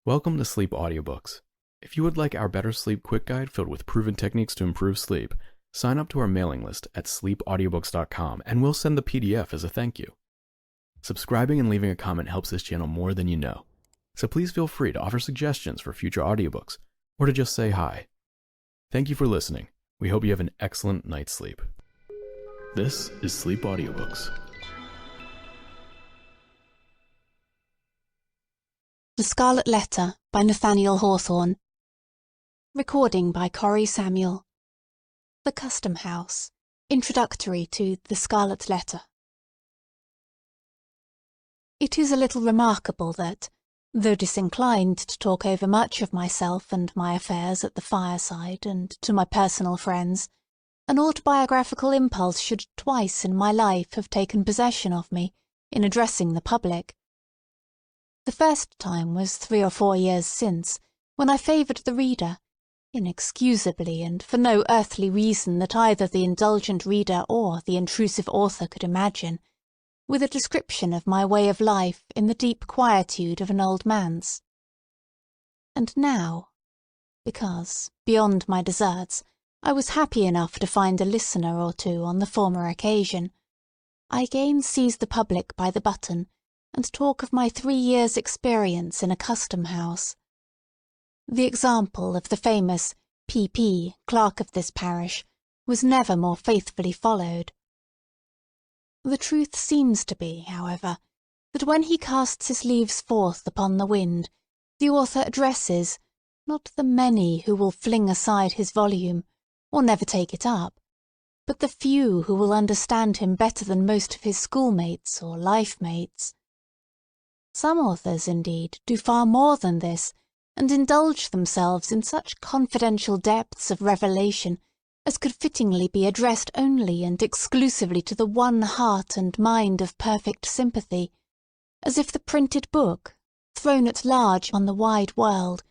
Welcome to Sleep Audiobooks. If you would like our Better Sleep Quick Guide filled with proven techniques to improve sleep, sign up to our mailing list at sleepaudiobooks.com and we'll send the PDF as a thank you. Subscribing and leaving a comment helps this channel more than you know, so please feel free to offer suggestions for future audiobooks or to just say hi. Thank you for listening. We hope you have an excellent night's sleep. This is Sleep Audiobooks. The Scarlet Letter by Nathaniel Hawthorne. Recording by Corey Samuel. The Custom House. Introductory to The Scarlet Letter. It is a little remarkable that, though disinclined to talk over much of myself and my affairs at the fireside and to my personal friends, an autobiographical impulse should twice in my life have taken possession of me in addressing the public. The first time was 3 or 4 years since, when I favoured the reader, inexcusably and for no earthly reason that either the indulgent reader or the intrusive author could imagine, with a description of my way of life in the deep quietude of an old manse. And now, because, beyond my deserts, I was happy enough to find a listener or two on the former occasion, I again seize the public by the button, and talk of my 3 years' experience in a custom house. The example of the famous P.P., clerk of this parish, was never more faithfully followed. The truth seems to be, however, that when he casts his leaves forth upon the wind, the author addresses, not the many who will fling aside his volume, or never take it up, but the few who will understand him better than most of his schoolmates or life-mates. Some authors, indeed, do far more than this, and indulge themselves in such confidential depths of revelation as could fittingly be addressed only and exclusively to the one heart and mind of perfect sympathy, as if the printed book, thrown at large on the wide world,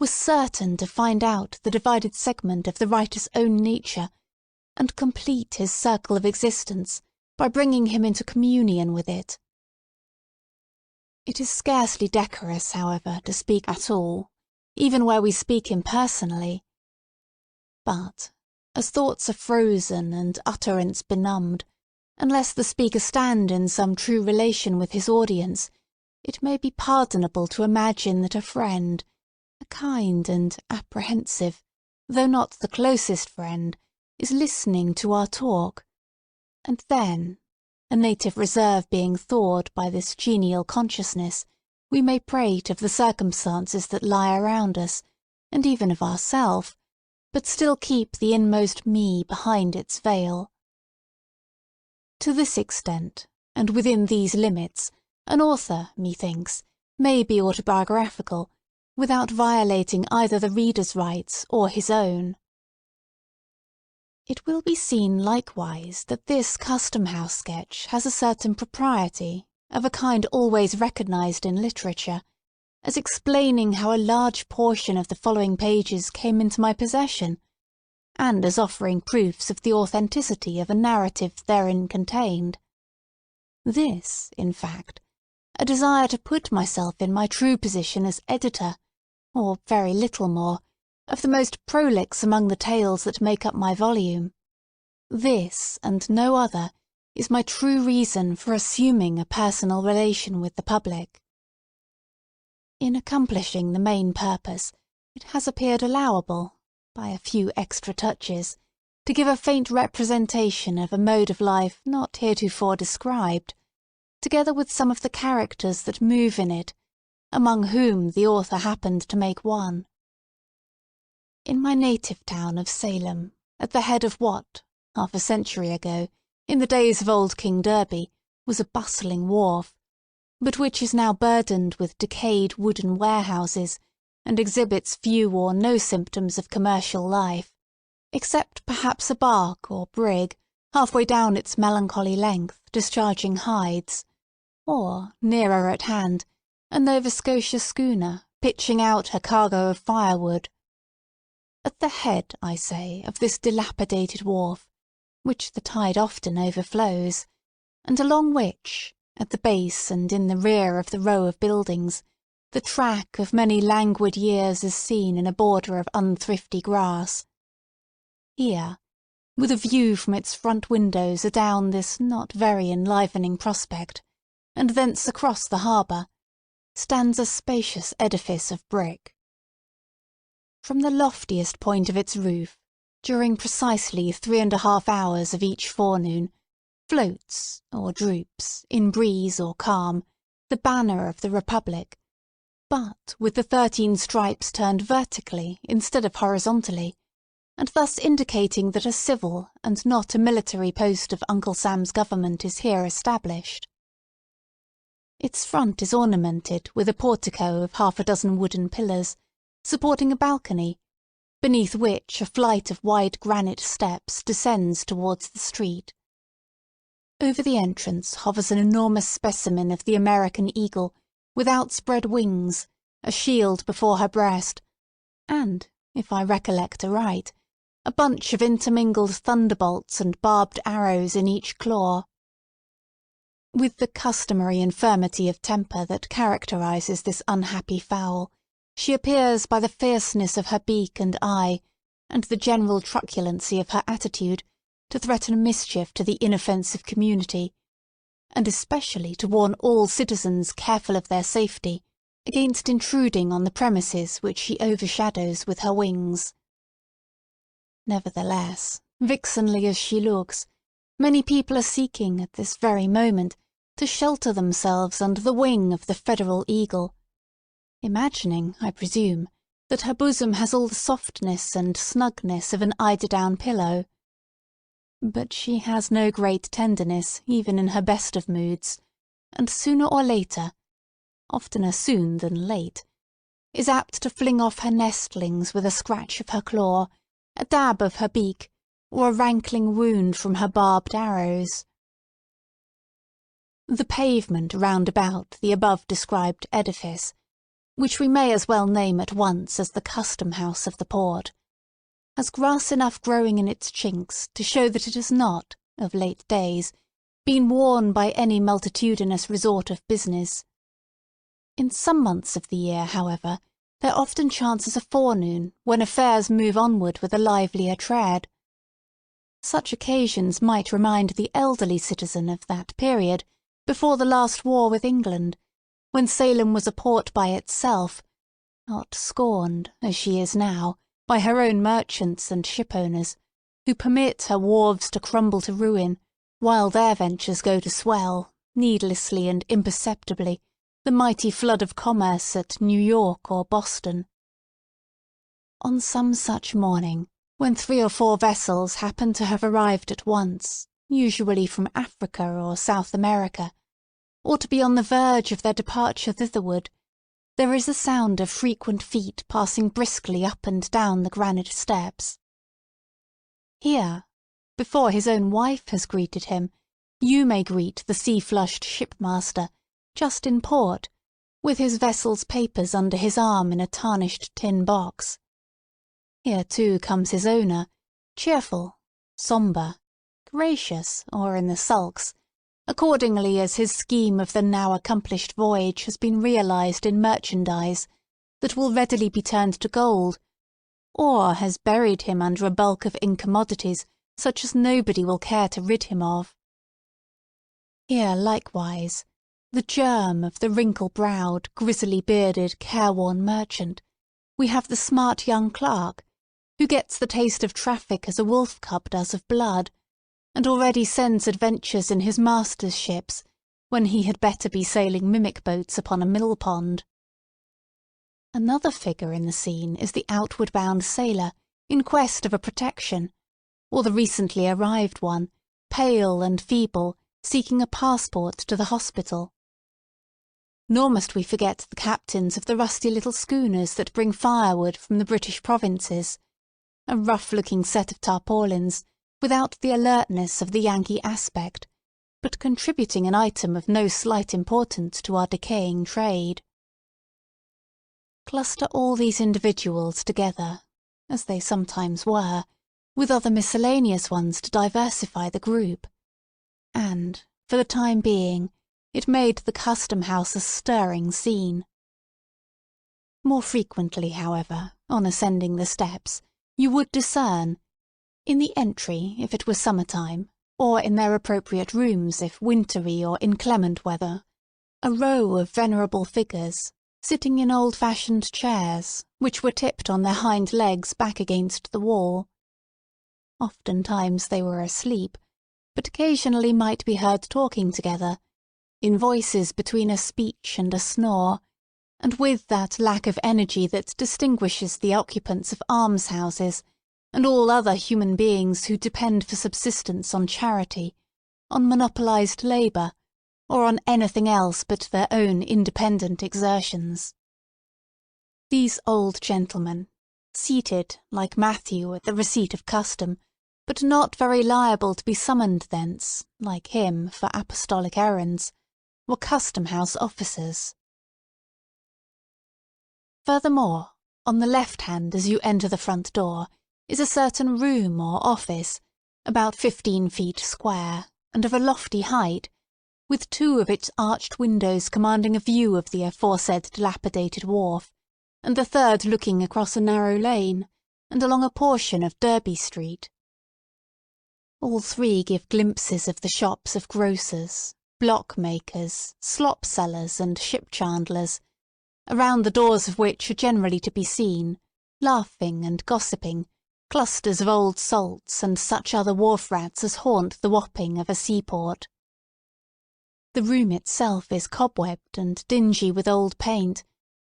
was certain to find out the divided segment of the writer's own nature, and complete his circle of existence by bringing him into communion with it. It is scarcely decorous, however, to speak at all, even where we speak impersonally. But, as thoughts are frozen and utterance benumbed, unless the speaker stand in some true relation with his audience, it may be pardonable to imagine that a friend, a kind and apprehensive, though not the closest friend, is listening to our talk, and then, a native reserve being thawed by this genial consciousness, we may prate of the circumstances that lie around us, and even of ourself, but still keep the inmost me behind its veil. To this extent, and within these limits, an author, methinks, may be autobiographical, without violating either the reader's rights or his own. It will be seen likewise that this custom-house sketch has a certain propriety, of a kind always recognised in literature, as explaining how a large portion of the following pages came into my possession, and as offering proofs of the authenticity of a narrative therein contained. This, in fact, a desire to put myself in my true position as editor, or very little more, of the most prolix among the tales that make up my volume. This, and no other, is my true reason for assuming a personal relation with the public. In accomplishing the main purpose, it has appeared allowable, by a few extra touches, to give a faint representation of a mode of life not heretofore described, together with some of the characters that move in it, among whom the author happened to make one. In my native town of Salem, at the head of what, half a century ago, in the days of old King Derby, was a bustling wharf, but which is now burdened with decayed wooden warehouses, and exhibits few or no symptoms of commercial life, except perhaps a bark or brig, halfway down its melancholy length, discharging hides, or, nearer at hand, a Nova Scotia schooner, pitching out her cargo of firewood. At the head, I say, of this dilapidated wharf, which the tide often overflows, and along which, at the base and in the rear of the row of buildings, the track of many languid years is seen in a border of unthrifty grass. Here, with a view from its front windows adown this not very enlivening prospect, and thence across the harbour, stands a spacious edifice of brick. From the loftiest point of its roof, during precisely 3½ hours of each forenoon, floats, or droops, in breeze or calm, the banner of the Republic, but with the 13 stripes turned vertically instead of horizontally, and thus indicating that a civil and not a military post of Uncle Sam's government is here established. Its front is ornamented with a portico of half a dozen wooden pillars, supporting a balcony, beneath which a flight of wide granite steps descends towards the street. Over the entrance hovers an enormous specimen of the American eagle, with outspread wings, a shield before her breast, and, if I recollect aright, a bunch of intermingled thunderbolts and barbed arrows in each claw. With the customary infirmity of temper that characterizes this unhappy fowl, she appears by the fierceness of her beak and eye, and the general truculency of her attitude, to threaten mischief to the inoffensive community, and especially to warn all citizens careful of their safety against intruding on the premises which she overshadows with her wings. Nevertheless, vixenly as she looks, many people are seeking at this very moment to shelter themselves under the wing of the Federal eagle, imagining, I presume, that her bosom has all the softness and snugness of an eider-down pillow. But she has no great tenderness even in her best of moods, and sooner or later, oftener soon than late, is apt to fling off her nestlings with a scratch of her claw, a dab of her beak, or a rankling wound from her barbed arrows. The pavement round about the above-described edifice, which we may as well name at once as the custom-house of the port, has grass enough growing in its chinks to show that it has not, of late days, been worn by any multitudinous resort of business. In some months of the year, however, there often chances a forenoon when affairs move onward with a livelier tread. Such occasions might remind the elderly citizen of that period, before the last war with England, when Salem was a port by itself, not scorned, as she is now, by her own merchants and shipowners, who permit her wharves to crumble to ruin, while their ventures go to swell, needlessly and imperceptibly, the mighty flood of commerce at New York or Boston. On some such morning, when 3 or 4 vessels happen to have arrived at once, usually from Africa or South America, or to be on the verge of their departure thitherward, there is a sound of frequent feet passing briskly up and down the granite steps. Here, before his own wife has greeted him, you may greet the sea-flushed shipmaster, just in port, with his vessel's papers under his arm in a tarnished tin box. Here, too, comes his owner, cheerful, sombre, gracious, or in the sulks, accordingly as his scheme of the now accomplished voyage has been realized in merchandise that will readily be turned to gold, or has buried him under a bulk of incommodities such as nobody will care to rid him of. Here, likewise, the germ of the wrinkle-browed, grizzly-bearded, careworn merchant, we have the smart young clerk, who gets the taste of traffic as a wolf-cub does of blood, and already sends adventures in his master's ships, when he had better be sailing mimic-boats upon a mill-pond. Another figure in the scene is the outward-bound sailor, in quest of a protection, or the recently arrived one, pale and feeble, seeking a passport to the hospital. Nor must we forget the captains of the rusty little schooners that bring firewood from the British provinces, a rough-looking set of tarpaulins, without the alertness of the Yankee aspect, but contributing an item of no slight importance to our decaying trade. Cluster all these individuals together, as they sometimes were, with other miscellaneous ones to diversify the group, and, for the time being, it made the custom-house a stirring scene. More frequently, however, on ascending the steps, you would discern, in the entry if it were summer-time, or in their appropriate rooms if wintry or inclement weather, a row of venerable figures, sitting in old-fashioned chairs, which were tipped on their hind legs back against the wall. Oftentimes they were asleep, but occasionally might be heard talking together, in voices between a speech and a snore, and with that lack of energy that distinguishes the occupants of almshouses and all other human beings who depend for subsistence on charity, on monopolised labour, or on anything else but their own independent exertions. These old gentlemen, seated, like Matthew, at the receipt of custom, but not very liable to be summoned thence, like him, for apostolic errands, were custom-house officers. Furthermore, on the left hand as you enter the front door, is a certain room or office, about 15 feet square, and of a lofty height, with 2 of its arched windows commanding a view of the aforesaid dilapidated wharf, and the third looking across a narrow lane, and along a portion of Derby Street. All 3 give glimpses of the shops of grocers, block-makers, slop-sellers, and ship-chandlers, around the doors of which are generally to be seen, laughing and gossiping, clusters of old salts and such other wharf-rats as haunt the Wapping of a seaport. The room itself is cobwebbed and dingy with old paint.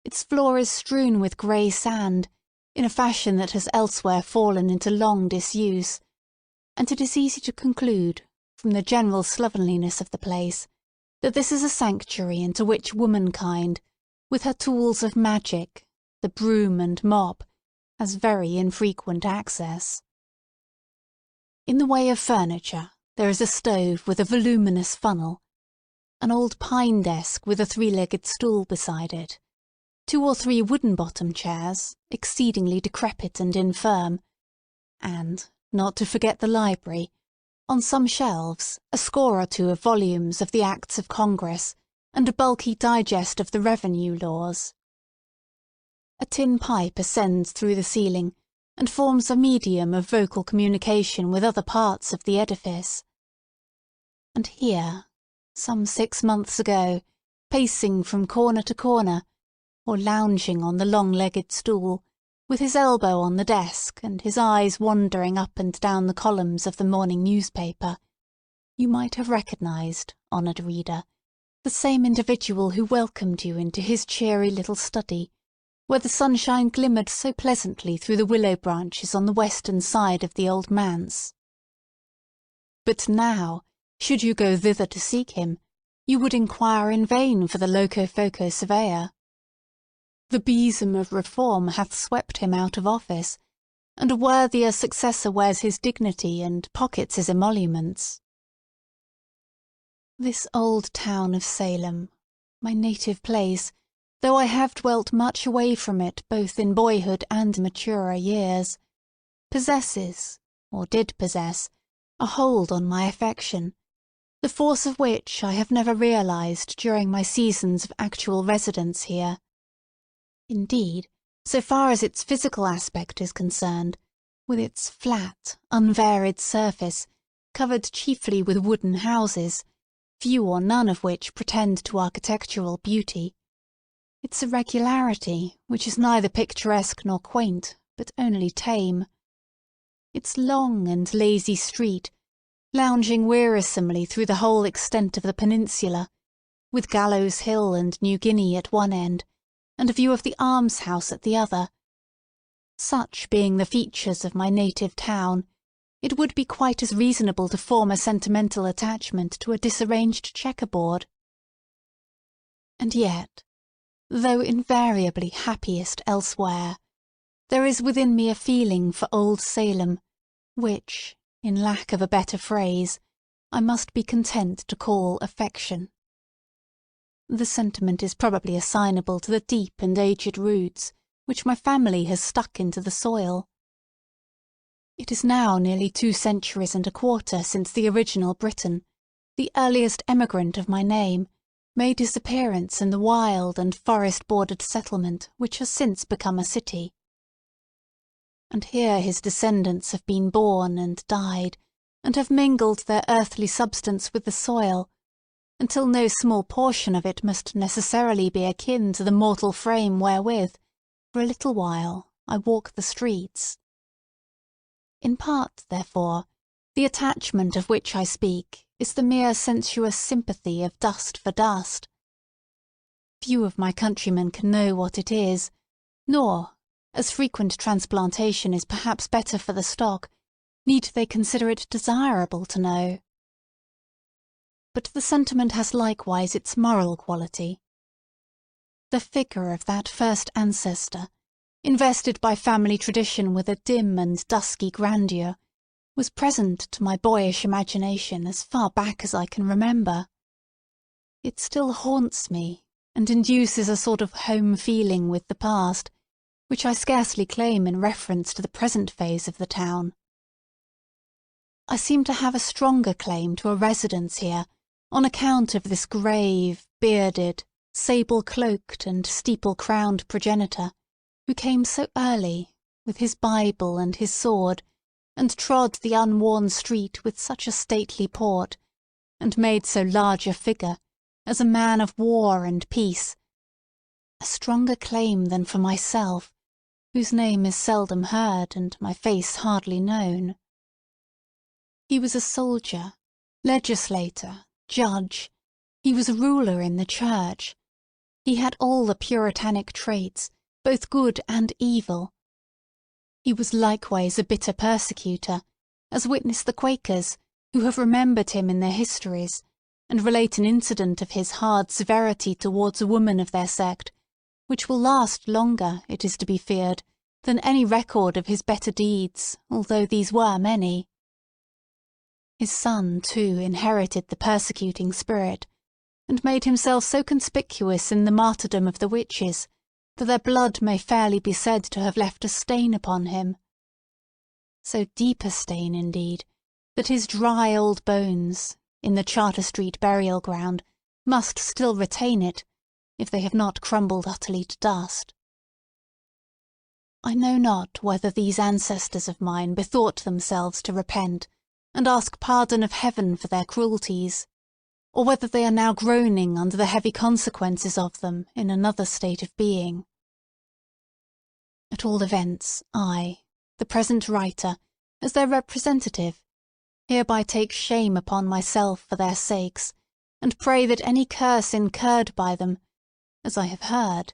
Its floor is strewn with grey sand, in a fashion that has elsewhere fallen into long disuse, and it is easy to conclude, from the general slovenliness of the place, that this is a sanctuary into which womankind, with her tools of magic, the broom and mop, has very infrequent access. In the way of furniture, there is a stove with a voluminous funnel, an old pine desk with a 3-legged stool beside it, 2 or 3 wooden-bottom chairs, exceedingly decrepit and infirm, and, not to forget the library, on some shelves, a score or 2 of volumes of the Acts of Congress, and a bulky digest of the revenue laws. A tin pipe ascends through the ceiling, and forms a medium of vocal communication with other parts of the edifice. And here, some 6 months ago, pacing from corner to corner, or lounging on the long-legged stool, with his elbow on the desk and his eyes wandering up and down the columns of the morning newspaper, you might have recognised, honoured reader, the same individual who welcomed you into his cheery little study, where the sunshine glimmered so pleasantly through the willow branches on the western side of the old manse. But now, should you go thither to seek him, you would inquire in vain for the loco-foco surveyor. The besom of reform hath swept him out of office, and a worthier successor wears his dignity and pockets his emoluments. This old town of Salem, my native place, though I have dwelt much away from it both in boyhood and maturer years, possesses, or did possess, a hold on my affection, the force of which I have never realised during my seasons of actual residence here. Indeed, so far as its physical aspect is concerned, with its flat, unvaried surface, covered chiefly with wooden houses, few or none of which pretend to architectural beauty, its irregularity, which is neither picturesque nor quaint, but only tame, its long and lazy street, lounging wearisomely through the whole extent of the peninsula, with Gallows Hill and New Guinea at one end, and a view of the almshouse at the other. Such being the features of my native town, it would be quite as reasonable to form a sentimental attachment to a disarranged checkerboard. And yet, though invariably happiest elsewhere, there is within me a feeling for old Salem, which, in lack of a better phrase, I must be content to call affection. The sentiment is probably assignable to the deep and aged roots which my family has stuck into the soil. It is now nearly 2 centuries and a quarter since the original Briton, the earliest emigrant of my name, made his appearance in the wild and forest-bordered settlement which has since become a city. And here his descendants have been born and died, and have mingled their earthly substance with the soil, until no small portion of it must necessarily be akin to the mortal frame wherewith, for a little while, I walk the streets. In part, therefore, the attachment of which I speak is the mere sensuous sympathy of dust for dust. Few of my countrymen can know what it is, nor, as frequent transplantation is perhaps better for the stock, need they consider it desirable to know. But the sentiment has likewise its moral quality. The figure of that first ancestor, invested by family tradition with a dim and dusky grandeur, was present to my boyish imagination as far back as I can remember. It still haunts me, and induces a sort of home feeling with the past, which I scarcely claim in reference to the present phase of the town. I seem to have a stronger claim to a residence here, on account of this grave, bearded, sable-cloaked and steeple-crowned progenitor, who came so early, with his Bible and his sword, and trod the unworn street with such a stately port, and made so large a figure, as a man of war and peace, a stronger claim than for myself, whose name is seldom heard and my face hardly known. He was a soldier, legislator, judge. He was a ruler in the church. He had all the puritanic traits, both good and evil. He was likewise a bitter persecutor, as witness the Quakers, who have remembered him in their histories, and relate an incident of his hard severity towards a woman of their sect, which will last longer, it is to be feared, than any record of his better deeds, although these were many. His son, too, inherited the persecuting spirit, and made himself so conspicuous in the martyrdom of the witches, that their blood may fairly be said to have left a stain upon him. So deep a stain, indeed, that his dry old bones, in the Charter Street burial ground, must still retain it, if they have not crumbled utterly to dust. I know not whether these ancestors of mine bethought themselves to repent, and ask pardon of heaven for their cruelties, or whether they are now groaning under the heavy consequences of them in another state of being. At all events, I, the present writer, as their representative, hereby take shame upon myself for their sakes, and pray that any curse incurred by them, as I have heard,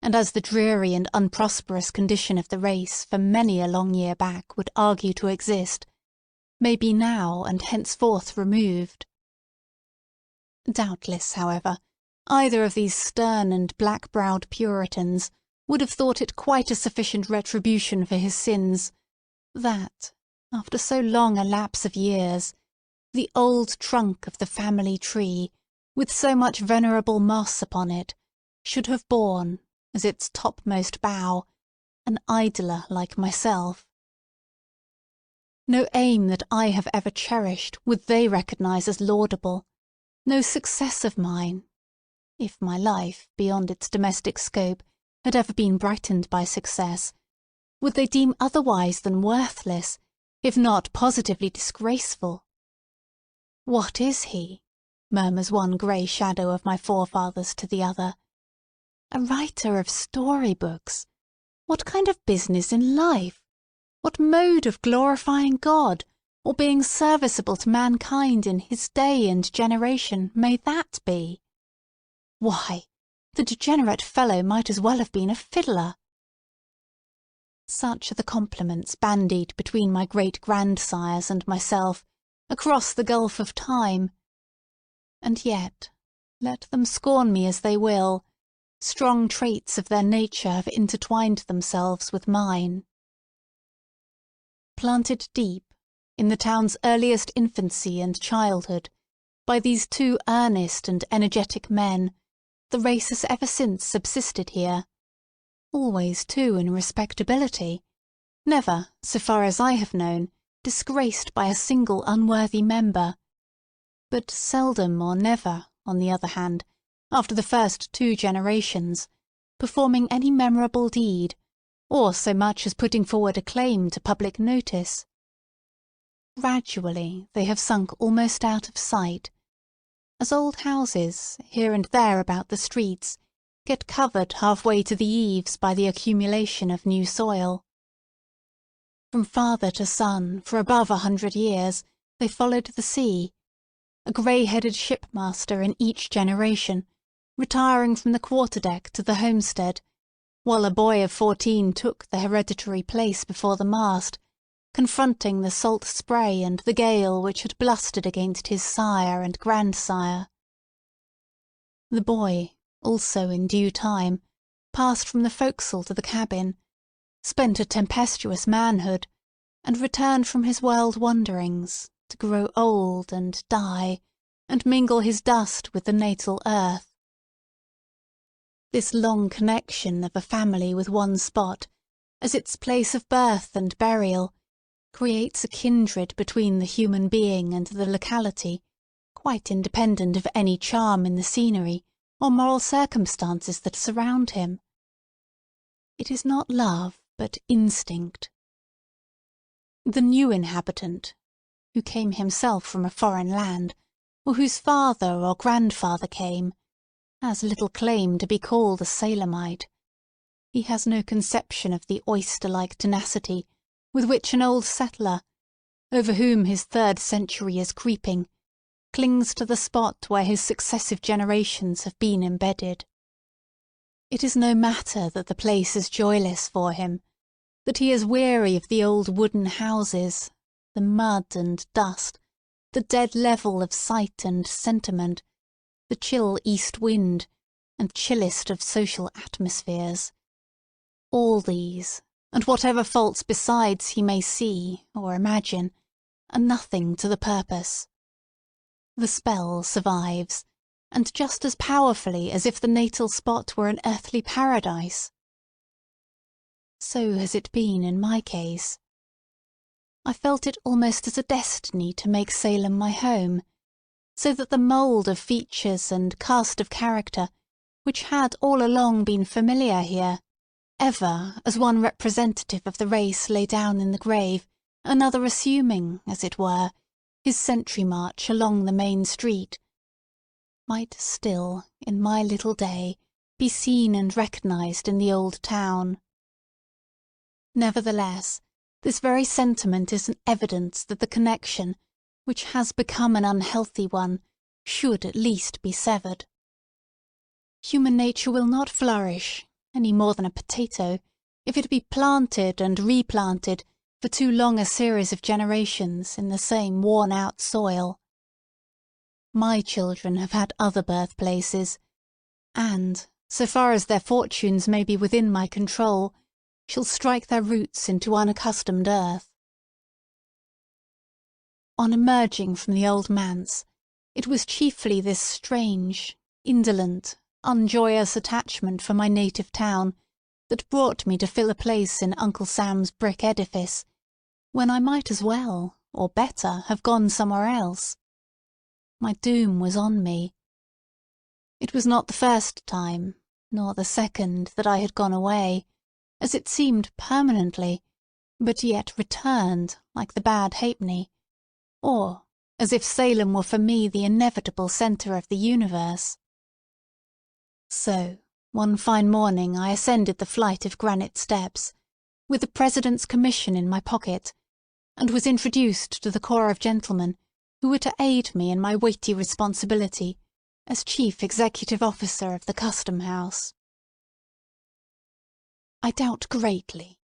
and as the dreary and unprosperous condition of the race for many a long year back would argue to exist, may be now and henceforth removed. Doubtless, however, either of these stern and black-browed Puritans would have thought it quite a sufficient retribution for his sins, that, after so long a lapse of years, the old trunk of the family tree, with so much venerable moss upon it, should have borne, as its topmost bough, an idler like myself. No aim that I have ever cherished would they recognise as laudable, no success of mine, if my life, beyond its domestic scope, had ever been brightened by success, would they deem otherwise than worthless, if not positively disgraceful. What is he? Murmurs one grey shadow of my forefathers to the other. A writer of story-books! What kind of business in life? What mode of glorifying God, or being serviceable to mankind in his day and generation, may that be? Why, the degenerate fellow might as well have been a fiddler. Such are the compliments bandied between my great-grandsires and myself, across the gulf of time. And yet, let them scorn me as they will, strong traits of their nature have intertwined themselves with mine. Planted deep, in the town's earliest infancy and childhood, by these two earnest and energetic men, the race has ever since subsisted here, always, too, in respectability, never, so far as I have known, disgraced by a single unworthy member, but seldom or never, on the other hand, after the first 2 generations, performing any memorable deed, or so much as putting forward a claim to public notice. Gradually they have sunk almost out of sight, as old houses, here and there about the streets, get covered halfway to the eaves by the accumulation of new soil. From father to son, for above 100 years, they followed the sea, a grey-headed shipmaster in each generation, retiring from the quarterdeck to the homestead, while a boy of 14 took the hereditary place before the mast, confronting the salt spray and the gale which had blustered against his sire and grandsire. The boy, also in due time, passed from the forecastle to the cabin, spent a tempestuous manhood, and returned from his world wanderings, to grow old and die, and mingle his dust with the natal earth. This long connection of a family with one spot, as its place of birth and burial, creates a kindred between the human being and the locality, quite independent of any charm in the scenery or moral circumstances that surround him. It is not love, but instinct. The new inhabitant, who came himself from a foreign land, or whose father or grandfather came, has little claim to be called a Salemite. He has no conception of the oyster-like tenacity with which an old settler, over whom his 3rd century is creeping, clings to the spot where his successive generations have been embedded. It is no matter that the place is joyless for him, that he is weary of the old wooden houses, the mud and dust, the dead level of sight and sentiment, the chill east wind, and chillest of social atmospheres. All these, and whatever faults besides he may see or imagine, are nothing to the purpose. The spell survives, and just as powerfully as if the natal spot were an earthly paradise. So has it been in my case. I felt it almost as a destiny to make Salem my home, so that the mould of features and cast of character, which had all along been familiar here, ever, as one representative of the race lay down in the grave, another assuming, as it were, his sentry march along the main street, might still, in my little day, be seen and recognised in the old town. Nevertheless, this very sentiment is an evidence that the connection, which has become an unhealthy one, should at least be severed. Human nature will not flourish, any more than a potato, if it be planted and replanted for too long a series of generations in the same worn-out soil. My children have had other birthplaces, and, so far as their fortunes may be within my control, shall strike their roots into unaccustomed earth. On emerging from the old manse, it was chiefly this strange, indolent, unjoyous attachment for my native town that brought me to fill a place in Uncle Sam's brick edifice, when I might as well, or better, have gone somewhere else. My doom was on me. It was not the first time, nor the second, that I had gone away, as it seemed permanently, but yet returned, like the bad halfpenny, or as if Salem were for me the inevitable centre of the universe. So, one fine morning I ascended the flight of granite steps, with the President's commission in my pocket, and was introduced to the corps of gentlemen who were to aid me in my weighty responsibility as Chief Executive Officer of the Custom House. I doubt greatly,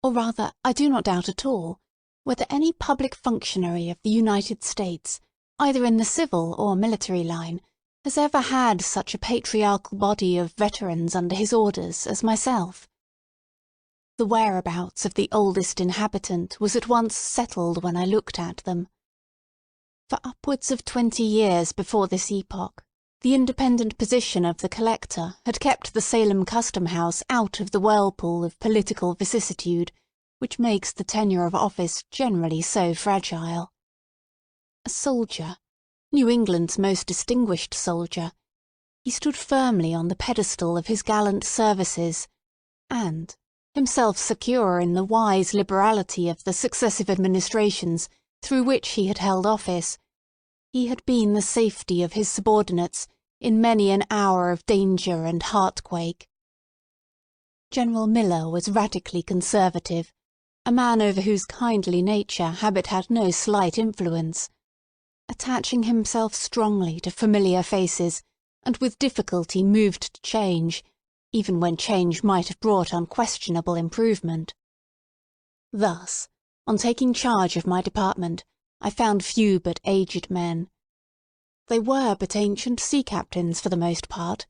or rather I do not doubt at all, whether any public functionary of the United States, either in the civil or military line, has ever had such a patriarchal body of veterans under his orders as myself. The whereabouts of the oldest inhabitant was at once settled when I looked at them. For upwards of 20 years before this epoch, the independent position of the collector had kept the Salem Custom House out of the whirlpool of political vicissitude which makes the tenure of office generally so fragile. A soldier, New England's most distinguished soldier, He stood firmly on the pedestal of his gallant services, and, himself secure in the wise liberality of the successive administrations through which he had held office, he had been the safety of his subordinates in many an hour of danger and heartquake. General Miller was radically conservative, a man over whose kindly nature habit had no slight influence, attaching himself strongly to familiar faces, and with difficulty moved to change, even when change might have brought unquestionable improvement. Thus, on taking charge of my department, I found few but aged men. They were but ancient sea captains for the most part,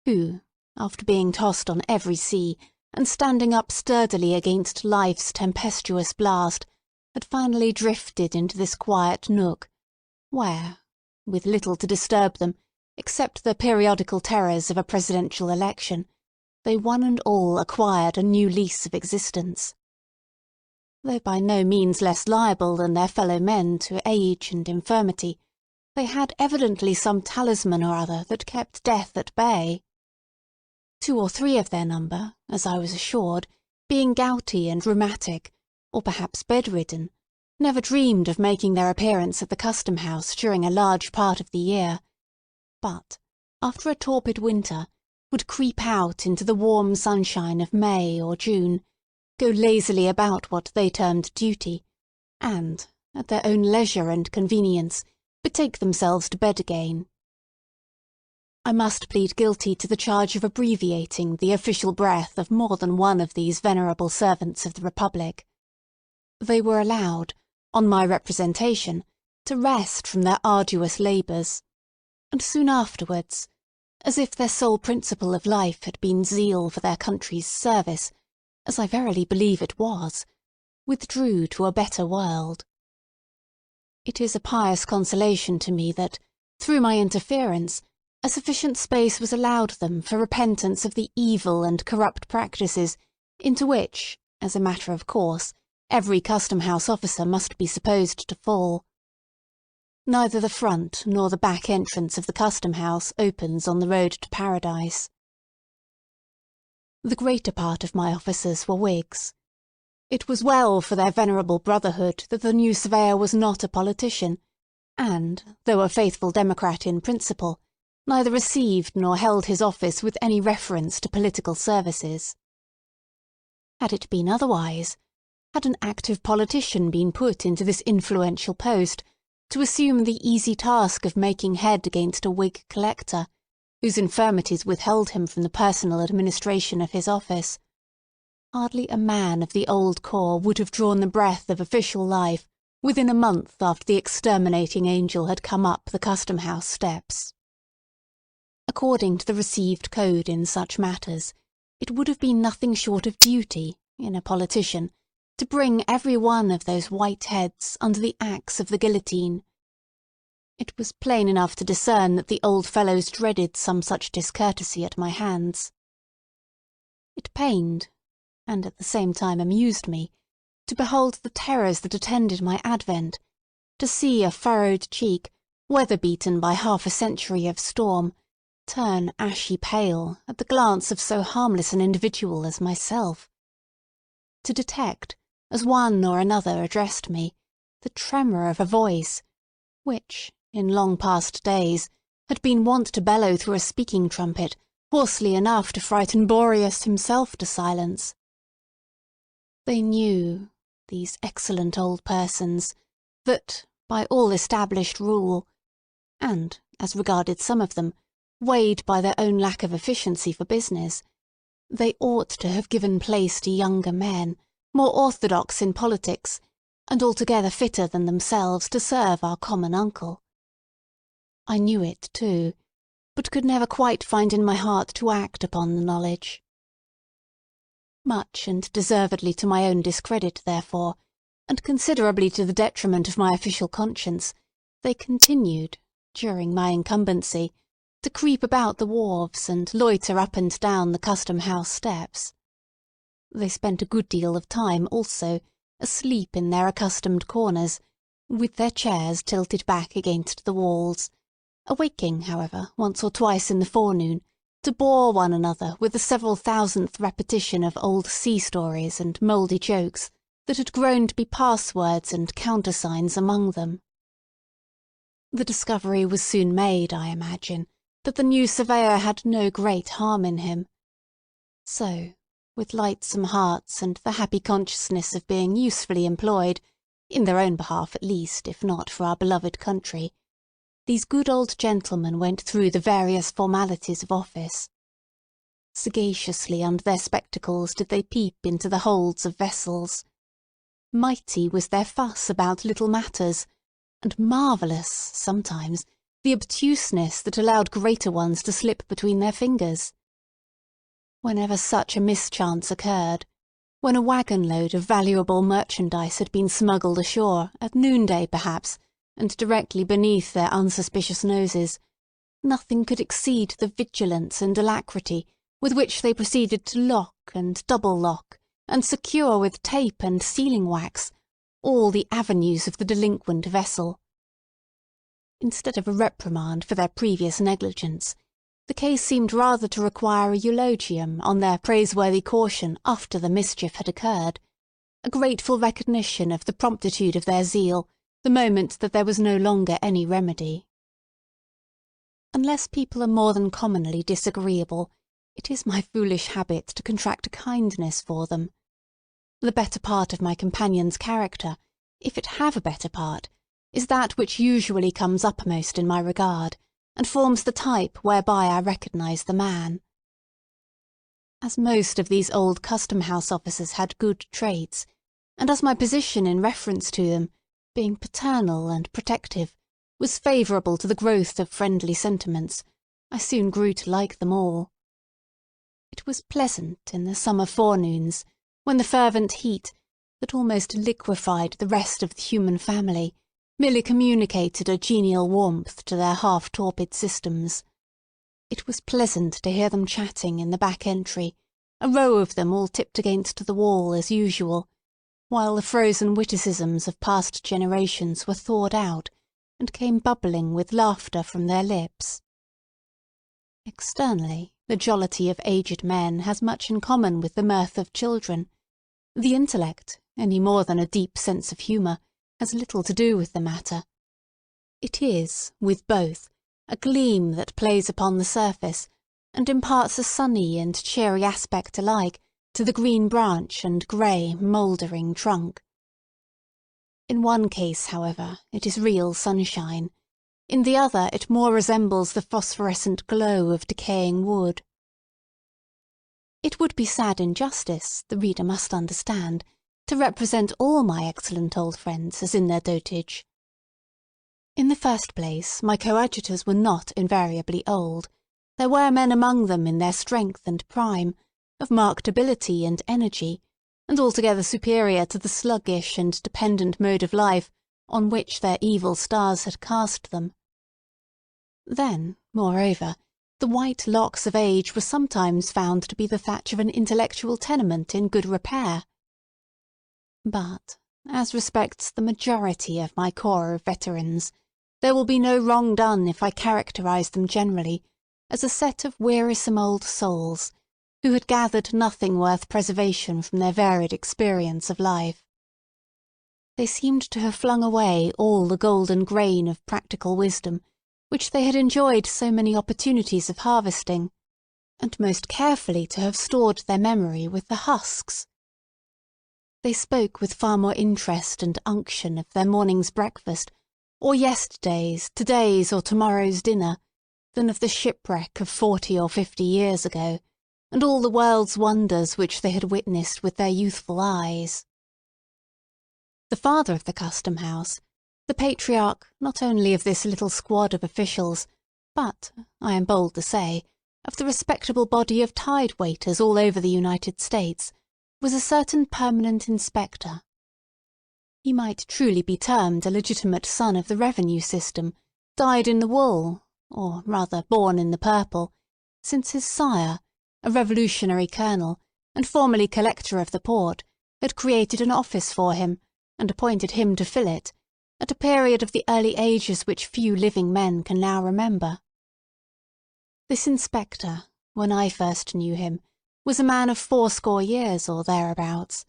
who, after being tossed on every sea, and standing up sturdily against life's tempestuous blast, had finally drifted into this quiet nook, where, with little to disturb them, except the periodical terrors of a presidential election, they one and all acquired a new lease of existence. Though by no means less liable than their fellow men to age and infirmity, they had evidently some talisman or other that kept death at bay. 2 or 3 of their number, as I was assured, being gouty and rheumatic, or perhaps bedridden, never dreamed of making their appearance at the custom-house during a large part of the year, but, after a torpid winter, would creep out into the warm sunshine of May or June, go lazily about what they termed duty, and, at their own leisure and convenience, betake themselves to bed again. I must plead guilty to the charge of abbreviating the official breath of more than one of these venerable servants of the Republic. They were allowed, on my representation, to rest from their arduous labours, and soon afterwards, as if their sole principle of life had been zeal for their country's service, as I verily believe it was, withdrew to a better world. It is a pious consolation to me that, through my interference, a sufficient space was allowed them for repentance of the evil and corrupt practices into which, as a matter of course, every custom-house officer must be supposed to fall. Neither the front nor the back entrance of the custom-house opens on the road to paradise. The greater part of my officers were Whigs. It was well for their venerable brotherhood that the new surveyor was not a politician, and, though a faithful Democrat in principle, neither received nor held his office with any reference to political services. Had it been otherwise, had an active politician been put into this influential post, to assume the easy task of making head against a Whig collector, whose infirmities withheld him from the personal administration of his office, hardly a man of the old corps would have drawn the breath of official life within a month after the exterminating angel had come up the custom-house steps. According to the received code in such matters, it would have been nothing short of duty, in a politician, to bring every one of those white heads under the axe of the guillotine. It was plain enough to discern that the old fellows dreaded some such discourtesy at my hands. It pained, and at the same time amused me, to behold the terrors that attended my advent, to see a furrowed cheek, weather-beaten by half a century of storm, turn ashy pale at the glance of so harmless an individual as myself, to detect, as one or another addressed me, the tremor of a voice, which, in long past days, had been wont to bellow through a speaking trumpet, hoarsely enough to frighten Boreas himself to silence. They knew, these excellent old persons, that, by all established rule, and, as regarded some of them, weighed by their own lack of efficiency for business, they ought to have given place to younger men, more orthodox in politics, and altogether fitter than themselves to serve our common uncle. I knew it, too, but could never quite find in my heart to act upon the knowledge. Much and deservedly to my own discredit, therefore, and considerably to the detriment of my official conscience, they continued, during my incumbency, to creep about the wharves and loiter up and down the custom-house steps. They spent a good deal of time, also, asleep in their accustomed corners, with their chairs tilted back against the walls, awaking, however, once or twice in the forenoon, to bore one another with the several thousandth repetition of old sea stories and mouldy jokes that had grown to be passwords and countersigns among them. The discovery was soon made, I imagine, that the new surveyor had no great harm in him. So, with lightsome hearts and the happy consciousness of being usefully employed, in their own behalf at least, if not for our beloved country, these good old gentlemen went through the various formalities of office. Sagaciously under their spectacles did they peep into the holds of vessels. Mighty was their fuss about little matters, and marvellous, sometimes, the obtuseness that allowed greater ones to slip between their fingers. Whenever such a mischance occurred, when a waggon-load of valuable merchandise had been smuggled ashore, at noonday perhaps, and directly beneath their unsuspicious noses, nothing could exceed the vigilance and alacrity with which they proceeded to lock and double-lock, and secure with tape and sealing-wax, all the avenues of the delinquent vessel. Instead of a reprimand for their previous negligence, the case seemed rather to require a eulogium on their praiseworthy caution after the mischief had occurred, a grateful recognition of the promptitude of their zeal the moment that there was no longer any remedy. Unless people are more than commonly disagreeable, it is my foolish habit to contract a kindness for them. The better part of my companion's character, if it have a better part, is that which usually comes uppermost in my regard, and forms the type whereby I recognise the man. As most of these old custom-house officers had good traits, and as my position in reference to them, being paternal and protective, was favourable to the growth of friendly sentiments, I soon grew to like them all. It was pleasant in the summer forenoons, when the fervent heat, that almost liquefied the rest of the human family, merely communicated a genial warmth to their half-torpid systems. It was pleasant to hear them chatting in the back entry, a row of them all tipped against the wall as usual, while the frozen witticisms of past generations were thawed out and came bubbling with laughter from their lips. Externally, the jollity of aged men has much in common with the mirth of children. The intellect, any more than a deep sense of humour, has little to do with the matter. It is, with both, a gleam that plays upon the surface, and imparts a sunny and cheery aspect alike to the green branch and grey, mouldering trunk. In one case, however, it is real sunshine. In the other it more resembles the phosphorescent glow of decaying wood. It would be sad injustice, the reader must understand, to represent all my excellent old friends as in their dotage. In the first place, my coadjutors were not invariably old. There were men among them in their strength and prime, of marked ability and energy, and altogether superior to the sluggish and dependent mode of life on which their evil stars had cast them. Then, moreover, the white locks of age were sometimes found to be the thatch of an intellectual tenement in good repair. But, as respects the majority of my corps of veterans, there will be no wrong done if I characterise them generally as a set of wearisome old souls, who had gathered nothing worth preservation from their varied experience of life. They seemed to have flung away all the golden grain of practical wisdom which they had enjoyed so many opportunities of harvesting, and most carefully to have stored their memory with the husks. They spoke with far more interest and unction of their morning's breakfast, or yesterday's, today's, or tomorrow's dinner, than of the shipwreck of 40 or 50 years ago, and all the world's wonders which they had witnessed with their youthful eyes. The father of the custom-house, the patriarch not only of this little squad of officials, but, I am bold to say, of the respectable body of tide-waiters all over the United States, was a certain permanent inspector. He might truly be termed a legitimate son of the revenue system, dyed in the wool, or rather born in the purple, since his sire, a revolutionary colonel, and formerly collector of the port, had created an office for him, and appointed him to fill it, at a period of the early ages which few living men can now remember. This inspector, when I first knew him, was a man of 80 years or thereabouts,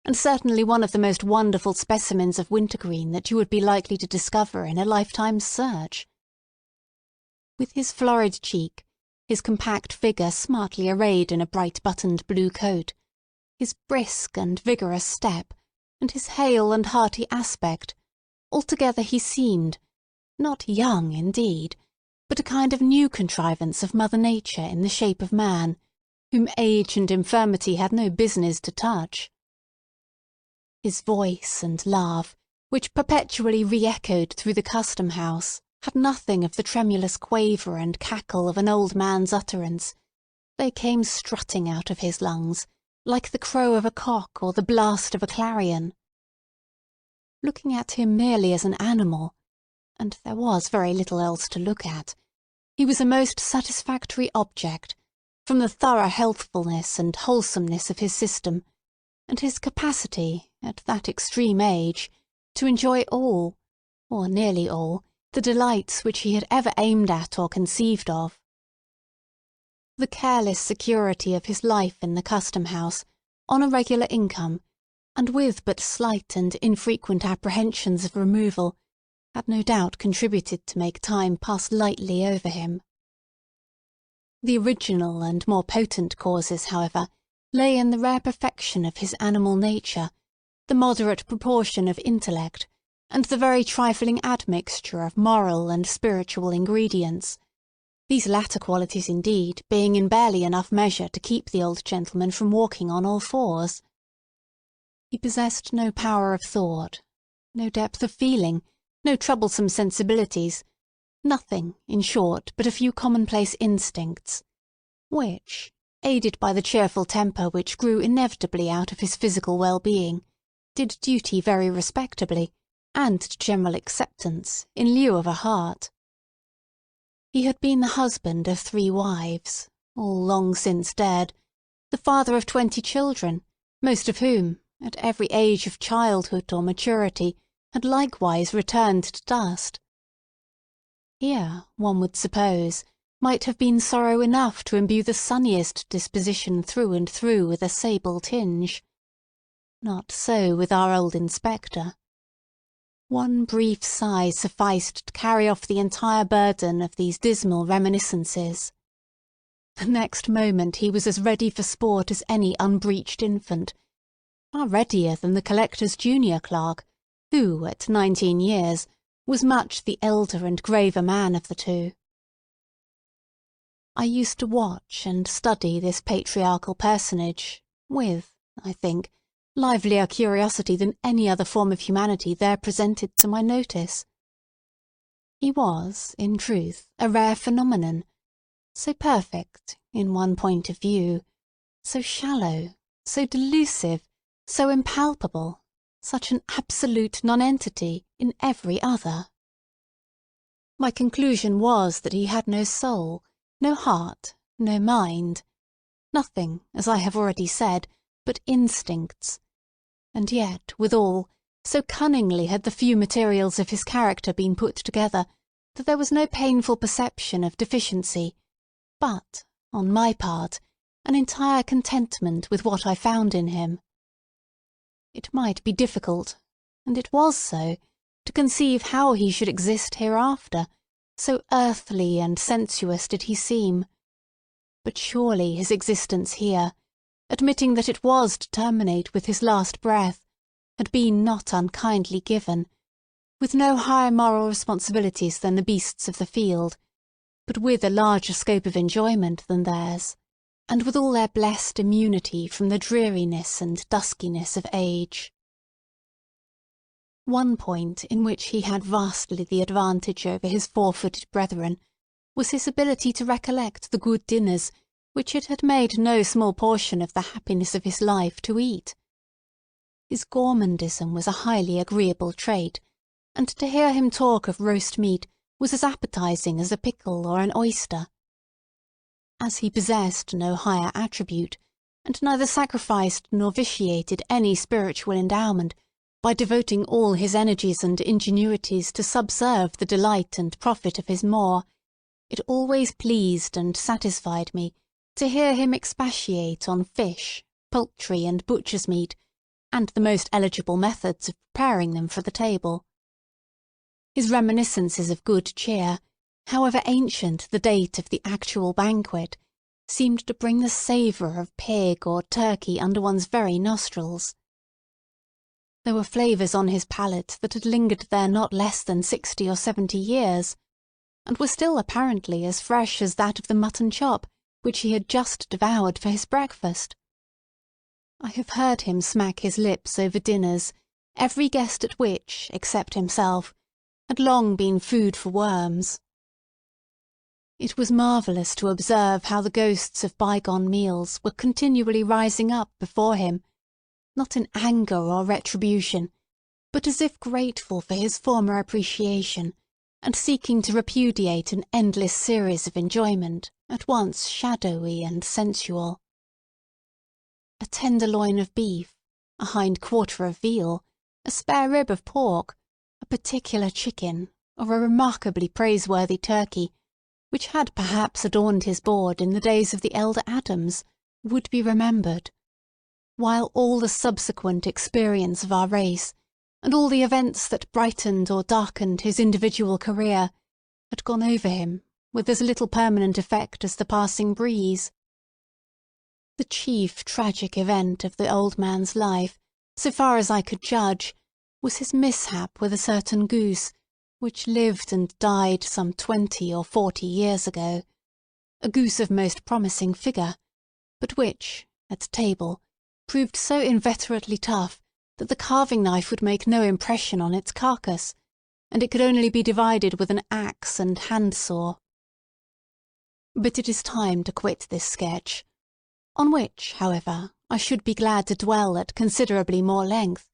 and certainly one of the most wonderful specimens of wintergreen that you would be likely to discover in a lifetime's search. With his florid cheek, his compact figure smartly arrayed in a bright-buttoned blue coat, his brisk and vigorous step, and his hale and hearty aspect, altogether he seemed, not young indeed, but a kind of new contrivance of Mother Nature in the shape of man, whom age and infirmity had no business to touch. His voice and laugh, which perpetually re-echoed through the custom-house, had nothing of the tremulous quaver and cackle of an old man's utterance. They came strutting out of his lungs, like the crow of a cock or the blast of a clarion. Looking at him merely as an animal, and there was very little else to look at, he was a most satisfactory object, from the thorough healthfulness and wholesomeness of his system, and his capacity, at that extreme age, to enjoy all, or nearly all, the delights which he had ever aimed at or conceived of. The careless security of his life in the custom-house, on a regular income, and with but slight and infrequent apprehensions of removal, had no doubt contributed to make time pass lightly over him. The original and more potent causes, however, lay in the rare perfection of his animal nature, the moderate proportion of intellect, and the very trifling admixture of moral and spiritual ingredients, these latter qualities indeed being in barely enough measure to keep the old gentleman from walking on all fours. He possessed no power of thought, no depth of feeling, no troublesome sensibilities, nothing, in short, but a few commonplace instincts, which, aided by the cheerful temper which grew inevitably out of his physical well-being, did duty very respectably, and to general acceptance, in lieu of a heart. He had been the husband of 3 wives, all long since dead, the father of 20 children, most of whom, at every age of childhood or maturity, had likewise returned to dust. Here, one would suppose, might have been sorrow enough to imbue the sunniest disposition through and through with a sable tinge. Not so with our old inspector. One brief sigh sufficed to carry off the entire burden of these dismal reminiscences. The next moment he was as ready for sport as any unbreeched infant, far readier than the collector's junior clerk, who, at 19 years, was much the elder and graver man of the two. I used to watch and study this patriarchal personage, with, I think, livelier curiosity than any other form of humanity there presented to my notice. He was, in truth, a rare phenomenon, so perfect, in one point of view, so shallow, so delusive, so impalpable, such an absolute nonentity in every other. My conclusion was that he had no soul, no heart, no mind, nothing, as I have already said, but instincts, and yet, withal, so cunningly had the few materials of his character been put together that there was no painful perception of deficiency, but, on my part, an entire contentment with what I found in him. It might be difficult, and it was so, to conceive how he should exist hereafter, so earthly and sensuous did he seem. But surely his existence here, admitting that it was to terminate with his last breath, had been not unkindly given, with no higher moral responsibilities than the beasts of the field, but with a larger scope of enjoyment than theirs, and with all their blessed immunity from the dreariness and duskiness of age. One point in which he had vastly the advantage over his 4-footed brethren was his ability to recollect the good dinners which it had made no small portion of the happiness of his life to eat. His gourmandism was a highly agreeable trait, and to hear him talk of roast meat was as appetizing as a pickle or an oyster. As he possessed no higher attribute, and neither sacrificed nor vitiated any spiritual endowment by devoting all his energies and ingenuities to subserve the delight and profit of his maw, it always pleased and satisfied me to hear him expatiate on fish, poultry, and butcher's meat, and the most eligible methods of preparing them for the table. His reminiscences of good cheer, however ancient the date of the actual banquet, seemed to bring the savour of pig or turkey under one's very nostrils. There were flavours on his palate that had lingered there not less than 60 or 70 years, and were still apparently as fresh as that of the mutton chop which he had just devoured for his breakfast. I have heard him smack his lips over dinners, every guest at which, except himself, had long been food for worms. It was marvellous to observe how the ghosts of bygone meals were continually rising up before him, not in anger or retribution, but as if grateful for his former appreciation, and seeking to repudiate an endless series of enjoyment, at once shadowy and sensual. A tenderloin of beef, a hind quarter of veal, a spare rib of pork, a particular chicken, or a remarkably praiseworthy turkey, which had perhaps adorned his board in the days of the elder Adams, would be remembered, while all the subsequent experience of our race, and all the events that brightened or darkened his individual career, had gone over him with as little permanent effect as the passing breeze. The chief tragic event of the old man's life, so far as I could judge, was his mishap with a certain goose, which lived and died some 20 or 40 years ago, a goose of most promising figure, but which, at table, proved so inveterately tough that the carving knife would make no impression on its carcass, and it could only be divided with an axe and hand-saw. But it is time to quit this sketch, on which, however, I should be glad to dwell at considerably more length,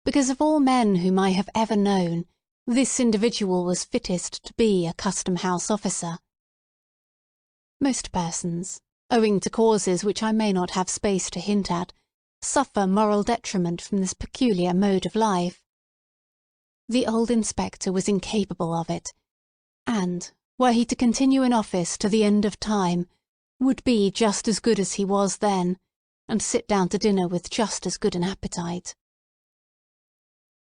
because of all men whom I have ever known, this individual was fittest to be a custom-house officer. Most persons, owing to causes which I may not have space to hint at, suffer moral detriment from this peculiar mode of life. The old inspector was incapable of it, and, were he to continue in office to the end of time, would be just as good as he was then, and sit down to dinner with just as good an appetite.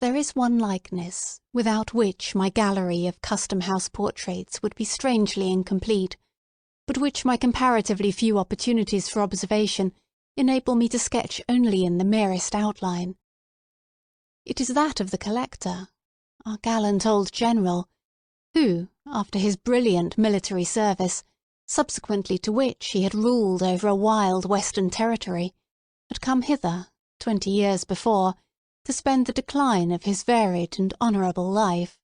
There is one likeness, without which my gallery of custom-house portraits would be strangely incomplete, but which my comparatively few opportunities for observation enable me to sketch only in the merest outline. It is that of the collector, our gallant old general, who, after his brilliant military service, subsequently to which he had ruled over a wild western territory, had come hither, 20 years before, to spend the decline of his varied and honourable life.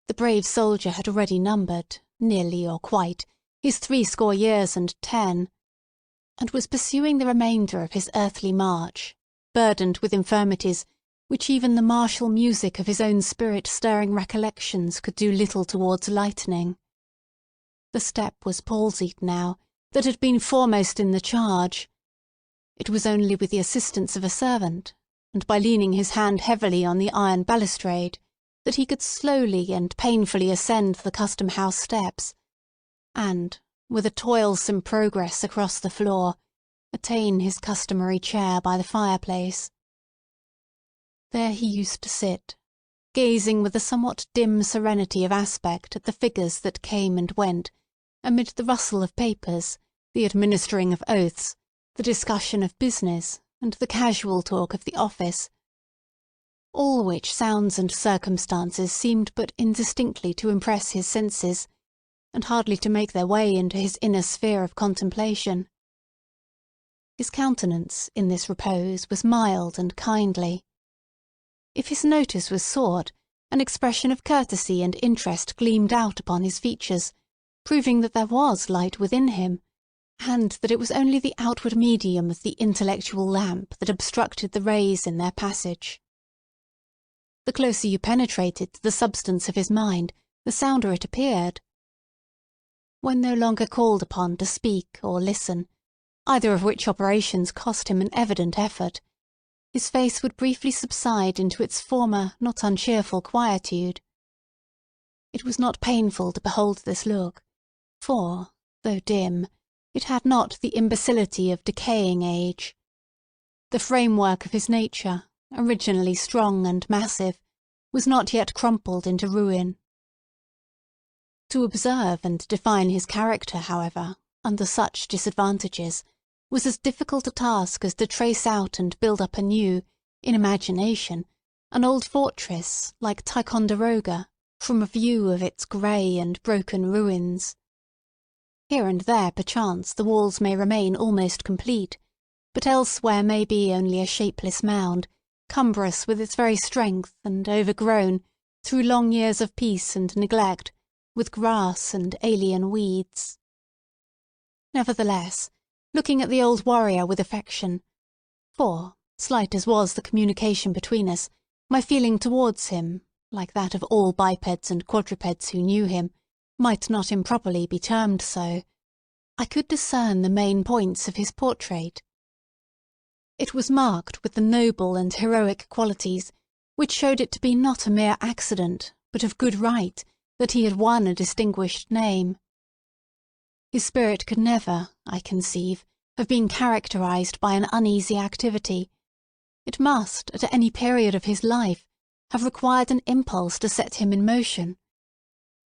The brave soldier had already numbered, nearly or quite, his 80 years and 10, and was pursuing the remainder of his earthly march, burdened with infirmities which even the martial music of his own spirit-stirring recollections could do little towards lightening. The step was palsied now, that had been foremost in the charge. It was only with the assistance of a servant, and by leaning his hand heavily on the iron balustrade, that he could slowly and painfully ascend the custom-house steps, and, with a toilsome progress across the floor, attain his customary chair by the fireplace. There he used to sit, gazing with a somewhat dim serenity of aspect at the figures that came and went, amid the rustle of papers, the administering of oaths, the discussion of business, and the casual talk of the office, all which sounds and circumstances seemed but indistinctly to impress his senses, and hardly to make their way into his inner sphere of contemplation. His countenance, in this repose, was mild and kindly. If his notice was sought, an expression of courtesy and interest gleamed out upon his features, proving that there was light within him, and that it was only the outward medium of the intellectual lamp that obstructed the rays in their passage. The closer you penetrated to the substance of his mind, the sounder it appeared. When no longer called upon to speak or listen, either of which operations cost him an evident effort, his face would briefly subside into its former not uncheerful quietude. It was not painful to behold this look, for, though dim, it had not the imbecility of decaying age. The framework of his nature, originally strong and massive, was not yet crumpled into ruin. To observe and define his character, however, under such disadvantages, was as difficult a task as to trace out and build up anew, in imagination, an old fortress like Ticonderoga, from a view of its grey and broken ruins. Here and there, perchance, the walls may remain almost complete, but elsewhere may be only a shapeless mound, cumbrous with its very strength and overgrown, through long years of peace and neglect, with grass and alien weeds. Nevertheless, looking at the old warrior with affection, for, slight as was the communication between us, my feeling towards him, like that of all bipeds and quadrupeds who knew him, might not improperly be termed so, I could discern the main points of his portrait. It was marked with the noble and heroic qualities which showed it to be not a mere accident, but of good right, that he had won a distinguished name. His spirit could never, I conceive, have been characterized by an uneasy activity. It must, at any period of his life, have required an impulse to set him in motion.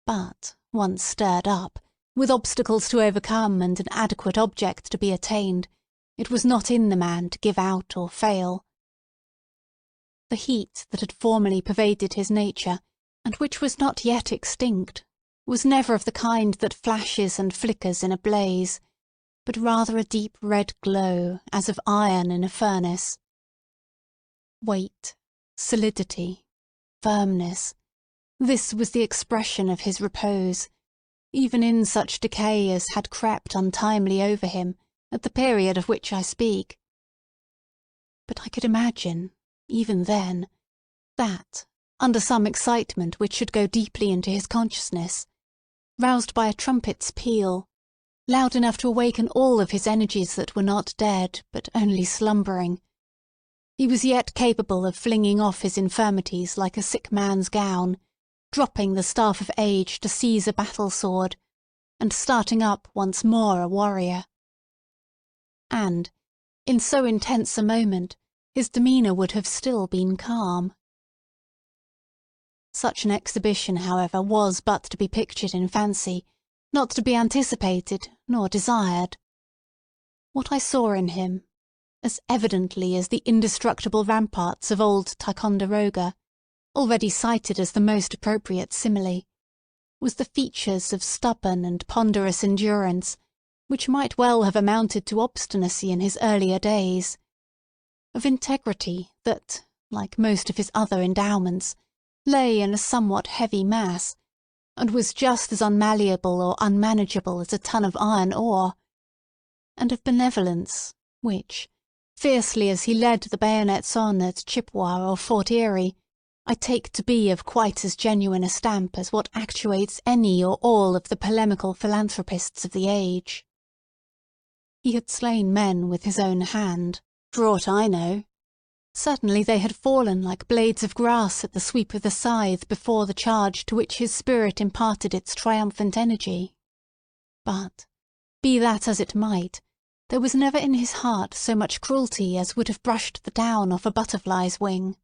But, once stirred up, with obstacles to overcome and an adequate object to be attained, it was not in the man to give out or fail. The heat that had formerly pervaded his nature, and which was not yet extinct, was never of the kind that flashes and flickers in a blaze, but rather a deep red glow, as of iron in a furnace. Weight, solidity, firmness, this was the expression of his repose, even in such decay as had crept untimely over him at the period of which I speak. But I could imagine, even then, that, under some excitement which should go deeply into his consciousness, roused by a trumpet's peal, loud enough to awaken all of his energies that were not dead, but only slumbering, he was yet capable of flinging off his infirmities like a sick man's gown, dropping the staff of age to seize a battle-sword, and starting up once more a warrior. And, in so intense a moment, his demeanour would have still been calm. Such an exhibition, however, was but to be pictured in fancy, not to be anticipated nor desired. What I saw in him, as evidently as the indestructible ramparts of old Ticonderoga, already cited as the most appropriate simile, was the features of stubborn and ponderous endurance, which might well have amounted to obstinacy in his earlier days, of integrity that, like most of his other endowments, lay in a somewhat heavy mass, and was just as unmalleable or unmanageable as a ton of iron ore, and of benevolence, which, fiercely as he led the bayonets on at Chippewa or Fort Erie, I take to be of quite as genuine a stamp as what actuates any or all of the polemical philanthropists of the age. He had slain men with his own hand, for aught I know. Certainly they had fallen like blades of grass at the sweep of the scythe before the charge to which his spirit imparted its triumphant energy. But, be that as it might, there was never in his heart so much cruelty as would have brushed the down off a butterfly's wing.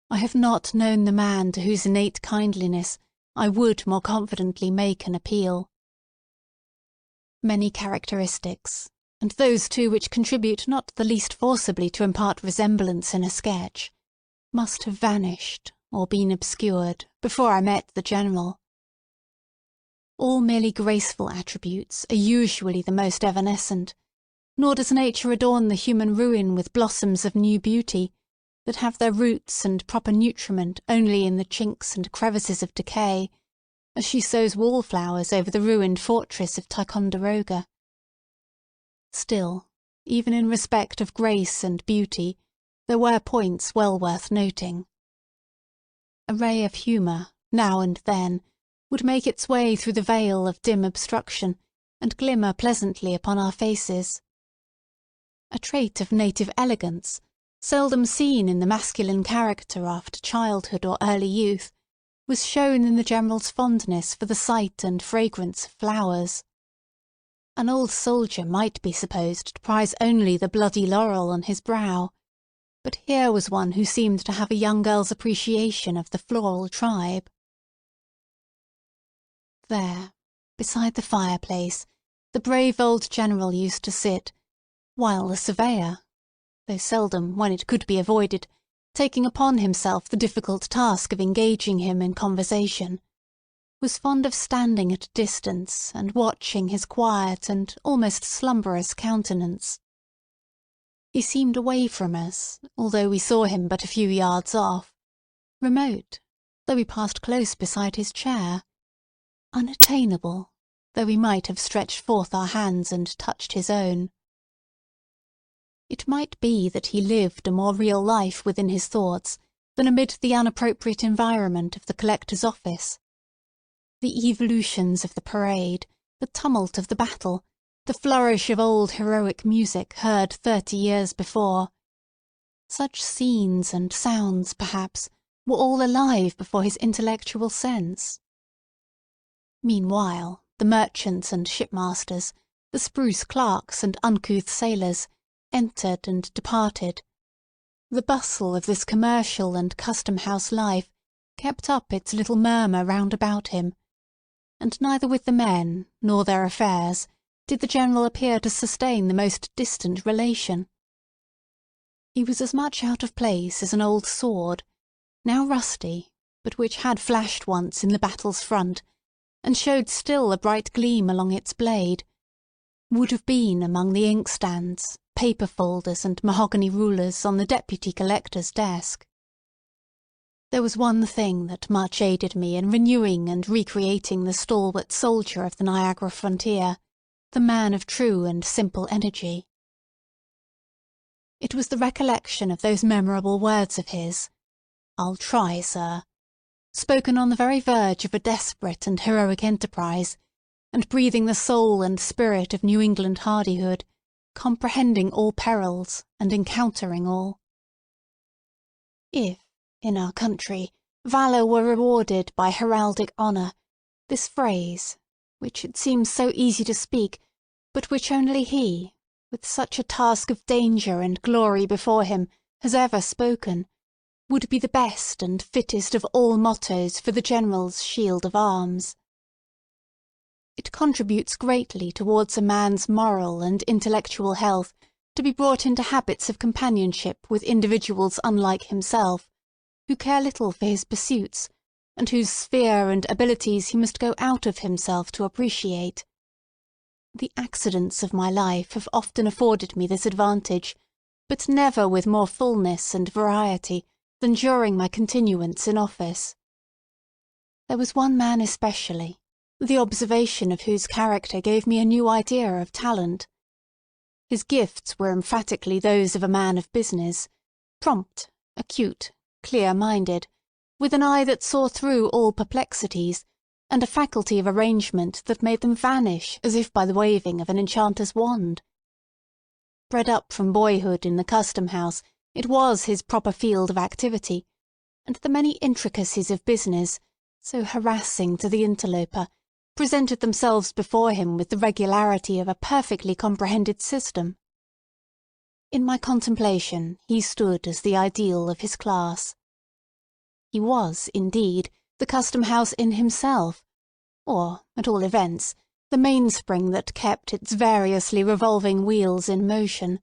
I have not known the man to whose innate kindliness I would more confidently make an appeal. Many characteristics, and those too which contribute not the least forcibly to impart resemblance in a sketch, must have vanished or been obscured before I met the General. All merely graceful attributes are usually the most evanescent, nor does nature adorn the human ruin with blossoms of new beauty, that have their roots and proper nutriment only in the chinks and crevices of decay, as she sows wallflowers over the ruined fortress of Ticonderoga. Still, even in respect of grace and beauty, there were points well worth noting. A ray of humour, now and then, would make its way through the veil of dim obstruction, and glimmer pleasantly upon our faces. A trait of native elegance, seldom seen in the masculine character after childhood or early youth, was shown in the general's fondness for the sight and fragrance of flowers. An old soldier might be supposed to prize only the bloody laurel on his brow, but here was one who seemed to have a young girl's appreciation of the floral tribe. There, beside the fireplace, the brave old general used to sit, while the surveyor, though seldom, when it could be avoided, taking upon himself the difficult task of engaging him in conversation, was fond of standing at a distance and watching his quiet and almost slumberous countenance. He seemed away from us, although we saw him but a few yards off, remote, though we passed close beside his chair, unattainable, though we might have stretched forth our hands and touched his own. It might be that he lived a more real life within his thoughts than amid the unappropriate environment of the collector's office. The evolutions of the parade, the tumult of the battle, the flourish of old heroic music heard 30 years before. Such scenes and sounds, perhaps, were all alive before his intellectual sense. Meanwhile, the merchants and shipmasters, the spruce clerks and uncouth sailors, entered and departed. The bustle of this commercial and custom-house life kept up its little murmur round about him, and neither with the men nor their affairs did the general appear to sustain the most distant relation. He was as much out of place as an old sword, now rusty, but which had flashed once in the battle's front, and showed still a bright gleam along its blade, would have been among the inkstands, paper folders, and mahogany rulers on the deputy collector's desk. There was one thing that much aided me in renewing and recreating the stalwart soldier of the Niagara frontier, the man of true and simple energy. It was the recollection of those memorable words of his, "I'll try, sir," spoken on the very verge of a desperate and heroic enterprise, and breathing the soul and spirit of New England hardihood, comprehending all perils and encountering all. If, in our country, valour were rewarded by heraldic honour, this phrase, which it seems so easy to speak, but which only he, with such a task of danger and glory before him, has ever spoken, would be the best and fittest of all mottos for the general's shield of arms. It contributes greatly towards a man's moral and intellectual health to be brought into habits of companionship with individuals unlike himself, who care little for his pursuits, and whose sphere and abilities he must go out of himself to appreciate. The accidents of my life have often afforded me this advantage, but never with more fullness and variety than during my continuance in office. There was one man especially, the observation of whose character gave me a new idea of talent. His gifts were emphatically those of a man of business, prompt, acute, clear-minded, with an eye that saw through all perplexities, and a faculty of arrangement that made them vanish as if by the waving of an enchanter's wand. Bred up from boyhood in the custom-house, it was his proper field of activity, and the many intricacies of business, so harassing to the interloper, presented themselves before him with the regularity of a perfectly comprehended system. In my contemplation he stood as the ideal of his class. He was, indeed, the custom-house in himself, or, at all events, the mainspring that kept its variously revolving wheels in motion.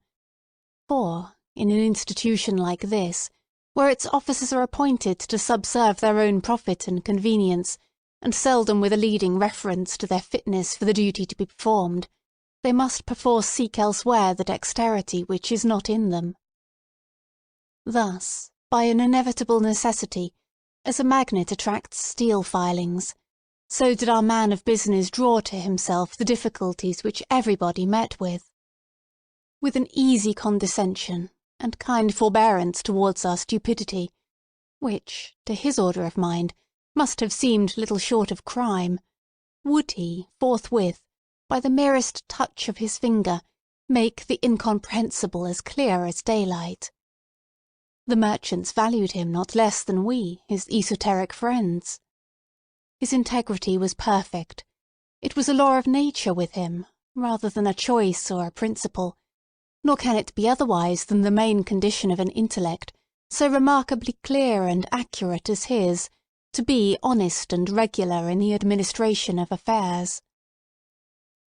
For, in an institution like this, where its officers are appointed to subserve their own profit and convenience, and seldom with a leading reference to their fitness for the duty to be performed, they must perforce seek elsewhere the dexterity which is not in them. Thus, by an inevitable necessity, as a magnet attracts steel filings, so did our man of business draw to himself the difficulties which everybody met with. With an easy condescension, and kind forbearance towards our stupidity, which, to his order of mind, must have seemed little short of crime, would he, forthwith, by the merest touch of his finger, make the incomprehensible as clear as daylight. The merchants valued him not less than we, his esoteric friends. His integrity was perfect. It was a law of nature with him, rather than a choice or a principle, nor can it be otherwise than the main condition of an intellect so remarkably clear and accurate as his, to be honest and regular in the administration of affairs.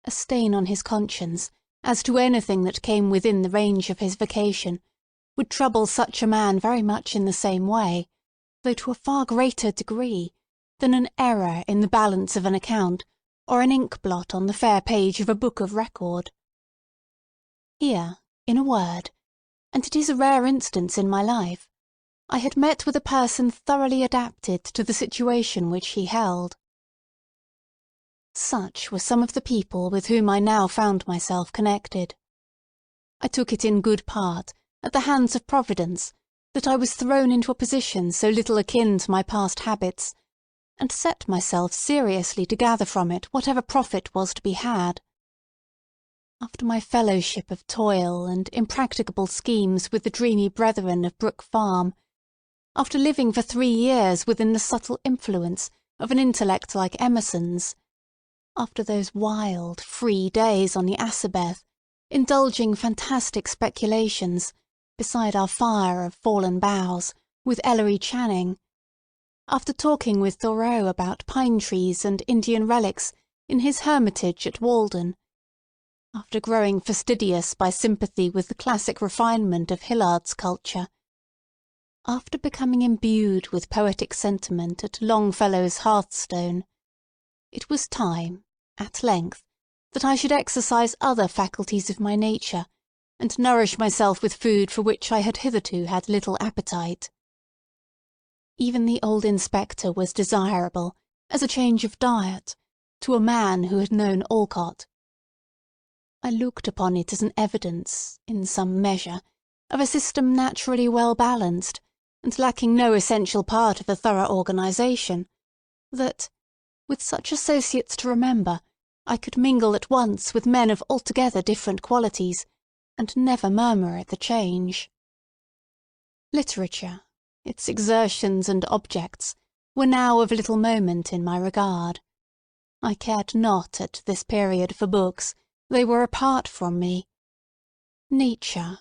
A stain on his conscience, as to anything that came within the range of his vocation, would trouble such a man very much in the same way, though to a far greater degree, than an error in the balance of an account, or an ink blot on the fair page of a book of record. Here, in a word, and it is a rare instance in my life, I had met with a person thoroughly adapted to the situation which he held. Such were some of the people with whom I now found myself connected. I took it in good part, at the hands of Providence, that I was thrown into a position so little akin to my past habits, and set myself seriously to gather from it whatever profit was to be had. After my fellowship of toil and impracticable schemes with the dreamy brethren of Brook Farm, after living for 3 years within the subtle influence of an intellect like Emerson's, after those wild, free days on the Assabeth, indulging fantastic speculations, beside our fire of fallen boughs, with Ellery Channing, after talking with Thoreau about pine trees and Indian relics in his hermitage at Walden, after growing fastidious by sympathy with the classic refinement of Hillard's culture, after becoming imbued with poetic sentiment at Longfellow's hearthstone, it was time, at length, that I should exercise other faculties of my nature, and nourish myself with food for which I had hitherto had little appetite. Even the old inspector was desirable, as a change of diet, to a man who had known Alcott. I looked upon it as an evidence, in some measure, of a system naturally well balanced, and lacking no essential part of a thorough organisation, that, with such associates to remember, I could mingle at once with men of altogether different qualities, and never murmur at the change. Literature, its exertions and objects, were now of little moment in my regard. I cared not at this period for books, they were apart from me. Nature,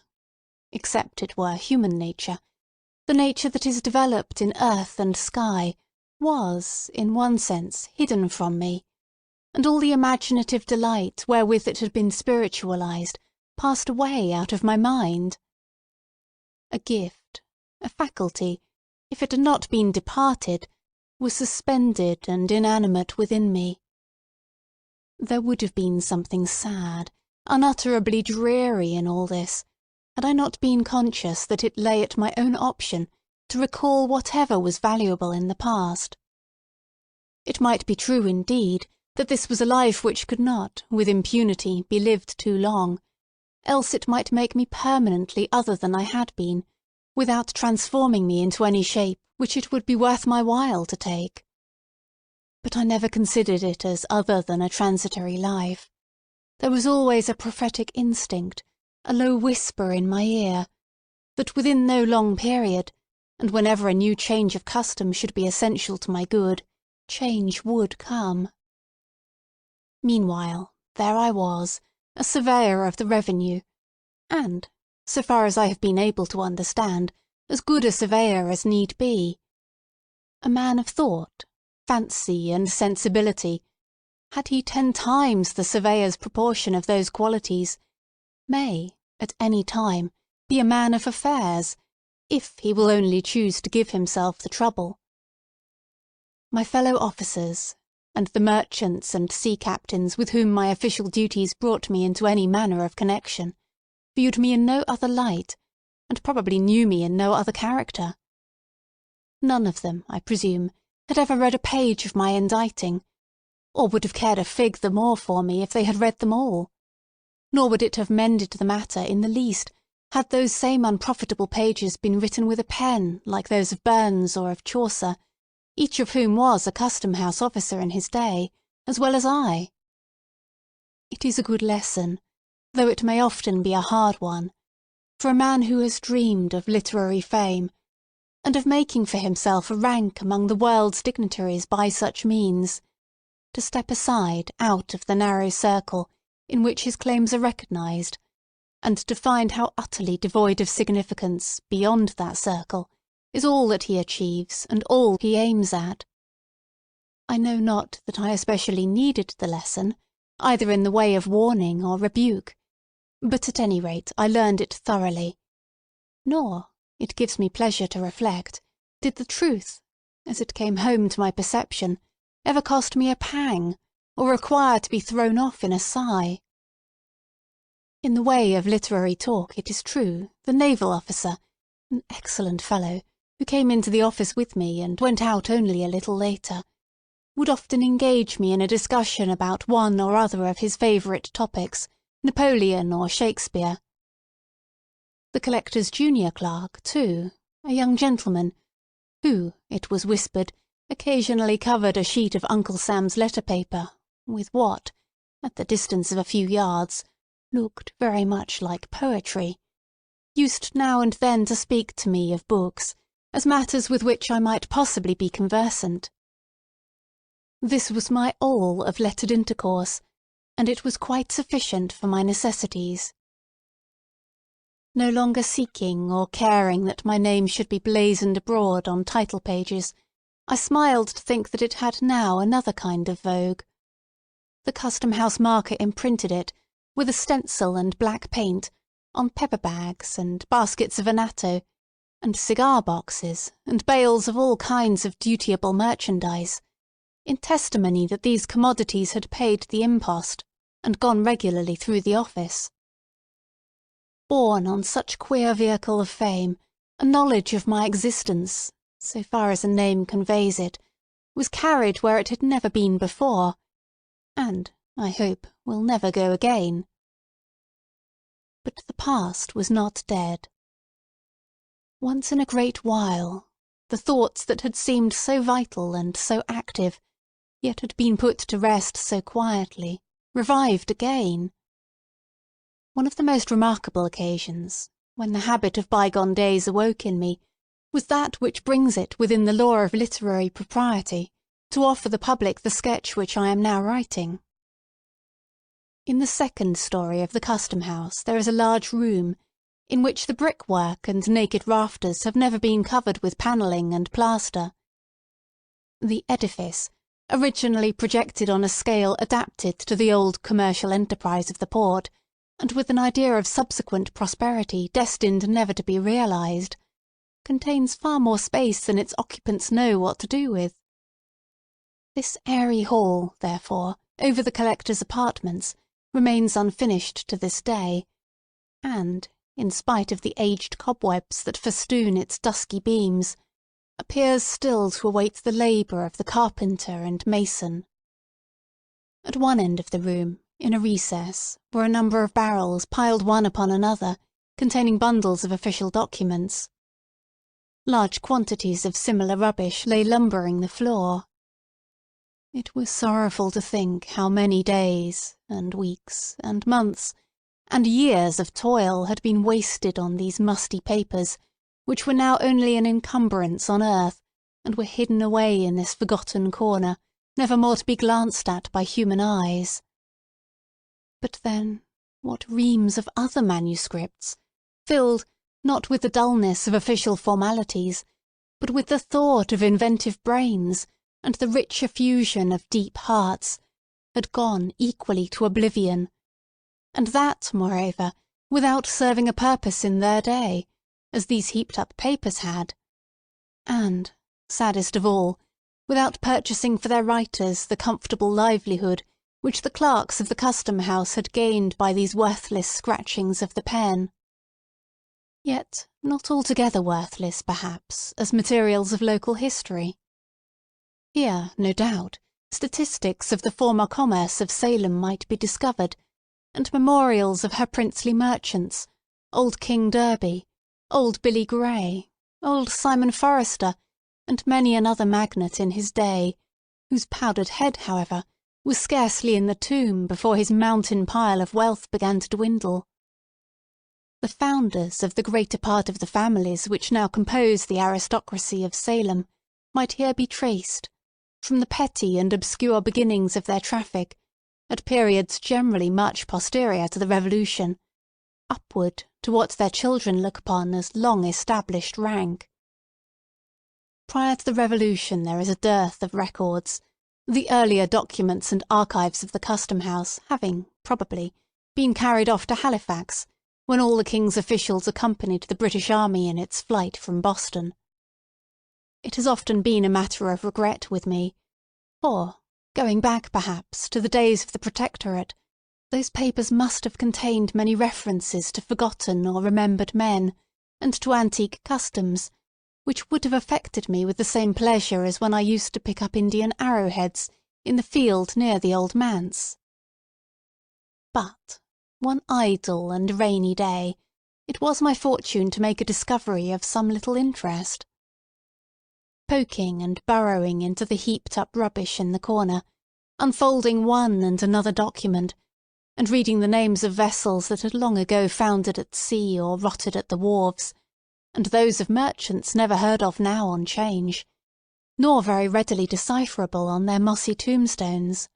except it were human nature, the nature that is developed in earth and sky, was, in one sense, hidden from me, and all the imaginative delight wherewith it had been spiritualized passed away out of my mind. A gift, a faculty, if it had not been departed, was suspended and inanimate within me. There would have been something sad, unutterably dreary in all this, had I not been conscious that it lay at my own option to recall whatever was valuable in the past. It might be true, indeed, that this was a life which could not, with impunity, be lived too long, else it might make me permanently other than I had been, without transforming me into any shape which it would be worth my while to take. But I never considered it as other than a transitory life. There was always a prophetic instinct, a low whisper in my ear, that within no long period, and whenever a new change of custom should be essential to my good, change would come. Meanwhile, there I was, a surveyor of the revenue, and, so far as I have been able to understand, as good a surveyor as need be. A man of thought, fancy, and sensibility, had he 10 times the surveyor's proportion of those qualities, may, at any time, be a man of affairs, if he will only choose to give himself the trouble. My fellow officers, and the merchants and sea captains with whom my official duties brought me into any manner of connection, viewed me in no other light, and probably knew me in no other character. None of them, I presume, had ever read a page of my inditing, or would have cared a fig the more for me if they had read them all. Nor would it have mended the matter in the least, had those same unprofitable pages been written with a pen like those of Burns or of Chaucer, each of whom was a custom-house officer in his day, as well as I. It is a good lesson, though it may often be a hard one, for a man who has dreamed of literary fame, and of making for himself a rank among the world's dignitaries by such means, to step aside out of the narrow circle in which his claims are recognised, and to find how utterly devoid of significance, beyond that circle, is all that he achieves and all he aims at. I know not that I especially needed the lesson, either in the way of warning or rebuke, but at any rate I learned it thoroughly. Nor, it gives me pleasure to reflect, did the truth, as it came home to my perception, ever cost me a pang, or require to be thrown off in a sigh. In the way of literary talk, it is true, the naval officer, an excellent fellow, who came into the office with me and went out only a little later, would often engage me in a discussion about one or other of his favourite topics, Napoleon or Shakespeare. The collector's junior clerk, too, a young gentleman, who, it was whispered, occasionally covered a sheet of Uncle Sam's letter paper with what, at the distance of a few yards, looked very much like poetry, used now and then to speak to me of books, as matters with which I might possibly be conversant. This was my all of lettered intercourse, and it was quite sufficient for my necessities. No longer seeking or caring that my name should be blazoned abroad on title pages, I smiled to think that it had now another kind of vogue. The Custom House marker imprinted it, with a stencil and black paint, on pepper bags and baskets of annatto, and cigar boxes, and bales of all kinds of dutiable merchandise, in testimony that these commodities had paid the impost, and gone regularly through the office. Borne on such queer vehicle of fame, a knowledge of my existence, so far as a name conveys it, was carried where it had never been before, and, I hope, will never go again. But the past was not dead. Once in a great while, the thoughts that had seemed so vital and so active, yet had been put to rest so quietly, revived again. One of the most remarkable occasions, when the habit of bygone days awoke in me, was that which brings it within the law of literary propriety to offer the public the sketch which I am now writing. In the second story of the Custom House there is a large room, in which the brickwork and naked rafters have never been covered with panelling and plaster. The edifice, originally projected on a scale adapted to the old commercial enterprise of the port, and with an idea of subsequent prosperity destined never to be realised, contains far more space than its occupants know what to do with. This airy hall, therefore, over the collector's apartments, remains unfinished to this day, and, in spite of the aged cobwebs that festoon its dusky beams, appears still to await the labour of the carpenter and mason. At one end of the room, in a recess, were a number of barrels piled one upon another, containing bundles of official documents. Large quantities of similar rubbish lay lumbering the floor. It was sorrowful to think how many days, and weeks, and months, and years of toil had been wasted on these musty papers, which were now only an encumbrance on earth, and were hidden away in this forgotten corner, never more to be glanced at by human eyes. But then, what reams of other manuscripts, filled, not with the dullness of official formalities, but with the thought of inventive brains, and the rich effusion of deep hearts, had gone equally to oblivion, and that, moreover, without serving a purpose in their day, as these heaped-up papers had, and, saddest of all, without purchasing for their writers the comfortable livelihood which the clerks of the Custom House had gained by these worthless scratchings of the pen. Yet not altogether worthless, perhaps, as materials of local history. Here, no doubt, statistics of the former commerce of Salem might be discovered, and memorials of her princely merchants, old King Derby, old Billy Grey, old Simon Forrester, and many another magnate in his day, whose powdered head, however, was scarcely in the tomb before his mountain pile of wealth began to dwindle. The founders of the greater part of the families which now compose the aristocracy of Salem might here be traced, from the petty and obscure beginnings of their traffic, at periods generally much posterior to the Revolution, upward to what their children look upon as long-established rank. Prior to the Revolution there is a dearth of records, the earlier documents and archives of the Custom House having, probably, been carried off to Halifax, when all the King's officials accompanied the British Army in its flight from Boston. It has often been a matter of regret with me, for, going back perhaps to the days of the Protectorate, those papers must have contained many references to forgotten or remembered men, and to antique customs, which would have affected me with the same pleasure as when I used to pick up Indian arrowheads in the field near the old manse. But, one idle and rainy day, it was my fortune to make a discovery of some little interest. Poking and burrowing into the heaped-up rubbish in the corner, unfolding one and another document, and reading the names of vessels that had long ago foundered at sea or rotted at the wharves, and those of merchants never heard of now on 'Change, nor very readily decipherable on their mossy tombstones.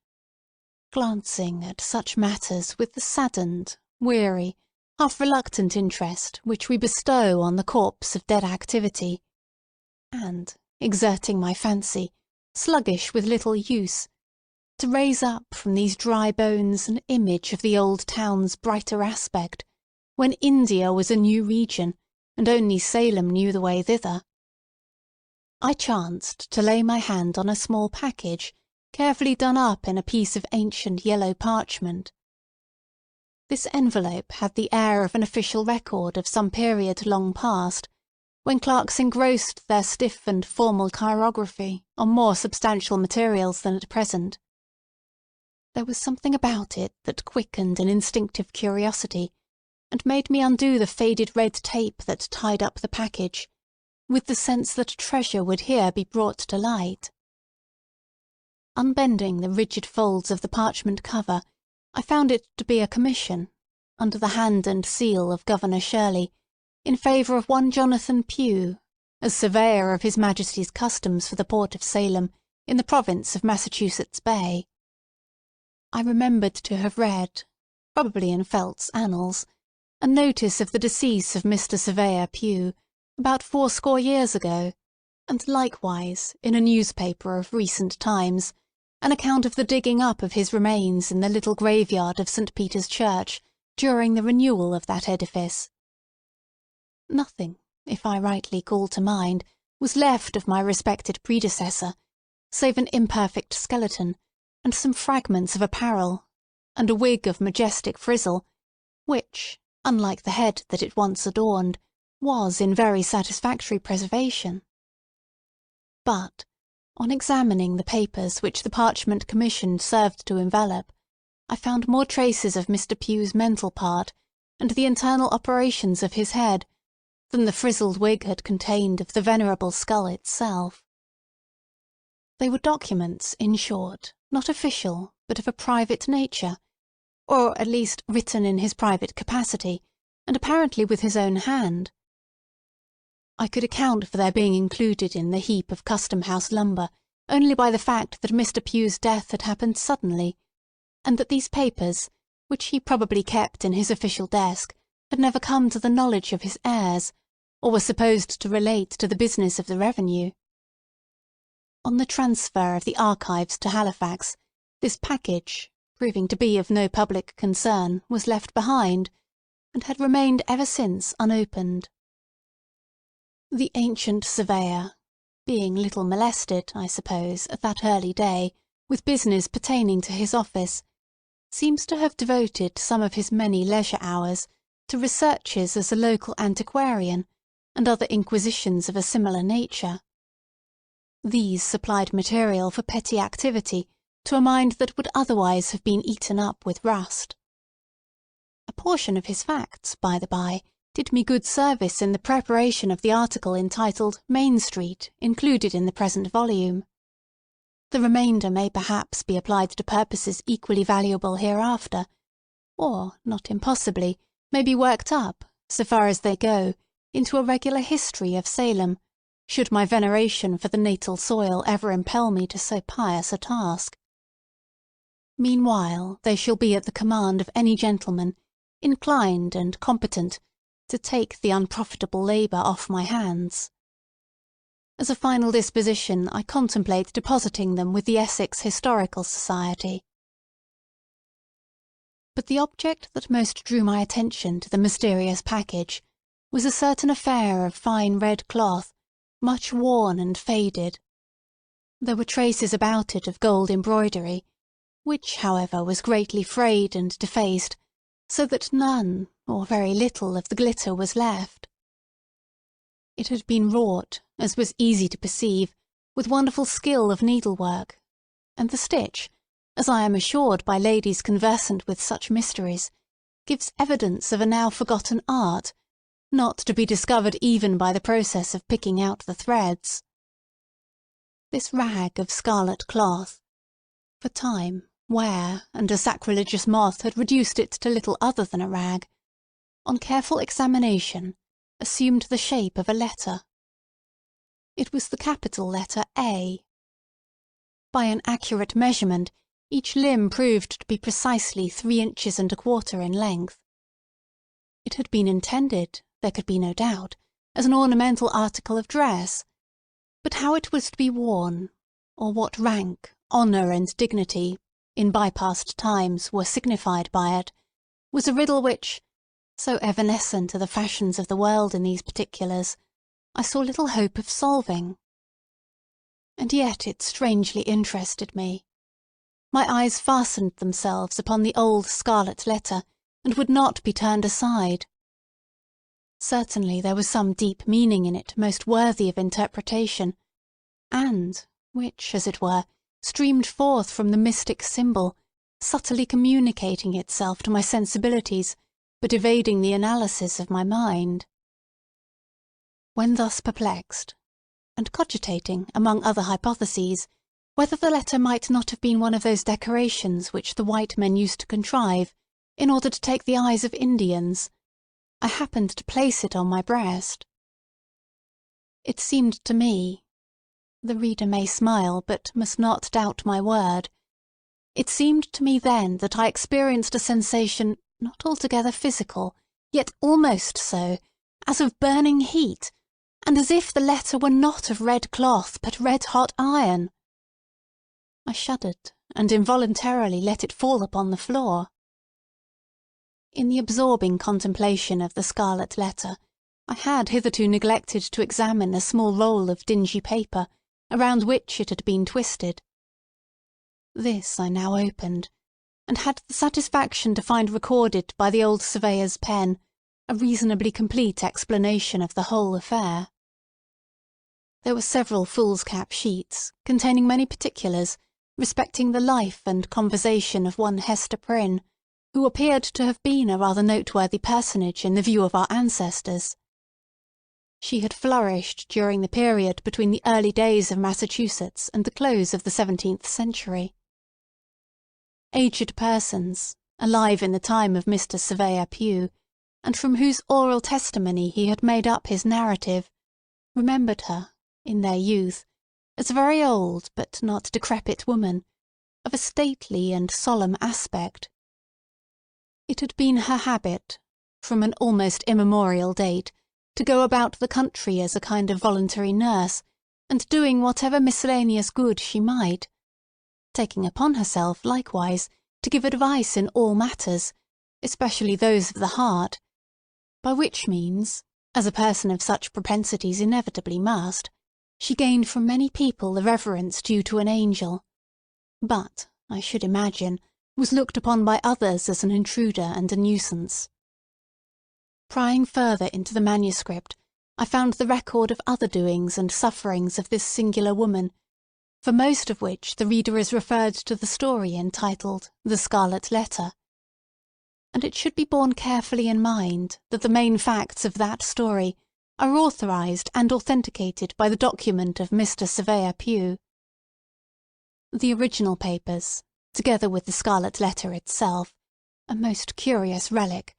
Glancing at such matters with the saddened, weary, half-reluctant interest which we bestow on the corpse of dead activity, and, exerting my fancy, sluggish with little use, to raise up from these dry bones an image of the old town's brighter aspect, when India was a new region, and only Salem knew the way thither, I chanced to lay my hand on a small package, carefully done up in a piece of ancient yellow parchment. This envelope had the air of an official record of some period long past, when clerks engrossed their stiff and formal chirography on more substantial materials than at present. There was something about it that quickened an instinctive curiosity, and made me undo the faded red tape that tied up the package, with the sense that a treasure would here be brought to light. Unbending the rigid folds of the parchment cover, I found it to be a commission, under the hand and seal of Governor Shirley, in favour of one Jonathan Pugh, as surveyor of His Majesty's customs for the port of Salem, in the province of Massachusetts Bay. I remembered to have read, probably in Felt's Annals, a notice of the decease of Mr. Surveyor Pugh, about 80 years ago, and likewise, in a newspaper of recent times, an account of the digging up of his remains in the little graveyard of St. Peter's Church during the renewal of that edifice. Nothing, if I rightly call to mind, was left of my respected predecessor, save an imperfect skeleton, and some fragments of apparel, and a wig of majestic frizzle, which, unlike the head that it once adorned, was in very satisfactory preservation. But, on examining the papers which the parchment commission served to envelop, I found more traces of Mr. Pugh's mental part, and the internal operations of his head, than the frizzled wig had contained of the venerable skull itself. They were documents, in short, not official, but of a private nature, or at least written in his private capacity, and apparently with his own hand. I could account for their being included in the heap of Custom House lumber only by the fact that Mr. Pugh's death had happened suddenly, and that these papers, which he probably kept in his official desk, had never come to the knowledge of his heirs, or were supposed to relate to the business of the revenue. On the transfer of the archives to Halifax, this package, proving to be of no public concern, was left behind, and had remained ever since unopened. The ancient surveyor, being little molested, I suppose, at that early day, with business pertaining to his office, seems to have devoted some of his many leisure hours to researches as a local antiquarian, and other inquisitions of a similar nature. These supplied material for petty activity to a mind that would otherwise have been eaten up with rust. A portion of his facts, by the by, did me good service in the preparation of the article entitled Main Street, included in the present volume. The remainder may perhaps be applied to purposes equally valuable hereafter, or, not impossibly, may be worked up, so far as they go, into a regular history of Salem, should my veneration for the natal soil ever impel me to so pious a task. Meanwhile they shall be at the command of any gentleman, inclined and competent, to take the unprofitable labour off my hands. As a final disposition, I contemplate depositing them with the Essex Historical Society. But the object that most drew my attention to the mysterious package was a certain affair of fine red cloth, much worn and faded. There were traces about it of gold embroidery, which, however, was greatly frayed and defaced, so that none, or very little, of the glitter was left. It had been wrought, as was easy to perceive, with wonderful skill of needlework, and the stitch, as I am assured by ladies conversant with such mysteries, gives evidence of a now forgotten art, not to be discovered even by the process of picking out the threads. This rag of scarlet cloth, for time, wear, and a sacrilegious moth had reduced it to little other than a rag, on careful examination, assumed the shape of a letter. It was the capital letter A. By an accurate measurement, each limb proved to be precisely 3 inches and a quarter in length. It had been intended, there could be no doubt, as an ornamental article of dress, but how it was to be worn, or what rank, honour, and dignity, in by-past times, were signified by it, was a riddle which, so evanescent are the fashions of the world in these particulars, I saw little hope of solving. And yet it strangely interested me. My eyes fastened themselves upon the old scarlet letter, and would not be turned aside. Certainly there was some deep meaning in it most worthy of interpretation, and which, as it were, streamed forth from the mystic symbol, subtly communicating itself to my sensibilities, but evading the analysis of my mind. When thus perplexed, and cogitating, among other hypotheses, whether the letter might not have been one of those decorations which the white men used to contrive, in order to take the eyes of Indians, I happened to place it on my breast. It seemed to me, the reader may smile, but must not doubt my word, it seemed to me then that I experienced a sensation not altogether physical, yet almost so, as of burning heat, and as if the letter were not of red cloth, but red-hot iron. I shuddered, and involuntarily let it fall upon the floor. In the absorbing contemplation of the scarlet letter, I had hitherto neglected to examine a small roll of dingy paper, around which it had been twisted. This I now opened, and had the satisfaction to find recorded by the old surveyor's pen a reasonably complete explanation of the whole affair. There were several foolscap sheets, containing many particulars, respecting the life and conversation of one Hester Prynne, who appeared to have been a rather noteworthy personage in the view of our ancestors. She had flourished during the period between the early days of Massachusetts and the close of the 17th century. Aged persons, alive in the time of Mr. Surveyor Pugh, and from whose oral testimony he had made up his narrative, remembered her, in their youth, as a very old but not decrepit woman, of a stately and solemn aspect. It had been her habit, from an almost immemorial date, to go about the country as a kind of voluntary nurse, and doing whatever miscellaneous good she might, taking upon herself, likewise, to give advice in all matters, especially those of the heart, by which means, as a person of such propensities inevitably must, she gained from many people the reverence due to an angel, but, I should imagine, was looked upon by others as an intruder and a nuisance. Prying further into the manuscript, I found the record of other doings and sufferings of this singular woman, for most of which the reader is referred to the story entitled The Scarlet Letter. And it should be borne carefully in mind that the main facts of that story are authorised and authenticated by the document of Mr. Surveyor Pugh. The original papers, together with the Scarlet Letter itself, a most curious relic,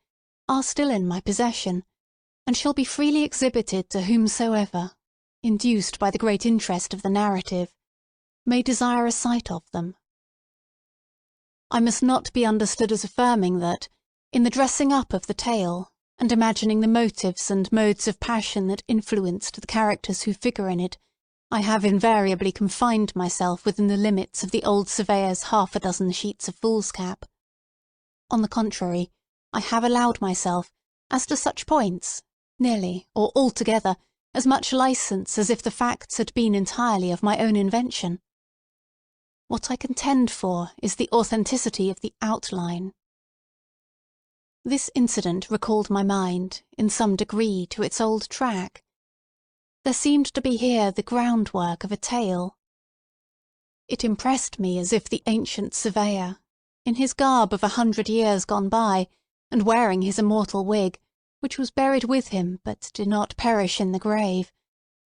are still in my possession, and shall be freely exhibited to whomsoever, induced by the great interest of the narrative, may desire a sight of them. I must not be understood as affirming that, in the dressing up of the tale, and imagining the motives and modes of passion that influenced the characters who figure in it, I have invariably confined myself within the limits of the old surveyor's 6 sheets of foolscap. On the contrary, I have allowed myself, as to such points, nearly or altogether, as much licence as if the facts had been entirely of my own invention. What I contend for is the authenticity of the outline. This incident recalled my mind, in some degree, to its old track. There seemed to be here the groundwork of a tale. It impressed me as if the ancient surveyor, in his garb of 100 years gone by, and wearing his immortal wig, which was buried with him but did not perish in the grave,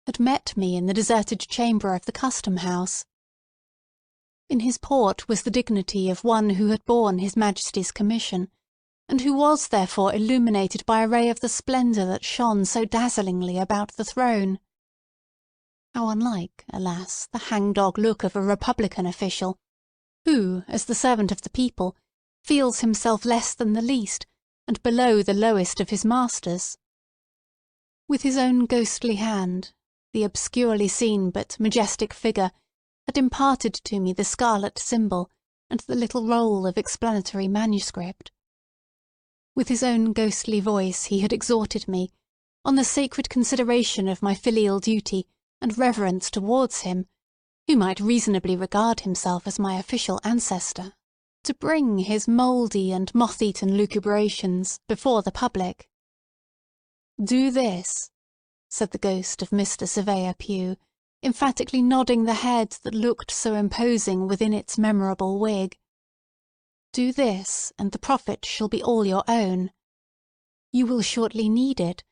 had met me in the deserted chamber of the custom-house. In his port was the dignity of one who had borne his Majesty's commission, and who was therefore illuminated by a ray of the splendour that shone so dazzlingly about the throne. How unlike, alas, the hang-dog look of a republican official, who, as the servant of the people, feels himself less than the least, and below the lowest of his masters. With his own ghostly hand, the obscurely seen but majestic figure had imparted to me the scarlet symbol and the little roll of explanatory manuscript. With his own ghostly voice he had exhorted me, on the sacred consideration of my filial duty and reverence towards him, who might reasonably regard himself as my official ancestor, to bring his mouldy and moth-eaten lucubrations before the public. "Do this," said the ghost of Mr. Surveyor Pugh, emphatically nodding the head that looked so imposing within its memorable wig. "Do this, and the profit shall be all your own. You will shortly need it,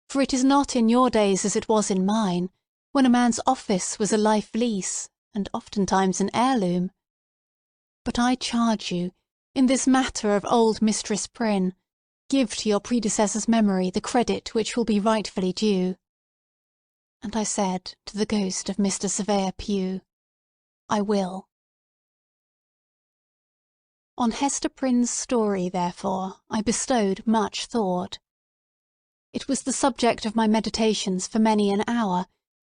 for it is not in your days as it was in mine, when a man's office was a life lease, and oftentimes an heirloom. But I charge you, in this matter of old Mistress Prynne, give to your predecessor's memory the credit which will be rightfully due." And I said to the ghost of Mr. Surveyor Pugh, "I will." On Hester Prynne's story, therefore, I bestowed much thought. It was the subject of my meditations for many an hour,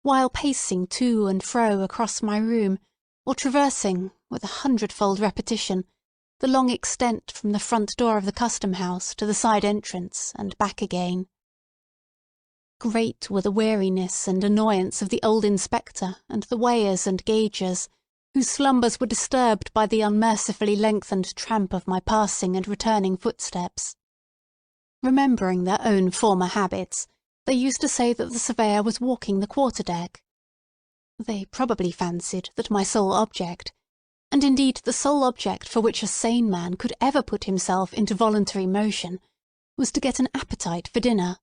while pacing to and fro across my room, or traversing, with 100-fold repetition, the long extent from the front door of the custom-house to the side entrance and back again. Great were the weariness and annoyance of the old inspector and the weighers and gaugers, whose slumbers were disturbed by the unmercifully lengthened tramp of my passing and returning footsteps. Remembering their own former habits, they used to say that the surveyor was walking the quarter-deck. They probably fancied that my sole object, and indeed the sole object for which a sane man could ever put himself into voluntary motion, was to get an appetite for dinner.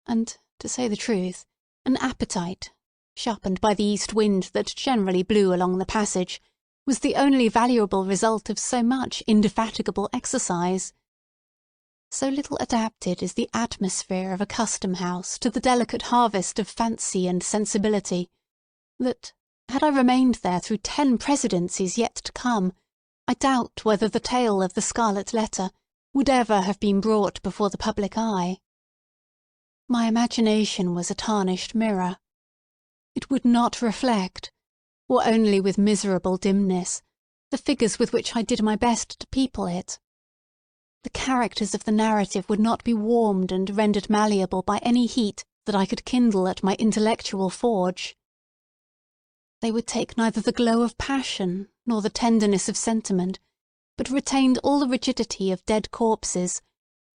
And, to say the truth, an appetite, sharpened by the east wind that generally blew along the passage, was the only valuable result of so much indefatigable exercise. So little adapted is the atmosphere of a custom-house to the delicate harvest of fancy and sensibility, that, had I remained there through 10 presidencies yet to come, I doubt whether the tale of the Scarlet Letter would ever have been brought before the public eye. My imagination was a tarnished mirror. It would not reflect, or only with miserable dimness, the figures with which I did my best to people it. The characters of the narrative would not be warmed and rendered malleable by any heat that I could kindle at my intellectual forge. They would take neither the glow of passion nor the tenderness of sentiment, but retained all the rigidity of dead corpses,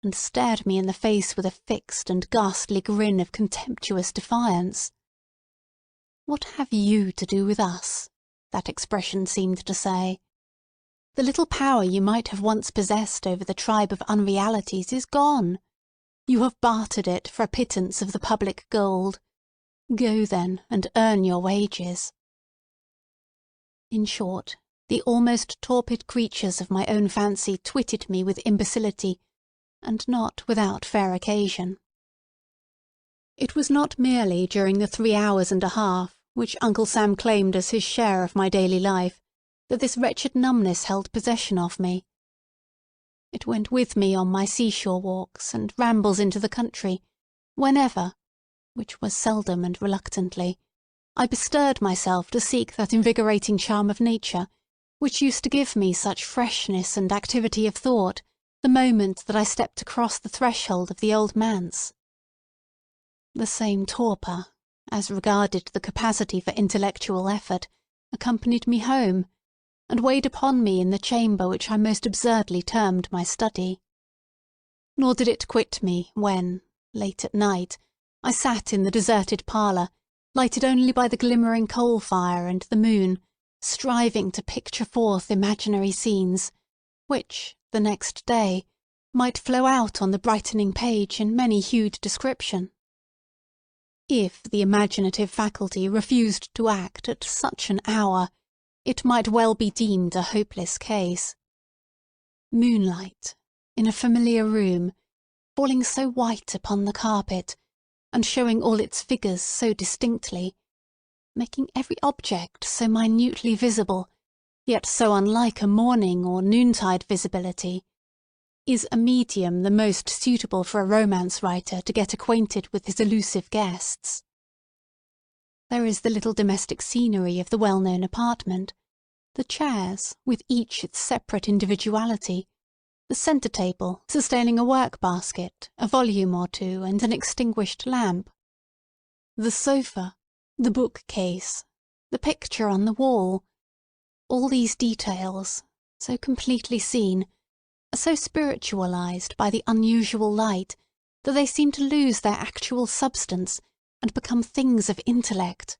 and stared me in the face with a fixed and ghastly grin of contemptuous defiance. "What have you to do with us?" that expression seemed to say. "The little power you might have once possessed over the tribe of unrealities is gone. You have bartered it for a pittance of the public gold. Go, then, and earn your wages." In short, the almost torpid creatures of my own fancy twitted me with imbecility, and not without fair occasion. It was not merely during the 3 hours and a half which Uncle Sam claimed as his share of my daily life that this wretched numbness held possession of me. It went with me on my seashore walks and rambles into the country, whenever, which was seldom and reluctantly, I bestirred myself to seek that invigorating charm of nature, which used to give me such freshness and activity of thought the moment that I stepped across the threshold of the old manse. The same torpor, as regarded the capacity for intellectual effort, accompanied me home, and weighed upon me in the chamber which I most absurdly termed my study. Nor did it quit me when, late at night, I sat in the deserted parlour, lighted only by the glimmering coal fire and the moon, striving to picture forth imaginary scenes, which, the next day, might flow out on the brightening page in many-hued description. If the imaginative faculty refused to act at such an hour, it might well be deemed a hopeless case. Moonlight, in a familiar room, falling so white upon the carpet, and showing all its figures so distinctly, making every object so minutely visible, yet so unlike a morning or noontide visibility, is a medium the most suitable for a romance writer to get acquainted with his elusive guests. There is the little domestic scenery of the well-known apartment, the chairs, with each its separate individuality, the centre-table sustaining a work-basket, a volume or two, and an extinguished lamp, the sofa, the bookcase, the picture on the wall. All these details, so completely seen, are so spiritualized by the unusual light that they seem to lose their actual substance and become things of intellect.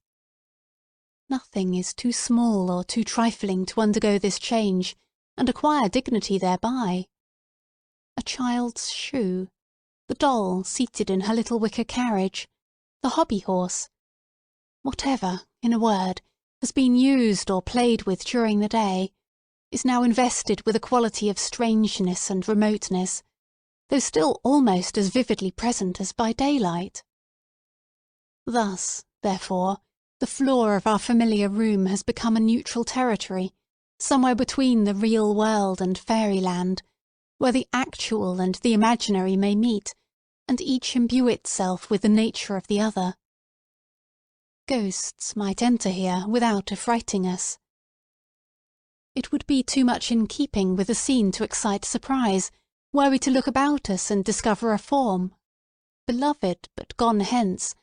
Nothing is too small or too trifling to undergo this change and acquire dignity thereby. A child's shoe, the doll seated in her little wicker carriage, the hobby-horse, whatever, in a word, has been used or played with during the day, is now invested with a quality of strangeness and remoteness, though still almost as vividly present as by daylight. Thus, therefore, the floor of our familiar room has become a neutral territory, somewhere between the real world and fairyland, where the actual and the imaginary may meet, and each imbue itself with the nature of the other. Ghosts might enter here without affrighting us. It would be too much in keeping with the scene to excite surprise, were we to look about us and discover a form, beloved but gone hence,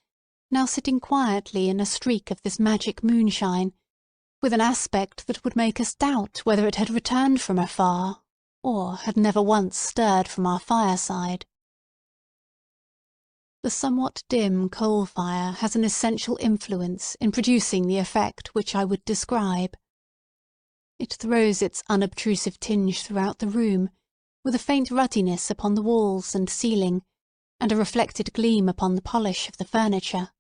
now sitting quietly in a streak of this magic moonshine, with an aspect that would make us doubt whether it had returned from afar, or had never once stirred from our fireside. The somewhat dim coal fire has an essential influence in producing the effect which I would describe. It throws its unobtrusive tinge throughout the room, with a faint ruddiness upon the walls and ceiling, and a reflected gleam upon the polish of the furniture.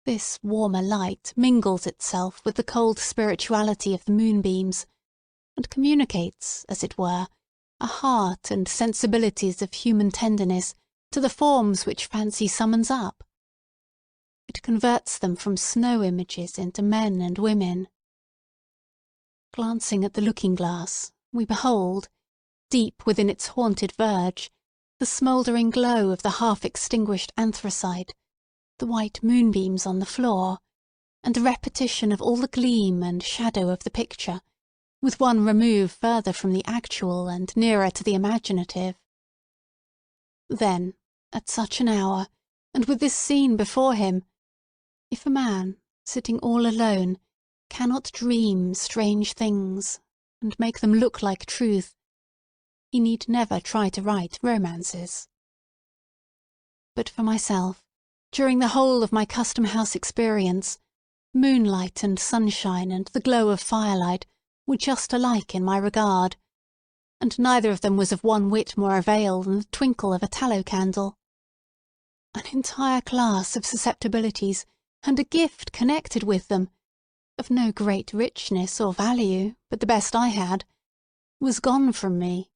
This warmer light mingles itself with the cold spirituality of the moonbeams, and communicates, as it were, a heart and sensibilities of human tenderness to the forms which fancy summons up. It converts them from snow images into men and women. Glancing at the looking-glass, we behold, deep within its haunted verge, the smouldering glow of the half-extinguished anthracite, the white moonbeams on the floor, and a repetition of all the gleam and shadow of the picture, with one remove further from the actual and nearer to the imaginative. Then, at such an hour, and with this scene before him, if a man, sitting all alone, cannot dream strange things, and make them look like truth, he need never try to write romances. But for myself, during the whole of my custom-house experience, moonlight and sunshine and the glow of firelight were just alike in my regard, and neither of them was of one whit more avail than the twinkle of a tallow candle. An entire class of susceptibilities, and a gift connected with them, of no great richness or value, but the best I had, was gone from me.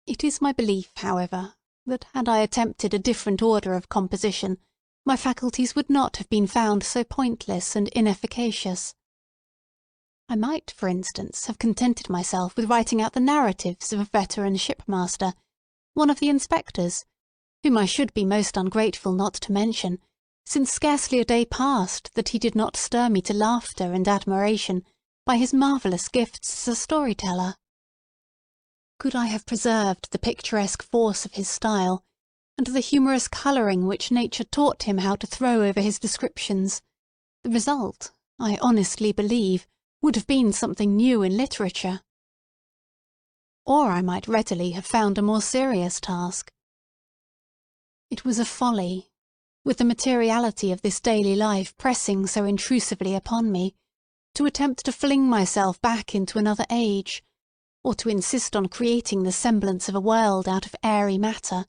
It is my belief, however, that had I attempted a different order of composition, my faculties would not have been found so pointless and inefficacious. I might, for instance, have contented myself with writing out the narratives of a veteran shipmaster, one of the inspectors, whom I should be most ungrateful not to mention, since scarcely a day passed that he did not stir me to laughter and admiration by his marvellous gifts as a storyteller. Could I have preserved the picturesque force of his style, and the humorous colouring which nature taught him how to throw over his descriptions, the result, I honestly believe, would have been something new in literature. Or I might readily have found a more serious task. It was a folly, with the materiality of this daily life pressing so intrusively upon me, to attempt to fling myself back into another age, or to insist on creating the semblance of a world out of airy matter,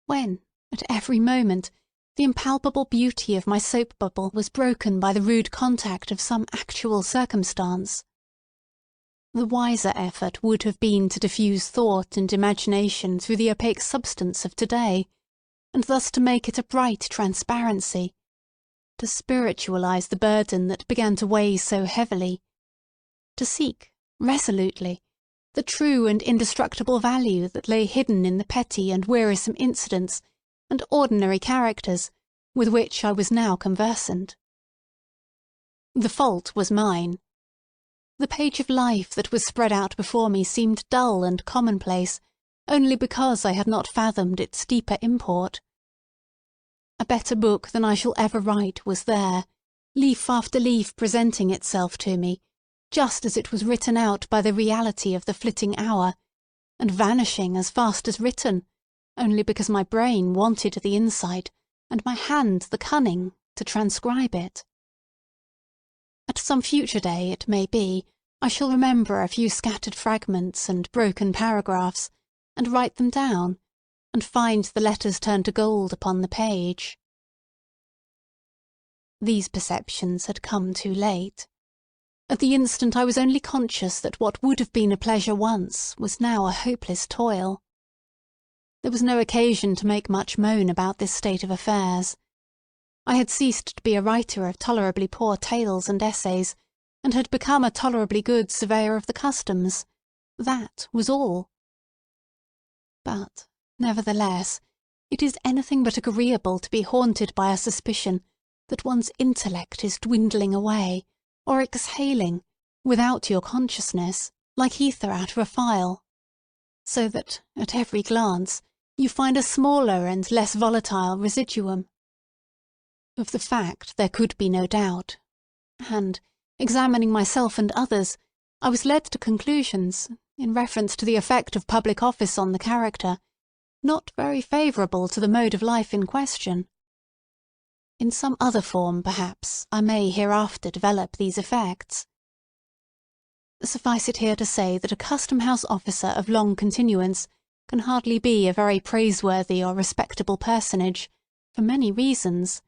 when, at every moment, the impalpable beauty of my soap bubble was broken by the rude contact of some actual circumstance. The wiser effort would have been to diffuse thought and imagination through the opaque substance of to-day, and thus to make it a bright transparency, to spiritualize the burden that began to weigh so heavily, to seek, resolutely, the true and indestructible value that lay hidden in the petty and wearisome incidents and ordinary characters with which I was now conversant. The fault was mine. The page of life that was spread out before me seemed dull and commonplace, only because I had not fathomed its deeper import. A better book than I shall ever write was there, leaf after leaf presenting itself to me, just as it was written out by the reality of the flitting hour, and vanishing as fast as written, only because my brain wanted the insight, and my hand the cunning, to transcribe it. At some future day, it may be, I shall remember a few scattered fragments and broken paragraphs, and write them down, and find the letters turn to gold upon the page. These perceptions had come too late. At the instant I was only conscious that what would have been a pleasure once was now a hopeless toil. There was no occasion to make much moan about this state of affairs. I had ceased to be a writer of tolerably poor tales and essays, and had become a tolerably good surveyor of the customs. That was all. But, nevertheless, it is anything but agreeable to be haunted by a suspicion that one's intellect is dwindling away, or exhaling, without your consciousness, like ether out of a phial, so that, at every glance, you find a smaller and less volatile residuum. Of the fact there could be no doubt, and, examining myself and others, I was led to conclusions, in reference to the effect of public office on the character, not very favourable to the mode of life in question. In some other form, perhaps, I may hereafter develop these effects. Suffice it here to say that a custom-house officer of long continuance can hardly be a very praiseworthy or respectable personage, for many reasons.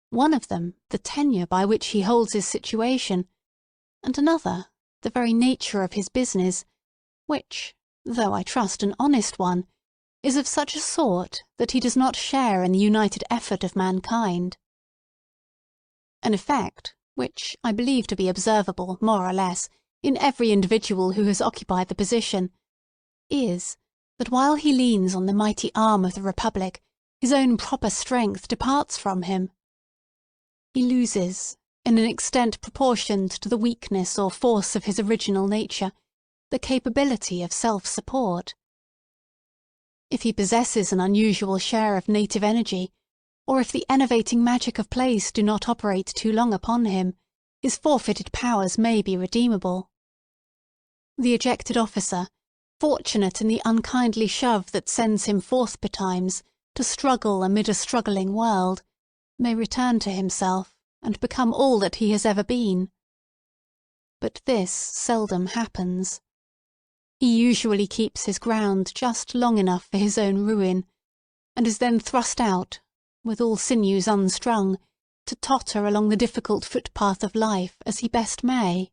One of them, the tenure by which he holds his situation, and another, the very nature of his business, which, though I trust an honest one, is of such a sort that he does not share in the united effort of mankind. An effect, which I believe to be observable, more or less, in every individual who has occupied the position, is, that while he leans on the mighty arm of the Republic, his own proper strength departs from him. He loses, in an extent proportioned to the weakness or force of his original nature, the capability of self-support. If he possesses an unusual share of native energy, or if the enervating magic of place do not operate too long upon him, his forfeited powers may be redeemable. The ejected officer, fortunate in the unkindly shove that sends him forth betimes to struggle amid a struggling world, may return to himself and become all that he has ever been. But this seldom happens. He usually keeps his ground just long enough for his own ruin, and is then thrust out, with all sinews unstrung, to totter along the difficult footpath of life as he best may.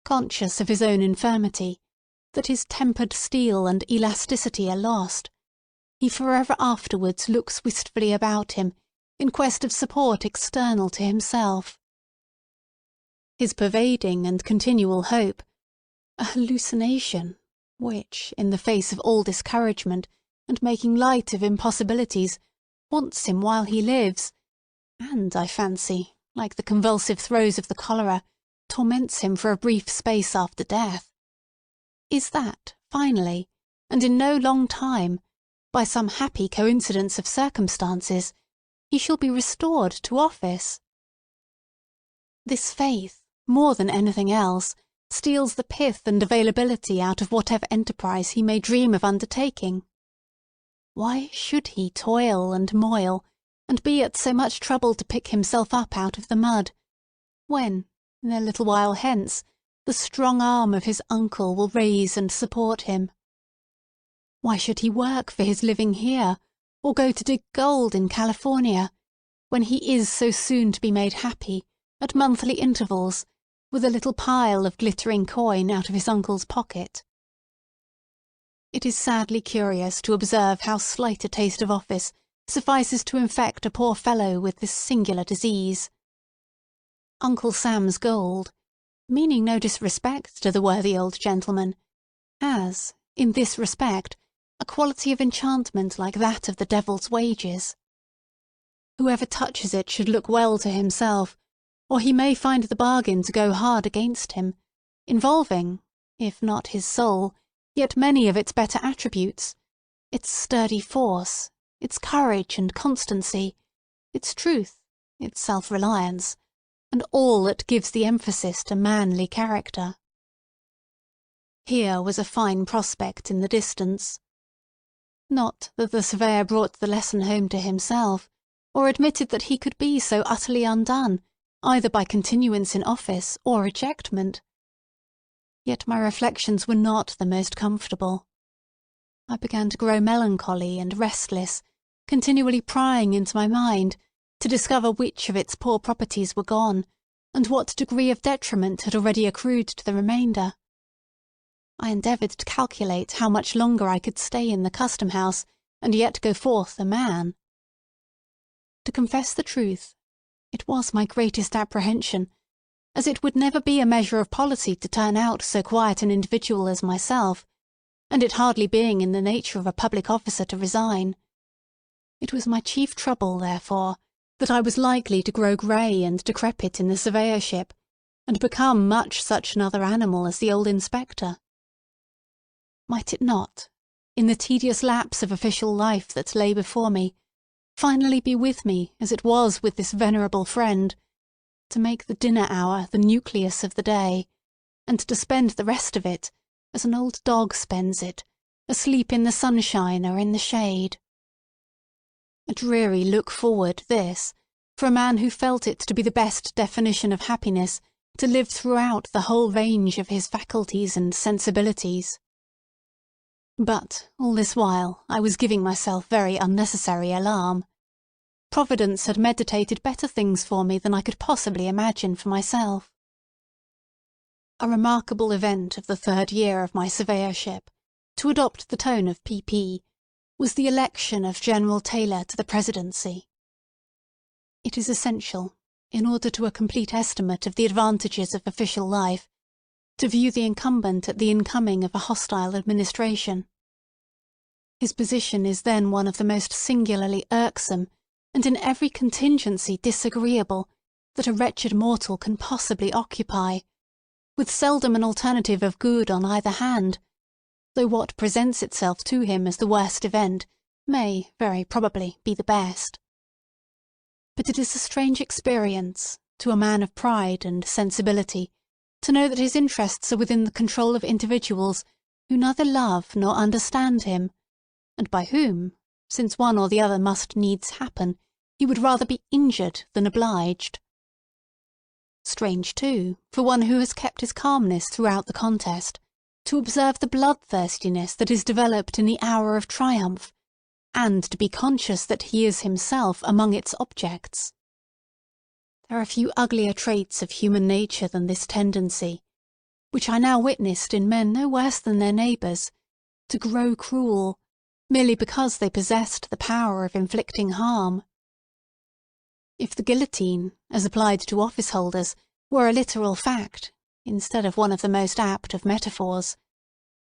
Conscious of his own infirmity, that his tempered steel and elasticity are lost, he forever afterwards looks wistfully about him in quest of support external to himself. His pervading and continual hope, a hallucination which, in the face of all discouragement and making light of impossibilities, haunts him while he lives, and, I fancy, like the convulsive throes of the cholera, torments him for a brief space after death, is that, finally, and in no long time, by some happy coincidence of circumstances, he shall be restored to office. This faith, more than anything else, steals the pith and availability out of whatever enterprise he may dream of undertaking. Why should he toil and moil, and be at so much trouble to pick himself up out of the mud, when, in a little while hence, the strong arm of his uncle will raise and support him? Why should he work for his living here, or go to dig gold in California, when he is so soon to be made happy, at monthly intervals, with a little pile of glittering coin out of his uncle's pocket? It is sadly curious to observe how slight a taste of office suffices to infect a poor fellow with this singular disease. Uncle Sam's gold, meaning no disrespect to the worthy old gentleman, has, in this respect, a quality of enchantment like that of the devil's wages. Whoever touches it should look well to himself, or he may find the bargain to go hard against him, involving, if not his soul, yet many of its better attributes, its sturdy force, its courage and constancy, its truth, its self-reliance, and all that gives the emphasis to manly character. Here was a fine prospect in the distance. Not that the surveyor brought the lesson home to himself, or admitted that he could be so utterly undone, either by continuance in office or ejectment. Yet my reflections were not the most comfortable. I began to grow melancholy and restless, continually prying into my mind, to discover which of its poor properties were gone, and what degree of detriment had already accrued to the remainder. I endeavoured to calculate how much longer I could stay in the custom-house, and yet go forth a man. To confess the truth, it was my greatest apprehension, as it would never be a measure of policy to turn out so quiet an individual as myself, and it hardly being in the nature of a public officer to resign. It was my chief trouble, therefore, that I was likely to grow grey and decrepit in the surveyorship, and become much such another animal as the old inspector. Might it not, in the tedious lapse of official life that lay before me, finally be with me as it was with this venerable friend, to make the dinner hour the nucleus of the day, and to spend the rest of it, as an old dog spends it, asleep in the sunshine or in the shade? A dreary look-forward, this, for a man who felt it to be the best definition of happiness to live throughout the whole range of his faculties and sensibilities. But, all this while, I was giving myself very unnecessary alarm. Providence had meditated better things for me than I could possibly imagine for myself. A remarkable event of the 3rd year of my surveyorship, to adopt the tone of P.P., was the election of General Taylor to the presidency. It is essential, in order to a complete estimate of the advantages of official life, to view the incumbent at the incoming of a hostile administration. His position is then one of the most singularly irksome, and in every contingency disagreeable, that a wretched mortal can possibly occupy, with seldom an alternative of good on either hand, though what presents itself to him as the worst event may, very probably, be the best. But it is a strange experience, to a man of pride and sensibility, to know that his interests are within the control of individuals who neither love nor understand him, and by whom, since one or the other must needs happen, he would rather be injured than obliged. Strange, too, for one who has kept his calmness throughout the contest, to observe the bloodthirstiness that is developed in the hour of triumph, and to be conscious that he is himself among its objects. There are few uglier traits of human nature than this tendency, which I now witnessed in men no worse than their neighbours, to grow cruel, merely because they possessed the power of inflicting harm. If the guillotine, as applied to office holders, were a literal fact, instead of one of the most apt of metaphors,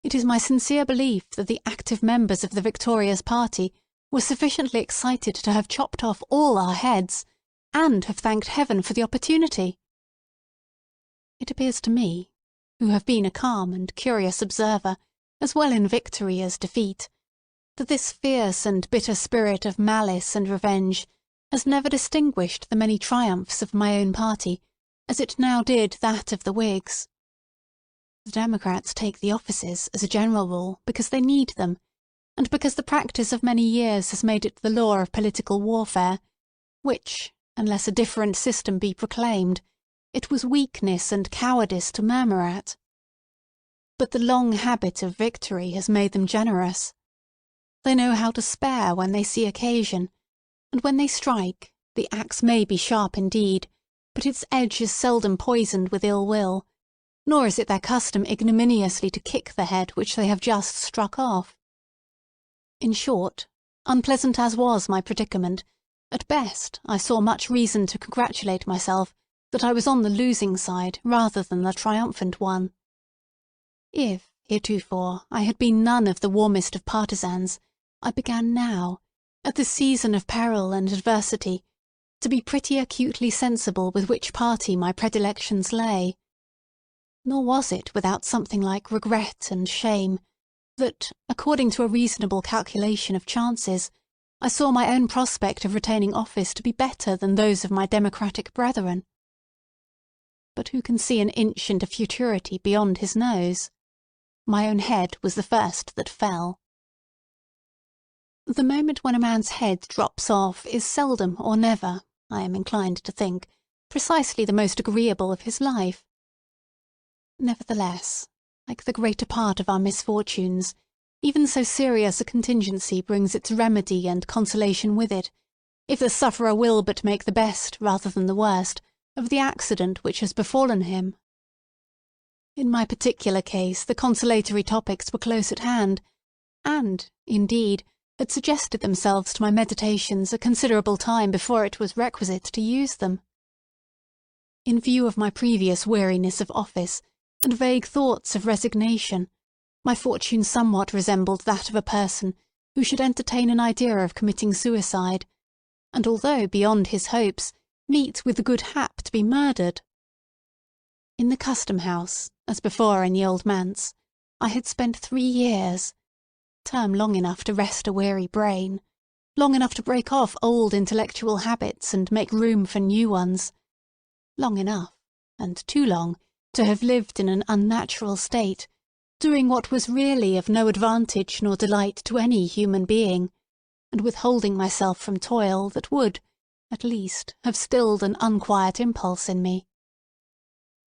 it is my sincere belief that the active members of the victorious party were sufficiently excited to have chopped off all our heads, and have thanked heaven for the opportunity. It appears to me, who have been a calm and curious observer, as well in victory as defeat, that this fierce and bitter spirit of malice and revenge has never distinguished the many triumphs of my own party, as it now did that of the Whigs. The Democrats take the offices, as a general rule, because they need them, and because the practice of many years has made it the law of political warfare, which, unless a different system be proclaimed, it was weakness and cowardice to murmur at. But the long habit of victory has made them generous. They know how to spare when they see occasion, and when they strike, the axe may be sharp indeed, but its edge is seldom poisoned with ill will, nor is it their custom ignominiously to kick the head which they have just struck off. In short, unpleasant as was my predicament, at best I saw much reason to congratulate myself that I was on the losing side rather than the triumphant one. If, heretofore, I had been none of the warmest of partisans, I began now, at this season of peril and adversity, to be pretty acutely sensible with which party my predilections lay. Nor was it without something like regret and shame that, according to a reasonable calculation of chances, I saw my own prospect of retaining office to be better than those of my democratic brethren. But who can see an inch into futurity beyond his nose? My own head was the first that fell. The moment when a man's head drops off is seldom or never, I am inclined to think, precisely the most agreeable of his life. Nevertheless, like the greater part of our misfortunes, even so serious a contingency brings its remedy and consolation with it, if the sufferer will but make the best, rather than the worst, of the accident which has befallen him. In my particular case the consolatory topics were close at hand, and, indeed, had suggested themselves to my meditations a considerable time before it was requisite to use them. In view of my previous weariness of office, and vague thoughts of resignation, my fortune somewhat resembled that of a person who should entertain an idea of committing suicide, and although beyond his hopes, meet with the good hap to be murdered. In the custom-house, as before in the old manse, I had spent 3 years, term long enough to rest a weary brain, long enough to break off old intellectual habits and make room for new ones, long enough, and too long, to have lived in an unnatural state, doing what was really of no advantage nor delight to any human being, and withholding myself from toil that would, at least, have stilled an unquiet impulse in me.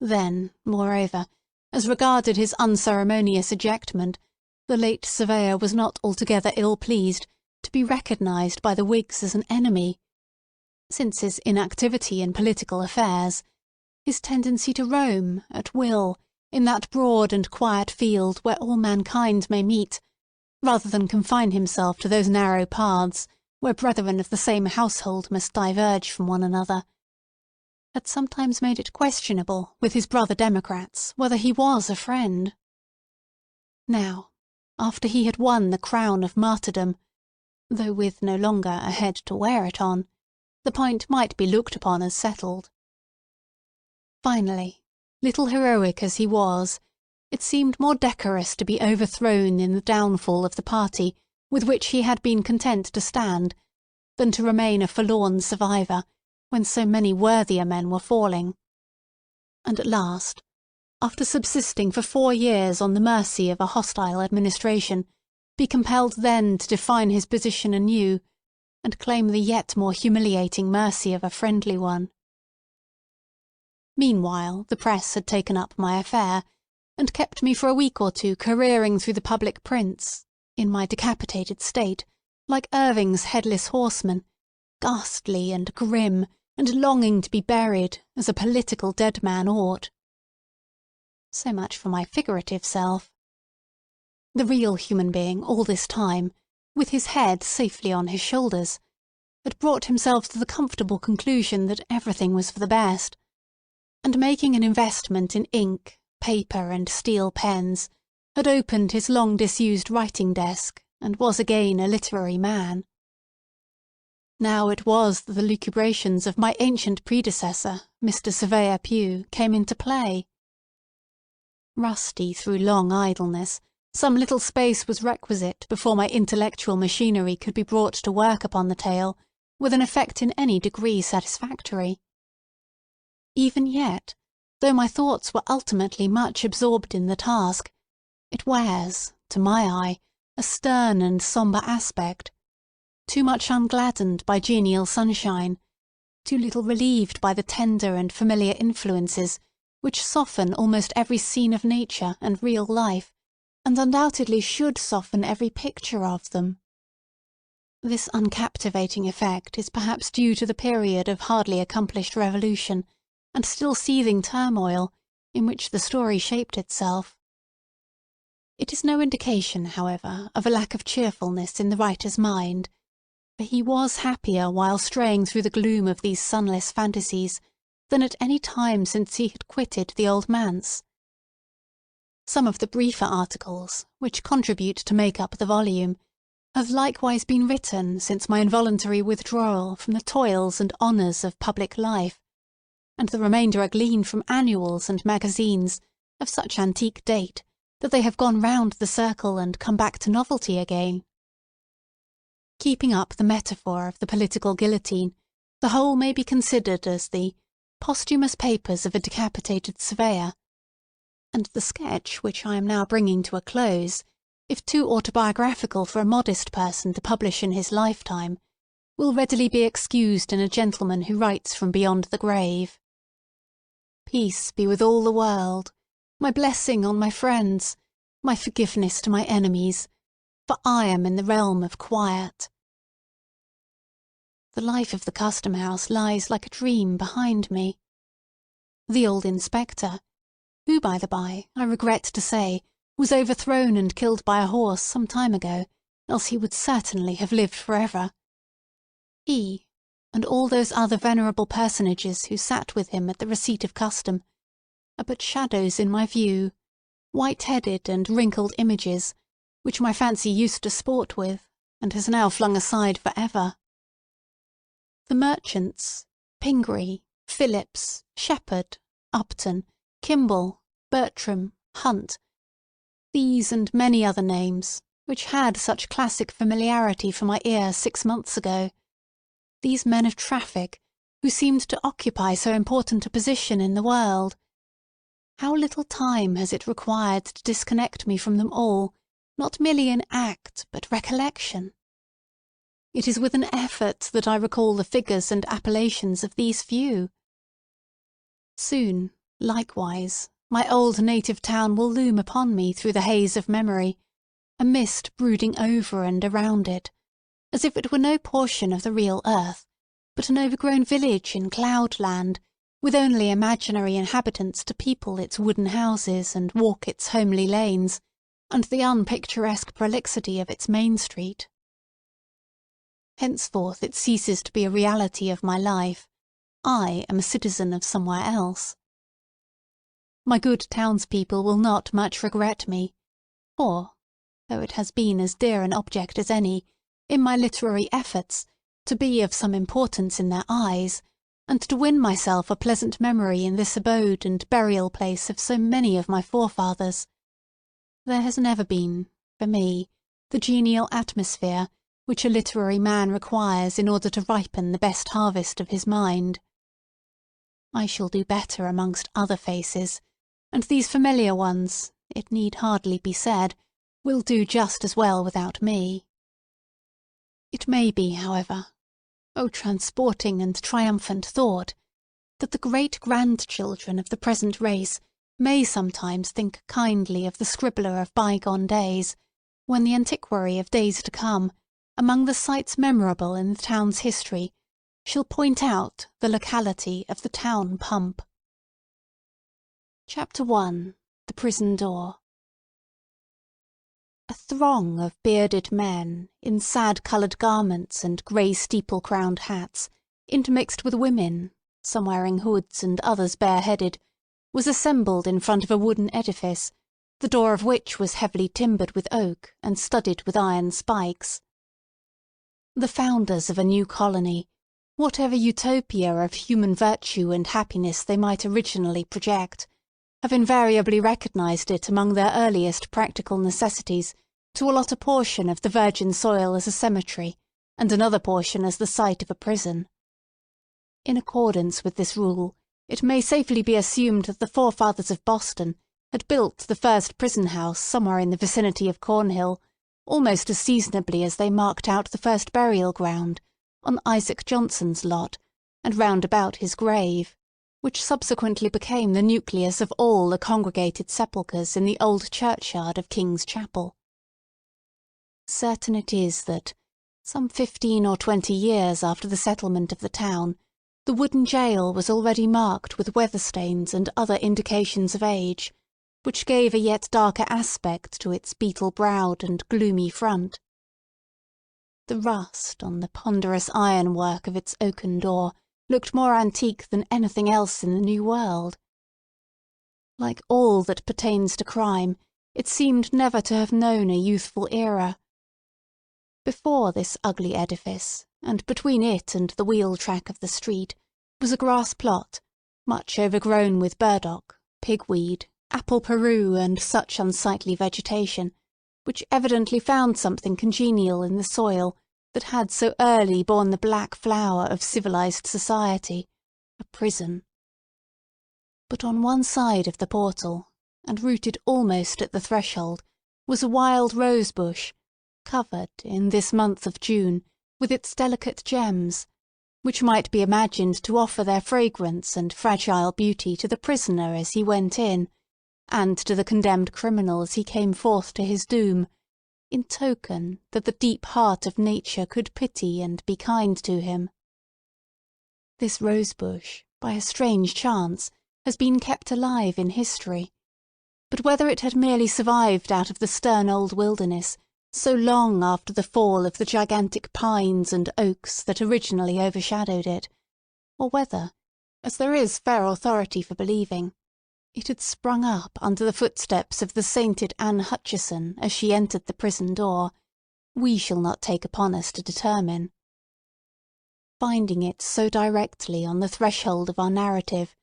Then, moreover, as regarded his unceremonious ejectment, the late surveyor was not altogether ill-pleased to be recognised by the Whigs as an enemy, since his inactivity in political affairs, his tendency to roam, at will, in that broad and quiet field where all mankind may meet, rather than confine himself to those narrow paths where brethren of the same household must diverge from one another, had sometimes made it questionable with his brother Democrats whether he was a friend. Now, after he had won the crown of martyrdom, though with no longer a head to wear it on, the point might be looked upon as settled. Finally, little heroic as he was, it seemed more decorous to be overthrown in the downfall of the party with which he had been content to stand, than to remain a forlorn survivor when so many worthier men were falling. And at last, after subsisting for 4 years on the mercy of a hostile administration, be compelled then to define his position anew, and claim the yet more humiliating mercy of a friendly one. Meanwhile the press had taken up my affair, and kept me for a week or two careering through the public prints, in my decapitated state, like Irving's headless horseman, ghastly and grim, and longing to be buried, as a political dead man ought. So much for my figurative self. The real human being all this time, with his head safely on his shoulders, had brought himself to the comfortable conclusion that everything was for the best, and making an investment in ink, paper, and steel pens, had opened his long disused writing desk, and was again a literary man. Now it was that the lucubrations of my ancient predecessor, Mr. Surveyor Pugh, came into play. Rusty through long idleness, some little space was requisite before my intellectual machinery could be brought to work upon the tale with an effect in any degree satisfactory. Even yet, though my thoughts were ultimately much absorbed in the task, it wears, to my eye, a stern and sombre aspect, too much ungladdened by genial sunshine, too little relieved by the tender and familiar influences which soften almost every scene of nature and real life, and undoubtedly should soften every picture of them. This uncaptivating effect is perhaps due to the period of hardly accomplished revolution and still seething turmoil in which the story shaped itself. It is no indication, however, of a lack of cheerfulness in the writer's mind, for he was happier while straying through the gloom of these sunless fantasies than at any time since he had quitted the old manse. Some of the briefer articles, which contribute to make up the volume, have likewise been written since my involuntary withdrawal from the toils and honours of public life, and the remainder are gleaned from annuals and magazines of such antique date that they have gone round the circle and come back to novelty again. Keeping up the metaphor of the political guillotine, the whole may be considered as the posthumous papers of a decapitated surveyor, and the sketch which I am now bringing to a close, if too autobiographical for a modest person to publish in his lifetime, will readily be excused in a gentleman who writes from beyond the grave. Peace be with all the world, my blessing on my friends, my forgiveness to my enemies, for I am in the realm of quiet. The life of the Custom House lies like a dream behind me. The old inspector, who, by the by, I regret to say, was overthrown and killed by a horse some time ago, else he would certainly have lived forever. He, and all those other venerable personages who sat with him at the receipt of custom, are but shadows in my view, white-headed and wrinkled images, which my fancy used to sport with, and has now flung aside for ever. The merchants, Pingree, Phillips, Shepherd, Upton, Kimball, Bertram, Hunt, these and many other names, which had such classic familiarity for my ear 6 months ago, these men of traffic, who seemed to occupy so important a position in the world, how little time has it required to disconnect me from them all, not merely in act, but recollection? It is with an effort that I recall the figures and appellations of these few. Soon, likewise, my old native town will loom upon me through the haze of memory, a mist brooding over and around it, as if it were no portion of the real earth, but an overgrown village in cloudland, with only imaginary inhabitants to people its wooden houses and walk its homely lanes, and the unpicturesque prolixity of its main street. Henceforth it ceases to be a reality of my life. I am a citizen of somewhere else. My good townspeople will not much regret me, for, though it has been as dear an object as any, in my literary efforts, to be of some importance in their eyes, and to win myself a pleasant memory in this abode and burial place of so many of my forefathers, there has never been, for me, the genial atmosphere which a literary man requires in order to ripen the best harvest of his mind. I shall do better amongst other faces, and these familiar ones, it need hardly be said, will do just as well without me. It may be, however, O transporting and triumphant thought, that the great-grandchildren of the present race may sometimes think kindly of the scribbler of bygone days, when the antiquary of days to come, among the sights memorable in the town's history, shall point out the locality of the town pump. Chapter 1. the prison door. A throng of bearded men, in sad-coloured garments and grey steeple-crowned hats, intermixed with women, some wearing hoods and others bareheaded, was assembled in front of a wooden edifice, the door of which was heavily timbered with oak and studded with iron spikes. The founders of a new colony, whatever utopia of human virtue and happiness they might originally project, have invariably recognised it among their earliest practical necessities to allot a portion of the virgin soil as a cemetery, and another portion as the site of a prison. In accordance with this rule, it may safely be assumed that the forefathers of Boston had built the first prison house somewhere in the vicinity of Cornhill, almost as seasonably as they marked out the first burial ground, on Isaac Johnson's lot, and round about his grave, which subsequently became the nucleus of all the congregated sepulchres in the old churchyard of King's Chapel. Certain it is that, some 15 or 20 years after the settlement of the town, the wooden jail was already marked with weather stains and other indications of age, which gave a yet darker aspect to its beetle-browed and gloomy front. The rust on the ponderous ironwork of its oaken door looked more antique than anything else in the New World. Like all that pertains to crime, it seemed never to have known a youthful era. Before this ugly edifice, and between it and the wheel track of the street, was a grass plot, much overgrown with burdock, pigweed, apple peru, and such unsightly vegetation, which evidently found something congenial in the soil that had so early borne the black flower of civilized society, a prison. But on one side of the portal, and rooted almost at the threshold, was a wild rose bush, covered, in this month of June, with its delicate gems, which might be imagined to offer their fragrance and fragile beauty to the prisoner as he went in, and to the condemned criminal as he came forth to his doom, in token that the deep heart of nature could pity and be kind to him. This rose-bush, by a strange chance, has been kept alive in history, but whether it had merely survived out of the stern old wilderness, so long after the fall of the gigantic pines and oaks that originally overshadowed it, or whether, as there is fair authority for believing, it had sprung up under the footsteps of the sainted Anne Hutcheson as she entered the prison door, we shall not take upon us to determine. Finding it so directly on the threshold of our narrative,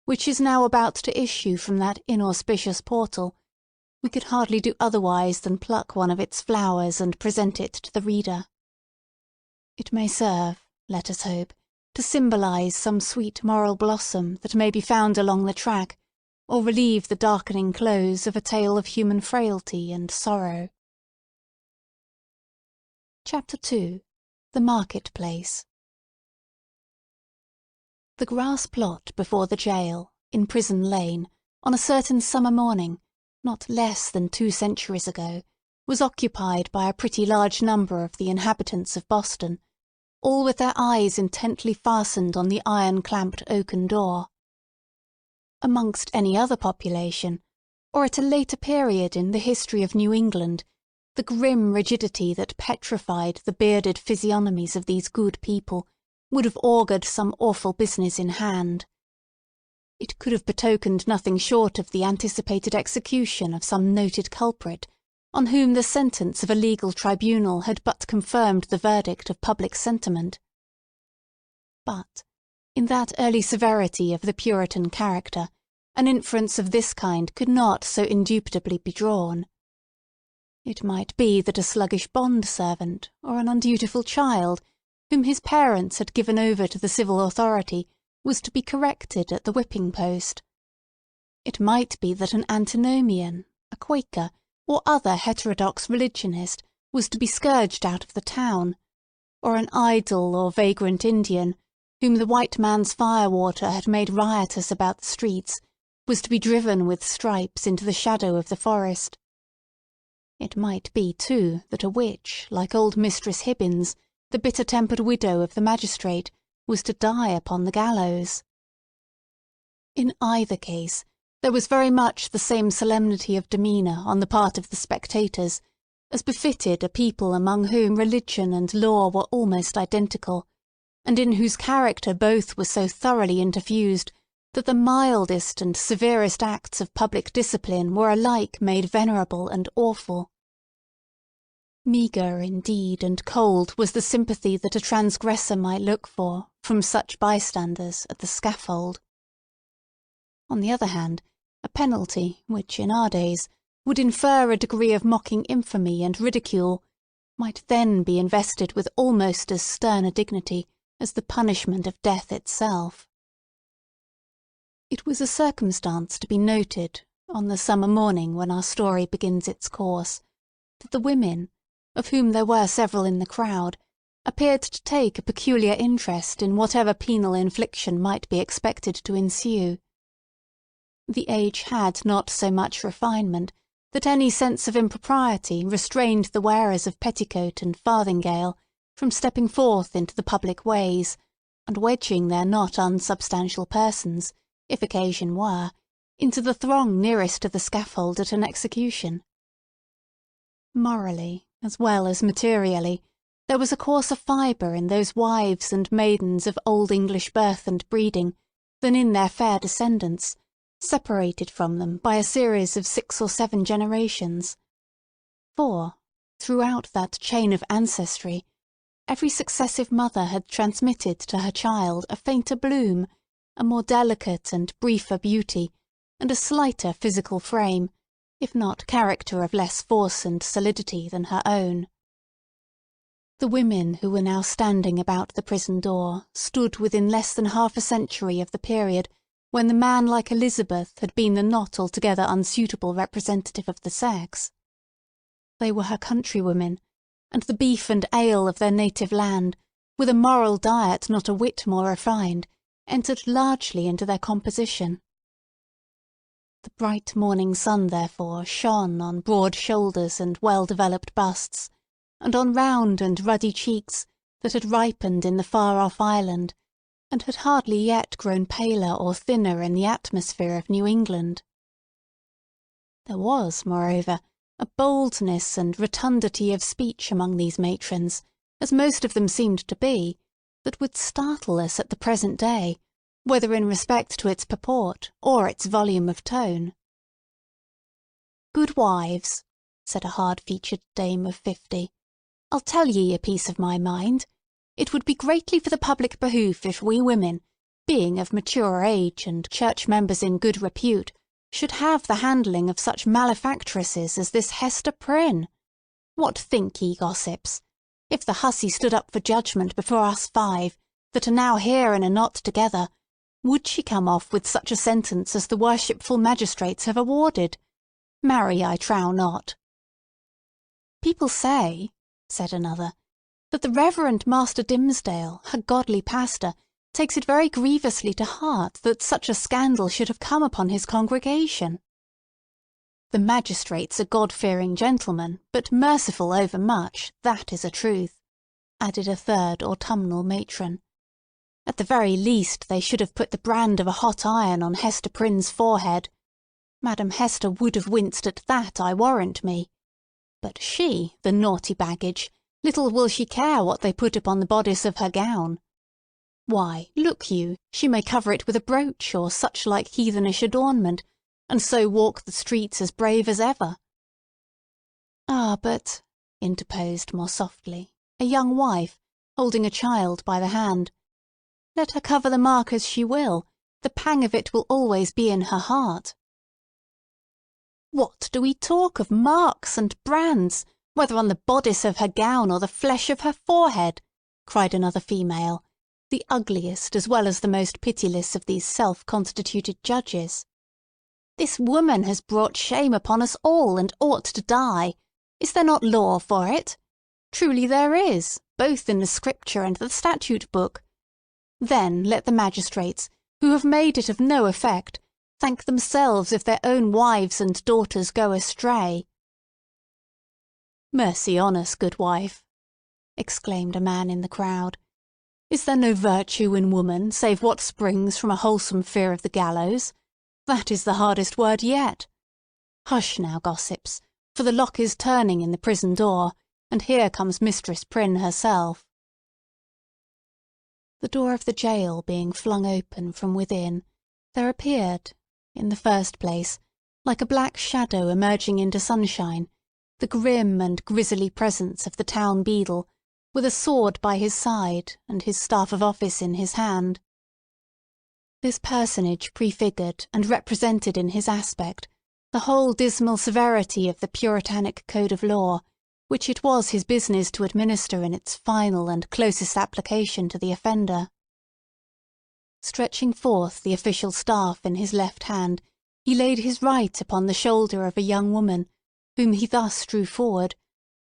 which is now about to issue from that inauspicious portal, we could hardly do otherwise than pluck one of its flowers and present it to the reader. It may serve, let us hope, to symbolize some sweet moral blossom that may be found along the track, or relieve the darkening close of a tale of human frailty and sorrow. Chapter 2. The Market-Place. The grass plot before the jail, in Prison Lane, on a certain summer morning, not less than 2 centuries ago, was occupied by a pretty large number of the inhabitants of Boston, all with their eyes intently fastened on the iron-clamped oaken door. Amongst any other population, or at a later period in the history of New England, the grim rigidity that petrified the bearded physiognomies of these good people would have augured some awful business in hand. It could have betokened nothing short of the anticipated execution of some noted culprit, on whom the sentence of a legal tribunal had but confirmed the verdict of public sentiment. But, in that early severity of the Puritan character, an inference of this kind could not so indubitably be drawn. It might be that a sluggish bond-servant, or an undutiful child, whom his parents had given over to the civil authority, was to be corrected at the whipping-post. It might be that an antinomian, a Quaker, or other heterodox religionist was to be scourged out of the town, or an idle or vagrant Indian, whom the white man's firewater had made riotous about the streets, was to be driven with stripes into the shadow of the forest. It might be, too, that a witch, like old Mistress Hibbins, the bitter-tempered widow of the magistrate, was to die upon the gallows. In either case, There was very much the same solemnity of demeanour on the part of the spectators, as befitted a people among whom religion and law were almost identical, and in whose character both were so thoroughly interfused that the mildest and severest acts of public discipline were alike made venerable and awful. Meagre, indeed, and cold was the sympathy that a transgressor might look for, from such bystanders, at the scaffold. On the other hand, a penalty which, in our days, would infer a degree of mocking infamy and ridicule, might then be invested with almost as stern a dignity as the punishment of death itself. It was a circumstance to be noted, on the summer morning when our story begins its course, that the women, of whom there were several in the crowd, appeared to take a peculiar interest in whatever penal infliction might be expected to ensue. The age had not so much refinement that any sense of impropriety restrained the wearers of petticoat and farthingale from stepping forth into the public ways, and wedging their not unsubstantial persons, if occasion were, into the throng nearest to the scaffold at an execution. Morally, as well as materially, there was a coarser fibre in those wives and maidens of old English birth and breeding than in their fair descendants, separated from them by a series of 6 or 7 generations. For, throughout that chain of ancestry, every successive mother had transmitted to her child a fainter bloom, a more delicate and briefer beauty, and a slighter physical frame, if not character of less force and solidity than her own. The women who were now standing about the prison door stood within less than half a century of the period when the man like Elizabeth had been the not altogether unsuitable representative of the sex. They were her countrywomen, and the beef and ale of their native land, with a moral diet not a whit more refined, entered largely into their composition. The bright morning sun, therefore, shone on broad shoulders and well-developed busts, and on round and ruddy cheeks that had ripened in the far-off island, and had hardly yet grown paler or thinner in the atmosphere of New England. There was, moreover, a boldness and rotundity of speech among these matrons, as most of them seemed to be, that would startle us at the present day, whether in respect to its purport or its volume of tone. "Good wives," said a hard-featured dame of 50, "I'll tell ye a piece of my mind. It would be greatly for the public behoof if we women, being of mature age and church members in good repute, should have the handling of such malefactresses as this Hester Prynne. What think ye, gossips? If the hussy stood up for judgment before us 5, that are now here in a knot together, would she come off with such a sentence as the worshipful magistrates have awarded? Marry, I trow not." "People say," said another, "that the Reverend Master Dimmesdale, her godly pastor, takes it very grievously to heart that such a scandal should have come upon his congregation." "The magistrates are God-fearing gentlemen, but merciful overmuch, that is a truth," added a third autumnal matron. "At the very least they should have put the brand of a hot iron on Hester Prynne's forehead. Madam Hester would have winced at that, I warrant me. But she, the naughty baggage, little will she care what they put upon the bodice of her gown. Why, look you, she may cover it with a brooch or such like heathenish adornment, and so walk the streets as brave as ever." "Ah, but," interposed more softly a young wife, holding a child by the hand, "let her cover the mark as she will, the pang of it will always be in her heart." "What do we talk of marks and brands, whether on the bodice of her gown or the flesh of her forehead?" cried another female, the ugliest as well as the most pitiless of these self-constituted judges. "This woman has brought shame upon us all, and ought to die. Is there not law for it? Truly there is, both in the Scripture and the statute book. Then let the magistrates, who have made it of no effect, thank themselves if their own wives and daughters go astray." "Mercy on us, good wife!" exclaimed a man in the crowd. "Is there no virtue in woman save what springs from a wholesome fear of the gallows? That is the hardest word yet. Hush now, gossips, for the lock is turning in the prison door, and here comes Mistress Prynne herself." The door of the jail being flung open from within, there appeared, in the first place, like a black shadow emerging into sunshine, the grim and grisly presence of the town beadle, with a sword by his side and his staff of office in his hand. This personage prefigured and represented in his aspect the whole dismal severity of the Puritanic code of law, which it was his business to administer in its final and closest application to the offender. Stretching forth the official staff in his left hand, he laid his right upon the shoulder of a young woman, whom he thus drew forward,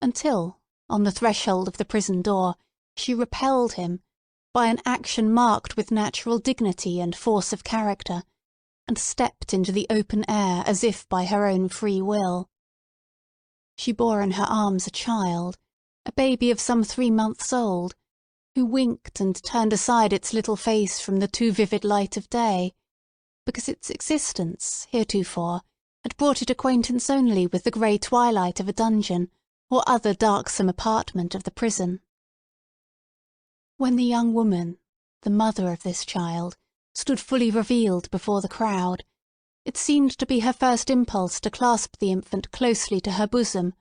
until, on the threshold of the prison door, she repelled him, by an action marked with natural dignity and force of character, and stepped into the open air as if by her own free will. She bore in her arms a child, a baby of some 3 months old, who winked and turned aside its little face from the too vivid light of day, because its existence, heretofore, had brought it acquaintance only with the grey twilight of a dungeon or other darksome apartment of the prison. When the young woman, the mother of this child, stood fully revealed before the crowd, it seemed to be her first impulse to clasp the infant closely to her bosom,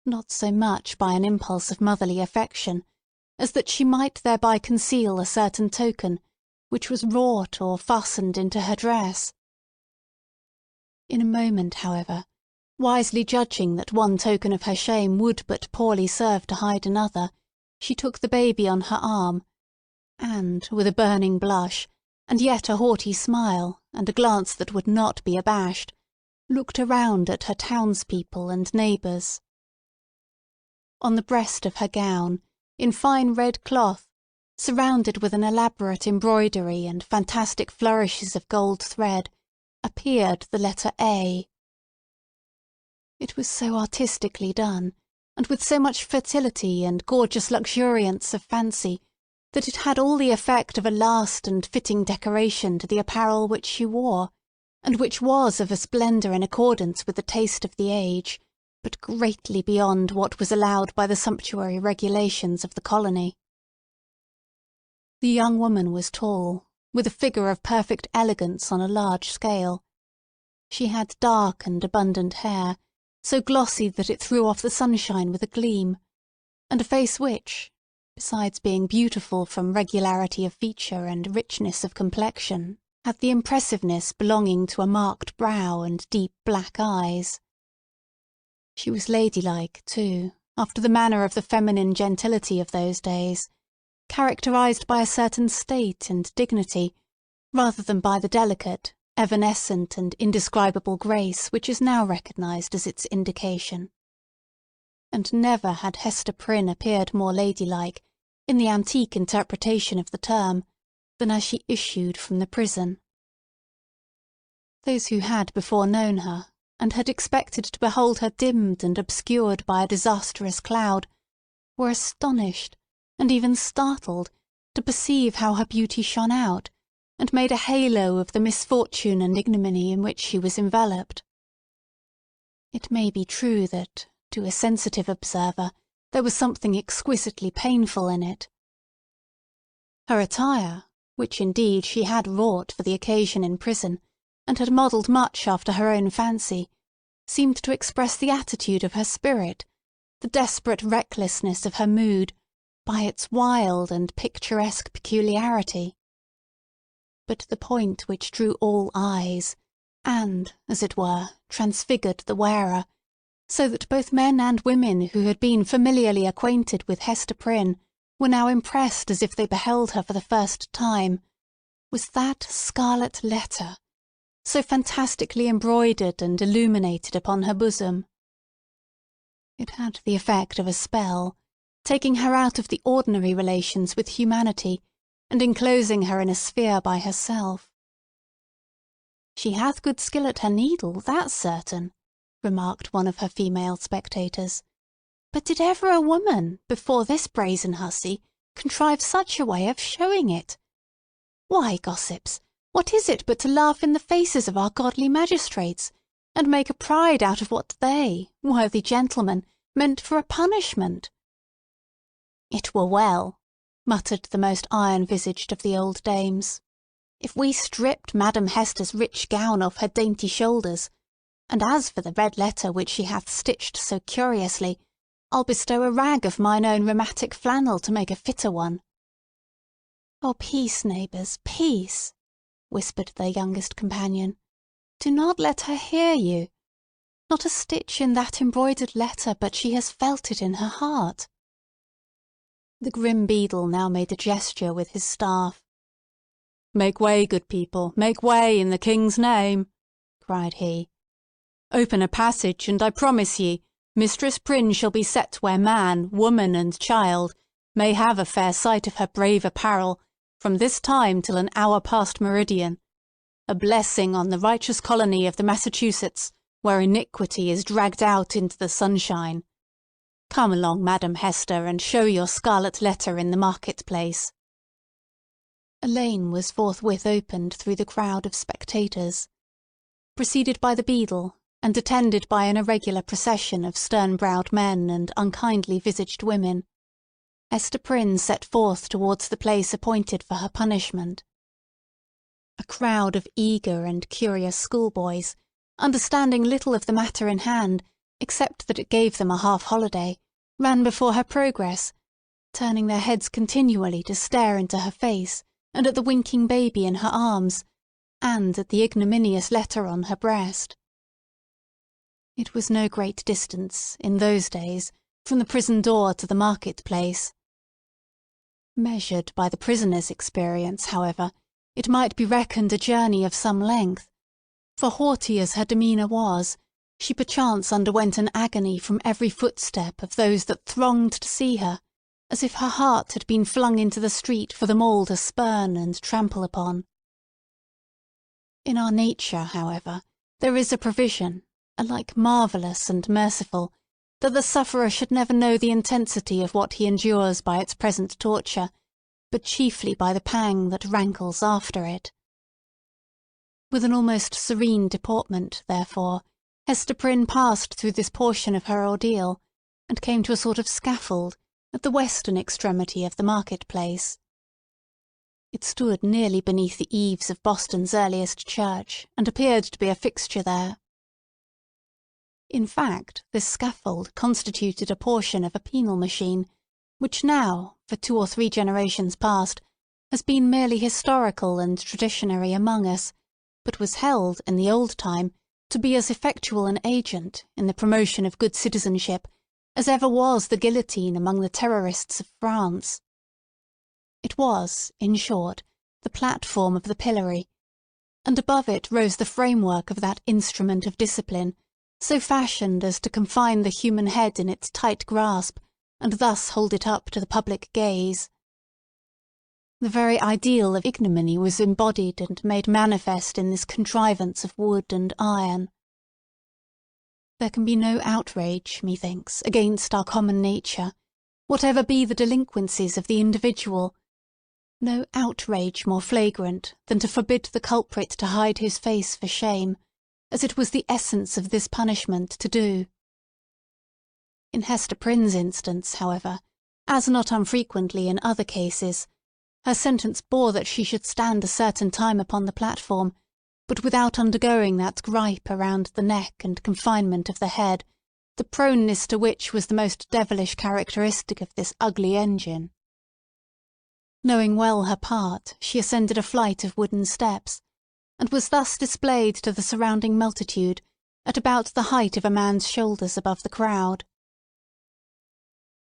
not so much by an impulse of motherly affection, as that she might thereby conceal a certain token, which was wrought or fastened into her dress. In a moment, however, wisely judging that one token of her shame would but poorly serve to hide another, she took the baby on her arm, and, with a burning blush, and yet a haughty smile, and a glance that would not be abashed, looked around at her townspeople and neighbours. On the breast of her gown, in fine red cloth, surrounded with an elaborate embroidery and fantastic flourishes of gold thread, appeared the letter A. It was so artistically done, and with so much fertility and gorgeous luxuriance of fancy, that it had all the effect of a last and fitting decoration to the apparel which she wore, and which was of a splendour in accordance with the taste of the age, but greatly beyond what was allowed by the sumptuary regulations of the colony. The young woman was tall, with a figure of perfect elegance on a large scale. She had dark and abundant hair, so glossy that it threw off the sunshine with a gleam, and a face which, besides being beautiful from regularity of feature and richness of complexion, had the impressiveness belonging to a marked brow and deep black eyes. She was ladylike, too, after the manner of the feminine gentility of those days, characterized by a certain state and dignity, rather than by the delicate, evanescent, and indescribable grace which is now recognized as its indication. And never had Hester Prynne appeared more ladylike, in the antique interpretation of the term, than as she issued from the prison. Those who had before known her, and had expected to behold her dimmed and obscured by a disastrous cloud, were astonished, and even startled, to perceive how her beauty shone out, and made a halo of the misfortune and ignominy in which she was enveloped. It may be true that, to a sensitive observer, there was something exquisitely painful in it. Her attire, which indeed she had wrought for the occasion in prison, and had modelled much after her own fancy, seemed to express the attitude of her spirit, the desperate recklessness of her mood, by its wild and picturesque peculiarity. But the point which drew all eyes, and, as it were, transfigured the wearer, so that both men and women who had been familiarly acquainted with Hester Prynne were now impressed as if they beheld her for the first time, was that scarlet letter, so fantastically embroidered and illuminated upon her bosom. It had the effect of a spell, taking her out of the ordinary relations with humanity, and enclosing her in a sphere by herself. "She hath good skill at her needle, that's certain," remarked one of her female spectators. "But did ever a woman, before this brazen hussy, contrive such a way of showing it? Why, gossips, What is it but to laugh in the faces of our godly magistrates, and make a pride out of what they, worthy gentlemen, meant for a punishment?" "It were well," muttered the most iron-visaged of the old dames, "if we stripped Madam Hester's rich gown off her dainty shoulders, and as for the red letter which she hath stitched so curiously, I'll bestow a rag of mine own rheumatic flannel to make a fitter one." "Oh, peace, neighbours, peace!" whispered their youngest companion. "Do not let her hear you. Not a stitch in that embroidered letter but she has felt it in her heart." The grim beadle now made a gesture with his staff. "Make way, good people, make way in the king's name!" cried he. "Open a passage, and I promise ye, Mistress Prynne shall be set where man, woman, and child may have a fair sight of her brave apparel from this time till an hour past meridian. A blessing on the righteous colony of the Massachusetts, where iniquity is dragged out into the sunshine. Come along, Madam Hester, and show your scarlet letter in the market-place." A lane was forthwith opened through the crowd of spectators. Preceded by the beadle, and attended by an irregular procession of stern-browed men and unkindly-visaged women, Hester Prynne set forth towards the place appointed for her punishment. A crowd of eager and curious schoolboys, understanding little of the matter in hand, except that it gave them a half-holiday, ran before her progress, turning their heads continually to stare into her face, and at the winking baby in her arms, and at the ignominious letter on her breast. It was no great distance, in those days, from the prison door to the market-place. Measured by the prisoner's experience, however, it might be reckoned a journey of some length, for haughty as her demeanour was, she perchance underwent an agony from every footstep of those that thronged to see her, as if her heart had been flung into the street for them all to spurn and trample upon. In our nature, however, there is a provision, alike marvellous and merciful, that the sufferer should never know the intensity of what he endures by its present torture, but chiefly by the pang that rankles after it. With an almost serene deportment, therefore, Hester Prynne passed through this portion of her ordeal, and came to a sort of scaffold at the western extremity of the market-place. It stood nearly beneath the eaves of Boston's earliest church, and appeared to be a fixture there. In fact, this scaffold constituted a portion of a penal machine, which now, for 2 or 3 generations past, has been merely historical and traditionary among us, but was held, in the old time, to be as effectual an agent in the promotion of good citizenship as ever was the guillotine among the terrorists of France. It was, in short, the platform of the pillory, and above it rose the framework of that instrument of discipline, so fashioned as to confine the human head in its tight grasp, and thus hold it up to the public gaze. The very ideal of ignominy was embodied and made manifest in this contrivance of wood and iron. There can be no outrage, methinks, against our common nature, whatever be the delinquencies of the individual, no outrage more flagrant than to forbid the culprit to hide his face for shame, as it was the essence of this punishment to do. In Hester Prynne's instance, however, as not unfrequently in other cases, her sentence bore that she should stand a certain time upon the platform, but without undergoing that gripe around the neck and confinement of the head, the proneness to which was the most devilish characteristic of this ugly engine. Knowing well her part, she ascended a flight of wooden steps, and was thus displayed to the surrounding multitude at about the height of a man's shoulders above the crowd.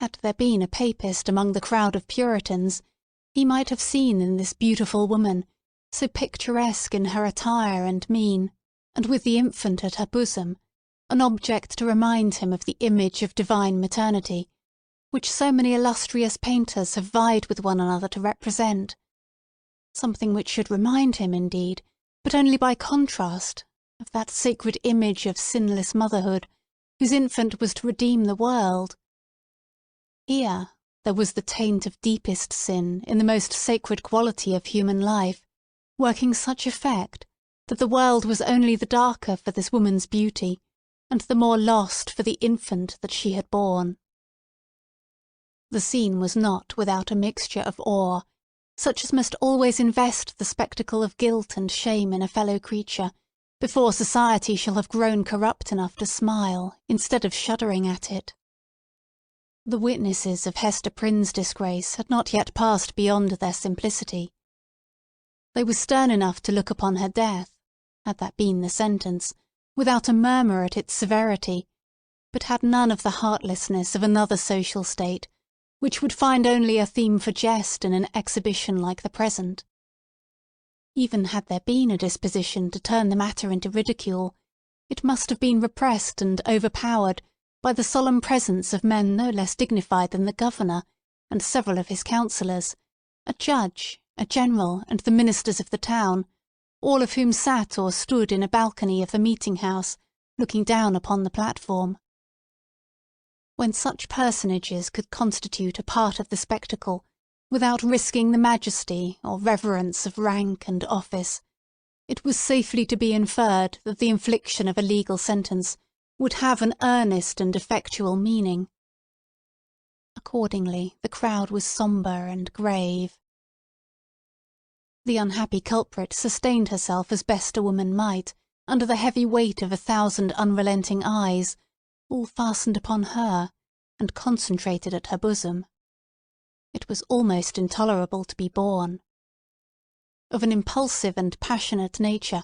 Had there been a papist among the crowd of Puritans, he might have seen in this beautiful woman, so picturesque in her attire and mien, and with the infant at her bosom, an object to remind him of the image of divine maternity, which so many illustrious painters have vied with one another to represent. Something which should remind him, indeed, but only by contrast, of that sacred image of sinless motherhood, whose infant was to redeem the world. Here there was the taint of deepest sin in the most sacred quality of human life, working such effect that the world was only the darker for this woman's beauty, and the more lost for the infant that she had borne. The scene was not without a mixture of awe, such as must always invest the spectacle of guilt and shame in a fellow creature, before society shall have grown corrupt enough to smile instead of shuddering at it. The witnesses of Hester Prynne's disgrace had not yet passed beyond their simplicity. They were stern enough to look upon her death, had that been the sentence, without a murmur at its severity, but had none of the heartlessness of another social state, which would find only a theme for jest in an exhibition like the present. Even had there been a disposition to turn the matter into ridicule, it must have been repressed and overpowered by the solemn presence of men no less dignified than the governor and several of his councillors, a judge, a general, and the ministers of the town, all of whom sat or stood in a balcony of the meeting-house, looking down upon the platform. When such personages could constitute a part of the spectacle, without risking the majesty or reverence of rank and office, it was safely to be inferred that the infliction of a legal sentence would have an earnest and effectual meaning. Accordingly, the crowd was sombre and grave. The unhappy culprit sustained herself as best a woman might, under the heavy weight of 1,000 unrelenting eyes, all fastened upon her, and concentrated at her bosom. It was almost intolerable to be borne. Of an impulsive and passionate nature,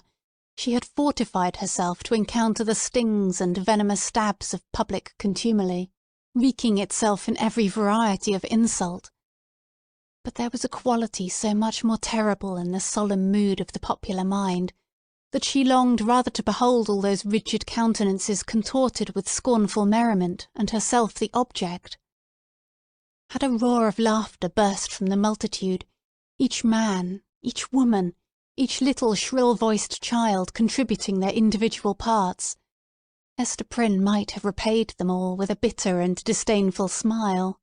she had fortified herself to encounter the stings and venomous stabs of public contumely, wreaking itself in every variety of insult. But there was a quality so much more terrible in the solemn mood of the popular mind, that she longed rather to behold all those rigid countenances contorted with scornful merriment, and herself the object. Had a roar of laughter burst from the multitude, each man, each woman, each little shrill-voiced child contributing their individual parts, Hester Prynne might have repaid them all with a bitter and disdainful smile.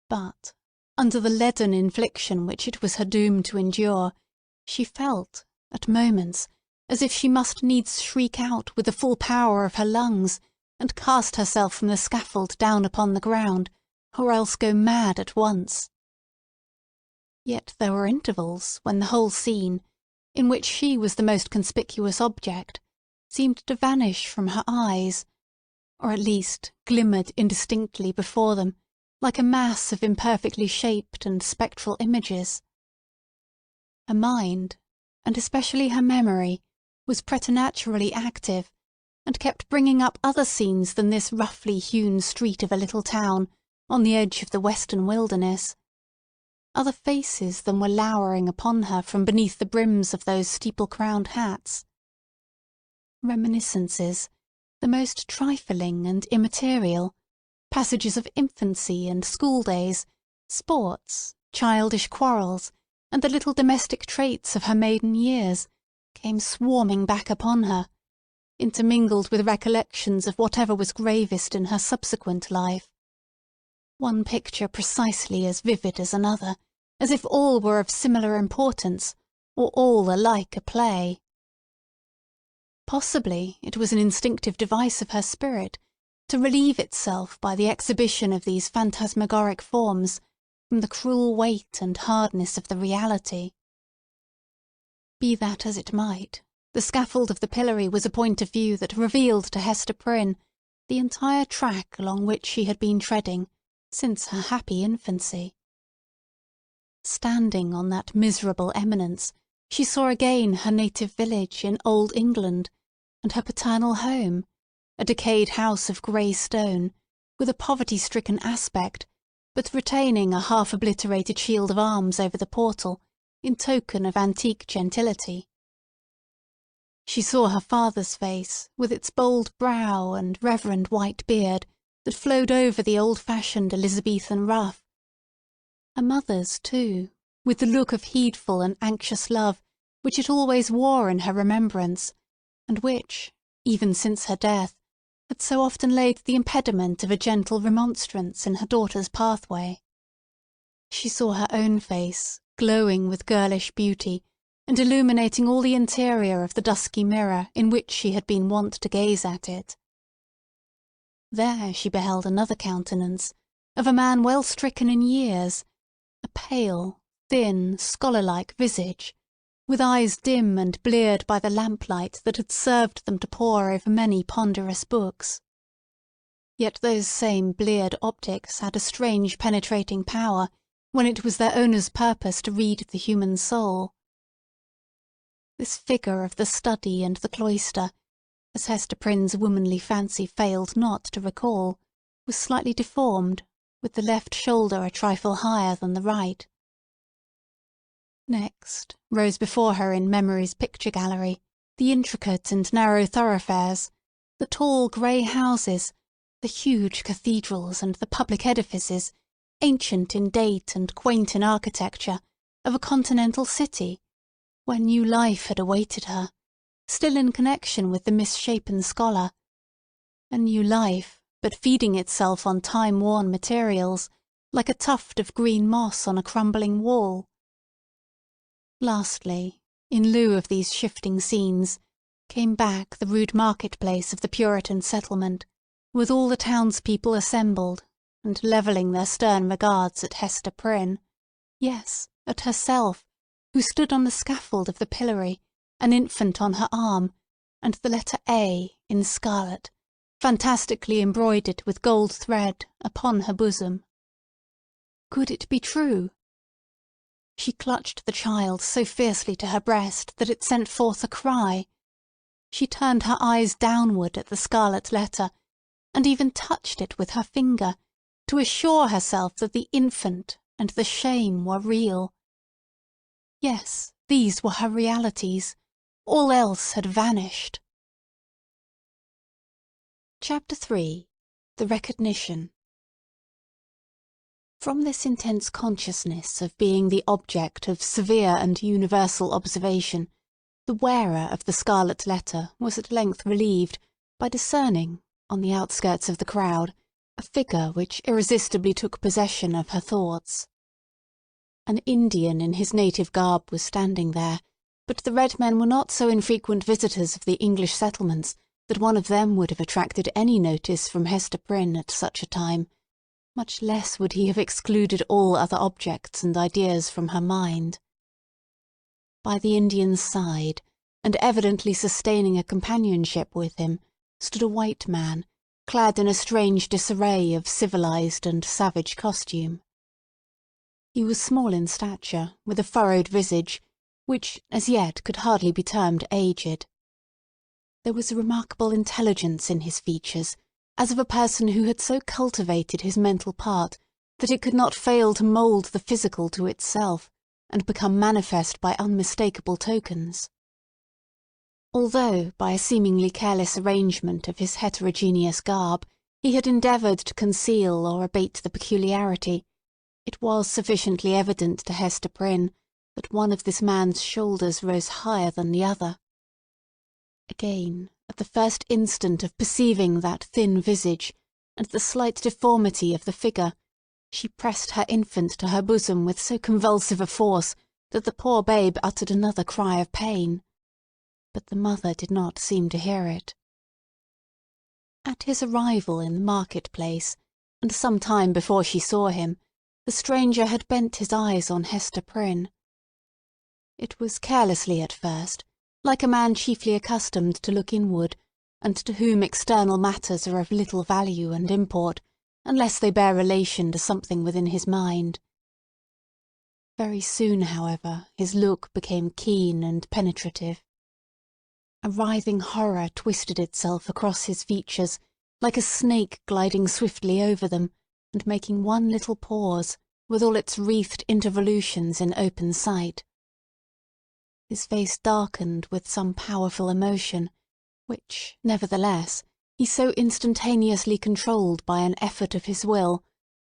But, under the leaden infliction which it was her doom to endure, she felt, at moments, as if she must needs shriek out with the full power of her lungs, and cast herself from the scaffold down upon the ground, or else go mad at once. Yet there were intervals when the whole scene, in which she was the most conspicuous object, seemed to vanish from her eyes, or at least glimmered indistinctly before them, like a mass of imperfectly shaped and spectral images. Her mind, and especially her memory, was preternaturally active, and kept bringing up other scenes than this roughly hewn street of a little town on the edge of the western wilderness, other faces than were lowering upon her from beneath the brims of those steeple-crowned hats. Reminiscences, the most trifling and immaterial, passages of infancy and school-days, sports, childish quarrels, and the little domestic traits of her maiden years, came swarming back upon her, intermingled with recollections of whatever was gravest in her subsequent life. One picture precisely as vivid as another, as if all were of similar importance, or all alike a play. Possibly it was an instinctive device of her spirit to relieve itself by the exhibition of these phantasmagoric forms from the cruel weight and hardness of the reality. Be that as it might, the scaffold of the pillory was a point of view that revealed to Hester Prynne the entire track along which she had been treading since her happy infancy. Standing on that miserable eminence, she saw again her native village in Old England, and her paternal home, a decayed house of grey stone, with a poverty-stricken aspect, but retaining a half-obliterated shield of arms over the portal, in token of antique gentility. She saw her father's face, with its bold brow and reverend white beard, that flowed over the old-fashioned Elizabethan ruff. Her mother's, too, with the look of heedful and anxious love which it always wore in her remembrance, and which, even since her death, had so often laid the impediment of a gentle remonstrance in her daughter's pathway. She saw her own face, glowing with girlish beauty, and illuminating all the interior of the dusky mirror in which she had been wont to gaze at it. There she beheld another countenance, of a man well stricken in years, a pale, thin, scholar-like visage, with eyes dim and bleared by the lamplight that had served them to pore over many ponderous books. Yet those same bleared optics had a strange penetrating power when it was their owner's purpose to read the human soul. This figure of the study and the cloister, as Hester Prynne's womanly fancy failed not to recall, was slightly deformed, with the left shoulder a trifle higher than the right. Next rose before her in memory's picture gallery the intricate and narrow thoroughfares, the tall grey houses, the huge cathedrals and the public edifices, ancient in date and quaint in architecture, of a continental city, where new life had awaited her, still in connection with the misshapen scholar. A new life, but feeding itself on time-worn materials, like a tuft of green moss on a crumbling wall. Lastly, in lieu of these shifting scenes, came back the rude market-place of the Puritan settlement, with all the townspeople assembled, and levelling their stern regards at Hester Prynne, yes, at herself, who stood on the scaffold of the pillory, an infant on her arm, and the letter A in scarlet, fantastically embroidered with gold thread, upon her bosom. Could it be true? She clutched the child so fiercely to her breast that it sent forth a cry. She turned her eyes downward at the scarlet letter, and even touched it with her finger, to assure herself that the infant and the shame were real. Yes, these were her realities. All else had vanished. Chapter 3. The Recognition. From this intense consciousness of being the object of severe and universal observation, the wearer of the scarlet letter was at length relieved by discerning, on the outskirts of the crowd, a figure which irresistibly took possession of her thoughts. An Indian in his native garb was standing there, but the red men were not so infrequent visitors of the English settlements that one of them would have attracted any notice from Hester Prynne at such a time. Much less would he have excluded all other objects and ideas from her mind. By the Indian's side, and evidently sustaining a companionship with him, stood a white man, clad in a strange disarray of civilized and savage costume. He was small in stature, with a furrowed visage, which as yet could hardly be termed aged. There was a remarkable intelligence in his features, as of a person who had so cultivated his mental part that it could not fail to mould the physical to itself, and become manifest by unmistakable tokens. Although, by a seemingly careless arrangement of his heterogeneous garb, he had endeavoured to conceal or abate the peculiarity, it was sufficiently evident to Hester Prynne that one of this man's shoulders rose higher than the other. Again, at the first instant of perceiving that thin visage, and the slight deformity of the figure, she pressed her infant to her bosom with so convulsive a force that the poor babe uttered another cry of pain. But the mother did not seem to hear it. At his arrival in the market-place, and some time before she saw him, the stranger had bent his eyes on Hester Prynne. It was carelessly at first, like a man chiefly accustomed to look inward, and to whom external matters are of little value and import, unless they bear relation to something within his mind. Very soon, however, his look became keen and penetrative. A writhing horror twisted itself across his features, like a snake gliding swiftly over them, and making one little pause, with all its wreathed intervolutions in open sight. His face darkened with some powerful emotion, which, nevertheless, he so instantaneously controlled by an effort of his will,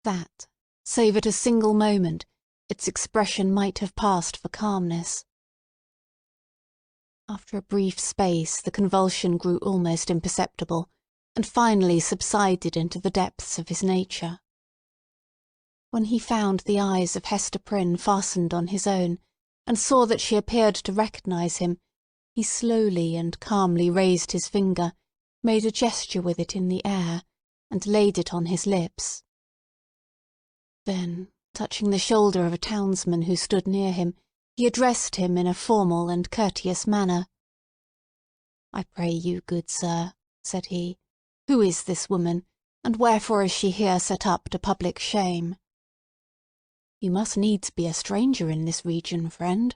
that, save at a single moment, its expression might have passed for calmness. After a brief space the convulsion grew almost imperceptible, and finally subsided into the depths of his nature. When he found the eyes of Hester Prynne fastened on his own, and saw that she appeared to recognize him, he slowly and calmly raised his finger, made a gesture with it in the air, and laid it on his lips. Then, touching the shoulder of a townsman who stood near him, he addressed him in a formal and courteous manner. "I pray you, good sir," said he, "who is this woman, and wherefore is she here set up to public shame?" "You must needs be a stranger in this region, friend,"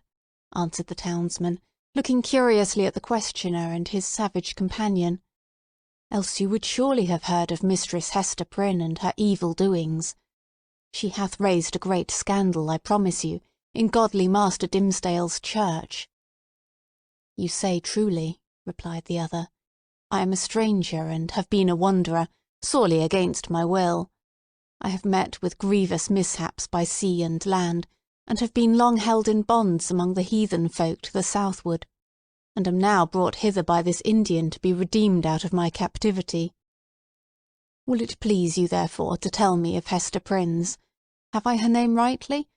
answered the townsman, looking curiously at the questioner and his savage companion. "Else you would surely have heard of Mistress Hester Prynne and her evil doings. She hath raised a great scandal, I promise you, in godly Master Dimmesdale's church." "You say truly," replied the other. "I am a stranger, and have been a wanderer, sorely against my will. I have met with grievous mishaps by sea and land, and have been long held in bonds among the heathen folk to the southward, and am now brought hither by this Indian to be redeemed out of my captivity. Will it please you, therefore, to tell me of Hester Prynne's, have I her name rightly,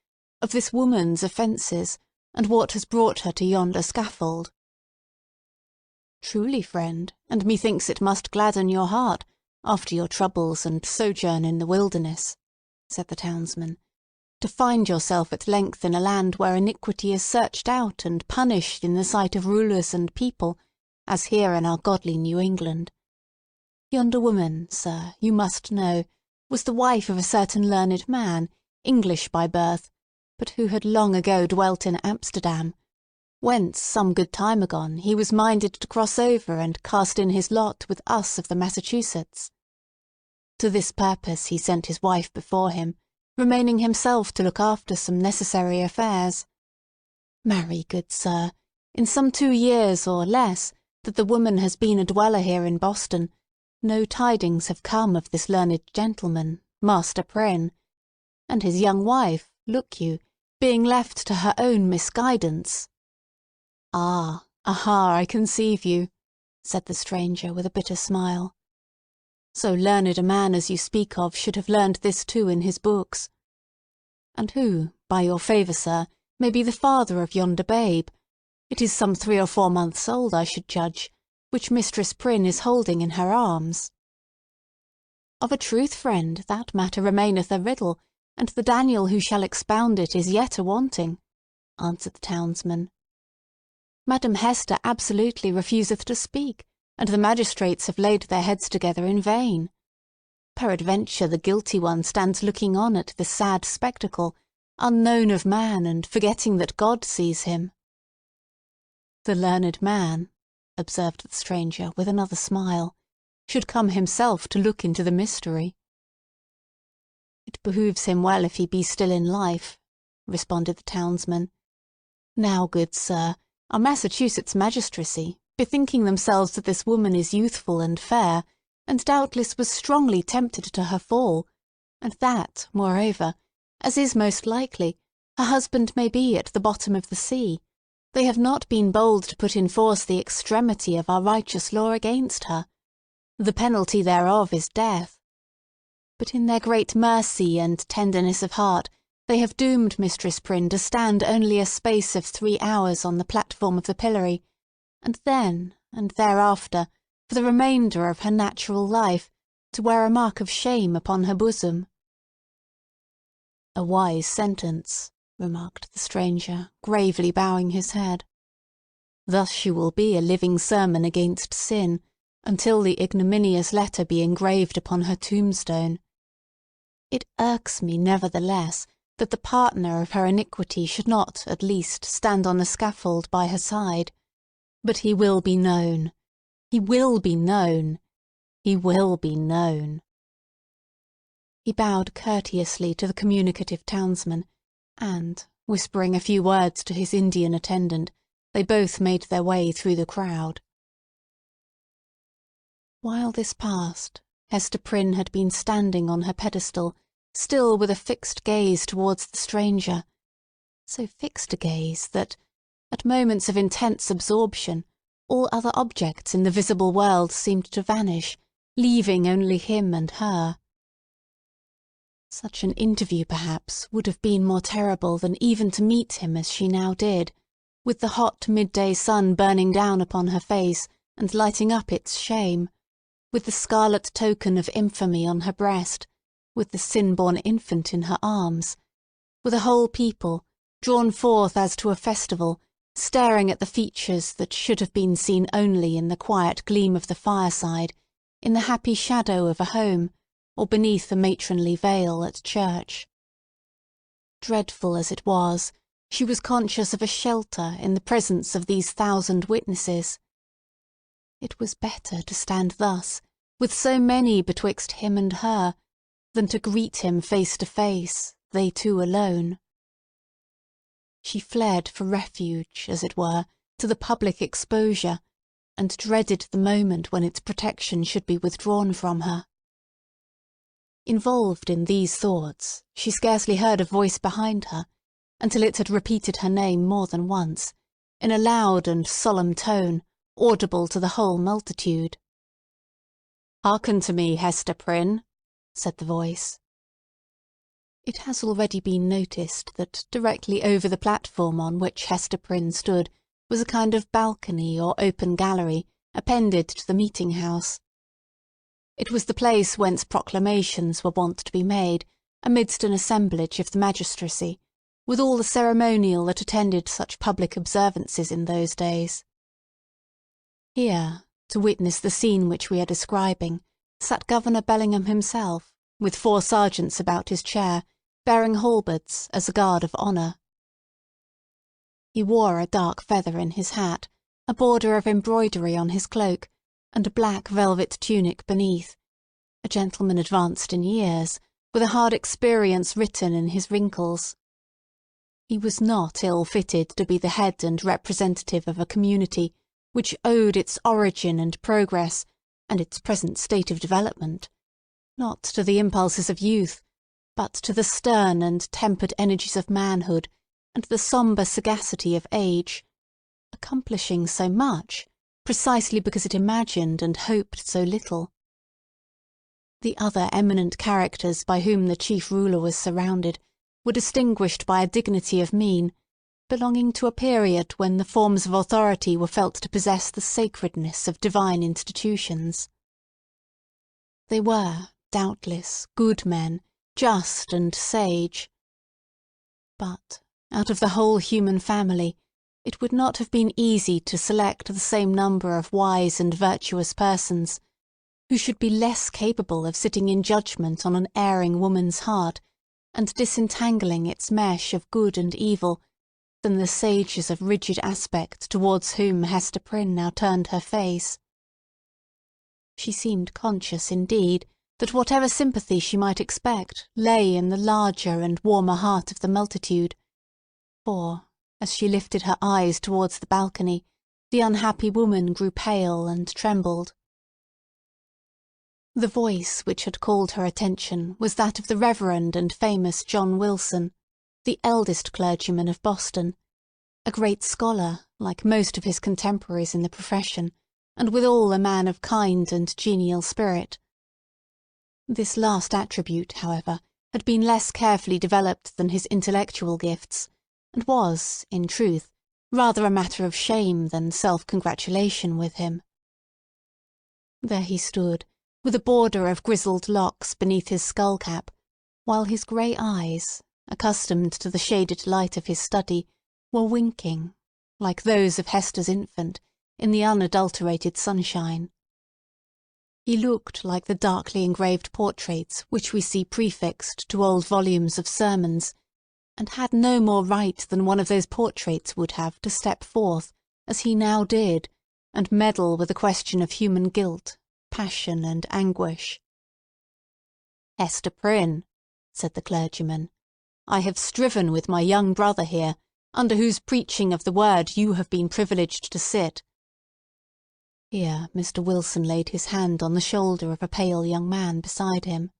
of this woman's offences, and what has brought her to yonder scaffold?" "Truly, friend, and methinks it must gladden your heart, after your troubles and sojourn in the wilderness," said the townsman, "to find yourself at length in a land where iniquity is searched out and punished in the sight of rulers and people, as here in our godly New England. Yonder woman, sir, you must know, was the wife of a certain learned man, English by birth, but who had long ago dwelt in Amsterdam, whence, some good time agone, he was minded to cross over and cast in his lot with us of the Massachusetts. To this purpose he sent his wife before him, remaining himself to look after some necessary affairs. Marry, good sir, in some 2 years or less that the woman has been a dweller here in Boston, no tidings have come of this learned gentleman, Master Prynne, and his young wife, look you, being left to her own misguidance." "Ah, aha, I conceive you," said the stranger with a bitter smile. "So learned a man as you speak of should have learned this too in his books. And who, by your favour, sir, may be the father of yonder babe? It is some 3 or 4 months old, I should judge, which Mistress Prynne is holding in her arms." "Of a truth, friend, that matter remaineth a riddle, and the Daniel who shall expound it is yet a-wanting," answered the townsman. "Madam Hester absolutely refuseth to speak, and the magistrates have laid their heads together in vain. Peradventure the guilty one stands looking on at this sad spectacle, unknown of man, and forgetting that God sees him." "The learned man," observed the stranger with another smile, "should come himself to look into the mystery." "It behooves him well if he be still in life," responded the townsman. "Now, good sir, our Massachusetts magistracy, bethinking themselves that this woman is youthful and fair, and doubtless was strongly tempted to her fall, and that, moreover, as is most likely, her husband may be at the bottom of the sea, they have not been bold to put in force the extremity of our righteous law against her. The penalty thereof is death. But in their great mercy and tenderness of heart, they have doomed Mistress Prynne to stand only a space of 3 hours on the platform of the pillory, and then, and thereafter, for the remainder of her natural life, to wear a mark of shame upon her bosom." "A wise sentence," remarked the stranger, gravely bowing his head. "Thus she will be a living sermon against sin, until the ignominious letter be engraved upon her tombstone. It irks me, nevertheless, that the partner of her iniquity should not, at least, stand on the scaffold by her side. But he will be known. He will be known. He will be known." He bowed courteously to the communicative townsman, and, whispering a few words to his Indian attendant, they both made their way through the crowd. While this passed, Hester Prynne had been standing on her pedestal, still with a fixed gaze towards the stranger, so fixed a gaze that, at moments of intense absorption, all other objects in the visible world seemed to vanish, leaving only him and her. Such an interview, perhaps, would have been more terrible than even to meet him as she now did, with the hot midday sun burning down upon her face and lighting up its shame, with the scarlet token of infamy on her breast, with the sin-born infant in her arms, with a whole people, drawn forth as to a festival, staring at the features that should have been seen only in the quiet gleam of the fireside, in the happy shadow of a home, or beneath a matronly veil at church. Dreadful as it was, she was conscious of a shelter in the presence of these 1,000 witnesses. It was better to stand thus, with so many betwixt him and her, than to greet him face to face, they two alone. She fled for refuge, as it were, to the public exposure, and dreaded the moment when its protection should be withdrawn from her. Involved in these thoughts, she scarcely heard a voice behind her, until it had repeated her name more than once, in a loud and solemn tone, audible to the whole multitude. "Hearken to me, Hester Prynne," said the voice. It has already been noticed that directly over the platform on which Hester Prynne stood was a kind of balcony or open gallery, appended to the meeting-house. It was the place whence proclamations were wont to be made, amidst an assemblage of the magistracy, with all the ceremonial that attended such public observances in those days. Here, to witness the scene which we are describing, sat Governor Bellingham himself, with 4 sergeants about his chair, bearing halberds as a guard of honour. He wore a dark feather in his hat, a border of embroidery on his cloak, and a black velvet tunic beneath, a gentleman advanced in years, with a hard experience written in his wrinkles. He was not ill-fitted to be the head and representative of a community which owed its origin and progress, and its present state of development, not to the impulses of youth, but to the stern and tempered energies of manhood and the sombre sagacity of age, accomplishing so much, precisely because it imagined and hoped so little. The other eminent characters by whom the chief ruler was surrounded were distinguished by a dignity of mien, belonging to a period when the forms of authority were felt to possess the sacredness of divine institutions. They were, doubtless, good men, just and sage. But, out of the whole human family, it would not have been easy to select the same number of wise and virtuous persons, who should be less capable of sitting in judgment on an erring woman's heart, and disentangling its mesh of good and evil, than the sages of rigid aspect towards whom Hester Prynne now turned her face. She seemed conscious, indeed, that whatever sympathy she might expect lay in the larger and warmer heart of the multitude, for, as she lifted her eyes towards the balcony, the unhappy woman grew pale and trembled. The voice which had called her attention was that of the Reverend and famous John Wilson, the eldest clergyman of Boston, a great scholar, like most of his contemporaries in the profession, and withal a man of kind and genial spirit. This last attribute, however, had been less carefully developed than his intellectual gifts, and was, in truth, rather a matter of shame than self-congratulation with him. There he stood, with a border of grizzled locks beneath his skull-cap, while his grey eyes, accustomed to the shaded light of his study, were winking, like those of Hester's infant, in the unadulterated sunshine. He looked like the darkly engraved portraits which we see prefixed to old volumes of sermons, and had no more right than one of those portraits would have to step forth, as he now did, and meddle with the question of human guilt, passion, and anguish. "Hester Prynne," said the clergyman, "I have striven with my young brother here, under whose preaching of the word you have been privileged to sit." Here Mr. Wilson laid his hand on the shoulder of a pale young man beside him.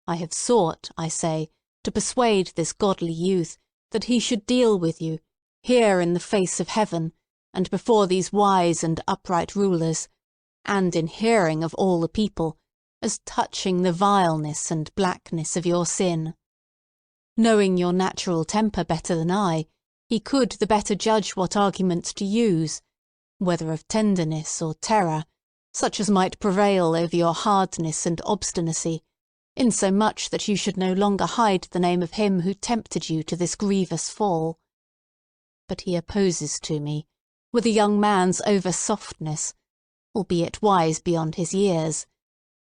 "I have sought, I say, to persuade this godly youth that he should deal with you, here in the face of heaven, and before these wise and upright rulers, and in hearing of all the people, as touching the vileness and blackness of your sin. Knowing your natural temper better than I, he could the better judge what arguments to use, whether of tenderness or terror, such as might prevail over your hardness and obstinacy, insomuch that you should no longer hide the name of him who tempted you to this grievous fall. But he opposes to me, with a young man's over-softness, albeit wise beyond his years,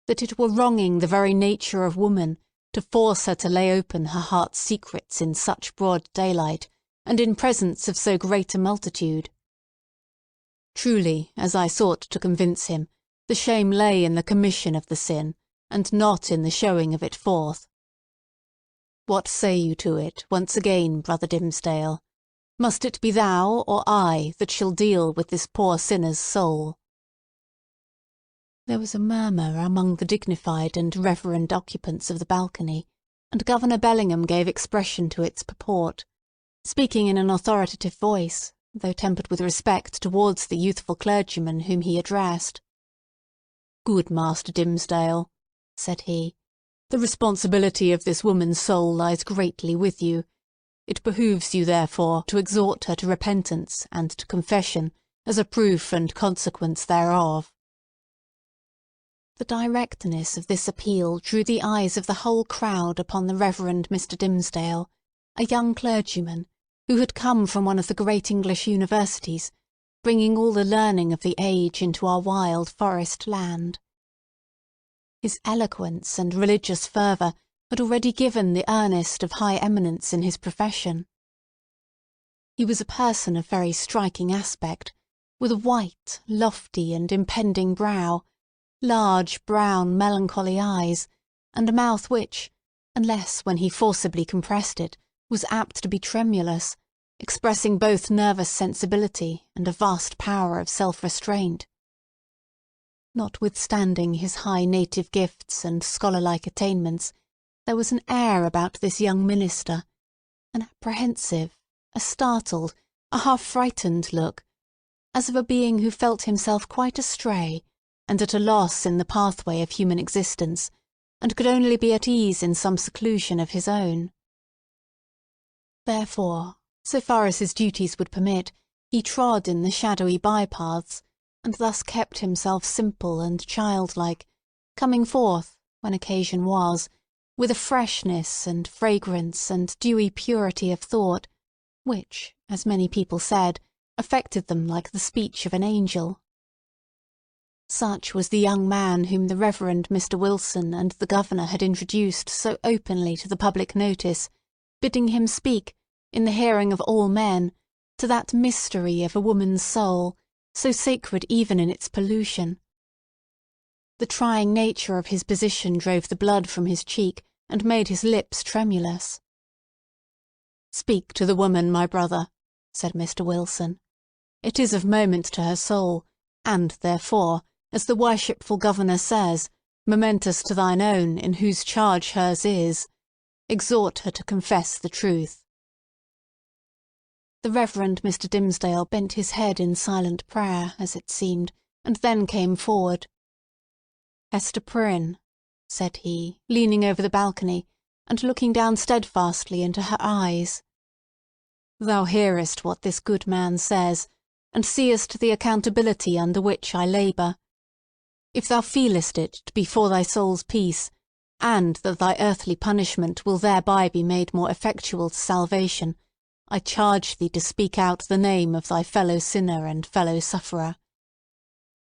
that it were wronging the very nature of woman to force her to lay open her heart's secrets in such broad daylight, and in presence of so great a multitude. Truly, as I sought to convince him, the shame lay in the commission of the sin, and not in the showing of it forth. What say you to it, once again, brother Dimmesdale? Must it be thou or I that shall deal with this poor sinner's soul?" There was a murmur among the dignified and reverend occupants of the balcony, and Governor Bellingham gave expression to its purport, speaking in an authoritative voice, though tempered with respect towards the youthful clergyman whom he addressed. "Good Master Dimmesdale," said he, "the responsibility of this woman's soul lies greatly with you. It behooves you, therefore, to exhort her to repentance and to confession as a proof and consequence thereof." The directness of this appeal drew the eyes of the whole crowd upon the Reverend Mr. Dimmesdale, a young clergyman, who had come from one of the great English universities, bringing all the learning of the age into our wild forest land. His eloquence and religious fervour had already given the earnest of high eminence in his profession. He was a person of very striking aspect, with a white, lofty, and impending brow, large, brown, melancholy eyes, and a mouth which, unless when he forcibly compressed it, was apt to be tremulous, expressing both nervous sensibility and a vast power of self-restraint. Notwithstanding his high native gifts and scholar-like attainments, there was an air about this young minister, an apprehensive, a startled, a half-frightened look, as of a being who felt himself quite astray, and at a loss in the pathway of human existence, and could only be at ease in some seclusion of his own. Therefore, so far as his duties would permit, he trod in the shadowy by-paths, and thus kept himself simple and childlike, coming forth, when occasion was, with a freshness and fragrance and dewy purity of thought, which, as many people said, affected them like the speech of an angel. Such was the young man whom the Reverend Mr. Wilson and the Governor had introduced so openly to the public notice, bidding him speak, in the hearing of all men, to that mystery of a woman's soul, so sacred even in its pollution. The trying nature of his position drove the blood from his cheek, and made his lips tremulous. "Speak to the woman, my brother," said Mr. Wilson. "It is of moment to her soul, and, therefore, as the worshipful Governor says, momentous to thine own, in whose charge hers is. Exhort her to confess the truth." The Reverend Mr. Dimmesdale bent his head in silent prayer, as it seemed, and then came forward. "Hester Prynne," said he, leaning over the balcony, and looking down steadfastly into her eyes, "thou hearest what this good man says, and seest the accountability under which I labour. If thou feelest it to be for thy soul's peace, and that thy earthly punishment will thereby be made more effectual to salvation, I charge thee to speak out the name of thy fellow sinner and fellow sufferer.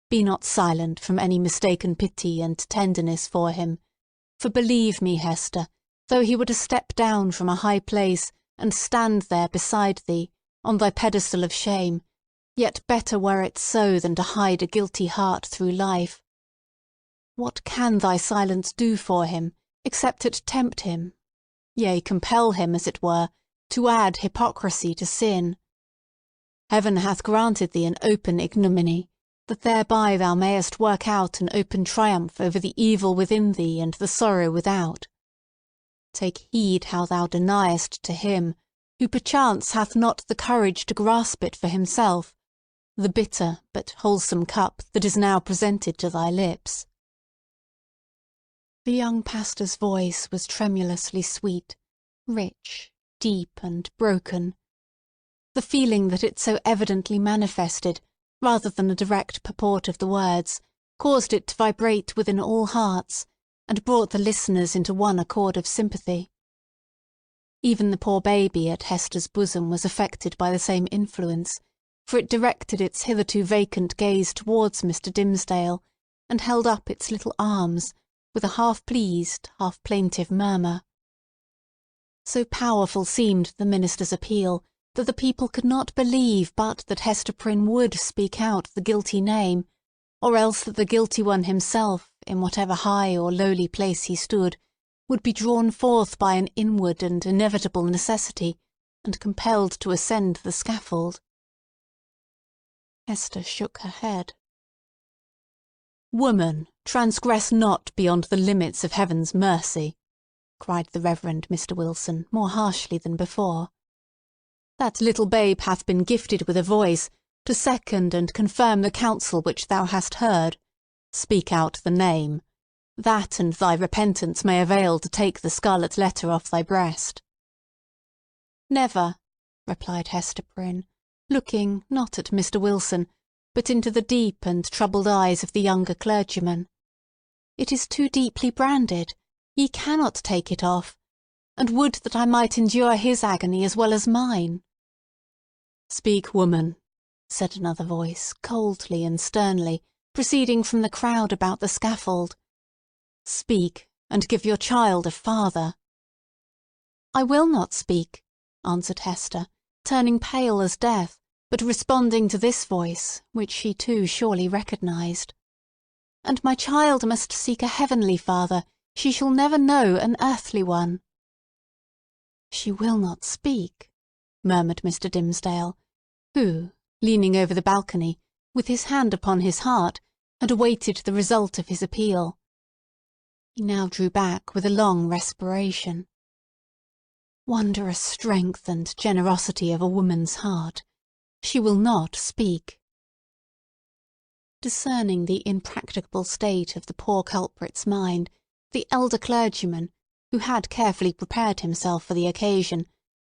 Be not silent from any mistaken pity and tenderness for him, for believe me, Hester, though he were to step down from a high place and stand there beside thee, on thy pedestal of shame, yet better were it so than to hide a guilty heart through life. What can thy silence do for him, except it tempt him, yea, compel him, as it were, to add hypocrisy to sin? Heaven hath granted thee an open ignominy, that thereby thou mayest work out an open triumph over the evil within thee and the sorrow without. Take heed how thou deniest to him, who perchance hath not the courage to grasp it for himself, the bitter but wholesome cup that is now presented to thy lips." The young pastor's voice was tremulously sweet, rich, deep, and broken. The feeling that it so evidently manifested, rather than the direct purport of the words, caused it to vibrate within all hearts, and brought the listeners into one accord of sympathy. Even the poor baby at Hester's bosom was affected by the same influence, for it directed its hitherto vacant gaze towards Mr. Dimmesdale, and held up its little arms, with a half-pleased, half-plaintive murmur. So powerful seemed the minister's appeal, that the people could not believe but that Hester Prynne would speak out the guilty name, or else that the guilty one himself, in whatever high or lowly place he stood, would be drawn forth by an inward and inevitable necessity, and compelled to ascend the scaffold. Hester shook her head. "Woman, transgress not beyond the limits of heaven's mercy," cried the Reverend Mr. Wilson more harshly than before. "That little babe hath been gifted with a voice, to second and confirm the counsel which thou hast heard. Speak out the name. That and thy repentance may avail to take the scarlet letter off thy breast." "Never," replied Hester Prynne, looking not at Mr. Wilson, but into the deep and troubled eyes of the younger clergyman. "It is too deeply branded. Ye cannot take it off, and would that I might endure his agony as well as mine." "Speak, woman," said another voice, coldly and sternly, proceeding from the crowd about the scaffold. "Speak, and give your child a father." "I will not speak," answered Hester, turning pale as death, but responding to this voice, which she too surely recognised. "And my child must seek a heavenly father. She shall never know an earthly one." "She will not speak," murmured Mr. Dimmesdale, who, leaning over the balcony, with his hand upon his heart, had awaited the result of his appeal. He now drew back with a long respiration. Wondrous strength and generosity of a woman's heart. She will not speak. Discerning the impracticable state of the poor culprit's mind, the elder clergyman, who had carefully prepared himself for the occasion,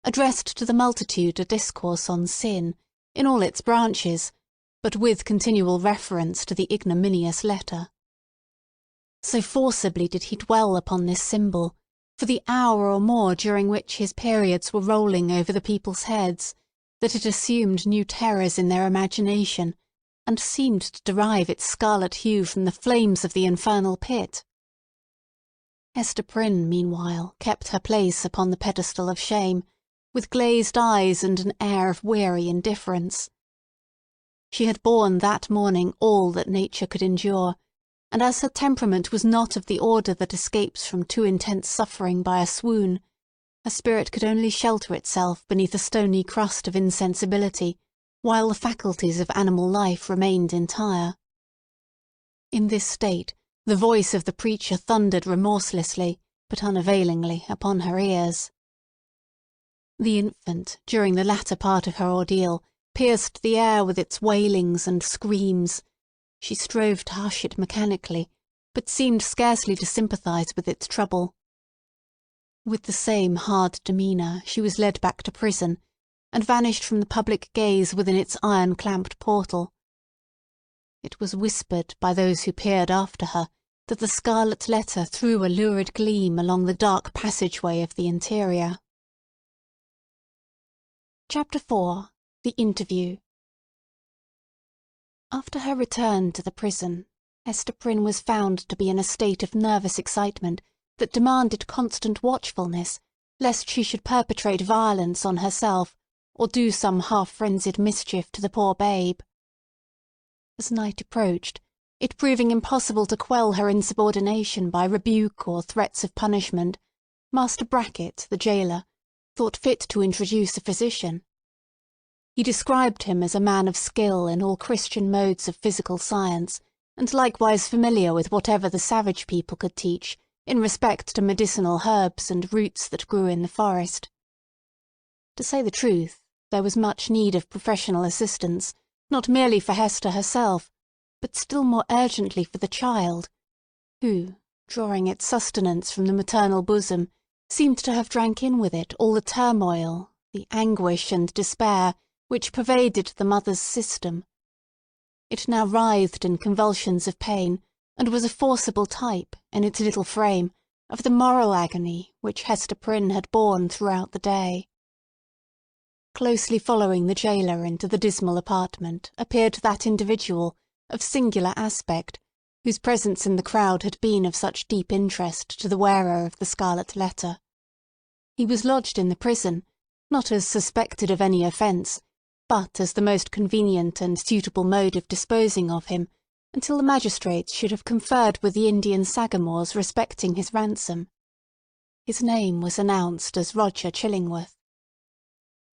addressed to the multitude a discourse on sin, in all its branches, but with continual reference to the ignominious letter. So forcibly did he dwell upon this symbol, for the hour or more during which his periods were rolling over the people's heads, that it assumed new terrors in their imagination, and seemed to derive its scarlet hue from the flames of the infernal pit. Hester Prynne, meanwhile, kept her place upon the pedestal of shame, with glazed eyes and an air of weary indifference. She had borne that morning all that nature could endure, and as her temperament was not of the order that escapes from too intense suffering by a swoon, her spirit could only shelter itself beneath a stony crust of insensibility, while the faculties of animal life remained entire. In this state, the voice of the preacher thundered remorselessly, but unavailingly, upon her ears. The infant, during the latter part of her ordeal, pierced the air with its wailings and screams. She strove to hush it mechanically, but seemed scarcely to sympathise with its trouble. With the same hard demeanour, she was led back to prison, and vanished from the public gaze within its iron-clamped portal. It was whispered by those who peered after her that the scarlet letter threw a lurid gleam along the dark passageway of the interior. Chapter 4. The Interview. After her return to the prison, Hester Prynne was found to be in a state of nervous excitement that demanded constant watchfulness, lest she should perpetrate violence on herself, or do some half-frenzied mischief to the poor babe. As night approached, it proving impossible to quell her insubordination by rebuke or threats of punishment, Master Brackett, the gaoler, thought fit to introduce a physician. He described him as a man of skill in all Christian modes of physical science, and likewise familiar with whatever the savage people could teach in respect to medicinal herbs and roots that grew in the forest. To say the truth, there was much need of professional assistance, not merely for Hester herself, but still more urgently for the child, who, drawing its sustenance from the maternal bosom, seemed to have drank in with it all the turmoil, the anguish and despair which pervaded the mother's system. It now writhed in convulsions of pain, and was a forcible type, in its little frame, of the moral agony which Hester Prynne had borne throughout the day. Closely following the jailer into the dismal apartment appeared that individual, of singular aspect, whose presence in the crowd had been of such deep interest to the wearer of the scarlet letter. He was lodged in the prison, not as suspected of any offence, but as the most convenient and suitable mode of disposing of him, until the magistrates should have conferred with the Indian Sagamores respecting his ransom. His name was announced as Roger Chillingworth.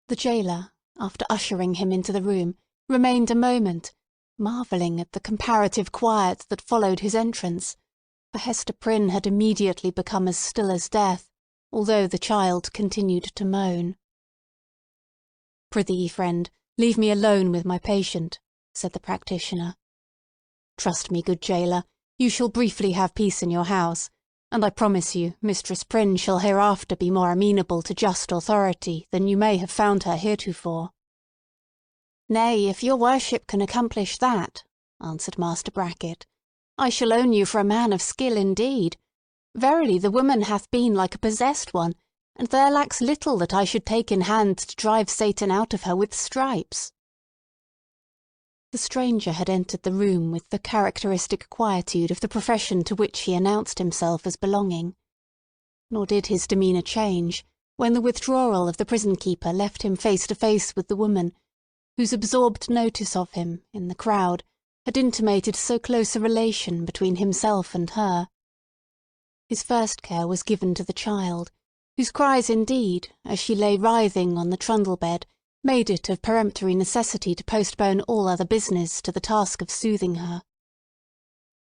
The jailer, after ushering him into the room, remained a moment, marvelling at the comparative quiet that followed his entrance, for Hester Prynne had immediately become as still as death, although the child continued to moan. "Prithee, friend, leave me alone with my patient," said the practitioner. "Trust me, good jailer, you shall briefly have peace in your house, and I promise you Mistress Prynne shall hereafter be more amenable to just authority than you may have found her heretofore." "Nay, if your worship can accomplish that," answered Master Brackett, "I shall own you for a man of skill indeed. Verily the woman hath been like a possessed one, and there lacks little that I should take in hand to drive Satan out of her with stripes." The stranger had entered the room with the characteristic quietude of the profession to which he announced himself as belonging. Nor did his demeanour change, when the withdrawal of the prison-keeper left him face to face with the woman, whose absorbed notice of him, in the crowd, had intimated so close a relation between himself and her. His first care was given to the child, whose cries indeed, as she lay writhing on the trundle-bed, made it of peremptory necessity to postpone all other business to the task of soothing her.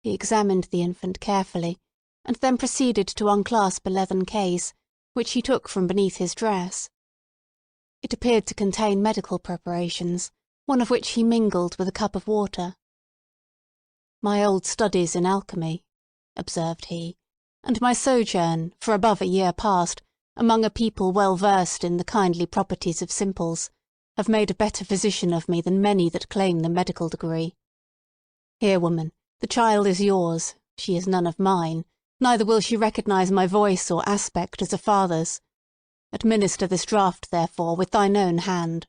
He examined the infant carefully, and then proceeded to unclasp a leathern case, which he took from beneath his dress. It appeared to contain medical preparations, one of which he mingled with a cup of water. "My old studies in alchemy," observed he, "and my sojourn, for above a year past, among a people well versed in the kindly properties of simples, have made a better physician of me than many that claim the medical degree. Here, woman, the child is yours, she is none of mine, neither will she recognise my voice or aspect as a father's. Administer this draught, therefore, with thine own hand."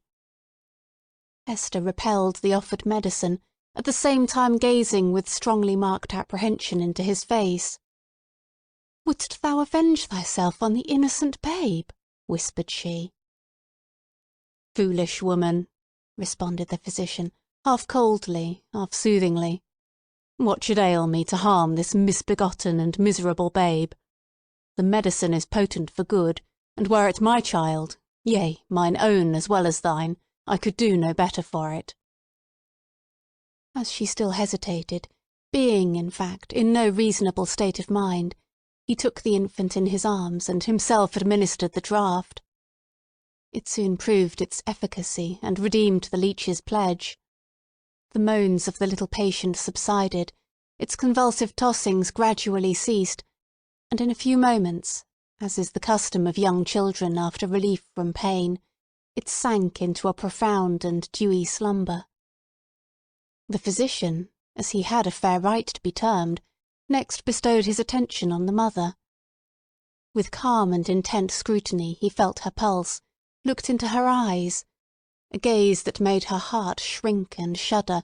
Hester repelled the offered medicine, at the same time gazing with strongly marked apprehension into his face. "Wouldst thou avenge thyself on the innocent babe?" whispered she. "Foolish woman," responded the physician, half coldly, half soothingly. "What should ail me to harm this misbegotten and miserable babe? The medicine is potent for good, and were it my child, yea, mine own as well as thine, I could do no better for it." As she still hesitated, being, in fact, in no reasonable state of mind, he took the infant in his arms and himself administered the draught. It soon proved its efficacy and redeemed the leech's pledge. The moans of the little patient subsided, its convulsive tossings gradually ceased, and in a few moments, as is the custom of young children after relief from pain, it sank into a profound and dewy slumber. The physician, as he had a fair right to be termed, next bestowed his attention on the mother. With calm and intent scrutiny he felt her pulse, looked into her eyes, a gaze that made her heart shrink and shudder,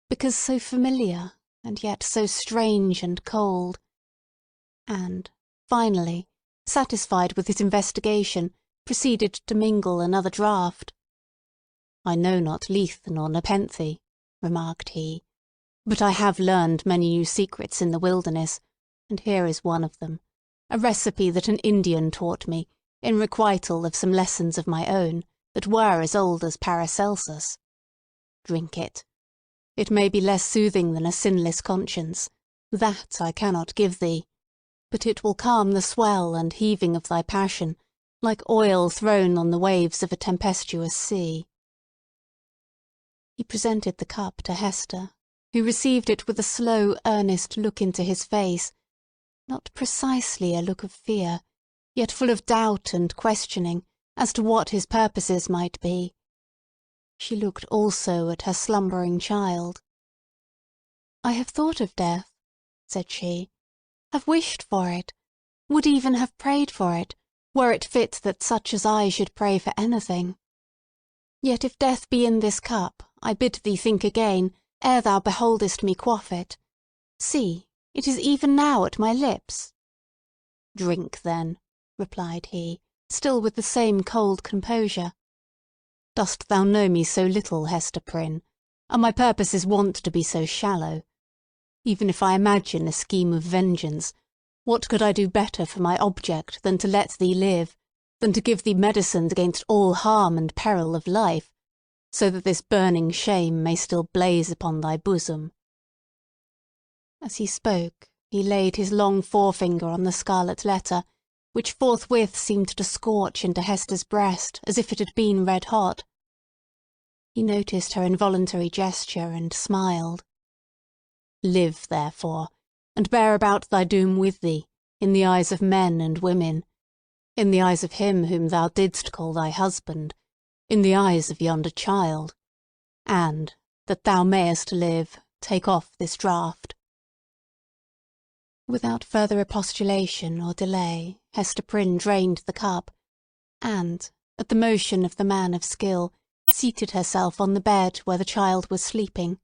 because so familiar, and yet so strange and cold. And, finally, satisfied with his investigation, proceeded to mingle another draught. "I know not Leith nor Nepenthe," remarked he, "but I have learned many new secrets in the wilderness, and here is one of them, a recipe that an Indian taught me, in requital of some lessons of my own, that were as old as Paracelsus. Drink it. It may be less soothing than a sinless conscience, that I cannot give thee, but it will calm the swell and heaving of thy passion, like oil thrown on the waves of a tempestuous sea." He presented the cup to Hester, who received it with a slow, earnest look into his face, Not precisely a look of fear, yet full of doubt and questioning as to what his purposes might be. She looked also at her slumbering child. "I have thought of death," said she, "have wished for it, would even have prayed for it, were it fit that such as I should pray for anything. Yet if death be in this cup, I bid thee think again, ere thou beholdest me quaff it. See, it is even now at my lips." "Drink, then," replied he, still with the same cold composure. "Dost thou know me so little, Hester Prynne? Are my purposes wont to be so shallow? Even if I imagine a scheme of vengeance, what could I do better for my object than to let thee live, than to give thee medicines against all harm and peril of life, so that this burning shame may still blaze upon thy bosom?" As he spoke, he laid his long forefinger on the scarlet letter, which forthwith seemed to scorch into Hester's breast as if it had been red hot. He noticed her involuntary gesture and smiled. "Live, therefore, and bear about thy doom with thee, in the eyes of men and women, in the eyes of him whom thou didst call thy husband, in the eyes of yonder child, and, that thou mayest live, take off this draught." Without further expostulation or delay, Hester Prynne drained the cup, and, at the motion of the man of skill, seated herself on the bed where the child was sleeping,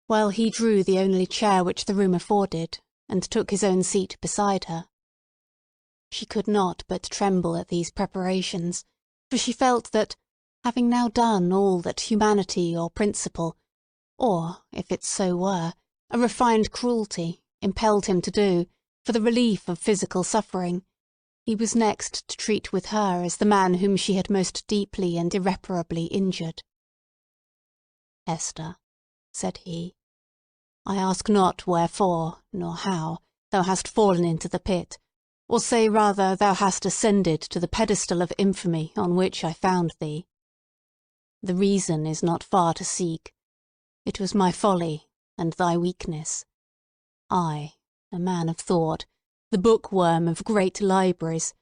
while he drew the only chair which the room afforded, and took his own seat beside her. She could not but tremble at these preparations, for she felt that, having now done all that humanity or principle, or, if it so were, a refined cruelty, impelled him to do, for the relief of physical suffering, he was next to treat with her as the man whom she had most deeply and irreparably injured. "Hester," said he, "I ask not wherefore, nor how, thou hast fallen into the pit, or say rather thou hast ascended to the pedestal of infamy on which I found thee. The reason is not far to seek. It was my folly, and thy weakness. I, a man of thought, the bookworm of great libraries,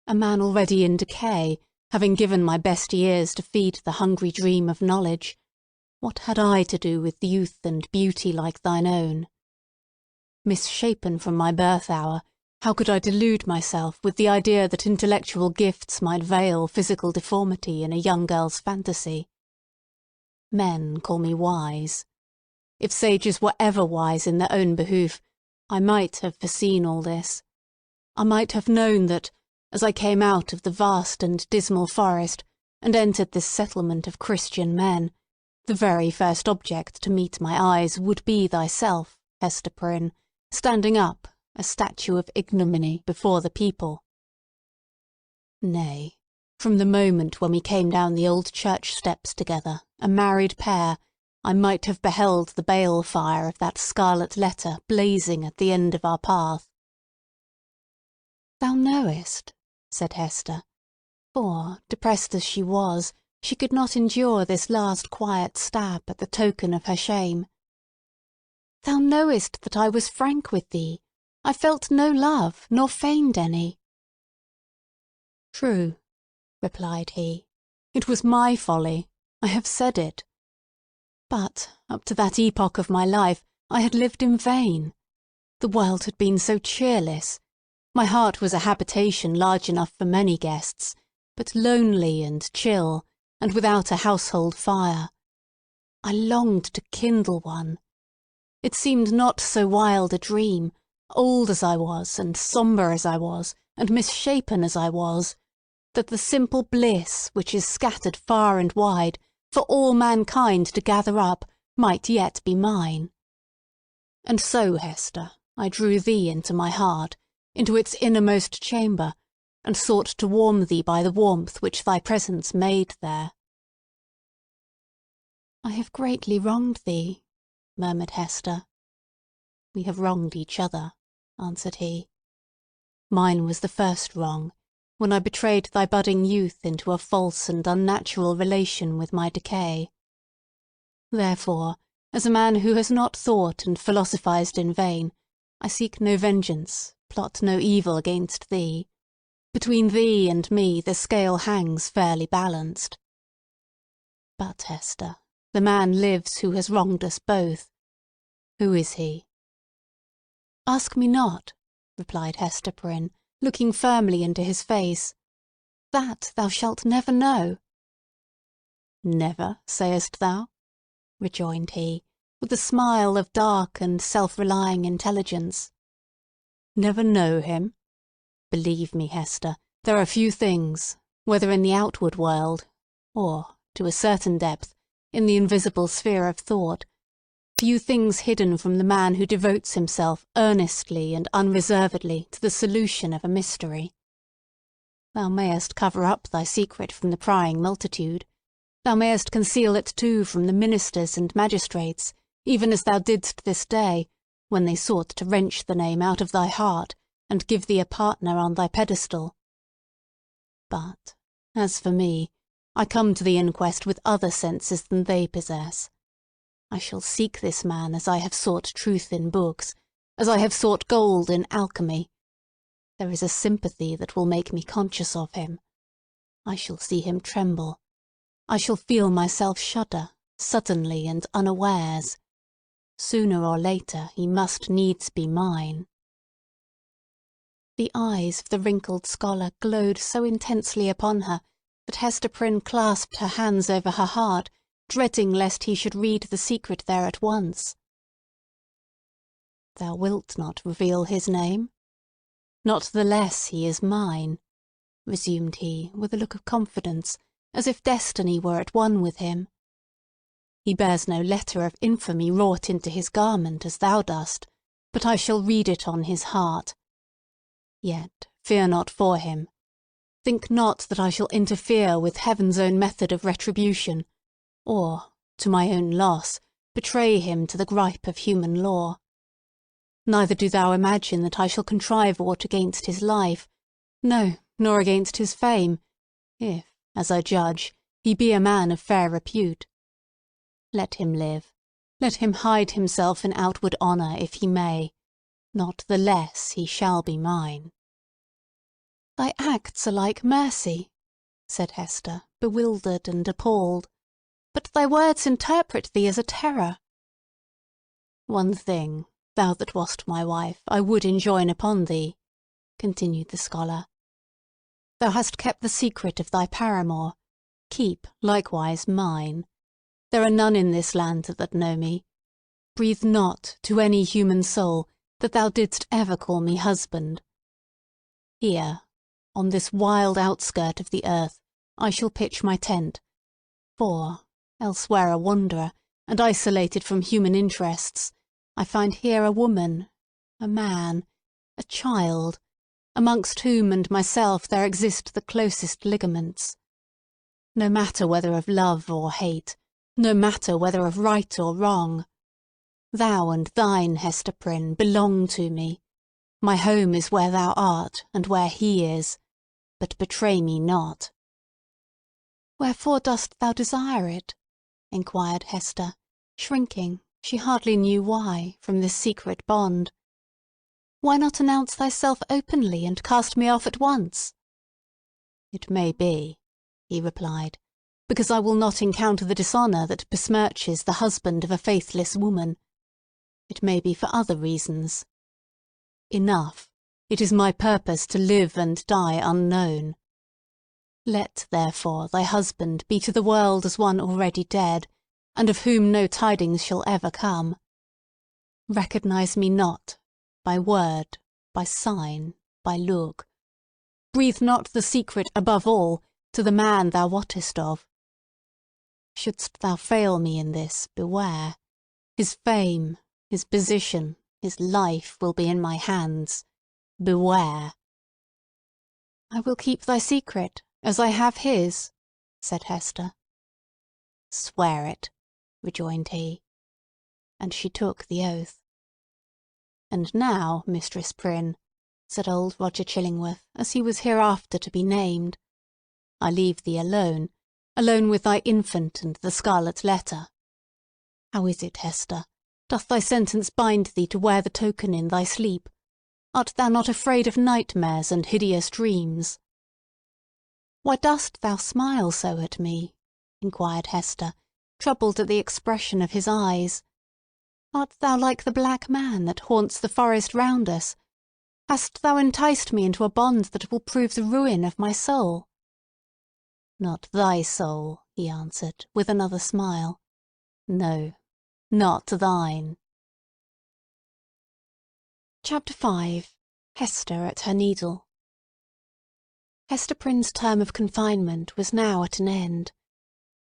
a man already in decay, having given my best years to feed the hungry dream of knowledge, what had I to do with youth and beauty like thine own? Misshapen from my birth hour, how could I delude myself with the idea that intellectual gifts might veil physical deformity in a young girl's fantasy? Men call me wise. If sages were ever wise in their own behoof, I might have foreseen all this. I might have known that, as I came out of the vast and dismal forest, and entered this settlement of Christian men, the very first object to meet my eyes would be thyself, Hester Prynne, standing up, a statue of ignominy, before the people. Nay, from the moment when we came down the old church steps together, a married pair, I might have beheld the bale fire of that scarlet letter blazing at the end of our path. "Thou knowest," said Hester, for, depressed as she was, she could not endure this last quiet stab at the token of her shame. "Thou knowest that I was frank with thee. I felt no love, nor feigned any." "True," replied he. "It was my folly. I have said it. But, up to that epoch of my life, I had lived in vain. The world had been so cheerless. My heart was a habitation large enough for many guests, but lonely and chill, and without a household fire. I longed to kindle one. It seemed not so wild a dream, old as I was, and sombre as I was, and misshapen as I was, that the simple bliss which is scattered far and wide, for all mankind to gather up, might yet be mine. And so, Hester, I drew thee into my heart, into its innermost chamber, and sought to warm thee by the warmth which thy presence made there." "I have greatly wronged thee," murmured Hester. "We have wronged each other," answered he. "Mine was the first wrong, when I betrayed thy budding youth into a false and unnatural relation with my decay. Therefore, as a man who has not thought and philosophized in vain, I seek no vengeance, plot no evil against thee. Between thee and me the scale hangs fairly balanced. But, Hester, the man lives who has wronged us both. Who is he?" "Ask me not," replied Hester Prynne, looking firmly into his face. "That thou shalt never know." "Never, sayest thou?" rejoined he, with a smile of dark and self-relying intelligence. "Never know him? Believe me, Hester, there are few things, whether in the outward world, or, to a certain depth, in the invisible sphere of thought, few things hidden from the man who devotes himself earnestly and unreservedly to the solution of a mystery. Thou mayest cover up thy secret from the prying multitude. Thou mayest conceal it too from the ministers and magistrates, even as thou didst this day, when they sought to wrench the name out of thy heart and give thee a partner on thy pedestal. But, as for me, I come to the inquest with other senses than they possess. I shall seek this man as I have sought truth in books, as I have sought gold in alchemy. There is a sympathy that will make me conscious of him. I shall see him tremble. I shall feel myself shudder, suddenly and unawares. Sooner or later he must needs be mine." The eyes of the wrinkled scholar glowed so intensely upon her that Hester Prynne clasped her hands over her heart, dreading lest he should read the secret there at once. "Thou wilt not reveal his name? Not the less he is mine," resumed he, with a look of confidence, as if destiny were at one with him. "He bears no letter of infamy wrought into his garment as thou dost, but I shall read it on his heart. Yet fear not for him. Think not that I shall interfere with heaven's own method of retribution, or, to my own loss, betray him to the gripe of human law. Neither do thou imagine that I shall contrive aught against his life, no, nor against his fame, if, as I judge, he be a man of fair repute. Let him live. Let him hide himself in outward honour if he may. Not the less he shall be mine." "Thy acts are like mercy," said Hester, bewildered and appalled. "But thy words interpret thee as a terror." "One thing, thou that wast my wife, I would enjoin upon thee," continued the scholar. "Thou hast kept the secret of thy paramour. Keep, likewise, mine. There are none in this land that know me. Breathe not to any human soul that thou didst ever call me husband. Here, on this wild outskirt of the earth, I shall pitch my tent, for, elsewhere a wanderer, and isolated from human interests, I find here a woman, a man, a child, amongst whom and myself there exist the closest ligaments. No matter whether of love or hate, no matter whether of right or wrong. Thou and thine, Hester Prynne, belong to me. My home is where thou art, and where he is. But betray me not." "Wherefore dost thou desire it?" inquired Hester, shrinking, she hardly knew why, from this secret bond. "Why not announce thyself openly, and cast me off at once?" "It may be," he replied, "because I will not encounter the dishonour that besmirches the husband of a faithless woman. It may be for other reasons. Enough, it is my purpose to live and die unknown. Let, therefore, thy husband be to the world as one already dead, and of whom no tidings shall ever come. Recognise me not, by word, by sign, by look. Breathe not the secret, above all, to the man thou wottest of. Shouldst thou fail me in this, beware. His fame, his position, his life will be in my hands. Beware." "I will keep thy secret, as I have his," said Hester. "Swear it," rejoined he. And she took the oath. "And now, Mistress Prynne," said old Roger Chillingworth, as he was hereafter to be named, "I leave thee alone with thy infant and the scarlet letter. How is it, Hester? Doth thy sentence bind thee to wear the token in thy sleep? Art thou not afraid of nightmares and hideous dreams?" "Why dost thou smile so at me?" inquired Hester, troubled at the expression of his eyes. "Art thou like the black man that haunts the forest round us? Hast thou enticed me into a bond that will prove the ruin of my soul?" "Not thy soul," he answered, with another smile. "No, not thine." Chapter 5. Hester at her Needle. Hester Prynne's term of confinement was now at an end.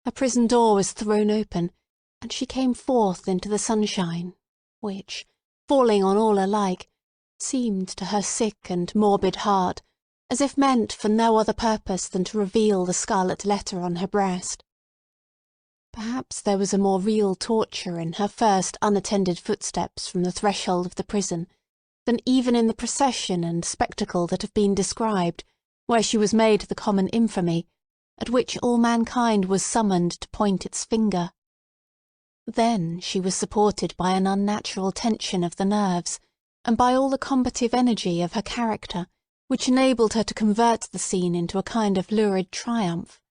Her prison door was thrown open, and she came forth into the sunshine, which, falling on all alike, seemed to her sick and morbid heart as if meant for no other purpose than to reveal the scarlet letter on her breast. Perhaps there was a more real torture in her first unattended footsteps from the threshold of the prison than even in the procession and spectacle that have been described, where she was made the common infamy, at which all mankind was summoned to point its finger. Then she was supported by an unnatural tension of the nerves, and by all the combative energy of her character, which enabled her to convert the scene into a kind of lurid triumph.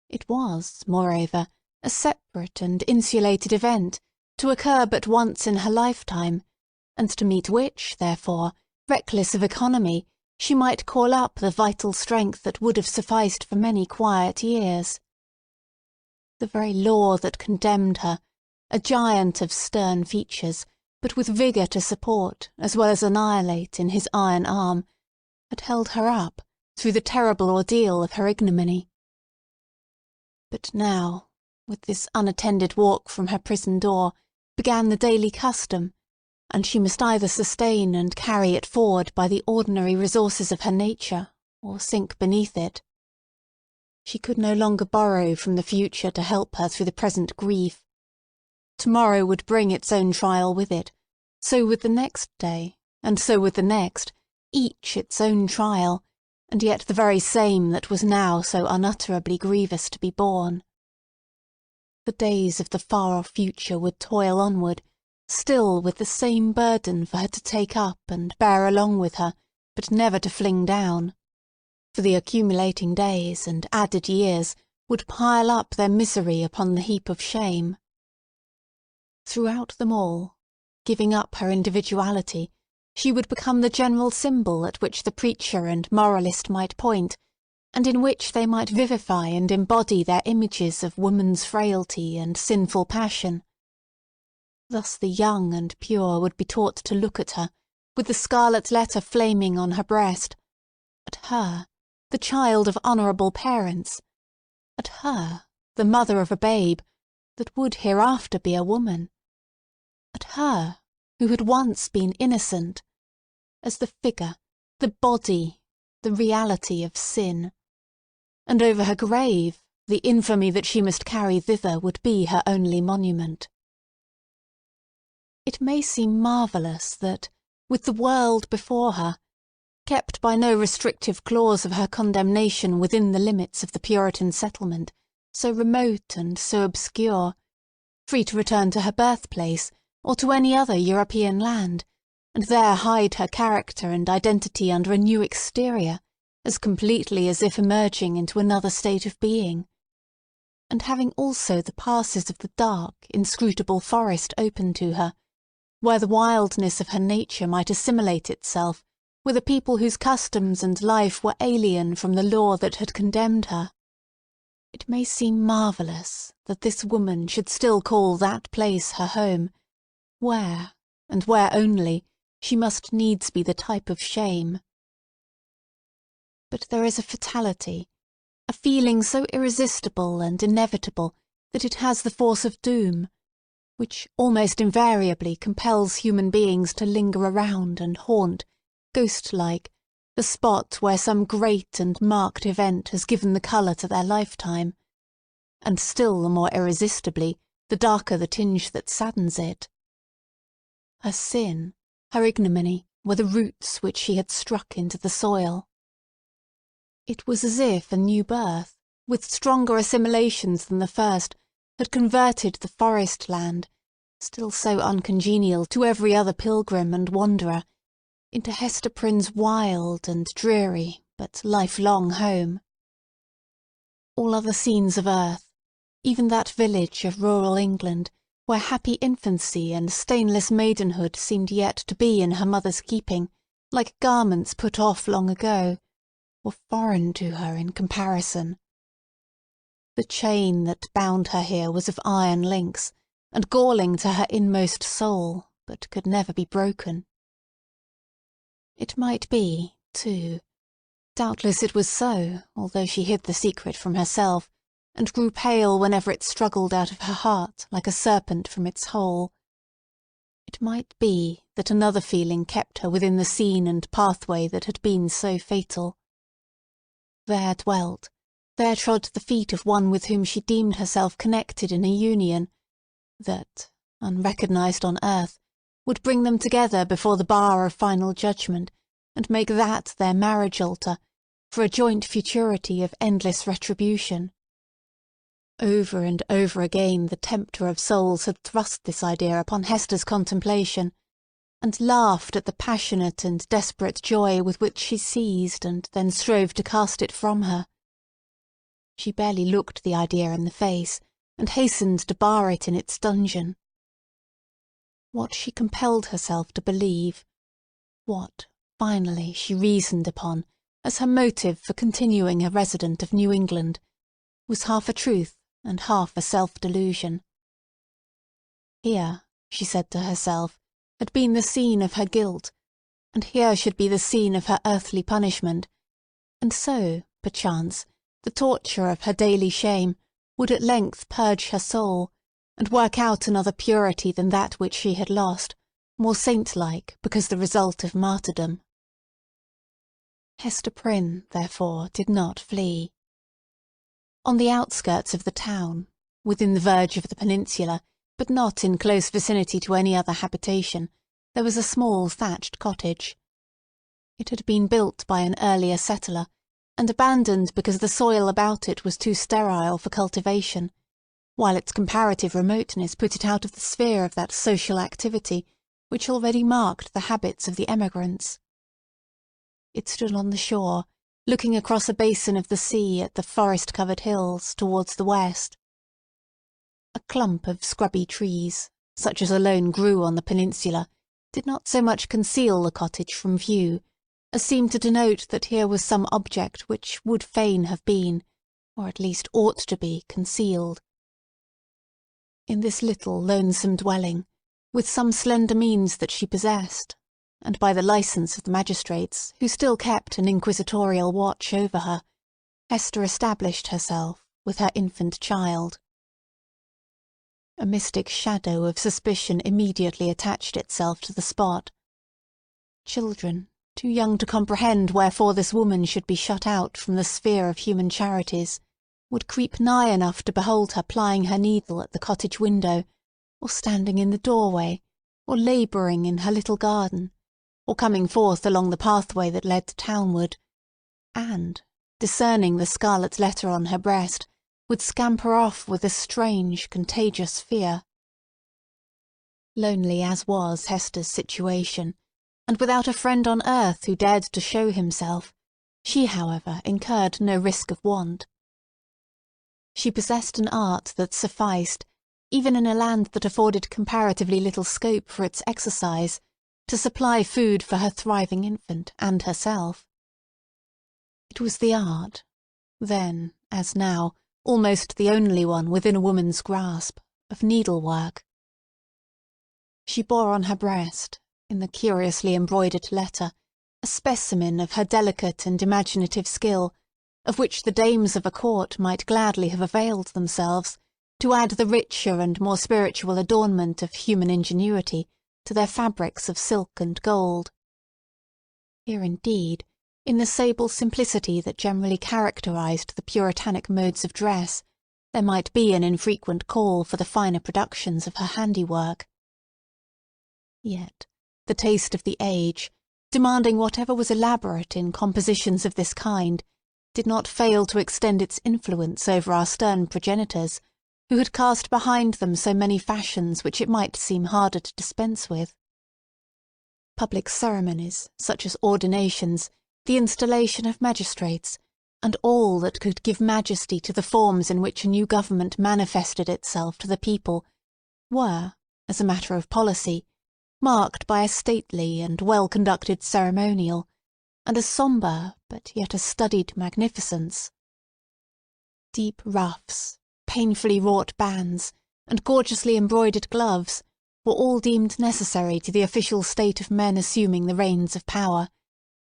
It was, moreover, a separate and insulated event, to occur but once in her lifetime, and to meet which, therefore, reckless of economy, she might call up the vital strength that would have sufficed for many quiet years. The very law that condemned her, a giant of stern features, but with vigour to support as well as annihilate in his iron arm, had held her up through the terrible ordeal of her ignominy. But now, with this unattended walk from her prison door, began the daily custom, and she must either sustain and carry it forward by the ordinary resources of her nature, or sink beneath it. She could no longer borrow from the future to help her through the present grief. Tomorrow would bring its own trial with it, so would the next day, and so would the next, each its own trial, and yet the very same that was now so unutterably grievous to be borne. The days of the far-off future would toil onward, still with the same burden for her to take up and bear along with her, but never to fling down. For the accumulating days and added years would pile up their misery upon the heap of shame. Throughout them all, giving up her individuality, she would become the general symbol at which the preacher and moralist might point, and in which they might vivify and embody their images of woman's frailty and sinful passion. Thus the young and pure would be taught to look at her, with the scarlet letter flaming on her breast, at her, the child of honourable parents, at her, the mother of a babe, that would hereafter be a woman, at her, who had once been innocent, as the figure, the body, the reality of sin. And over her grave, the infamy that she must carry thither would be her only monument. It may seem marvellous that, with the world before her, kept by no restrictive clause of her condemnation within the limits of the Puritan settlement, so remote and so obscure, free to return to her birthplace, or to any other European land, and there hide her character and identity under a new exterior, as completely as if emerging into another state of being, and having also the passes of the dark, inscrutable forest open to her, where the wildness of her nature might assimilate itself with a people whose customs and life were alien from the law that had condemned her. It may seem marvellous that this woman should still call that place her home, where, and where only, she must needs be the type of shame. But there is a fatality, a feeling so irresistible and inevitable that it has the force of doom, which almost invariably compels human beings to linger around and haunt, ghost-like, the spot where some great and marked event has given the colour to their lifetime, and still the more irresistibly, the darker the tinge that saddens it. Her sin, her ignominy, were the roots which she had struck into the soil. It was as if a new birth, with stronger assimilations than the first, had converted the forest land, still so uncongenial to every other pilgrim and wanderer, into Hester Prynne's wild and dreary but lifelong home. All other scenes of earth, even that village of rural England, where happy infancy and stainless maidenhood seemed yet to be in her mother's keeping, like garments put off long ago, were foreign to her in comparison. The chain that bound her here was of iron links, and galling to her inmost soul, but could never be broken. It might be, too, doubtless it was so, although she hid the secret from herself, and grew pale whenever it struggled out of her heart like a serpent from its hole. It might be that another feeling kept her within the scene and pathway that had been so fatal. There dwelt, there trod the feet of one with whom she deemed herself connected in a union that, unrecognised on earth, would bring them together before the bar of final judgment, and make that their marriage altar, for a joint futurity of endless retribution. Over and over again the tempter of souls had thrust this idea upon Hester's contemplation, and laughed at the passionate and desperate joy with which she seized and then strove to cast it from her. She barely looked the idea in the face, and hastened to bar it in its dungeon. What she compelled herself to believe, what, finally, she reasoned upon as her motive for continuing a resident of New England, was half a truth and half a self-delusion. Here, she said to herself, had been the scene of her guilt, and here should be the scene of her earthly punishment, and so, perchance, the torture of her daily shame would at length purge her soul, and work out another purity than that which she had lost, more saint-like because the result of martyrdom. Hester Prynne, therefore, did not flee. On the outskirts of the town, within the verge of the peninsula, but not in close vicinity to any other habitation, there was a small thatched cottage. It had been built by an earlier settler, and abandoned because the soil about it was too sterile for cultivation, while its comparative remoteness put it out of the sphere of that social activity which already marked the habits of the emigrants. It stood on the shore, looking across a basin of the sea at the forest-covered hills towards the west. A clump of scrubby trees, such as alone grew on the peninsula, did not so much conceal the cottage from view, as seemed to denote that here was some object which would fain have been, or at least ought to be, concealed. In this little lonesome dwelling, with some slender means that she possessed, and by the licence of the magistrates, who still kept an inquisitorial watch over her, Hester established herself with her infant child. A mystic shadow of suspicion immediately attached itself to the spot. Children, too young to comprehend wherefore this woman should be shut out from the sphere of human charities, would creep nigh enough to behold her plying her needle at the cottage window, or standing in the doorway, or labouring in her little garden, or coming forth along the pathway that led townward, and, discerning the scarlet letter on her breast, would scamper off with a strange, contagious fear. Lonely as was Hester's situation, and without a friend on earth who dared to show himself, she, however, incurred no risk of want. She possessed an art that sufficed, even in a land that afforded comparatively little scope for its exercise, to supply food for her thriving infant and herself. It was the art, then, as now, almost the only one within a woman's grasp, of needlework. She bore on her breast, in the curiously embroidered letter, a specimen of her delicate and imaginative skill, of which the dames of a court might gladly have availed themselves, to add the richer and more spiritual adornment of human ingenuity to their fabrics of silk and gold. Here, indeed, in the sable simplicity that generally characterized the puritanic modes of dress, there might be an infrequent call for the finer productions of her handiwork. Yet the taste of the age, demanding whatever was elaborate in compositions of this kind, did not fail to extend its influence over our stern progenitors, who had cast behind them so many fashions which it might seem harder to dispense with. public ceremonies, such as ordinations, the installation of magistrates, and all that could give majesty to the forms in which a new government manifested itself to the people, were, as a matter of policy, marked by a stately and well-conducted ceremonial, and a sombre but yet a studied magnificence. Deep ruffs, painfully wrought bands, and gorgeously embroidered gloves were all deemed necessary to the official state of men assuming the reins of power,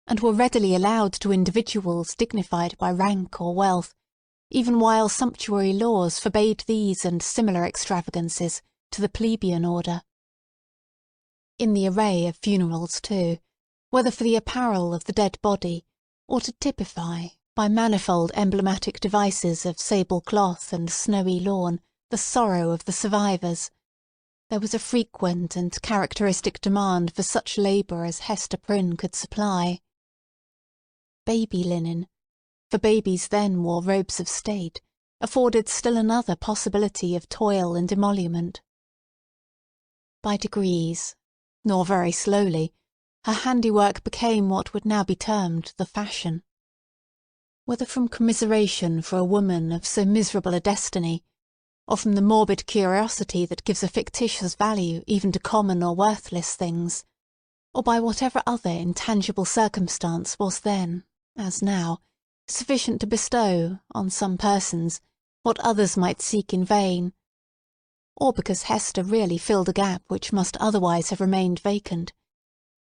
and were readily allowed to individuals dignified by rank or wealth, even while sumptuary laws forbade these and similar extravagances to the plebeian order. In the array of funerals, too, whether for the apparel of the dead body, or to typify, by manifold emblematic devices of sable cloth and snowy lawn, the sorrow of the survivors, there was a frequent and characteristic demand for such labour as Hester Prynne could supply. Baby linen, for babies then wore robes of state, afforded still another possibility of toil and emolument. By degrees, nor very slowly, her handiwork became what would now be termed the fashion. Whether from commiseration for a woman of so miserable a destiny, or from the morbid curiosity that gives a fictitious value even to common or worthless things, or by whatever other intangible circumstance was then, as now, sufficient to bestow, on some persons, what others might seek in vain, or because Hester really filled a gap which must otherwise have remained vacant,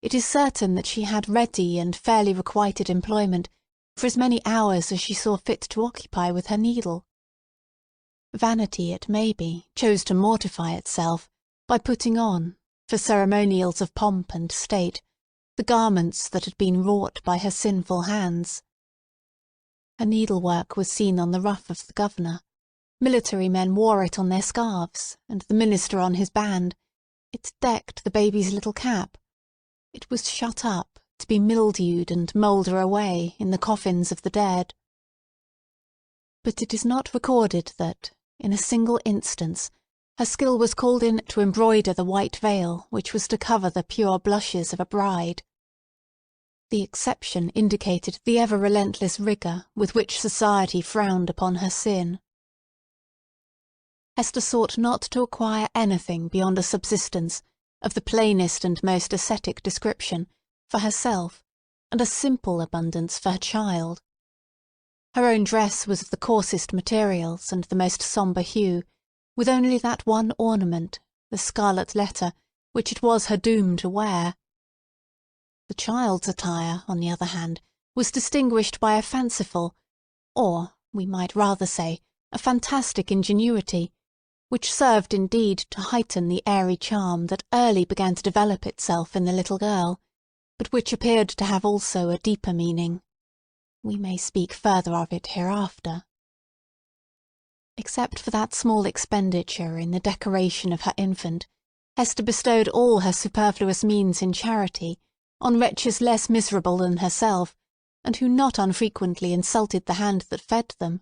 it is certain that she had ready and fairly requited employment for as many hours as she saw fit to occupy with her needle. Vanity, it may be, chose to mortify itself by putting on, for ceremonials of pomp and state, the garments that had been wrought by her sinful hands. Her needlework was seen on the ruff of the governor, military men wore it on their scarves, and the minister on his band. It decked the baby's little cap. It was shut up, to be mildewed and moulder away in the coffins of the dead. But it is not recorded that, in a single instance, her skill was called in to embroider the white veil which was to cover the pure blushes of a bride. The exception indicated the ever-relentless rigour with which society frowned upon her sin. Hester sought not to acquire anything beyond a subsistence, of the plainest and most ascetic description, for herself, and a simple abundance for her child. Her own dress was of the coarsest materials and the most sombre hue, with only that one ornament, the scarlet letter, which it was her doom to wear. The child's attire, on the other hand, was distinguished by a fanciful, or, we might rather say, a fantastic ingenuity, which served indeed to heighten the airy charm that early began to develop itself in the little girl, but which appeared to have also a deeper meaning. We may speak further of it hereafter. Except for that small expenditure in the decoration of her infant, Hester bestowed all her superfluous means in charity on wretches less miserable than herself, and who not unfrequently insulted the hand that fed them.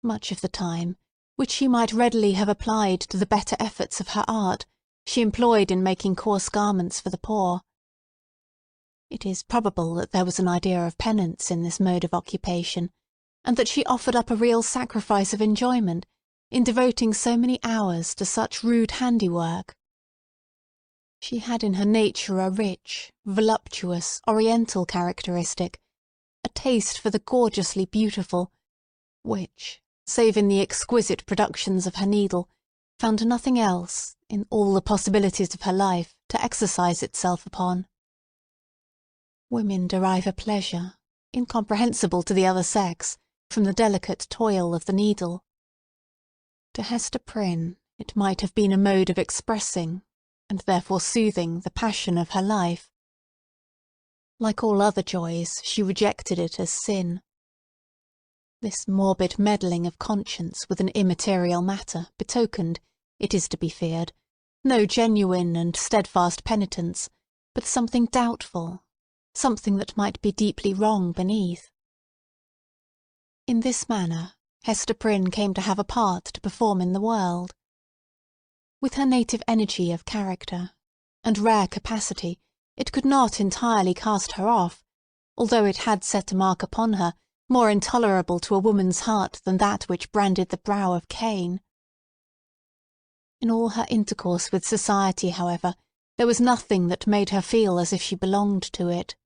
Much of the time, which she might readily have applied to the better efforts of her art, she employed in making coarse garments for the poor. It is probable that there was an idea of penance in this mode of occupation, and that she offered up a real sacrifice of enjoyment in devoting so many hours to such rude handiwork. She had in her nature a rich, voluptuous, oriental characteristic, a taste for the gorgeously beautiful, which, save in the exquisite productions of her needle, found nothing else, in all the possibilities of her life, to exercise itself upon. Women derive a pleasure, incomprehensible to the other sex, from the delicate toil of the needle. To Hester Prynne it might have been a mode of expressing, and therefore soothing, the passion of her life. Like all other joys, she rejected it as sin. This morbid meddling of conscience with an immaterial matter betokened, it is to be feared, no genuine and steadfast penitence, but something doubtful, something that might be deeply wrong beneath. In this manner, Hester Prynne came to have a part to perform in the world. With her native energy of character, and rare capacity, it could not entirely cast her off, although it had set a mark upon her more intolerable to a woman's heart than that which branded the brow of Cain. In all her intercourse with society, however, there was nothing that made her feel as if she belonged to it.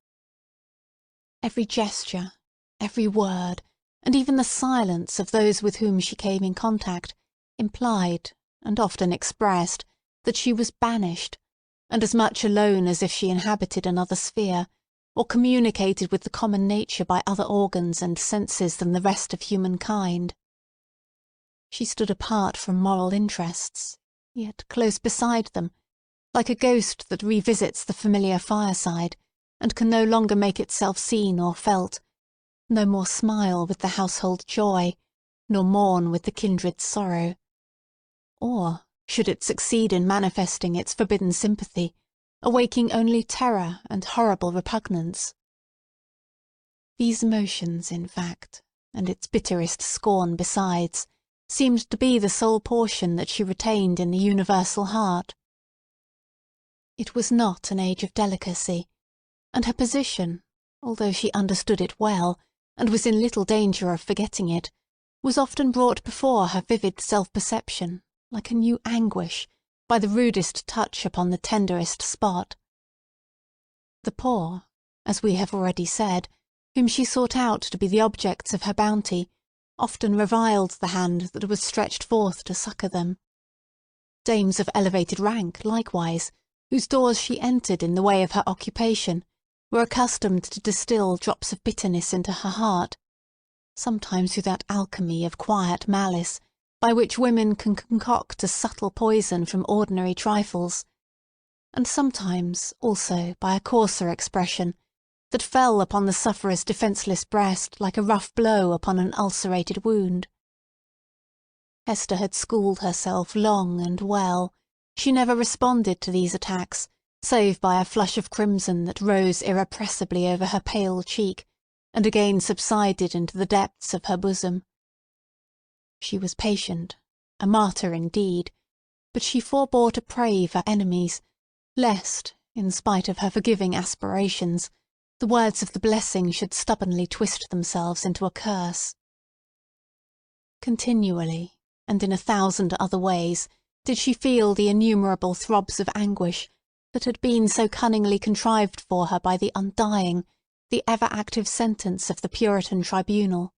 Every gesture, every word, and even the silence of those with whom she came in contact, implied, and often expressed, that she was banished, and as much alone as if she inhabited another sphere, or communicated with the common nature by other organs and senses than the rest of humankind. She stood apart from moral interests, yet close beside them, like a ghost that revisits the familiar fireside, and can no longer make itself seen or felt, no more smile with the household joy, nor mourn with the kindred sorrow. Or, should it succeed in manifesting its forbidden sympathy, awaking only terror and horrible repugnance. These emotions, in fact, and its bitterest scorn besides, seemed to be the sole portion that she retained in the universal heart. It was not an age of delicacy, and her position, although she understood it well, and was in little danger of forgetting it, was often brought before her vivid self-perception, like a new anguish, by the rudest touch upon the tenderest spot. The poor, as we have already said, whom she sought out to be the objects of her bounty, often reviled the hand that was stretched forth to succour them. Dames of elevated rank, likewise, whose doors she entered in the way of her occupation, were accustomed to distil drops of bitterness into her heart, sometimes through that alchemy of quiet malice by which women can concoct a subtle poison from ordinary trifles, and sometimes, also, by a coarser expression, that fell upon the sufferer's defenceless breast like a rough blow upon an ulcerated wound. Hester had schooled herself long and well. She never responded to these attacks, save by a flush of crimson that rose irrepressibly over her pale cheek, and again subsided into the depths of her bosom. She was patient, a martyr indeed, but she forbore to pray for enemies, lest, in spite of her forgiving aspirations, the words of the blessing should stubbornly twist themselves into a curse. Continually, and in 1,000 other ways, did she feel the innumerable throbs of anguish that had been so cunningly contrived for her by the undying, the ever-active sentence of the Puritan tribunal.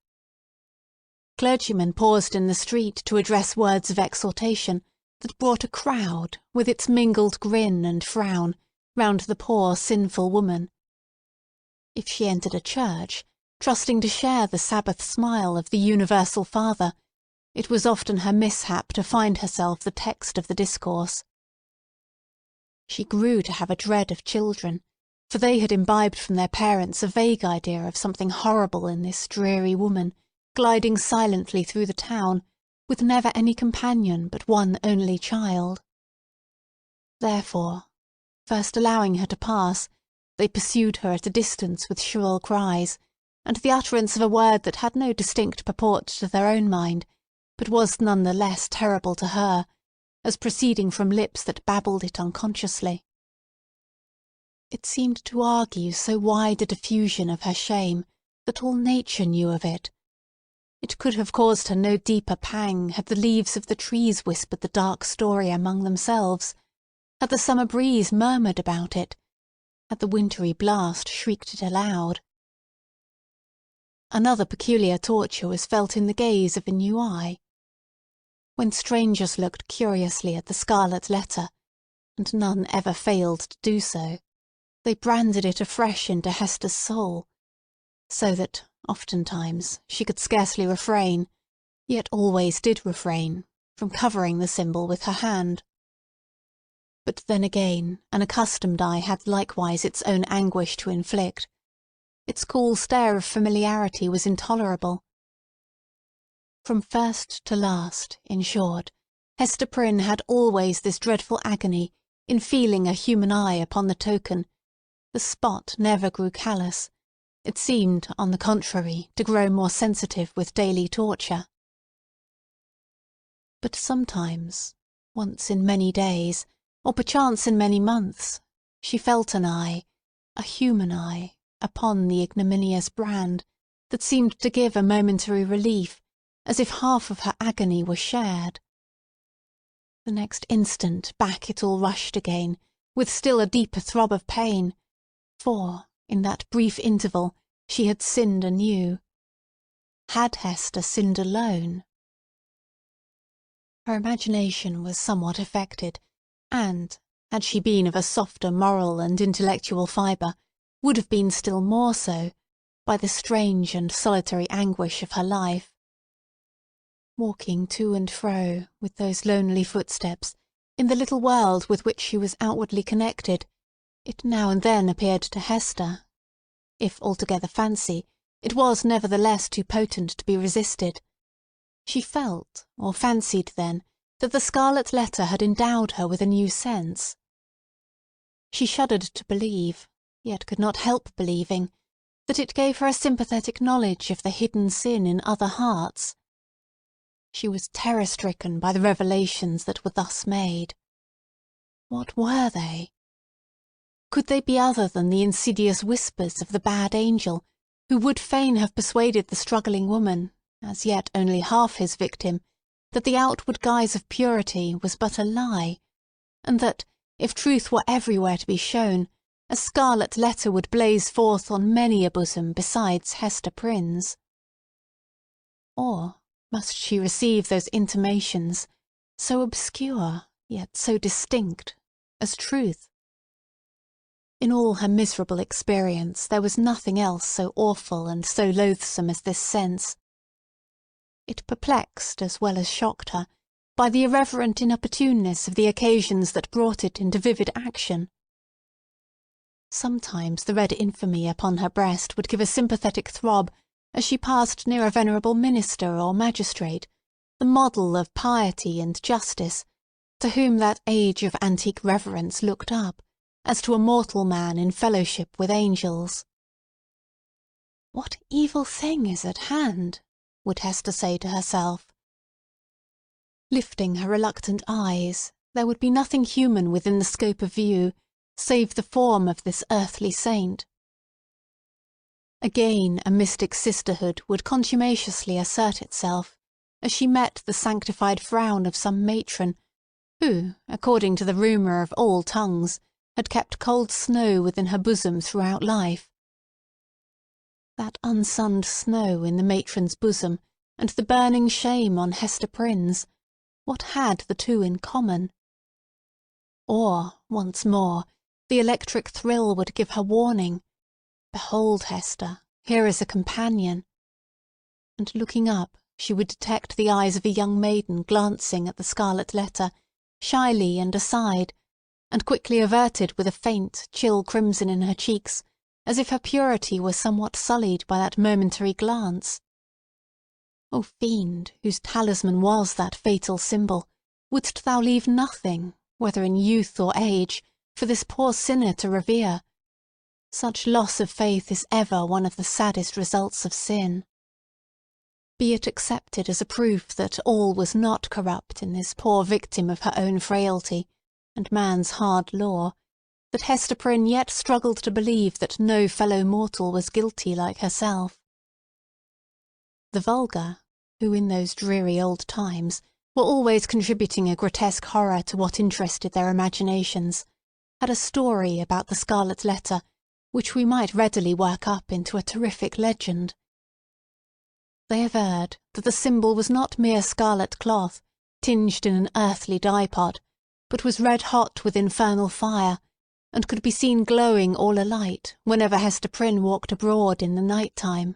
Clergymen paused in the street to address words of exhortation that brought a crowd, with its mingled grin and frown, round the poor sinful woman. If she entered a church, trusting to share the Sabbath smile of the universal Father, it was often her mishap to find herself the text of the discourse. She grew to have a dread of children, for they had imbibed from their parents a vague idea of something horrible in this dreary woman, gliding silently through the town, with never any companion but one only child. Therefore, first allowing her to pass, they pursued her at a distance with shrill cries, and the utterance of a word that had no distinct purport to their own mind, but was none the less terrible to her, as proceeding from lips that babbled it unconsciously. It seemed to argue so wide a diffusion of her shame that all nature knew of it. It could have caused her no deeper pang had the leaves of the trees whispered the dark story among themselves, had the summer breeze murmured about it, had the wintry blast shrieked it aloud. Another peculiar torture was felt in the gaze of a new eye. When strangers looked curiously at the scarlet letter, and none ever failed to do so, they branded it afresh into Hester's soul, so that, oftentimes, she could scarcely refrain, yet always did refrain, from covering the symbol with her hand. But then again, an accustomed eye had likewise its own anguish to inflict. Its cool stare of familiarity was intolerable. From first to last, in short, Hester Prynne had always this dreadful agony in feeling a human eye upon the token. The spot never grew callous. It seemed, on the contrary, to grow more sensitive with daily torture. But sometimes, once in many days, or perchance in many months, she felt an eye, a human eye, upon the ignominious brand, that seemed to give a momentary relief, as if half of her agony were shared. The next instant back it all rushed again, with still a deeper throb of pain, for, in that brief interval, she had sinned anew. Had Hester sinned alone? Her imagination was somewhat affected, and, had she been of a softer moral and intellectual fibre, would have been still more so, by the strange and solitary anguish of her life. Walking to and fro, with those lonely footsteps, in the little world with which she was outwardly connected, it now and then appeared to Hester, if altogether fancy, it was nevertheless too potent to be resisted. She felt, or fancied then, that the Scarlet Letter had endowed her with a new sense. She shuddered to believe, yet could not help believing, that it gave her a sympathetic knowledge of the hidden sin in other hearts. She was terror-stricken by the revelations that were thus made. What were they? Could they be other than the insidious whispers of the bad angel, who would fain have persuaded the struggling woman, as yet only half his victim, that the outward guise of purity was but a lie, and that, if truth were everywhere to be shown, a Scarlet Letter would blaze forth on many a bosom besides Hester Prynne's? Or must she receive those intimations, so obscure, yet so distinct, as truth? In all her miserable experience there was nothing else so awful and so loathsome as this sense. It perplexed as well as shocked her, by the irreverent inopportuneness of the occasions that brought it into vivid action. Sometimes the red infamy upon her breast would give a sympathetic throb as she passed near a venerable minister or magistrate, the model of piety and justice, to whom that age of antique reverence looked up, as to a mortal man in fellowship with angels. "What evil thing is at hand?" would Hester say to herself. Lifting her reluctant eyes, there would be nothing human within the scope of view, save the form of this earthly saint. Again a mystic sisterhood would contumaciously assert itself, as she met the sanctified frown of some matron, who, according to the rumour of all tongues, had kept cold snow within her bosom throughout life. That unsunned snow in the matron's bosom, and the burning shame on Hester Prynne's, what had the two in common? Or, once more, the electric thrill would give her warning. Behold, Hester, here is a companion. And looking up, she would detect the eyes of a young maiden glancing at the Scarlet Letter, shyly and aside, and quickly averted with a faint, chill crimson in her cheeks, as if her purity were somewhat sullied by that momentary glance. O fiend, whose talisman was that fatal symbol, wouldst thou leave nothing, whether in youth or age, for this poor sinner to revere? Such loss of faith is ever one of the saddest results of sin. Be it accepted as a proof that all was not corrupt in this poor victim of her own frailty, and man's hard law, that Hester Prynne yet struggled to believe that no fellow mortal was guilty like herself. The vulgar, who in those dreary old times were always contributing a grotesque horror to what interested their imaginations, had a story about the Scarlet Letter which we might readily work up into a terrific legend. They averred that the symbol was not mere scarlet cloth, tinged in an earthly dye-pot, but was red-hot with infernal fire, and could be seen glowing all alight whenever Hester Prynne walked abroad in the night-time.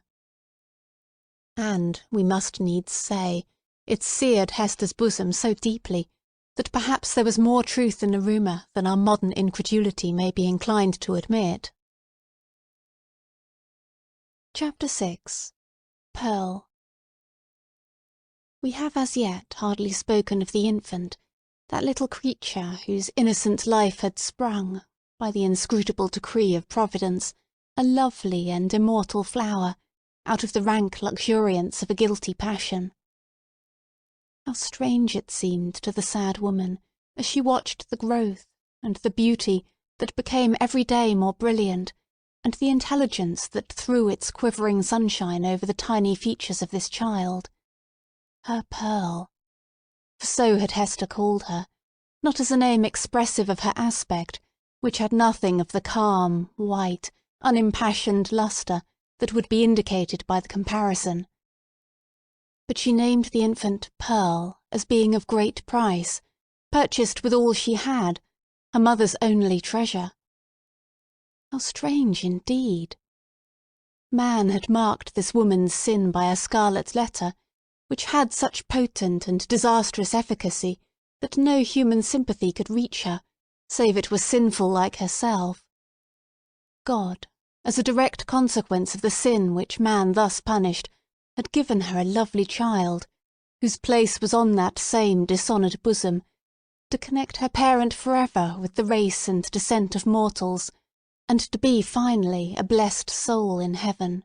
And, we must needs say, it seared Hester's bosom so deeply that perhaps there was more truth in the rumour than our modern incredulity may be inclined to admit. Chapter 6. Pearl. We have as yet hardly spoken of the infant, that little creature whose innocent life had sprung, by the inscrutable decree of Providence, a lovely and immortal flower, out of the rank luxuriance of a guilty passion. How strange it seemed to the sad woman, as she watched the growth, and the beauty that became every day more brilliant, and the intelligence that threw its quivering sunshine over the tiny features of this child. Her Pearl. For so had Hester called her, not as a name expressive of her aspect, which had nothing of the calm, white, unimpassioned lustre that would be indicated by the comparison. But she named the infant Pearl as being of great price, purchased with all she had, her mother's only treasure. How strange indeed! Man had marked this woman's sin by a scarlet letter, which had such potent and disastrous efficacy that no human sympathy could reach her, save it were sinful like herself. God, as a direct consequence of the sin which man thus punished, had given her a lovely child, whose place was on that same dishonoured bosom, to connect her parent forever with the race and descent of mortals, and to be finally a blessed soul in heaven.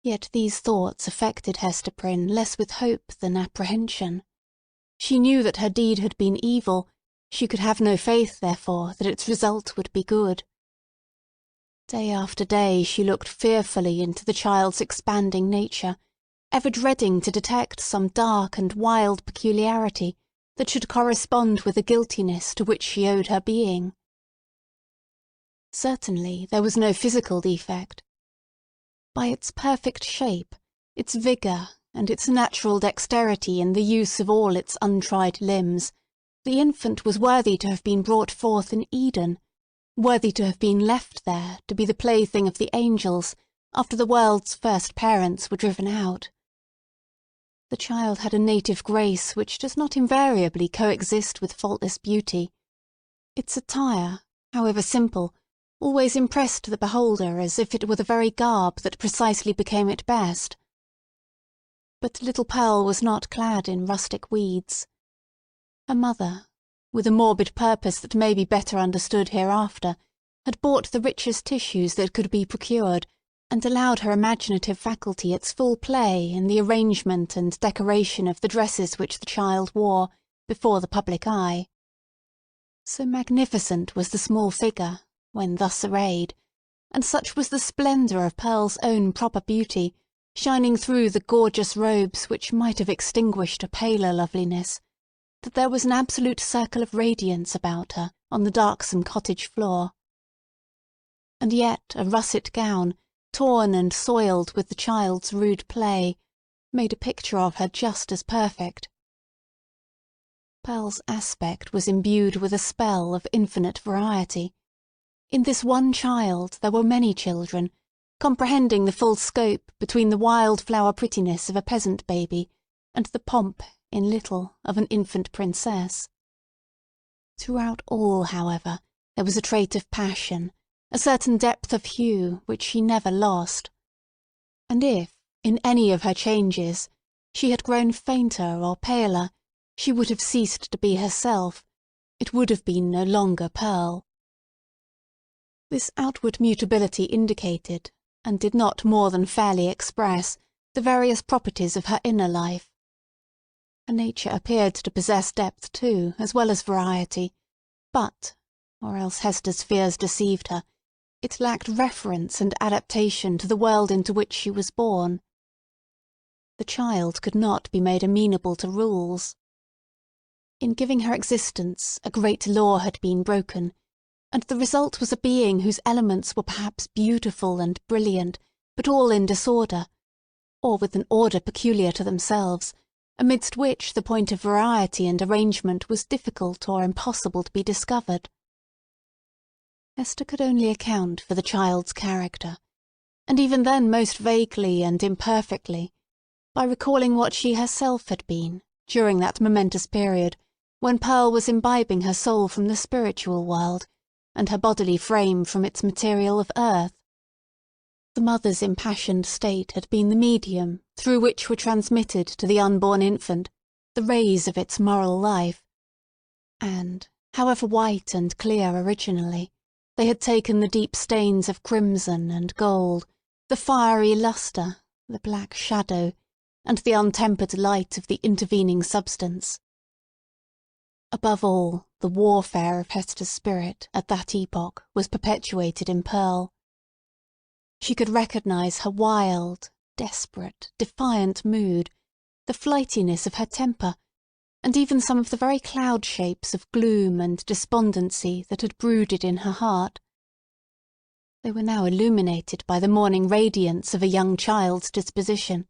Yet these thoughts affected Hester Prynne less with hope than apprehension. She knew that her deed had been evil. She could have no faith, therefore, that its result would be good. Day after day she looked fearfully into the child's expanding nature, ever dreading to detect some dark and wild peculiarity that should correspond with the guiltiness to which she owed her being. Certainly there was no physical defect. By its perfect shape, its vigour, and its natural dexterity in the use of all its untried limbs, the infant was worthy to have been brought forth in Eden, worthy to have been left there to be the plaything of the angels after the world's first parents were driven out. The child had a native grace which does not invariably coexist with faultless beauty. Its attire, however simple, always impressed the beholder as if it were the very garb that precisely became it best. But little Pearl was not clad in rustic weeds. Her mother, with a morbid purpose that may be better understood hereafter, had bought the richest tissues that could be procured, and allowed her imaginative faculty its full play in the arrangement and decoration of the dresses which the child wore before the public eye. So magnificent was the small figure, when thus arrayed, and such was the splendour of Pearl's own proper beauty, shining through the gorgeous robes which might have extinguished a paler loveliness, that there was an absolute circle of radiance about her on the darksome cottage floor. And yet a russet gown, torn and soiled with the child's rude play, made a picture of her just as perfect. Pearl's aspect was imbued with a spell of infinite variety. In this one child there were many children, comprehending the full scope between the wild-flower prettiness of a peasant baby and the pomp, in little, of an infant princess. Throughout all, however, there was a trait of passion, a certain depth of hue which she never lost. And if, in any of her changes, she had grown fainter or paler, she would have ceased to be herself. It would have been no longer Pearl. This outward mutability indicated, and did not more than fairly express, the various properties of her inner life. Her nature appeared to possess depth too, as well as variety, but, or else Hester's fears deceived her, it lacked reference and adaptation to the world into which she was born. The child could not be made amenable to rules. In giving her existence, a great law had been broken, and the result was a being whose elements were perhaps beautiful and brilliant, but all in disorder, or with an order peculiar to themselves, amidst which the point of variety and arrangement was difficult or impossible to be discovered. Hester could only account for the child's character, and even then most vaguely and imperfectly, by recalling what she herself had been, during that momentous period, when Pearl was imbibing her soul from the spiritual world, and her bodily frame from its material of earth. The mother's impassioned state had been the medium through which were transmitted to the unborn infant the rays of its moral life, and, however white and clear originally, they had taken the deep stains of crimson and gold, the fiery lustre, the black shadow, and the untempered light of the intervening substance. Above all, the warfare of Hester's spirit at that epoch was perpetuated in Pearl. She could recognise her wild, desperate, defiant mood, the flightiness of her temper, and even some of the very cloud shapes of gloom and despondency that had brooded in her heart. They were now illuminated by the morning radiance of a young child's disposition,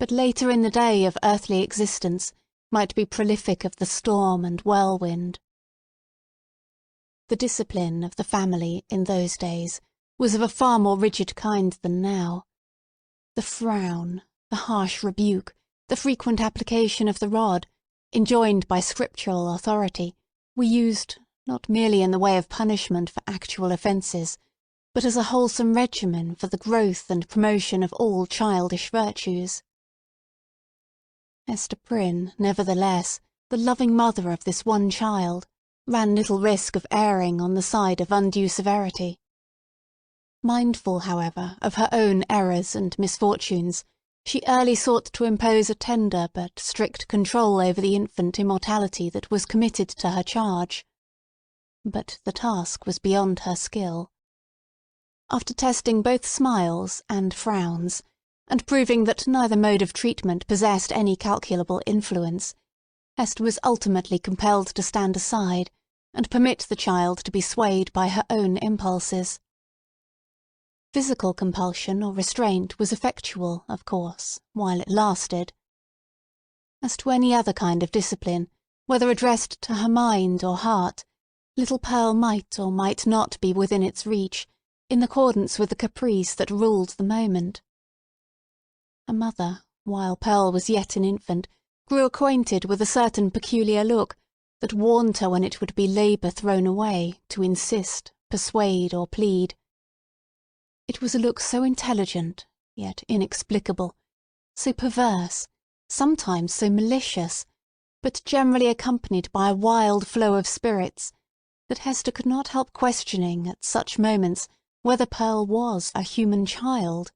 but later in the day of earthly existence might be prolific of the storm and whirlwind. The discipline of the family in those days was of a far more rigid kind than now. The frown, the harsh rebuke, the frequent application of the rod, enjoined by scriptural authority, were used not merely in the way of punishment for actual offences, but as a wholesome regimen for the growth and promotion of all childish virtues. Hester Prynne, nevertheless, the loving mother of this one child, ran little risk of erring on the side of undue severity. Mindful, however, of her own errors and misfortunes, she early sought to impose a tender but strict control over the infant immortality that was committed to her charge. But the task was beyond her skill. After testing both smiles and frowns, and proving that neither mode of treatment possessed any calculable influence, Hester was ultimately compelled to stand aside and permit the child to be swayed by her own impulses. Physical compulsion or restraint was effectual, of course, while it lasted. As to any other kind of discipline, whether addressed to her mind or heart, little Pearl might or might not be within its reach, in accordance with the caprice that ruled the moment. Her mother, while Pearl was yet an infant, grew acquainted with a certain peculiar look that warned her when it would be labour thrown away to insist, persuade, or plead. It was a look so intelligent, yet inexplicable, so perverse, sometimes so malicious, but generally accompanied by a wild flow of spirits, that Hester could not help questioning at such moments whether Pearl was a human child.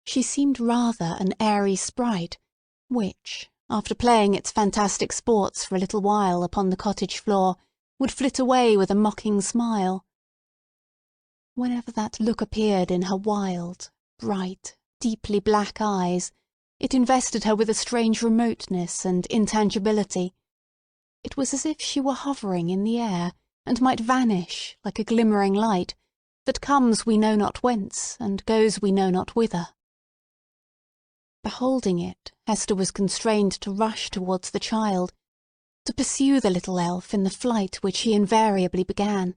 She seemed rather an airy sprite, which, after playing its fantastic sports for a little while upon the cottage floor, would flit away with a mocking smile. Whenever that look appeared in her wild, bright, deeply black eyes, it invested her with a strange remoteness and intangibility. It was as if she were hovering in the air, and might vanish, like a glimmering light, that comes we know not whence, and goes we know not whither. Beholding it, Hester was constrained to rush towards the child, to pursue the little elf in the flight which he invariably began,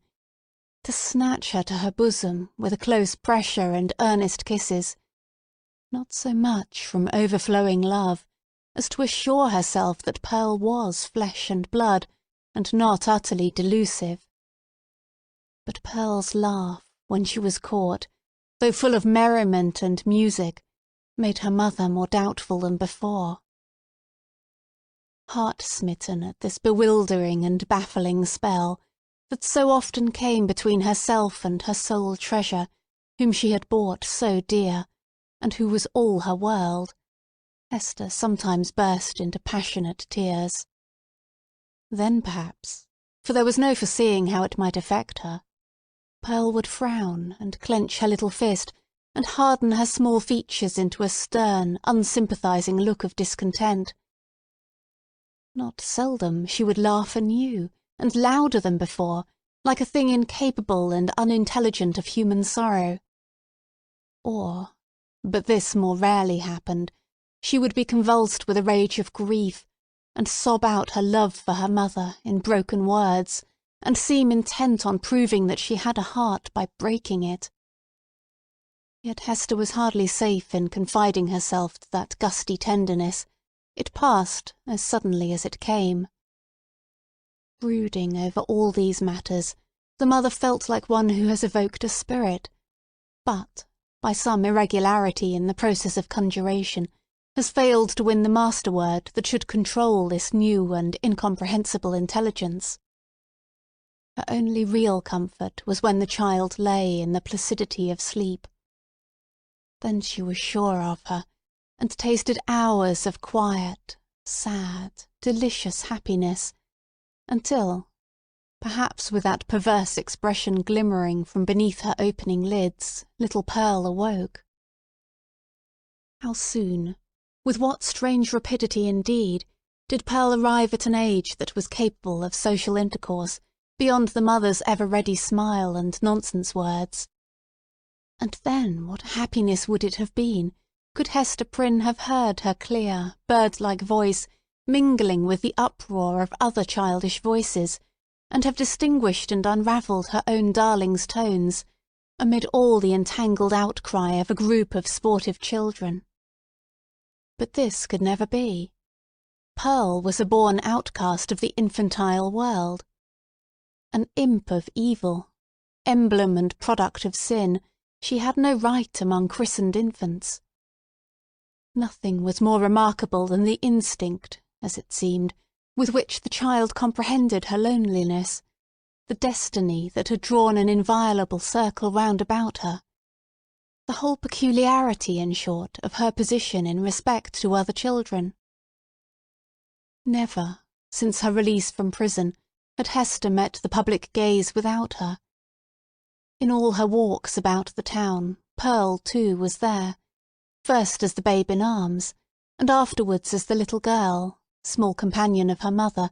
to snatch her to her bosom with a close pressure and earnest kisses, not so much from overflowing love as to assure herself that Pearl was flesh and blood, and not utterly delusive. But Pearl's laugh, when she was caught, though full of merriment and music, made her mother more doubtful than before. Heart-smitten at this bewildering and baffling spell, that so often came between herself and her sole treasure, whom she had bought so dear, and who was all her world, Hester sometimes burst into passionate tears. Then perhaps, for there was no foreseeing how it might affect her, Pearl would frown and clench her little fist, and harden her small features into a stern, unsympathizing look of discontent. Not seldom she would laugh anew, and louder than before, like a thing incapable and unintelligent of human sorrow. Or, but this more rarely happened, she would be convulsed with a rage of grief, and sob out her love for her mother in broken words, and seem intent on proving that she had a heart by breaking it. Yet Hester was hardly safe in confiding herself to that gusty tenderness. It passed as suddenly as it came. Brooding over all these matters, the mother felt like one who has evoked a spirit, but, by some irregularity in the process of conjuration, has failed to win the master-word that should control this new and incomprehensible intelligence. Her only real comfort was when the child lay in the placidity of sleep. Then she was sure of her, and tasted hours of quiet, sad, delicious happiness, until, perhaps with that perverse expression glimmering from beneath her opening lids, little Pearl awoke. How soon, with what strange rapidity indeed, did Pearl arrive at an age that was capable of social intercourse beyond the mother's ever-ready smile and nonsense words? And then what happiness would it have been, could Hester Prynne have heard her clear, bird-like voice mingling with the uproar of other childish voices, and have distinguished and unravelled her own darling's tones, amid all the entangled outcry of a group of sportive children. But this could never be. Pearl was a born outcast of the infantile world. An imp of evil, emblem and product of sin, she had no right among christened infants. Nothing was more remarkable than the instinct, as it seemed, with which the child comprehended her loneliness, the destiny that had drawn an inviolable circle round about her, the whole peculiarity, in short, of her position in respect to other children. Never, since her release from prison, had Hester met the public gaze without her. In all her walks about the town, Pearl, too, was there, first as the babe in arms, and afterwards as the little girl, small companion of her mother,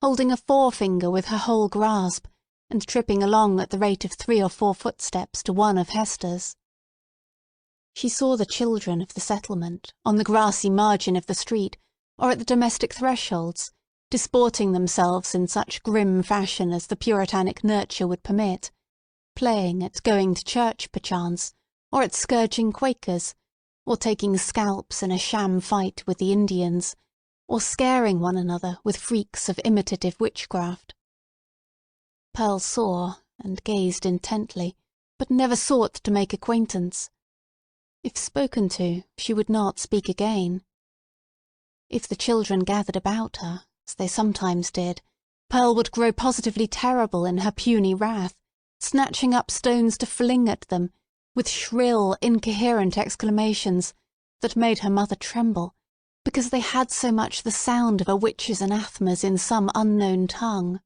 holding a forefinger with her whole grasp, and tripping along at the rate of 3 or 4 footsteps to one of Hester's. She saw the children of the settlement, on the grassy margin of the street, or at the domestic thresholds, disporting themselves in such grim fashion as the puritanic nurture would permit, playing at going to church perchance, or at scourging Quakers, or taking scalps in a sham fight with the Indians, or scaring one another with freaks of imitative witchcraft. Pearl saw, and gazed intently, but never sought to make acquaintance. If spoken to, she would not speak again. If the children gathered about her, as they sometimes did, Pearl would grow positively terrible in her puny wrath, snatching up stones to fling at them, with shrill, incoherent exclamations that made her mother tremble, because they had so much the sound of a witch's anathemas in some unknown tongue.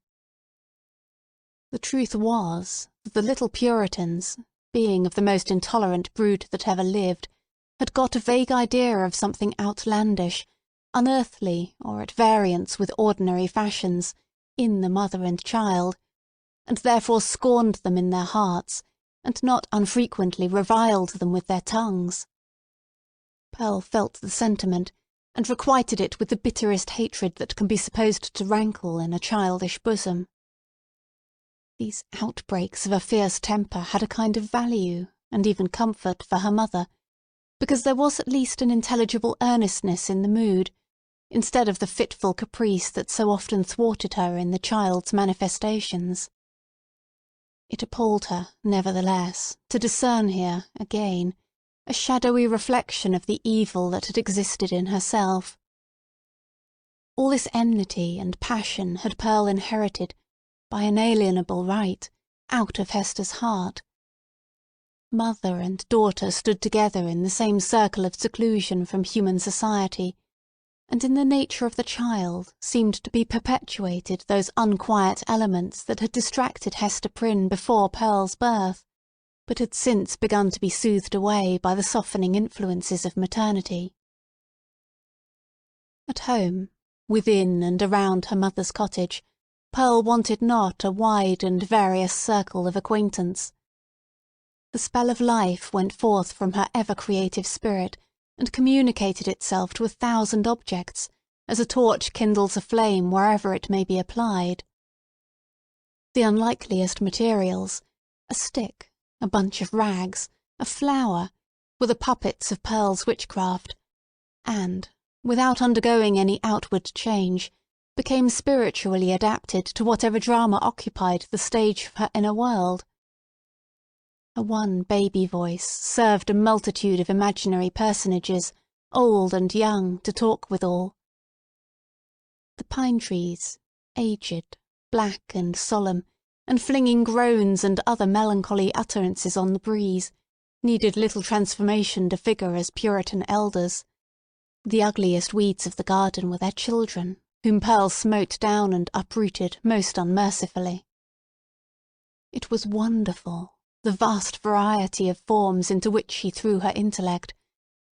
The truth was that the little Puritans, being of the most intolerant brood that ever lived, had got a vague idea of something outlandish, unearthly, or at variance with ordinary fashions, in the mother and child, and therefore scorned them in their hearts, and not unfrequently reviled them with their tongues. Pearl felt the sentiment, and requited it with the bitterest hatred that can be supposed to rankle in a childish bosom. These outbreaks of a fierce temper had a kind of value, and even comfort, for her mother, because there was at least an intelligible earnestness in the mood, instead of the fitful caprice that so often thwarted her in the child's manifestations. It appalled her, nevertheless, to discern here, again, a shadowy reflection of the evil that had existed in herself. All this enmity and passion had Pearl inherited, by inalienable right, out of Hester's heart. Mother and daughter stood together in the same circle of seclusion from human society, and in the nature of the child seemed to be perpetuated those unquiet elements that had distracted Hester Prynne before Pearl's birth, but had since begun to be soothed away by the softening influences of maternity. At home, within and around her mother's cottage, Pearl wanted not a wide and various circle of acquaintance. The spell of life went forth from her ever-creative spirit, and communicated itself to 1,000 objects, as a torch kindles a flame wherever it may be applied. The unlikeliest materials, a stick, a bunch of rags, a flower, were the puppets of Pearl's witchcraft, and, without undergoing any outward change, became spiritually adapted to whatever drama occupied the stage of her inner world. Her one baby voice served a multitude of imaginary personages, old and young, to talk withal. The pine trees, aged, black and solemn, and flinging groans and other melancholy utterances on the breeze, needed little transformation to figure as Puritan elders. The ugliest weeds of the garden were their children, whom Pearl smote down and uprooted most unmercifully. It was wonderful, the vast variety of forms into which she threw her intellect,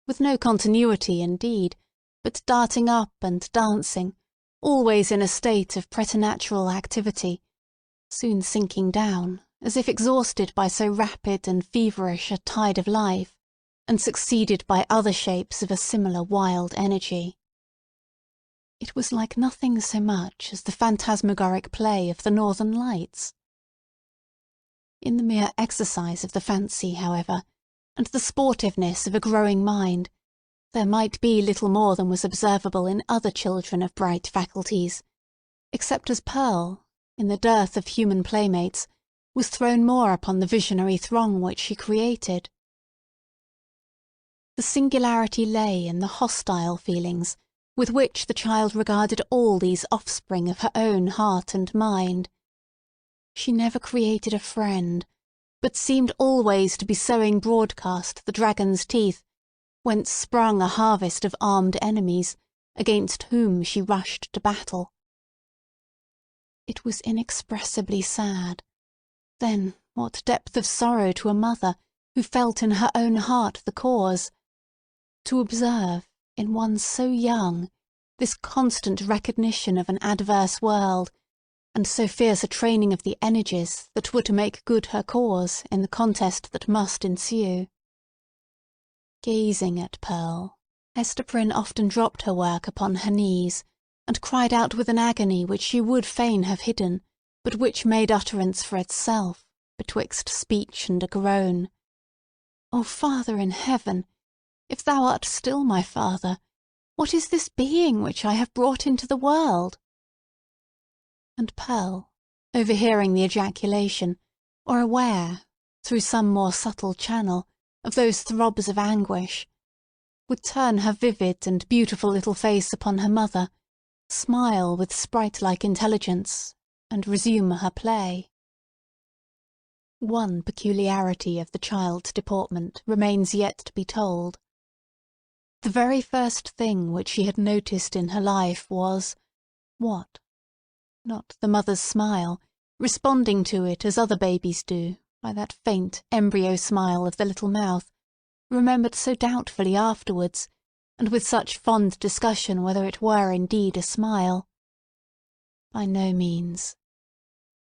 with no continuity indeed, but darting up and dancing, always in a state of preternatural activity, soon sinking down, as if exhausted by so rapid and feverish a tide of life, and succeeded by other shapes of a similar wild energy. It was like nothing so much as the phantasmagoric play of the Northern Lights. In the mere exercise of the fancy, however, and the sportiveness of a growing mind, there might be little more than was observable in other children of bright faculties, except as Pearl, in the dearth of human playmates, was thrown more upon the visionary throng which she created. The singularity lay in the hostile feelings with which the child regarded all these offspring of her own heart and mind. She never created a friend, but seemed always to be sowing broadcast the dragon's teeth, whence sprung a harvest of armed enemies, against whom she rushed to battle. It was inexpressibly sad. Then what depth of sorrow to a mother, who felt in her own heart the cause, to observe, in one so young, this constant recognition of an adverse world, and so fierce a training of the energies that were to make good her cause in the contest that must ensue. Gazing at Pearl, Hester Prynne often dropped her work upon her knees, and cried out with an agony which she would fain have hidden, but which made utterance for itself, betwixt speech and a groan. "O Father in heaven! If thou art still my Father, what is this being which I have brought into the world?" And Pearl, overhearing the ejaculation, or aware, through some more subtle channel, of those throbs of anguish, would turn her vivid and beautiful little face upon her mother, smile with sprite-like intelligence, and resume her play. One peculiarity of the child's deportment remains yet to be told. The very first thing which she had noticed in her life was what? Not the mother's smile, responding to it as other babies do, by that faint embryo smile of the little mouth, remembered so doubtfully afterwards, and with such fond discussion whether it were indeed a smile. By no means.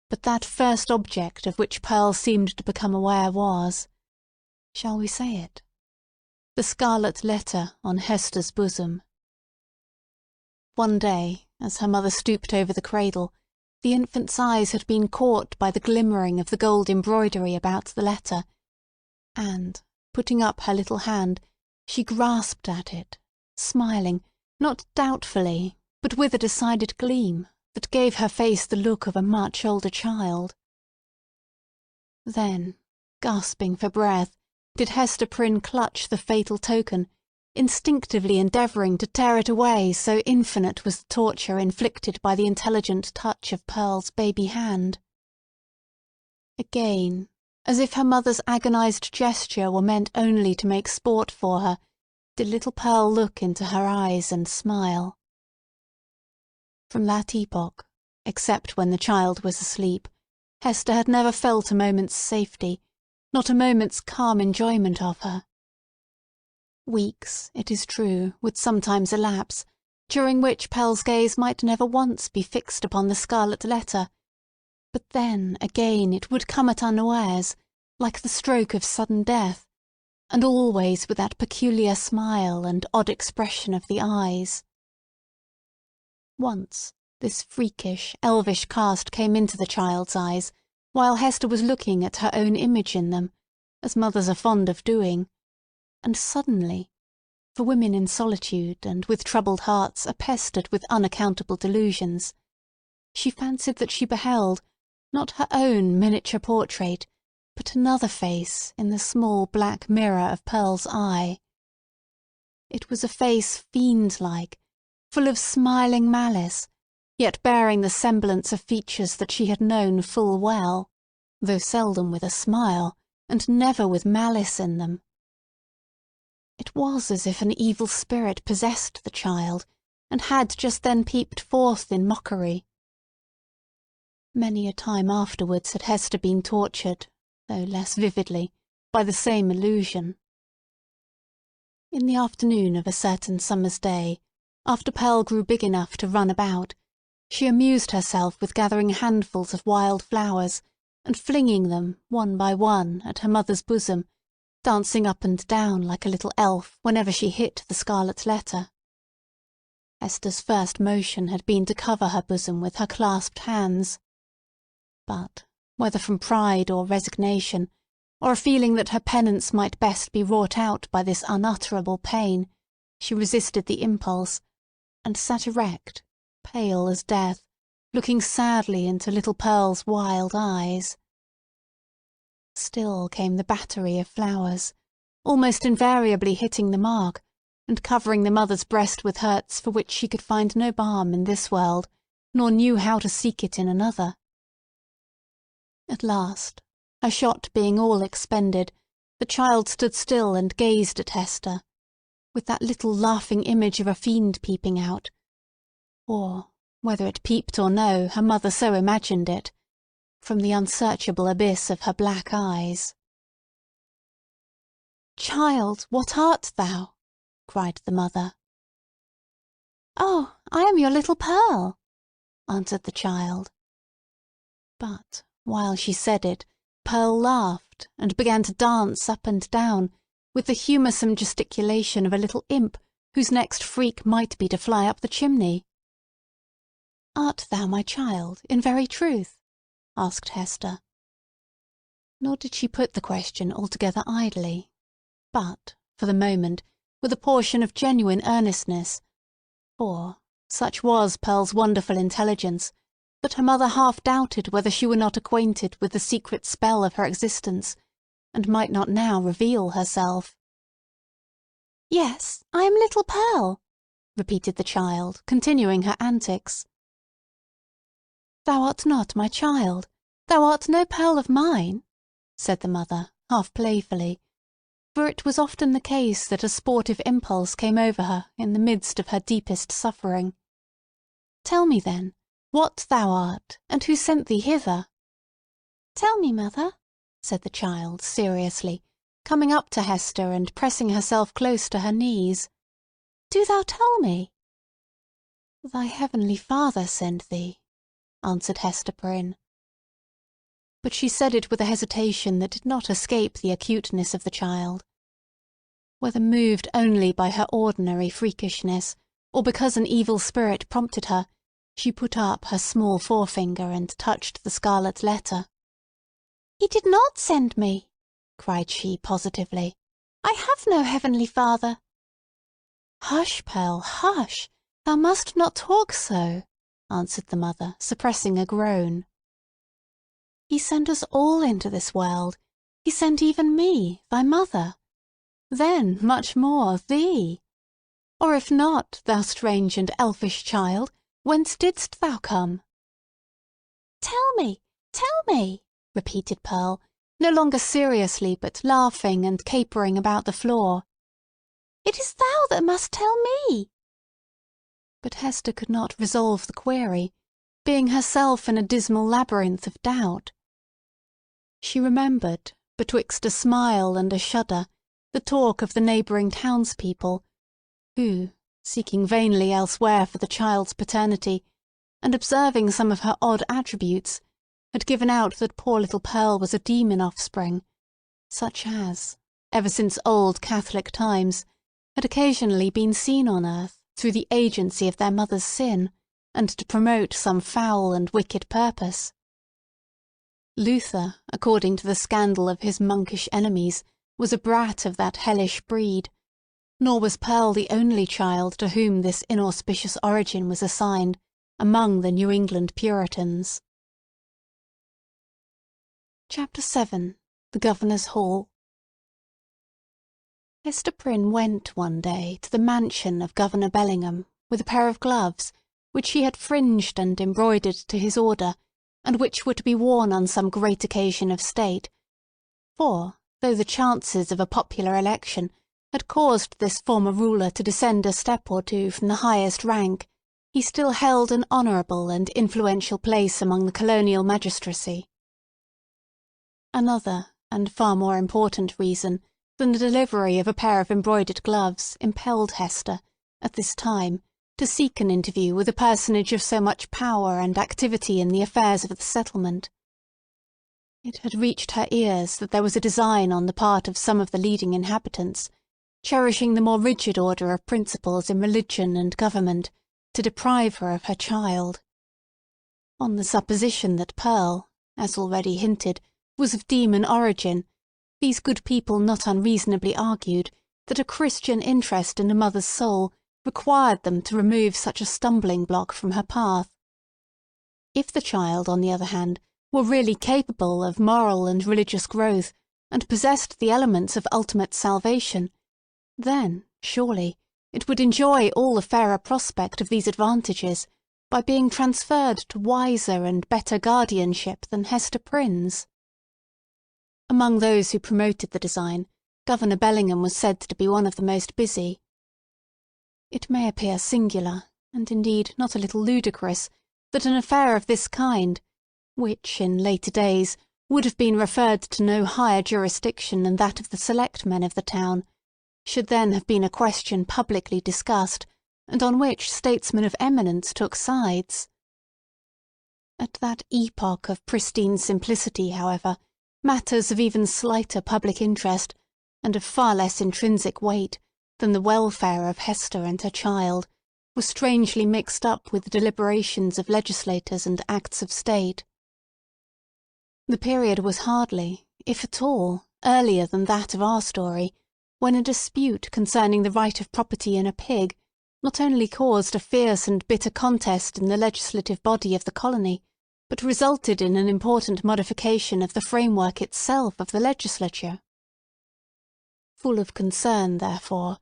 But that first object of which Pearl seemed to become aware was—shall we say it?—the scarlet letter on Hester's bosom. One day, as her mother stooped over the cradle, the infant's eyes had been caught by the glimmering of the gold embroidery about the letter, and, putting up her little hand, she grasped at it, smiling, not doubtfully, but with a decided gleam that gave her face the look of a much older child. Then, gasping for breath, did Hester Prynne clutch the fatal token, instinctively endeavouring to tear it away, so infinite was the torture inflicted by the intelligent touch of Pearl's baby hand. Again, as if her mother's agonized gesture were meant only to make sport for her, did little Pearl look into her eyes and smile. From that epoch, except when the child was asleep, Hester had never felt a moment's safety, not a moment's calm enjoyment of her. Weeks, it is true, would sometimes elapse, during which Pearl's gaze might never once be fixed upon the scarlet letter, but then again it would come at unawares, like the stroke of sudden death, and always with that peculiar smile and odd expression of the eyes. Once this freakish, elvish cast came into the child's eyes, while Hester was looking at her own image in them, as mothers are fond of doing, and suddenly, for women in solitude and with troubled hearts are pestered with unaccountable delusions, she fancied that she beheld, not her own miniature portrait, but another face in the small black mirror of Pearl's eye. It was a face fiend-like, full of smiling malice, yet bearing the semblance of features that she had known full well, though seldom with a smile, and never with malice in them. It was as if an evil spirit possessed the child, and had just then peeped forth in mockery. Many a time afterwards had Hester been tortured, though less vividly, by the same illusion. In the afternoon of a certain summer's day, after Pearl grew big enough to run about, she amused herself with gathering handfuls of wild flowers and flinging them, one by one, at her mother's bosom, dancing up and down like a little elf whenever she hit the scarlet letter. Hester's first motion had been to cover her bosom with her clasped hands. But, whether from pride or resignation, or a feeling that her penance might best be wrought out by this unutterable pain, she resisted the impulse, and sat erect, pale as death, looking sadly into little Pearl's wild eyes. Still came the battery of flowers, almost invariably hitting the mark, and covering the mother's breast with hurts for which she could find no balm in this world, nor knew how to seek it in another. At last, her shot being all expended, the child stood still and gazed at Hester, with that little laughing image of a fiend peeping out, or, whether it peeped or no, her mother so imagined it, from the unsearchable abyss of her black eyes. "Child, what art thou?" cried the mother. "Oh, I am your little Pearl," answered the child. But, while she said it, Pearl laughed, and began to dance up and down, with the humoursome gesticulation of a little imp whose next freak might be to fly up the chimney. "Art thou my child, in very truth?" asked Hester. Nor did she put the question altogether idly, but, for the moment, with a portion of genuine earnestness, for, such was Pearl's wonderful intelligence, that her mother half doubted whether she were not acquainted with the secret spell of her existence, and might not now reveal herself. "Yes, I am little Pearl," repeated the child, continuing her antics. "Thou art not my child. Thou art no Pearl of mine," said the mother, half playfully, for it was often the case that a sportive impulse came over her in the midst of her deepest suffering. "Tell me, then, what thou art, and who sent thee hither." "Tell me, mother," said the child seriously, coming up to Hester and pressing herself close to her knees. "Do thou tell me." "Thy heavenly Father sent thee," answered Hester Prynne. But she said it with a hesitation that did not escape the acuteness of the child. Whether moved only by her ordinary freakishness, or because an evil spirit prompted her, she put up her small forefinger and touched the scarlet letter. "He did not send me," cried she positively. "I have no heavenly Father." "Hush, Pearl, hush! Thou must not talk so," answered the mother, suppressing a groan. "He sent us all into this world. He sent even me, thy mother. Then, much more, thee. Or if not, thou strange and elfish child, whence didst thou come?" "Tell me, tell me!" repeated Pearl, no longer seriously, but laughing and capering about the floor. "It is thou that must tell me." But Hester could not resolve the query, being herself in a dismal labyrinth of doubt. She remembered, betwixt a smile and a shudder, the talk of the neighbouring townspeople, who, seeking vainly elsewhere for the child's paternity, and observing some of her odd attributes, had given out that poor little Pearl was a demon offspring, such as, ever since old Catholic times, had occasionally been seen on earth through the agency of their mother's sin, and to promote some foul and wicked purpose. Luther, according to the scandal of his monkish enemies, was a brat of that hellish breed, nor was Pearl the only child to whom this inauspicious origin was assigned among the New England Puritans. Chapter 7. The Governor's Hall. Hester Prynne went one day to the mansion of Governor Bellingham with a pair of gloves, which he had fringed and embroidered to his order, and which were to be worn on some great occasion of state, for, though the chances of a popular election had caused this former ruler to descend a step or two from the highest rank, he still held an honourable and influential place among the colonial magistracy. Another, and far more important reason than the delivery of a pair of embroidered gloves impelled Hester, at this time, to seek an interview with a personage of so much power and activity in the affairs of the settlement. It had reached her ears that there was a design on the part of some of the leading inhabitants, cherishing the more rigid order of principles in religion and government, to deprive her of her child. On the supposition that Pearl, as already hinted, was of demon origin, these good people not unreasonably argued that a Christian interest in a mother's soul required them to remove such a stumbling block from her path. If the child, on the other hand, were really capable of moral and religious growth, and possessed the elements of ultimate salvation, then, surely, it would enjoy all the fairer prospect of these advantages by being transferred to wiser and better guardianship than Hester Prynne's. Among those who promoted the design, Governor Bellingham was said to be one of the most busy. It may appear singular, and indeed not a little ludicrous, that an affair of this kind, which in later days would have been referred to no higher jurisdiction than that of the select men of the town, should then have been a question publicly discussed, and on which statesmen of eminence took sides. At that epoch of pristine simplicity, however, matters of even slighter public interest, and of far less intrinsic weight than the welfare of Hester and her child, were strangely mixed up with the deliberations of legislators and acts of state. The period was hardly, if at all, earlier than that of our story, when a dispute concerning the right of property in a pig not only caused a fierce and bitter contest in the legislative body of the colony, but resulted in an important modification of the framework itself of the legislature. Full of concern, therefore,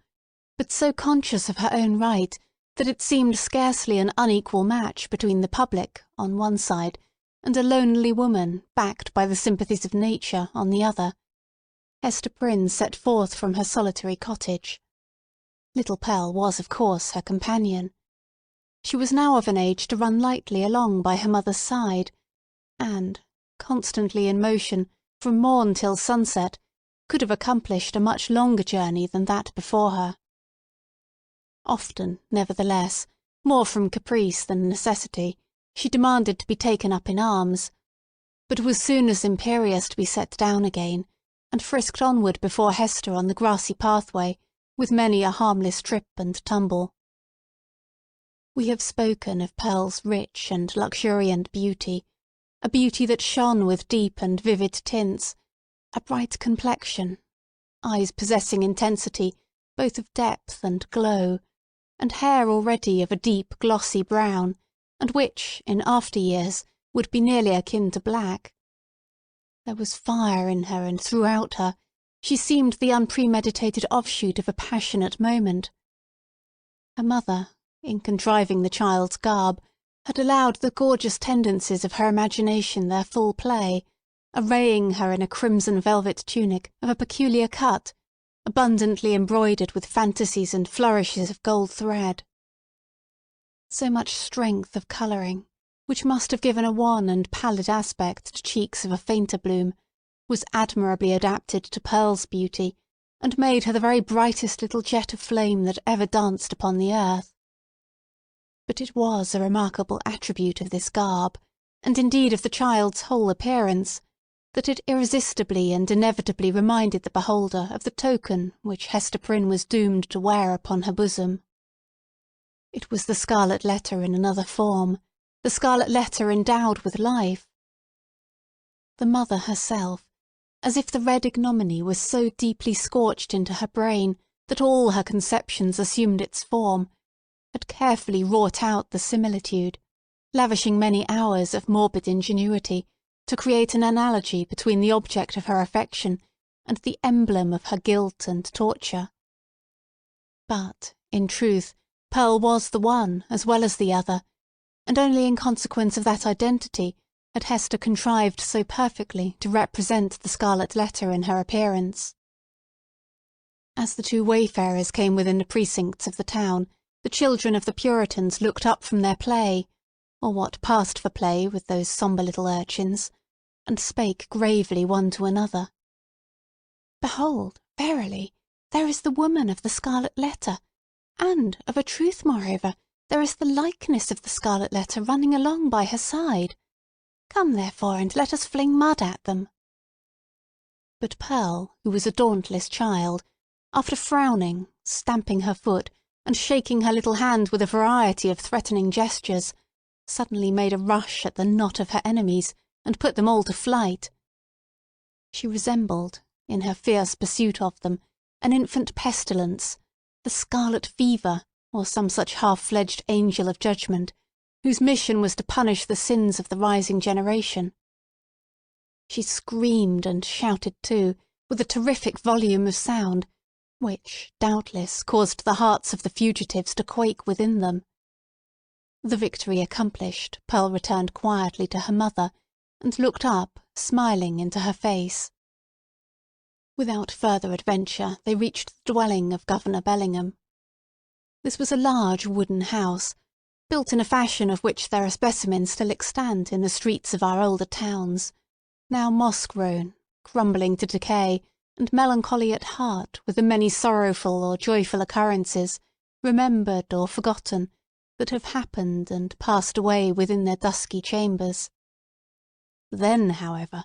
but so conscious of her own right that it seemed scarcely an unequal match between the public, on one side, and a lonely woman, backed by the sympathies of nature, on the other, Hester Prynne set forth from her solitary cottage. Little Pearl was, of course, her companion. She was now of an age to run lightly along by her mother's side, and, constantly in motion, from morn till sunset, could have accomplished a much longer journey than that before her. Often, nevertheless, more from caprice than necessity, she demanded to be taken up in arms, but was soon as imperious to be set down again, and frisked onward before Hester on the grassy pathway, with many a harmless trip and tumble. We have spoken of Pearl's rich and luxuriant beauty, a beauty that shone with deep and vivid tints, a bright complexion, eyes possessing intensity both of depth and glow, and hair already of a deep glossy brown, and which, in after years, would be nearly akin to black. There was fire in her and throughout her. She seemed the unpremeditated offshoot of a passionate moment. Her mother, in contriving the child's garb, had allowed the gorgeous tendencies of her imagination their full play, arraying her in a crimson velvet tunic of a peculiar cut, abundantly embroidered with fantasies and flourishes of gold thread. So much strength of colouring, which must have given a wan and pallid aspect to cheeks of a fainter bloom, was admirably adapted to Pearl's beauty, and made her the very brightest little jet of flame that ever danced upon the earth. But it was a remarkable attribute of this garb, and indeed of the child's whole appearance, that it irresistibly and inevitably reminded the beholder of the token which Hester Prynne was doomed to wear upon her bosom. It was the scarlet letter in another form, the scarlet letter endowed with life. The mother herself, as if the red ignominy was so deeply scorched into her brain that all her conceptions assumed its form, had carefully wrought out the similitude, lavishing many hours of morbid ingenuity to create an analogy between the object of her affection and the emblem of her guilt and torture. But, in truth, Pearl was the one as well as the other, and only in consequence of that identity had Hester contrived so perfectly to represent the scarlet letter in her appearance. As the two wayfarers came within the precincts of the town, the children of the Puritans looked up from their play, or what passed for play with those sombre little urchins, and spake gravely one to another. "Behold, verily, there is the woman of the scarlet letter, and, of a truth, moreover, there is the likeness of the scarlet letter running along by her side. Come, therefore, and let us fling mud at them." But Pearl, who was a dauntless child, after frowning, stamping her foot, and shaking her little hand with a variety of threatening gestures, suddenly made a rush at the knot of her enemies, and put them all to flight. She resembled, in her fierce pursuit of them, an infant pestilence, the scarlet fever, or some such half-fledged angel of judgment, whose mission was to punish the sins of the rising generation. She screamed and shouted too, with a terrific volume of sound, which, doubtless, caused the hearts of the fugitives to quake within them. The victory accomplished, Pearl returned quietly to her mother, and looked up, smiling, into her face. Without further adventure they reached the dwelling of Governor Bellingham. This was a large wooden house, built in a fashion of which there are specimens still extant in the streets of our older towns, now moss-grown, crumbling to decay, and melancholy at heart with the many sorrowful or joyful occurrences, remembered or forgotten, that have happened and passed away within their dusky chambers. Then, however,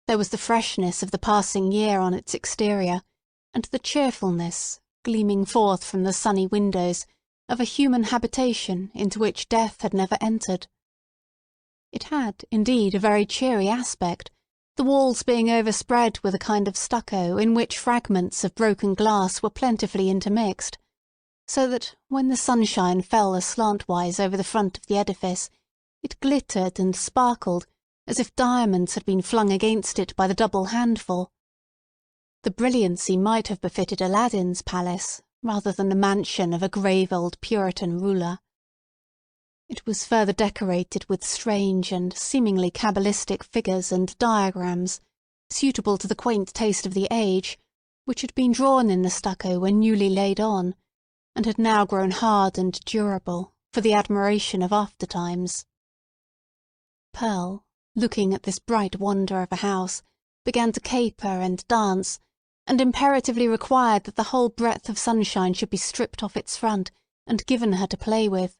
there was the freshness of the passing year on its exterior, and the cheerfulness, gleaming forth from the sunny windows, of a human habitation into which death had never entered. It had, indeed, a very cheery aspect, the walls being overspread with a kind of stucco in which fragments of broken glass were plentifully intermixed, so that, when the sunshine fell aslantwise over the front of the edifice, it glittered and sparkled as if diamonds had been flung against it by the double handful. The brilliancy might have befitted Aladdin's palace, rather than the mansion of a grave old Puritan ruler. It was further decorated with strange and seemingly cabalistic figures and diagrams, suitable to the quaint taste of the age, which had been drawn in the stucco when newly laid on, and had now grown hard and durable, for the admiration of after-times. Pearl, looking at this bright wonder of a house, began to caper and dance, and imperatively required that the whole breadth of sunshine should be stripped off its front, and given her to play with.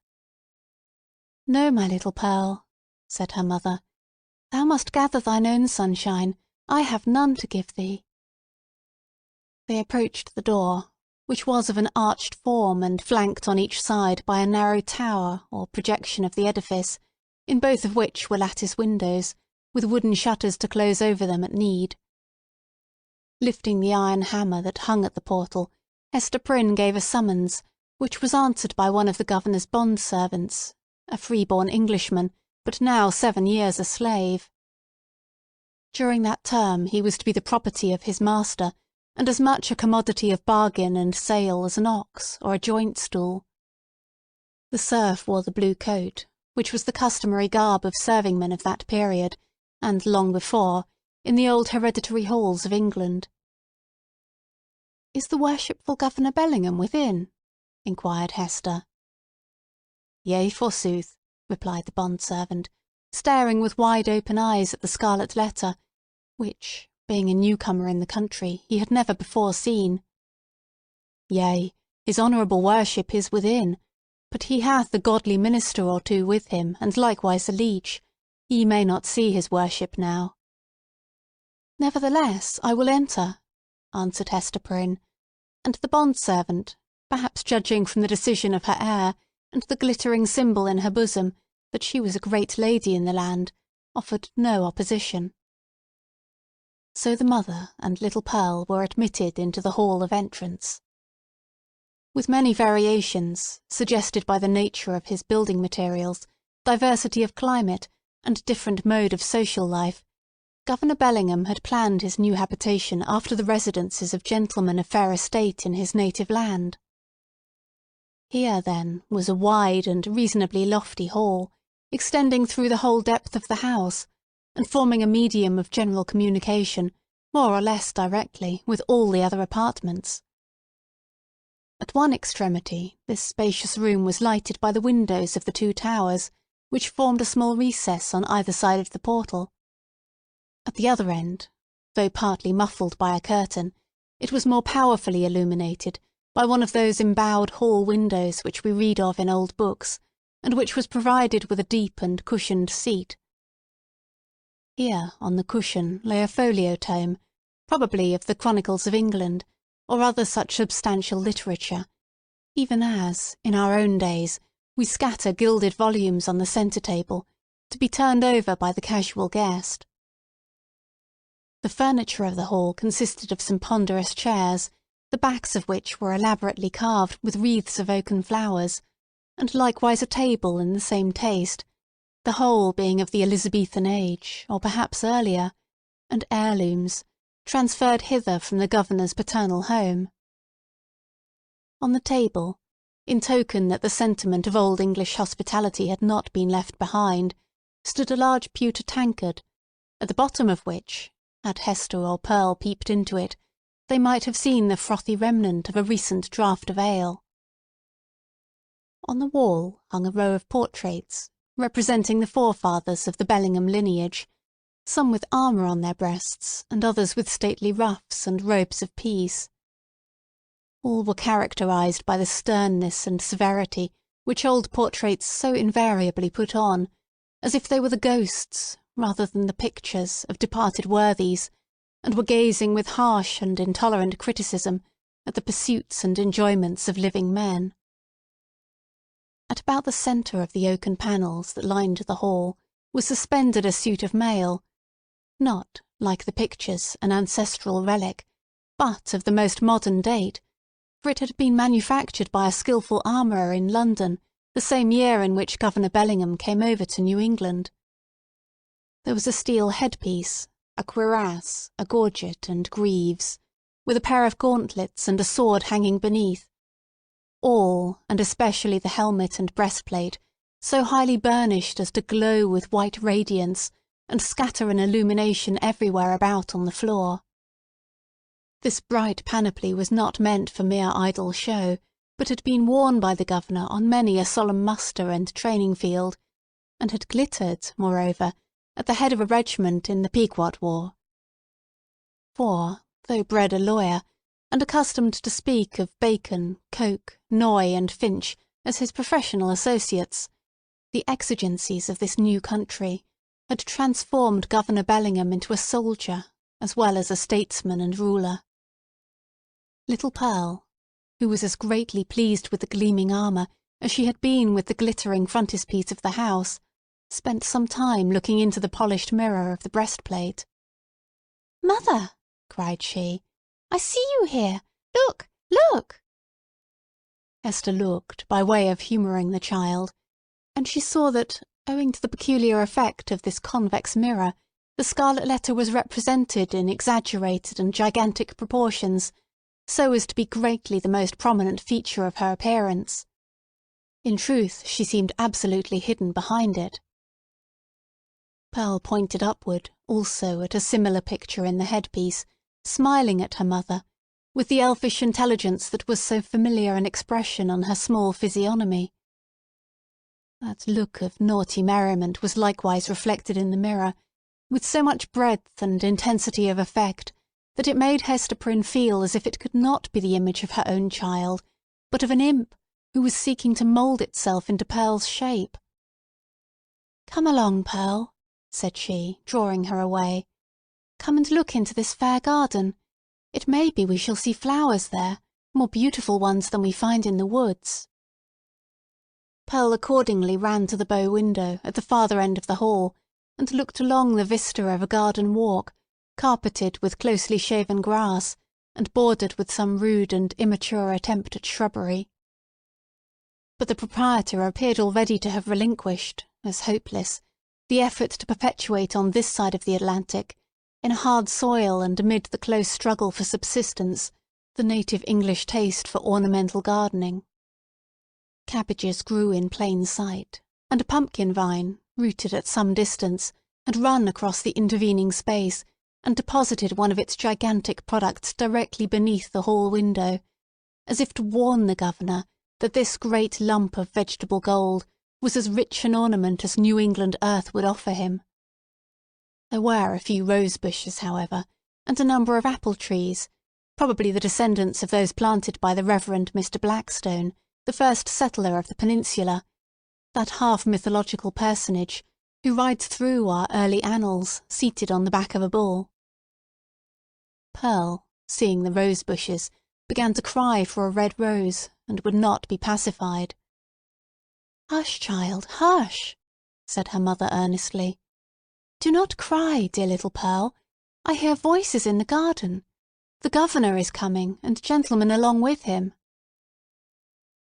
"No, my little Pearl," said her mother, "thou must gather thine own sunshine. I have none to give thee." They approached the door, which was of an arched form and flanked on each side by a narrow tower or projection of the edifice, in both of which were lattice windows, with wooden shutters to close over them at need. Lifting the iron hammer that hung at the portal, Hester Prynne gave a summons, which was answered by one of the governor's bond-servants, a free-born Englishman, but now 7 years a slave. During that term he was to be the property of his master, and as much a commodity of bargain and sale as an ox or a joint-stool. The serf wore the blue coat, which was the customary garb of serving-men of that period, and long before, in the old hereditary halls of England. "Is the worshipful Governor Bellingham within?" inquired Hester. "Yea, forsooth," replied the bond-servant, staring with wide-open eyes at the scarlet letter, which, being a newcomer in the country, he had never before seen. "Yea, his honourable worship is within, but he hath a godly minister or two with him, and likewise a leech. Ye may not see his worship now." "Nevertheless, I will enter," answered Hester Prynne, and the bond-servant, perhaps judging from the decision of her air, and the glittering symbol in her bosom, that she was a great lady in the land, offered no opposition. So the mother and little Pearl were admitted into the hall of entrance. With many variations, suggested by the nature of his building materials, diversity of climate, and different mode of social life, Governor Bellingham had planned his new habitation after the residences of gentlemen of fair estate in his native land. Here, then, was a wide and reasonably lofty hall, extending through the whole depth of the house, and forming a medium of general communication, more or less directly, with all the other apartments. At one extremity this spacious room was lighted by the windows of the two towers, which formed a small recess on either side of the portal. At the other end, though partly muffled by a curtain, it was more powerfully illuminated by one of those embowed hall windows which we read of in old books, and which was provided with a deep and cushioned seat. Here, on the cushion, lay a folio tome, probably of the Chronicles of England, or other such substantial literature, even as, in our own days, we scatter gilded volumes on the centre-table, to be turned over by the casual guest. The furniture of the hall consisted of some ponderous chairs, the backs of which were elaborately carved with wreaths of oaken flowers, and likewise a table in the same taste, the whole being of the Elizabethan age, or perhaps earlier, and heirlooms, transferred hither from the governor's paternal home. On the table, in token that the sentiment of old English hospitality had not been left behind, stood a large pewter tankard, at the bottom of which, had Hester or Pearl peeped into it, they might have seen the frothy remnant of a recent draught of ale. On the wall hung a row of portraits, representing the forefathers of the Bellingham lineage, some with armour on their breasts, and others with stately ruffs and robes of peace. All were characterized by the sternness and severity which old portraits so invariably put on, as if they were the ghosts, rather than the pictures, of departed worthies, and were gazing with harsh and intolerant criticism at the pursuits and enjoyments of living men. At about the centre of the oaken panels that lined the hall was suspended a suit of mail, not, like the pictures, an ancestral relic, but of the most modern date, for it had been manufactured by a skilful armourer in London the same year in which Governor Bellingham came over to New England. There was a steel headpiece, a cuirass, a gorget, and greaves, with a pair of gauntlets and a sword hanging beneath. All, and especially the helmet and breastplate, so highly burnished as to glow with white radiance, and scatter an illumination everywhere about on the floor. This bright panoply was not meant for mere idle show, but had been worn by the governor on many a solemn muster and training field, and had glittered, moreover, at the head of a regiment in the Pequot War. For, though bred a lawyer, and accustomed to speak of Bacon, Coke, Noy, and Finch as his professional associates, the exigencies of this new country had transformed Governor Bellingham into a soldier, as well as a statesman and ruler. Little Pearl, who was as greatly pleased with the gleaming armour as she had been with the glittering frontispiece of the house, spent some time looking into the polished mirror of the breastplate. "Mother!" cried she, "I see you here! Look! Look!" Hester looked, by way of humouring the child, and she saw that, owing to the peculiar effect of this convex mirror, the scarlet letter was represented in exaggerated and gigantic proportions, so as to be greatly the most prominent feature of her appearance. In truth, she seemed absolutely hidden behind it. Pearl pointed upward, also, at a similar picture in the headpiece, smiling at her mother, with the elfish intelligence that was so familiar an expression on her small physiognomy. That look of naughty merriment was likewise reflected in the mirror, with so much breadth and intensity of effect, that it made Hester Prynne feel as if it could not be the image of her own child, but of an imp who was seeking to mould itself into Pearl's shape. "Come along, Pearl," said she, drawing her away. "Come and look into this fair garden. It may be we shall see flowers there, more beautiful ones than we find in the woods." Pearl accordingly ran to the bow window at the farther end of the hall, and looked along the vista of a garden walk, carpeted with closely shaven grass, and bordered with some rude and immature attempt at shrubbery. But the proprietor appeared already to have relinquished, as hopeless, the effort to perpetuate on this side of the Atlantic, in a hard soil and amid the close struggle for subsistence, the native English taste for ornamental gardening. Cabbages grew in plain sight, and a pumpkin vine, rooted at some distance, had run across the intervening space, and deposited one of its gigantic products directly beneath the hall window, as if to warn the governor that this great lump of vegetable gold was as rich an ornament as New England earth would offer him. There were a few rose bushes, however, and a number of apple trees, probably the descendants of those planted by the Reverend Mr. Blackstone, the first settler of the peninsula, that half-mythological personage who rides through our early annals seated on the back of a bull. Pearl, seeing the rose bushes, began to cry for a red rose, and would not be pacified. "Hush, child, hush," said her mother earnestly. "Do not cry, dear little Pearl. I hear voices in the garden. The governor is coming, and gentlemen along with him."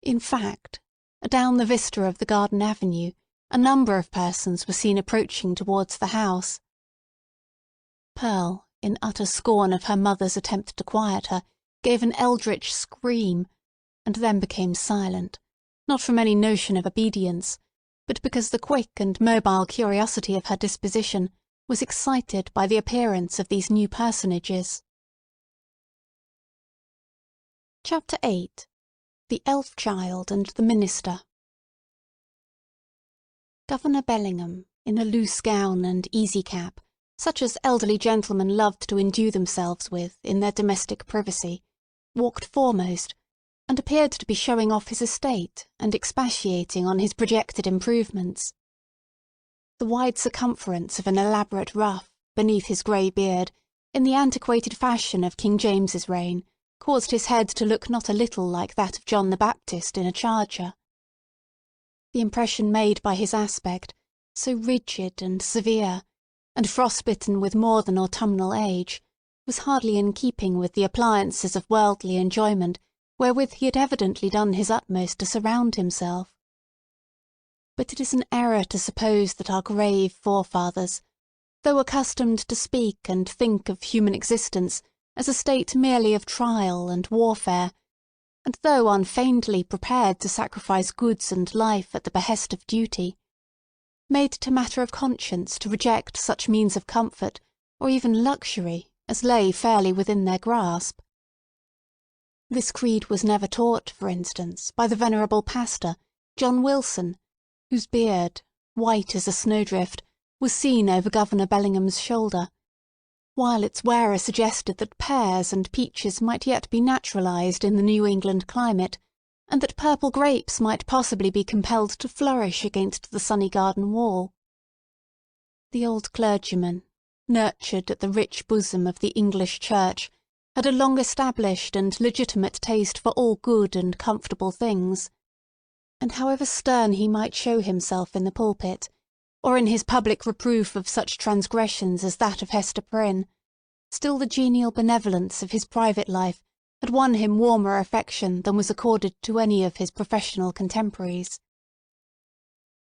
In fact, down the vista of the garden avenue, a number of persons were seen approaching towards the house. Pearl, in utter scorn of her mother's attempt to quiet her, gave an eldritch scream, and then became silent, not from any notion of obedience, but because the quick and mobile curiosity of her disposition was excited by the appearance of these new personages. Chapter 8. The Elf Child and the Minister. Governor Bellingham, in a loose gown and easy cap, such as elderly gentlemen loved to endue themselves with in their domestic privacy, walked foremost, and appeared to be showing off his estate and expatiating on his projected improvements. The wide circumference of an elaborate ruff beneath his grey beard, in the antiquated fashion of King James's reign, caused his head to look not a little like that of John the Baptist in a charger. The impression made by his aspect, so rigid and severe, and frostbitten with more than autumnal age, was hardly in keeping with the appliances of worldly enjoyment wherewith he had evidently done his utmost to surround himself. But it is an error to suppose that our grave forefathers, though accustomed to speak and think of human existence as a state merely of trial and warfare, and though unfeignedly prepared to sacrifice goods and life at the behest of duty, made it a matter of conscience to reject such means of comfort or even luxury as lay fairly within their grasp. This creed was never taught, for instance, by the venerable pastor, John Wilson, whose beard, white as a snowdrift, was seen over Governor Bellingham's shoulder, while its wearer suggested that pears and peaches might yet be naturalized in the New England climate, and that purple grapes might possibly be compelled to flourish against the sunny garden wall. The old clergyman, nurtured at the rich bosom of the English Church, had a long-established and legitimate taste for all good and comfortable things, and however stern he might show himself in the pulpit, or in his public reproof of such transgressions as that of Hester Prynne, still the genial benevolence of his private life had won him warmer affection than was accorded to any of his professional contemporaries.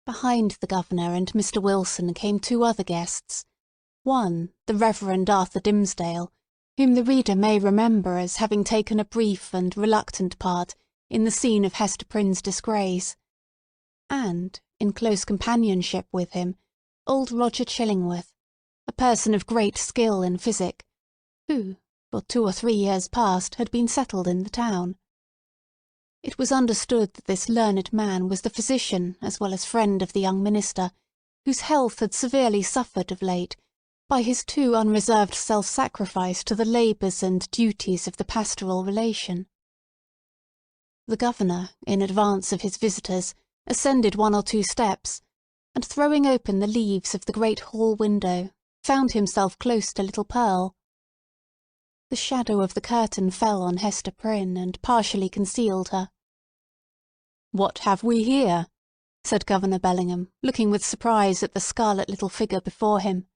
Behind the governor and Mr. Wilson came two other guests, one the Reverend Arthur Dimmesdale, whom the reader may remember as having taken a brief and reluctant part in the scene of Hester Prynne's disgrace, and, in close companionship with him, old Roger Chillingworth, a person of great skill in physic, who, for 2 or 3 years past, had been settled in the town. It was understood that this learned man was the physician as well as friend of the young minister, whose health had severely suffered of late by his too unreserved self-sacrifice to the labours and duties of the pastoral relation. The governor, in advance of his visitors, ascended 1 or 2 steps, and throwing open the leaves of the great hall window, found himself close to little Pearl. The shadow of the curtain fell on Hester Prynne and partially concealed her. "What have we here?" said Governor Bellingham, looking with surprise at the scarlet little figure before him.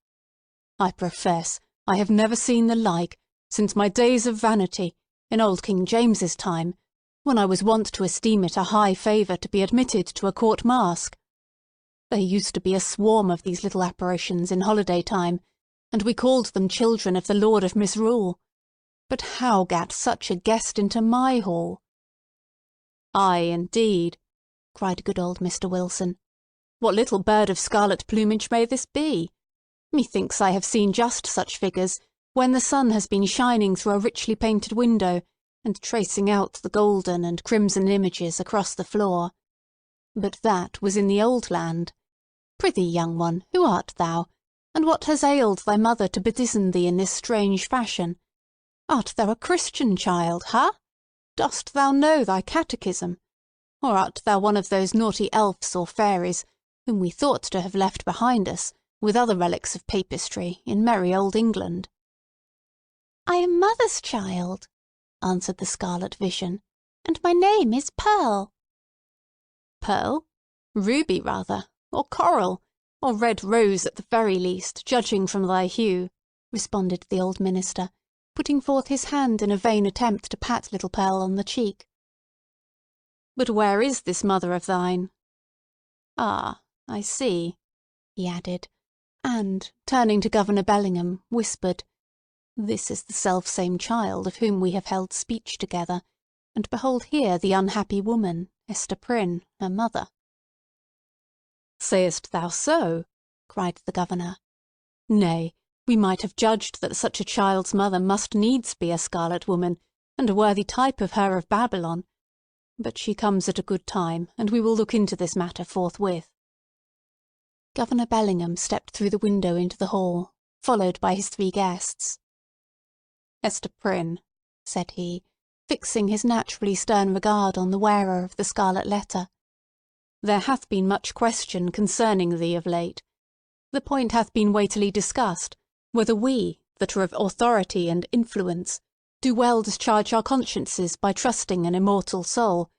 "I profess I have never seen the like since my days of vanity, in old King James's time, when I was wont to esteem it a high favour to be admitted to a court masque. There used to be a swarm of these little apparitions in holiday time, and we called them children of the Lord of Misrule. But how gat such a guest into my hall?" "Ay, indeed," cried good old Mr. Wilson. "What little bird of scarlet plumage may this be? Methinks I have seen just such figures when the sun has been shining through a richly painted window, and tracing out the golden and crimson images across the floor. But that was in the old land. Prithee, young one, who art thou, and what has ailed thy mother to bedizen thee in this strange fashion? Art thou a Christian child, ha? Dost thou know thy catechism? Or art thou one of those naughty elves or fairies whom we thought to have left behind us, with other relics of papistry, in merry old England? I am mother's child, answered the scarlet vision, and my name is Pearl. Pearl? Ruby, rather, or coral, or red rose at the very least, judging from thy hue, responded the old minister, putting forth his hand in a vain attempt to pat little Pearl on the cheek. But where is this mother of thine? Ah, I see, he added, and, turning to Governor Bellingham, whispered, This is the selfsame child of whom we have held speech together, and behold here the unhappy woman, Hester Prynne, her mother. Sayest thou so? Cried the governor. Nay, we might have judged that such a child's mother must needs be a scarlet woman, and a worthy type of her of Babylon. But she comes at a good time, and we will look into this matter forthwith. Governor Bellingham stepped through the window into the hall, followed by his 3 guests. Hester Prynne, said he, fixing his naturally stern regard on the wearer of the scarlet letter, there hath been much question concerning thee of late. The point hath been weightily discussed, whether we, that are of authority and influence, do well discharge our consciences by trusting an immortal soul,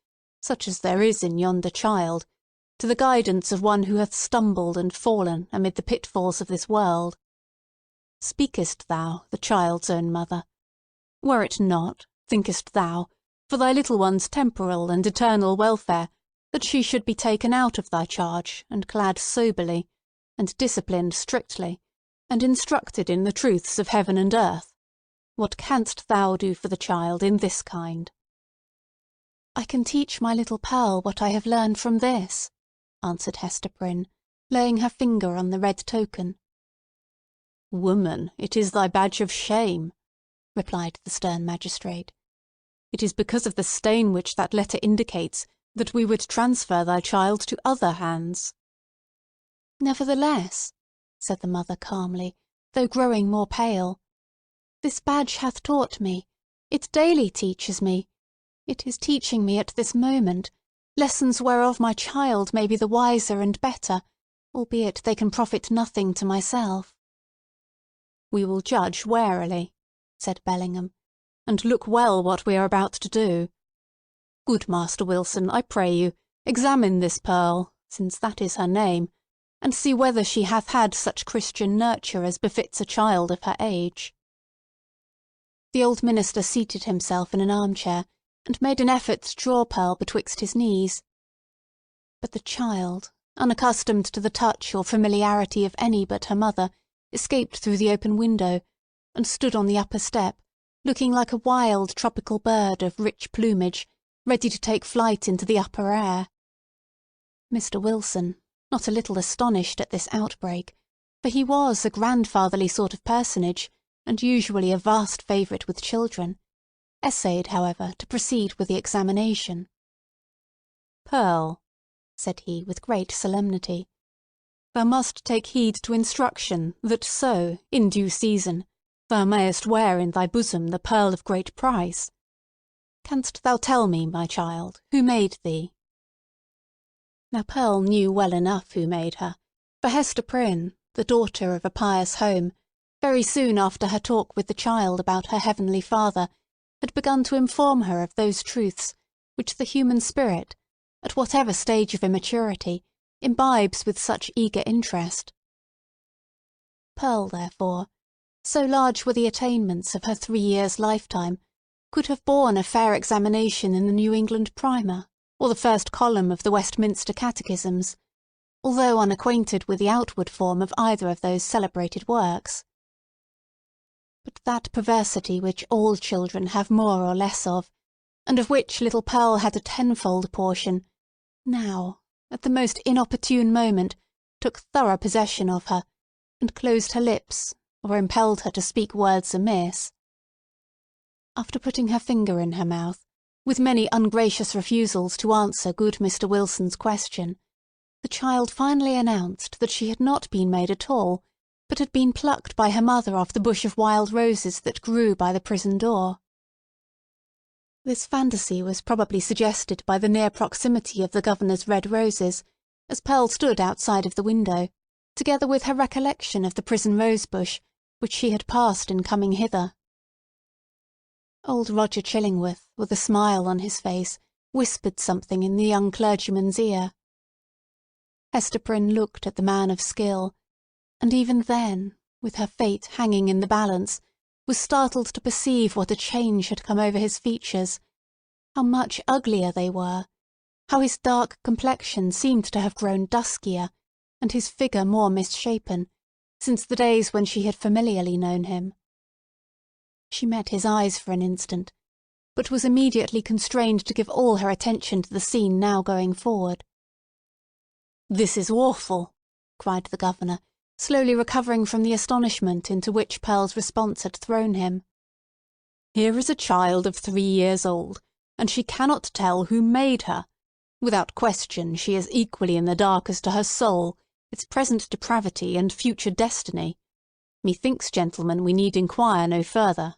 such as there is in yonder child, to the guidance of one who hath stumbled and fallen amid the pitfalls of this world. Speakest thou, the child's own mother? Were it not, thinkest thou, for thy little one's temporal and eternal welfare, that she should be taken out of thy charge, and clad soberly, and disciplined strictly, and instructed in the truths of heaven and earth? What canst thou do for the child in this kind? I can teach my little Pearl what I have learned from this, answered Hester Prynne, laying her finger on the red token. Woman, it is thy badge of shame, replied the stern magistrate. It is because of the stain which that letter indicates that we would transfer thy child to other hands. Nevertheless, said the mother calmly, though growing more pale, this badge hath taught me, it daily teaches me, it is teaching me at this moment, lessons whereof my child may be the wiser and better, albeit they can profit nothing to myself. We will judge warily, said Bellingham, and look well what we are about to do. Good Master Wilson, I pray you, examine this Pearl, since that is her name, and see whether she hath had such Christian nurture as befits a child of her age. The old minister seated himself in an armchair, and made an effort to draw Pearl betwixt his knees. But the child, unaccustomed to the touch or familiarity of any but her mother, escaped through the open window, and stood on the upper step, looking like a wild tropical bird of rich plumage, ready to take flight into the upper air. Mr. Wilson, not a little astonished at this outbreak, for he was a grandfatherly sort of personage, and usually a vast favourite with children, essayed, however, to proceed with the examination. Pearl, said he with great solemnity, thou must take heed to instruction, that so, in due season, thou mayest wear in thy bosom the pearl of great price. Canst thou tell me, my child, who made thee? Now Pearl knew well enough who made her, for Hester Prynne, the daughter of a pious home, very soon after her talk with the child about her heavenly Father, had begun to inform her of those truths which the human spirit, at whatever stage of immaturity, imbibes with such eager interest. Pearl, therefore, so large were the attainments of her 3 years' lifetime, could have borne a fair examination in the New England Primer, or the first column of the Westminster Catechisms, although unacquainted with the outward form of either of those celebrated works. But that perversity which all children have more or less of, and of which little Pearl had a tenfold portion, now, at the most inopportune moment, took thorough possession of her, and closed her lips, or impelled her to speak words amiss. After putting her finger in her mouth, with many ungracious refusals to answer good Mr. Wilson's question, the child finally announced that she had not been made at all, but had been plucked by her mother off the bush of wild roses that grew by the prison door. This fantasy was probably suggested by the near proximity of the governor's red roses, as Pearl stood outside of the window, together with her recollection of the prison rose-bush, which she had passed in coming hither. Old Roger Chillingworth, with a smile on his face, whispered something in the young clergyman's ear. Hester Prynne looked at the man of skill, and even then, with her fate hanging in the balance, was startled to perceive what a change had come over his features, how much uglier they were, how his dark complexion seemed to have grown duskier, and his figure more misshapen, since the days when she had familiarly known him. She met his eyes for an instant, but was immediately constrained to give all her attention to the scene now going forward. "This is awful!" cried the governor, slowly recovering from the astonishment into which Pearl's response had thrown him. "Here is a child of 3 years old, and she cannot tell who made her. Without question, she is equally in the dark as to her soul, its present depravity and future destiny. Methinks, gentlemen, we need inquire no further."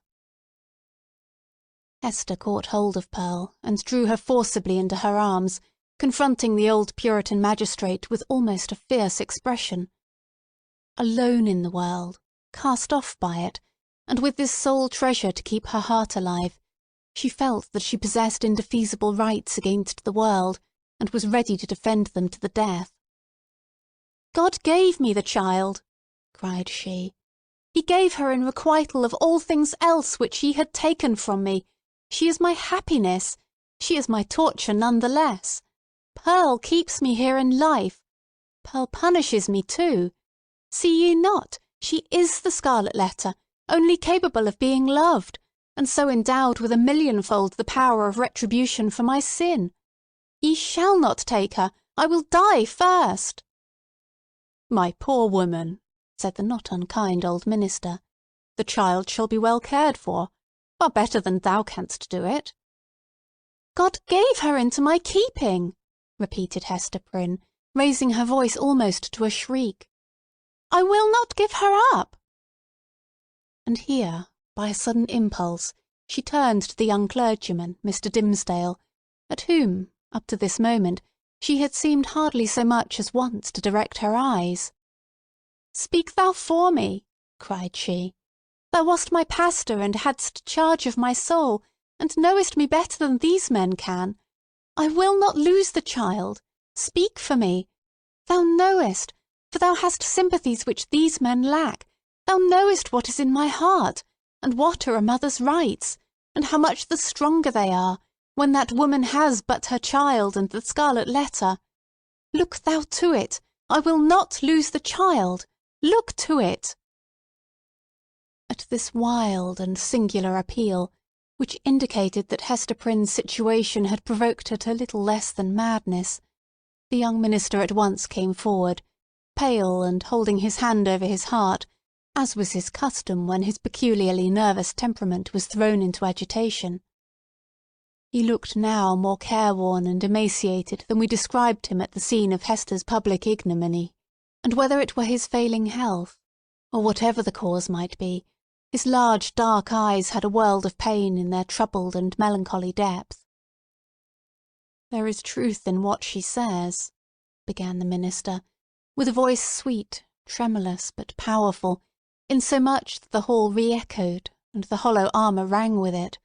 Hester caught hold of Pearl and drew her forcibly into her arms, confronting the old Puritan magistrate with almost a fierce expression. Alone in the world, cast off by it, and with this sole treasure to keep her heart alive, she felt that she possessed indefeasible rights against the world, and was ready to defend them to the death. "God gave me the child!" cried she. "He gave her in requital of all things else which he had taken from me. She is my happiness. She is my torture none the less. Pearl keeps me here in life. Pearl punishes me too. See ye not, she is the Scarlet Letter, only capable of being loved, and so endowed with 1,000,000-fold the power of retribution for my sin. Ye shall not take her. I will die first." "My poor woman," said the not unkind old minister, "the child shall be well cared for, far better than thou canst do it." "God gave her into my keeping," repeated Hester Prynne, raising her voice almost to a shriek. "I will not give her up." And here, by a sudden impulse, she turned to the young clergyman, Mr. Dimmesdale, at whom, up to this moment, she had seemed hardly so much as once to direct her eyes. "Speak thou for me," cried she. "Thou wast my pastor, and hadst charge of my soul, and knowest me better than these men can. I will not lose the child. Speak for me. Thou knowest, for thou hast sympathies which these men lack. Thou knowest what is in my heart, and what are a mother's rights, and how much the stronger they are, when that woman has but her child and the Scarlet Letter. Look thou to it. I will not lose the child. Look to it." At this wild and singular appeal, which indicated that Hester Prynne's situation had provoked her to little less than madness, the young minister at once came forward, pale and holding his hand over his heart, as was his custom when his peculiarly nervous temperament was thrown into agitation. He looked now more careworn and emaciated than we described him at the scene of Hester's public ignominy, and whether it were his failing health, or whatever the cause might be, his large dark eyes had a world of pain in their troubled and melancholy depth. "There is truth in what she says," began the minister, with a voice sweet, tremulous, but powerful, insomuch that the hall re-echoed, and the hollow armour rang with it.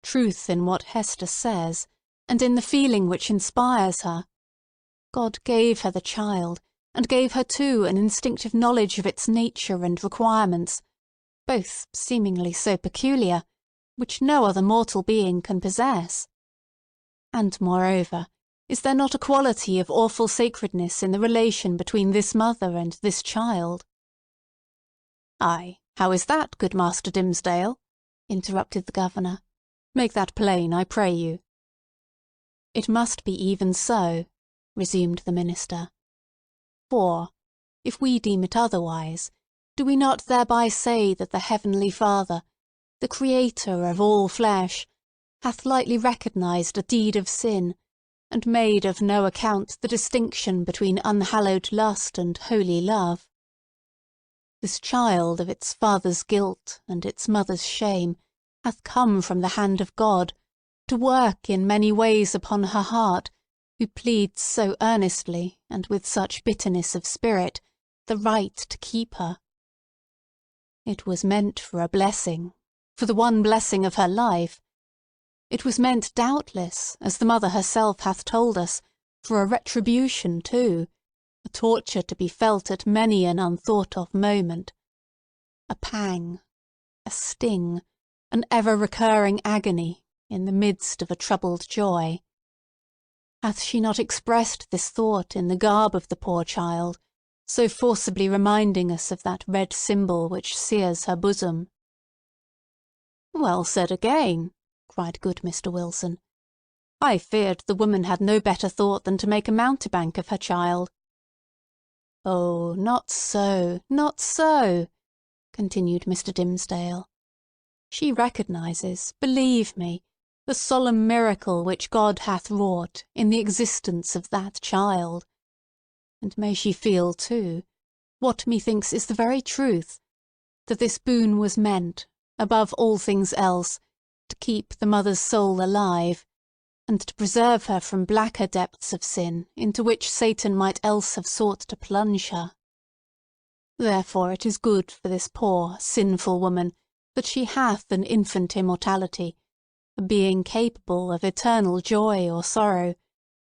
"Truth in what Hester says, and in the feeling which inspires her. God gave her the child, and gave her, too, an instinctive knowledge of its nature and requirements, both seemingly so peculiar, which no other mortal being can possess. And, moreover, is there not a quality of awful sacredness in the relation between this mother and this child?" "Ay, how is that, good Master Dimmesdale?" interrupted the governor. "Make that plain, I pray you." "It must be even so," resumed the minister. "For, if we deem it otherwise, do we not thereby say that the Heavenly Father, the Creator of all flesh, hath lightly recognised a deed of sin, and made of no account the distinction between unhallowed lust and holy love. This child of its father's guilt and its mother's shame hath come from the hand of God, to work in many ways upon her heart, who pleads so earnestly, and with such bitterness of spirit, the right to keep her. It was meant for a blessing, for the one blessing of her life. It was meant, doubtless, as the mother herself hath told us, for a retribution too, a torture to be felt at many an unthought-of moment, a pang, a sting, an ever-recurring agony in the midst of a troubled joy. Hath she not expressed this thought in the garb of the poor child, so forcibly reminding us of that red symbol which sears her bosom? "Well said again," cried good Mr. Wilson. "I feared the woman had no better thought than to make a mountebank of her child." "Oh, not so, not so," continued Mr. Dimmesdale. "She recognises, believe me, the solemn miracle which God hath wrought in the existence of that child. And may she feel, too, what methinks is the very truth, that this boon was meant, above all things else, to keep the mother's soul alive, and to preserve her from blacker depths of sin into which Satan might else have sought to plunge her. Therefore it is good for this poor, sinful woman that she hath an infant immortality, a being capable of eternal joy or sorrow,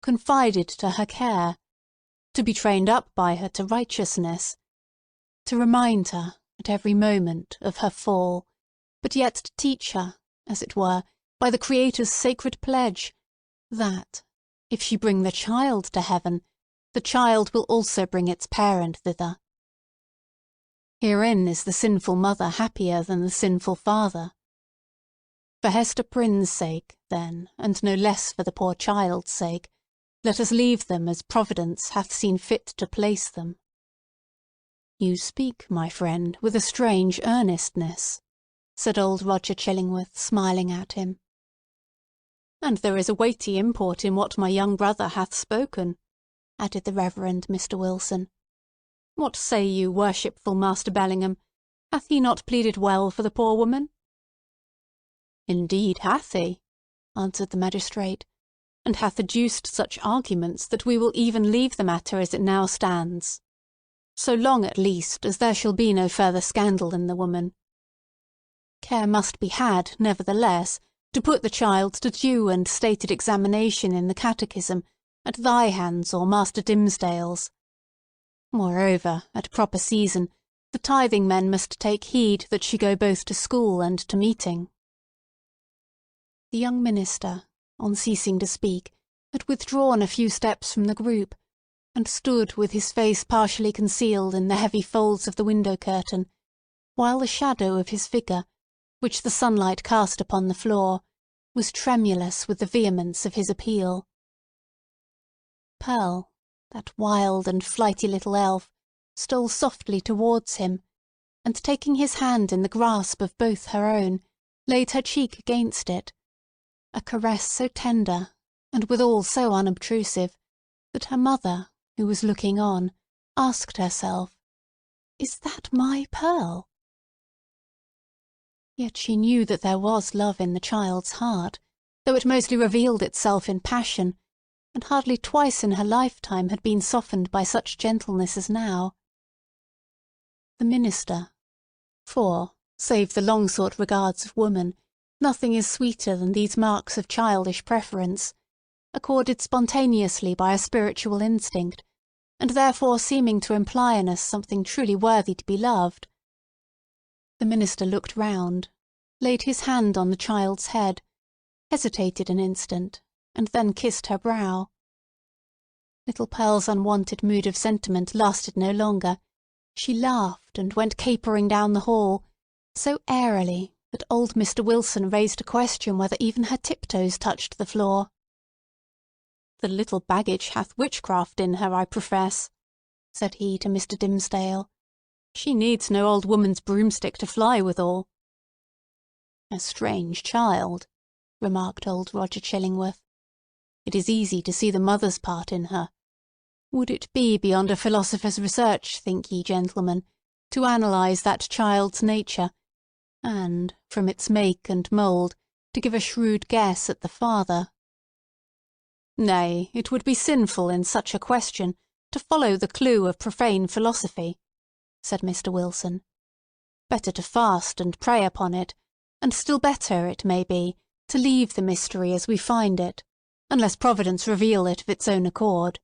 confided to her care, to be trained up by her to righteousness, to remind her, at every moment, of her fall, but yet to teach her, as it were, by the Creator's sacred pledge, that, if she bring the child to heaven, the child will also bring its parent thither. Herein is the sinful mother happier than the sinful father. For Hester Prynne's sake, then, and no less for the poor child's sake, let us leave them as Providence hath seen fit to place them." "You speak, my friend, with a strange earnestness," said old Roger Chillingworth, smiling at him. "And there is a weighty import in what my young brother hath spoken," added the Reverend Mr. Wilson. "What say you, worshipful Master Bellingham? Hath he not pleaded well for the poor woman?" "Indeed hath he," answered the magistrate, "and hath adduced such arguments that we will even leave the matter as it now stands. So long, at least, as there shall be no further scandal in the woman. Care must be had, nevertheless, to put the child to due and stated examination in the catechism, at thy hands or Master Dimmesdale's. Moreover, at proper season, the tithing men must take heed that she go both to school and to meeting." The young minister, on ceasing to speak, had withdrawn a few steps from the group, and stood with his face partially concealed in the heavy folds of the window curtain, while the shadow of his figure, which the sunlight cast upon the floor, was tremulous with the vehemence of his appeal. Pearl, that wild and flighty little elf, stole softly towards him, and taking his hand in the grasp of both her own, laid her cheek against it, a caress so tender, and withal so unobtrusive, that her mother, who was looking on, asked herself, "Is that my Pearl?" Yet she knew that there was love in the child's heart, though it mostly revealed itself in passion, and hardly twice in her lifetime had been softened by such gentleness as now. The minister—for, save the long-sought regards of woman, nothing is sweeter than these marks of childish preference—accorded spontaneously by a spiritual instinct, and therefore seeming to imply in us something truly worthy to be loved. The minister looked round, laid his hand on the child's head, hesitated an instant, and then kissed her brow. Little Pearl's unwonted mood of sentiment lasted no longer. She laughed and went capering down the hall, so airily that old Mr. Wilson raised a question whether even her tiptoes touched the floor. "The little baggage hath witchcraft in her, I profess," said he to Mr. Dimmesdale. "She needs no old woman's broomstick to fly withal." "A strange child," remarked old Roger Chillingworth. "It is easy to see the mother's part in her. Would it be beyond a philosopher's research, think ye, gentlemen, to analyse that child's nature, and, from its make and mould, to give a shrewd guess at the father?" "Nay, it would be sinful in such a question to follow the clue of profane philosophy," said Mr. Wilson. "Better to fast and pray upon it, and still better, it may be, to leave the mystery as we find it, unless Providence reveal it of its own accord.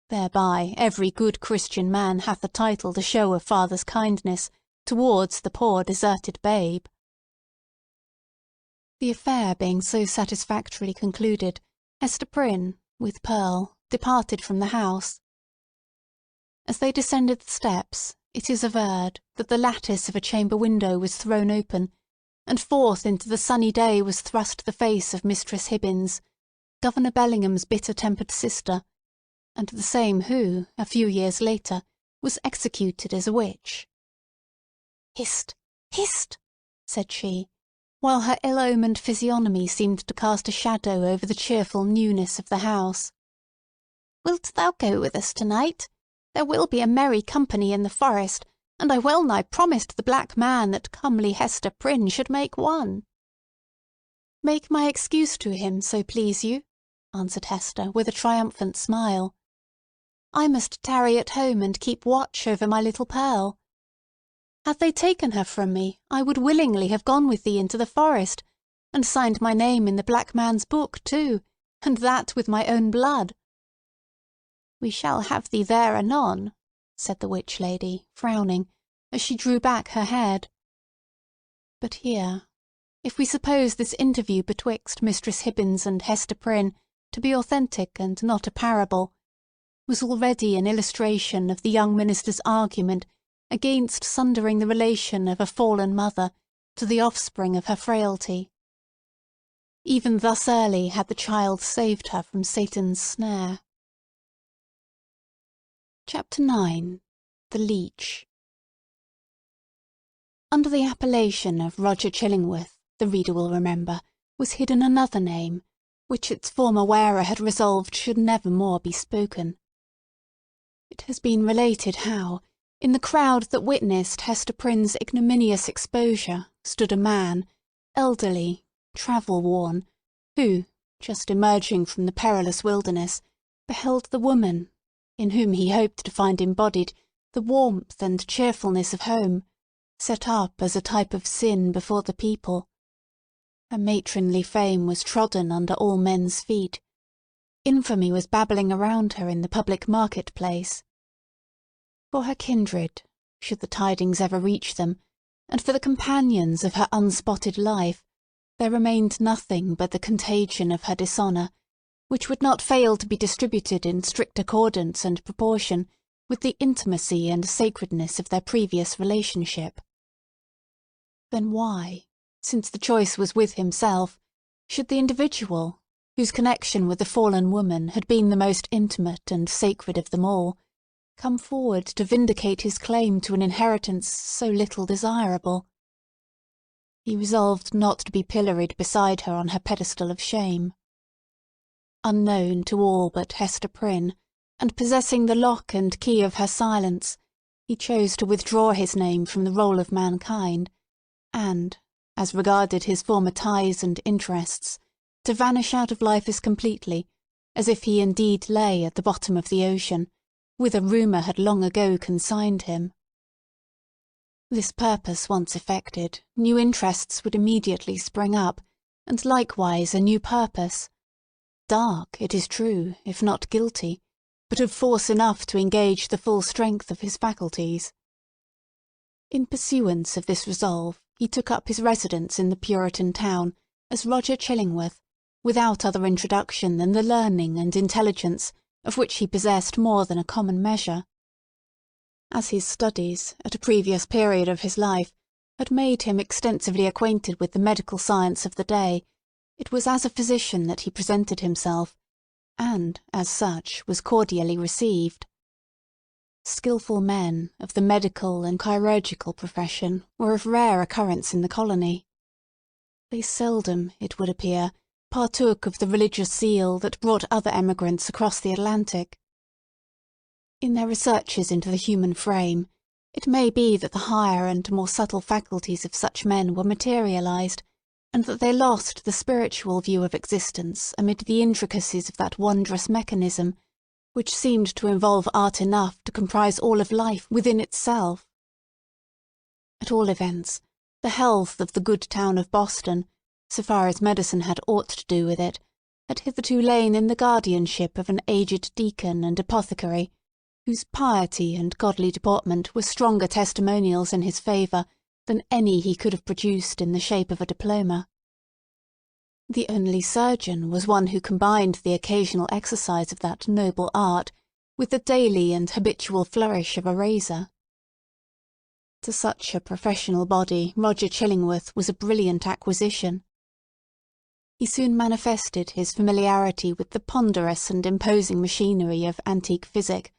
Thereby every good Christian man hath a title to show a father's kindness towards the poor deserted babe." The affair being so satisfactorily concluded, Hester Prynne, with Pearl, departed from the house. As they descended the steps, it is averred that the lattice of a chamber window was thrown open, and forth into the sunny day was thrust the face of Mistress Hibbins, Governor Bellingham's bitter-tempered sister, and the same who, a few years later, was executed as a witch. "Hist! Hist!" said she, while her ill-omened physiognomy seemed to cast a shadow over the cheerful newness of the house. "Wilt thou go with us to-night? There will be a merry company in the forest, and I well nigh promised the black man that comely Hester Prynne should make one." "Make my excuse to him, so please you," answered Hester, with a triumphant smile. "I must tarry at home and keep watch over my little Pearl. Had they taken her from me, I would willingly have gone with thee into the forest, and signed my name in the black man's book, too, and that with my own blood." "We shall have thee there anon," said the witch lady, frowning, as she drew back her head. But here, if we suppose this interview betwixt Mistress Hibbins and Hester Prynne to be authentic and not a parable, was already an illustration of the young minister's argument against sundering the relation of a fallen mother to the offspring of her frailty. Even thus early had the child saved her from Satan's snare. Chapter 9. The Leech. Under the appellation of Roger Chillingworth, the reader will remember, was hidden another name, which its former wearer had resolved should never more be spoken. It has been related how, in the crowd that witnessed Hester Prynne's ignominious exposure, stood a man, elderly, travel-worn, who, just emerging from the perilous wilderness, beheld the woman, in whom he hoped to find embodied the warmth and cheerfulness of home, set up as a type of sin before the people. Her matronly fame was trodden under all men's feet. Infamy was babbling around her in the public market-place. For her kindred, should the tidings ever reach them, and for the companions of her unspotted life, there remained nothing but the contagion of her dishonour, which would not fail to be distributed in strict accordance and proportion with the intimacy and sacredness of their previous relationship. Then why, since the choice was with himself, should the individual, whose connection with the fallen woman had been the most intimate and sacred of them all, come forward to vindicate his claim to an inheritance so little desirable? He resolved not to be pilloried beside her on her pedestal of shame. Unknown to all but Hester Prynne, and possessing the lock and key of her silence, he chose to withdraw his name from the roll of mankind, and, as regarded his former ties and interests, to vanish out of life as completely as if he indeed lay at the bottom of the ocean, whither rumour had long ago consigned him. This purpose once effected, new interests would immediately spring up, and likewise a new purpose. Dark, it is true, if not guilty, but of force enough to engage the full strength of his faculties. In pursuance of this resolve, he took up his residence in the Puritan town as Roger Chillingworth, without other introduction than the learning and intelligence of which he possessed more than a common measure. As his studies, at a previous period of his life, had made him extensively acquainted with the medical science of the day, it was as a physician that he presented himself, and, as such, was cordially received. Skilful men of the medical and chirurgical profession were of rare occurrence in the colony. They seldom, it would appear, partook of the religious zeal that brought other emigrants across the Atlantic. In their researches into the human frame, it may be that the higher and more subtle faculties of such men were materialized, and that they lost the spiritual view of existence amid the intricacies of that wondrous mechanism, which seemed to involve art enough to comprise all of life within itself. At all events, the health of the good town of Boston, so far as medicine had aught to do with it, had hitherto lain in the guardianship of an aged deacon and apothecary, whose piety and godly deportment were stronger testimonials in his favour than any he could have produced in the shape of a diploma. The only surgeon was one who combined the occasional exercise of that noble art with the daily and habitual flourish of a razor. To such a professional body Roger Chillingworth was a brilliant acquisition. He soon manifested his familiarity with the ponderous and imposing machinery of antique physic,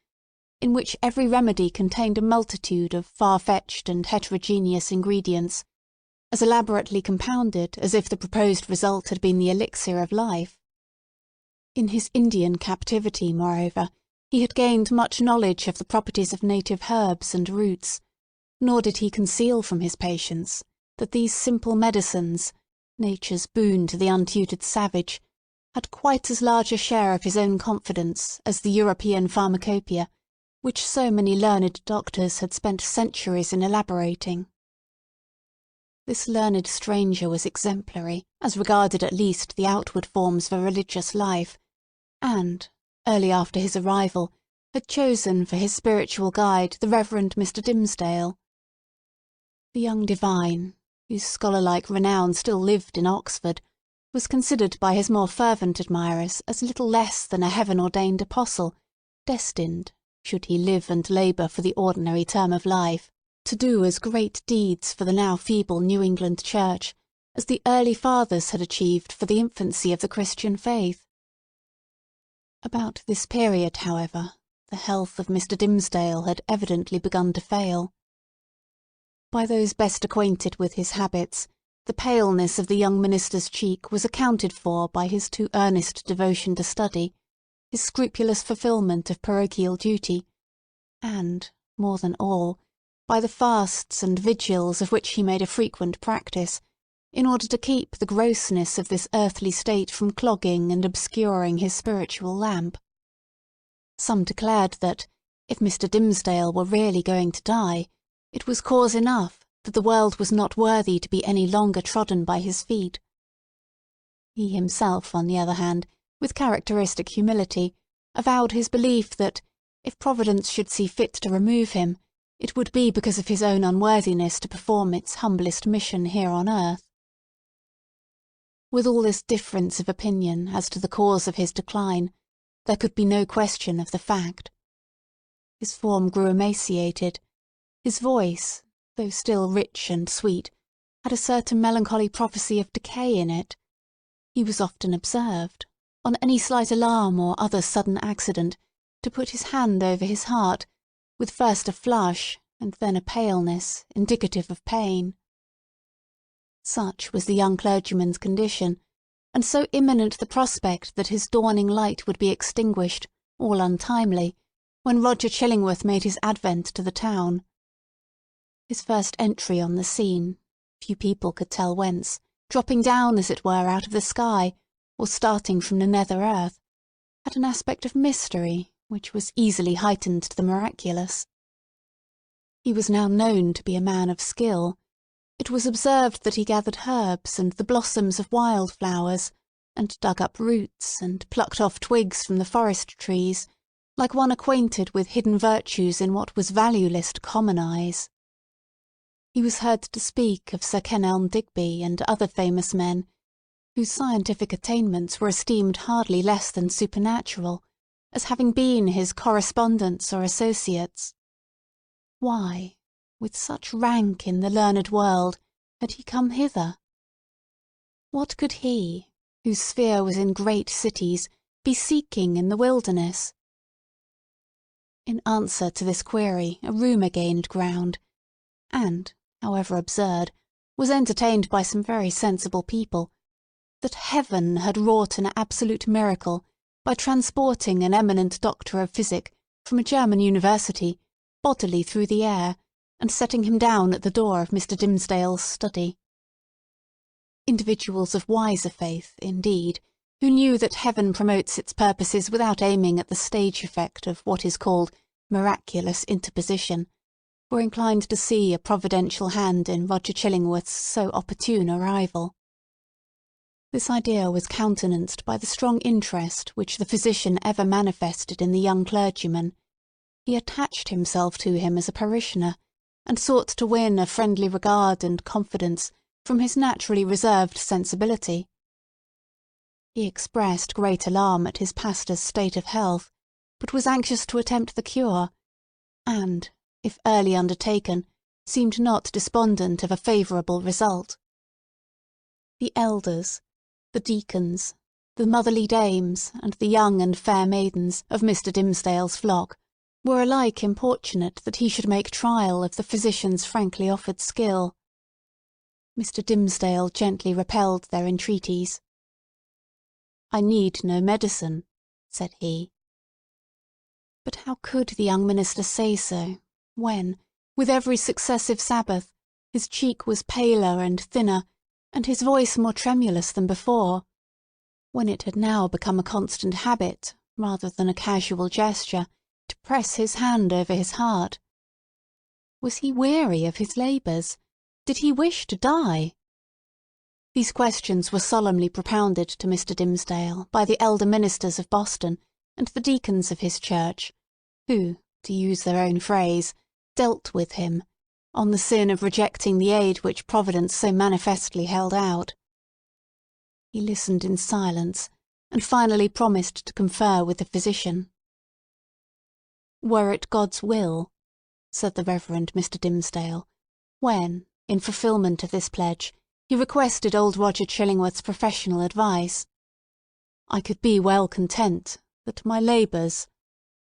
in which every remedy contained a multitude of far-fetched and heterogeneous ingredients, as elaborately compounded as if the proposed result had been the elixir of life. In his Indian captivity, moreover, he had gained much knowledge of the properties of native herbs and roots, nor did he conceal from his patients that these simple medicines, nature's boon to the untutored savage, had quite as large a share of his own confidence as the European pharmacopoeia, which so many learned doctors had spent centuries in elaborating. This learned stranger was exemplary, as regarded at least the outward forms of a religious life, and, early after his arrival, had chosen for his spiritual guide the Reverend Mr. Dimmesdale. The young divine, whose scholar-like renown still lived in Oxford, was considered by his more fervent admirers as little less than a heaven-ordained apostle, destined, should he live and labour for the ordinary term of life, to do as great deeds for the now feeble New England Church as the early fathers had achieved for the infancy of the Christian faith. About this period, however, the health of Mr. Dimmesdale had evidently begun to fail. By those best acquainted with his habits, the paleness of the young minister's cheek was accounted for by his too earnest devotion to study, his scrupulous fulfilment of parochial duty, and, more than all, by the fasts and vigils of which he made a frequent practice, in order to keep the grossness of this earthly state from clogging and obscuring his spiritual lamp. Some declared that, if Mr. Dimmesdale were really going to die, it was cause enough that the world was not worthy to be any longer trodden by his feet. He himself, on the other hand, with characteristic humility, avowed his belief that, if Providence should see fit to remove him, it would be because of his own unworthiness to perform its humblest mission here on earth. With all this difference of opinion as to the cause of his decline, there could be no question of the fact. His form grew emaciated. His voice, though still rich and sweet, had a certain melancholy prophecy of decay in it. He was often observed, on any slight alarm or other sudden accident, to put his hand over his heart, with first a flush and then a paleness, indicative of pain. Such was the young clergyman's condition, and so imminent the prospect that his dawning light would be extinguished, all untimely, when Roger Chillingworth made his advent to the town. His first entry on the scene, few people could tell whence, dropping down as it were out of the sky, or starting from the nether earth, had an aspect of mystery which was easily heightened to the miraculous. He was now known to be a man of skill. It was observed that he gathered herbs and the blossoms of wild flowers, and dug up roots and plucked off twigs from the forest trees, like one acquainted with hidden virtues in what was valueless to common eyes. He was heard to speak of Sir Kenelm Digby and other famous men, whose scientific attainments were esteemed hardly less than supernatural, as having been his correspondents or associates. Why, with such rank in the learned world, had he come hither? What could he, whose sphere was in great cities, be seeking in the wilderness? In answer to this query a rumour gained ground, and, however absurd, was entertained by some very sensible people, that Heaven had wrought an absolute miracle by transporting an eminent doctor of physic from a German university bodily through the air, and setting him down at the door of Mr. Dimmesdale's study. Individuals of wiser faith, indeed, who knew that Heaven promotes its purposes without aiming at the stage effect of what is called miraculous interposition, were inclined to see a providential hand in Roger Chillingworth's so opportune arrival. This idea was countenanced by the strong interest which the physician ever manifested in the young clergyman. He attached himself to him as a parishioner, and sought to win a friendly regard and confidence from his naturally reserved sensibility. He expressed great alarm at his pastor's state of health, but was anxious to attempt the cure, and, if early undertaken, seemed not despondent of a favourable result. The elders, the deacons, the motherly dames, and the young and fair maidens of Mr. Dimmesdale's flock were alike importunate that he should make trial of the physician's frankly offered skill. Mr. Dimmesdale gently repelled their entreaties. "I need no medicine," said he. But how could the young minister say so, when, with every successive Sabbath, his cheek was paler and thinner, and his voice more tremulous than before, when it had now become a constant habit, rather than a casual gesture, to press his hand over his heart? Was he weary of his labours? Did he wish to die? These questions were solemnly propounded to Mr. Dimmesdale by the elder ministers of Boston and the deacons of his church, who, to use their own phrase, dealt with him, on the sin of rejecting the aid which Providence so manifestly held out. He listened in silence, and finally promised to confer with the physician. "Were it God's will," said the Reverend Mr. Dimmesdale, when, in fulfilment of this pledge, he requested old Roger Chillingworth's professional advice, "I could be well content that my labours,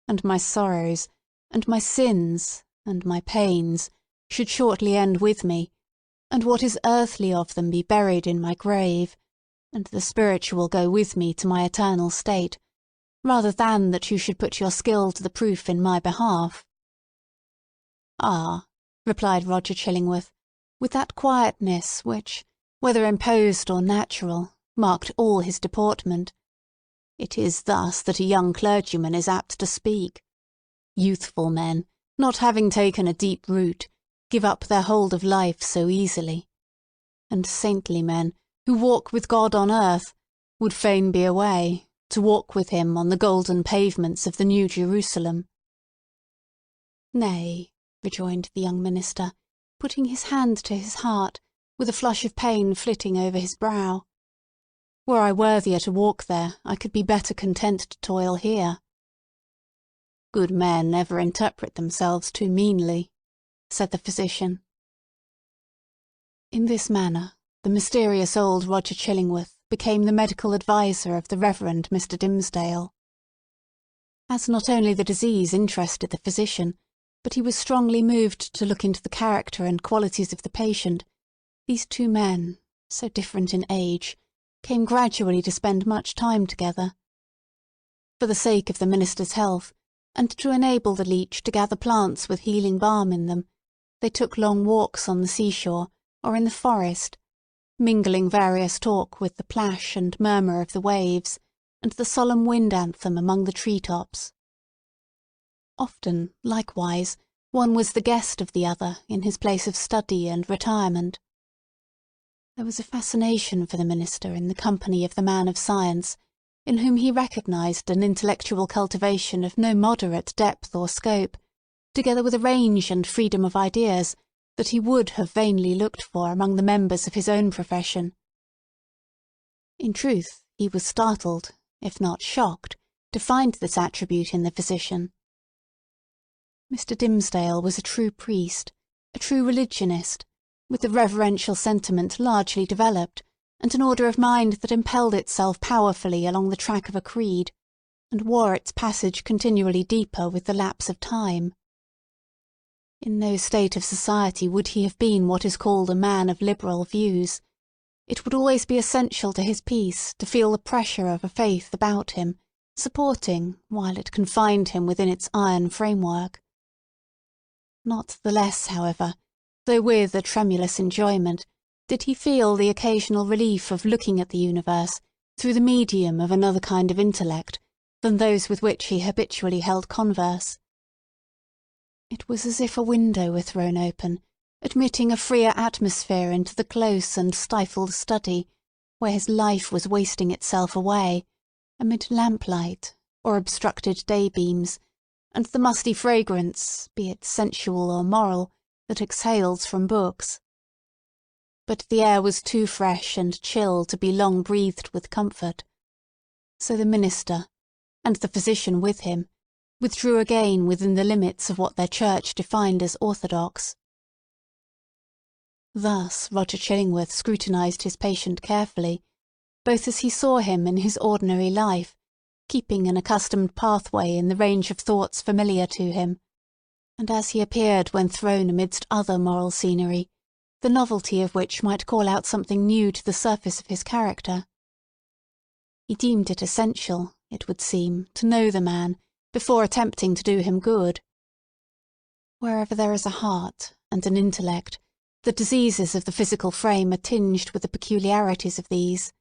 and my sorrows, and my sins, and my pains, should shortly end with me, and what is earthly of them be buried in my grave, and the spiritual go with me to my eternal state, rather than that you should put your skill to the proof in my behalf." "Ah," replied Roger Chillingworth, with that quietness which, whether imposed or natural, marked all his deportment, "it is thus that a young clergyman is apt to speak. Youthful men, not having taken a deep root, give up their hold of life so easily, and saintly men, who walk with God on earth, would fain be away, to walk with him on the golden pavements of the New Jerusalem." "Nay," rejoined the young minister, putting his hand to his heart, with a flush of pain flitting over his brow, "were I worthier to walk there, I could be better content to toil here." "Good men ever interpret themselves too meanly," said the physician. In this manner, the mysterious old Roger Chillingworth became the medical adviser of the Reverend Mr. Dimmesdale. As not only the disease interested the physician, but he was strongly moved to look into the character and qualities of the patient, these two men, so different in age, came gradually to spend much time together. For the sake of the minister's health, and to enable the leech to gather plants with healing balm in them, they took long walks on the seashore or in the forest, mingling various talk with the plash and murmur of the waves, and the solemn wind anthem among the tree-tops. Often, likewise, one was the guest of the other in his place of study and retirement. There was a fascination for the minister in the company of the man of science, in whom he recognised an intellectual cultivation of no moderate depth or scope, together with a range and freedom of ideas that he would have vainly looked for among the members of his own profession. In truth, he was startled, if not shocked, to find this attribute in the physician. Mr. Dimmesdale was a true priest, a true religionist, with the reverential sentiment largely developed, and an order of mind that impelled itself powerfully along the track of a creed, and wore its passage continually deeper with the lapse of time. In no state of society would he have been what is called a man of liberal views. It would always be essential to his peace to feel the pressure of a faith about him, supporting while it confined him within its iron framework. Not the less, however, though with a tremulous enjoyment, did he feel the occasional relief of looking at the universe through the medium of another kind of intellect than those with which he habitually held converse. It was as if a window were thrown open, admitting a freer atmosphere into the close and stifled study, where his life was wasting itself away, amid lamplight, or obstructed day-beams, and the musty fragrance, be it sensual or moral, that exhales from books. But the air was too fresh and chill to be long breathed with comfort. So the minister, and the physician with him, withdrew again within the limits of what their church defined as orthodox. Thus Roger Chillingworth scrutinised his patient carefully, both as he saw him in his ordinary life, keeping an accustomed pathway in the range of thoughts familiar to him, and as he appeared when thrown amidst other moral scenery, the novelty of which might call out something new to the surface of his character. He deemed it essential, it would seem, to know the man, before attempting to do him good. Wherever there is a heart and an intellect, the diseases of the physical frame are tinged with the peculiarities of these.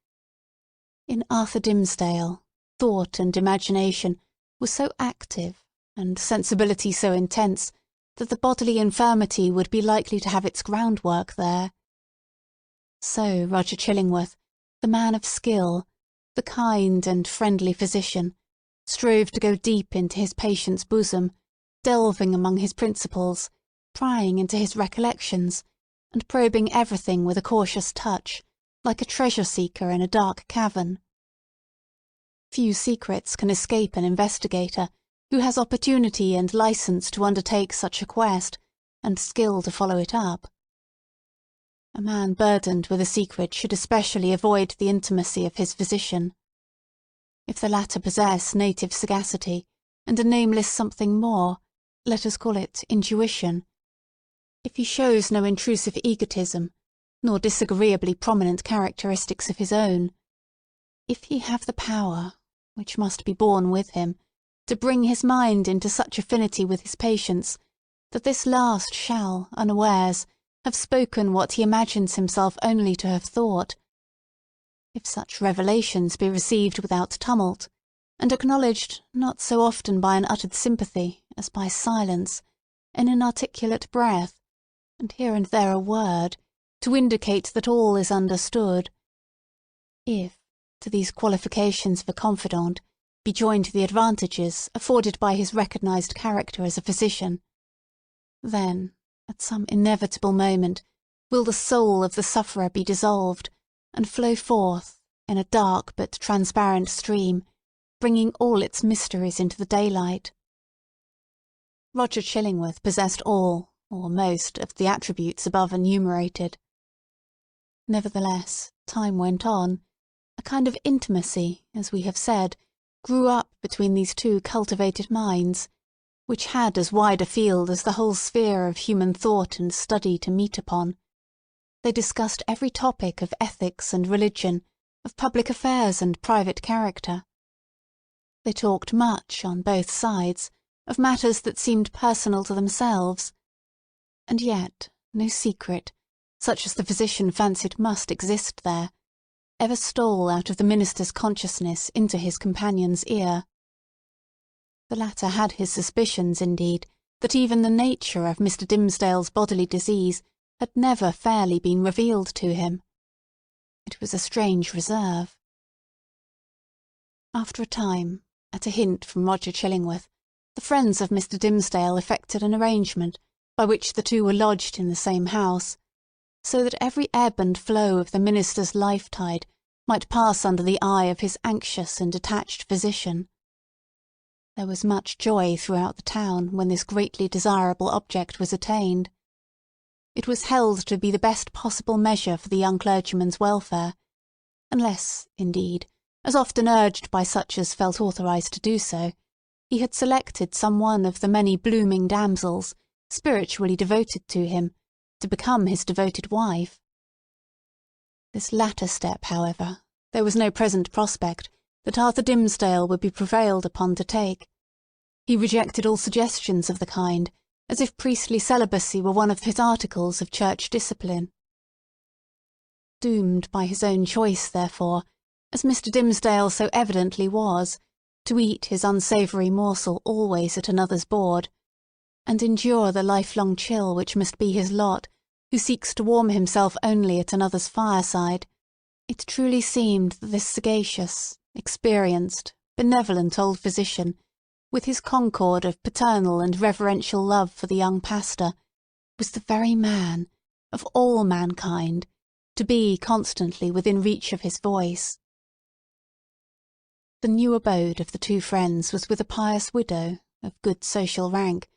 In Arthur Dimmesdale, thought and imagination were so active, and sensibility so intense, that the bodily infirmity would be likely to have its groundwork there. So Roger Chillingworth, the man of skill, the kind and friendly physician, strove to go deep into his patient's bosom, delving among his principles, prying into his recollections, and probing everything with a cautious touch, like a treasure-seeker in a dark cavern. Few secrets can escape an investigator who has opportunity and licence to undertake such a quest, and skill to follow it up. A man burdened with a secret should especially avoid the intimacy of his physician. If the latter possess native sagacity, and a nameless something more, let us call it intuition, if he shows no intrusive egotism, nor disagreeably prominent characteristics of his own, if he have the power, which must be born with him, to bring his mind into such affinity with his patient's, that this last shall, unawares, have spoken what he imagines himself only to have thought, if such revelations be received without tumult, and acknowledged not so often by an uttered sympathy as by silence, in an articulate breath, and here and there a word, to indicate that all is understood, if, to these qualifications of a confidant, be joined the advantages afforded by his recognised character as a physician, then, at some inevitable moment, will the soul of the sufferer be dissolved, and flow forth, in a dark but transparent stream, bringing all its mysteries into the daylight. Roger Chillingworth possessed all, or most, of the attributes above enumerated. Nevertheless, time went on. A kind of intimacy, as we have said, grew up between these two cultivated minds, which had as wide a field as the whole sphere of human thought and study to meet upon. They discussed every topic of ethics and religion, of public affairs and private character. They talked much, on both sides, of matters that seemed personal to themselves, and yet no secret, such as the physician fancied must exist there, ever stole out of the minister's consciousness into his companion's ear. The latter had his suspicions, indeed, that even the nature of Mr. Dimmesdale's bodily disease had never fairly been revealed to him. It was a strange reserve. After a time, at a hint from Roger Chillingworth, the friends of Mr. Dimmesdale effected an arrangement by which the two were lodged in the same house, so that every ebb and flow of the minister's life-tide might pass under the eye of his anxious and attached physician. There was much joy throughout the town when this greatly desirable object was attained. It was held to be the best possible measure for the young clergyman's welfare, unless, indeed, as often urged by such as felt authorised to do so, he had selected some one of the many blooming damsels, spiritually devoted to him, to become his devoted wife. This latter step, however, there was no present prospect that Arthur Dimmesdale would be prevailed upon to take. He rejected all suggestions of the kind, as if priestly celibacy were one of his articles of church discipline. Doomed by his own choice, therefore, as Mr. Dimmesdale so evidently was, to eat his unsavoury morsel always at another's board, and endure the lifelong chill which must be his lot, who seeks to warm himself only at another's fireside, it truly seemed that this sagacious, experienced, benevolent old physician, with his concord of paternal and reverential love for the young pastor, was the very man, of all mankind, to be constantly within reach of his voice. The new abode of the two friends was with a pious widow, of good social rank,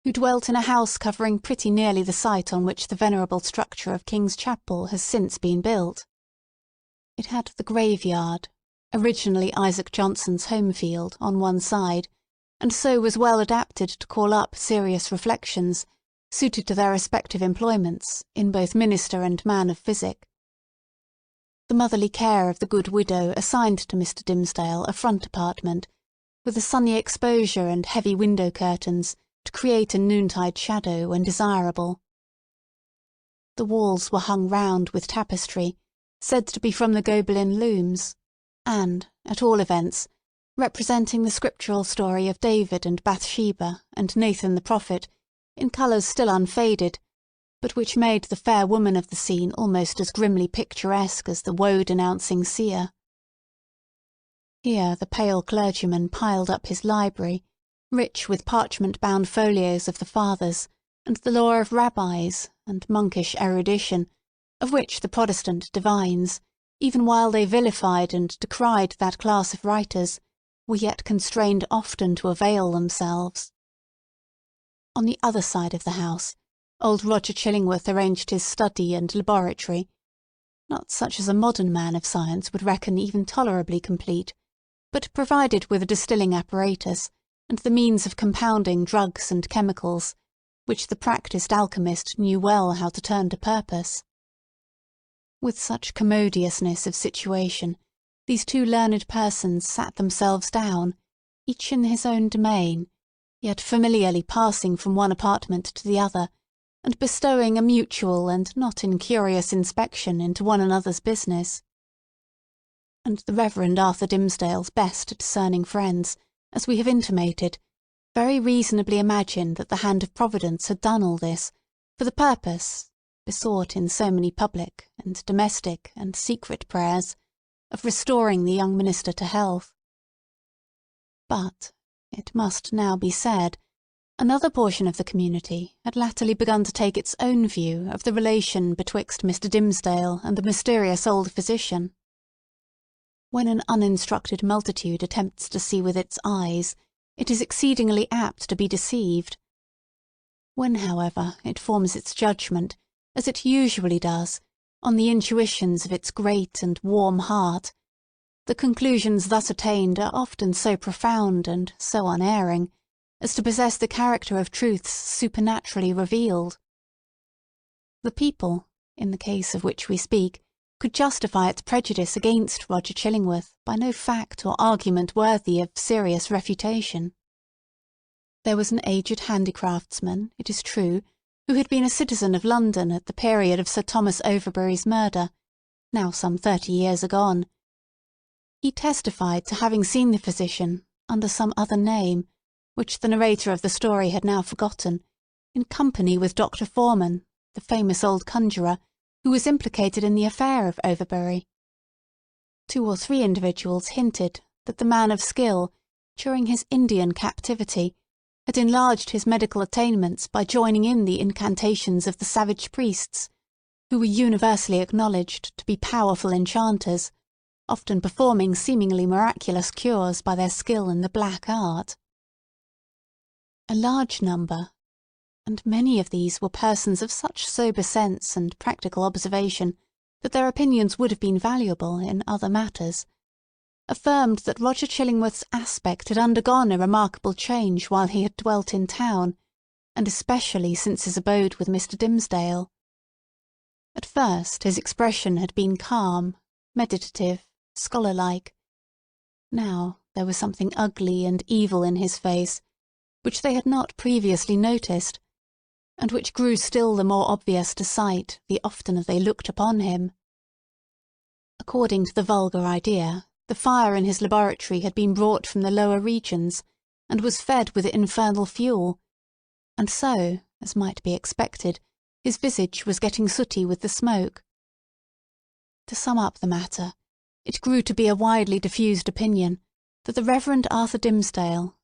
who dwelt in a house covering pretty nearly the site on which the venerable structure of King's Chapel has since been built. It had the graveyard, originally Isaac Johnson's home field, on one side, and so was well adapted to call up serious reflections, suited to their respective employments, in both minister and man of physic. The motherly care of the good widow assigned to Mr. Dimmesdale a front apartment, with a sunny exposure and heavy window curtains to create a noontide shadow when desirable. The walls were hung round with tapestry, said to be from the Gobelin looms, and, at all events, representing the scriptural story of David and Bathsheba and Nathan the prophet, in colours still unfaded, but which made the fair woman of the scene almost as grimly picturesque as the woe-denouncing seer. Here the pale clergyman piled up his library, rich with parchment-bound folios of the Fathers, and the lore of rabbis, and monkish erudition, of which the Protestant divines, even while they vilified and decried that class of writers, were yet constrained often to avail themselves. On the other side of the house, old Roger Chillingworth arranged his study and laboratory, not such as a modern man of science would reckon even tolerably complete, but provided with a distilling apparatus, and the means of compounding drugs and chemicals, which the practised alchemist knew well how to turn to purpose. With such commodiousness of situation, these two learned persons sat themselves down, each in his own domain, yet familiarly passing from one apartment to the other, and bestowing a mutual and not incurious inspection into one another's business. And the Reverend Arthur Dimmesdale's best discerning friends, as we have intimated, very reasonably imagined that the hand of Providence had done all this, for the purpose, besought in so many public, and domestic, and secret prayers, of restoring the young minister to health. But, it must now be said, another portion of the community had latterly begun to take its own view of the relation betwixt Mr. Dimmesdale and the mysterious old physician. When an uninstructed multitude attempts to see with its eyes, it is exceedingly apt to be deceived. When, however, it forms its judgment, as it usually does, on the intuitions of its great and warm heart, the conclusions thus attained are often so profound and so unerring, as to possess the character of truths supernaturally revealed. The people, in the case of which we speak, could justify its prejudice against Roger Chillingworth by no fact or argument worthy of serious refutation. There was an aged handicraftsman, it is true, who had been a citizen of London at the period of Sir Thomas Overbury's murder, now some 30 years agone. He testified to having seen the physician, under some other name, which the narrator of the story had now forgotten, in company with Dr. Foreman, the famous old conjurer, who was implicated in the affair of Overbury. 2 or 3 individuals hinted that the man of skill, during his Indian captivity, had enlarged his medical attainments by joining in the incantations of the savage priests, who were universally acknowledged to be powerful enchanters, often performing seemingly miraculous cures by their skill in the black art. A large number, and many of these were persons of such sober sense and practical observation that their opinions would have been valuable in other matters, affirmed that Roger Chillingworth's aspect had undergone a remarkable change while he had dwelt in town, and especially since his abode with Mr. Dimmesdale. At first his expression had been calm, meditative, scholar-like. Now there was something ugly and evil in his face, which they had not previously noticed, and which grew still the more obvious to sight the oftener they looked upon him. According to the vulgar idea, the fire in his laboratory had been brought from the lower regions, and was fed with infernal fuel, and so, as might be expected, his visage was getting sooty with the smoke. To sum up the matter, it grew to be a widely diffused opinion that the Reverend Arthur Dimmesdale,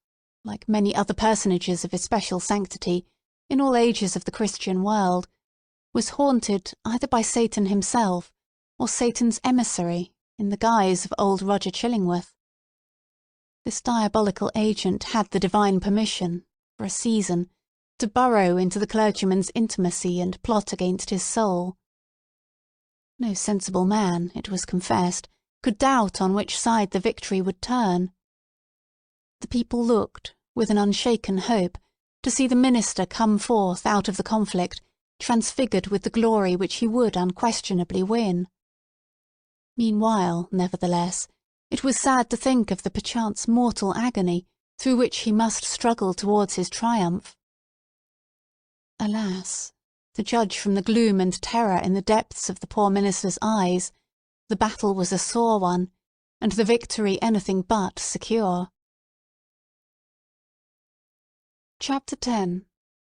like many other personages of especial sanctity in all ages of the Christian world, was haunted either by Satan himself or Satan's emissary in the guise of old Roger Chillingworth. This diabolical agent had the divine permission, for a season, to burrow into the clergyman's intimacy and plot against his soul. No sensible man, it was confessed, could doubt on which side the victory would turn. The people looked, with an unshaken hope, to see the minister come forth out of the conflict, transfigured with the glory which he would unquestionably win. Meanwhile, nevertheless, it was sad to think of the perchance mortal agony through which he must struggle towards his triumph. Alas, to judge from the gloom and terror in the depths of the poor minister's eyes, the battle was a sore one, and the victory anything but secure. Chapter 10.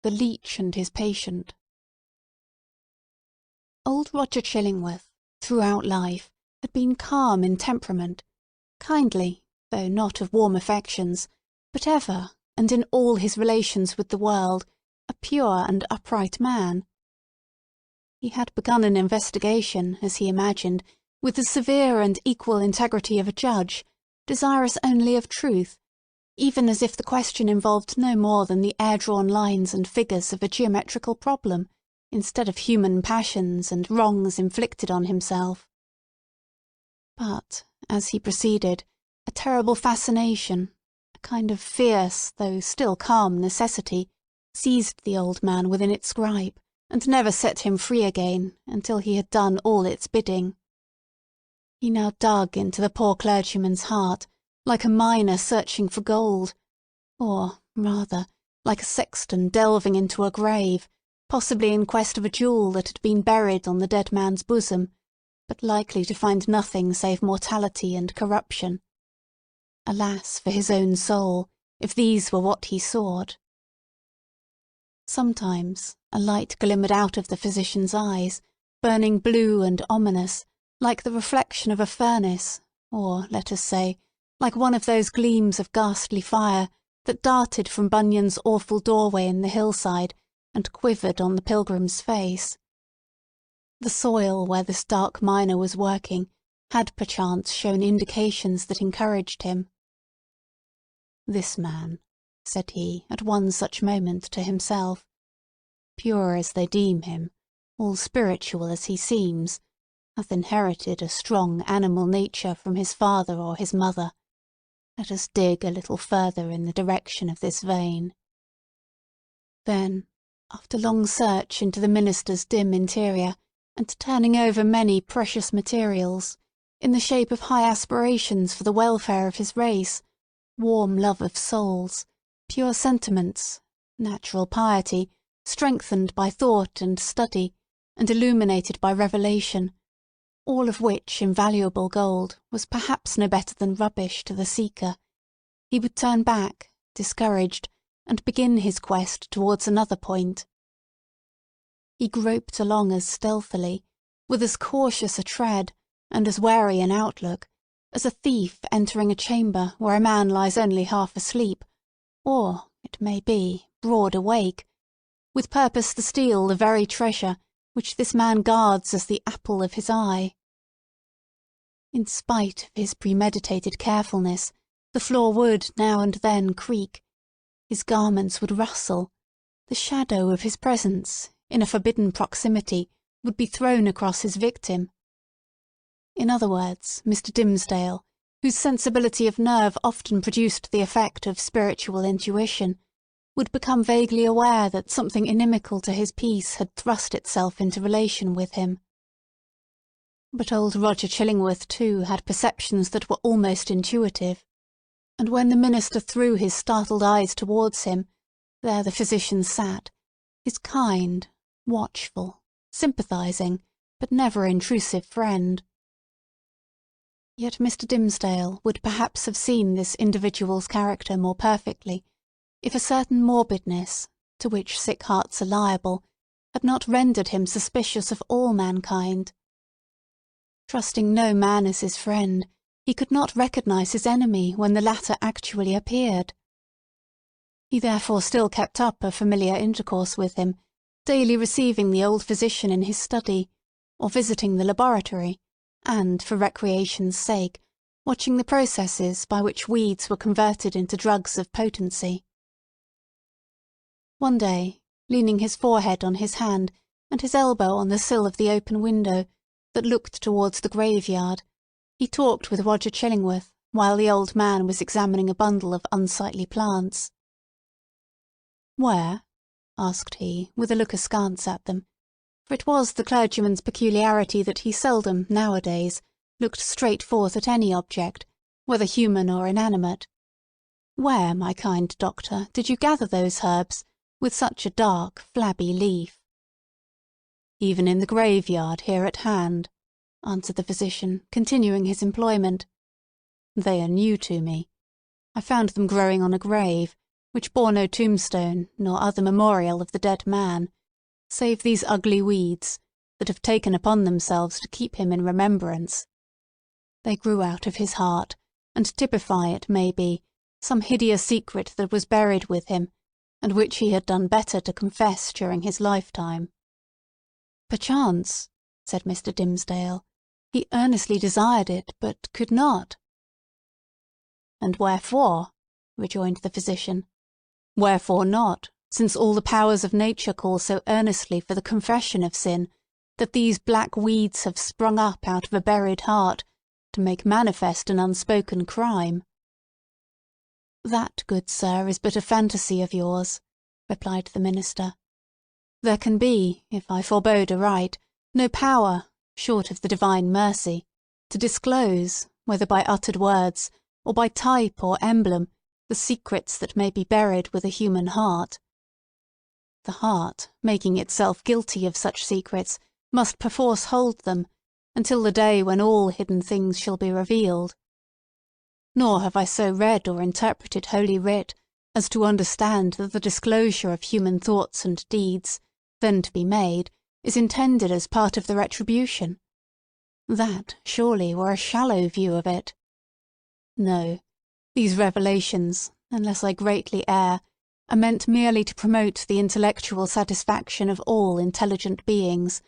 The Leech and His Patient. Old Roger Chillingworth, throughout life, had been calm in temperament, kindly, though not of warm affections, but ever, and in all his relations with the world, a pure and upright man. He had begun an investigation, as he imagined, with the severe and equal integrity of a judge, desirous only of truth, even as if the question involved no more than the air-drawn lines and figures of a geometrical problem, instead of human passions and wrongs inflicted on himself. But, as he proceeded, a terrible fascination, a kind of fierce, though still calm necessity, seized the old man within its gripe, and never set him free again until he had done all its bidding. He now dug into the poor clergyman's heart, like a miner searching for gold, or, rather, like a sexton delving into a grave, possibly in quest of a jewel that had been buried on the dead man's bosom, but likely to find nothing save mortality and corruption. Alas for his own soul, if these were what he sought. Sometimes a light glimmered out of the physician's eyes, burning blue and ominous, like the reflection of a furnace, or, let us say, like one of those gleams of ghastly fire that darted from Bunyan's awful doorway in the hillside and quivered on the pilgrim's face. The soil where this dark miner was working had perchance shown indications that encouraged him. "This man," said he at one such moment to himself, "pure as they deem him, all spiritual as he seems, hath inherited a strong animal nature from his father or his mother. Let us dig a little further in the direction of this vein." Then, after long search into the minister's dim interior, and turning over many precious materials, in the shape of high aspirations for the welfare of his race, warm love of souls, pure sentiments, natural piety, strengthened by thought and study, and illuminated by revelation, all of which invaluable gold was perhaps no better than rubbish to the seeker, he would turn back, discouraged, and begin his quest towards another point. He groped along as stealthily, with as cautious a tread, and as wary an outlook, as a thief entering a chamber where a man lies only half asleep, or, it may be, broad awake, with purpose to steal the very treasure which this man guards as the apple of his eye. In spite of his premeditated carefulness, the floor would now and then creak, his garments would rustle, the shadow of his presence, in a forbidden proximity, would be thrown across his victim. In other words, Mr. Dimmesdale, whose sensibility of nerve often produced the effect of spiritual intuition, would become vaguely aware that something inimical to his peace had thrust itself into relation with him. But old Roger Chillingworth, too, had perceptions that were almost intuitive, and when the minister threw his startled eyes towards him, there the physician sat, his kind, watchful, sympathizing, but never intrusive friend. Yet Mr. Dimmesdale would perhaps have seen this individual's character more perfectly if a certain morbidness, to which sick hearts are liable, had not rendered him suspicious of all mankind. Trusting no man as his friend, he could not recognise his enemy when the latter actually appeared. He therefore still kept up a familiar intercourse with him, daily receiving the old physician in his study, or visiting the laboratory, and, for recreation's sake, watching the processes by which weeds were converted into drugs of potency. One day, leaning his forehead on his hand and his elbow on the sill of the open window that looked towards the graveyard, he talked with Roger Chillingworth while the old man was examining a bundle of unsightly plants. "Where?" asked he, with a look askance at them, for it was the clergyman's peculiarity that he seldom, nowadays, looked straight forth at any object, whether human or inanimate. "Where, my kind doctor, did you gather those herbs, with such a dark, flabby leaf?" "Even in the graveyard here at hand," answered the physician, continuing his employment. "They are new to me. I found them growing on a grave, which bore no tombstone nor other memorial of the dead man, save these ugly weeds, that have taken upon themselves to keep him in remembrance. They grew out of his heart, and typify, it may be, some hideous secret that was buried with him, and which he had done better to confess during his lifetime." "Perchance," said Mr. Dimmesdale, "he earnestly desired it, but could not." "And wherefore?" rejoined the physician. "Wherefore not, since all the powers of nature call so earnestly for the confession of sin, that these black weeds have sprung up out of a buried heart, to make manifest an unspoken crime?" "That, good sir, is but a fantasy of yours," replied the minister. "There can be, if I forbode aright, no power, short of the divine mercy, to disclose, whether by uttered words, or by type or emblem, the secrets that may be buried with a human heart. The heart, making itself guilty of such secrets, must perforce hold them, until the day when all hidden things shall be revealed. Nor have I so read or interpreted Holy Writ as to understand that the disclosure of human thoughts and deeds, then to be made, is intended as part of the retribution. That, surely, were a shallow view of it. No, these revelations, unless I greatly err, are meant merely to promote the intellectual satisfaction of all intelligent beings,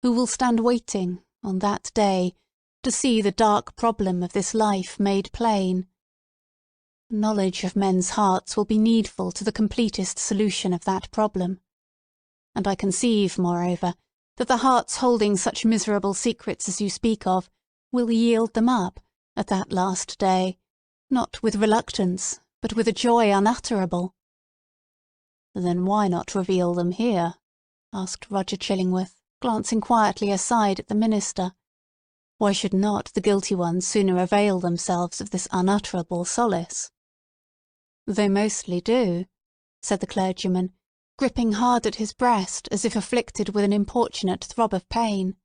who will stand waiting, on that day, to see the dark problem of this life made plain. Knowledge of men's hearts will be needful to the completest solution of that problem. And I conceive, moreover, that the hearts holding such miserable secrets as you speak of will yield them up, at that last day, not with reluctance, but with a joy unutterable." "Then why not reveal them here?" asked Roger Chillingworth, glancing quietly aside at the minister. "Why should not the guilty ones sooner avail themselves of this unutterable solace?" "They mostly do," said the clergyman, gripping hard at his breast as if afflicted with an importunate throb of pain.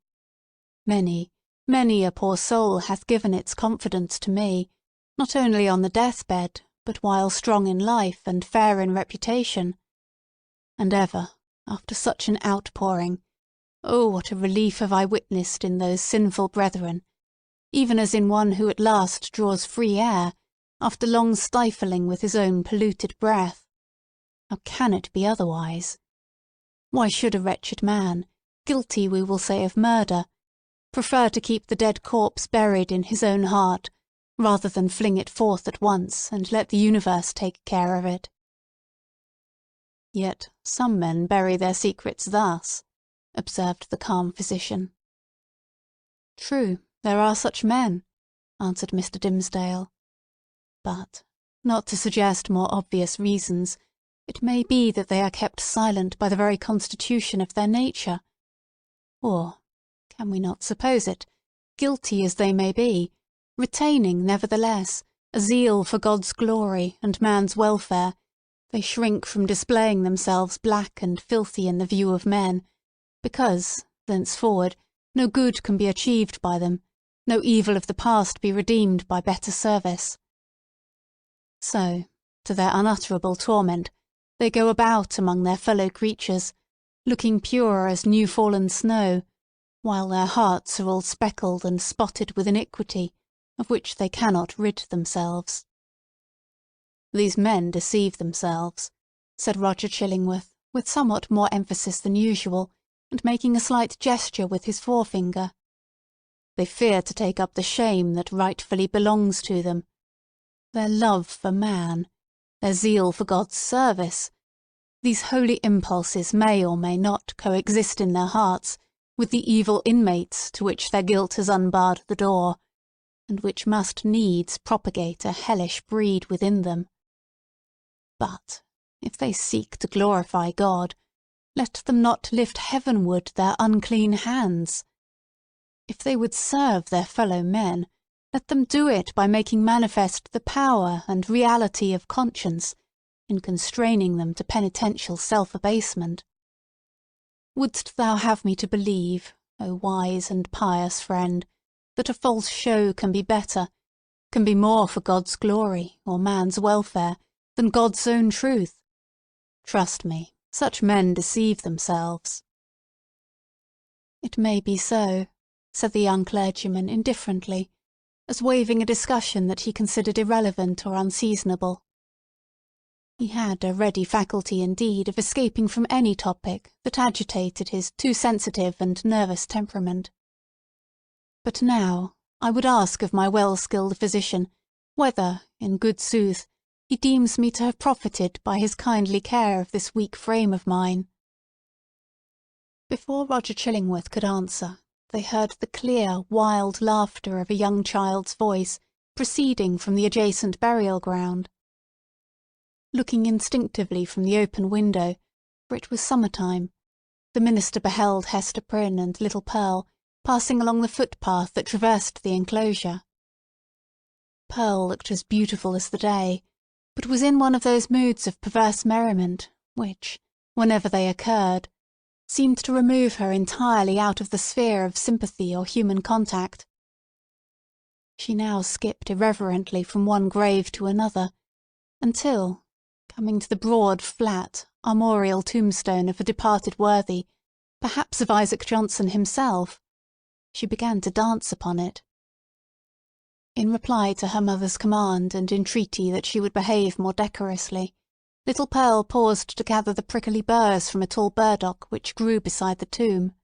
"Many, many a poor soul hath given its confidence to me, not only on the deathbed, but while strong in life and fair in reputation. And ever, after such an outpouring, oh, what a relief have I witnessed in those sinful brethren, even as in one who at last draws free air, after long stifling with his own polluted breath. How can it be otherwise? Why should a wretched man, guilty we will say of murder, prefer to keep the dead corpse buried in his own heart, rather than fling it forth at once and let the universe take care of it?" "Yet some men bury their secrets thus," observed the calm physician. "True, there are such men," answered Mr. Dimmesdale. "But, not to suggest more obvious reasons, It may be that they are kept silent by the very constitution of their nature. Or, can we not suppose it, guilty as they may be, retaining, nevertheless, a zeal for God's glory and man's welfare, they shrink from displaying themselves black and filthy in the view of men, because, thenceforward, no good can be achieved by them, no evil of the past be redeemed by better service. So, to their unutterable torment, they go about among their fellow creatures, looking pure as new-fallen snow, while their hearts are all speckled and spotted with iniquity, of which they cannot rid themselves. "These men deceive themselves," said Roger Chillingworth, with somewhat more emphasis than usual, and making a slight gesture with his forefinger. "They fear to take up the shame that rightfully belongs to them. Their love for man, their zeal for God's service, these holy impulses may or may not coexist in their hearts with the evil inmates to which their guilt has unbarred the door, and which must needs propagate a hellish breed within them. But, if they seek to glorify God, let them not lift heavenward their unclean hands. If they would serve their fellow men, let them do it by making manifest the power and reality of conscience, in constraining them to penitential self-abasement. Wouldst thou have me to believe, O wise and pious friend, that a false show can be better, can be more for God's glory or man's welfare, than God's own truth? Trust me, such men deceive themselves." "It may be so," said the young clergyman indifferently, as waiving a discussion that he considered irrelevant or unseasonable. He had a ready faculty indeed of escaping from any topic that agitated his too sensitive and nervous temperament. "But now I would ask of my well-skilled physician whether, in good sooth, he deems me to have profited by his kindly care of this weak frame of mine." Before Roger Chillingworth could answer, they heard the clear, wild laughter of a young child's voice proceeding from the adjacent burial ground. Looking instinctively from the open window, for it was summer-time, the minister beheld Hester Prynne and little Pearl passing along the footpath that traversed the enclosure. Pearl looked as beautiful as the day, but was in one of those moods of perverse merriment which, whenever they occurred, seemed to remove her entirely out of the sphere of sympathy or human contact. She now skipped irreverently from one grave to another, until, coming to the broad, flat, armorial tombstone of a departed worthy, perhaps of Isaac Johnson himself, she began to dance upon it. In reply to her mother's command and entreaty that she would behave more decorously, little Pearl paused to gather the prickly burrs from a tall burdock which grew beside the tomb.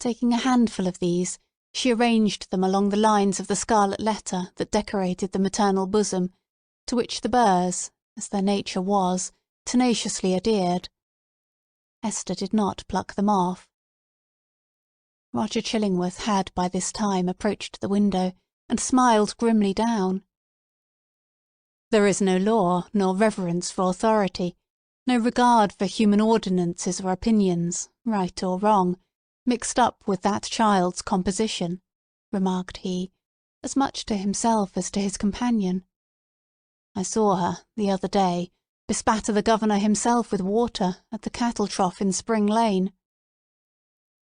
Taking a handful of these, she arranged them along the lines of the scarlet letter that decorated the maternal bosom, to which the burrs, as their nature was, tenaciously adhered. Hester did not pluck them off. Roger Chillingworth had by this time approached the window, and smiled grimly down. "There is no law, nor reverence for authority, no regard for human ordinances or opinions, right or wrong, mixed up with that child's composition," remarked he, as much to himself as to his companion. "I saw her, the other day, bespatter the governor himself with water at the cattle trough in Spring Lane.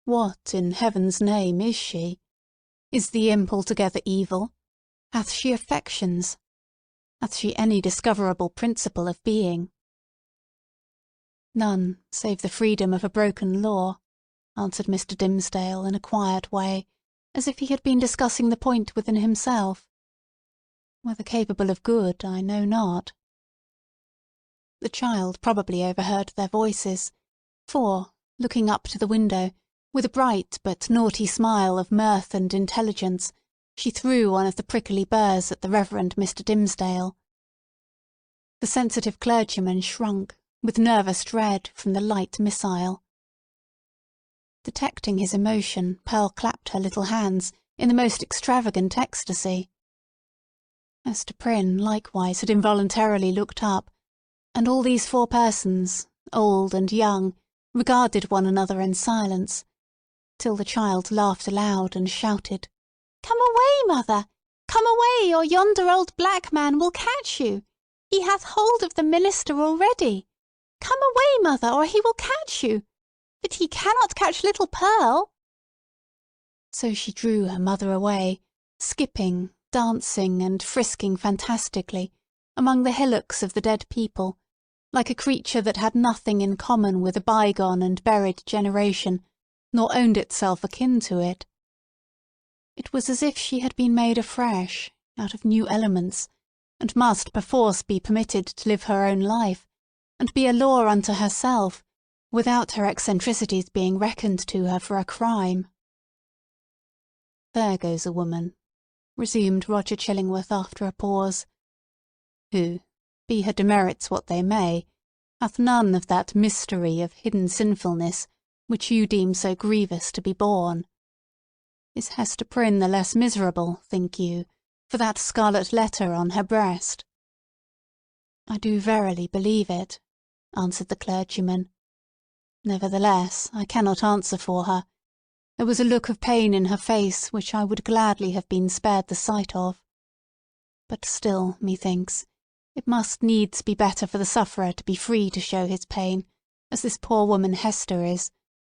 What, in heaven's name, is she? Is the imp altogether evil? Hath she affections? Hath she any discoverable principle of being?" "None, save the freedom of a broken law," answered Mr. Dimmesdale in a quiet way, as if he had been discussing the point within himself. "Whether capable of good, I know not." The child probably overheard their voices, for, looking up to the window, with a bright but naughty smile of mirth and intelligence, she threw one of the prickly burrs at the Reverend Mr. Dimmesdale. The sensitive clergyman shrunk, with nervous dread, from the light missile. Detecting his emotion, Pearl clapped her little hands in the most extravagant ecstasy. Hester Prynne likewise had involuntarily looked up, And all these 4 persons, old and young, regarded one another in silence, till the child laughed aloud and shouted, "Come away, mother! Come away, or yonder old black man will catch you! He hath hold of the minister already! Come away, mother, or he will catch you! But he cannot catch little Pearl!" So she drew her mother away, skipping, dancing, and frisking fantastically among the hillocks of the dead people, like a creature that had nothing in common with a bygone and buried generation, nor owned itself akin to it. It was as if she had been made afresh, out of new elements, and must perforce be permitted to live her own life, and be a law unto herself, without her eccentricities being reckoned to her for a crime. "There goes a woman," resumed Roger Chillingworth after a pause, "who, be her demerits what they may, hath none of that mystery of hidden sinfulness which you deem so grievous to be borne. Is Hester Prynne the less miserable, think you, for that scarlet letter on her breast?" "I do verily believe it," answered the clergyman. "Nevertheless, I cannot answer for her. There was a look of pain in her face which I would gladly have been spared the sight of. But still, methinks, it must needs be better for the sufferer to be free to show his pain, as this poor woman Hester is,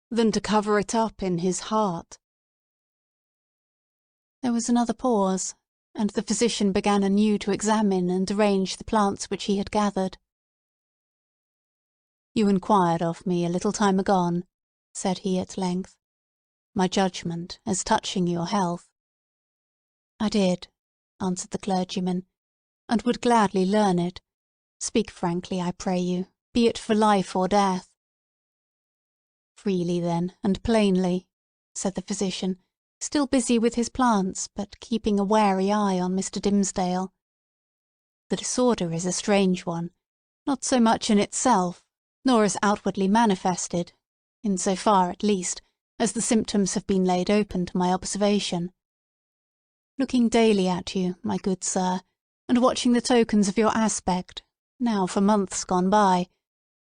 than to cover it up in his heart." There was another pause, and the physician began anew to examine and arrange the plants which he had gathered. "You inquired of me a little time agone," said he at length, "my judgment as touching your health." "I did," answered the clergyman, "and would gladly learn it. Speak frankly, I pray you, be it for life or death." "Freely, then, and plainly," said the physician, still busy with his plants, but keeping a wary eye on Mr. Dimmesdale. "The disorder is a strange one, not so much in itself, nor as outwardly manifested, in so far, at least, as the symptoms have been laid open to my observation. Looking daily at you, my good sir, and watching the tokens of your aspect, now for months gone by,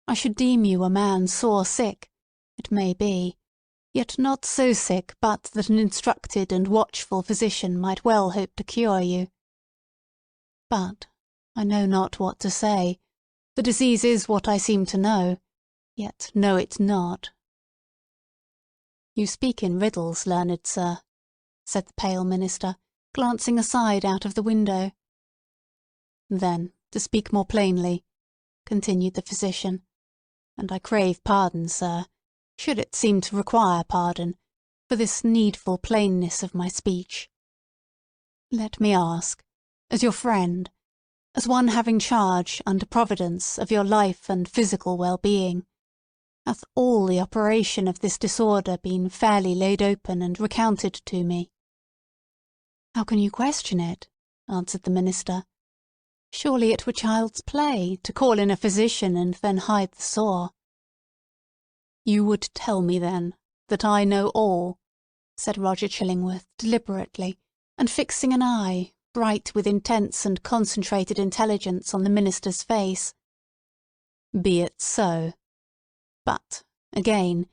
I should deem you a man sore sick, it may be, yet not so sick but that an instructed and watchful physician might well hope to cure you. But I know not what to say. The disease is what I seem to know, yet know it not." "You speak in riddles, learned sir," said the pale minister, glancing aside out of the window. "Then, to speak more plainly," continued the physician, "and I crave pardon, sir, should it seem to require pardon, for this needful plainness of my speech. Let me ask, as your friend, as one having charge, under Providence, of your life and physical well-being, hath all the operation of this disorder been fairly laid open and recounted to me?" "How can you question it?" answered the minister. "Surely it were child's play to call in a physician and then hide the sore." "You would tell me, then, that I know all," said Roger Chillingworth deliberately, and fixing an eye, bright with intense and concentrated intelligence, on the minister's face. "Be it so. But, again,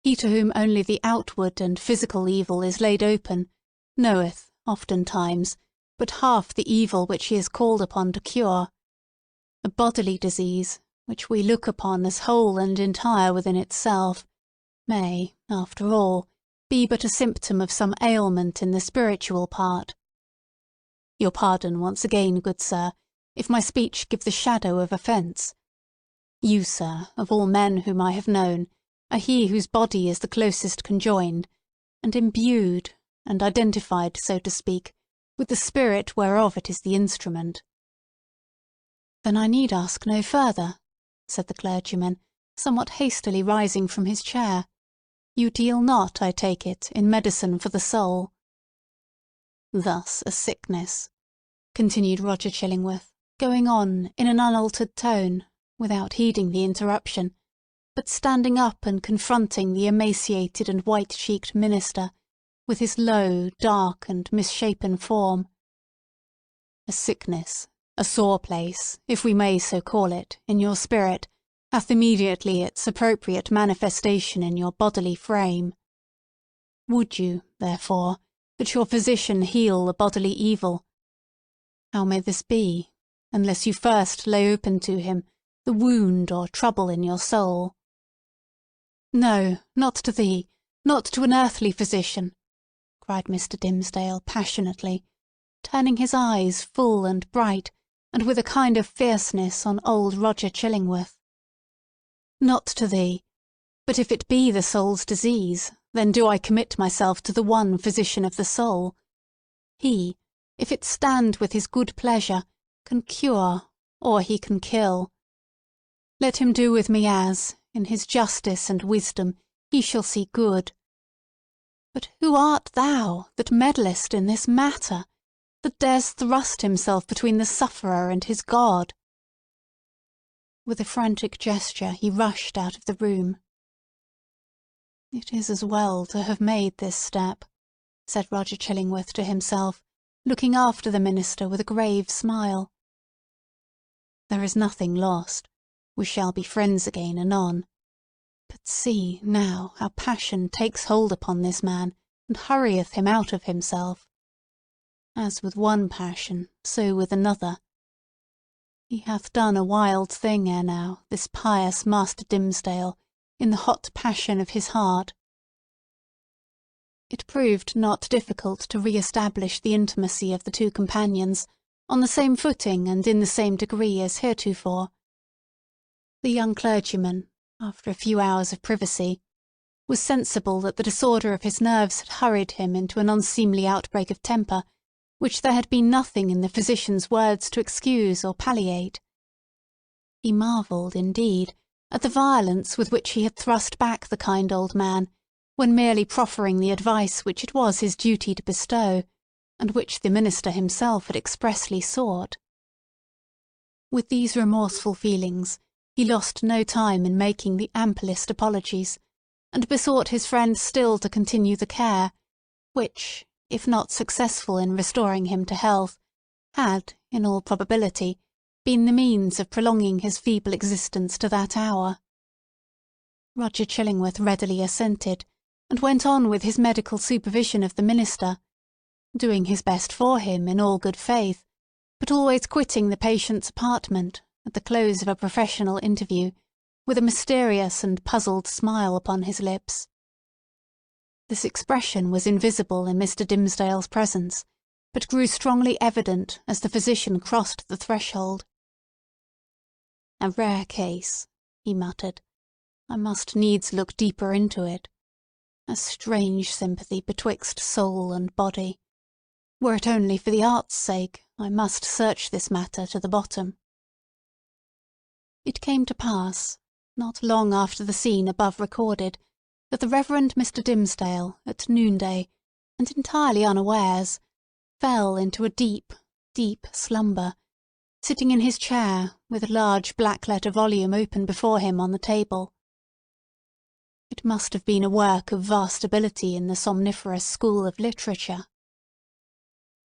he to whom only the outward and physical evil is laid open, knoweth, oftentimes, but half the evil which he is called upon to cure. A bodily disease, which we look upon as whole and entire within itself, may, after all, be but a symptom of some ailment in the spiritual part. Your pardon once again, good sir, if my speech give the shadow of offence. You, sir, of all men whom I have known, are he whose body is the closest conjoined, and imbued, and identified, so to speak, with the spirit whereof it is the instrument." "Then I need ask no further," said the clergyman, somewhat hastily rising from his chair. "You deal not, I take it, in medicine for the soul." "Thus a sickness," continued Roger Chillingworth, going on in an unaltered tone, without heeding the interruption, but standing up and confronting the emaciated and white-cheeked minister, with his low, dark, and misshapen form. "A sickness, A sore place, if we may so call it, in your spirit, hath immediately its appropriate manifestation in your bodily frame. Would you, therefore, that your physician heal the bodily evil? How may this be, unless you first lay open to him the wound or trouble in your soul? No, not to thee, not to an earthly physician, cried Mr. Dimmesdale passionately, turning his eyes full and bright, and with a kind of fierceness on old Roger Chillingworth. Not to thee, but if it be the soul's disease, then do I commit myself to the one physician of the soul. He, if it stand with his good pleasure, can cure, or he can kill. Let him do with me as, in his justice and wisdom, he shall see good. But who art thou that meddlest in this matter, that dares thrust himself between the sufferer and his God? With a frantic gesture he rushed out of the room. It is as well to have made this step, said Roger Chillingworth to himself, looking after the minister with a grave smile. There is nothing lost. We shall be friends again anon. But see, now, how passion takes hold upon this man, and hurrieth him out of himself. As with one passion, so with another. He hath done a wild thing ere now, this pious Master Dimmesdale, in the hot passion of his heart. It proved not difficult to re-establish the intimacy of the two companions, on the same footing and in the same degree as heretofore. The young clergyman, after a few hours of privacy, was sensible that the disorder of his nerves had hurried him into an unseemly outbreak of temper, which there had been nothing in the physician's words to excuse or palliate. He marvelled, indeed, at the violence with which he had thrust back the kind old man, when merely proffering the advice which it was his duty to bestow, and which the minister himself had expressly sought. With these remorseful feelings, he lost no time in making the amplest apologies, and besought his friend still to continue the care, which, if not successful in restoring him to health, had, in all probability, been the means of prolonging his feeble existence to that hour. Roger Chillingworth readily assented, and went on with his medical supervision of the minister, doing his best for him in all good faith, but always quitting the patient's apartment, at the close of a professional interview, with a mysterious and puzzled smile upon his lips. This expression was invisible in Mr. Dimmesdale's presence, but grew strongly evident as the physician crossed the threshold. "A rare case," he muttered. "I must needs look deeper into it. A strange sympathy betwixt soul and body. Were it only for the art's sake, I must search this matter to the bottom." It came to pass, not long after the scene above recorded, that the Reverend Mr. Dimmesdale, at noonday, and entirely unawares, fell into a deep, deep slumber, sitting in his chair, with a large black-letter volume open before him on the table. It must have been a work of vast ability in the somniferous school of literature.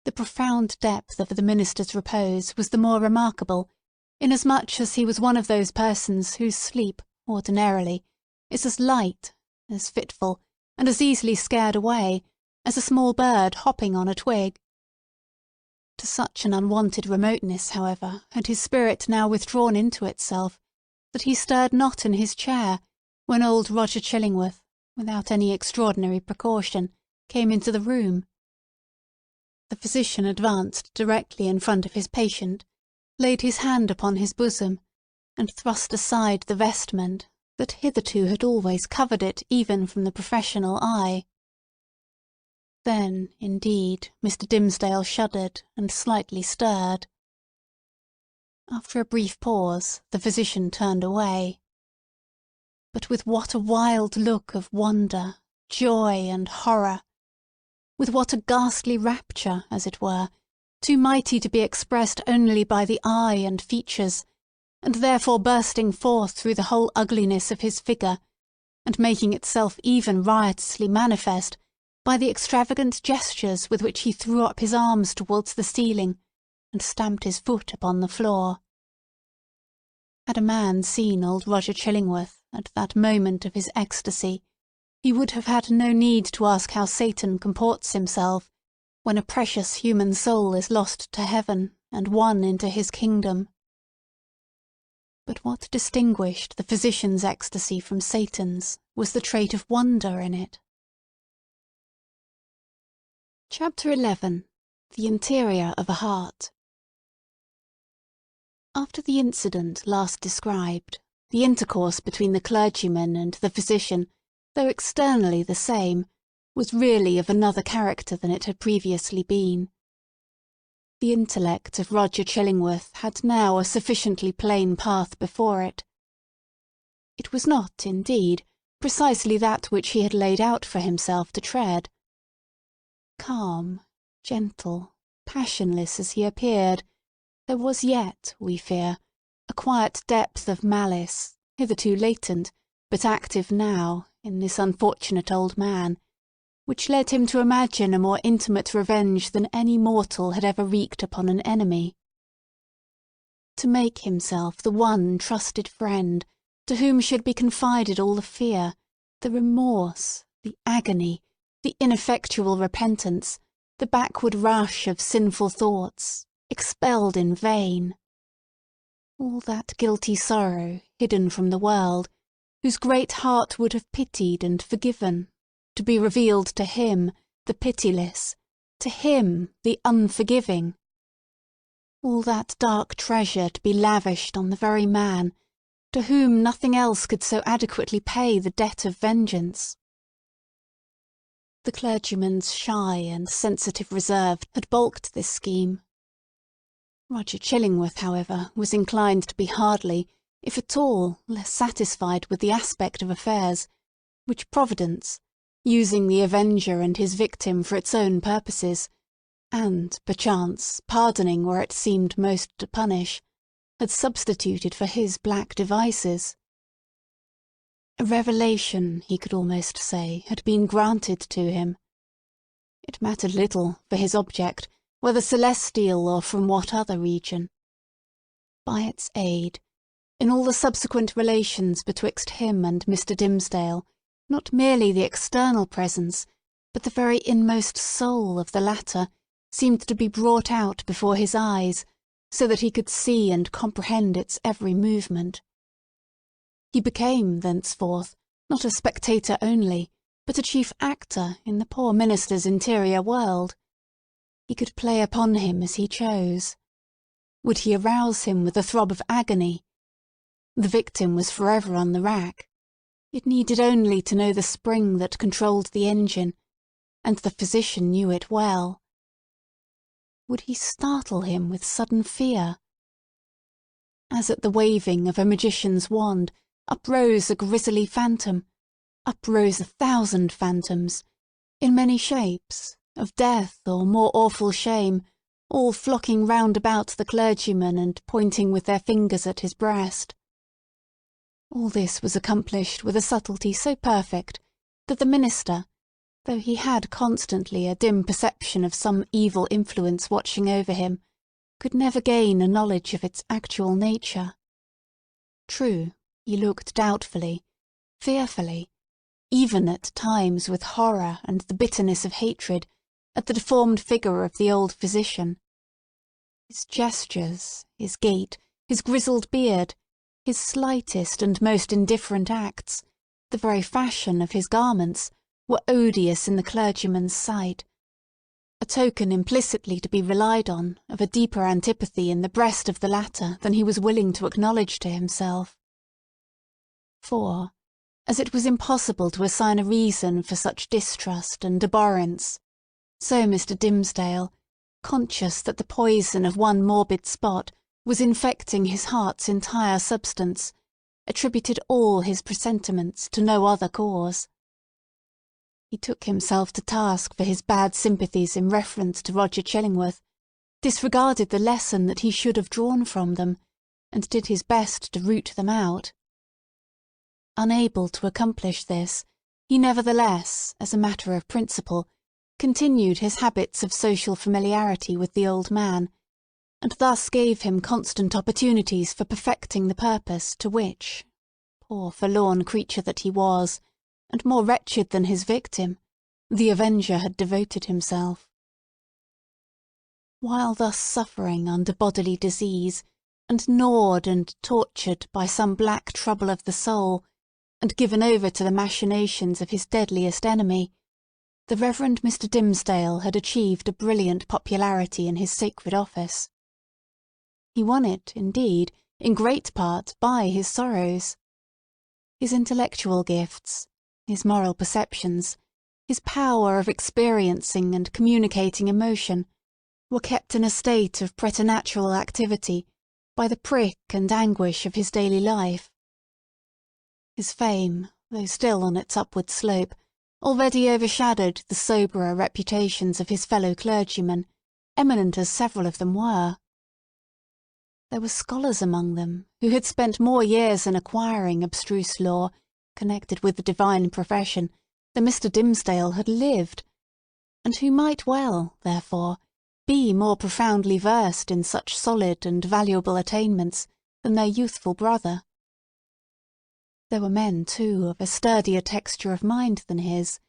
The profound depth of the minister's repose was the more remarkable, inasmuch as he was one of those persons whose sleep, ordinarily, is as light, as fitful, and as easily scared away, as a small bird hopping on a twig. To such an unwonted remoteness, however, had his spirit now withdrawn into itself, that he stirred not in his chair, when old Roger Chillingworth, without any extraordinary precaution, came into the room. The physician advanced directly in front of his patient, laid his hand upon his bosom, and thrust aside the vestment that hitherto had always covered it even from the professional eye. Then, indeed, Mr. Dimmesdale shuddered and slightly stirred. After a brief pause, the physician turned away. But with what a wild look of wonder, joy, and horror! With what a ghastly rapture, as it were, too mighty to be expressed only by the eye and features, and therefore bursting forth through the whole ugliness of his figure, and making itself even riotously manifest by the extravagant gestures with which he threw up his arms towards the ceiling, and stamped his foot upon the floor. Had a man seen old Roger Chillingworth at that moment of his ecstasy, he would have had no need to ask how Satan comports himself when a precious human soul is lost to heaven and won into his kingdom. But what distinguished the physician's ecstasy from Satan's was the trait of wonder in it. Chapter 11. The Interior of a Heart. After the incident last described, the intercourse between the clergyman and the physician, though externally the same, was really of another character than it had previously been. The intellect of Roger Chillingworth had now a sufficiently plain path before it. It was not, indeed, precisely that which he had laid out for himself to tread. Calm, gentle, passionless as he appeared, there was yet, we fear, a quiet depth of malice, hitherto latent, but active now, in this unfortunate old man, which led him to imagine a more intimate revenge than any mortal had ever wreaked upon an enemy. To make himself the one trusted friend, to whom should be confided all the fear, the remorse, the agony, the ineffectual repentance, the backward rush of sinful thoughts, expelled in vain. All that guilty sorrow, hidden from the world, whose great heart would have pitied and forgiven, to be revealed to him, the pitiless, to him, the unforgiving. All that dark treasure to be lavished on the very man, to whom nothing else could so adequately pay the debt of vengeance. The clergyman's shy and sensitive reserve had balked this scheme. Roger Chillingworth, however, was inclined to be hardly, if at all, less satisfied with the aspect of affairs, which Providence, using the avenger and his victim for its own purposes, and, perchance, pardoning where it seemed most to punish, had substituted for his black devices. A revelation, he could almost say, had been granted to him. It mattered little, for his object, whether celestial or from what other region. By its aid, in all the subsequent relations betwixt him and Mr. Dimmesdale, not merely the external presence, but the very inmost soul of the latter, seemed to be brought out before his eyes, so that he could see and comprehend its every movement. He became, thenceforth, not a spectator only, but a chief actor in the poor minister's interior world. He could play upon him as he chose. Would he arouse him with a throb of agony? The victim was forever on the rack. It needed only to know the spring that controlled the engine, and the physician knew it well. Would he startle him with sudden fear? As at the waving of a magician's wand, uprose a grisly phantom, uprose 1,000 phantoms, in many shapes, of death or more awful shame, all flocking round about the clergyman and pointing with their fingers at his breast. All this was accomplished with a subtlety so perfect that the minister, though he had constantly a dim perception of some evil influence watching over him, could never gain a knowledge of its actual nature. True, he looked doubtfully, fearfully, even at times with horror and the bitterness of hatred, at the deformed figure of the old physician. His gestures, his gait, his grizzled beard, his slightest and most indifferent acts, the very fashion of his garments, were odious in the clergyman's sight, a token implicitly to be relied on of a deeper antipathy in the breast of the latter than he was willing to acknowledge to himself. For, as it was impossible to assign a reason for such distrust and abhorrence, so Mr. Dimmesdale, conscious that the poison of one morbid spot was infecting his heart's entire substance, attributed all his presentiments to no other cause. He took himself to task for his bad sympathies in reference to Roger Chillingworth, disregarded the lesson that he should have drawn from them, and did his best to root them out. Unable to accomplish this, he nevertheless, as a matter of principle, continued his habits of social familiarity with the old man, and thus gave him constant opportunities for perfecting the purpose to which, poor forlorn creature that he was, and more wretched than his victim, the avenger had devoted himself. While thus suffering under bodily disease, and gnawed and tortured by some black trouble of the soul, and given over to the machinations of his deadliest enemy, the Reverend Mr. Dimmesdale had achieved a brilliant popularity in his sacred office. He won it, indeed, in great part by his sorrows. His intellectual gifts, his moral perceptions, his power of experiencing and communicating emotion, were kept in a state of preternatural activity by the prick and anguish of his daily life. His fame, though still on its upward slope, already overshadowed the soberer reputations of his fellow clergymen, eminent as several of them were. There were scholars among them who had spent more years in acquiring abstruse lore, connected with the divine profession, than Mr. Dimmesdale had lived, and who might well, therefore, be more profoundly versed in such solid and valuable attainments than their youthful brother. There were men, too, of a sturdier texture of mind than his,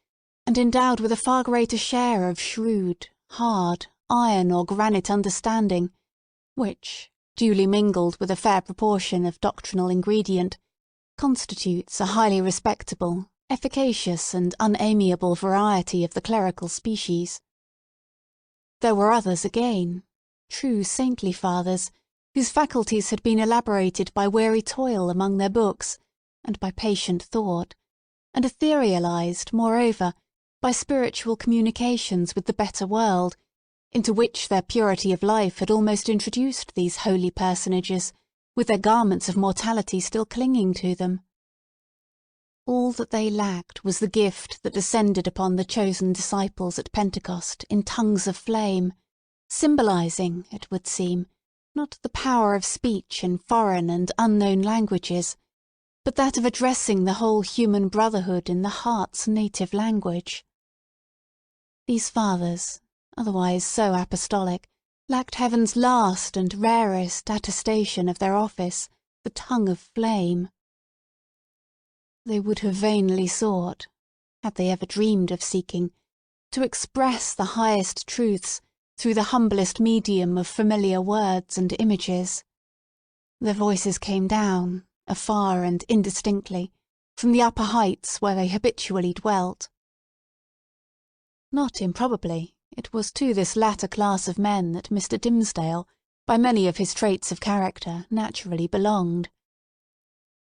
and endowed with a far greater share of shrewd, hard, iron or granite understanding, which, duly mingled with a fair proportion of doctrinal ingredient, constitutes a highly respectable, efficacious, and unamiable variety of the clerical species. There were others again, true saintly fathers, whose faculties had been elaborated by weary toil among their books, and by patient thought, and etherealized, moreover, by spiritual communications with the better world, into which their purity of life had almost introduced these holy personages, with their garments of mortality still clinging to them. All that they lacked was the gift that descended upon the chosen disciples at Pentecost in tongues of flame, symbolizing, it would seem, not the power of speech in foreign and unknown languages, but that of addressing the whole human brotherhood in the heart's native language. These fathers, otherwise so apostolic, lacked heaven's last and rarest attestation of their office, the tongue of flame. They would have vainly sought, had they ever dreamed of seeking, to express the highest truths through the humblest medium of familiar words and images. Their voices came down, afar and indistinctly, from the upper heights where they habitually dwelt. Not improbably, it was to this latter class of men that Mr. Dimmesdale, by many of his traits of character, naturally belonged.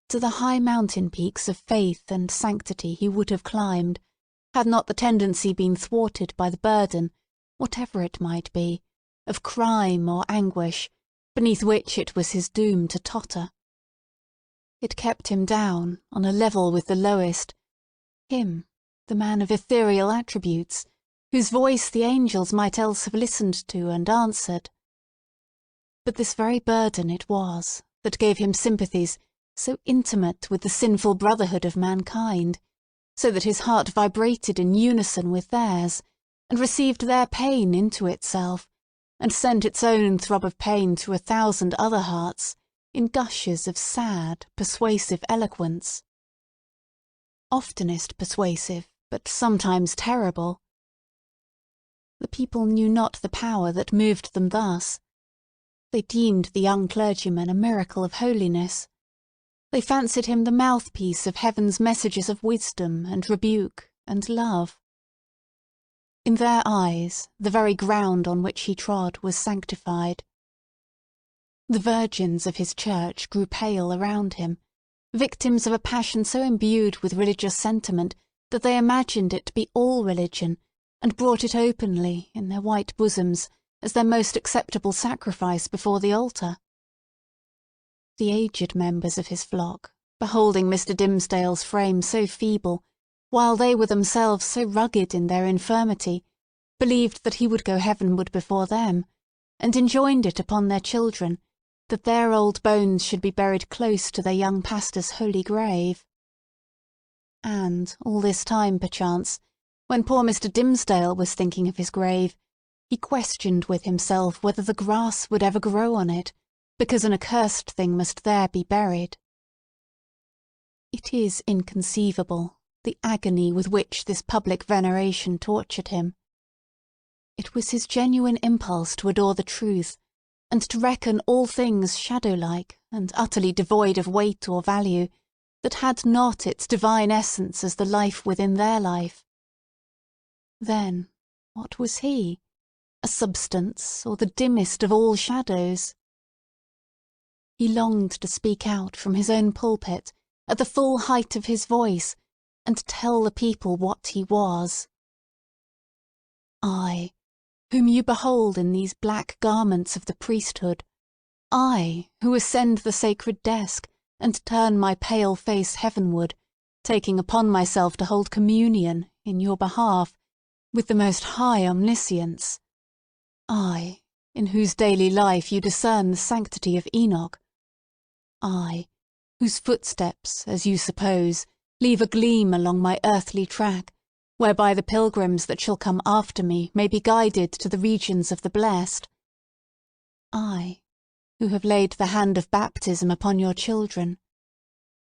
To the high mountain peaks of faith and sanctity he would have climbed, had not the tendency been thwarted by the burden, whatever it might be, of crime or anguish, beneath which it was his doom to totter. It kept him down, on a level with the lowest, him, the man of ethereal attributes, whose voice the angels might else have listened to and answered. But this very burden it was that gave him sympathies so intimate with the sinful brotherhood of mankind, so that his heart vibrated in unison with theirs, and received their pain into itself, and sent its own throb of pain through 1,000 other hearts, in gushes of sad, persuasive eloquence. Oftenest persuasive, but sometimes terrible. The people knew not the power that moved them thus. They deemed the young clergyman a miracle of holiness. They fancied him the mouthpiece of heaven's messages of wisdom and rebuke and love. In their eyes, the very ground on which he trod was sanctified. The virgins of his church grew pale around him, victims of a passion so imbued with religious sentiment that they imagined it to be all religion, and brought it openly, in their white bosoms, as their most acceptable sacrifice before the altar. The aged members of his flock, beholding Mr. Dimmesdale's frame so feeble, while they were themselves so rugged in their infirmity, believed that he would go heavenward before them, and enjoined it upon their children, that their old bones should be buried close to their young pastor's holy grave. And all this time, perchance, when poor Mr. Dimmesdale was thinking of his grave, He questioned with himself whether the grass would ever grow on it, because an accursed thing must there be buried. It is inconceivable, the agony with which this public veneration tortured him. It was his genuine impulse to adore the truth, and to reckon all things shadow-like and utterly devoid of weight or value, that had not its divine essence as the life within their life. Then, what was he? A substance, or the dimmest of all shadows? He longed to speak out from his own pulpit, at the full height of his voice, and tell the people what he was. I, whom you behold in these black garments of the priesthood, I, who ascend the sacred desk, and turn my pale face heavenward, taking upon myself to hold communion, in your behalf, with the most high omniscience, I, in whose daily life you discern the sanctity of Enoch, I, whose footsteps, as you suppose, leave a gleam along my earthly track, whereby the pilgrims that shall come after me may be guided to the regions of the blessed, I, who have laid the hand of baptism upon your children,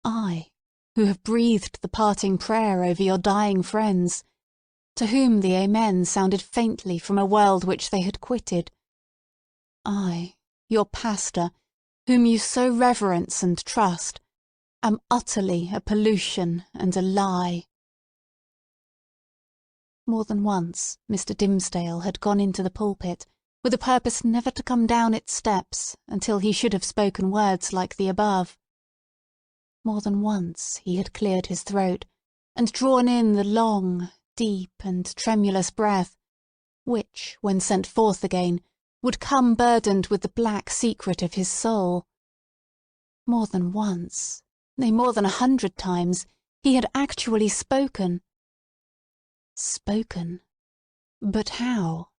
I, who have breathed the parting prayer over your dying friends, to whom the Amen sounded faintly from a world which they had quitted, I, your pastor, whom you so reverence and trust, am utterly a pollution and a lie. More than once Mr. Dimmesdale had gone into the pulpit, with a purpose never to come down its steps until he should have spoken words like the above. More than once he had cleared his throat, and drawn in the long, deep, and tremulous breath, which, when sent forth again, would come burdened with the black secret of his soul. More than once, nay, more than 100 times, he had actually spoken. Spoken. But how?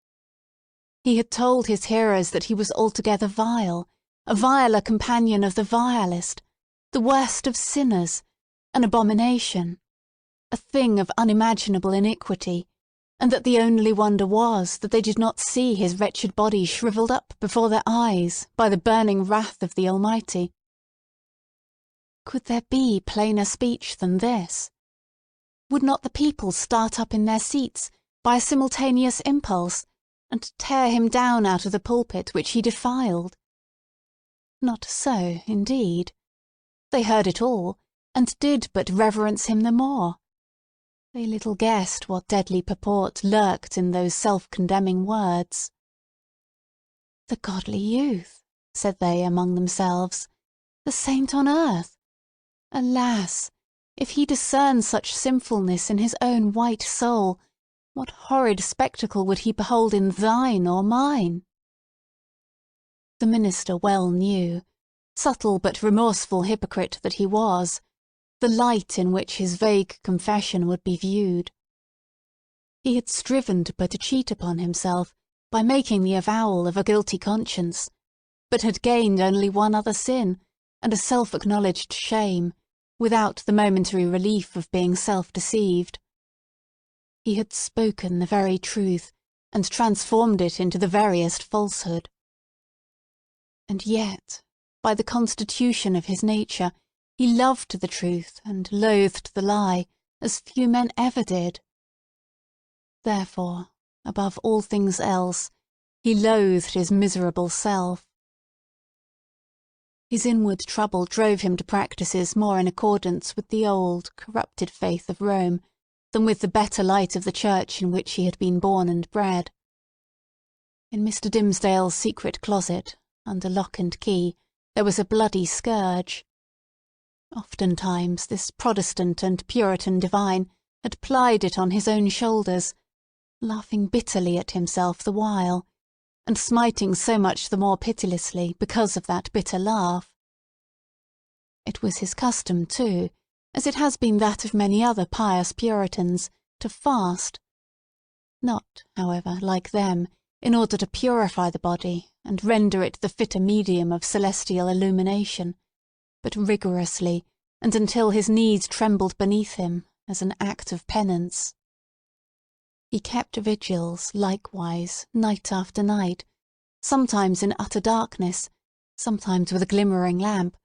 He had told his hearers that he was altogether vile, a viler companion of the vilest, the worst of sinners, an abomination, a thing of unimaginable iniquity, and that the only wonder was that they did not see his wretched body shrivelled up before their eyes by the burning wrath of the Almighty. Could there be plainer speech than this? Would not the people start up in their seats by a simultaneous impulse, and tear him down out of the pulpit which he defiled? Not so, indeed. They heard it all, and did but reverence him the more. They little guessed what deadly purport lurked in those self-condemning words. "The godly youth," said they among themselves, "the saint on earth! Alas! If he discern such sinfulness in his own white soul, what horrid spectacle would he behold in thine or mine?" The minister well knew, subtle but remorseful hypocrite that he was, the light in which his vague confession would be viewed. He had striven to put a cheat upon himself by making the avowal of a guilty conscience, but had gained only one other sin, and a self-acknowledged shame, without the momentary relief of being self-deceived. He had spoken the very truth, and transformed it into the veriest falsehood. And yet, by the constitution of his nature, he loved the truth and loathed the lie, as few men ever did. Therefore, above all things else, he loathed his miserable self. His inward trouble drove him to practices more in accordance with the old, corrupted faith of Rome than with the better light of the church in which he had been born and bred. In Mr. Dimmesdale's secret closet, under lock and key, there was a bloody scourge. Oftentimes this Protestant and Puritan divine had plied it on his own shoulders, laughing bitterly at himself the while, and smiting so much the more pitilessly because of that bitter laugh. It was his custom, too, as it has been that of many other pious Puritans, to fast. Not, however, like them, in order to purify the body and render it the fitter medium of celestial illumination, but rigorously, and until his knees trembled beneath him, as an act of penance. He kept vigils, likewise, night after night, sometimes in utter darkness, sometimes with a glimmering lamp,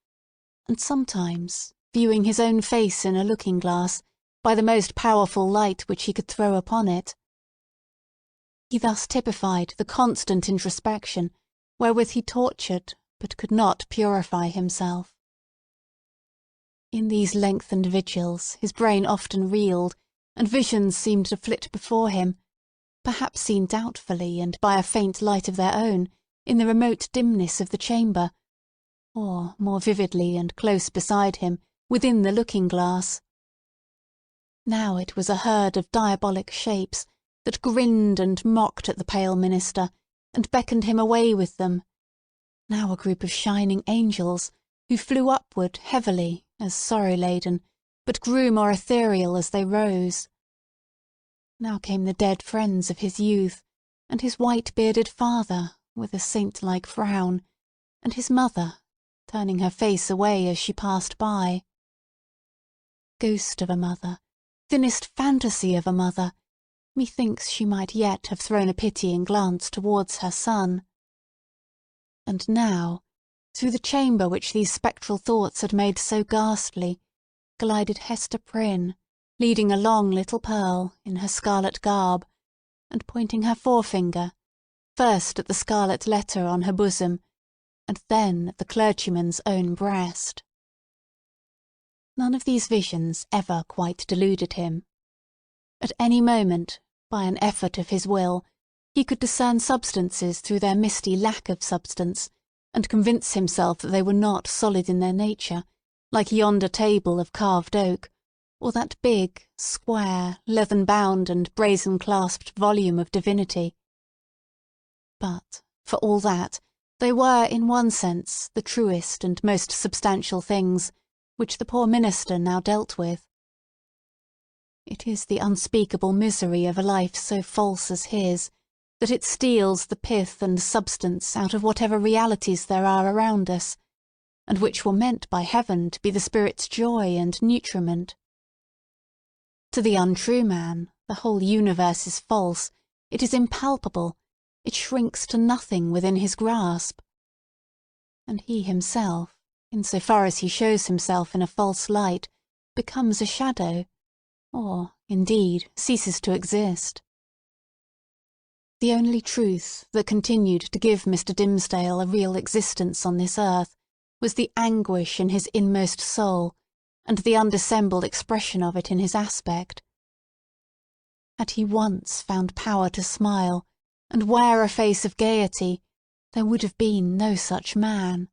and sometimes, viewing his own face in a looking-glass, by the most powerful light which he could throw upon it. He thus typified the constant introspection wherewith he tortured, but could not purify himself. In these lengthened vigils his brain often reeled, and visions seemed to flit before him, perhaps seen doubtfully and by a faint light of their own, in the remote dimness of the chamber, or more vividly and close beside him, within the looking-glass. Now it was a herd of diabolic shapes that grinned and mocked at the pale minister, and beckoned him away with them. Now a group of shining angels, who flew upward heavily, as sorrow-laden, but grew more ethereal as they rose. Now came the dead friends of his youth, and his white-bearded father, with a saint-like frown, and his mother, turning her face away as she passed by. Ghost of a mother, thinnest fantasy of a mother, methinks she might yet have thrown a pitying glance towards her son. And now, through the chamber which these spectral thoughts had made so ghastly, glided Hester Prynne, leading a long little Pearl in her scarlet garb, and pointing her forefinger, first at the scarlet letter on her bosom, and then at the clergyman's own breast. None of these visions ever quite deluded him. At any moment, by an effort of his will, he could discern substances through their misty lack of substance, and convince himself that they were not solid in their nature, like yonder table of carved oak, or that big, square, leathern-bound and brazen-clasped volume of divinity. But, for all that, they were, in one sense, the truest and most substantial things which the poor minister now dealt with. It is the unspeakable misery of a life so false as his, that it steals the pith and substance out of whatever realities there are around us, and which were meant by heaven to be the spirit's joy and nutriment. To the untrue man, the whole universe is false, it is impalpable, it shrinks to nothing within his grasp. And he himself, in so far as he shows himself in a false light, becomes a shadow, or, indeed, ceases to exist. The only truth that continued to give Mr. Dimmesdale a real existence on this earth was the anguish in his inmost soul, and the undissembled expression of it in his aspect. Had he once found power to smile, and wear a face of gaiety, there would have been no such man.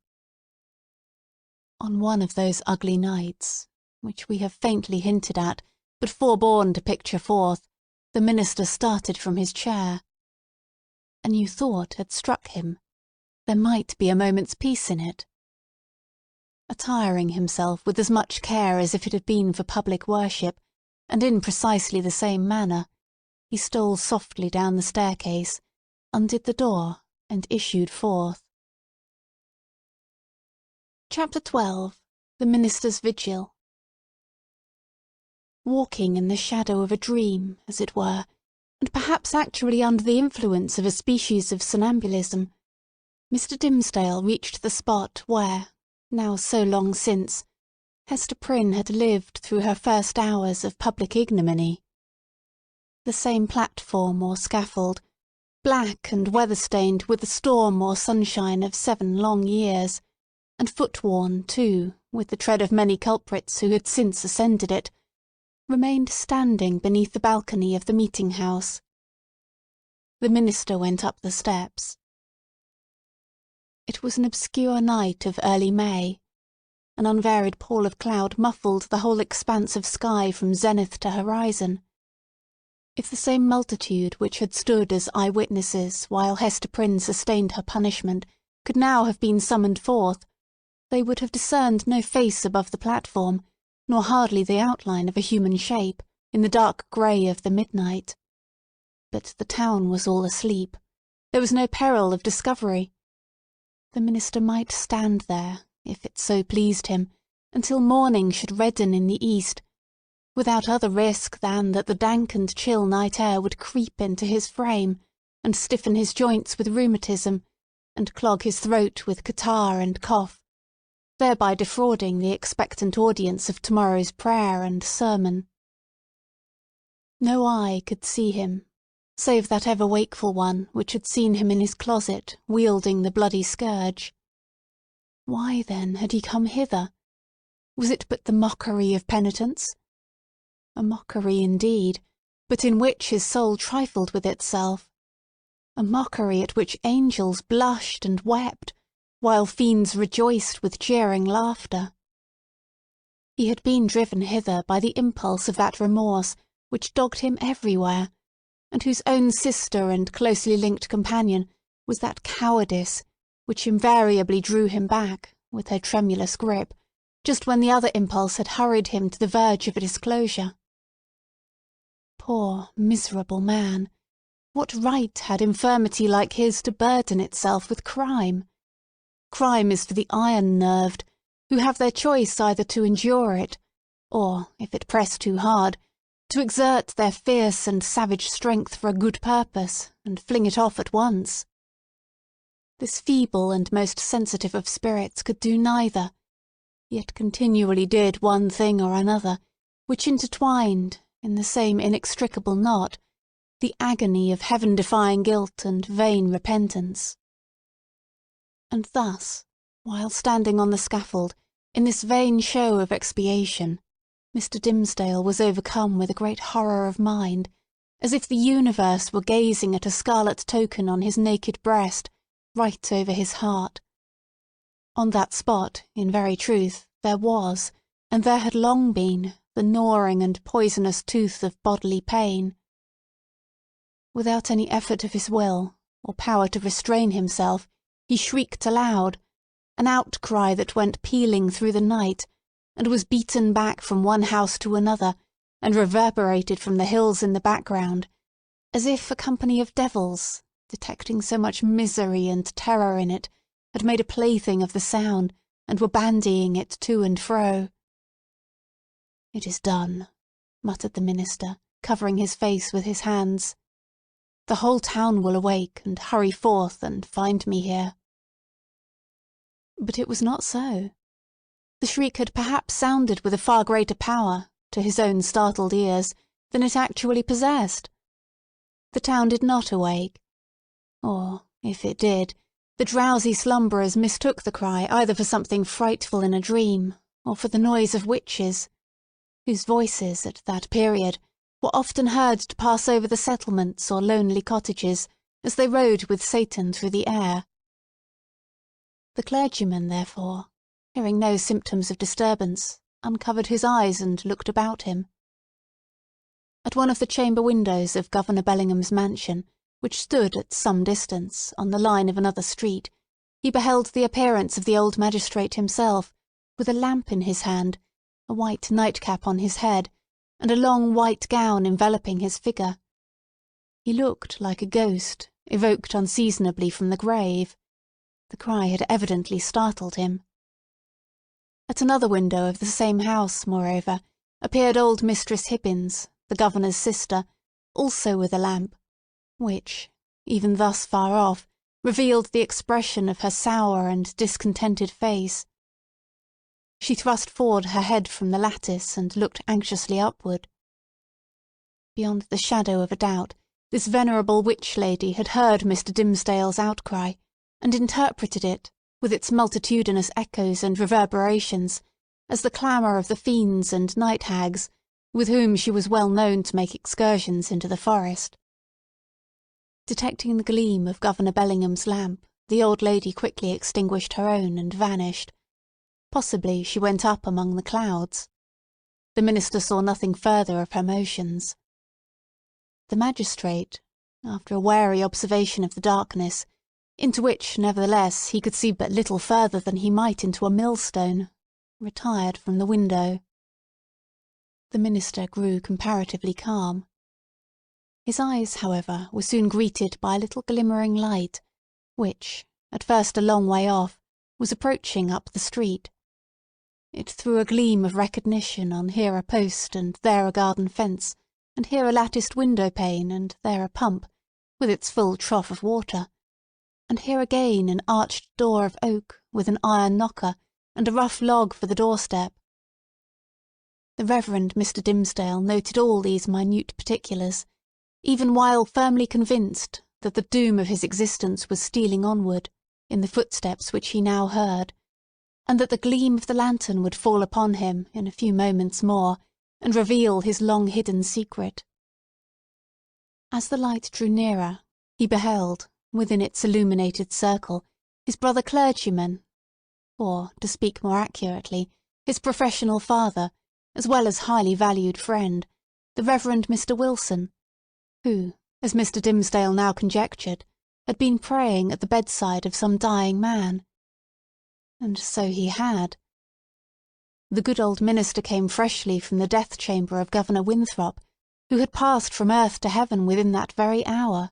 On one of those ugly nights, which we have faintly hinted at, but forborne to picture forth, the minister started from his chair. A new thought had struck him. There might be a moment's peace in it. Attiring himself with as much care as if it had been for public worship, and in precisely the same manner, he stole softly down the staircase, undid the door, and issued forth. Chapter 12. The Minister's Vigil. Walking in the shadow of a dream, as it were, and perhaps actually under the influence of a species of somnambulism, Mr. Dimmesdale reached the spot where, now so long since, Hester Prynne had lived through her first hours of public ignominy. The same platform or scaffold, black and weather-stained with the storm or sunshine of 7 long years, and foot-worn, too, with the tread of many culprits who had since ascended it, remained standing beneath the balcony of the meeting-house. The minister went up the steps. It was an obscure night of early May. An unvaried pall of cloud muffled the whole expanse of sky from zenith to horizon. If the same multitude which had stood as eye-witnesses while Hester Prynne sustained her punishment could now have been summoned forth, they would have discerned no face above the platform, nor hardly the outline of a human shape, in the dark grey of the midnight. But the town was all asleep. There was no peril of discovery. The minister might stand there, if it so pleased him, until morning should redden in the east, without other risk than that the dank and chill night air would creep into his frame, and stiffen his joints with rheumatism, and clog his throat with catarrh and cough, thereby defrauding the expectant audience of tomorrow's prayer and sermon. No eye could see him, save that ever-wakeful one which had seen him in his closet wielding the bloody scourge. Why, then, had he come hither? Was it but the mockery of penitence? A mockery indeed, but in which his soul trifled with itself. A mockery at which angels blushed and wept, while fiends rejoiced with jeering laughter. He had been driven hither by the impulse of that remorse which dogged him everywhere, and whose own sister and closely linked companion was that cowardice which invariably drew him back, with her tremulous grip, just when the other impulse had hurried him to the verge of a disclosure. Poor, miserable man! What right had infirmity like his to burden itself with crime? Crime is for the iron-nerved, who have their choice either to endure it, or, if it press too hard, to exert their fierce and savage strength for a good purpose, and fling it off at once. This feeble and most sensitive of spirits could do neither, yet continually did one thing or another, which intertwined, in the same inextricable knot, the agony of heaven-defying guilt and vain repentance. And thus, while standing on the scaffold, in this vain show of expiation, Mr. Dimmesdale was overcome with a great horror of mind, as if the universe were gazing at a scarlet token on his naked breast, right over his heart. On that spot, in very truth, there was, and there had long been, the gnawing and poisonous tooth of bodily pain. Without any effort of his will, or power to restrain himself, he shrieked aloud, an outcry that went pealing through the night, and was beaten back from one house to another, and reverberated from the hills in the background, as if a company of devils, detecting so much misery and terror in it, had made a plaything of the sound, and were bandying it to and fro. "It is done," muttered the minister, covering his face with his hands. "The whole town will awake, and hurry forth, and find me here." But it was not so. The shriek had perhaps sounded with a far greater power, to his own startled ears, than it actually possessed. The town did not awake. Or, if it did, the drowsy slumberers mistook the cry either for something frightful in a dream, or for the noise of witches, whose voices, at that period, were often heard to pass over the settlements or lonely cottages, as they rode with Satan through the air. The clergyman, therefore, hearing no symptoms of disturbance, uncovered his eyes and looked about him. At one of the chamber windows of Governor Bellingham's mansion, which stood at some distance, on the line of another street, he beheld the appearance of the old magistrate himself, with a lamp in his hand, a white nightcap on his head, and a long white gown enveloping his figure. He looked like a ghost, evoked unseasonably from the grave. The cry had evidently startled him. At another window of the same house, moreover, appeared old Mistress Hibbins, the governor's sister, also with a lamp, which, even thus far off, revealed the expression of her sour and discontented face. She thrust forward her head from the lattice and looked anxiously upward. Beyond the shadow of a doubt, this venerable witch lady had heard Mr. Dimmesdale's outcry, and interpreted it, with its multitudinous echoes and reverberations, as the clamour of the fiends and night hags, with whom she was well known to make excursions into the forest. Detecting the gleam of Governor Bellingham's lamp, the old lady quickly extinguished her own and vanished. Possibly she went up among the clouds. The minister saw nothing further of her motions. The magistrate, after a wary observation of the darkness, into which, nevertheless, he could see but little further than he might into a millstone, retired from the window. The minister grew comparatively calm. His eyes, however, were soon greeted by a little glimmering light, which, at first a long way off, was approaching up the street. it threw a gleam of recognition on here a post and there a garden fence, and here a latticed window-pane and there a pump, with its full trough of water, and here again an arched door of oak with an iron knocker and a rough log for the doorstep. The Reverend Mr. Dimmesdale noted all these minute particulars, even while firmly convinced that the doom of his existence was stealing onward, in the footsteps which he now heard, and that the gleam of the lantern would fall upon him in a few moments more, and reveal his long-hidden secret. As the light drew nearer, he beheld, within its illuminated circle, his brother clergyman, or, to speak more accurately, his professional father, as well as highly valued friend, the Reverend Mr. Wilson, who, as Mr. Dimmesdale now conjectured, had been praying at the bedside of some dying man. And so he had. The good old minister came freshly from the death-chamber of Governor Winthrop, who had passed from earth to heaven within that very hour.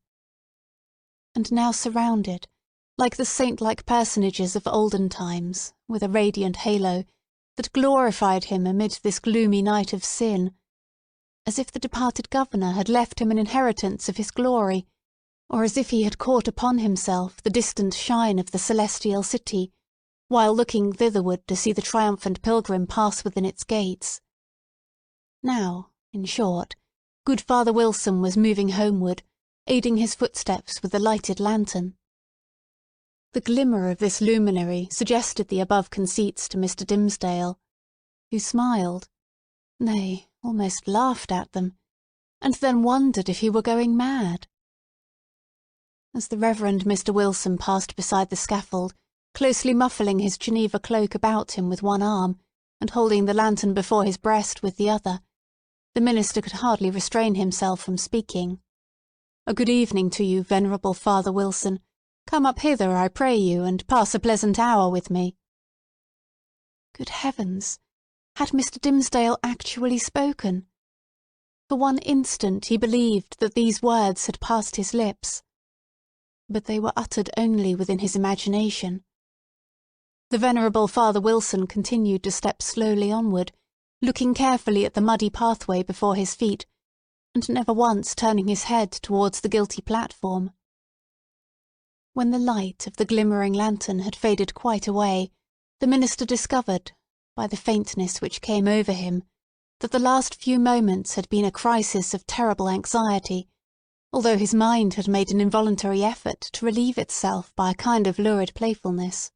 And now surrounded, like the saint-like personages of olden times, with a radiant halo that glorified him amid this gloomy night of sin, as if the departed governor had left him an inheritance of his glory, or as if he had caught upon himself the distant shine of the celestial city, while looking thitherward to see the triumphant pilgrim pass within its gates. Now, in short, good Father Wilson was moving homeward, aiding his footsteps with the lighted lantern. The glimmer of this luminary suggested the above conceits to Mr. Dimmesdale, who smiled, nay, almost laughed at them, and then wondered if he were going mad. As the Reverend Mr. Wilson passed beside the scaffold, closely muffling his Geneva cloak about him with one arm, and holding the lantern before his breast with the other, the minister could hardly restrain himself from speaking. "A good evening to you, venerable Father Wilson. Come up hither, I pray you, and pass a pleasant hour with me." Good heavens! Had Mr. Dimmesdale actually spoken? For one instant he believed that these words had passed his lips. But they were uttered only within his imagination. The venerable Father Wilson continued to step slowly onward, looking carefully at the muddy pathway before his feet, and never once turning his head towards the guilty platform. When the light of the glimmering lantern had faded quite away, the minister discovered, by the faintness which came over him, that the last few moments had been a crisis of terrible anxiety, although his mind had made an involuntary effort to relieve itself by a kind of lurid playfulness.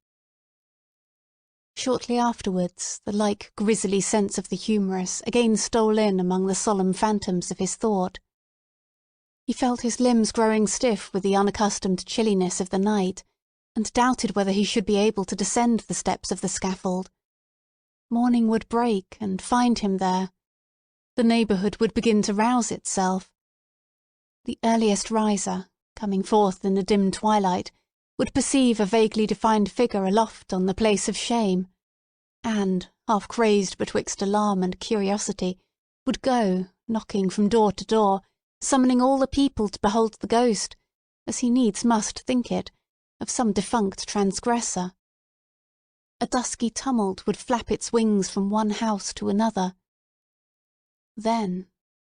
Shortly afterwards, the like grisly sense of the humorous again stole in among the solemn phantoms of his thought. He felt his limbs growing stiff with the unaccustomed chilliness of the night, and doubted whether he should be able to descend the steps of the scaffold. Morning would break and find him there. The neighbourhood would begin to rouse itself. The earliest riser, coming forth in the dim twilight, would perceive a vaguely defined figure aloft on the place of shame, and, half crazed betwixt alarm and curiosity, would go, knocking from door to door, summoning all the people to behold the ghost, as he needs must think it, of some defunct transgressor. A dusky tumult would flap its wings from one house to another. Then,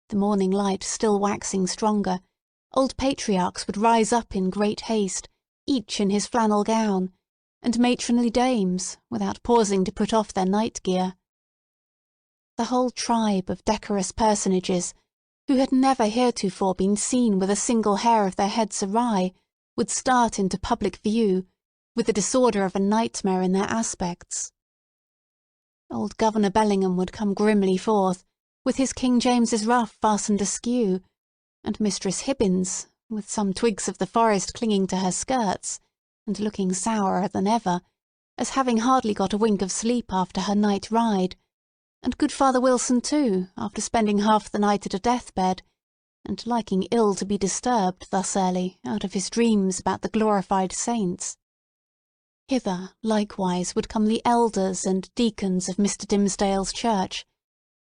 the morning light still waxing stronger, old patriarchs would rise up in great haste, each in his flannel gown, and matronly dames, without pausing to put off their night-gear. The whole tribe of decorous personages, who had never heretofore been seen with a single hair of their heads awry, would start into public view, with the disorder of a nightmare in their aspects. Old Governor Bellingham would come grimly forth, with his King James's ruff fastened askew, and Mistress Hibbins, with some twigs of the forest clinging to her skirts, and looking sourer than ever, as having hardly got a wink of sleep after her night ride, and good Father Wilson too, after spending half the night at a death-bed, and liking ill to be disturbed thus early out of his dreams about the glorified saints. Hither, likewise, would come the elders and deacons of Mr. Dimmesdale's church,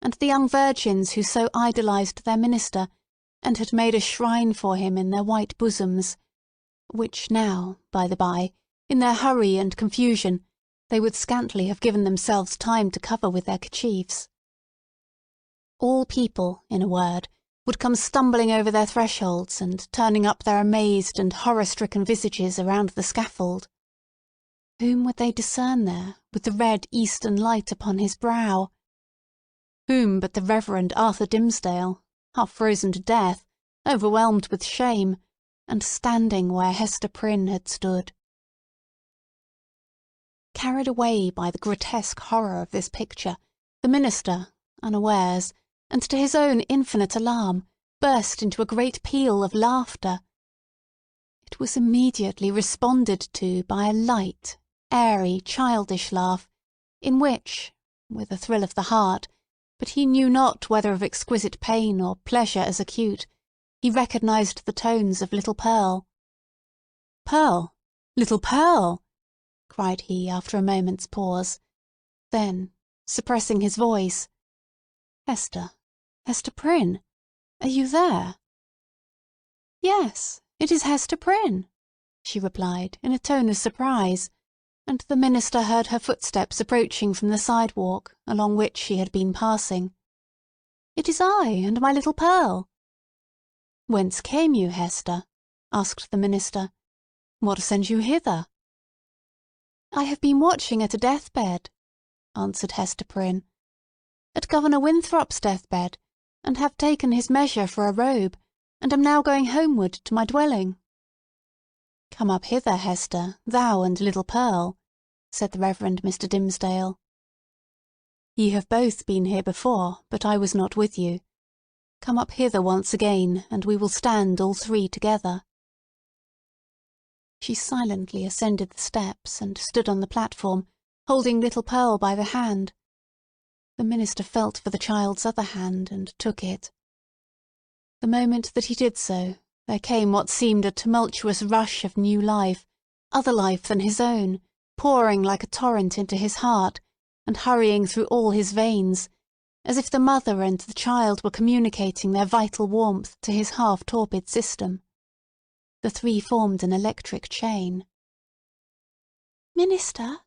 and the young virgins who so idolized their minister, and had made a shrine for him in their white bosoms, which now, by the by, in their hurry and confusion, they would scantly have given themselves time to cover with their kerchiefs. All people, in a word, would come stumbling over their thresholds and turning up their amazed and horror-stricken visages around the scaffold. Whom would they discern there, with the red eastern light upon his brow? Whom but the Reverend Arthur Dimmesdale, half frozen to death, overwhelmed with shame, and standing where Hester Prynne had stood. Carried away by the grotesque horror of this picture, the minister, unawares, and to his own infinite alarm, burst into a great peal of laughter. It was immediately responded to by a light, airy, childish laugh, in which, with a thrill of the heart, but he knew not whether of exquisite pain or pleasure as acute, he recognised the tones of little Pearl. "Pearl! Little Pearl!" cried he after a moment's pause. Then, suppressing his voice, Hester Prynne, are you there?" "Yes, it is Hester Prynne," she replied in a tone of surprise, and the minister heard her footsteps approaching from the sidewalk along which she had been passing. "It is I and my little Pearl." "Whence came you, Hester?" asked the minister. "What sends you hither?" "I have been watching at a deathbed," answered Hester Prynne, "at Governor Winthrop's deathbed, and have taken his measure for a robe, and am now going homeward to my dwelling." "Come up hither, Hester, thou and little Pearl," said the Reverend Mr. Dimmesdale. "Ye have both been here before, but I was not with you. Come up hither once again, and we will stand all three together." She silently ascended the steps and stood on the platform, holding little Pearl by the hand. The minister felt for the child's other hand and took it. The moment that he did so, there came what seemed a tumultuous rush of new life, other life than his own, pouring like a torrent into his heart, and hurrying through all his veins, as if the mother and the child were communicating their vital warmth to his half-torpid system. The three formed an electric chain. "Minister,"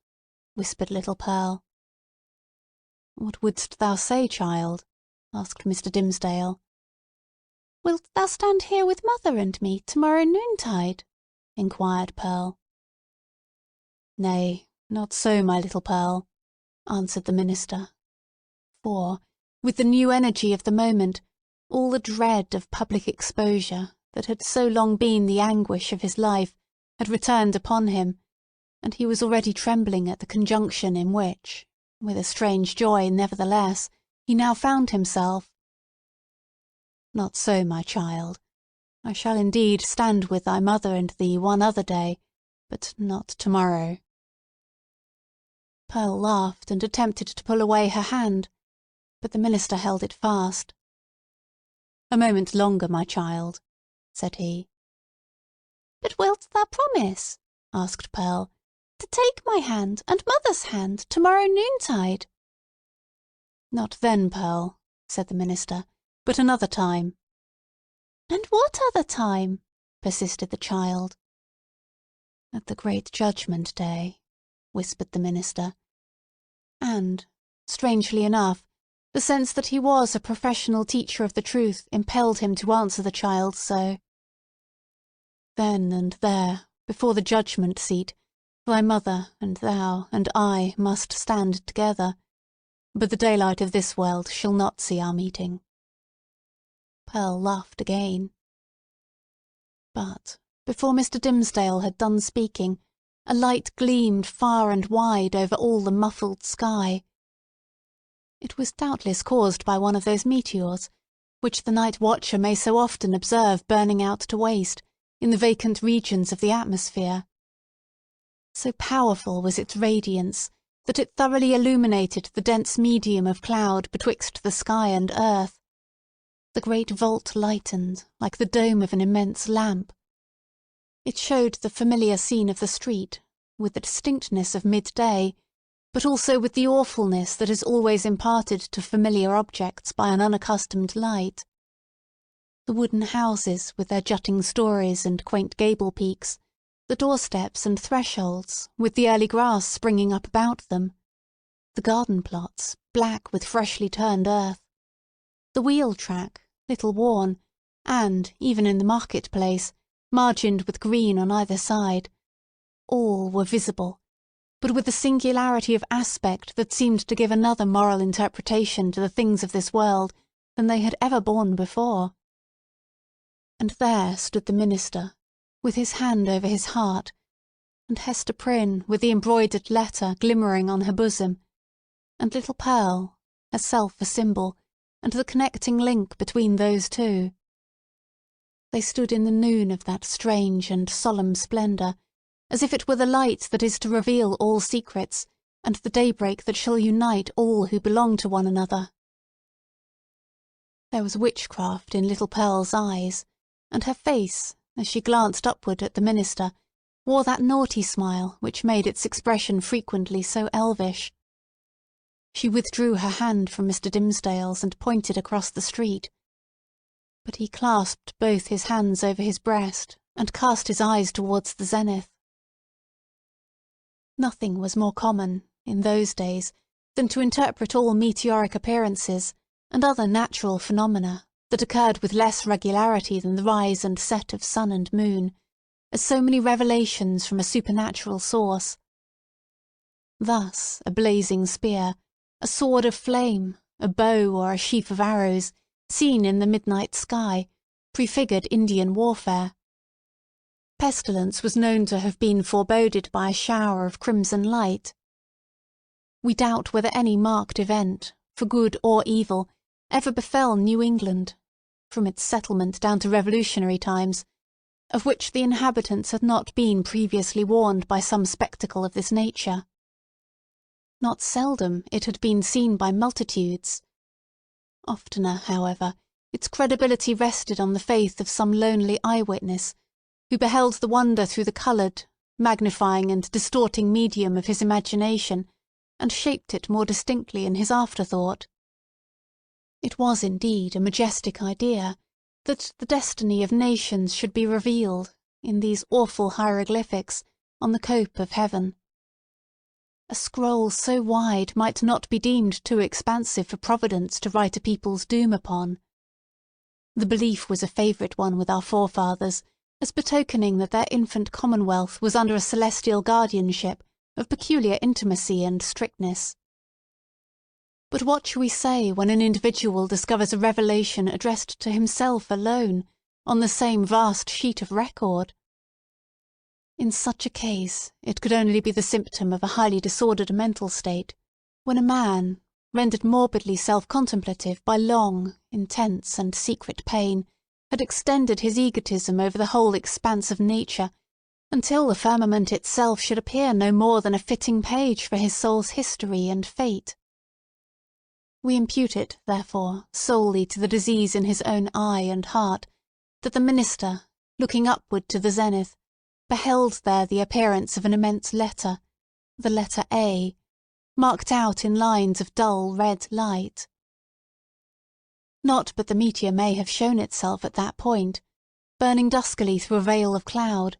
whispered little Pearl. "What wouldst thou say, child?" asked Mr. Dimmesdale. "Wilt thou stand here with mother and me tomorrow noontide?" inquired Pearl. "Nay, not so, my little Pearl," answered the minister. For, with the new energy of the moment, all the dread of public exposure, that had so long been the anguish of his life, had returned upon him, and he was already trembling at the conjunction in which, with a strange joy nevertheless, he now found himself. "Not so, my child. I shall indeed stand with thy mother and thee one other day, but not tomorrow." Pearl laughed and attempted to pull away her hand, but the minister held it fast. "A moment longer, my child," said he. "But wilt thou promise," asked Pearl, "to take my hand and mother's hand tomorrow noontide?" "Not then, Pearl," said the minister, "but another time." "And what other time?" persisted the child. "At the great judgment day," whispered the minister. And, strangely enough, the sense that he was a professional teacher of the truth impelled him to answer the child so. "Then and there, before the judgment seat, thy mother and thou and I must stand together, but the daylight of this world shall not see our meeting." Pearl laughed again. But, before Mr. Dimmesdale had done speaking, a light gleamed far and wide over all the muffled sky. It was doubtless caused by one of those meteors, which the night watcher may so often observe burning out to waste, in the vacant regions of the atmosphere. So powerful was its radiance, that it thoroughly illuminated the dense medium of cloud betwixt the sky and earth. The great vault lightened, like the dome of an immense lamp. It showed the familiar scene of the street, with the distinctness of midday, but also with the awfulness that is always imparted to familiar objects by an unaccustomed light. The wooden houses, with their jutting stories and quaint gable peaks, the doorsteps and thresholds, with the early grass springing up about them, the garden plots, black with freshly turned earth, the wheel track, little worn, and, even in the market-place, margined with green on either side, all were visible, but with a singularity of aspect that seemed to give another moral interpretation to the things of this world than they had ever borne before. And there stood the minister, with his hand over his heart, and Hester Prynne with the embroidered letter glimmering on her bosom, and little Pearl, herself a symbol, and the connecting link between those two. They stood in the noon of that strange and solemn splendour, as if it were the light that is to reveal all secrets, and the daybreak that shall unite all who belong to one another. There was witchcraft in little Pearl's eyes, and her face, as she glanced upward at the minister, wore that naughty smile which made its expression frequently so elvish. She withdrew her hand from Mr. Dimmesdale's and pointed across the street. But he clasped both his hands over his breast and cast his eyes towards the zenith. Nothing was more common, in those days, than to interpret all meteoric appearances and other natural phenomena that occurred with less regularity than the rise and set of sun and moon, as so many revelations from a supernatural source. Thus a blazing spear, a sword of flame, a bow or a sheaf of arrows, seen in the midnight sky, prefigured Indian warfare. Pestilence was known to have been foreboded by a shower of crimson light. We doubt whether any marked event, for good or evil, ever befell New England, from its settlement down to revolutionary times, of which the inhabitants had not been previously warned by some spectacle of this nature. Not seldom it had been seen by multitudes. Oftener, however, its credibility rested on the faith of some lonely eyewitness, who beheld the wonder through the coloured, magnifying and distorting medium of his imagination, and shaped it more distinctly in his afterthought. It was indeed a majestic idea, that the destiny of nations should be revealed, in these awful hieroglyphics, on the cope of heaven. A scroll so wide might not be deemed too expansive for Providence to write a people's doom upon. The belief was a favourite one with our forefathers, as betokening that their infant commonwealth was under a celestial guardianship of peculiar intimacy and strictness. But what shall we say when an individual discovers a revelation addressed to himself alone, on the same vast sheet of record? In such a case, it could only be the symptom of a highly disordered mental state, when a man, rendered morbidly self-contemplative by long, intense, and secret pain, had extended his egotism over the whole expanse of nature, until the firmament itself should appear no more than a fitting page for his soul's history and fate. We impute it, therefore, solely to the disease in his own eye and heart, that the minister, looking upward to the zenith, beheld there the appearance of an immense letter, the letter A, marked out in lines of dull red light. Not but the meteor may have shown itself at that point, burning duskily through a veil of cloud,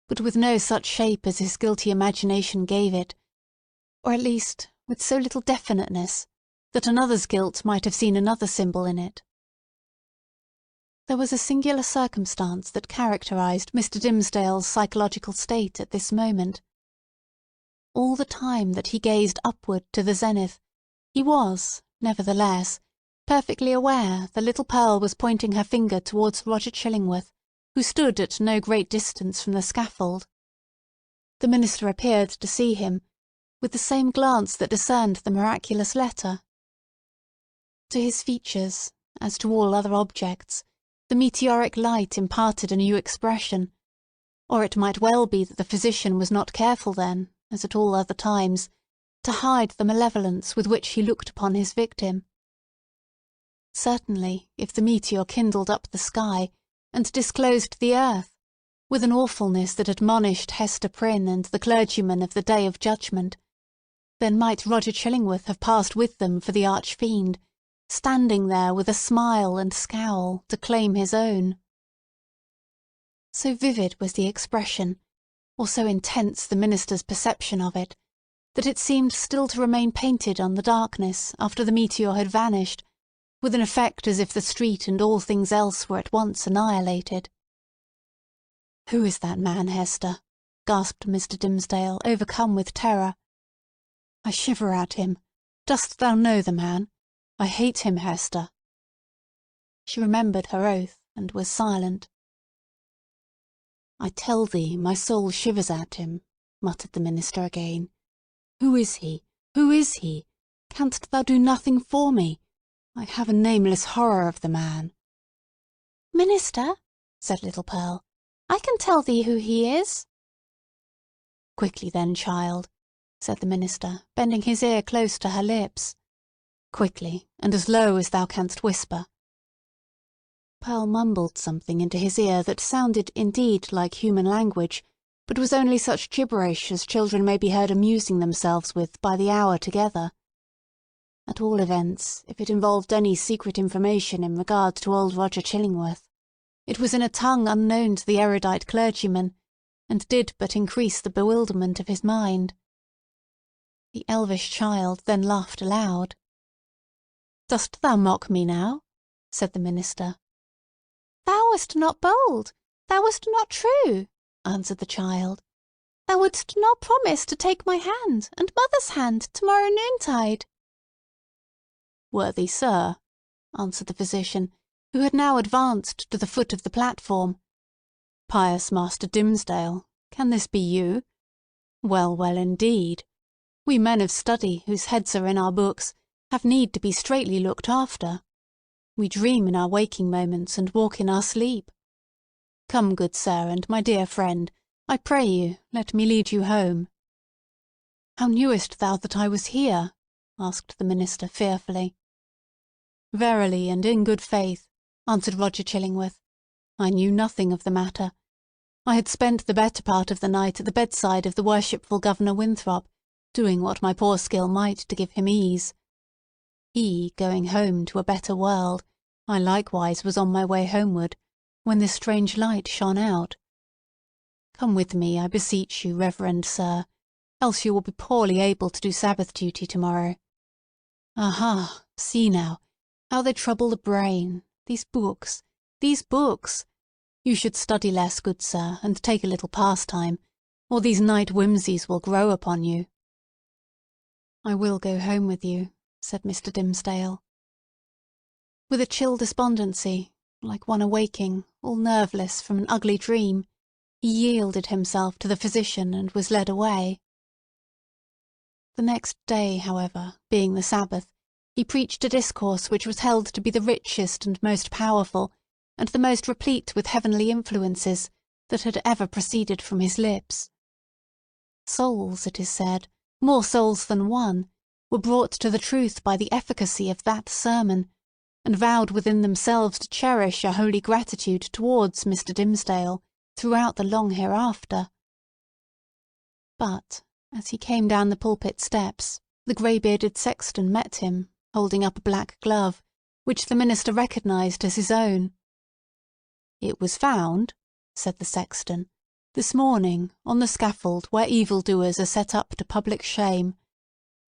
but with no such shape as his guilty imagination gave it, or at least with so little definiteness, that another's guilt might have seen another symbol in it. There was a singular circumstance that characterized Mr. Dimmesdale's psychological state at this moment. All the time that he gazed upward to the zenith, he was, nevertheless, perfectly aware that little Pearl was pointing her finger towards Roger Chillingworth, who stood at no great distance from the scaffold. The minister appeared to see him, with the same glance that discerned the miraculous letter. To his features, as to all other objects, the meteoric light imparted a new expression, or it might well be that the physician was not careful then, as at all other times, to hide the malevolence with which he looked upon his victim. Certainly, if the meteor kindled up the sky, and disclosed the earth, with an awfulness that admonished Hester Prynne and the clergyman of the Day of Judgment, then might Roger Chillingworth have passed with them for the arch-fiend, standing there with a smile and scowl to claim his own. So vivid was the expression, or so intense the minister's perception of it, that it seemed still to remain painted on the darkness after the meteor had vanished, with an effect as if the street and all things else were at once annihilated. "Who is that man, Hester?" gasped Mr. Dimmesdale, overcome with terror. "I shiver at him. Dost thou know the man? I hate him, Hester." She remembered her oath, and was silent. "I tell thee my soul shivers at him," muttered the minister again. "Who is he? Who is he? Canst thou do nothing for me? I have a nameless horror of the man." "Minister," said little Pearl, "I can tell thee who he is." "Quickly then, child," said the minister, bending his ear close to her lips. "Quickly, and as low as thou canst whisper." Pearl mumbled something into his ear that sounded indeed like human language, but was only such gibberish as children may be heard amusing themselves with by the hour together. At all events, if it involved any secret information in regard to old Roger Chillingworth, it was in a tongue unknown to the erudite clergyman, and did but increase the bewilderment of his mind. The elvish child then laughed aloud. "Dost thou mock me now?" said the minister. "Thou wast not bold. Thou wast not true," answered the child. "Thou wouldst not promise to take my hand, and mother's hand, to-morrow noontide." "Worthy sir," answered the physician, who had now advanced to the foot of the platform. "Pious Master Dimmesdale, can this be you? Well, well, indeed. We men of study, whose heads are in our books, have need to be straitly looked after. We dream in our waking moments, and walk in our sleep. Come, good sir, and my dear friend, I pray you, let me lead you home." "How knewest thou that I was here?" asked the minister fearfully. "Verily and in good faith," answered Roger Chillingworth, "I knew nothing of the matter. I had spent the better part of the night at the bedside of the worshipful Governor Winthrop, doing what my poor skill might to give him ease. He going home to a better world, I likewise was on my way homeward, when this strange light shone out. Come with me, I beseech you, reverend sir, else you will be poorly able to do Sabbath duty tomorrow. Aha! See now, how they trouble the brain, these books, these books! You should study less, good sir, and take a little pastime, or these night whimsies will grow upon you." "I will go home with you," said Mr. Dimmesdale. With a chill despondency, like one awaking, all nerveless, from an ugly dream, he yielded himself to the physician and was led away. The next day, however, being the Sabbath, he preached a discourse which was held to be the richest and most powerful, and the most replete with heavenly influences, that had ever proceeded from his lips. Souls, it is said, more souls than one, were brought to the truth by the efficacy of that sermon, and vowed within themselves to cherish a holy gratitude towards Mr. Dimmesdale throughout the long hereafter. But, as he came down the pulpit steps, the grey-bearded sexton met him, holding up a black glove, which the minister recognised as his own. "It was found," said the sexton, "this morning, on the scaffold where evildoers are set up to public shame.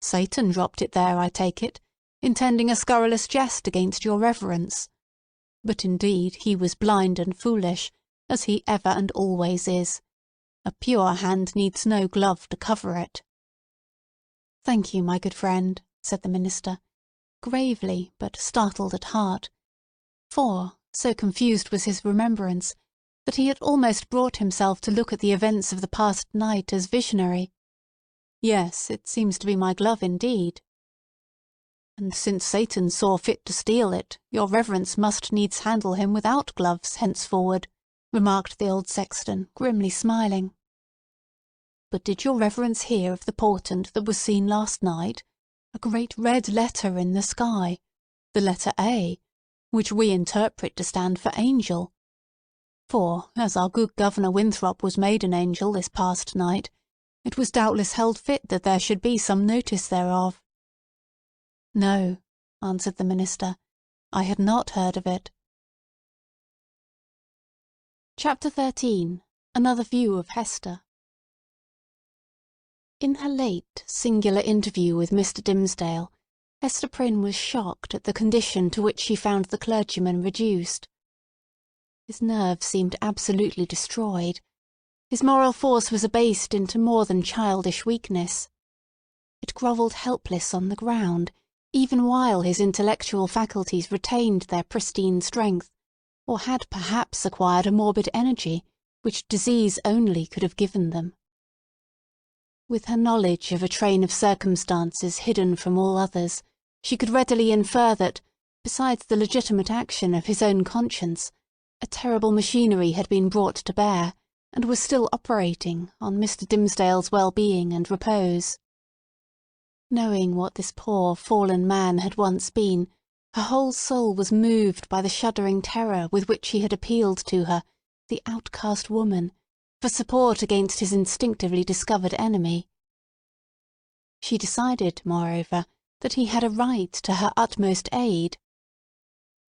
Satan dropped it there, I take it, intending a scurrilous jest against your reverence. But indeed he was blind and foolish, as he ever and always is. A pure hand needs no glove to cover it." "Thank you, my good friend," said the minister, gravely, but startled at heart, for, so confused was his remembrance, that he had almost brought himself to look at the events of the past night as visionary. "Yes, it seems to be my glove indeed." "And since Satan saw fit to steal it, your reverence must needs handle him without gloves henceforward," remarked the old sexton, grimly smiling. "But did your reverence hear of the portent that was seen last night? A great red letter in the sky, the letter A, which we interpret to stand for angel. For, as our good Governor Winthrop was made an angel this past night, it was doubtless held fit that there should be some notice thereof." "No," answered the minister, "I had not heard of it." Chapter 13. Another View of Hester. In her late, singular interview with Mr. Dimmesdale, Hester Prynne was shocked at the condition to which she found the clergyman reduced. His nerves seemed absolutely destroyed. His moral force was abased into more than childish weakness. It grovelled helpless on the ground, even while his intellectual faculties retained their pristine strength, or had perhaps acquired a morbid energy, which disease only could have given them. With her knowledge of a train of circumstances hidden from all others, she could readily infer that, besides the legitimate action of his own conscience, a terrible machinery had been brought to bear, and was still operating on Mr. Dimmesdale's well-being and repose. Knowing what this poor fallen man had once been, her whole soul was moved by the shuddering terror with which he had appealed to her, the outcast woman, for support against his instinctively discovered enemy. She decided, moreover, that he had a right to her utmost aid.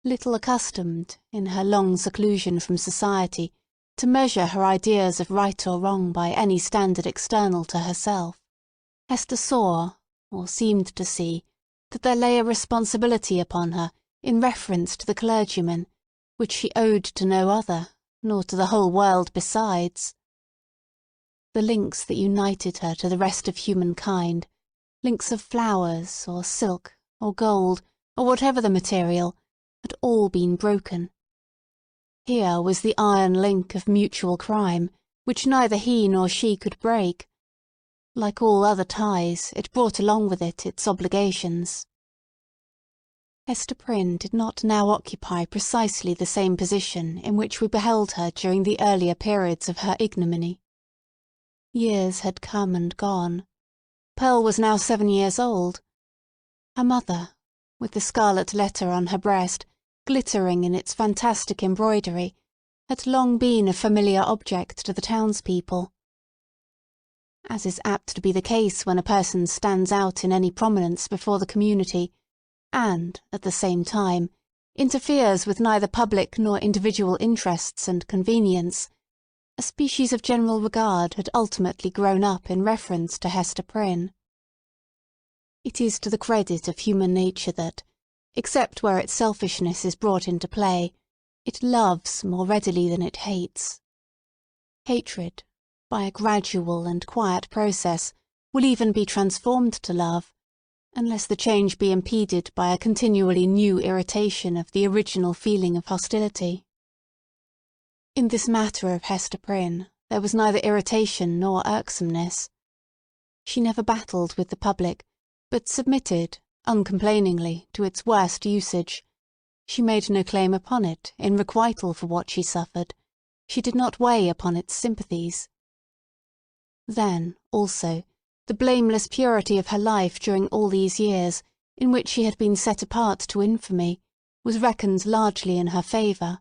Little accustomed, in her long seclusion from society, to measure her ideas of right or wrong by any standard external to herself, Hester saw, or seemed to see, that there lay a responsibility upon her in reference to the clergyman, which she owed to no other, nor to the whole world besides. The links that united her to the rest of humankind, links of flowers, or silk, or gold, or whatever the material, had all been broken. Here was the iron link of mutual crime, which neither he nor she could break. Like all other ties, it brought along with it its obligations. Hester Prynne did not now occupy precisely the same position in which we beheld her during the earlier periods of her ignominy. Years had come and gone. Pearl was now 7 years old. Her mother, with the scarlet letter on her breast, glittering in its fantastic embroidery, had long been a familiar object to the townspeople. As is apt to be the case when a person stands out in any prominence before the community, and, at the same time, interferes with neither public nor individual interests and convenience, a species of general regard had ultimately grown up in reference to Hester Prynne. It is to the credit of human nature that, except where its selfishness is brought into play, it loves more readily than it hates. Hatred, by a gradual and quiet process, will even be transformed to love, unless the change be impeded by a continually new irritation of the original feeling of hostility. In this matter of Hester Prynne there was neither irritation nor irksomeness. She never battled with the public, but submitted, uncomplainingly, to its worst usage. She made no claim upon it, in requital for what she suffered. She did not weigh upon its sympathies. Then, also, the blameless purity of her life during all these years, in which she had been set apart to infamy, was reckoned largely in her favour.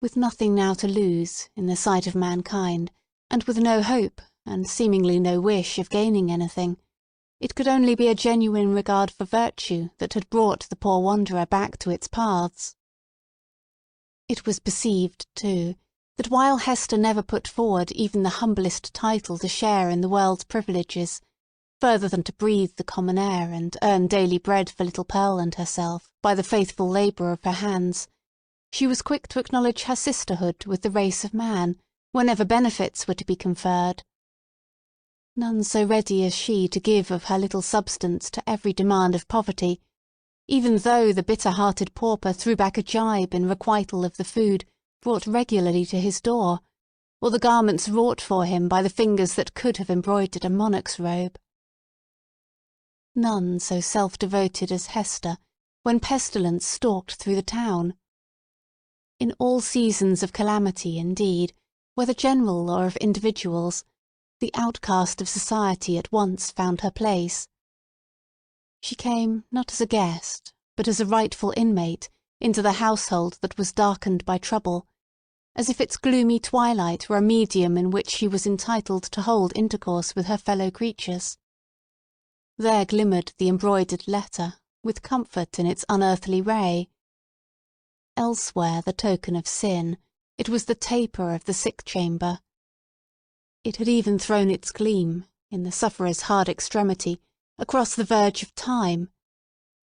With nothing now to lose, in the sight of mankind, and with no hope, and seemingly no wish of gaining anything, it could only be a genuine regard for virtue that had brought the poor wanderer back to its paths. It was perceived, too, that while Hester never put forward even the humblest title to share in the world's privileges, further than to breathe the common air and earn daily bread for little Pearl and herself by the faithful labour of her hands, she was quick to acknowledge her sisterhood with the race of man, whenever benefits were to be conferred. None so ready as she to give of her little substance to every demand of poverty, even though the bitter-hearted pauper threw back a gibe in requital of the food brought regularly to his door, or the garments wrought for him by the fingers that could have embroidered a monarch's robe. None so self-devoted as Hester, when pestilence stalked through the town. In all seasons of calamity, indeed, whether general or of individuals, the outcast of society at once found her place. She came, not as a guest, but as a rightful inmate, into the household that was darkened by trouble, as if its gloomy twilight were a medium in which she was entitled to hold intercourse with her fellow creatures. There glimmered the embroidered letter, with comfort in its unearthly ray. Elsewhere the token of sin, it was the taper of the sick chamber. It had even thrown its gleam, in the sufferer's hard extremity, across the verge of time.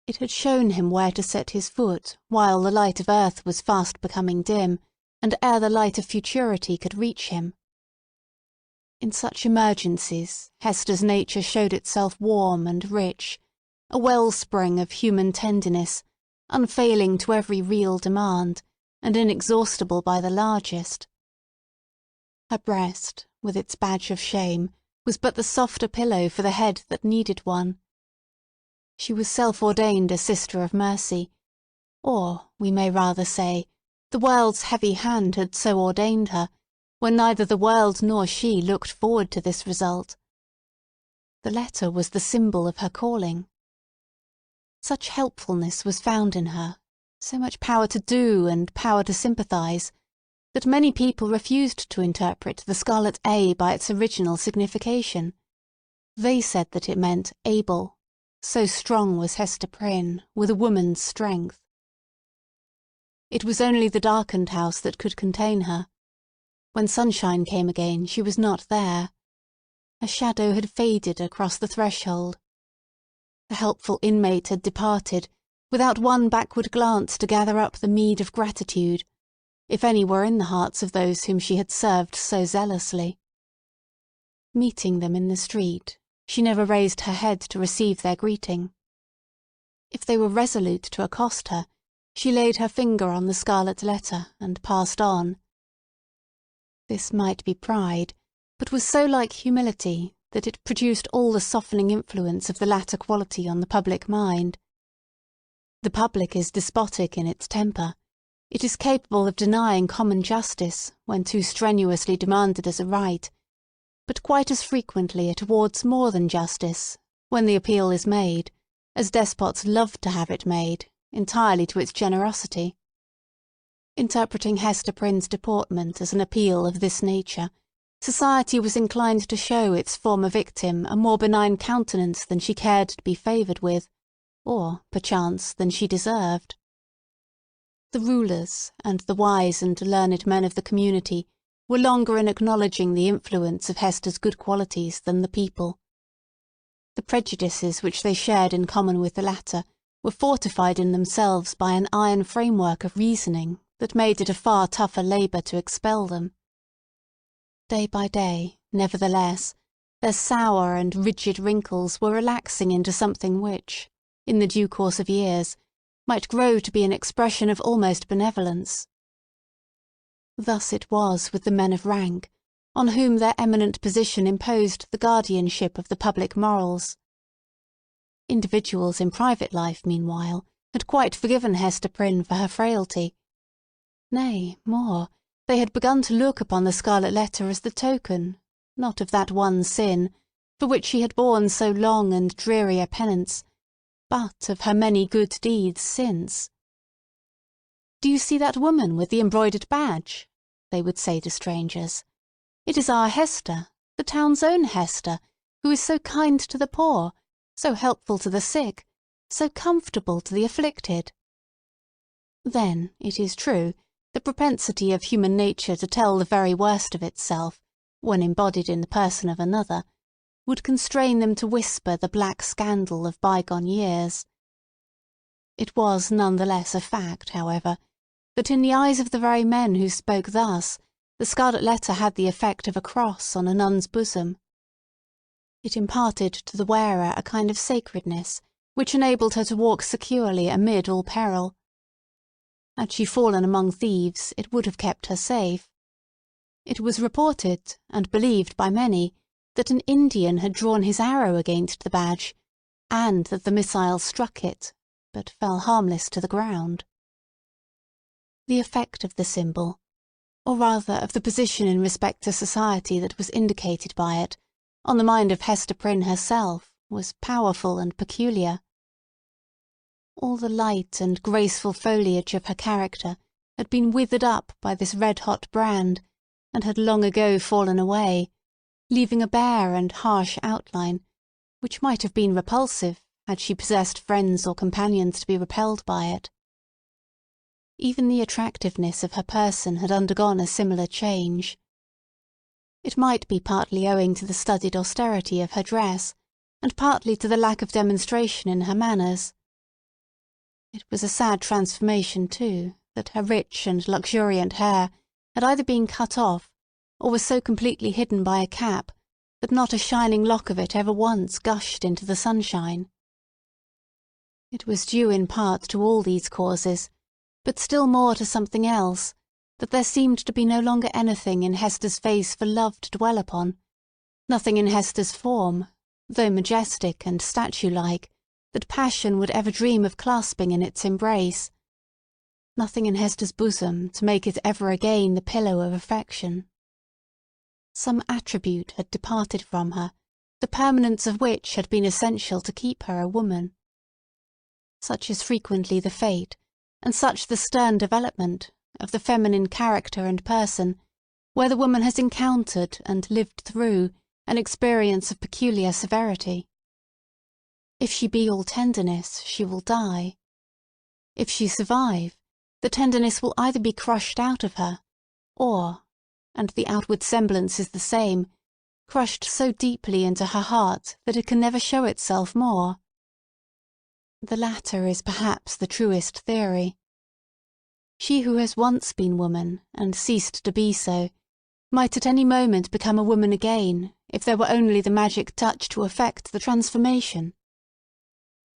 It had shown him where to set his foot while the light of earth was fast becoming dim, and ere the light of futurity could reach him. In such emergencies, Hester's nature showed itself warm and rich, a wellspring of human tenderness, unfailing to every real demand, and inexhaustible by the largest. Her breast, with its badge of shame, was but the softer pillow for the head that needed one. She was self-ordained a sister of mercy, or, we may rather say, the world's heavy hand had so ordained her, when neither the world nor she looked forward to this result. The letter was the symbol of her calling. Such helpfulness was found in her, so much power to do and power to sympathize, that many people refused to interpret the scarlet A by its original signification. They said that it meant able, so strong was Hester Prynne, with a woman's strength. It was only the darkened house that could contain her. When sunshine came again, she was not there. Her shadow had faded across the threshold. The helpful inmate had departed, without one backward glance to gather up the meed of gratitude, if any were in the hearts of those whom she had served so zealously. Meeting them in the street, she never raised her head to receive their greeting. If they were resolute to accost her, she laid her finger on the scarlet letter and passed on. This might be pride, but was so like humility that it produced all the softening influence of the latter quality on the public mind. The public is despotic in its temper. It is capable of denying common justice when too strenuously demanded as a right, but quite as frequently it awards more than justice, when the appeal is made, as despots love to have it made, entirely to its generosity. Interpreting Hester Prynne's deportment as an appeal of this nature, society was inclined to show its former victim a more benign countenance than she cared to be favoured with, or, perchance, than she deserved. The rulers, and the wise and learned men of the community, were longer in acknowledging the influence of Hester's good qualities than the people. The prejudices which they shared in common with the latter were fortified in themselves by an iron framework of reasoning that made it a far tougher labour to expel them. Day by day, nevertheless, their sour and rigid wrinkles were relaxing into something which, in the due course of years, might grow to be an expression of almost benevolence. Thus it was with the men of rank, on whom their eminent position imposed the guardianship of the public morals. Individuals in private life, meanwhile, had quite forgiven Hester Prynne for her frailty. Nay, more, they had begun to look upon the scarlet letter as the token, not of that one sin, for which she had borne so long and dreary a penance, but of her many good deeds since. "Do you see that woman with the embroidered badge?" they would say to strangers. "It is our Hester, the town's own Hester, who is so kind to the poor, so helpful to the sick, so comfortable to the afflicted." Then, it is true, the propensity of human nature to tell the very worst of itself, when embodied in the person of another, would constrain them to whisper the black scandal of bygone years. It was none the less a fact, however, that in the eyes of the very men who spoke thus, the scarlet letter had the effect of a cross on a nun's bosom. It imparted to the wearer a kind of sacredness, which enabled her to walk securely amid all peril. Had she fallen among thieves, it would have kept her safe. It was reported, and believed by many, that an Indian had drawn his arrow against the badge, and that the missile struck it, but fell harmless to the ground. The effect of the symbol, or rather of the position in respect to society that was indicated by it, on the mind of Hester Prynne herself, was powerful and peculiar. All the light and graceful foliage of her character had been withered up by this red-hot brand, and had long ago fallen away, leaving a bare and harsh outline, which might have been repulsive had she possessed friends or companions to be repelled by it. Even the attractiveness of her person had undergone a similar change. It might be partly owing to the studied austerity of her dress, and partly to the lack of demonstration in her manners. It was a sad transformation, too, that her rich and luxuriant hair had either been cut off, or was so completely hidden by a cap that not a shining lock of it ever once gushed into the sunshine. It was due in part to all these causes, but still more to something else, that there seemed to be no longer anything in Hester's face for love to dwell upon, nothing in Hester's form, though majestic and statue-like, that passion would ever dream of clasping in its embrace, nothing in Hester's bosom to make it ever again the pillow of affection. Some attribute had departed from her, the permanence of which had been essential to keep her a woman. Such is frequently the fate, and such the stern development, of the feminine character and person, where the woman has encountered and lived through an experience of peculiar severity. If she be all tenderness, she will die. If she survive, the tenderness will either be crushed out of her, or, and the outward semblance is the same, crushed so deeply into her heart that it can never show itself more. The latter is perhaps the truest theory. She who has once been woman, and ceased to be so, might at any moment become a woman again, if there were only the magic touch to effect the transformation.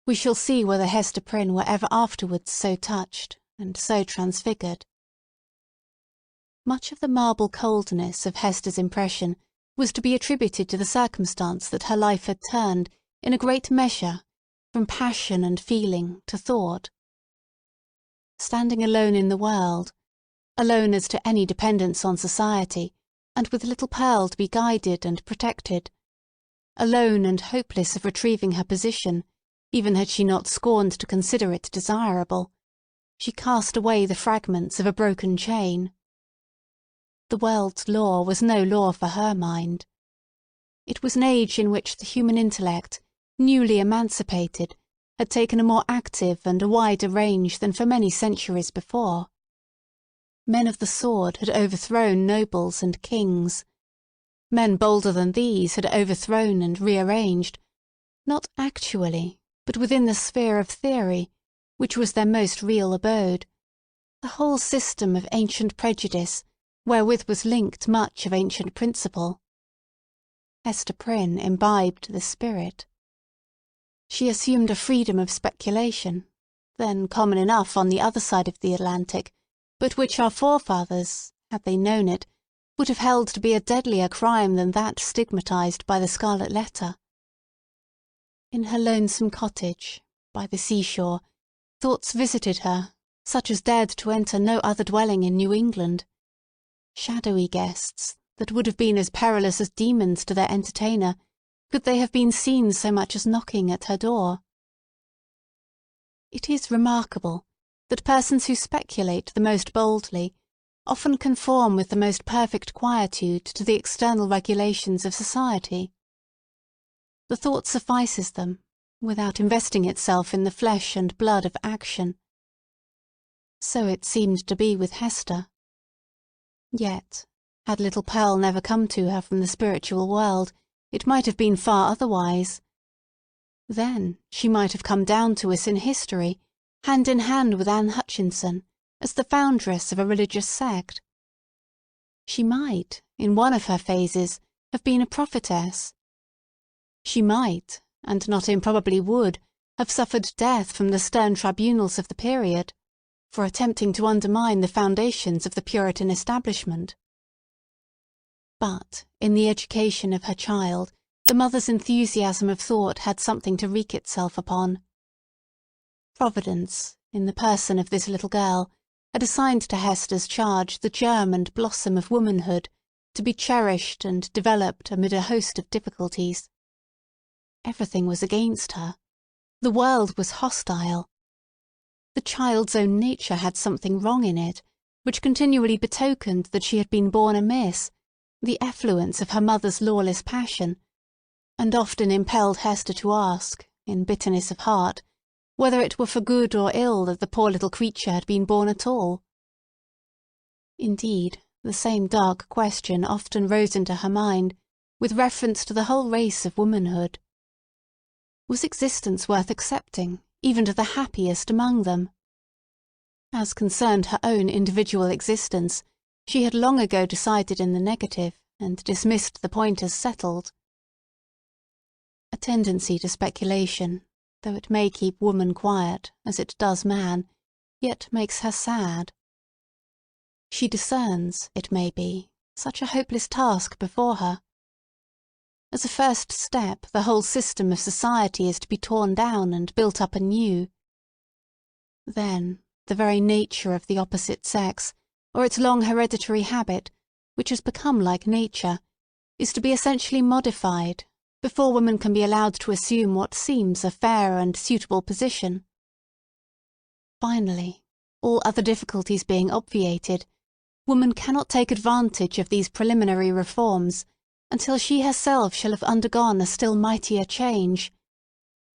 We shall see whether Hester Prynne were ever afterwards so touched, and so transfigured. Much of the marble coldness of Hester's impression was to be attributed to the circumstance that her life had turned, in a great measure, from passion and feeling to thought. Standing alone in the world, alone as to any dependence on society, and with little Pearl to be guided and protected, alone and hopeless of retrieving her position, even had she not scorned to consider it desirable, she cast away the fragments of a broken chain. The world's law was no law for her mind. It was an age in which the human intellect, newly emancipated, had taken a more active and a wider range than for many centuries before. Men of the sword had overthrown nobles and kings. Men bolder than these had overthrown and rearranged, not actually, but within the sphere of theory, which was their most real abode, the whole system of ancient prejudice, wherewith was linked much of ancient principle. Hester Prynne imbibed the spirit. She assumed a freedom of speculation, then common enough on the other side of the Atlantic, but which our forefathers, had they known it, would have held to be a deadlier crime than that stigmatized by the Scarlet Letter. In her lonesome cottage, by the seashore, thoughts visited her, such as dared to enter no other dwelling in New England. Shadowy guests, that would have been as perilous as demons to their entertainer, could they have been seen so much as knocking at her door. It is remarkable that persons who speculate the most boldly often conform with the most perfect quietude to the external regulations of society. The thought suffices them, without investing itself in the flesh and blood of action. So it seemed to be with Hester. Yet, had little Pearl never come to her from the spiritual world, it might have been far otherwise. Then she might have come down to us in history, hand in hand with Anne Hutchinson, as the foundress of a religious sect. She might, in one of her phases, have been a prophetess. She might, and not improbably would, have suffered death from the stern tribunals of the period, for attempting to undermine the foundations of the Puritan establishment. But, in the education of her child, the mother's enthusiasm of thought had something to wreak itself upon. Providence, in the person of this little girl, had assigned to Hester's charge the germ and blossom of womanhood, to be cherished and developed amid a host of difficulties. Everything was against her. The world was hostile. The child's own nature had something wrong in it, which continually betokened that she had been born amiss, the effluence of her mother's lawless passion, and often impelled Hester to ask, in bitterness of heart, whether it were for good or ill that the poor little creature had been born at all. Indeed, the same dark question often rose into her mind with reference to the whole race of womanhood. Was existence worth accepting, even to the happiest among them? As concerned her own individual existence, she had long ago decided in the negative and dismissed the point as settled. A tendency to speculation, though it may keep woman quiet, as it does man, yet makes her sad. She discerns, it may be, such a hopeless task before her. As a first step, the whole system of society is to be torn down and built up anew. Then, the very nature of the opposite sex, or its long hereditary habit, which has become like nature, is to be essentially modified, before woman can be allowed to assume what seems a fair and suitable position. Finally, all other difficulties being obviated, woman cannot take advantage of these preliminary reforms until she herself shall have undergone a still mightier change,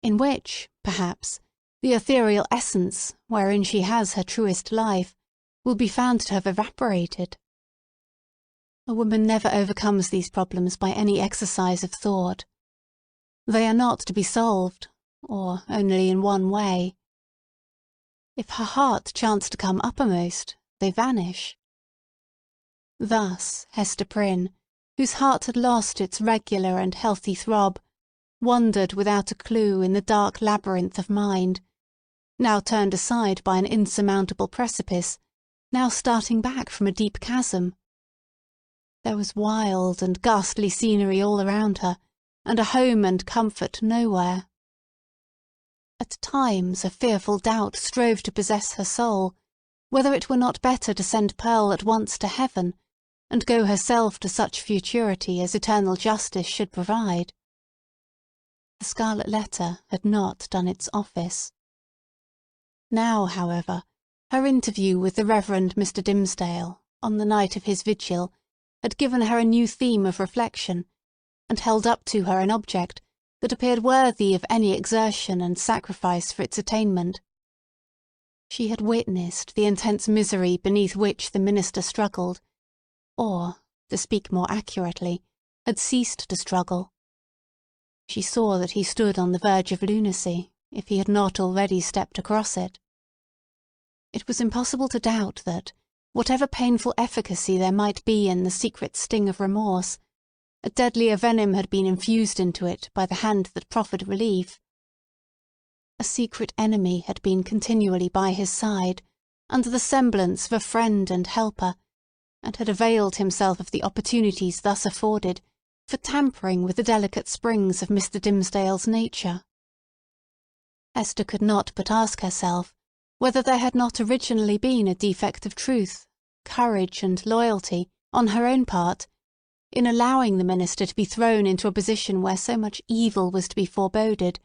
in which, perhaps, the ethereal essence, wherein she has her truest life, will be found to have evaporated. A woman never overcomes these problems by any exercise of thought. They are not to be solved, or only in one way. If her heart chance to come uppermost, they vanish. Thus Hester Prynne, whose heart had lost its regular and healthy throb, wandered without a clue in the dark labyrinth of mind, now turned aside by an insurmountable precipice, now starting back from a deep chasm. There was wild and ghastly scenery all around her, and a home and comfort nowhere. At times a fearful doubt strove to possess her soul, whether it were not better to send Pearl at once to heaven, and go herself to such futurity as eternal justice should provide. The scarlet letter had not done its office. Now, however, her interview with the Reverend Mr. Dimmesdale, on the night of his vigil, had given her a new theme of reflection, and held up to her an object that appeared worthy of any exertion and sacrifice for its attainment. She had witnessed the intense misery beneath which the minister struggled, or, to speak more accurately, had ceased to struggle. She saw that he stood on the verge of lunacy, if he had not already stepped across it. It was impossible to doubt that, whatever painful efficacy there might be in the secret sting of remorse, a deadlier venom had been infused into it by the hand that proffered relief. A secret enemy had been continually by his side, under the semblance of a friend and helper, and had availed himself of the opportunities thus afforded for tampering with the delicate springs of Mr. Dimmesdale's nature. Hester could not but ask herself whether there had not originally been a defect of truth, courage, and loyalty, on her own part, in allowing the minister to be thrown into a position where so much evil was to be foreboded,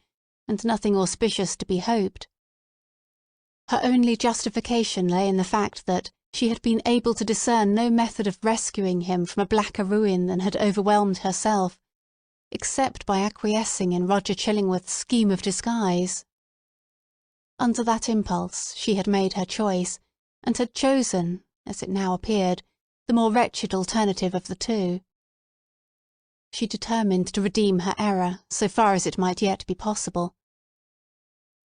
and nothing auspicious to be hoped. Her only justification lay in the fact that she had been able to discern no method of rescuing him from a blacker ruin than had overwhelmed herself, except by acquiescing in Roger Chillingworth's scheme of disguise. Under that impulse she had made her choice, and had chosen, as it now appeared, the more wretched alternative of the two. She determined to redeem her error so far as it might yet be possible.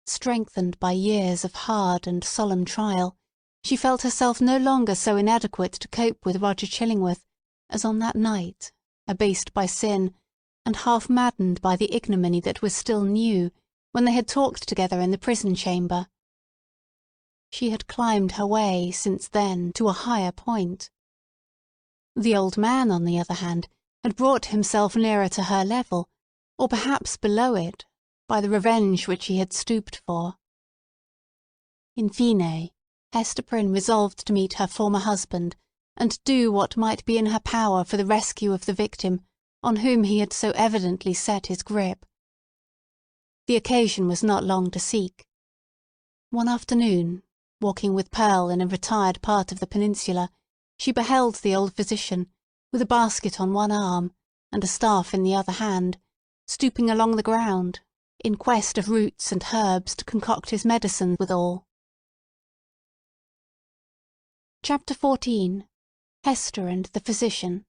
Strengthened by years of hard and solemn trial, she felt herself no longer so inadequate to cope with Roger Chillingworth as on that night, abased by sin, and half maddened by the ignominy that was still new, when they had talked together in the prison chamber. She had climbed her way since then to a higher point. The old man, on the other hand, had brought himself nearer to her level, or perhaps below it, by the revenge which he had stooped for. In fine, Hester Prynne resolved to meet her former husband, and do what might be in her power for the rescue of the victim on whom he had so evidently set his grip. The occasion was not long to seek. One afternoon, walking with Pearl in a retired part of the peninsula, she beheld the old physician, with a basket on one arm, and a staff in the other hand, stooping along the ground, in quest of roots and herbs to concoct his medicine withal. Chapter 14. Hester and the Physician.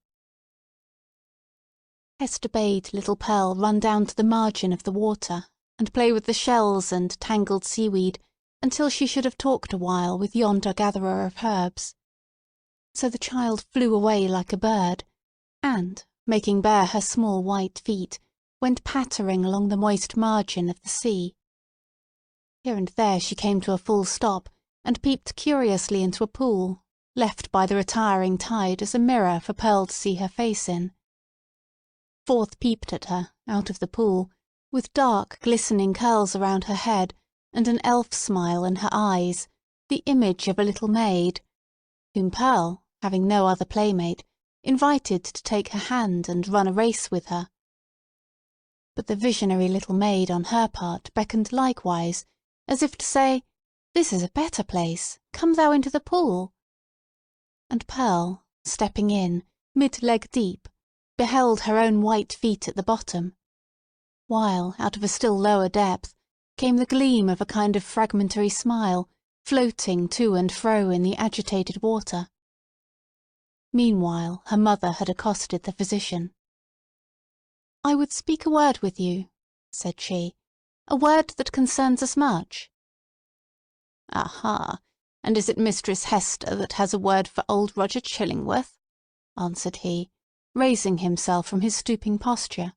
Hester bade little Pearl run down to the margin of the water and play with the shells and tangled seaweed until she should have talked a while with yonder gatherer of herbs. So the child flew away like a bird, and, making bare her small white feet, went pattering along the moist margin of the sea. Here and there she came to a full stop, and peeped curiously into a pool, left by the retiring tide as a mirror for Pearl to see her face in. Forth peeped at her, out of the pool, with dark glistening curls around her head, and an elf smile in her eyes, the image of a little maid, whom Pearl, having no other playmate, invited to take her hand and run a race with her. But the visionary little maid on her part beckoned likewise, as if to say, "This is a better place, come thou into the pool." And Pearl, stepping in, mid-leg deep, beheld her own white feet at the bottom, while out of a still lower depth came the gleam of a kind of fragmentary smile, floating to and fro in the agitated water. Meanwhile her mother had accosted the physician. "I would speak a word with you," said she, "a word that concerns us much." "Aha! And is it Mistress Hester that has a word for old Roger Chillingworth?" answered he, raising himself from his stooping posture.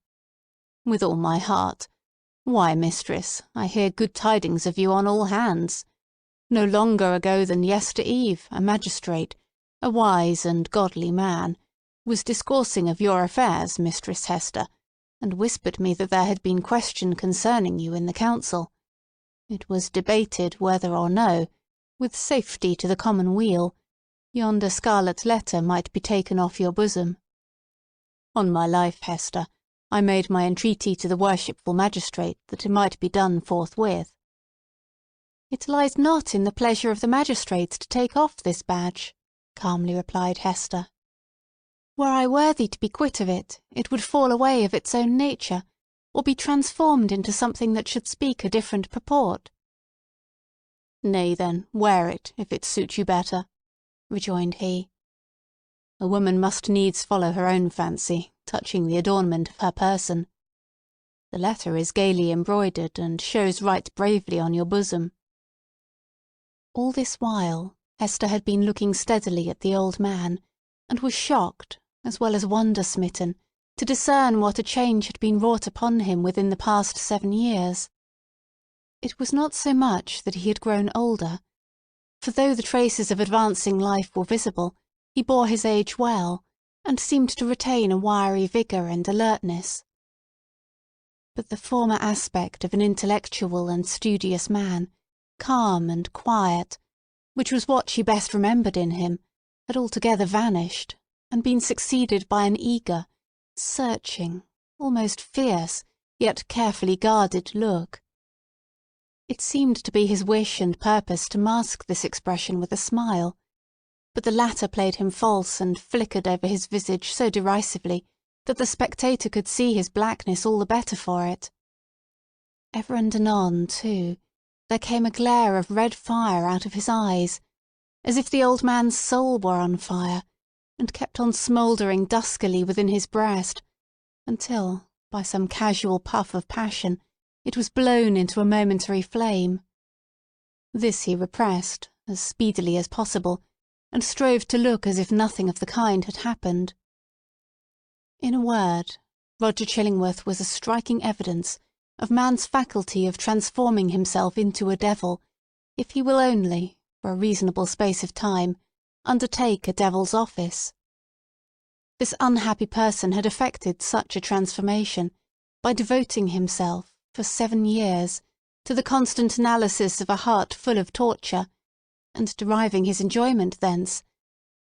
"With all my heart. Why, mistress, I hear good tidings of you on all hands. No longer ago than yester eve, a magistrate, a wise and godly man, was discoursing of your affairs, Mistress Hester, and whispered me that there had been question concerning you in the council. It was debated whether or no, with safety to the common weal, yonder scarlet letter might be taken off your bosom. On my life, Hester, I made my entreaty to the worshipful magistrate that it might be done forthwith." "It lies not in the pleasure of the magistrate to take off this badge," calmly replied Hester. "Were I worthy to be quit of it, it would fall away of its own nature, or be transformed into something that should speak a different purport." "Nay, then, wear it, if it suit you better," rejoined he. "A woman must needs follow her own fancy, touching the adornment of her person. The letter is gaily embroidered, and shows right bravely on your bosom." All this while Hester had been looking steadily at the old man, and was shocked, as well as wonder-smitten, to discern what a change had been wrought upon him within the past 7 years. It was not so much that he had grown older, for though the traces of advancing life were visible, he bore his age well, and seemed to retain a wiry vigour and alertness. But the former aspect of an intellectual and studious man, calm and quiet, which was what she best remembered in him, had altogether vanished, and been succeeded by an eager, searching, almost fierce, yet carefully guarded look. It seemed to be his wish and purpose to mask this expression with a smile, but the latter played him false and flickered over his visage so derisively that the spectator could see his blackness all the better for it. Ever and anon, too, there came a glare of red fire out of his eyes, as if the old man's soul were on fire, and kept on smouldering duskily within his breast, until, by some casual puff of passion, it was blown into a momentary flame. This he repressed, as speedily as possible, and strove to look as if nothing of the kind had happened. In a word, Roger Chillingworth was a striking evidence of man's faculty of transforming himself into a devil, if he will only, for a reasonable space of time, undertake a devil's office. This unhappy person had effected such a transformation by devoting himself, for 7 years, to the constant analysis of a heart full of torture, and deriving his enjoyment thence,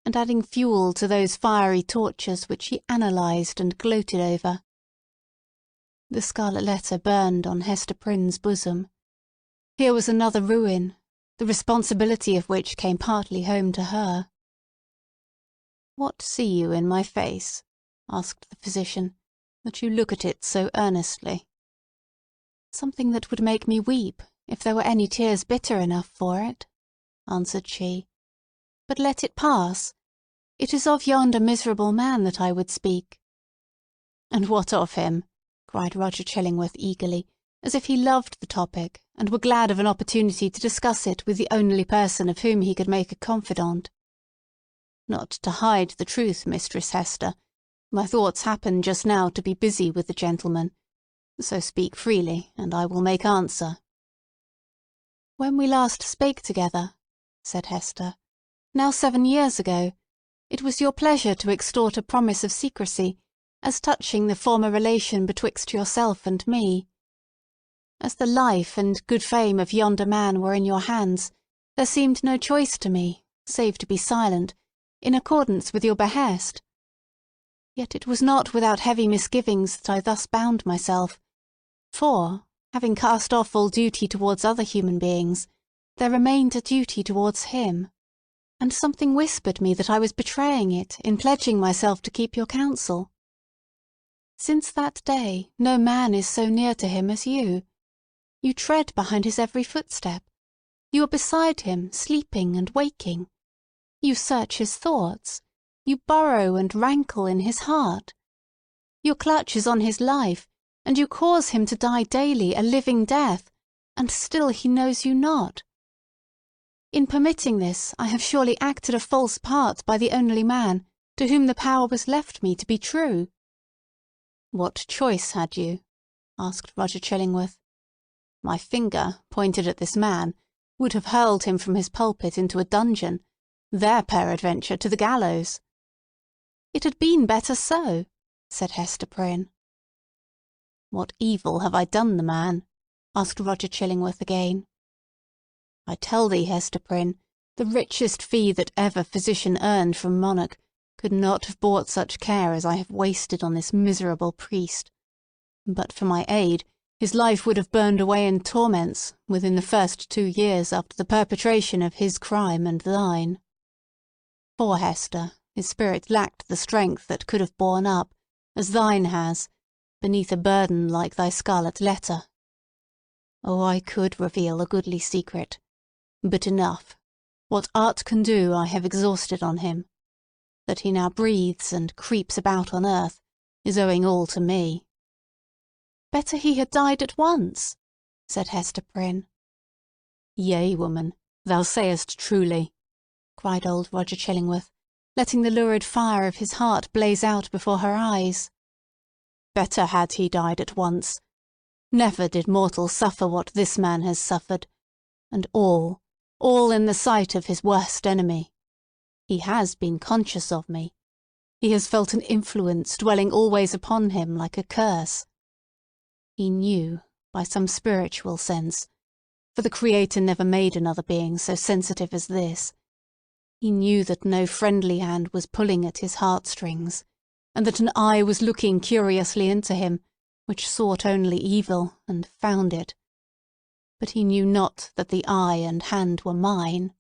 and adding fuel to those fiery tortures which he analysed and gloated over. The scarlet letter burned on Hester Prynne's bosom. Here was another ruin, the responsibility of which came partly home to her. "What see you in my face?" asked the physician, "that you look at it so earnestly?" "Something that would make me weep, if there were any tears bitter enough for it," answered she. "But let it pass. It is of yonder miserable man that I would speak." "And what of him?" cried Roger Chillingworth eagerly, as if he loved the topic, and were glad of an opportunity to discuss it with the only person of whom he could make a confidant. "Not to hide the truth, Mistress Hester, my thoughts happen just now to be busy with the gentleman. So speak freely, and I will make answer." "When we last spake together," said Hester, "now 7 years ago, it was your pleasure to extort a promise of secrecy, as touching the former relation betwixt yourself and me. As the life and good fame of yonder man were in your hands, there seemed no choice to me, save to be silent, in accordance with your behest. Yet it was not without heavy misgivings that I thus bound myself, for, having cast off all duty towards other human beings, there remained a duty towards him, and something whispered me that I was betraying it in pledging myself to keep your counsel. Since that day no man is so near to him as you. You tread behind his every footstep. You are beside him, sleeping and waking. You search his thoughts. You burrow and rankle in his heart. Your clutch is on his life, and you cause him to die daily a living death, and still he knows you not. In permitting this, I have surely acted a false part by the only man to whom the power was left me to be true." "What choice had you?" asked Roger Chillingworth. "My finger, pointed at this man, would have hurled him from his pulpit into a dungeon, there peradventure to the gallows." "It had been better so," said Hester Prynne. "What evil have I done the man?" asked Roger Chillingworth again. "I tell thee, Hester Prynne, the richest fee that ever physician earned from monarch could not have bought such care as I have wasted on this miserable priest. But for my aid, his life would have burned away in torments within the first 2 years after the perpetration of his crime and thine. Poor Hester, his spirit lacked the strength that could have borne up, as thine has, beneath a burden like thy scarlet letter. Oh, I could reveal a goodly secret. But enough. What art can do I have exhausted on him. That he now breathes and creeps about on earth is owing all to me." "Better he had died at once," said Hester Prynne. "Yea, woman, thou sayest truly," cried old Roger Chillingworth, letting the lurid fire of his heart blaze out before her eyes. "Better had he died at once. Never did mortal suffer what this man has suffered, and all in the sight of his worst enemy. He has been conscious of me. He has felt an influence dwelling always upon him like a curse. He knew, by some spiritual sense, for the Creator never made another being so sensitive as this, he knew that no friendly hand was pulling at his heartstrings, and that an eye was looking curiously into him, which sought only evil, and found it. But he knew not that the eye and hand were mine.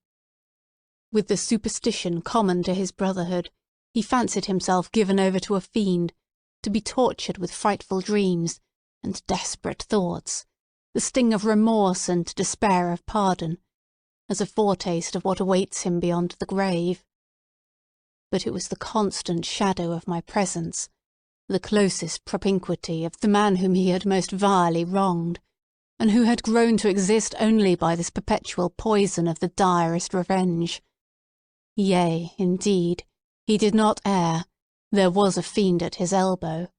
With the superstition common to his brotherhood, he fancied himself given over to a fiend, to be tortured with frightful dreams and desperate thoughts, the sting of remorse and despair of pardon, as a foretaste of what awaits him beyond the grave. But it was the constant shadow of my presence, the closest propinquity of the man whom he had most vilely wronged, and who had grown to exist only by this perpetual poison of the direst revenge. Yea, indeed, he did not err. There was a fiend at his elbow.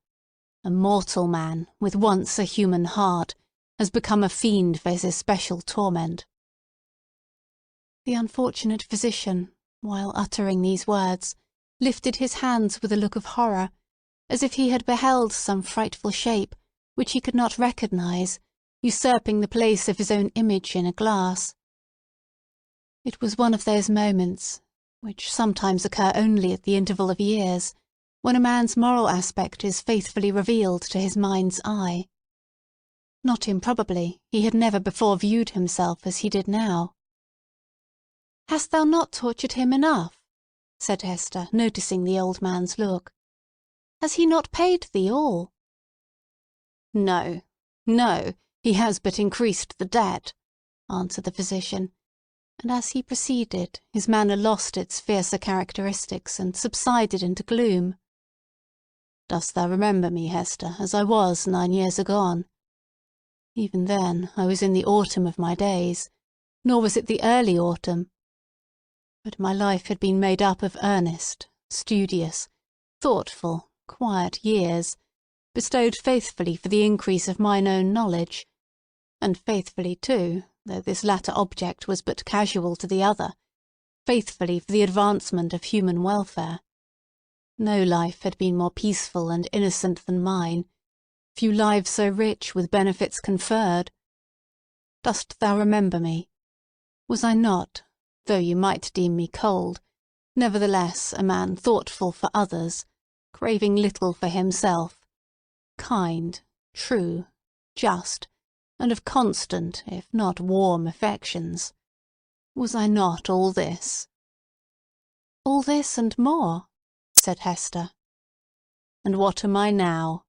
A mortal man, with once a human heart, has become a fiend for his especial torment." The unfortunate physician, while uttering these words, lifted his hands with a look of horror, as if he had beheld some frightful shape, which he could not recognize, usurping the place of his own image in a glass. It was one of those moments, which sometimes occur only at the interval of years, when a man's moral aspect is faithfully revealed to his mind's eye. Not improbably, he had never before viewed himself as he did now. "Hast thou not tortured him enough?" said Hester, noticing the old man's look. "Has he not paid thee all?" "No, no, he has but increased the debt," answered the physician, and as he proceeded his manner lost its fiercer characteristics and subsided into gloom. "Dost thou remember me, Hester, as I was 9 years agone? Even then I was in the autumn of my days, nor was it the early autumn. But my life had been made up of earnest, studious, thoughtful, quiet years, bestowed faithfully for the increase of mine own knowledge, and faithfully too, though this latter object was but casual to the other, faithfully for the advancement of human welfare. No life had been more peaceful and innocent than mine, few lives so rich with benefits conferred. Dost thou remember me? Was I not, though you might deem me cold, nevertheless a man thoughtful for others, craving little for himself, kind, true, just, and of constant, if not warm, affections? Was I not all this?" "All this and more," said Hester. "And what am I now?"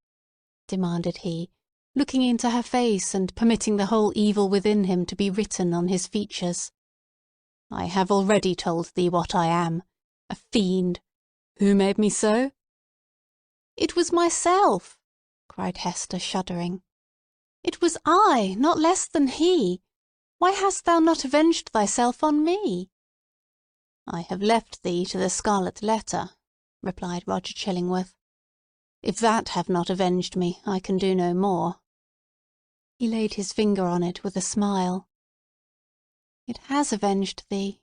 demanded he, looking into her face and permitting the whole evil within him to be written on his features. "I have already told thee what I am. A fiend. Who made me so?" "It was myself!" cried Hester, shuddering. "It was I, not less than he. Why hast thou not avenged thyself on me?" "I have left thee to the Scarlet Letter," replied Roger Chillingworth. "If that have not avenged me, I can do no more." He laid his finger on it with a smile. "It has avenged thee,"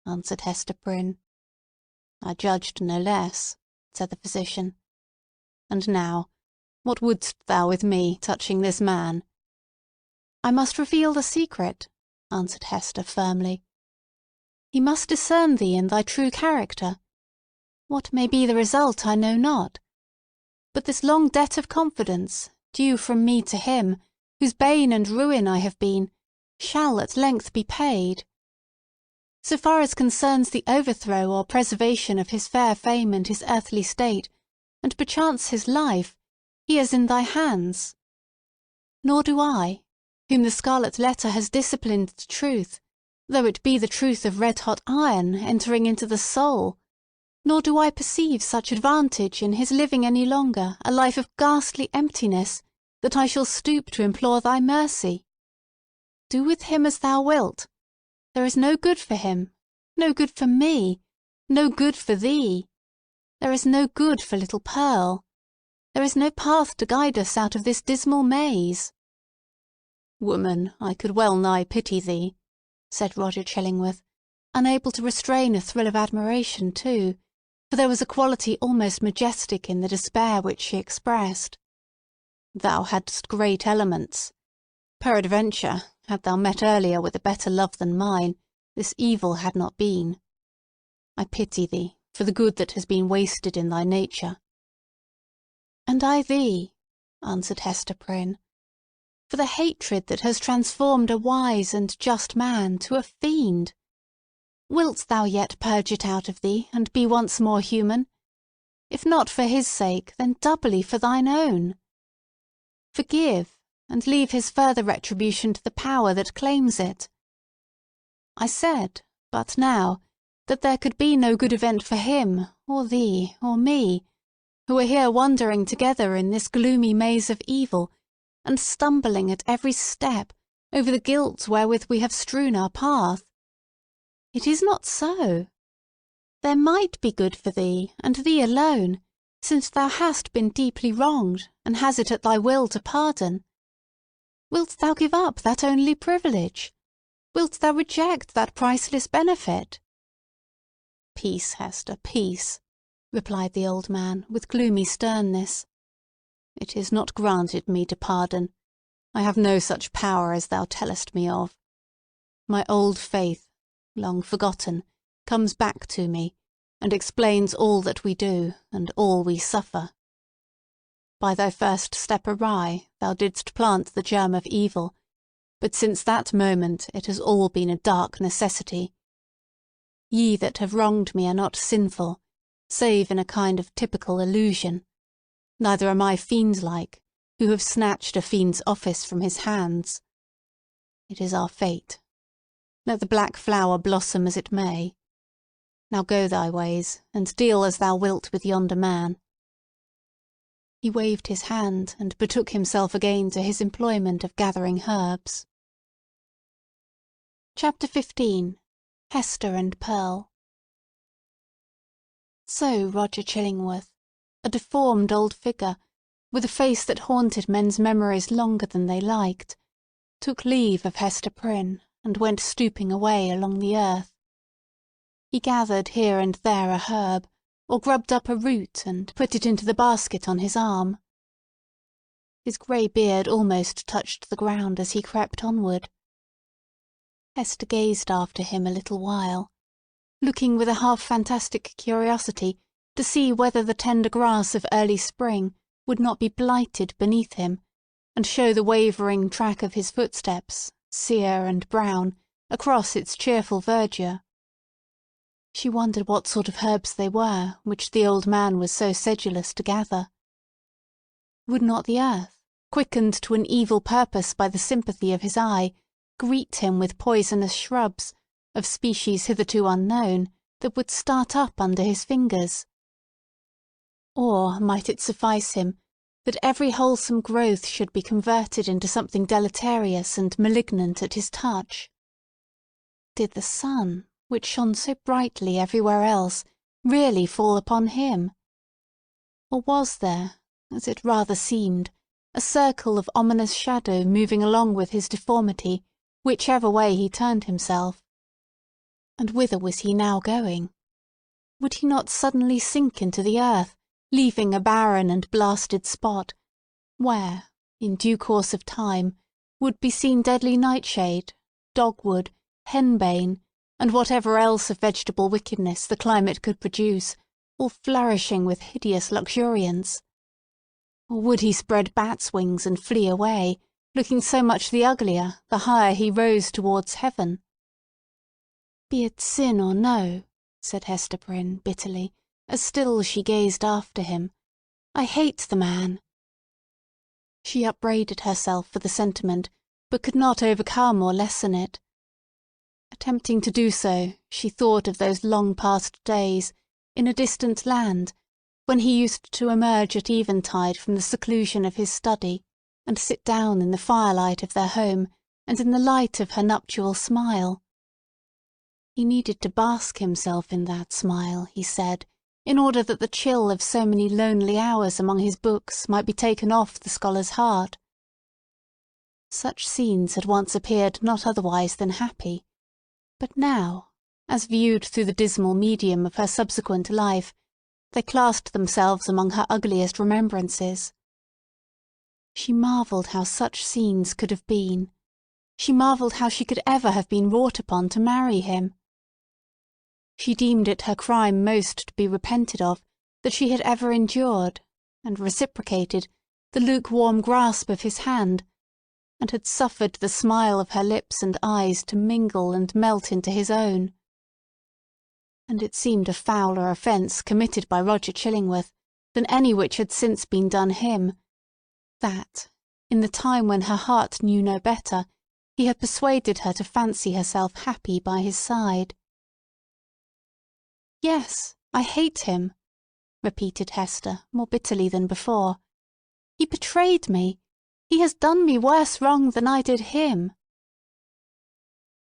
answered Hester Prynne. "I judged no less," said the physician. "And now, what wouldst thou with me touching this man?" "I must reveal the secret," answered Hester firmly. "He must discern thee in thy true character. What may be the result I know not. But this long debt of confidence, due from me to him, whose bane and ruin I have been, shall at length be paid. So far as concerns the overthrow or preservation of his fair fame and his earthly state, and perchance his life, he is in thy hands. Nor do I, whom the Scarlet Letter has disciplined to truth, though it be the truth of red-hot iron entering into the soul, nor do I perceive such advantage in his living any longer a life of ghastly emptiness, that I shall stoop to implore thy mercy. Do with him as thou wilt. There is no good for him, no good for me, no good for thee. There is no good for little Pearl. There is no path to guide us out of this dismal maze." "Woman, I could well nigh pity thee," said Roger Chillingworth, unable to restrain a thrill of admiration too, for there was a quality almost majestic in the despair which she expressed. "Thou hadst great elements. Peradventure, had thou met earlier with a better love than mine, this evil had not been. I pity thee for the good that has been wasted in thy nature." "And I thee," answered Hester Prynne, "for the hatred that has transformed a wise and just man to a fiend. Wilt thou yet purge it out of thee, and be once more human? If not for his sake, then doubly for thine own. Forgive, and leave his further retribution to the power that claims it. I said, but now, that there could be no good event for him, or thee, or me, who are here wandering together in this gloomy maze of evil, and stumbling at every step over the guilt wherewith we have strewn our path. It is not so. There might be good for thee, and thee alone, since thou hast been deeply wronged, and has it at thy will to pardon. Wilt thou give up that only privilege? Wilt thou reject that priceless benefit?" "Peace, Hester, peace," replied the old man, with gloomy sternness. "It is not granted me to pardon. I have no such power as thou tellest me of. My old faith, long forgotten, comes back to me, and explains all that we do, and all we suffer. By thy first step awry, thou didst plant the germ of evil, but since that moment it has all been a dark necessity. Ye that have wronged me are not sinful, save in a kind of typical illusion. Neither am I fiend-like, who have snatched a fiend's office from his hands. It is our fate. let the black flower blossom as it may. Now go thy ways, and deal as thou wilt with yonder man." He waved his hand, and betook himself again to his employment of gathering herbs. Chapter 15. Hester and Pearl. So Roger Chillingworth, a deformed old figure, with a face that haunted men's memories longer than they liked, took leave of Hester Prynne, and went stooping away along the earth. He gathered here and there a herb, or grubbed up a root and put it into the basket on his arm. His grey beard almost touched the ground as he crept onward. Hester gazed after him a little while, looking with a half-fantastic curiosity to see whether the tender grass of early spring would not be blighted beneath him, and show the wavering track of his footsteps, sere and brown, across its cheerful verdure. She wondered what sort of herbs they were which the old man was so sedulous to gather. Would not the earth, quickened to an evil purpose by the sympathy of his eye, greet him with poisonous shrubs, of species hitherto unknown, that would start up under his fingers? Or might it suffice him that every wholesome growth should be converted into something deleterious and malignant at his touch? Did the sun, which shone so brightly everywhere else, really fall upon him? Or was there, as it rather seemed, a circle of ominous shadow moving along with his deformity, whichever way he turned himself? And whither was he now going? Would he not suddenly sink into the earth, leaving a barren and blasted spot, where, in due course of time, would be seen deadly nightshade, dogwood, henbane, and whatever else of vegetable wickedness the climate could produce, all flourishing with hideous luxuriance? Or would he spread bat's wings and flee away, looking so much the uglier the higher he rose towards heaven? "Be it sin or no," said Hester Prynne bitterly, as still she gazed after him, "I hate the man." She upbraided herself for the sentiment, but could not overcome or lessen it. Attempting to do so, she thought of those long-past days, in a distant land, when he used to emerge at eventide from the seclusion of his study, and sit down in the firelight of their home, and in the light of her nuptial smile. He needed to bask himself in that smile, he said, in order that the chill of so many lonely hours among his books might be taken off the scholar's heart. Such scenes had once appeared not otherwise than happy, but now, as viewed through the dismal medium of her subsequent life, they classed themselves among her ugliest remembrances. She marvelled how such scenes could have been. She marvelled how she could ever have been wrought upon to marry him. She deemed it her crime most to be repented of that she had ever endured, and reciprocated, the lukewarm grasp of his hand, and had suffered the smile of her lips and eyes to mingle and melt into his own. And it seemed a fouler offence committed by Roger Chillingworth than any which had since been done him, that, in the time when her heart knew no better, he had persuaded her to fancy herself happy by his side. "Yes, I hate him," repeated Hester, more bitterly than before. "He betrayed me. He has done me worse wrong than I did him."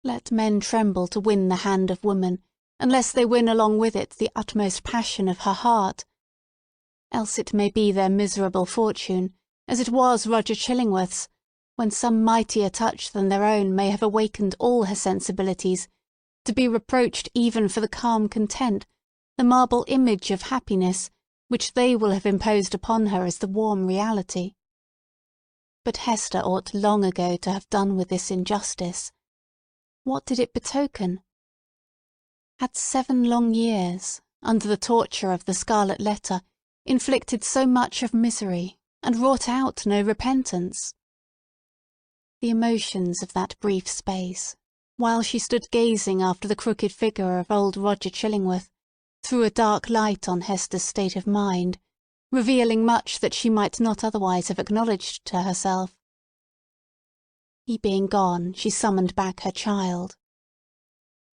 Let men tremble to win the hand of woman, unless they win along with it the utmost passion of her heart. Else it may be their miserable fortune, as it was Roger Chillingworth's, when some mightier touch than their own may have awakened all her sensibilities, to be reproached even for the calm content, the marble image of happiness, which they will have imposed upon her as the warm reality. But Hester ought long ago to have done with this injustice. What did it betoken? Had 7 long years, under the torture of the Scarlet Letter, inflicted so much of misery, and wrought out no repentance? The emotions of that brief space, while she stood gazing after the crooked figure of old Roger Chillingworth, threw a dark light on Hester's state of mind, revealing much that she might not otherwise have acknowledged to herself. He being gone, she summoned back her child.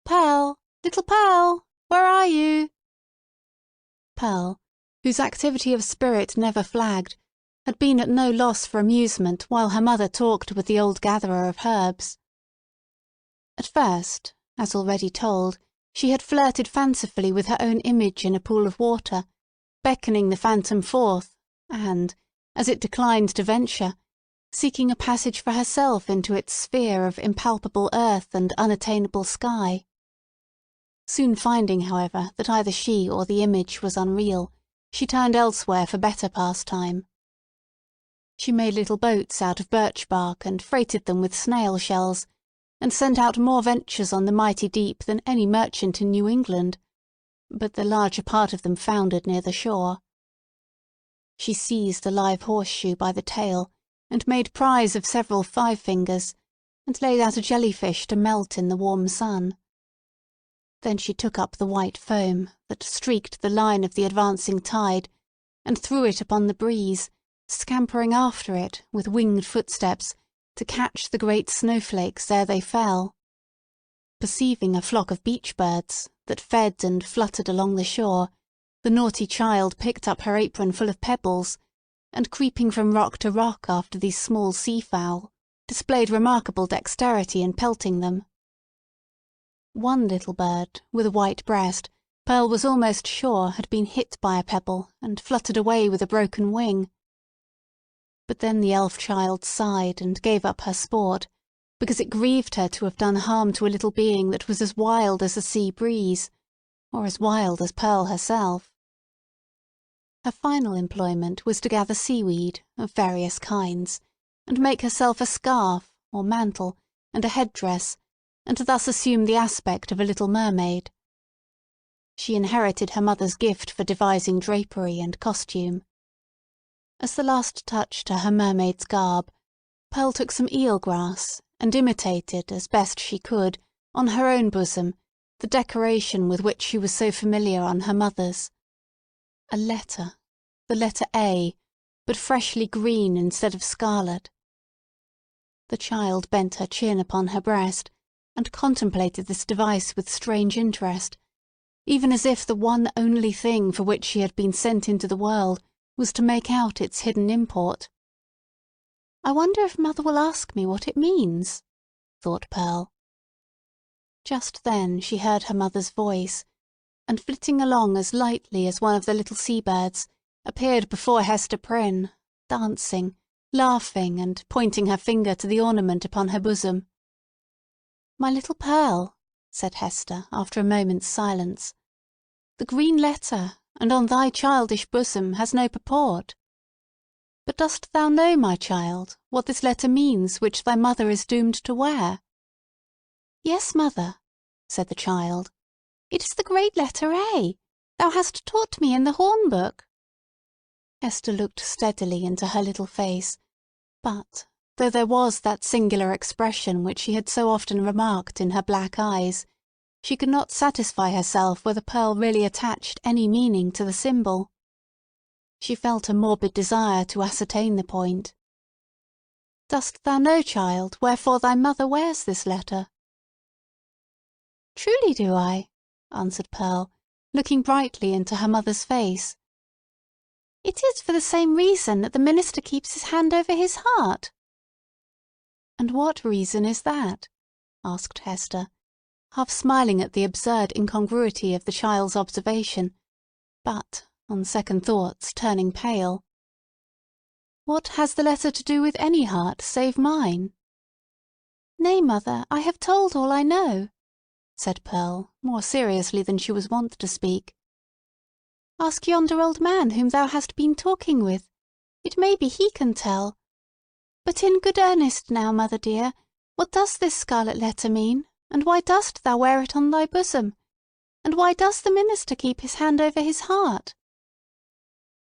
Pearl! Little Pearl! Where are you?" Pearl, whose activity of spirit never flagged, had been at no loss for amusement while her mother talked with the old gatherer of herbs. At first, as already told, she had flirted fancifully with her own image in a pool of water, beckoning the phantom forth, and, as it declined to venture, seeking a passage for herself into its sphere of impalpable earth and unattainable sky. Soon finding, however, that either she or the image was unreal, she turned elsewhere for better pastime. She made little boats out of birch bark and freighted them with snail shells, and sent out more ventures on the mighty deep than any merchant in New England, but the larger part of them foundered near the shore. She seized a live horseshoe by the tail, and made prize of several five-fingers, and laid out a jellyfish to melt in the warm sun. Then she took up the white foam that streaked the line of the advancing tide, and threw it upon the breeze, scampering after it with winged footsteps to catch the great snowflakes ere they fell. Perceiving a flock of beach birds that fed and fluttered along the shore, the naughty child picked up her apron full of pebbles, and creeping from rock to rock after these small sea-fowl, displayed remarkable dexterity in pelting them. One little bird, with a white breast, Pearl was almost sure had been hit by a pebble and fluttered away with a broken wing. But then the elf child sighed and gave up her sport, because it grieved her to have done harm to a little being that was as wild as a sea breeze, or as wild as Pearl herself. Her final employment was to gather seaweed of various kinds, and make herself a scarf, or mantle, and a head-dress, and to thus assume the aspect of a little mermaid. She inherited her mother's gift for devising drapery and costume. As the last touch to her mermaid's garb, Pearl took some eel-grass, and imitated, as best she could, on her own bosom, the decoration with which she was so familiar on her mother's. A letter, the letter A, but freshly green instead of scarlet. The child bent her chin upon her breast, and contemplated this device with strange interest, even as if the one only thing for which she had been sent into the world was to make out its hidden import. "I wonder if mother will ask me what it means," thought Pearl. Just then she heard her mother's voice, and flitting along as lightly as one of the little sea-birds, appeared before Hester Prynne, dancing, laughing, and pointing her finger to the ornament upon her bosom. "My little Pearl," said Hester, after a moment's silence, "the green letter, and on thy childish bosom, has no purport. But dost thou know, my child, what this letter means which thy mother is doomed to wear?" "Yes, mother," said the child. "It is the great letter A. Thou hast taught me in the horn-book." Hester looked steadily into her little face, but, though there was that singular expression which she had so often remarked in her black eyes, she could not satisfy herself whether Pearl really attached any meaning to the symbol. She felt a morbid desire to ascertain the point. "Dost thou know, child, wherefore thy mother wears this letter?" "Truly do I," answered Pearl, looking brightly into her mother's face. "It is for the same reason that the minister keeps his hand over his heart." "And what reason is that?" asked Hester, half smiling at the absurd incongruity of the child's observation, but, on second thoughts, turning pale. "What has the letter to do with any heart save mine?" "Nay, mother, I have told all I know," said Pearl, more seriously than she was wont to speak. "Ask yonder old man whom thou hast been talking with. It may be he can tell. But in good earnest now, mother dear, what does this scarlet letter mean, and why dost thou wear it on thy bosom? And why does the minister keep his hand over his heart?"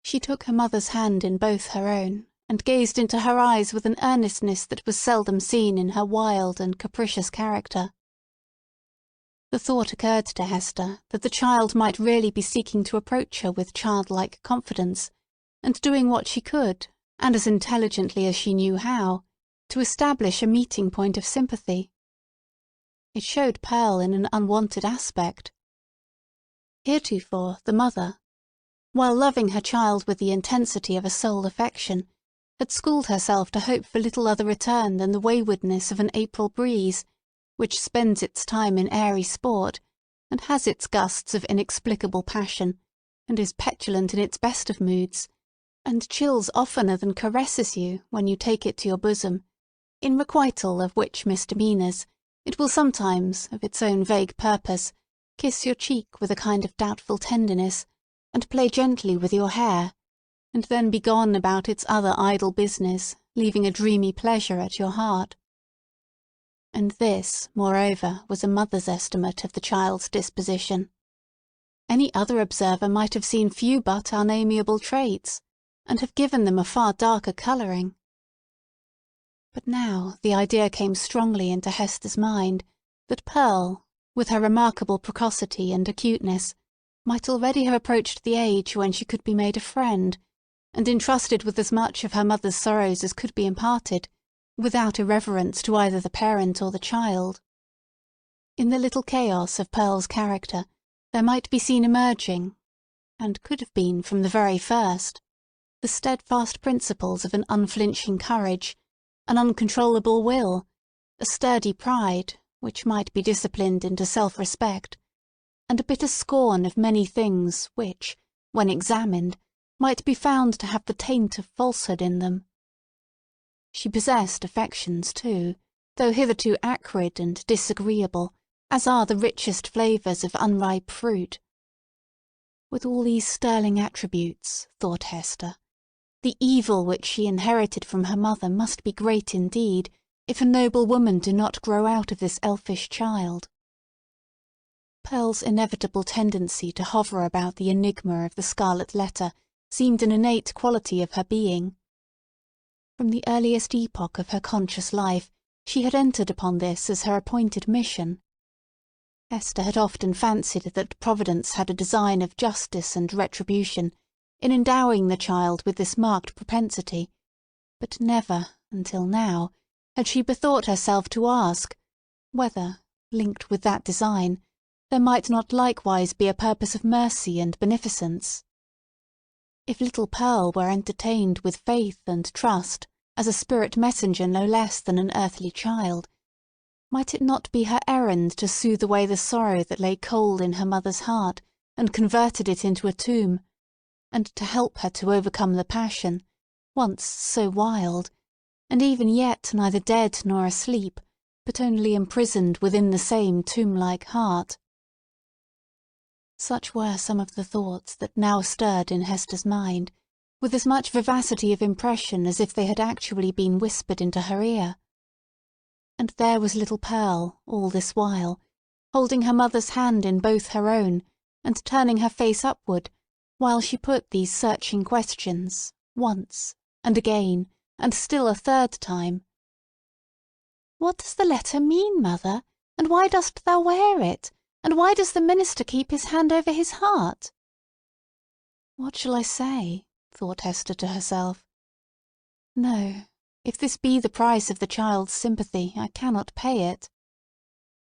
She took her mother's hand in both her own, and gazed into her eyes with an earnestness that was seldom seen in her wild and capricious character. The thought occurred to Hester that the child might really be seeking to approach her with childlike confidence, and doing what she could, and as intelligently as she knew how, to establish a meeting point of sympathy. It showed Pearl in an unwonted aspect. Heretofore the mother, while loving her child with the intensity of a soul affection, had schooled herself to hope for little other return than the waywardness of an April breeze, which spends its time in airy sport, and has its gusts of inexplicable passion, and is petulant in its best of moods, and chills oftener than caresses you when you take it to your bosom, in requital of which misdemeanours it will sometimes, of its own vague purpose, kiss your cheek with a kind of doubtful tenderness, and play gently with your hair, and then be gone about its other idle business, leaving a dreamy pleasure at your heart. And this, moreover, was a mother's estimate of the child's disposition. Any other observer might have seen few but unamiable traits, and have given them a far darker colouring. But now the idea came strongly into Hester's mind that Pearl, with her remarkable precocity and acuteness, might already have approached the age when she could be made a friend, and entrusted with as much of her mother's sorrows as could be imparted, without irreverence to either the parent or the child. In the little chaos of Pearl's character there might be seen emerging, and could have been from the very first, the steadfast principles of an unflinching courage, an uncontrollable will, a sturdy pride, which might be disciplined into self-respect, and a bitter scorn of many things which, when examined, might be found to have the taint of falsehood in them. She possessed affections, too, though hitherto acrid and disagreeable, as are the richest flavours of unripe fruit. With all these sterling attributes, thought Hester, the evil which she inherited from her mother must be great indeed, if a noble woman do not grow out of this elfish child. Pearl's inevitable tendency to hover about the enigma of the Scarlet Letter seemed an innate quality of her being. From the earliest epoch of her conscious life, she had entered upon this as her appointed mission. Hester had often fancied that Providence had a design of justice and retribution in endowing the child with this marked propensity, but never, until now, had she bethought herself to ask, whether, linked with that design, there might not likewise be a purpose of mercy and beneficence. If little Pearl were entertained with faith and trust as a spirit messenger no less than an earthly child, might it not be her errand to soothe away the sorrow that lay cold in her mother's heart and converted it into a tomb, and to help her to overcome the passion, once so wild, and even yet neither dead nor asleep, but only imprisoned within the same tomb-like heart? Such were some of the thoughts that now stirred in Hester's mind, with as much vivacity of impression as if they had actually been whispered into her ear. And there was little Pearl, all this while, holding her mother's hand in both her own, and turning her face upward, while she put these searching questions, once, and again, and still a third time. "What does the letter mean, mother? And why dost thou wear it? And why does the minister keep his hand over his heart?" "What shall I say?" thought Hester to herself. "No, if this be the price of the child's sympathy, I cannot pay it."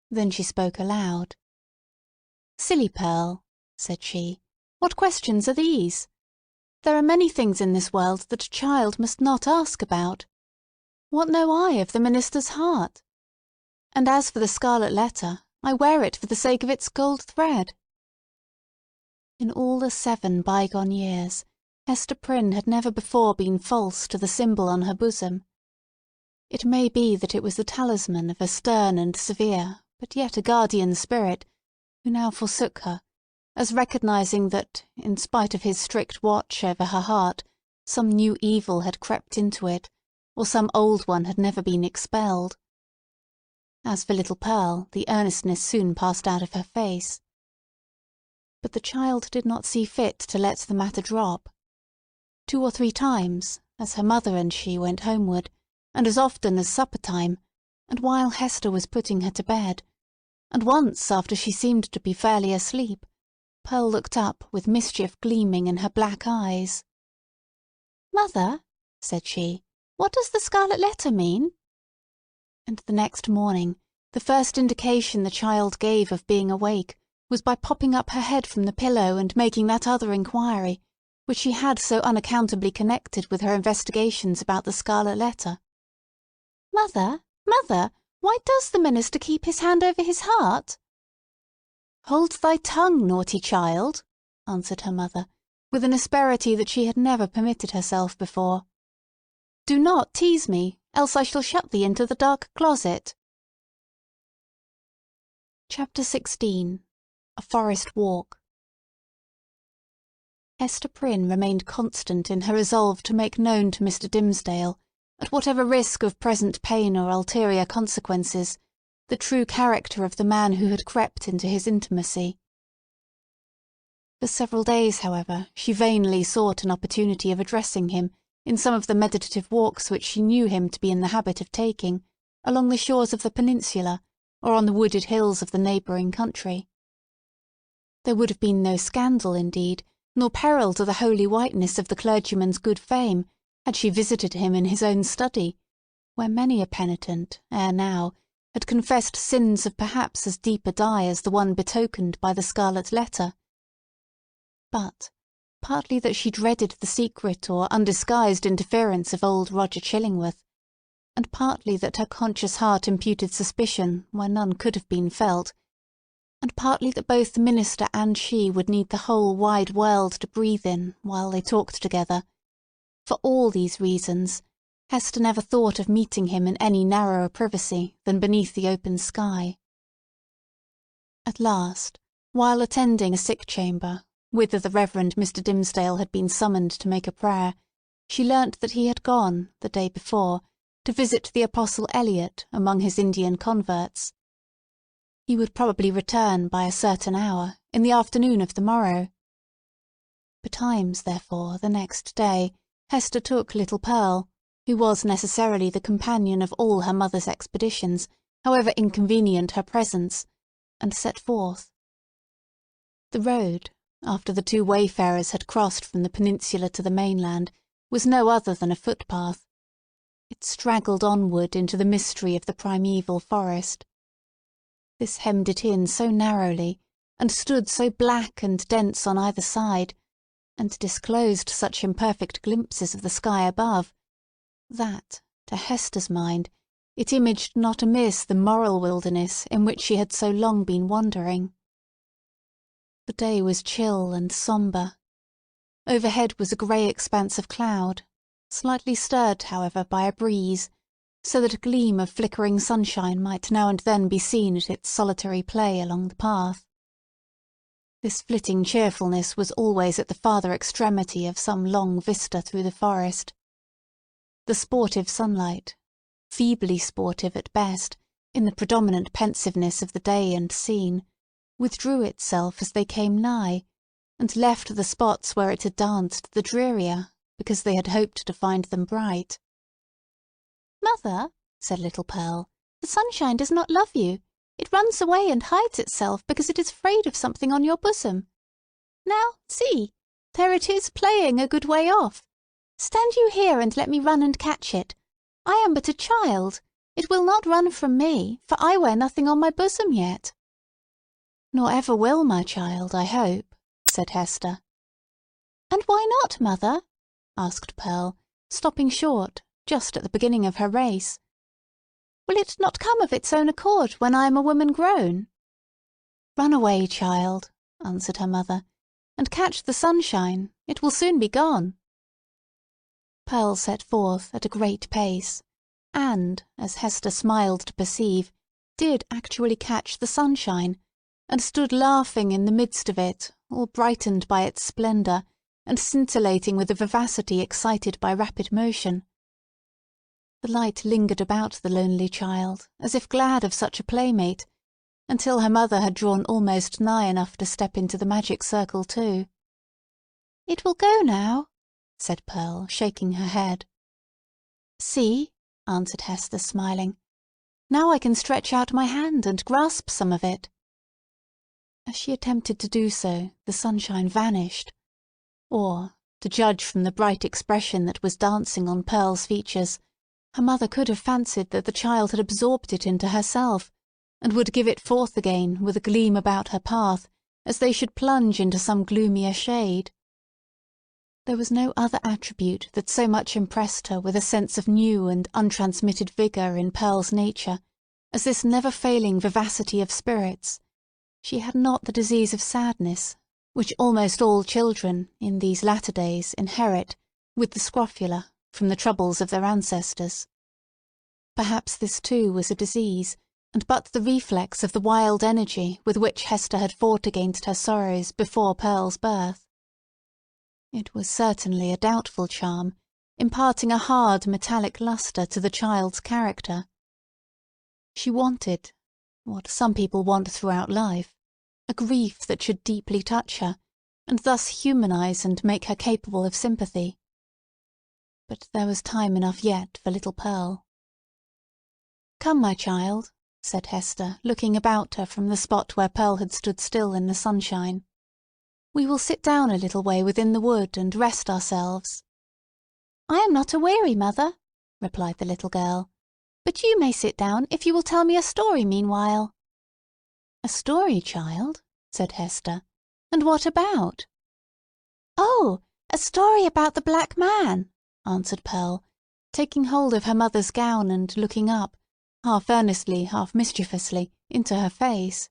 Then she spoke aloud. "Silly Pearl," said she, "what questions are these? There are many things in this world that a child must not ask about. What know I of the minister's heart? And as for the Scarlet Letter, I wear it for the sake of its gold thread." In all the 7 bygone years, Hester Prynne had never before been false to the symbol on her bosom. It may be that it was the talisman of a stern and severe, but yet a guardian spirit, who now forsook her, as recognizing that, in spite of his strict watch over her heart, some new evil had crept into it, or some old one had never been expelled. As for little Pearl, the earnestness soon passed out of her face. But the child did not see fit to let the matter drop. 2 or 3 times, as her mother and she went homeward, and as often as supper-time, and while Hester was putting her to bed, and once after she seemed to be fairly asleep, Pearl looked up with mischief gleaming in her black eyes. "Mother," said she, "what does the Scarlet Letter mean?" And the next morning, The first indication the child gave of being awake was by popping up her head from the pillow and making that other inquiry, which she had so unaccountably connected with her investigations about the Scarlet Letter. "Mother, mother, why does the minister keep his hand over his heart?" "Hold thy tongue, naughty child," answered her mother, with an asperity that she had never permitted herself before. "Do not tease me, else I shall shut thee into the dark closet." Chapter 16. A Forest Walk. Hester Prynne remained constant in her resolve to make known to Mr. Dimmesdale, at whatever risk of present pain or ulterior consequences, the true character of the man who had crept into his intimacy. For several days, however, she vainly sought an opportunity of addressing him in some of the meditative walks which she knew him to be in the habit of taking, along the shores of the peninsula, or on the wooded hills of the neighbouring country. There would have been no scandal, indeed, nor peril to the holy whiteness of the clergyman's good fame, had she visited him in his own study, where many a penitent, ere now, had confessed sins of perhaps as deep a dye as the one betokened by the Scarlet Letter. But, partly that she dreaded the secret or undisguised interference of old Roger Chillingworth, and partly that her conscious heart imputed suspicion where none could have been felt, and partly that both the minister and she would need the whole wide world to breathe in while they talked together, for all these reasons, Hester never thought of meeting him in any narrower privacy than beneath the open sky. At last, while attending a sick chamber, whither the Reverend Mr. Dimmesdale had been summoned to make a prayer, she learnt that he had gone, the day before, to visit the Apostle Eliot among his Indian converts. He would probably return by a certain hour, in the afternoon of the morrow. Betimes, therefore, the next day, Hester took little Pearl, who was necessarily the companion of all her mother's expeditions, however inconvenient her presence, and set forth. The road, after the two wayfarers had crossed from the peninsula to the mainland, was no other than a footpath. It straggled onward into the mystery of the primeval forest. This hemmed it in so narrowly, and stood so black and dense on either side, and disclosed such imperfect glimpses of the sky above, that, to Hester's mind, it imaged not amiss the moral wilderness in which she had so long been wandering. The day was chill and sombre. Overhead was a grey expanse of cloud, slightly stirred, however, by a breeze, so that a gleam of flickering sunshine might now and then be seen at its solitary play along the path. This flitting cheerfulness was always at the farther extremity of some long vista through the forest. The sportive sunlight, feebly sportive at best, in the predominant pensiveness of the day and scene, withdrew itself as they came nigh, and left the spots where it had danced the drearier, because they had hoped to find them bright. "Mother," said little Pearl, "the sunshine does not love you. It runs away and hides itself because it is afraid of something on your bosom. Now, see, there it is playing a good way off. Stand you here and let me run and catch it. I am but a child. It will not run from me, for I wear nothing on my bosom yet." "Nor ever will, my child, I hope," said Hester. "And why not, mother?" asked Pearl, stopping short, just at the beginning of her race. "Will it not come of its own accord when I am a woman grown?" "Run away, child," answered her mother, "and catch the sunshine. It will soon be gone." Pearl set forth at a great pace, and, as Hester smiled to perceive, did actually catch the sunshine, and stood laughing in the midst of it, all brightened by its splendour, and scintillating with a vivacity excited by rapid motion. The light lingered about the lonely child, as if glad of such a playmate, until her mother had drawn almost nigh enough to step into the magic circle too. "It will go now," said Pearl, shaking her head. "See," answered Hester, smiling. "Now I can stretch out my hand and grasp some of it." As she attempted to do so, the sunshine vanished. Or, to judge from the bright expression that was dancing on Pearl's features, her mother could have fancied that the child had absorbed it into herself, and would give it forth again with a gleam about her path, as they should plunge into some gloomier shade. There was no other attribute that so much impressed her with a sense of new and untransmitted vigour in Pearl's nature as this never-failing vivacity of spirits. She had not the disease of sadness, which almost all children, in these latter days, inherit, with the scrofula, from the troubles of their ancestors. Perhaps this too was a disease, and but the reflex of the wild energy with which Hester had fought against her sorrows before Pearl's birth. It was certainly a doubtful charm, imparting a hard metallic lustre to the child's character. She wanted, what some people want throughout life, a grief that should deeply touch her, and thus humanize and make her capable of sympathy. But there was time enough yet for little Pearl. "Come, my child," said Hester, looking about her from the spot where Pearl had stood still in the sunshine. "We will sit down a little way within the wood and rest ourselves." "I am not aweary, mother," replied the little girl. "But you may sit down if you will tell me a story meanwhile." "A story, child?" said Hester. "And what about?" "Oh, a story about the Black Man," answered Pearl, taking hold of her mother's gown and looking up, half earnestly, half mischievously, into her face.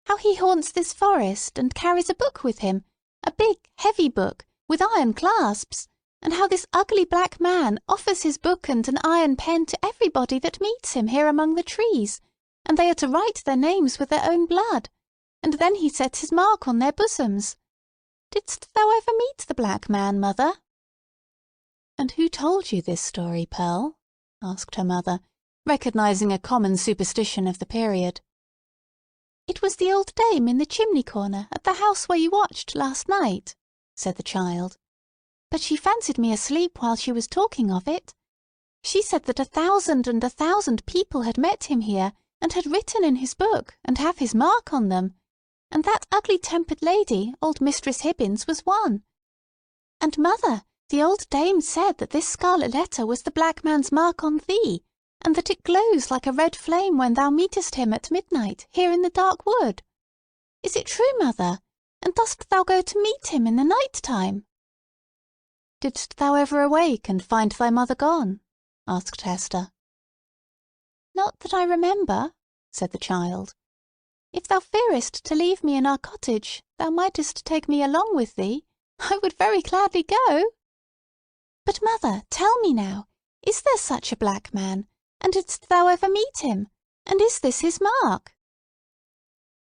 "How he haunts this forest, and carries a book with him, a big, heavy book, with iron clasps, and how this ugly black man offers his book and an iron pen to everybody that meets him here among the trees, and they are to write their names with their own blood, and then he sets his mark on their bosoms. Didst thou ever meet the Black Man, mother?" "And who told you this story, Pearl?" asked her mother, recognizing a common superstition of the period. "It was the old dame in the chimney corner at the house where you watched last night," said the child. "But she fancied me asleep while she was talking of it. She said that 1,000 and 1,000 people had met him here, and had written in his book, and have his mark on them, and that ugly-tempered lady, old Mistress Hibbins, was one. And, mother, the old dame said that this scarlet letter was the Black Man's mark on thee, and that it glows like a red flame when thou meetest him at midnight here in the dark wood. Is it true, mother? And dost thou go to meet him in the night-time?" "Didst thou ever awake and find thy mother gone?" asked Hester. "Not that I remember," said the child. "If thou fearest to leave me in our cottage, thou mightest take me along with thee. I would very gladly go. But, mother, tell me now, is there such a black man, and didst thou ever meet him, and is this his mark?"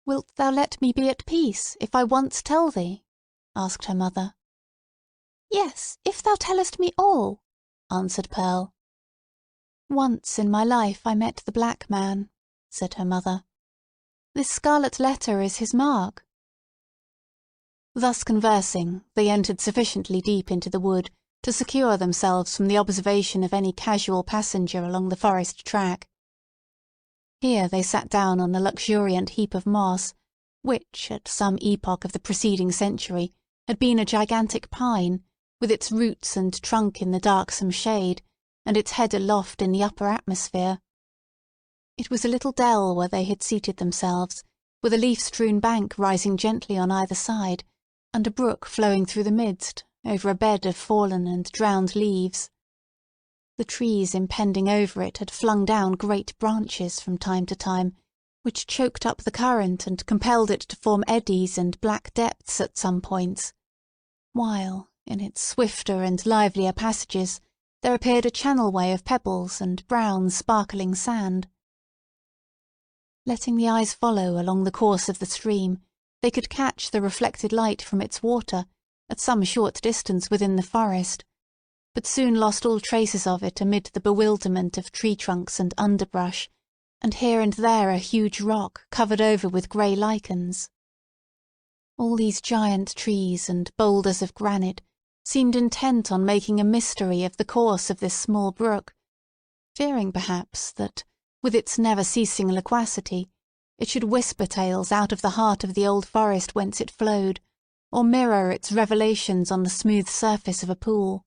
"Wilt thou let me be at peace, if I once tell thee?" asked her mother. "Yes, if thou tellest me all," answered Pearl. "Once in my life I met the Black Man," said her mother. "This scarlet letter is his mark." Thus conversing, they entered sufficiently deep into the wood to secure themselves from the observation of any casual passenger along the forest track. Here they sat down on a luxuriant heap of moss, which, at some epoch of the preceding century, had been a gigantic pine, with its roots and trunk in the darksome shade, and its head aloft in the upper atmosphere. It was a little dell where they had seated themselves, with a leaf-strewn bank rising gently on either side, and a brook flowing through the midst, over a bed of fallen and drowned leaves. The trees impending over it had flung down great branches from time to time, which choked up the current and compelled it to form eddies and black depths at some points, while, in its swifter and livelier passages, there appeared a channel-way of pebbles and brown, sparkling sand. Letting the eyes follow along the course of the stream, they could catch the reflected light from its water, at some short distance within the forest, but soon lost all traces of it amid the bewilderment of tree-trunks and underbrush, and here and there a huge rock covered over with grey lichens. All these giant trees and boulders of granite seemed intent on making a mystery of the course of this small brook, fearing perhaps that, with its never-ceasing loquacity, it should whisper tales out of the heart of the old forest whence it flowed, or mirror its revelations on the smooth surface of a pool.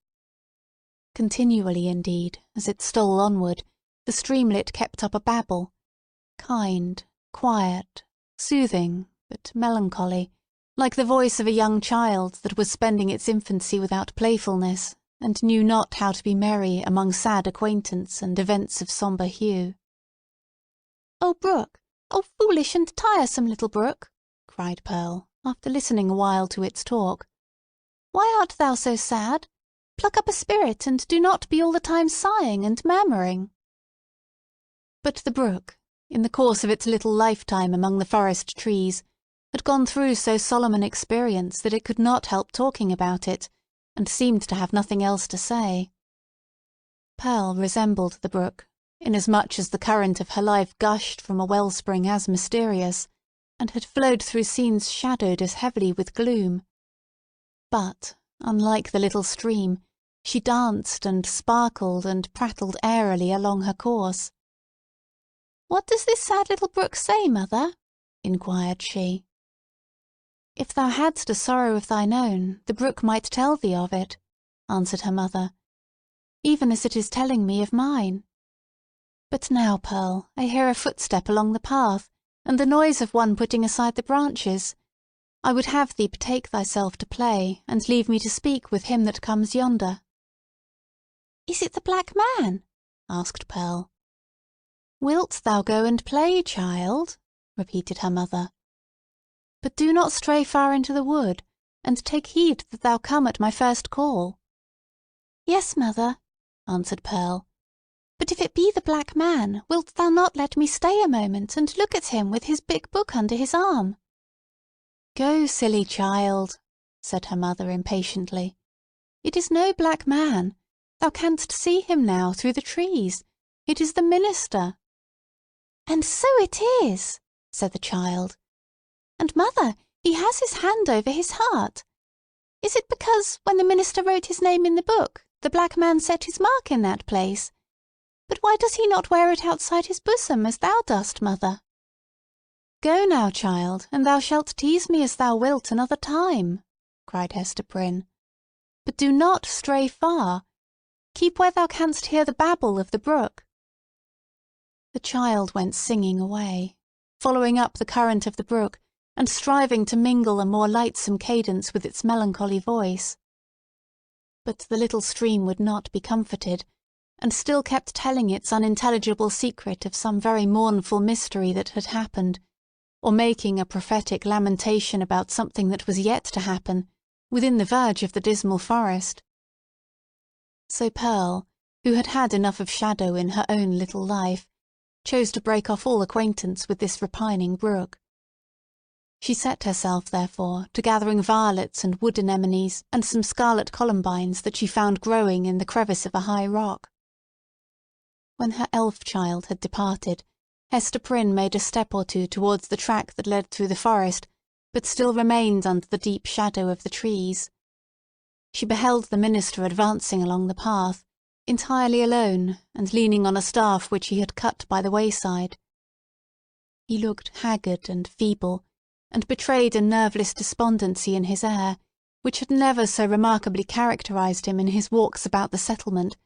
Continually, indeed, as it stole onward, the streamlet kept up a babble, kind, quiet, soothing, but melancholy, like the voice of a young child that was spending its infancy without playfulness, and knew not how to be merry among sad acquaintance and events of sombre hue. "Oh, Brook! Oh, foolish and tiresome little Brook!" cried Pearl, after listening a while to its talk. "Why art thou so sad? Pluck up a spirit, and do not be all the time sighing and murmuring." But the brook, in the course of its little lifetime among the forest trees, had gone through so solemn an experience that it could not help talking about it, and seemed to have nothing else to say. Pearl resembled the brook, inasmuch as the current of her life gushed from a wellspring as mysterious, and had flowed through scenes shadowed as heavily with gloom. But, unlike the little stream, she danced and sparkled and prattled airily along her course. "What does this sad little brook say, mother?" inquired she. "If thou hadst a sorrow of thine own, the brook might tell thee of it," answered her mother, "even as it is telling me of mine. But now, Pearl, I hear a footstep along the path, and the noise of one putting aside the branches. I would have thee betake thyself to play, and leave me to speak with him that comes yonder." "Is it the black man?" asked Pearl. "Wilt thou go and play, child?" repeated her mother. "But do not stray far into the wood, and take heed that thou come at my first call." "Yes, mother," answered Pearl. "But if it be the black man, wilt thou not let me stay a moment and look at him with his big book under his arm?" "Go, silly child," said her mother impatiently. "It is no black man. Thou canst see him now through the trees. It is the minister." "And so it is," said the child. "And, mother, he has his hand over his heart. Is it because, when the minister wrote his name in the book, the black man set his mark in that place? But why does he not wear it outside his bosom, as thou dost, mother?" "Go now, child, and thou shalt tease me as thou wilt another time," cried Hester Prynne. "But do not stray far. Keep where thou canst hear the babble of the brook." The child went singing away, following up the current of the brook, and striving to mingle a more lightsome cadence with its melancholy voice. But the little stream would not be comforted, and still kept telling its unintelligible secret of some very mournful mystery that had happened, or making a prophetic lamentation about something that was yet to happen, within the verge of the dismal forest. So Pearl, who had had enough of shadow in her own little life, chose to break off all acquaintance with this repining brook. She set herself, therefore, to gathering violets and wood anemones and some scarlet columbines that she found growing in the crevice of a high rock. When her elf child had departed, Hester Prynne made a step or two towards the track that led through the forest, but still remained under the deep shadow of the trees. She beheld the minister advancing along the path, entirely alone, and leaning on a staff which he had cut by the wayside. He looked haggard and feeble, and betrayed a nerveless despondency in his air, which had never so remarkably characterized him in his walks about the settlement,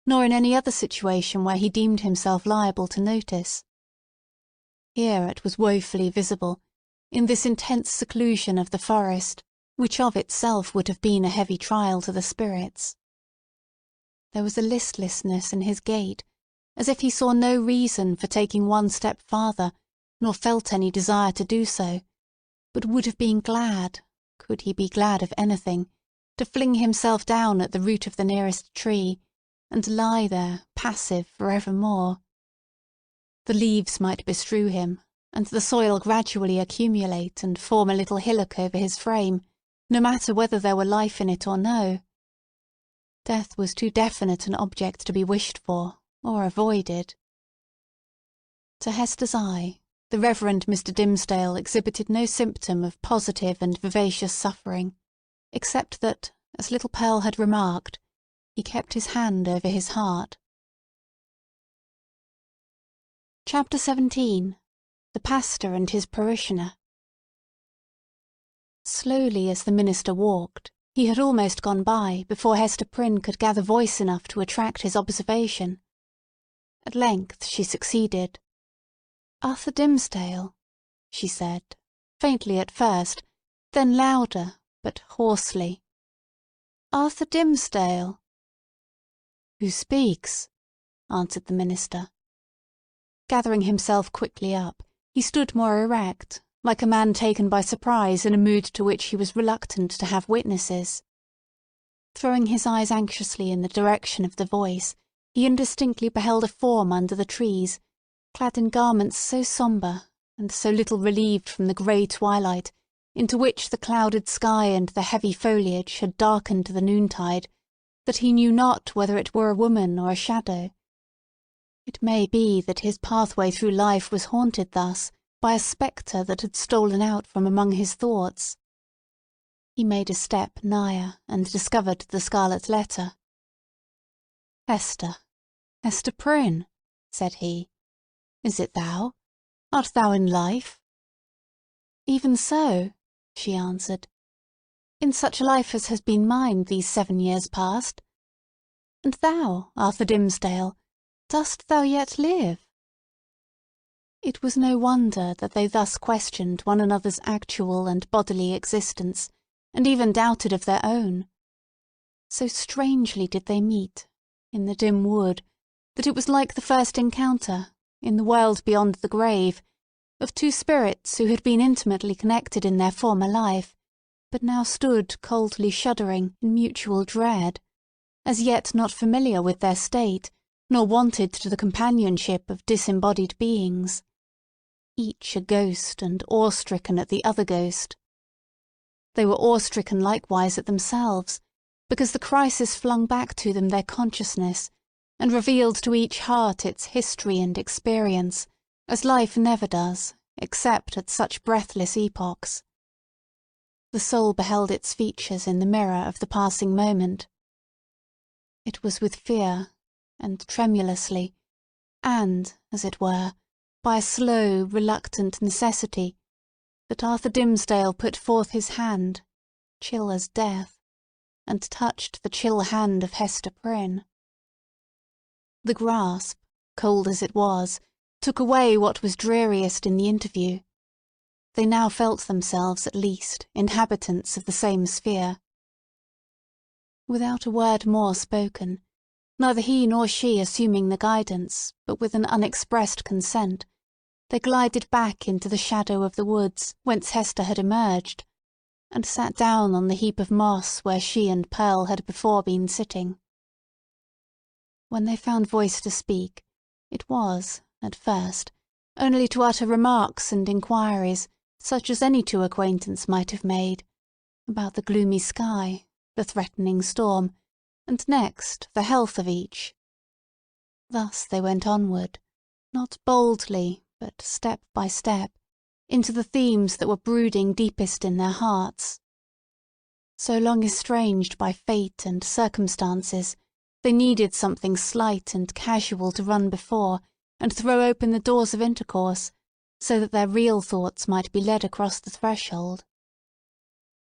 nor in any other situation where he deemed himself liable to notice. Here it was woefully visible, in this intense seclusion of the forest, which of itself would have been a heavy trial to the spirits. There was a listlessness in his gait, as if he saw no reason for taking one step farther, nor felt any desire to do so, but would have been glad, could he be glad of anything, to fling himself down at the root of the nearest tree, and lie there, passive for evermore. The leaves might bestrew him, and the soil gradually accumulate and form a little hillock over his frame, no matter whether there were life in it or no. Death was too definite an object to be wished for, or avoided. To Hester's eye, the Reverend Mr. Dimmesdale exhibited no symptom of positive and vivacious suffering, except that, as little Pearl had remarked, he kept his hand over his heart. Chapter 17. The Pastor and his Parishioner. Slowly as the minister walked, he had almost gone by before Hester Prynne could gather voice enough to attract his observation. At length she succeeded. "Arthur Dimmesdale," she said, faintly at first, then louder, but hoarsely. "Arthur Dimmesdale." "Who speaks?" answered the minister. Gathering himself quickly up, he stood more erect, like a man taken by surprise in a mood to which he was reluctant to have witnesses. Throwing his eyes anxiously in the direction of the voice, he indistinctly beheld a form under the trees, clad in garments so sombre, and so little relieved from the grey twilight into which the clouded sky and the heavy foliage had darkened the noontide, that he knew not whether it were a woman or a shadow. It may be that his pathway through life was haunted thus by a spectre that had stolen out from among his thoughts. He made a step nigher and discovered the scarlet letter. "Hester, Hester Prynne," said he. "Is it thou? Art thou in life?" "Even so," she answered. "In such a life as has been mine these 7 years past. And thou, Arthur Dimmesdale, dost thou yet live?" It was no wonder that they thus questioned one another's actual and bodily existence, and even doubted of their own. So strangely did they meet, in the dim wood, that it was like the first encounter, in the world beyond the grave, of two spirits who had been intimately connected in their former life, but now stood coldly shuddering in mutual dread, as yet not familiar with their state, nor wonted to the companionship of disembodied beings. Each a ghost and awe-stricken at the other ghost. They were awe-stricken likewise at themselves, because the crisis flung back to them their consciousness, and revealed to each heart its history and experience, as life never does, except at such breathless epochs. The soul beheld its features in the mirror of the passing moment. It was with fear, and tremulously, and, as it were, by a slow, reluctant necessity, that Arthur Dimmesdale put forth his hand, chill as death, and touched the chill hand of Hester Prynne. The grasp, cold as it was, took away what was dreariest in the interview. They now felt themselves, at least, inhabitants of the same sphere. Without a word more spoken, neither he nor she assuming the guidance, but with an unexpressed consent, they glided back into the shadow of the woods whence Hester had emerged, and sat down on the heap of moss where she and Pearl had before been sitting. When they found voice to speak, it was, at first, only to utter remarks and inquiries, such as any two acquaintance might have made, about the gloomy sky, the threatening storm, and next the health of each. Thus they went onward, not boldly, but step by step, into the themes that were brooding deepest in their hearts. So long estranged by fate and circumstances, they needed something slight and casual to run before, and throw open the doors of intercourse, so that their real thoughts might be led across the threshold.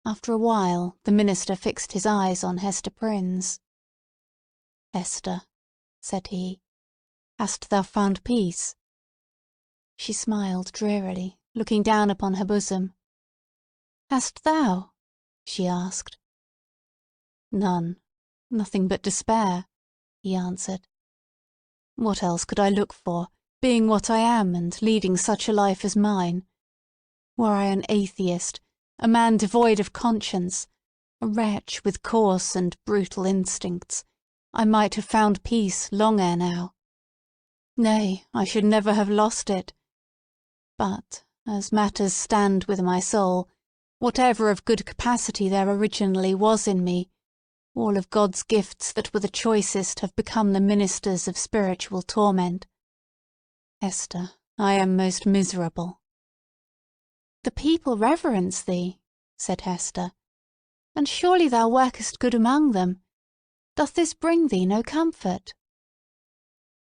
After a while, the minister fixed his eyes on Hester Prynne's. "Hester," said he, "hast thou found peace?" She smiled drearily, looking down upon her bosom. "Hast thou?" she asked. "None. Nothing but despair," he answered. "What else could I look for, being what I am and leading such a life as mine? Were I an atheist, a man devoid of conscience, a wretch with coarse and brutal instincts, I might have found peace long ere now. Nay, I should never have lost it. But, as matters stand with my soul, whatever of good capacity there originally was in me, all of God's gifts that were the choicest have become the ministers of spiritual torment. Hester, I am most miserable." "The people reverence thee," said Hester, "and surely thou workest good among them. Doth this bring thee no comfort?"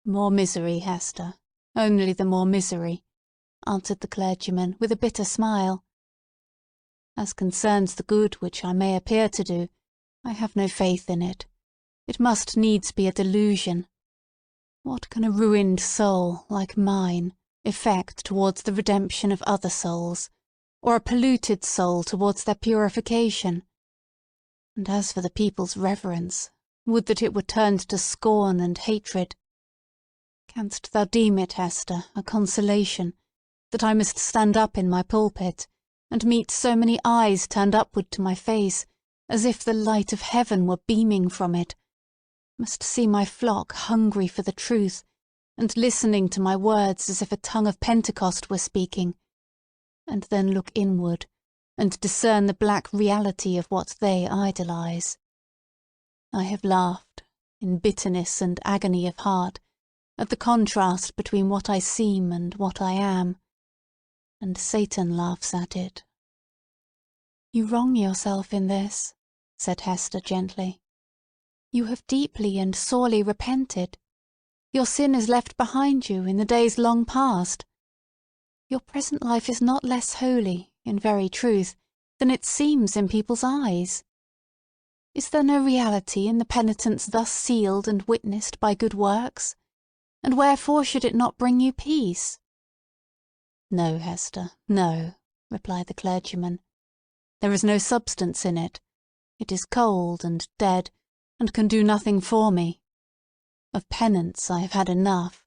"More misery, Hester, only the more misery," answered the clergyman with a bitter smile. "As concerns the good which I may appear to do, I have no faith in it. It must needs be a delusion. What can a ruined soul, like mine, effect towards the redemption of other souls, or a polluted soul towards their purification. And as for the people's reverence, would that it were turned to scorn and hatred. Canst thou deem it, Hester, a consolation, that I must stand up in my pulpit, and meet so many eyes turned upward to my face, as if the light of heaven were beaming from it, must see my flock hungry for the truth, and listening to my words as if a tongue of Pentecost were speaking, and then look inward, and discern the black reality of what they idolize? I have laughed, in bitterness and agony of heart, at the contrast between what I seem and what I am, and Satan laughs at it. "You wrong yourself in this," said Hester gently. "You have deeply and sorely repented. Your sin is left behind you in the days long past. Your present life is not less holy, in very truth, than it seems in people's eyes. Is there no reality in the penitence thus sealed and witnessed by good works? And wherefore should it not bring you peace?" "No, Hester, no," replied the clergyman. "There is no substance in it. It is cold and dead, and can do nothing for me. Of penance I have had enough.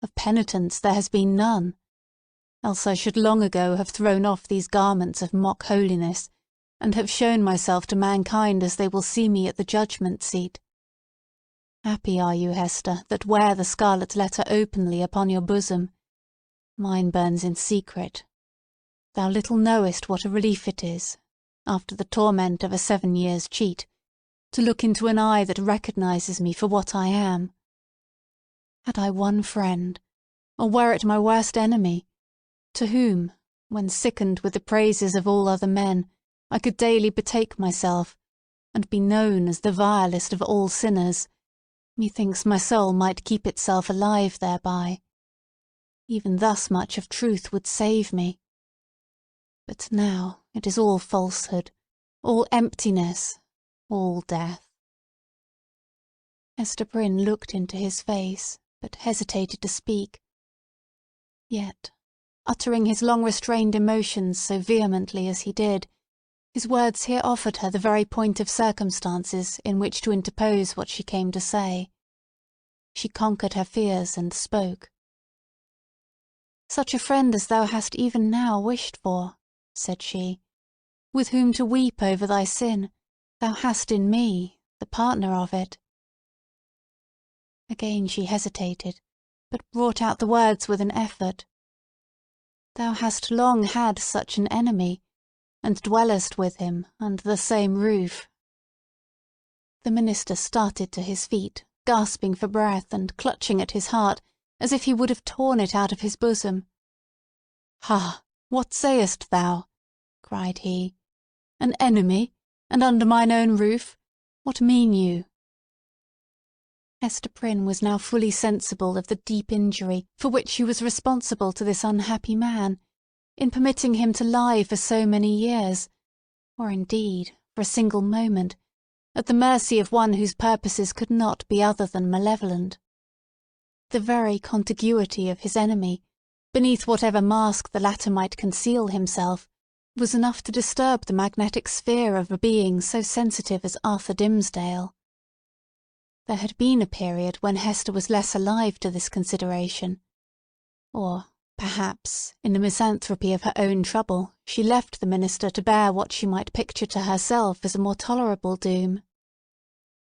Of penitence there has been none. Else I should long ago have thrown off these garments of mock holiness, and have shown myself to mankind as they will see me at the judgment seat. Happy are you, Hester, that wear the scarlet letter openly upon your bosom. Mine burns in secret. Thou little knowest what a relief it is, after the torment of a 7 years' cheat, to look into an eye that recognizes me for what I am. Had I one friend, or were it my worst enemy, to whom, when sickened with the praises of all other men, I could daily betake myself, and be known as the vilest of all sinners, methinks my soul might keep itself alive thereby. Even thus much of truth would save me. But now it is all falsehood, all emptiness, all death." Hester Prynne looked into his face, but hesitated to speak. Yet, uttering his long-restrained emotions so vehemently as he did, his words here offered her the very point of circumstances in which to interpose what she came to say. She conquered her fears and spoke. "Such a friend as thou hast even now wished for," said she, "with whom to weep over thy sin, thou hast in me, the partner of it." Again she hesitated, but brought out the words with an effort. "Thou hast long had such an enemy, and dwellest with him under the same roof." The minister started to his feet, gasping for breath and clutching at his heart, as if he would have torn it out of his bosom. "Ha! What sayest thou?" cried he. "An enemy, and under mine own roof? What mean you?" Hester Prynne was now fully sensible of the deep injury for which she was responsible to this unhappy man, in permitting him to lie for so many years, or indeed, for a single moment, at the mercy of one whose purposes could not be other than malevolent. The very contiguity of his enemy, beneath whatever mask the latter might conceal himself, was enough to disturb the magnetic sphere of a being so sensitive as Arthur Dimmesdale. There had been a period when Hester was less alive to this consideration, or, perhaps, in the misanthropy of her own trouble, she left the minister to bear what she might picture to herself as a more tolerable doom.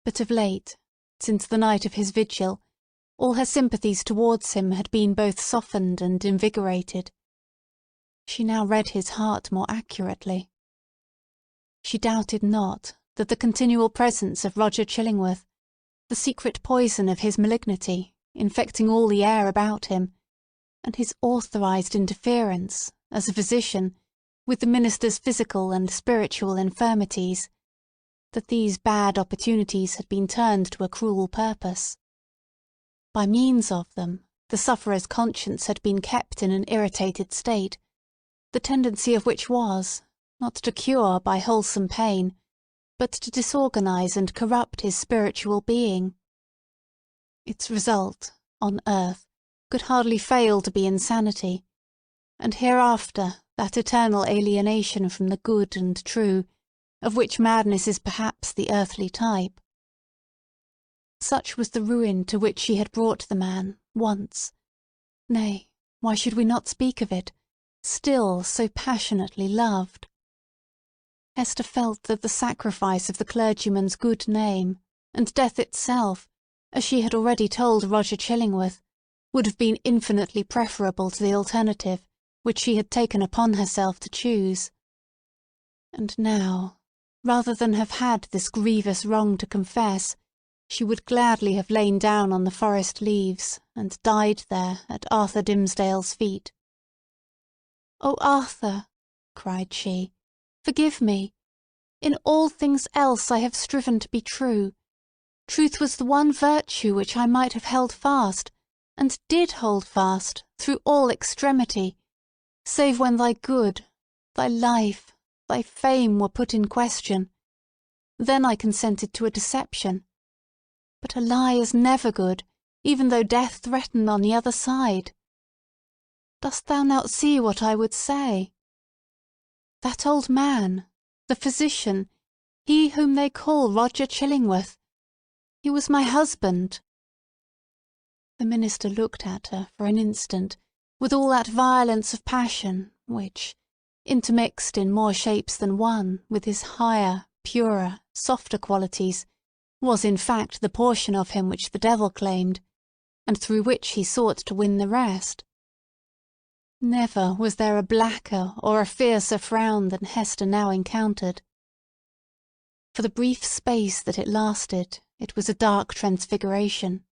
But of late, since the night of his vigil, all her sympathies towards him had been both softened and invigorated. She now read his heart more accurately. She doubted not that the continual presence of Roger Chillingworth, the secret poison of his malignity, infecting all the air about him, and his authorized interference, as a physician, with the minister's physical and spiritual infirmities, that these bad opportunities had been turned to a cruel purpose. By means of them, the sufferer's conscience had been kept in an irritated state, the tendency of which was, not to cure by wholesome pain, but to disorganize and corrupt his spiritual being. Its result, on earth, could hardly fail to be insanity, and hereafter that eternal alienation from the good and true, of which madness is perhaps the earthly type. Such was the ruin to which she had brought the man, once. Nay, why should we not speak of it, still so passionately loved? Hester felt that the sacrifice of the clergyman's good name, and death itself, as she had already told Roger Chillingworth, would have been infinitely preferable to the alternative which she had taken upon herself to choose. And now, rather than have had this grievous wrong to confess, she would gladly have lain down on the forest leaves and died there at Arthur Dimmesdale's feet. "Oh, Arthur," cried she, "forgive me. In all things else I have striven to be true. Truth was the one virtue which I might have held fast, and did hold fast, through all extremity, save when thy good, thy life, thy fame were put in question. Then I consented to a deception. But a lie is never good, even though death threaten on the other side. Dost thou not see what I would say? That old man, the physician, he whom they call Roger Chillingworth, he was my husband." The minister looked at her for an instant, with all that violence of passion which, intermixed in more shapes than one with his higher, purer, softer qualities, was in fact the portion of him which the devil claimed, and through which he sought to win the rest. Never was there a blacker or a fiercer frown than Hester now encountered. For the brief space that it lasted, it was a dark transfiguration.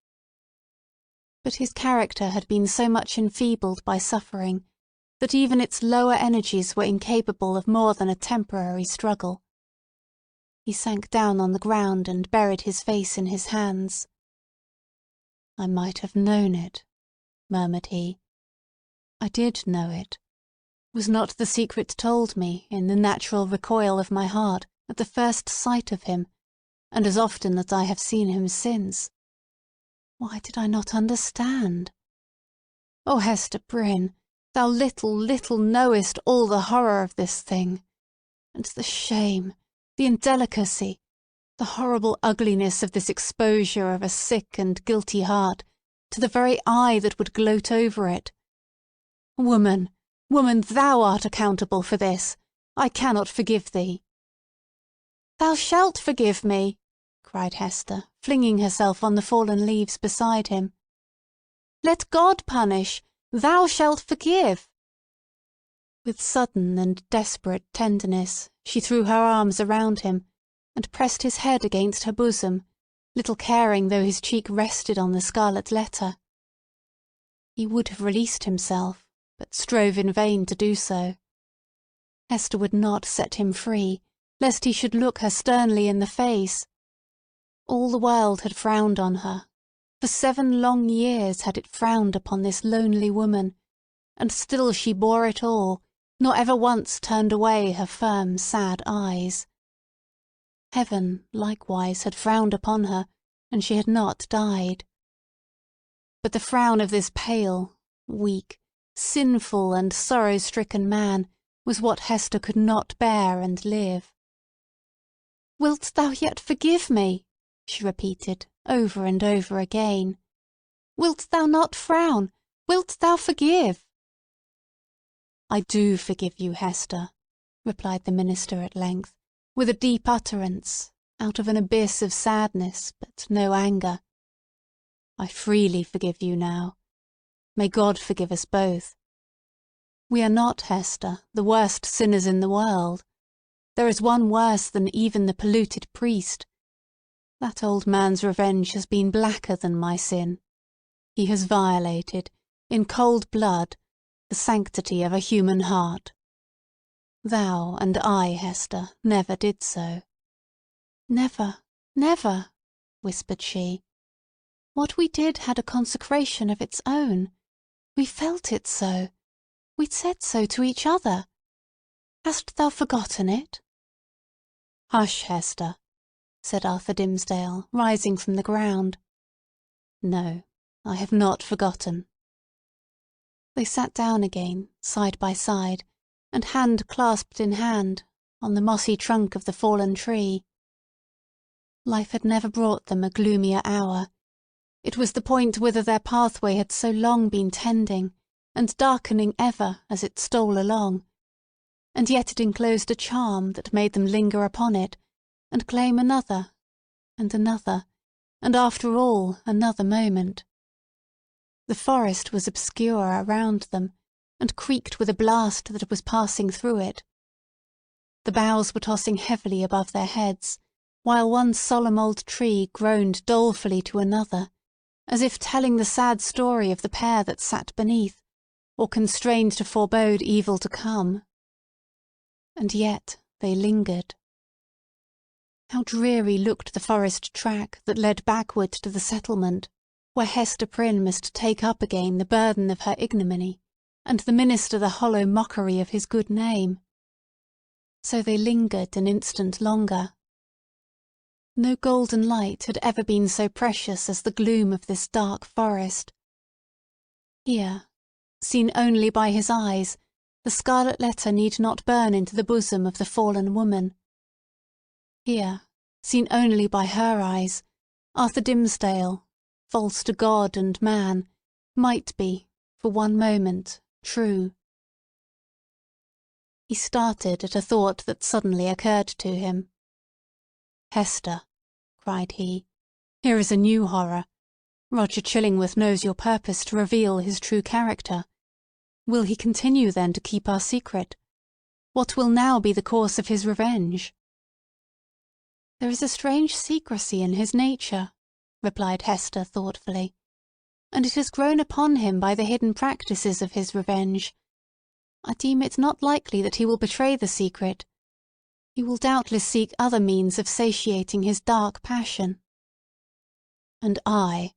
But his character had been so much enfeebled by suffering that even its lower energies were incapable of more than a temporary struggle. He sank down on the ground and buried his face in his hands. "I might have known it," murmured he. "I did know it. Was not the secret told me in the natural recoil of my heart at the first sight of him, and as often as I have seen him since? Why did I not understand? Oh, Hester Prynne, thou little, little knowest all the horror of this thing, and the shame, the indelicacy, the horrible ugliness of this exposure of a sick and guilty heart to the very eye that would gloat over it. Woman, woman, thou art accountable for this. I cannot forgive thee." "Thou shalt forgive me!" cried Hester, flinging herself on the fallen leaves beside him. "Let God punish! Thou shalt forgive!" With sudden and desperate tenderness, she threw her arms around him, and pressed his head against her bosom, little caring though his cheek rested on the scarlet letter. He would have released himself, but strove in vain to do so. Hester would not set him free, lest he should look her sternly in the face. All the world had frowned on her. For 7 long years had it frowned upon this lonely woman, and still she bore it all, nor ever once turned away her firm, sad eyes. Heaven, likewise, had frowned upon her, and she had not died. But the frown of this pale, weak, sinful, and sorrow-stricken man was what Hester could not bear and live. "Wilt thou yet forgive me?" she repeated, over and over again. "Wilt thou not frown? Wilt thou forgive?" "I do forgive you, Hester," replied the minister at length, with a deep utterance, out of an abyss of sadness, but no anger. "I freely forgive you now. May God forgive us both. We are not, Hester, the worst sinners in the world. There is one worse than even the polluted priest. That old man's revenge has been blacker than my sin. He has violated, in cold blood, the sanctity of a human heart. Thou and I, Hester, never did so." "Never, never," whispered she. "What we did had a consecration of its own. We felt it so. We said so to each other. Hast thou forgotten it?" "Hush, Hester," said Arthur Dimmesdale, rising from the ground. "No, I have not forgotten. They sat down again, side by side, and hand clasped in hand, on the mossy trunk of the fallen tree. Life had never brought them a gloomier hour. It was the point whither their pathway had so long been tending, and darkening ever as it stole along, and yet it enclosed a charm that made them linger upon it, and claim another, and another, and after all another moment. The forest was obscure around them, and creaked with a blast that was passing through it. The boughs were tossing heavily above their heads, while one solemn old tree groaned dolefully to another, as if telling the sad story of the pair that sat beneath, or constrained to forebode evil to come. And yet they lingered. How dreary looked the forest track that led backward to the settlement, where Hester Prynne must take up again the burden of her ignominy, and the minister the hollow mockery of his good name. So they lingered an instant longer. No golden light had ever been so precious as the gloom of this dark forest. Here, seen only by his eyes, the scarlet letter need not burn into the bosom of the fallen woman. Here, seen only by her eyes, Arthur Dimmesdale, false to God and man, might be, for one moment, true. He started at a thought that suddenly occurred to him. "Hester," cried he, "here is a new horror. Roger Chillingworth knows your purpose to reveal his true character. Will he continue then to keep our secret? What will now be the course of his revenge?" "There is a strange secrecy in his nature," replied Hester thoughtfully, "and it has grown upon him by the hidden practices of his revenge. I deem it not likely that he will betray the secret. He will doubtless seek other means of satiating his dark passion." "And I?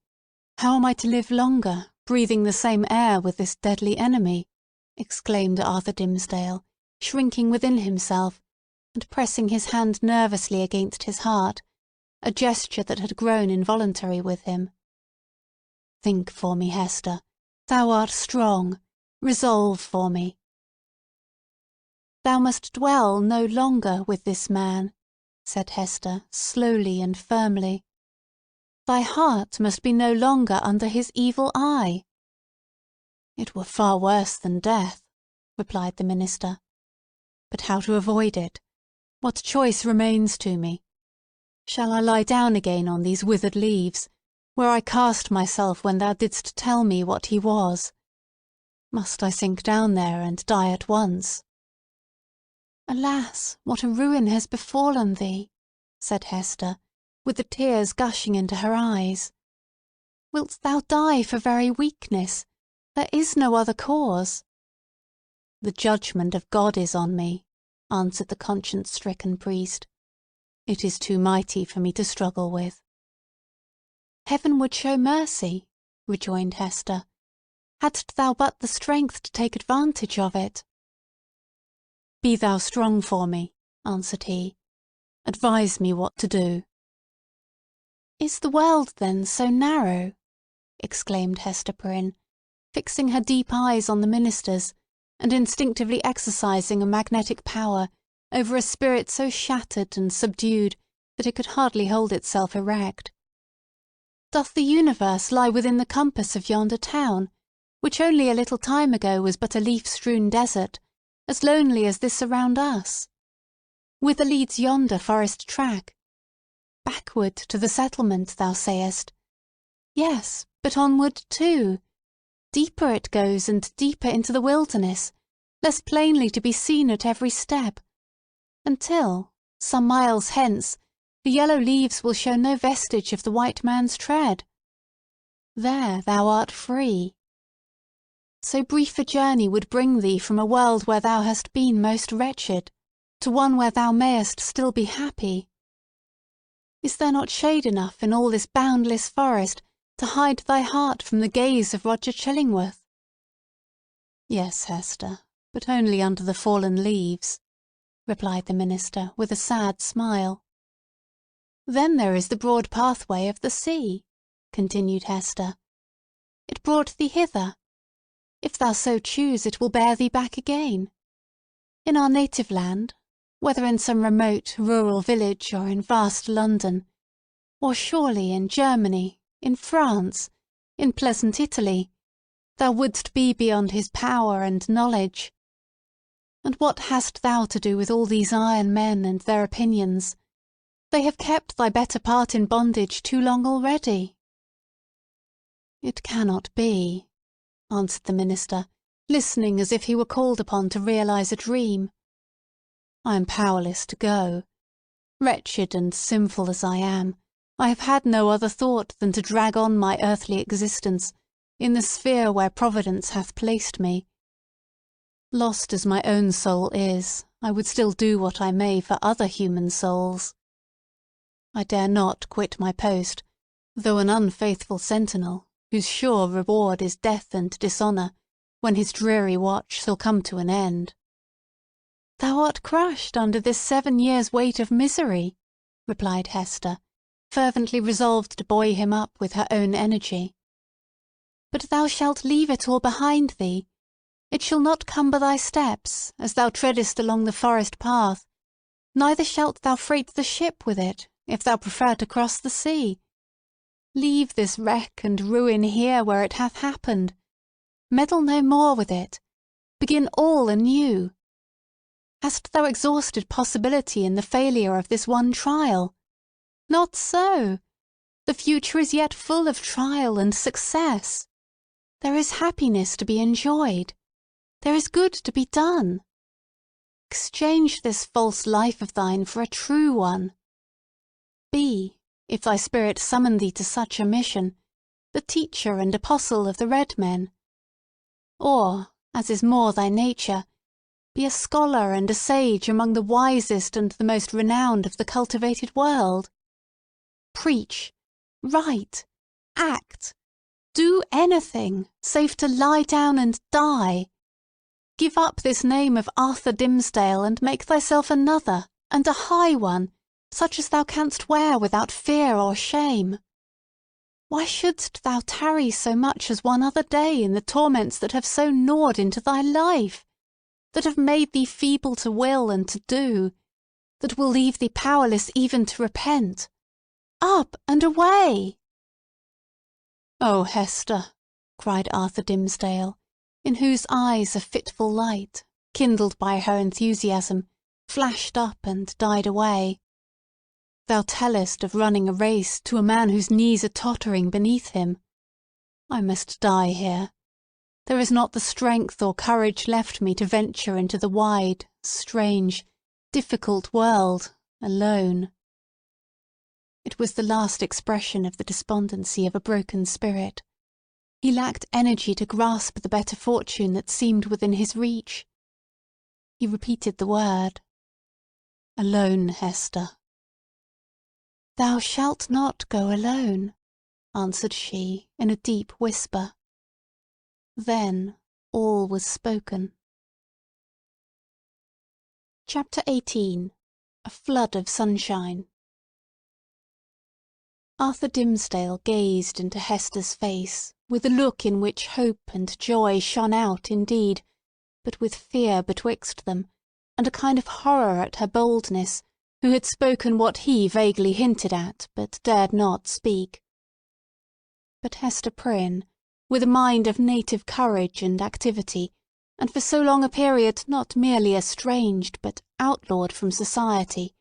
How am I to live longer, breathing the same air with this deadly enemy?" exclaimed Arthur Dimmesdale, shrinking within himself, and pressing his hand nervously against his heart, a gesture that had grown involuntary with him. "Think for me, Hester. Thou art strong. Resolve for me." "Thou must dwell no longer with this man," said Hester, slowly and firmly. "Thy heart must be no longer under his evil eye." "It were far worse than death," replied the minister. "But how to avoid it? What choice remains to me? Shall I lie down again on these withered leaves, where I cast myself when thou didst tell me what he was? Must I sink down there and die at once?" "Alas, what a ruin has befallen thee!" said Hester, with the tears gushing into her eyes. "Wilt thou die for very weakness? There is no other cause." "The judgment of God is on me," answered the conscience-stricken priest. "It is too mighty for me to struggle with." "Heaven would show mercy," rejoined Hester, "hadst thou but the strength to take advantage of it." "Be thou strong for me," answered he. "Advise me what to do." "Is the world, then, so narrow?" exclaimed Hester Prynne, fixing her deep eyes on the minister's, and instinctively exercising a magnetic power over a spirit so shattered and subdued that it could hardly hold itself erect. "Doth the universe lie within the compass of yonder town, which only a little time ago was but a leaf-strewn desert, as lonely as this around us? Whither leads yonder forest track? Backward to the settlement, thou sayest. Yes, but onward too. Deeper it goes and deeper into the wilderness, less plainly to be seen at every step, until, some miles hence, the yellow leaves will show no vestige of the white man's tread. There thou art free. So brief a journey would bring thee from a world where thou hast been most wretched, to one where thou mayest still be happy. Is there not shade enough in all this boundless forest to hide thy heart from the gaze of Roger Chillingworth?" "Yes, Hester, but only under the fallen leaves," replied the minister with a sad smile. "Then there is the broad pathway of the sea," continued Hester. "It brought thee hither. If thou so choose, it will bear thee back again. In our native land, whether in some remote rural village or in vast London, or surely in Germany, in France, in pleasant Italy, thou wouldst be beyond his power and knowledge. And what hast thou to do with all these iron men and their opinions? They have kept thy better part in bondage too long already." "It cannot be," answered the minister, listening as if he were called upon to realise a dream. "I am powerless to go. Wretched and sinful as I am, I have had no other thought than to drag on my earthly existence in the sphere where Providence hath placed me. Lost as my own soul is, I would still do what I may for other human souls. I dare not quit my post, though an unfaithful sentinel, whose sure reward is death and dishonour, when his dreary watch shall come to an end." "Thou art crushed under this 7 years' weight of misery," replied Hester, fervently resolved to buoy him up with her own energy. "But thou shalt leave it all behind thee. It shall not cumber thy steps, as thou treadest along the forest path, neither shalt thou freight the ship with it, if thou prefer to cross the sea. Leave this wreck and ruin here where it hath happened. Meddle no more with it. Begin all anew. Hast thou exhausted possibility in the failure of this one trial? Not so. The future is yet full of trial and success. There is happiness to be enjoyed. There is good to be done. Exchange this false life of thine for a true one. Be, if thy spirit summon thee to such a mission, the teacher and apostle of the red men. Or, as is more thy nature, be a scholar and a sage among the wisest and the most renowned of the cultivated world. Preach, write, act, do anything, save to lie down and die. Give up this name of Arthur Dimmesdale, and make thyself another, and a high one, such as thou canst wear without fear or shame. Why shouldst thou tarry so much as one other day in the torments that have so gnawed into thy life, that have made thee feeble to will and to do, that will leave thee powerless even to repent? Up and away!" "Oh, Hester!" cried Arthur Dimmesdale, in whose eyes a fitful light, kindled by her enthusiasm, flashed up and died away. "Thou tellest of running a race to a man whose knees are tottering beneath him. I must die here. There is not the strength or courage left me to venture into the wide, strange, difficult world, alone." It was the last expression of the despondency of a broken spirit. He lacked energy to grasp the better fortune that seemed within his reach. He repeated the word. "Alone, Hester." "Thou shalt not go alone," answered she in a deep whisper. Then all was spoken. Chapter 18. A Flood of Sunshine. Arthur Dimmesdale gazed into Hester's face with a look in which hope and joy shone out indeed, but with fear betwixt them, and a kind of horror at her boldness, who had spoken what he vaguely hinted at, but dared not speak. But Hester Prynne, with a mind of native courage and activity, and for so long a period not merely estranged, but outlawed from society,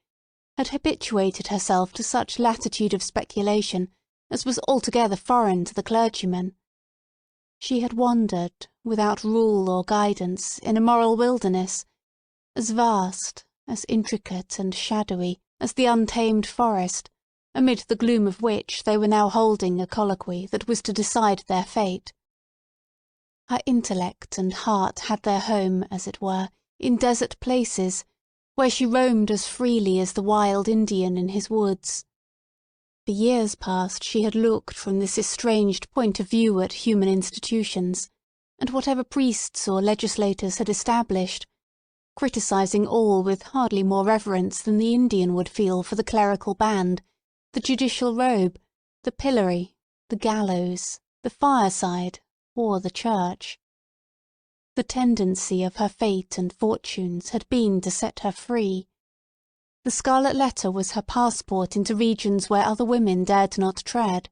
had habituated herself to such latitude of speculation as was altogether foreign to the clergyman. She had wandered, without rule or guidance, in a moral wilderness, as vast, as intricate and shadowy as the untamed forest, amid the gloom of which they were now holding a colloquy that was to decide their fate. Her intellect and heart had their home, as it were, in desert places, where she roamed as freely as the wild Indian in his woods. For years past she had looked from this estranged point of view at human institutions, and whatever priests or legislators had established, criticising all with hardly more reverence than the Indian would feel for the clerical band, the judicial robe, the pillory, the gallows, the fireside, or the church. The tendency of her fate and fortunes had been to set her free. The scarlet letter was her passport into regions where other women dared not tread.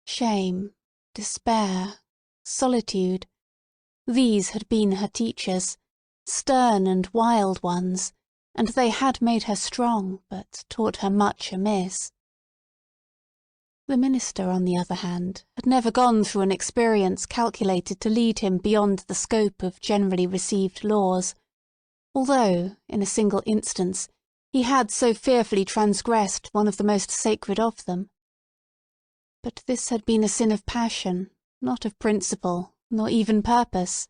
Shame, despair, solitude, these had been her teachers, stern and wild ones, and they had made her strong, but taught her much amiss. The minister, on the other hand, had never gone through an experience calculated to lead him beyond the scope of generally received laws, although, in a single instance, he had so fearfully transgressed one of the most sacred of them. But this had been a sin of passion, not of principle, nor even purpose.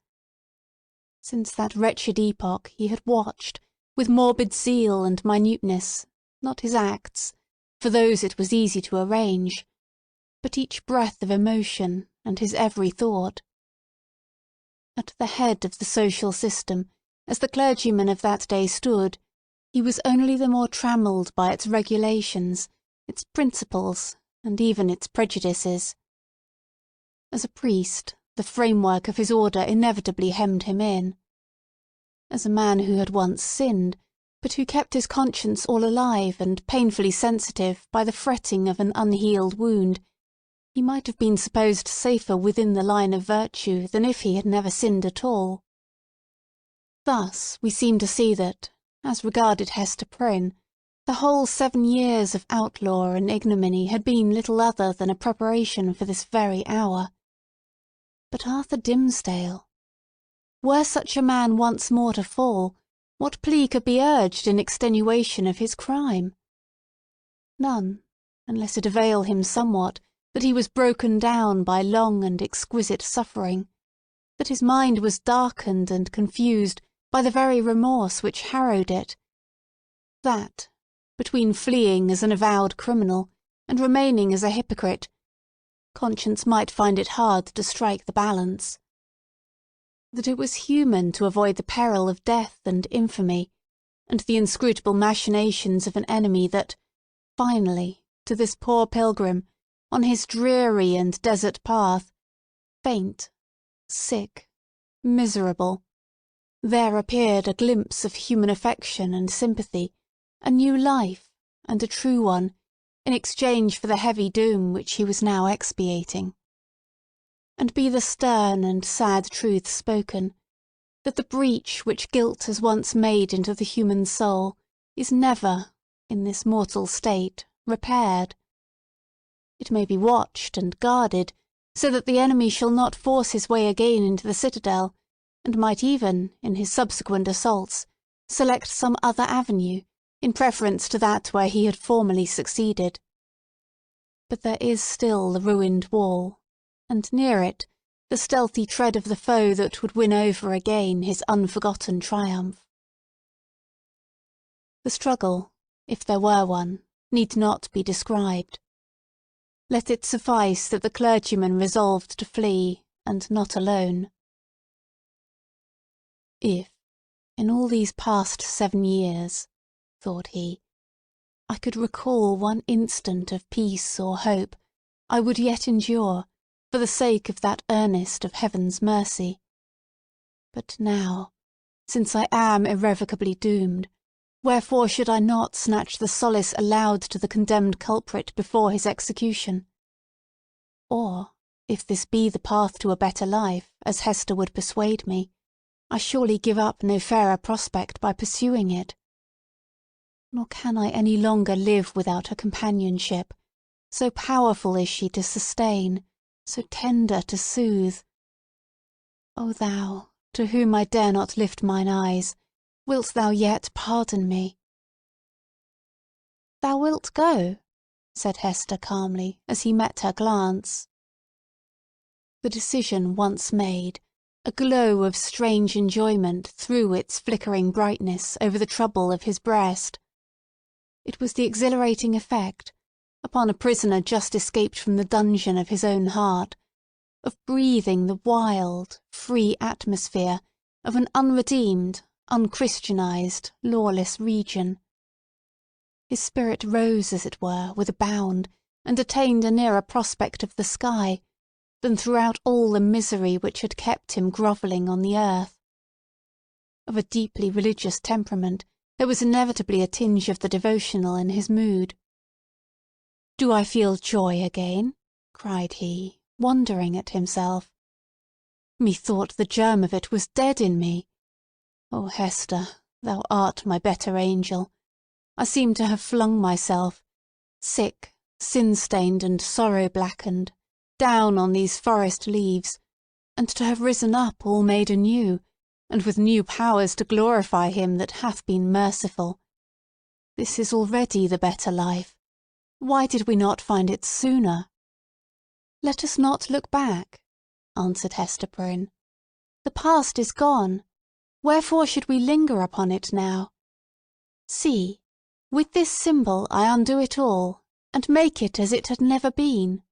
Since that wretched epoch he had watched, with morbid zeal and minuteness, not his acts, for those it was easy to arrange, but each breath of emotion and his every thought. At the head of the social system, as the clergyman of that day stood, he was only the more trammelled by its regulations, its principles, and even its prejudices. As a priest, the framework of his order inevitably hemmed him in. As a man who had once sinned, but who kept his conscience all alive and painfully sensitive by the fretting of an unhealed wound, he might have been supposed safer within the line of virtue than if he had never sinned at all. Thus we seem to see that, as regarded Hester Prynne, the whole 7 years of outlaw and ignominy had been little other than a preparation for this very hour. But Arthur Dimmesdale! Were such a man once more to fall, what plea could be urged in extenuation of his crime? None, unless it avail him somewhat that he was broken down by long and exquisite suffering, that his mind was darkened and confused by the very remorse which harrowed it, that, between fleeing as an avowed criminal and remaining as a hypocrite, conscience might find it hard to strike the balance. That it was human to avoid the peril of death and infamy, and the inscrutable machinations of an enemy that, finally, to this poor pilgrim, on his dreary and desert path, faint, sick, miserable, there appeared a glimpse of human affection and sympathy, a new life, and a true one, in exchange for the heavy doom which he was now expiating. And be the stern and sad truth spoken, that the breach which guilt has once made into the human soul is never, in this mortal state, repaired. It may be watched and guarded, so that the enemy shall not force his way again into the citadel, and might even, in his subsequent assaults, select some other avenue, in preference to that where he had formerly succeeded. But there is still the ruined wall, and near it the stealthy tread of the foe that would win over again his unforgotten triumph. The struggle, if there were one, need not be described. Let it suffice that the clergyman resolved to flee, and not alone. If, in all these past 7 years, thought he, I could recall one instant of peace or hope, I would yet endure, for the sake of that earnest of heaven's mercy. But now, since I am irrevocably doomed, wherefore should I not snatch the solace allowed to the condemned culprit before his execution? Or, if this be the path to a better life, as Hester would persuade me, I surely give up no fairer prospect by pursuing it. Nor can I any longer live without her companionship, so powerful is she to sustain, so tender to soothe. O thou, to whom I dare not lift mine eyes, wilt thou yet pardon me? "Thou wilt go?" said Hester calmly, as he met her glance. The decision once made, a glow of strange enjoyment threw its flickering brightness over the trouble of his breast. It was the exhilarating effect, upon a prisoner just escaped from the dungeon of his own heart, of breathing the wild, free atmosphere of an unredeemed, unchristianized, lawless region. His spirit rose, as it were, with a bound, and attained a nearer prospect of the sky, than throughout all the misery which had kept him grovelling on the earth. Of a deeply religious temperament, there was inevitably a tinge of the devotional in his mood. "Do I feel joy again?" cried he, wondering at himself. "Methought the germ of it was dead in me. Oh, Hester, thou art my better angel. I seem to have flung myself, sick, sin-stained and sorrow-blackened, down on these forest leaves, and to have risen up all made anew, and with new powers to glorify him that hath been merciful. This is already the better life. Why did we not find it sooner?" "Let us not look back," answered Hester Prynne. "The past is gone. Wherefore should we linger upon it now? See, with this symbol I undo it all, and make it as it had never been."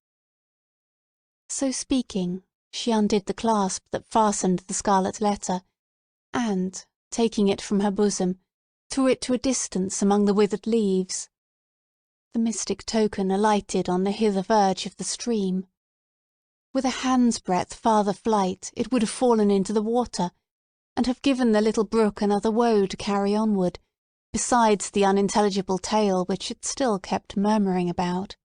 So speaking, she undid the clasp that fastened the scarlet letter, and, taking it from her bosom, threw it to a distance among the withered leaves. The mystic token alighted on the hither verge of the stream. With a hand's breadth farther flight, it would have fallen into the water, and have given the little brook another woe to carry onward, besides the unintelligible tale which it still kept murmuring about.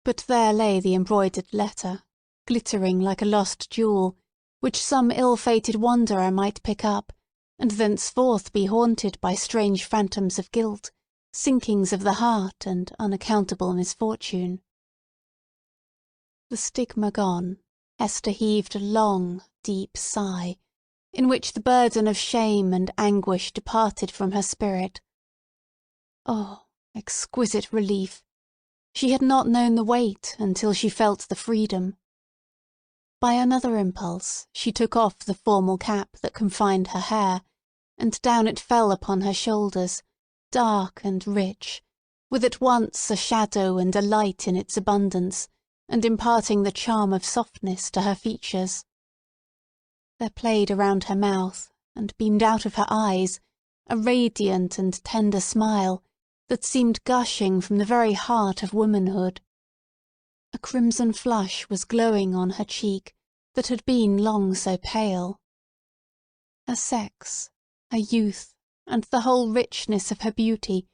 But there lay the embroidered letter, glittering like a lost jewel, which some ill-fated wanderer might pick up, and thenceforth be haunted by strange phantoms of guilt, sinkings of the heart, and unaccountable misfortune. The stigma gone, Hester heaved a long, deep sigh, in which the burden of shame and anguish departed from her spirit. Oh, exquisite relief! She had not known the weight until she felt the freedom. By another impulse, she took off the formal cap that confined her hair, and down it fell upon her shoulders, dark and rich, with at once a shadow and a light in its abundance, and imparting the charm of softness to her features. There played around her mouth, and beamed out of her eyes, a radiant and tender smile that seemed gushing from the very heart of womanhood. A crimson flush was glowing on her cheek that had been long so pale. Her sex, her youth, and the whole richness of her beauty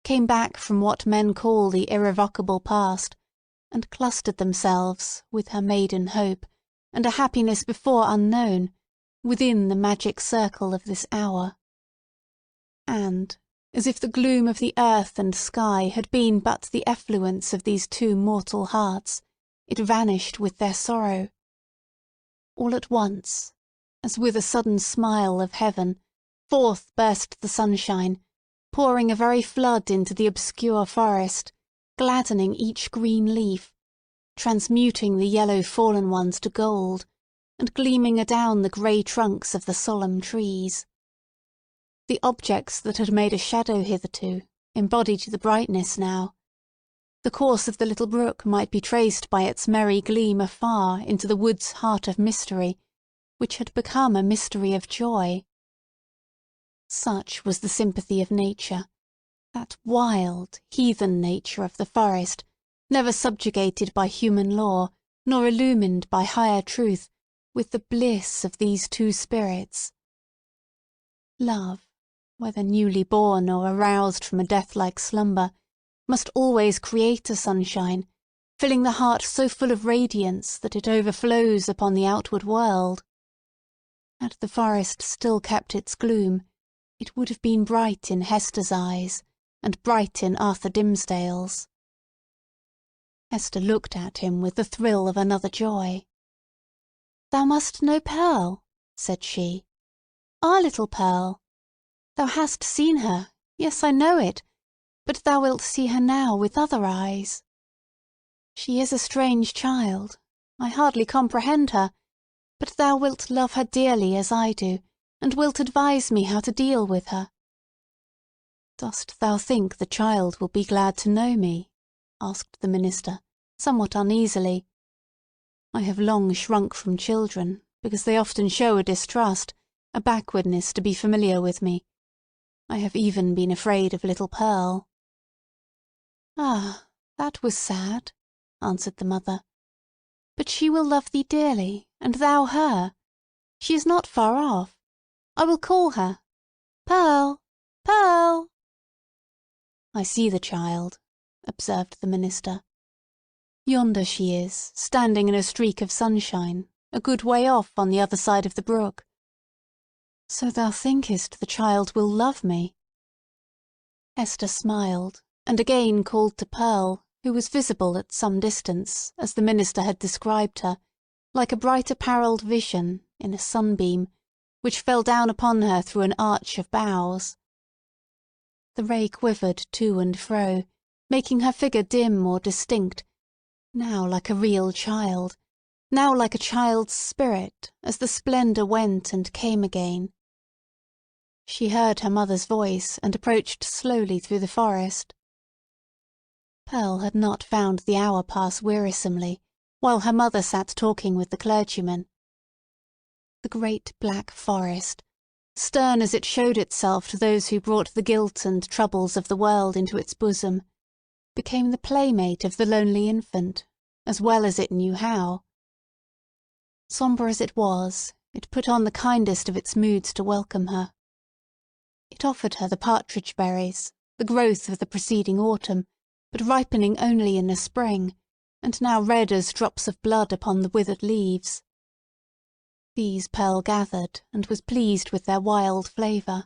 came back from what men call the irrevocable past, and clustered themselves, with her maiden hope, and a happiness before unknown, within the magic circle of this hour. And, as if the gloom of the earth and sky had been but the effluence of these two mortal hearts, it vanished with their sorrow. All at once, as with a sudden smile of heaven, forth burst the sunshine, pouring a very flood into the obscure forest, gladdening each green leaf, transmuting the yellow fallen ones to gold, and gleaming adown the grey trunks of the solemn trees. The objects that had made a shadow hitherto embodied the brightness now. The course of the little brook might be traced by its merry gleam afar into the wood's heart of mystery, which had become a mystery of joy. Such was the sympathy of nature, that wild, heathen nature of the forest, never subjugated by human law, nor illumined by higher truth, with the bliss of these two spirits. Love, whether newly born or aroused from a death-like slumber, must always create a sunshine, filling the heart so full of radiance that it overflows upon the outward world. Had the forest still kept its gloom, it would have been bright in Hester's eyes, and bright in Arthur Dimmesdale's. Hester looked at him with the thrill of another joy. "Thou must know Pearl," said she. "Our little Pearl. Thou hast seen her, yes, I know it, but thou wilt see her now with other eyes. She is a strange child. I hardly comprehend her, but thou wilt love her dearly as I do, and wilt advise me how to deal with her." "Dost thou think the child will be glad to know me?" asked the minister, somewhat uneasily. "I have long shrunk from children, because they often show a distrust, a backwardness to be familiar with me. I have even been afraid of little Pearl." "Ah, that was sad," answered the mother. But she will love thee dearly, and thou her. She is not far off. I will call her. Pearl! Pearl!" "I see the child," observed the minister. "Yonder she is, standing in a streak of sunshine, a good way off on the other side of the brook. So thou thinkest the child will love me?" Hester smiled, and again called to Pearl, who was visible at some distance, as the minister had described her, like a bright apparelled vision, in a sunbeam, which fell down upon her through an arch of boughs. The ray quivered to and fro, making her figure dim or distinct, now like a real child, now like a child's spirit, as the splendour went and came again. She heard her mother's voice, and approached slowly through the forest. Pearl had not found the hour pass wearisomely, while her mother sat talking with the clergyman. The great black forest, stern as it showed itself to those who brought the guilt and troubles of the world into its bosom, became the playmate of the lonely infant, as well as it knew how. Sombre as it was, it put on the kindest of its moods to welcome her. It offered her the partridge berries, the growth of the preceding autumn, but ripening only in the spring, and now red as drops of blood upon the withered leaves. These Pearl gathered, and was pleased with their wild flavour.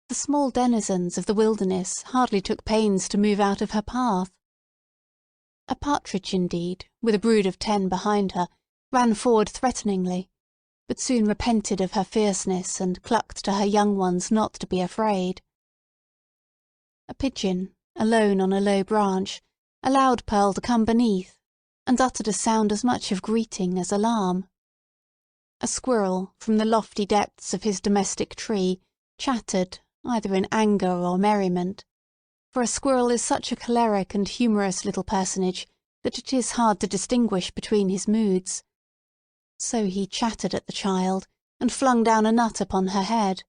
The small denizens of the wilderness hardly took pains to move out of her path. A partridge, indeed, with a brood of 10 behind her, ran forward threateningly, but soon repented of her fierceness, and clucked to her young ones not to be afraid. A pigeon, alone on a low branch, allowed Pearl to come beneath, and uttered a sound as much of greeting as alarm. A squirrel, from the lofty depths of his domestic tree, chattered, either in anger or merriment, for a squirrel is such a choleric and humorous little personage that it is hard to distinguish between his moods. So he chattered at the child, and flung down a nut upon her head.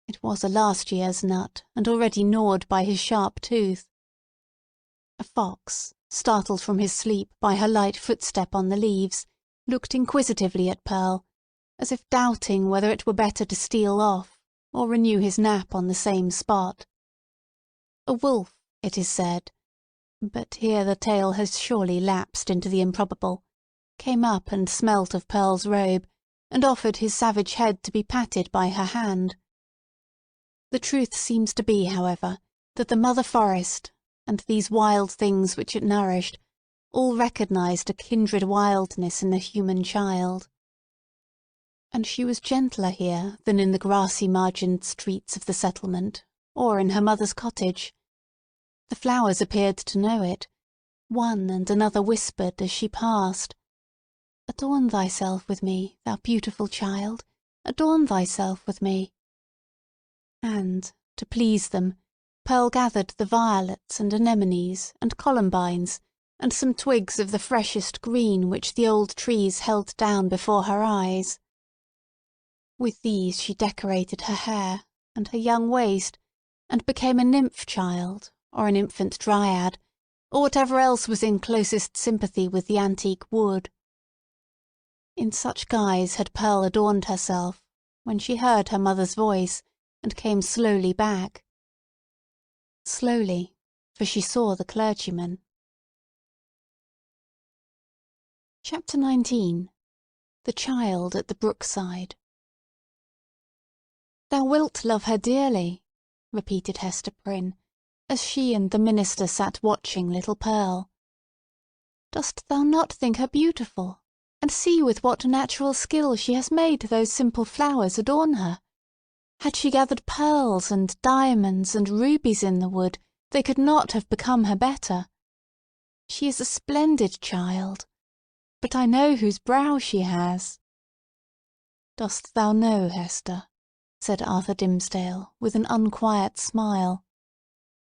It was a last year's nut, and already gnawed by his sharp tooth. A fox, startled from his sleep by her light footstep on the leaves, looked inquisitively at Pearl, as if doubting whether it were better to steal off, or renew his nap on the same spot. A wolf, it is said—but here the tale has surely lapsed into the improbable—came up and smelt of Pearl's robe, and offered his savage head to be patted by her hand. The truth seems to be, however, that the mother forest, and these wild things which it nourished, all recognised a kindred wildness in the human child. And she was gentler here than in the grassy-margined streets of the settlement, or in her mother's cottage. The flowers appeared to know it. One and another whispered as she passed, "Adorn thyself with me, thou beautiful child, adorn thyself with me." And, to please them, Pearl gathered the violets and anemones and columbines, and some twigs of the freshest green which the old trees held down before her eyes. With these she decorated her hair, and her young waist, and became a nymph child, or an infant dryad, or whatever else was in closest sympathy with the antique wood. In such guise had Pearl adorned herself, when she heard her mother's voice, and came slowly back. Slowly, for she saw the clergyman. Chapter 19. The Child at the Brookside. "Thou wilt love her dearly," repeated Hester Prynne, as she and the minister sat watching little Pearl. "Dost thou not think her beautiful? And see with what natural skill she has made those simple flowers adorn her. Had she gathered pearls and diamonds and rubies in the wood, they could not have become her better. She is a splendid child. But I know whose brow she has." "Dost thou know, Hester," said Arthur Dimmesdale, with an unquiet smile,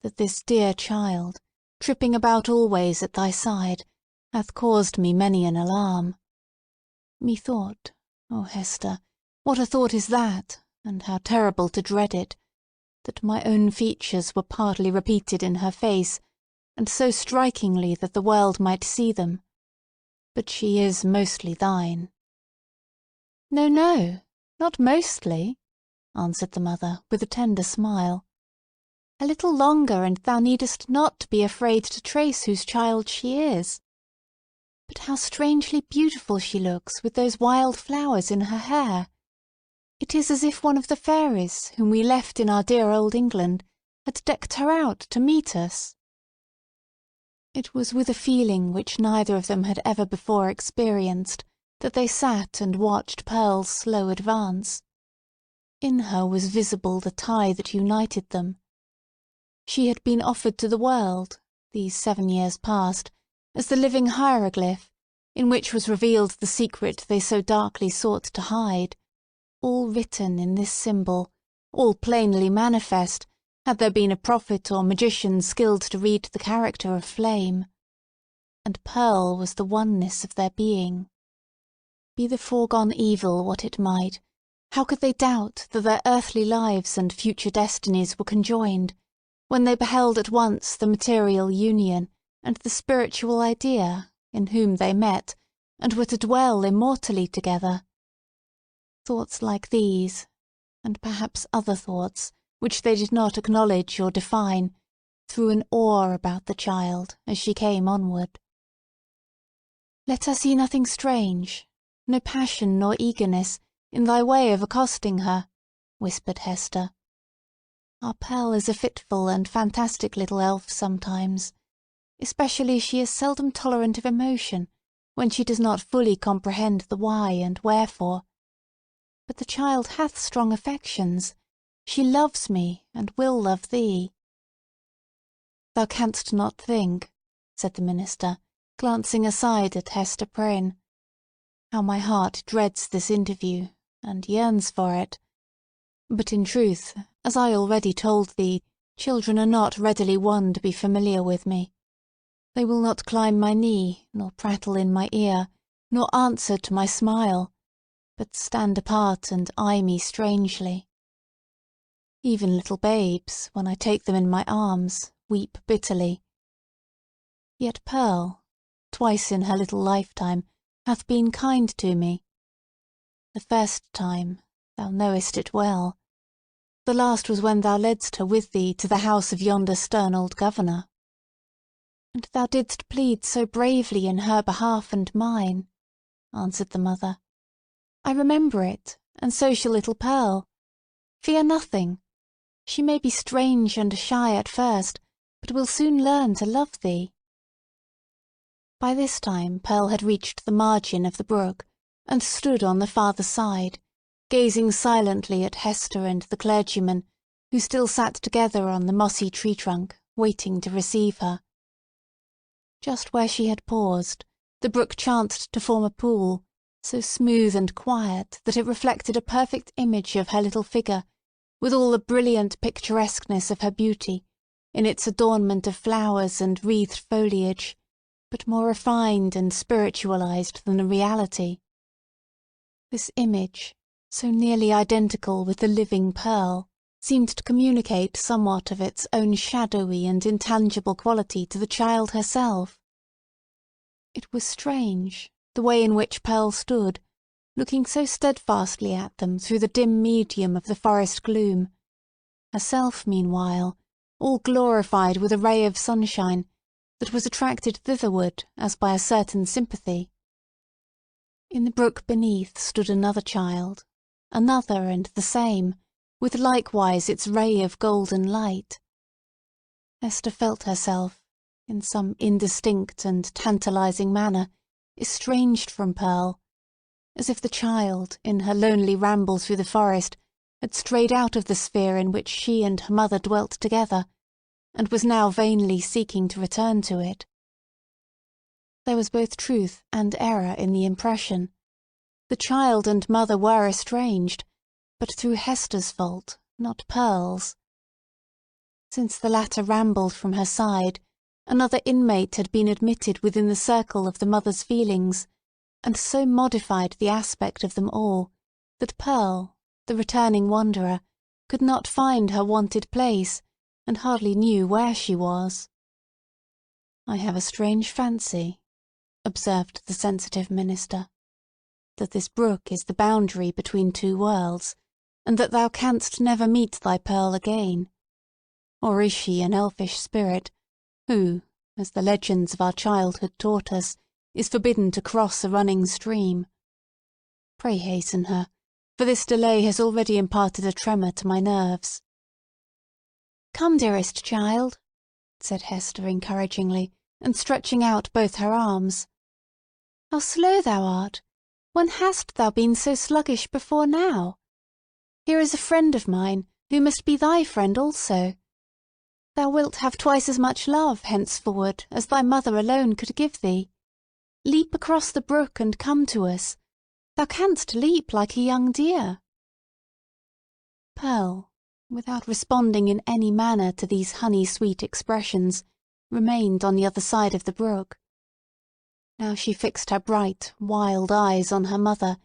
"that this dear child, tripping about always at thy side, hath caused me many an alarm? Methought, oh Hester, what a thought is that, and how terrible to dread it, that my own features were partly repeated in her face, and so strikingly that the world might see them, but she is mostly thine." "No, no, not mostly," answered the mother, with a tender smile. "A little longer, and thou needest not be afraid to trace whose child she is. But how strangely beautiful she looks with those wild flowers in her hair! It is as if one of the fairies, whom we left in our dear old England, had decked her out to meet us." It was with a feeling which neither of them had ever before experienced that they sat and watched Pearl's slow advance. In her was visible the tie that united them. She had been offered to the world, these 7 years past, as the living hieroglyph, in which was revealed the secret they so darkly sought to hide, all written in this symbol, all plainly manifest, had there been a prophet or magician skilled to read the character of flame. And Pearl was the oneness of their being. Be the foregone evil what it might, how could they doubt that their earthly lives and future destinies were conjoined, when they beheld at once the material union and the spiritual idea, in whom they met, and were to dwell immortally together? Thoughts like these, and perhaps other thoughts, which they did not acknowledge or define, threw an awe about the child as she came onward. "Let her see nothing strange, no passion nor eagerness, in thy way of accosting her," whispered Hester. "Our Pearl is a fitful and fantastic little elf sometimes. Especially she is seldom tolerant of emotion, when she does not fully comprehend the why and wherefore. But the child hath strong affections. She loves me, and will love thee." "Thou canst not think," said the minister, glancing aside at Hester Prynne, "how my heart dreads this interview, and yearns for it. But in truth, as I already told thee, children are not readily won to be familiar with me. They will not climb my knee, nor prattle in my ear, nor answer to my smile, but stand apart and eye me strangely. Even little babes, when I take them in my arms, weep bitterly. Yet Pearl, twice in her little lifetime, hath been kind to me. The first time, thou knowest it well. The last was when thou ledst her with thee to the house of yonder stern old governor. And thou didst plead so bravely in her behalf and mine," answered the mother. "I remember it, and so shall little Pearl. Fear nothing. She may be strange and shy at first, but will soon learn to love thee." By this time Pearl had reached the margin of the brook, and stood on the farther side, gazing silently at Hester and the clergyman, who still sat together on the mossy tree trunk, waiting to receive her. Just where she had paused, the brook chanced to form a pool, so smooth and quiet that it reflected a perfect image of her little figure, with all the brilliant picturesqueness of her beauty, in its adornment of flowers and wreathed foliage, but more refined and spiritualized than the reality. This image, so nearly identical with the living Pearl, seemed to communicate somewhat of its own shadowy and intangible quality to the child herself. It was strange, the way in which Pearl stood, looking so steadfastly at them through the dim medium of the forest gloom, herself, meanwhile, all glorified with a ray of sunshine that was attracted thitherward as by a certain sympathy. In the brook beneath stood another child, another and the same, with likewise its ray of golden light. Hester felt herself, in some indistinct and tantalizing manner, estranged from Pearl, as if the child, in her lonely ramble through the forest, had strayed out of the sphere in which she and her mother dwelt together, and was now vainly seeking to return to it. There was both truth and error in the impression. The child and mother were estranged, but through Hester's fault, not Pearl's. Since the latter rambled from her side, another inmate had been admitted within the circle of the mother's feelings, and so modified the aspect of them all, that Pearl, the returning wanderer, could not find her wonted place, and hardly knew where she was. "I have a strange fancy," observed the sensitive minister, that this brook is the boundary between two worlds, and that thou canst never meet thy Pearl again? Or is she an elfish spirit, who, as the legends of our childhood taught us, is forbidden to cross a running stream? Pray hasten her, for this delay has already imparted a tremor to my nerves." "Come, dearest child," said Hester encouragingly, and stretching out both her arms. "How slow thou art! When hast thou been so sluggish before now? Here is a friend of mine, who must be thy friend also. Thou wilt have twice as much love henceforward as thy mother alone could give thee. Leap across the brook and come to us. Thou canst leap like a young deer." Pearl, without responding in any manner to these honey-sweet expressions, remained on the other side of the brook. Now she fixed her bright, wild eyes on her mother,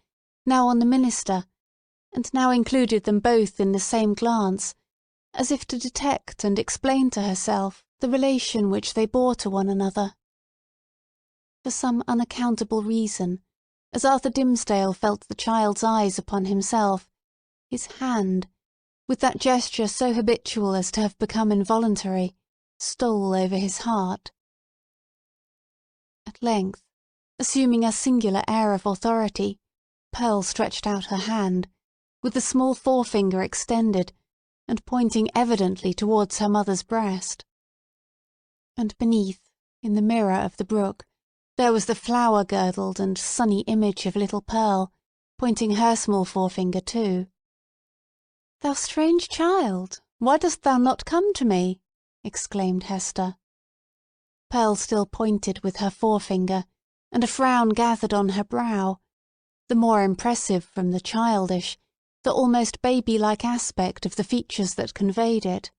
now on the minister, and now included them both in the same glance, as if to detect and explain to herself the relation which they bore to one another. For some unaccountable reason, as Arthur Dimmesdale felt the child's eyes upon himself, his hand, with that gesture so habitual as to have become involuntary, stole over his heart. At length, assuming a singular air of authority, Pearl stretched out her hand, with the small forefinger extended, and pointing evidently towards her mother's breast. And beneath, in the mirror of the brook, there was the flower-girdled and sunny image of little Pearl, pointing her small forefinger too. "Thou strange child, why dost thou not come to me?" exclaimed Hester. Pearl still pointed with her forefinger, and a frown gathered on her brow, the more impressive from the childish, the almost baby-like aspect of the features that conveyed it.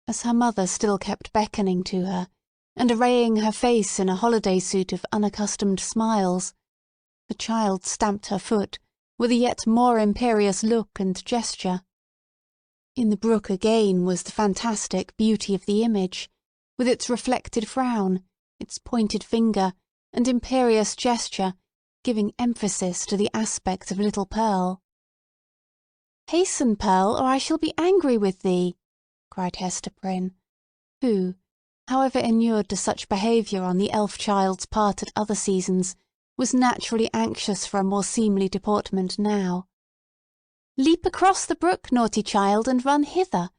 As her mother still kept beckoning to her, and arraying her face in a holiday suit of unaccustomed smiles, the child stamped her foot with a yet more imperious look and gesture. In the brook again was the fantastic beauty of the image, with its reflected frown, its pointed finger, and imperious gesture, giving emphasis to the aspect of little Pearl. "Hasten, Pearl, or I shall be angry with thee!" cried Hester Prynne, who, however inured to such behaviour on the elf child's part at other seasons, was naturally anxious for a more seemly deportment now. "Leap across the brook, naughty child, and run hither,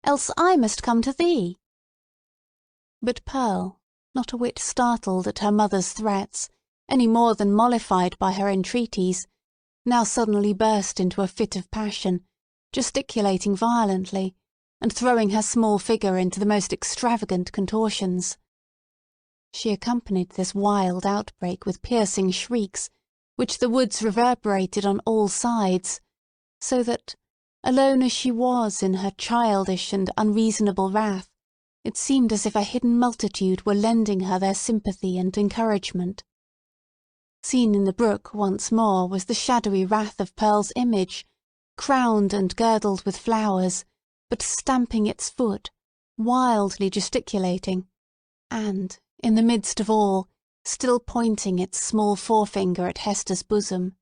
else I must come to thee." But Pearl, not a whit startled at her mother's threats, any more than mollified by her entreaties, now suddenly burst into a fit of passion, gesticulating violently, and throwing her small figure into the most extravagant contortions. She accompanied this wild outbreak with piercing shrieks, which the woods reverberated on all sides, so that, alone as she was in her childish and unreasonable wrath, it seemed as if a hidden multitude were lending her their sympathy and encouragement. Seen in the brook once more was the shadowy wrath of Pearl's image, crowned and girdled with flowers, but stamping its foot, wildly gesticulating, and, in the midst of all, still pointing its small forefinger at Hester's bosom.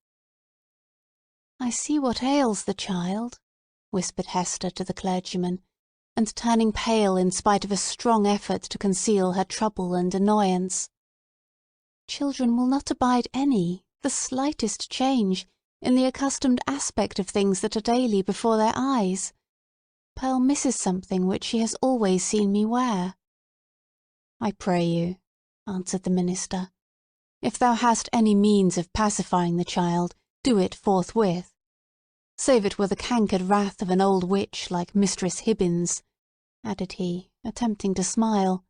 "I see what ails the child," whispered Hester to the clergyman, and turning pale in spite of a strong effort to conceal her trouble and annoyance. "Children will not abide the slightest change in the accustomed aspect of things that are daily before their eyes. Pearl misses something which she has always seen me wear." "I pray you," answered the minister, "if thou hast any means of pacifying the child, do it forthwith. Save it were the cankered wrath of an old witch like Mistress Hibbins," added he, attempting to smile.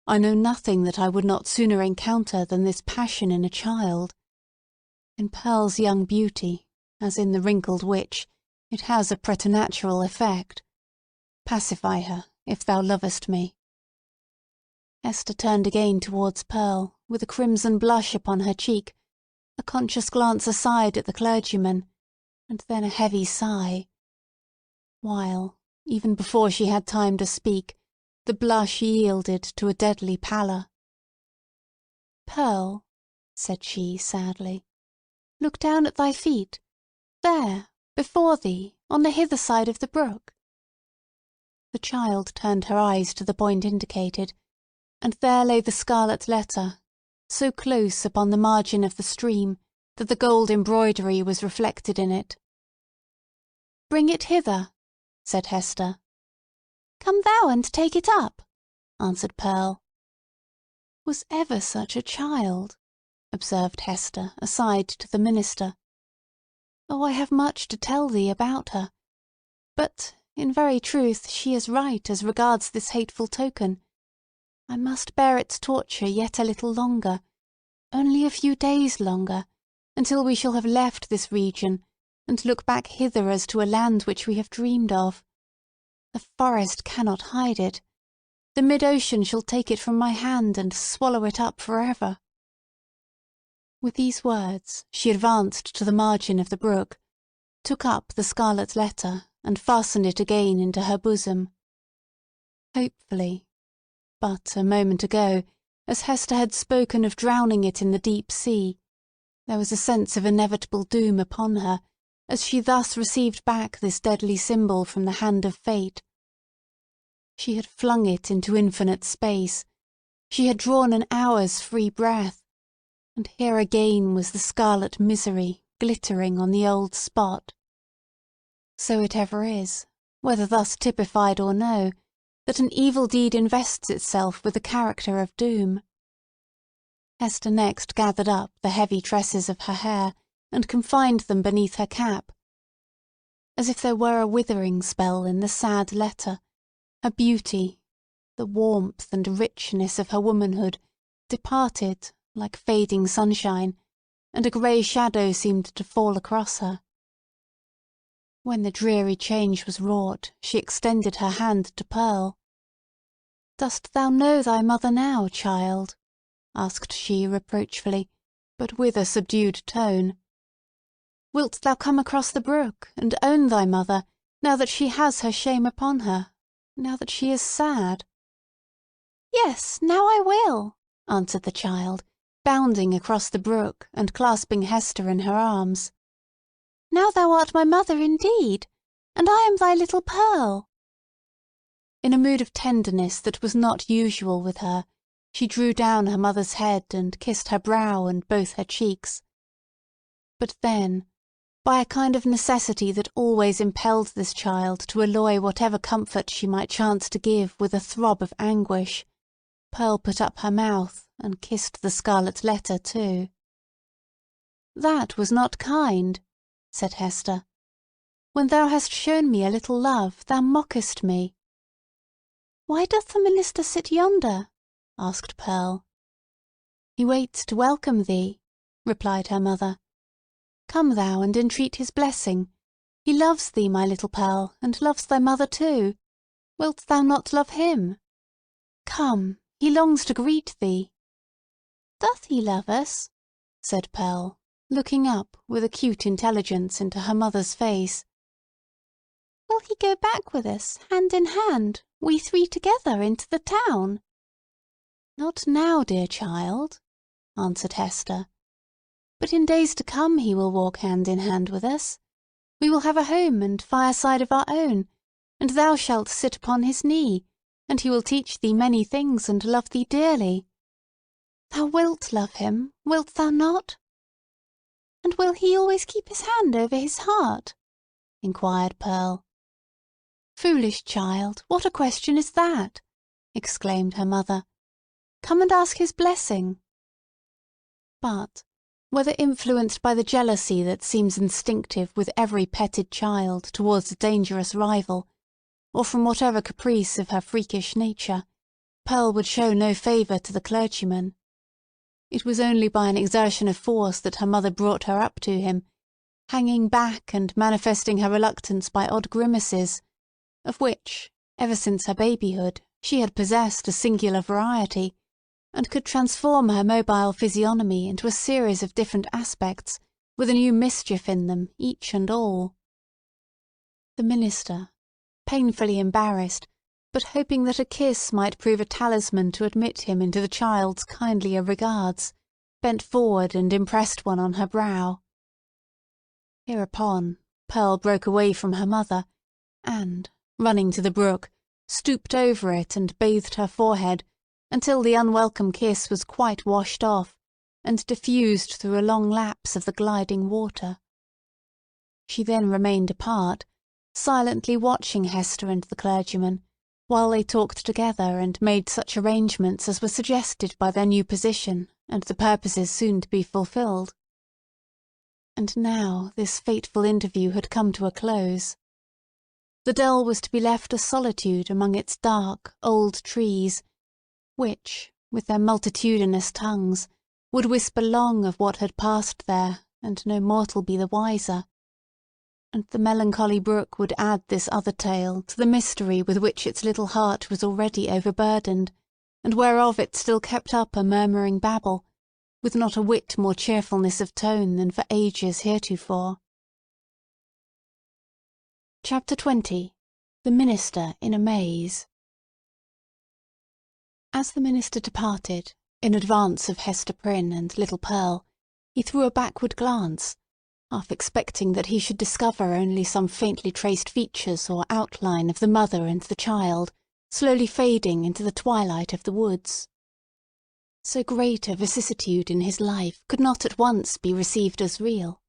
"I know nothing that I would not sooner encounter than this passion in a child. In Pearl's young beauty, as in the wrinkled witch, it has a preternatural effect. Pacify her, if thou lovest me." Hester turned again towards Pearl, with a crimson blush upon her cheek, a conscious glance aside at the clergyman, and then a heavy sigh, while, even before she had time to speak, the blush yielded to a deadly pallor. "Pearl," said she sadly, "look down at thy feet, there, before thee, on the hither side of the brook." The child turned her eyes to the point indicated, and there lay the scarlet letter, so close upon the margin of the stream that the gold embroidery was reflected in it. "Bring it hither," said Hester. "Come thou and take it up," answered Pearl. "Was ever such a child?" observed Hester, aside to the minister. "Oh, I have much to tell thee about her. But, in very truth, she is right as regards this hateful token. I must bear its torture yet a little longer, only a few days longer, until we shall have left this region, and look back hither as to a land which we have dreamed of. The forest cannot hide it. The mid-ocean shall take it from my hand and swallow it up for ever." With these words she advanced to the margin of the brook, took up the scarlet letter, and fastened it again into her bosom. Hopefully, but a moment ago, as Hester had spoken of drowning it in the deep sea, there was a sense of inevitable doom upon her, as she thus received back this deadly symbol from the hand of fate. She had flung it into infinite space. She had drawn an hour's free breath, and here again was the scarlet misery glittering on the old spot. So it ever is, whether thus typified or no, that an evil deed invests itself with the character of doom. Hester next gathered up the heavy tresses of her hair, and confined them beneath her cap. As if there were a withering spell in the sad letter, her beauty, the warmth and richness of her womanhood, departed like fading sunshine, and a grey shadow seemed to fall across her. When the dreary change was wrought, she extended her hand to Pearl. "Dost thou know thy mother now, child?" asked she reproachfully, but with a subdued tone. "Wilt thou come across the brook, and own thy mother, now that she has her shame upon her, now that she is sad?" "Yes, now I will," answered the child, bounding across the brook, and clasping Hester in her arms. "Now thou art my mother indeed, and I am thy little Pearl." In a mood of tenderness that was not usual with her, she drew down her mother's head and kissed her brow and both her cheeks. But then, by a kind of necessity that always impelled this child to alloy whatever comfort she might chance to give with a throb of anguish, Pearl put up her mouth and kissed the scarlet letter too. "That was not kind," said Hester. "When thou hast shown me a little love, thou mockest me." "Why doth the minister sit yonder?" asked Pearl. "He waits to welcome thee," replied her mother. "Come thou and entreat his blessing. He loves thee, my little Pearl, and loves thy mother too. Wilt thou not love him? Come, he longs to greet thee." "Doth he love us?" said Pearl, looking up with acute intelligence into her mother's face. "Will he go back with us, hand in hand, we three together, into the town?" "Not now, dear child," answered Hester. "But in days to come he will walk hand in hand with us. We will have a home and fireside of our own, and thou shalt sit upon his knee, and he will teach thee many things and love thee dearly. Thou wilt love him, wilt thou not?" "And will he always keep his hand over his heart?" inquired Pearl. "Foolish child, what a question is that?" exclaimed her mother. "Come and ask his blessing." But, whether influenced by the jealousy that seems instinctive with every petted child towards a dangerous rival, or from whatever caprice of her freakish nature, Pearl would show no favour to the clergyman. It was only by an exertion of force that her mother brought her up to him, hanging back and manifesting her reluctance by odd grimaces, of which, ever since her babyhood, she had possessed a singular variety, and could transform her mobile physiognomy into a series of different aspects, with a new mischief in them, each and all. The minister, painfully embarrassed, but hoping that a kiss might prove a talisman to admit him into the child's kindlier regards, bent forward and impressed one on her brow. Hereupon, Pearl broke away from her mother, and, running to the brook, stooped over it and bathed her forehead until the unwelcome kiss was quite washed off and diffused through a long lapse of the gliding water. She then remained apart, silently watching Hester and the clergyman, while they talked together and made such arrangements as were suggested by their new position and the purposes soon to be fulfilled. And now this fateful interview had come to a close. The dell was to be left a solitude among its dark, old trees, which, with their multitudinous tongues, would whisper long of what had passed there, and no mortal be the wiser. And the melancholy brook would add this other tale to the mystery with which its little heart was already overburdened, and whereof it still kept up a murmuring babble, with not a whit more cheerfulness of tone than for ages heretofore. Chapter 20. The Minister in a Maze. As the minister departed, in advance of Hester Prynne and little Pearl, he threw a backward glance, half expecting that he should discover only some faintly traced features or outline of the mother and the child, slowly fading into the twilight of the woods. So great a vicissitude in his life could not at once be received as real.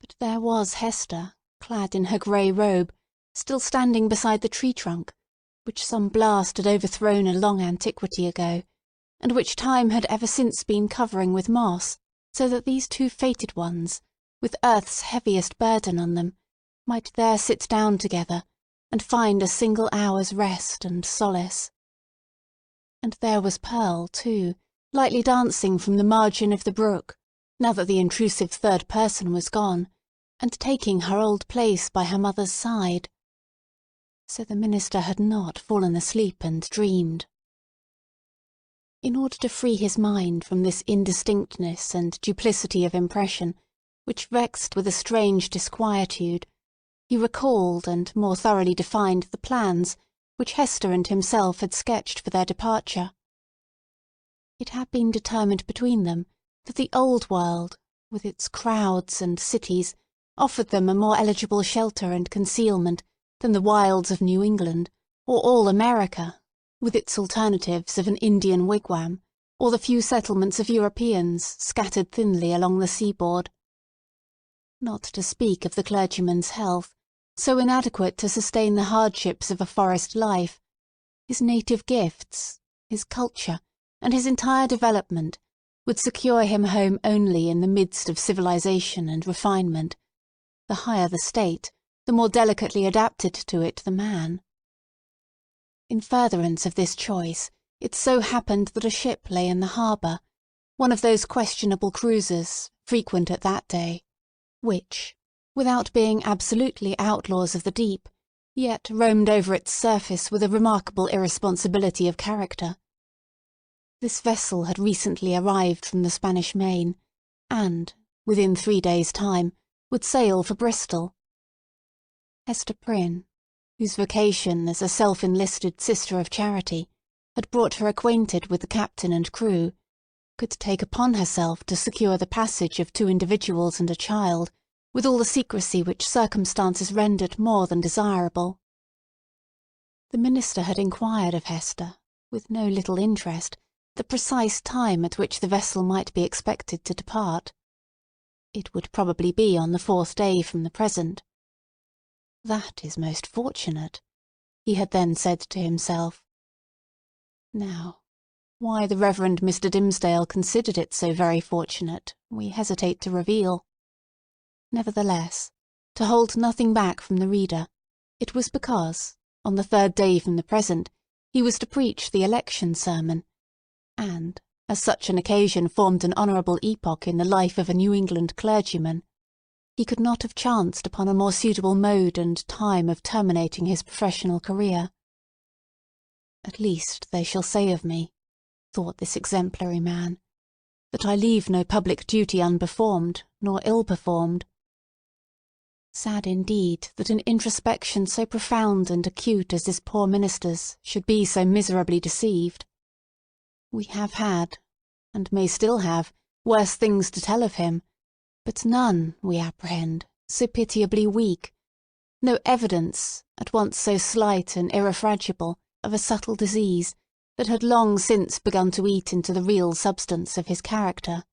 But there was Hester, clad in her grey robe, still standing beside the tree-trunk, which some blast had overthrown a long antiquity ago, and which time had ever since been covering with moss, so that these two fated ones, with earth's heaviest burden on them, might there sit down together, and find a single hour's rest and solace. And there was Pearl, too, lightly dancing from the margin of the brook, now that the intrusive third person was gone, and taking her old place by her mother's side. So the minister had not fallen asleep and dreamed. In order to free his mind from this indistinctness and duplicity of impression, which vexed with a strange disquietude, he recalled and more thoroughly defined the plans which Hester and himself had sketched for their departure. It had been determined between them that the old world, with its crowds and cities, offered them a more eligible shelter and concealment than the wilds of New England, or all America, with its alternatives of an Indian wigwam, or the few settlements of Europeans scattered thinly along the seaboard. Not to speak of the clergyman's health, so inadequate to sustain the hardships of a forest life, his native gifts, his culture, and his entire development would secure him home only in the midst of civilization and refinement. The higher the state, the more delicately adapted to it the man. In furtherance of this choice, it so happened that a ship lay in the harbour, one of those questionable cruisers, frequent at that day, which, without being absolutely outlaws of the deep, yet roamed over its surface with a remarkable irresponsibility of character. This vessel had recently arrived from the Spanish Main, and, within 3 days' time, would sail for Bristol. Hester Prynne, whose vocation as a self-enlisted Sister of Charity had brought her acquainted with the captain and crew, could take upon herself to secure the passage of 2 individuals and a child, with all the secrecy which circumstances rendered more than desirable. The minister had inquired of Hester, with no little interest, the precise time at which the vessel might be expected to depart. It would probably be on the 4th day from the present. That is most fortunate, he had then said to himself. Now, why the Reverend Mr. Dimmesdale considered it so very fortunate, we hesitate to reveal. Nevertheless, to hold nothing back from the reader, it was because, on the 3rd day from the present, he was to preach the election sermon, and, as such an occasion formed an honourable epoch in the life of a New England clergyman, he could not have chanced upon a more suitable mode and time of terminating his professional career. At least they shall say of me, thought this exemplary man, that I leave no public duty unperformed, nor ill-performed. Sad indeed that an introspection so profound and acute as this poor minister's should be so miserably deceived. We have had, and may still have, worse things to tell of him, but none, we apprehend, so pitiably weak, no evidence, at once so slight and irrefragable, of a subtle disease that had long since begun to eat into the real substance of his character.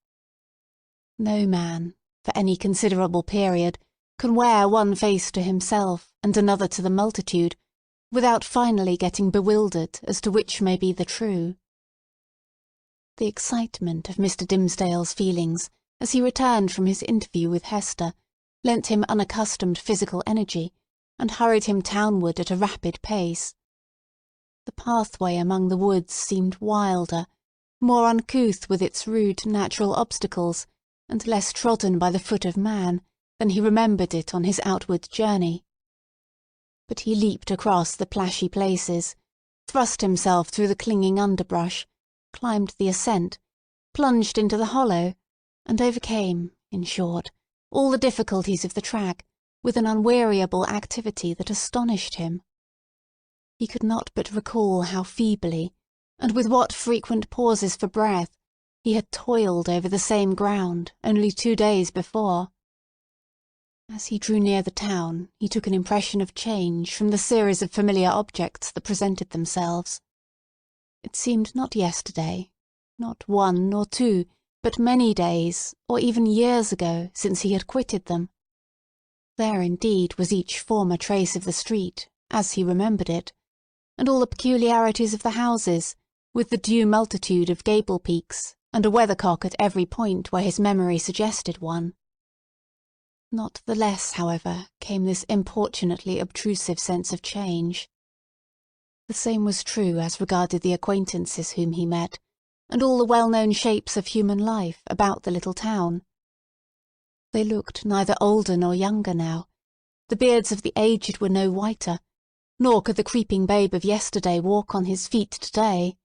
No man, for any considerable period, can wear one face to himself and another to the multitude, without finally getting bewildered as to which may be the true. The excitement of Mr. Dimmesdale's feelings, as he returned from his interview with Hester, lent him unaccustomed physical energy, and hurried him townward at a rapid pace. The pathway among the woods seemed wilder, more uncouth with its rude natural obstacles, and less trodden by the foot of man, than he remembered it on his outward journey. But he leaped across the plashy places, thrust himself through the clinging underbrush, climbed the ascent, plunged into the hollow, and overcame, in short, all the difficulties of the track, with an unweariable activity that astonished him. He could not but recall how feebly, and with what frequent pauses for breath, he had toiled over the same ground only 2 days before. As he drew near the town, he took an impression of change from the series of familiar objects that presented themselves. It seemed not yesterday, not 1 nor 2, but many days, or even years ago, since he had quitted them. There indeed was each former trace of the street, as he remembered it, and all the peculiarities of the houses, with the due multitude of gable peaks, and a weathercock at every point where his memory suggested one. Not the less, however, came this importunately obtrusive sense of change. The same was true as regarded the acquaintances whom he met, and all the well-known shapes of human life about the little town. They looked neither older nor younger now. The beards of the aged were no whiter, nor could the creeping babe of yesterday walk on his feet today.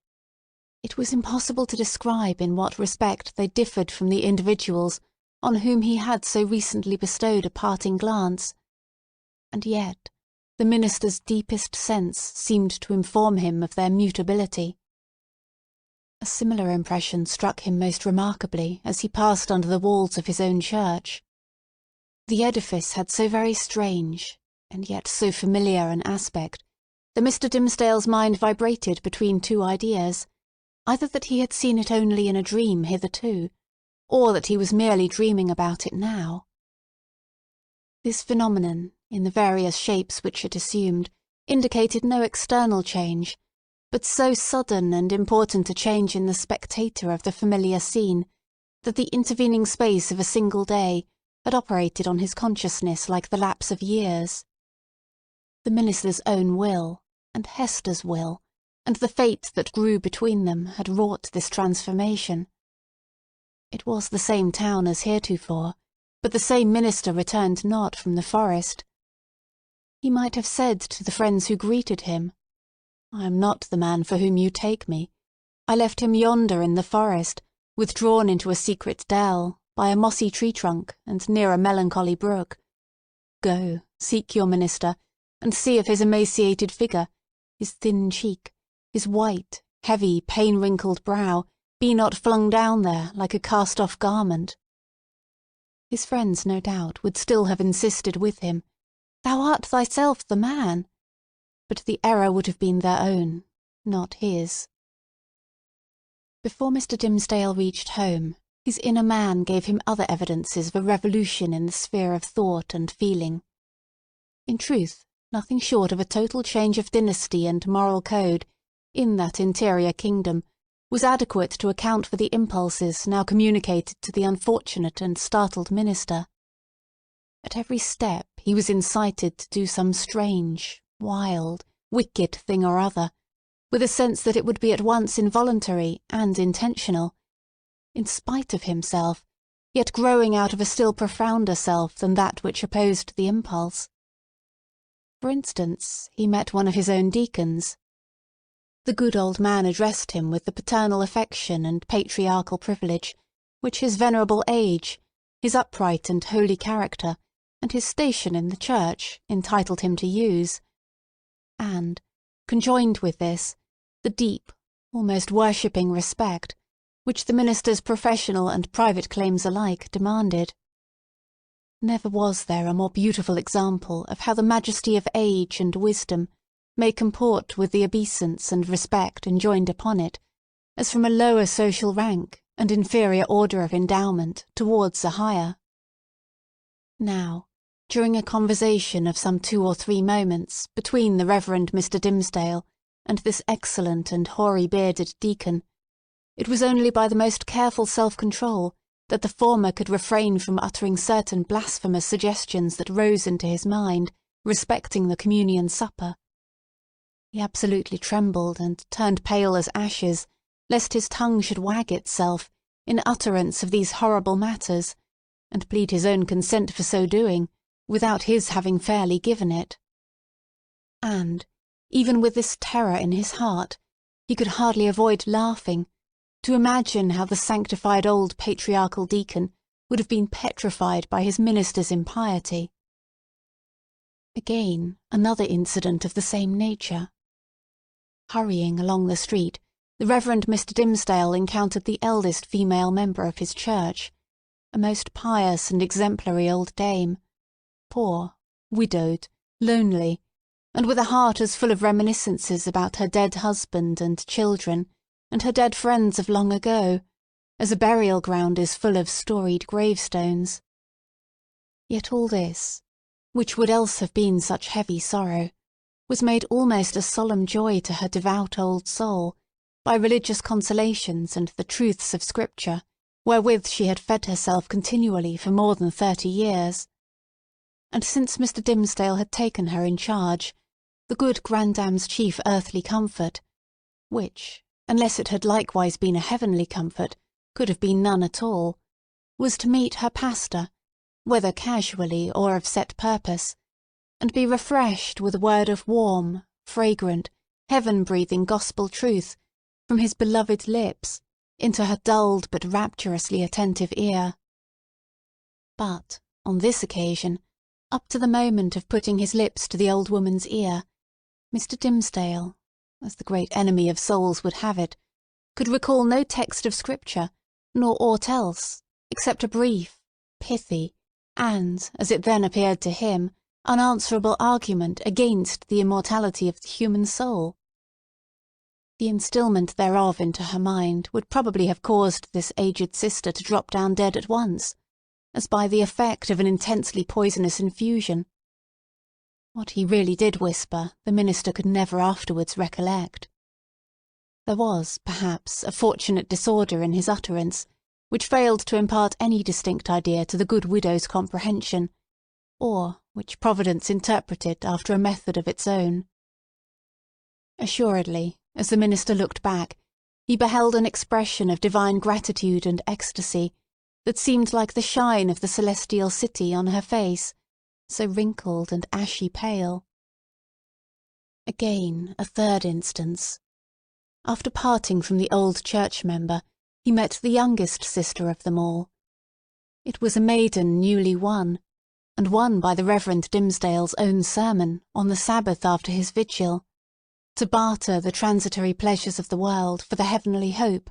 It was impossible to describe in what respect they differed from the individuals on whom he had so recently bestowed a parting glance, and yet the minister's deepest sense seemed to inform him of their mutability. A similar impression struck him most remarkably as he passed under the walls of his own church. The edifice had so very strange, and yet so familiar an aspect, that Mr. Dimmesdale's mind vibrated between 2 ideas, either that he had seen it only in a dream hitherto, or that he was merely dreaming about it now. This phenomenon, in the various shapes which it assumed, indicated no external change, but so sudden and important a change in the spectator of the familiar scene, that the intervening space of a single day had operated on his consciousness like the lapse of years. The minister's own will, and Hester's will, and the fate that grew between them had wrought this transformation. It was the same town as heretofore, but the same minister returned not from the forest. He might have said to the friends who greeted him, "I am not the man for whom you take me. I left him yonder in the forest, withdrawn into a secret dell, by a mossy tree trunk, and near a melancholy brook. Go, seek your minister, and see if his emaciated figure, his thin cheek, his white, heavy, pain-wrinkled brow, be not flung down there like a cast-off garment." His friends, no doubt, would still have insisted with him, "Thou art thyself the man," but the error would have been their own, not his. Before Mr. Dimmesdale reached home, his inner man gave him other evidences of a revolution in the sphere of thought and feeling. In truth, nothing short of a total change of dynasty and moral code, in that interior kingdom, was adequate to account for the impulses now communicated to the unfortunate and startled minister. At every step he was incited to do some strange, wild, wicked thing or other, with a sense that it would be at once involuntary and intentional, in spite of himself, yet growing out of a still profounder self than that which opposed the impulse. For instance, he met one of his own deacons. The good old man addressed him with the paternal affection and patriarchal privilege which his venerable age, his upright and holy character, and his station in the church entitled him to use, and, conjoined with this, the deep, almost worshipping respect which the minister's professional and private claims alike demanded. Never was there a more beautiful example of how the majesty of age and wisdom may comport with the obeisance and respect enjoined upon it, as from a lower social rank and inferior order of endowment towards a higher. Now, during a conversation of some 2 or 3 moments between the Reverend Mr. Dimmesdale and this excellent and hoary-bearded deacon, it was only by the most careful self-control that the former could refrain from uttering certain blasphemous suggestions that rose into his mind respecting the communion supper. He absolutely trembled and turned pale as ashes, lest his tongue should wag itself in utterance of these horrible matters, and plead his own consent for so doing, without his having fairly given it. And, even with this terror in his heart, he could hardly avoid laughing, to imagine how the sanctified old patriarchal deacon would have been petrified by his minister's impiety. Again, another incident of the same nature. Hurrying along the street, the Reverend Mr. Dimmesdale encountered the eldest female member of his church, a most pious and exemplary old dame, poor, widowed, lonely, and with a heart as full of reminiscences about her dead husband and children, and her dead friends of long ago, as a burial ground is full of storied gravestones. Yet all this, which would else have been such heavy sorrow, was made almost a solemn joy to her devout old soul by religious consolations and the truths of Scripture, wherewith she had fed herself continually for more than 30 years. And since Mr. Dimmesdale had taken her in charge, the good grandam's chief earthly comfort, which, unless it had likewise been a heavenly comfort, could have been none at all, was to meet her pastor, whether casually or of set purpose, and be refreshed with a word of warm, fragrant, heaven-breathing gospel truth from his beloved lips into her dulled but rapturously attentive ear. But, on this occasion, up to the moment of putting his lips to the old woman's ear, Mr. Dimmesdale, as the great enemy of souls would have it, could recall no text of Scripture, nor aught else, except a brief, pithy, and, as it then appeared to him, unanswerable argument against the immortality of the human soul. The instilment thereof into her mind would probably have caused this aged sister to drop down dead at once, as by the effect of an intensely poisonous infusion. What he really did whisper, the minister could never afterwards recollect. There was, perhaps, a fortunate disorder in his utterance, which failed to impart any distinct idea to the good widow's comprehension, or which Providence interpreted after a method of its own. Assuredly, as the minister looked back, he beheld an expression of divine gratitude and ecstasy that seemed like the shine of the celestial city on her face, so wrinkled and ashy pale. Again, a third instance. After parting from the old church member, he met the youngest sister of them all. It was a maiden newly won, and won by the Reverend Dimmesdale's own sermon on the Sabbath after his vigil, to barter the transitory pleasures of the world for the heavenly hope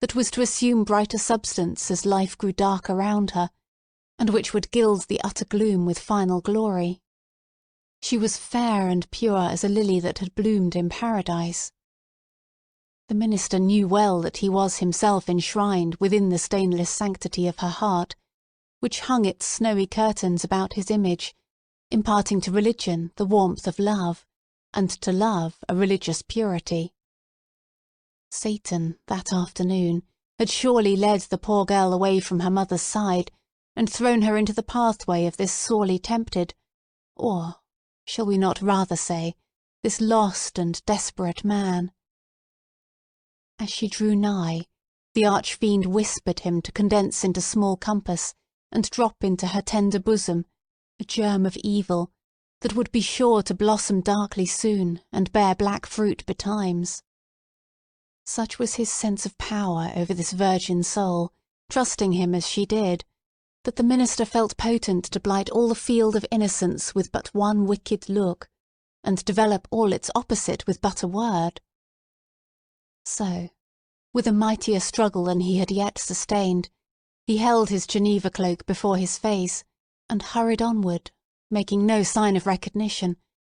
that was to assume brighter substance as life grew dark around her, and which would gild the utter gloom with final glory. She was fair and pure as a lily that had bloomed in paradise. The minister knew well that he was himself enshrined within the stainless sanctity of her heart, which hung its snowy curtains about his image, imparting to religion the warmth of love, and to love a religious purity. Satan, that afternoon, had surely led the poor girl away from her mother's side, and thrown her into the pathway of this sorely tempted, or, shall we not rather say, this lost and desperate man? As she drew nigh, the arch-fiend whispered him to condense into small compass, and drop into her tender bosom a germ of evil that would be sure to blossom darkly soon and bear black fruit betimes. Such was his sense of power over this virgin soul, trusting him as she did, but the minister felt potent to blight all the field of innocence with but one wicked look, and develop all its opposite with but a word. So, with a mightier struggle than he had yet sustained, he held his Geneva cloak before his face, and hurried onward, making no sign of recognition,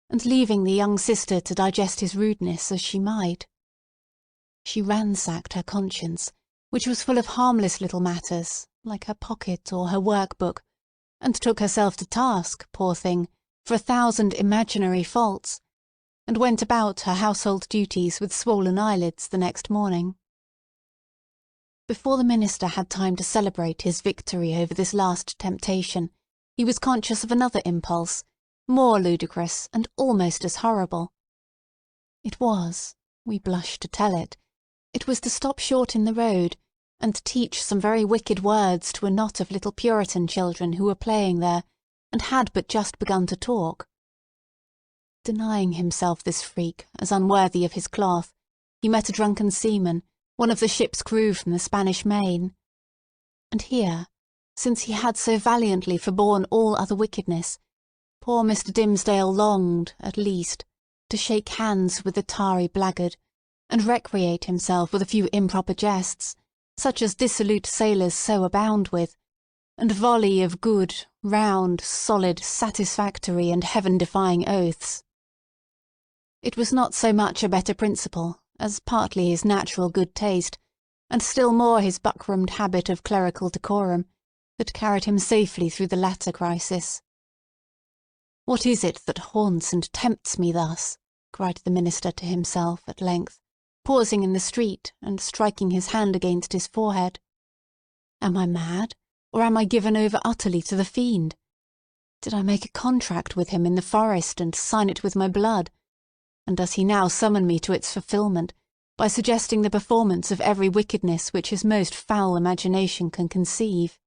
and leaving the young sister to digest his rudeness as she might. She ransacked her conscience, which was full of harmless little matters, like her pocket or her work-book, and took herself to task, poor thing, for 1,000 imaginary faults, and went about her household duties with swollen eyelids the next morning. Before the minister had time to celebrate his victory over this last temptation, he was conscious of another impulse, more ludicrous and almost as horrible. It was, we blush to tell it was to stop short in the road, and teach some very wicked words to a knot of little Puritan children who were playing there, and had but just begun to talk. Denying himself this freak as unworthy of his cloth, he met a drunken seaman, one of the ship's crew from the Spanish Main. And here, since he had so valiantly forborne all other wickedness, poor Mr. Dimmesdale longed, at least, to shake hands with the tarry blackguard, and recreate himself with a few improper jests, such as dissolute sailors so abound with, and a volley of good, round, solid, satisfactory, and heaven-defying oaths. It was not so much a better principle, as partly his natural good taste, and still more his buckramed habit of clerical decorum, that carried him safely through the latter crisis. "What is it that haunts and tempts me thus?" cried the minister to himself at length, pausing in the street and striking his hand against his forehead. "Am I mad, or am I given over utterly to the fiend? Did I make a contract with him in the forest and sign it with my blood? And does he now summon me to its fulfilment by suggesting the performance of every wickedness which his most foul imagination can conceive?"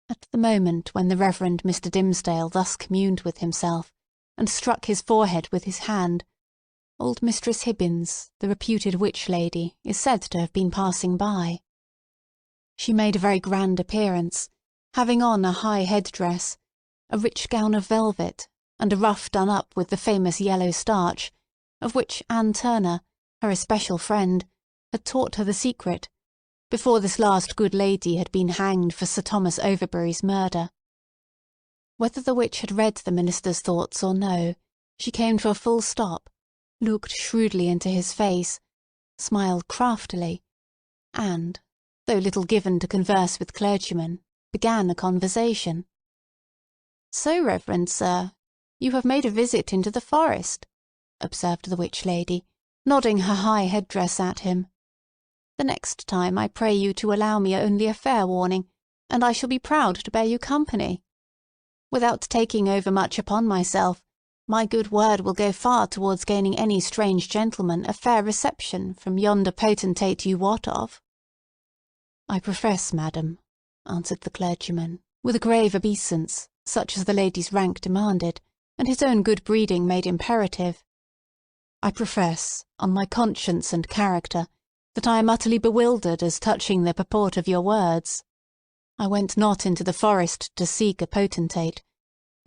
At the moment when the Reverend Mr. Dimmesdale thus communed with himself, and struck his forehead with his hand, old Mistress Hibbins, the reputed witch lady, is said to have been passing by. She made a very grand appearance, having on a high head-dress, a rich gown of velvet, and a ruff done up with the famous yellow starch, of which Anne Turner, her especial friend, had taught her the secret, before this last good lady had been hanged for Sir Thomas Overbury's murder. Whether the witch had read the minister's thoughts or no, she came to a full stop, looked shrewdly into his face, smiled craftily, and, though little given to converse with clergymen, began a conversation. "So, reverend sir, you have made a visit into the forest," observed the witch lady, nodding her high head-dress at him. "The next time I pray you to allow me only a fair warning, and I shall be proud to bear you company. Without taking over much upon myself, my good word will go far towards gaining any strange gentleman a fair reception from yonder potentate you wot of." "I profess, madam," answered the clergyman, with a grave obeisance, such as the lady's rank demanded, and his own good breeding made imperative, "I profess, on my conscience and character, that I am utterly bewildered as touching the purport of your words. I went not into the forest to seek a potentate,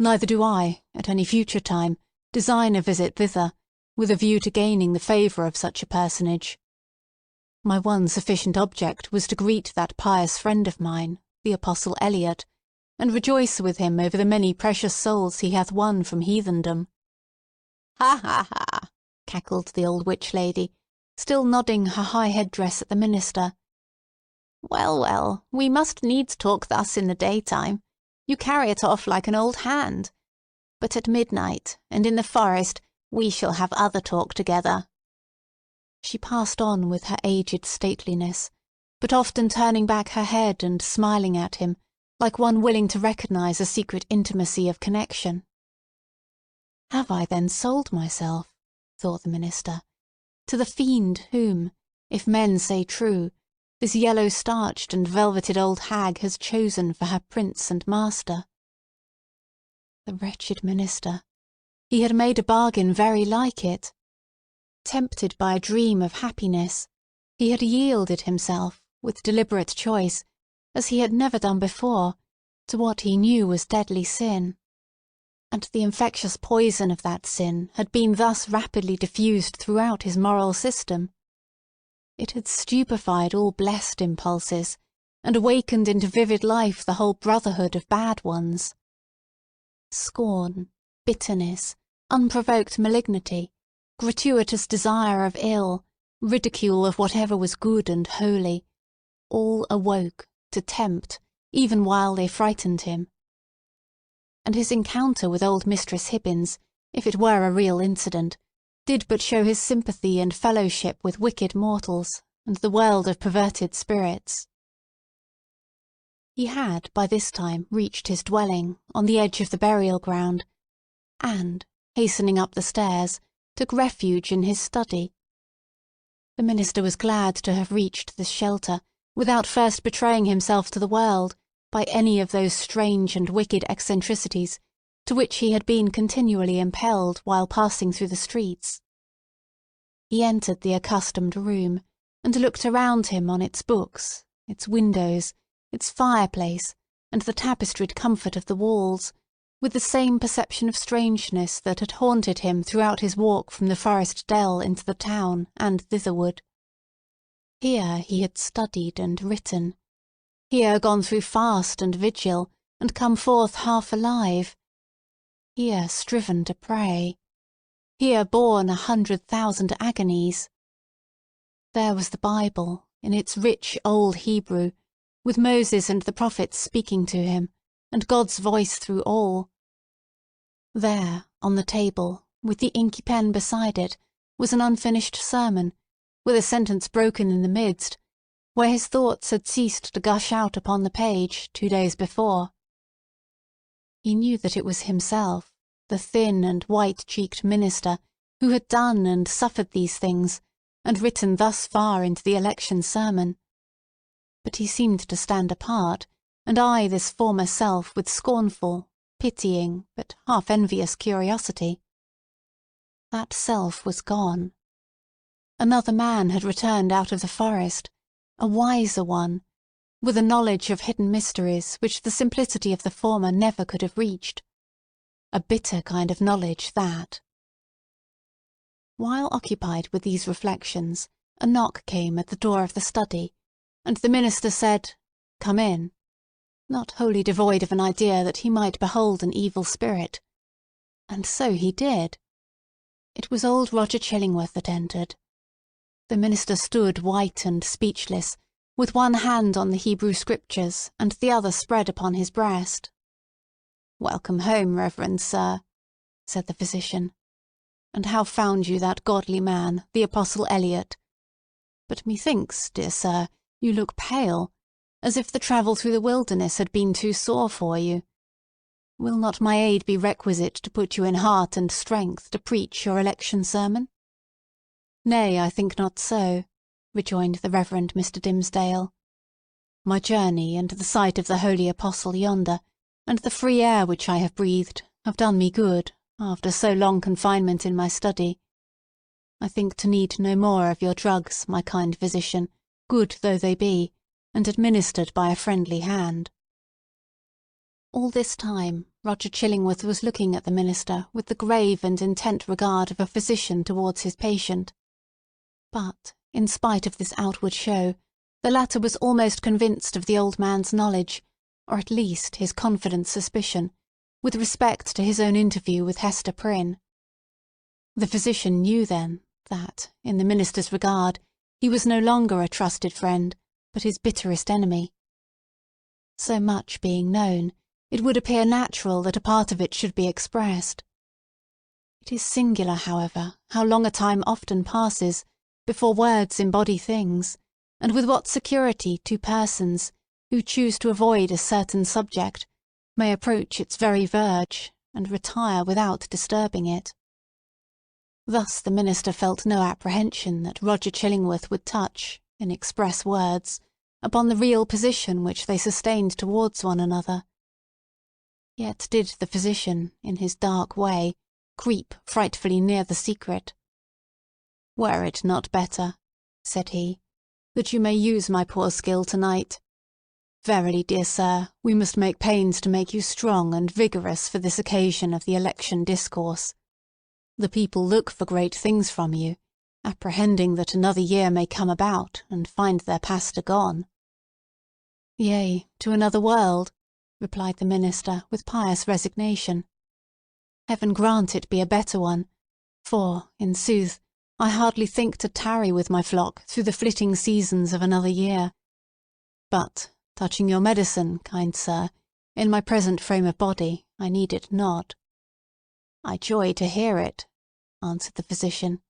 neither do I, at any future time, design a visit thither, with a view to gaining the favour of such a personage. My one sufficient object was to greet that pious friend of mine, the Apostle Eliot, and rejoice with him over the many precious souls he hath won from heathendom." "Ha, ha, ha!" cackled the old witch lady, still nodding her high head-dress at the minister. "Well, well, we must needs talk thus in the daytime. You carry it off like an old hand. But at midnight, and in the forest, we shall have other talk together." She passed on with her aged stateliness, but often turning back her head and smiling at him, like one willing to recognise a secret intimacy of connection. "Have I then sold myself," thought the minister, "to the fiend whom, if men say true, this yellow-starched and velveted old hag has chosen for her prince and master?" The wretched minister! He had made a bargain very like it. Tempted by a dream of happiness, he had yielded himself, with deliberate choice, as he had never done before, to what he knew was deadly sin. And the infectious poison of that sin had been thus rapidly diffused throughout his moral system. It had stupefied all blessed impulses, and awakened into vivid life the whole brotherhood of bad ones. Scorn, bitterness, unprovoked malignity, gratuitous desire of ill, ridicule of whatever was good and holy, all awoke to tempt, even while they frightened him. And his encounter with old Mistress Hibbins, if it were a real incident, did but show his sympathy and fellowship with wicked mortals and the world of perverted spirits. He had by this time reached his dwelling on the edge of the burial ground, and, hastening up the stairs, took refuge in his study. The minister was glad to have reached this shelter without first betraying himself to the world by any of those strange and wicked eccentricities to which he had been continually impelled while passing through the streets. He entered the accustomed room, and looked around him on its books, its windows, its fireplace, and the tapestried comfort of the walls, with the same perception of strangeness that had haunted him throughout his walk from the forest dell into the town and thitherward. Here he had studied and written, here gone through fast and vigil, and come forth half alive, here striven to pray, here borne 100,000 agonies. There was the Bible, in its rich old Hebrew, with Moses and the prophets speaking to him, and God's voice through all. There, on the table, with the inky pen beside it, was an unfinished sermon, with a sentence broken in the midst, where his thoughts had ceased to gush out upon the page 2 days before. He knew that it was himself, the thin and white-cheeked minister, who had done and suffered these things, and written thus far into the election sermon. But he seemed to stand apart, and eye this former self with scornful, pitying, but half-envious curiosity. That self was gone. Another man had returned out of the forest, a wiser one, with a knowledge of hidden mysteries which the simplicity of the former never could have reached. A bitter kind of knowledge, that. While occupied with these reflections, a knock came at the door of the study, and the minister said, "Come in," not wholly devoid of an idea that he might behold an evil spirit. And so he did. It was old Roger Chillingworth that entered. The minister stood white and speechless, with one hand on the Hebrew Scriptures and the other spread upon his breast. "Welcome home, reverend sir," said the physician. "And how found you that godly man, the Apostle Eliot? But methinks, dear sir, you look pale, as if the travel through the wilderness had been too sore for you. Will not my aid be requisite to put you in heart and strength to preach your election sermon?" "Nay, I think not so," rejoined the Reverend Mr. Dimmesdale. "My journey and the sight of the holy Apostle yonder, and the free air which I have breathed, have done me good, after so long confinement in my study. I think to need no more of your drugs, my kind physician, good though they be, and administered by a friendly hand." All this time Roger Chillingworth was looking at the minister with the grave and intent regard of a physician towards his patient. But, in spite of this outward show, the latter was almost convinced of the old man's knowledge, or at least his confident suspicion, with respect to his own interview with Hester Prynne. The physician knew then that, in the minister's regard, he was no longer a trusted friend, but his bitterest enemy. So much being known, it would appear natural that a part of it should be expressed. It is singular, however, how long a time often passes before words embody things, and with what security two persons, who choose to avoid a certain subject, may approach its very verge, and retire without disturbing it. Thus the minister felt no apprehension that Roger Chillingworth would touch, in express words, upon the real position which they sustained towards one another. Yet did the physician, in his dark way, creep frightfully near the secret. "Were it not better," said he, "that you may use my poor skill to-night? Verily, dear sir, we must make pains to make you strong and vigorous for this occasion of the election discourse. The people look for great things from you, apprehending that another year may come about and find their pastor gone." "Yea, to another world," replied the minister with pious resignation. "Heaven grant it be a better one, for, in sooth, I hardly think to tarry with my flock through the flitting seasons of another year. But, touching your medicine, kind sir, in my present frame of body, I need it not." "I joy to hear it," answered the physician.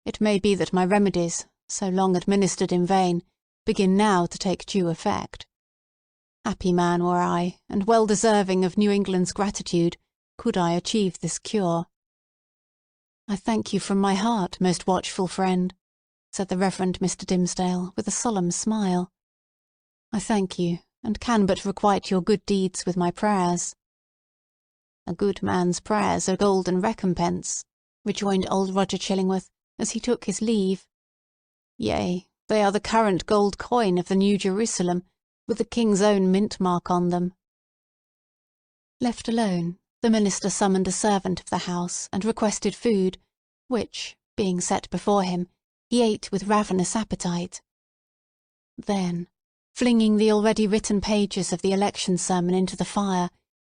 "It may be that my remedies, so long administered in vain, begin now to take due effect. Happy man were I, and well deserving of New England's gratitude, could I achieve this cure." "I thank you from my heart, most watchful friend," said the Reverend Mr. Dimmesdale, with a solemn smile. "I thank you, and can but requite your good deeds with my prayers." "A good man's prayers are golden recompense," rejoined old Roger Chillingworth, as he took his leave. "Yea, they are the current gold coin of the New Jerusalem, with the King's own mint mark on them." Left alone, the minister summoned a servant of the house and requested food, which, being set before him, he ate with ravenous appetite. Then, flinging the already written pages of the election sermon into the fire,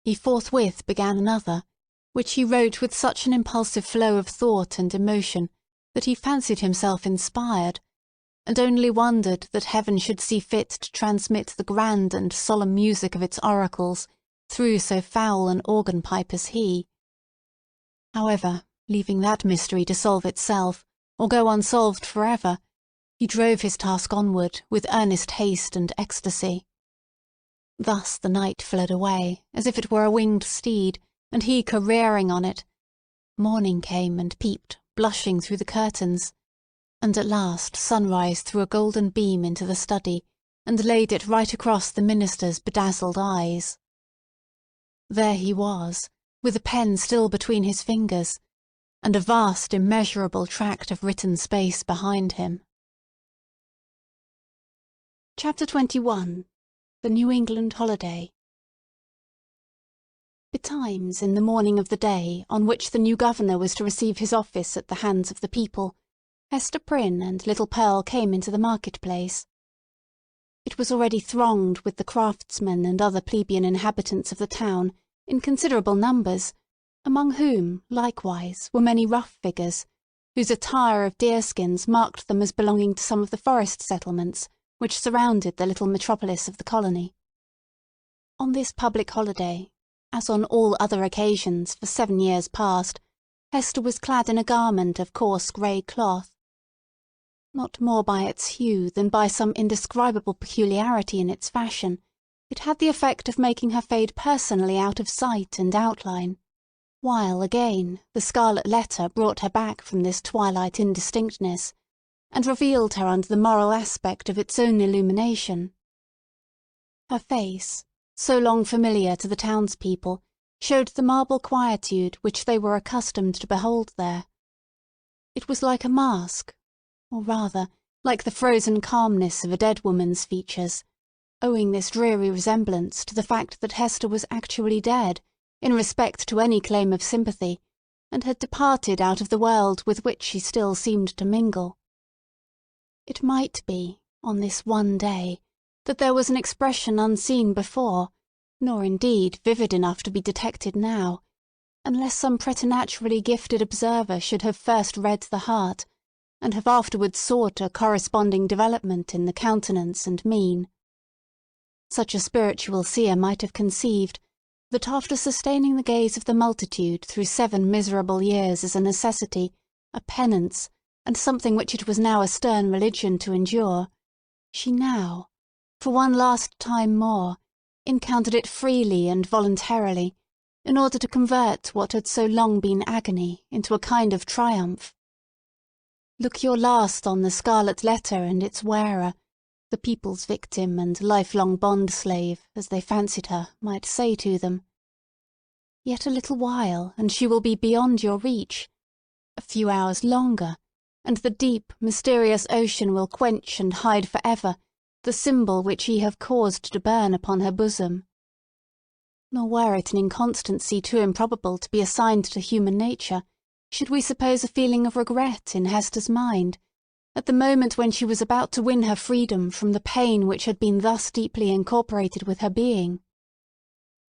he forthwith began another, which he wrote with such an impulsive flow of thought and emotion that he fancied himself inspired, and only wondered that Heaven should see fit to transmit the grand and solemn music of its oracles through so foul an organ-pipe as he. However, leaving that mystery to solve itself, or go unsolved for ever, he drove his task onward with earnest haste and ecstasy. Thus the night fled away, as if it were a winged steed, and he careering on it. Morning came and peeped, blushing through the curtains, and at last sunrise threw a golden beam into the study, and laid it right across the minister's bedazzled eyes. There he was, with a pen still between his fingers, and a vast immeasurable tract of written space behind him. Chapter 21. The New England Holiday. Betimes, in the morning of the day on which the new governor was to receive his office at the hands of the people, Hester Prynne and little Pearl came into the market-place. It was already thronged with the craftsmen and other plebeian inhabitants of the town, in considerable numbers, among whom, likewise, were many rough figures, whose attire of deerskins marked them as belonging to some of the forest settlements which surrounded the little metropolis of the colony. On this public holiday, as on all other occasions for 7 years past, Hester was clad in a garment of coarse grey cloth. Not more by its hue than by some indescribable peculiarity in its fashion, it had the effect of making her fade personally out of sight and outline, while again the scarlet letter brought her back from this twilight indistinctness, and revealed her under the moral aspect of its own illumination. Her face, so long familiar to the townspeople, showed the marble quietude which they were accustomed to behold there. It was like a mask, or rather, like the frozen calmness of a dead woman's features, owing this dreary resemblance to the fact that Hester was actually dead, in respect to any claim of sympathy, and had departed out of the world with which she still seemed to mingle. It might be, on this one day, that there was an expression unseen before, nor indeed vivid enough to be detected now, unless some preternaturally gifted observer should have first read the heart, and have afterwards sought a corresponding development in the countenance and mien. Such a spiritual seer might have conceived that after sustaining the gaze of the multitude through 7 miserable years as a necessity, a penance, and something which it was now a stern religion to endure, she now, for one last time more, encountered it freely and voluntarily, in order to convert what had so long been agony into a kind of triumph. Look your last on the scarlet letter and its wearer, the people's victim and lifelong bond-slave, as they fancied her, might say to them. Yet a little while, and she will be beyond your reach. A few hours longer, and the deep, mysterious ocean will quench and hide for ever the symbol which ye have caused to burn upon her bosom. Nor were it an inconstancy too improbable to be assigned to human nature, should we suppose a feeling of regret in Hester's mind, at the moment when she was about to win her freedom from the pain which had been thus deeply incorporated with her being.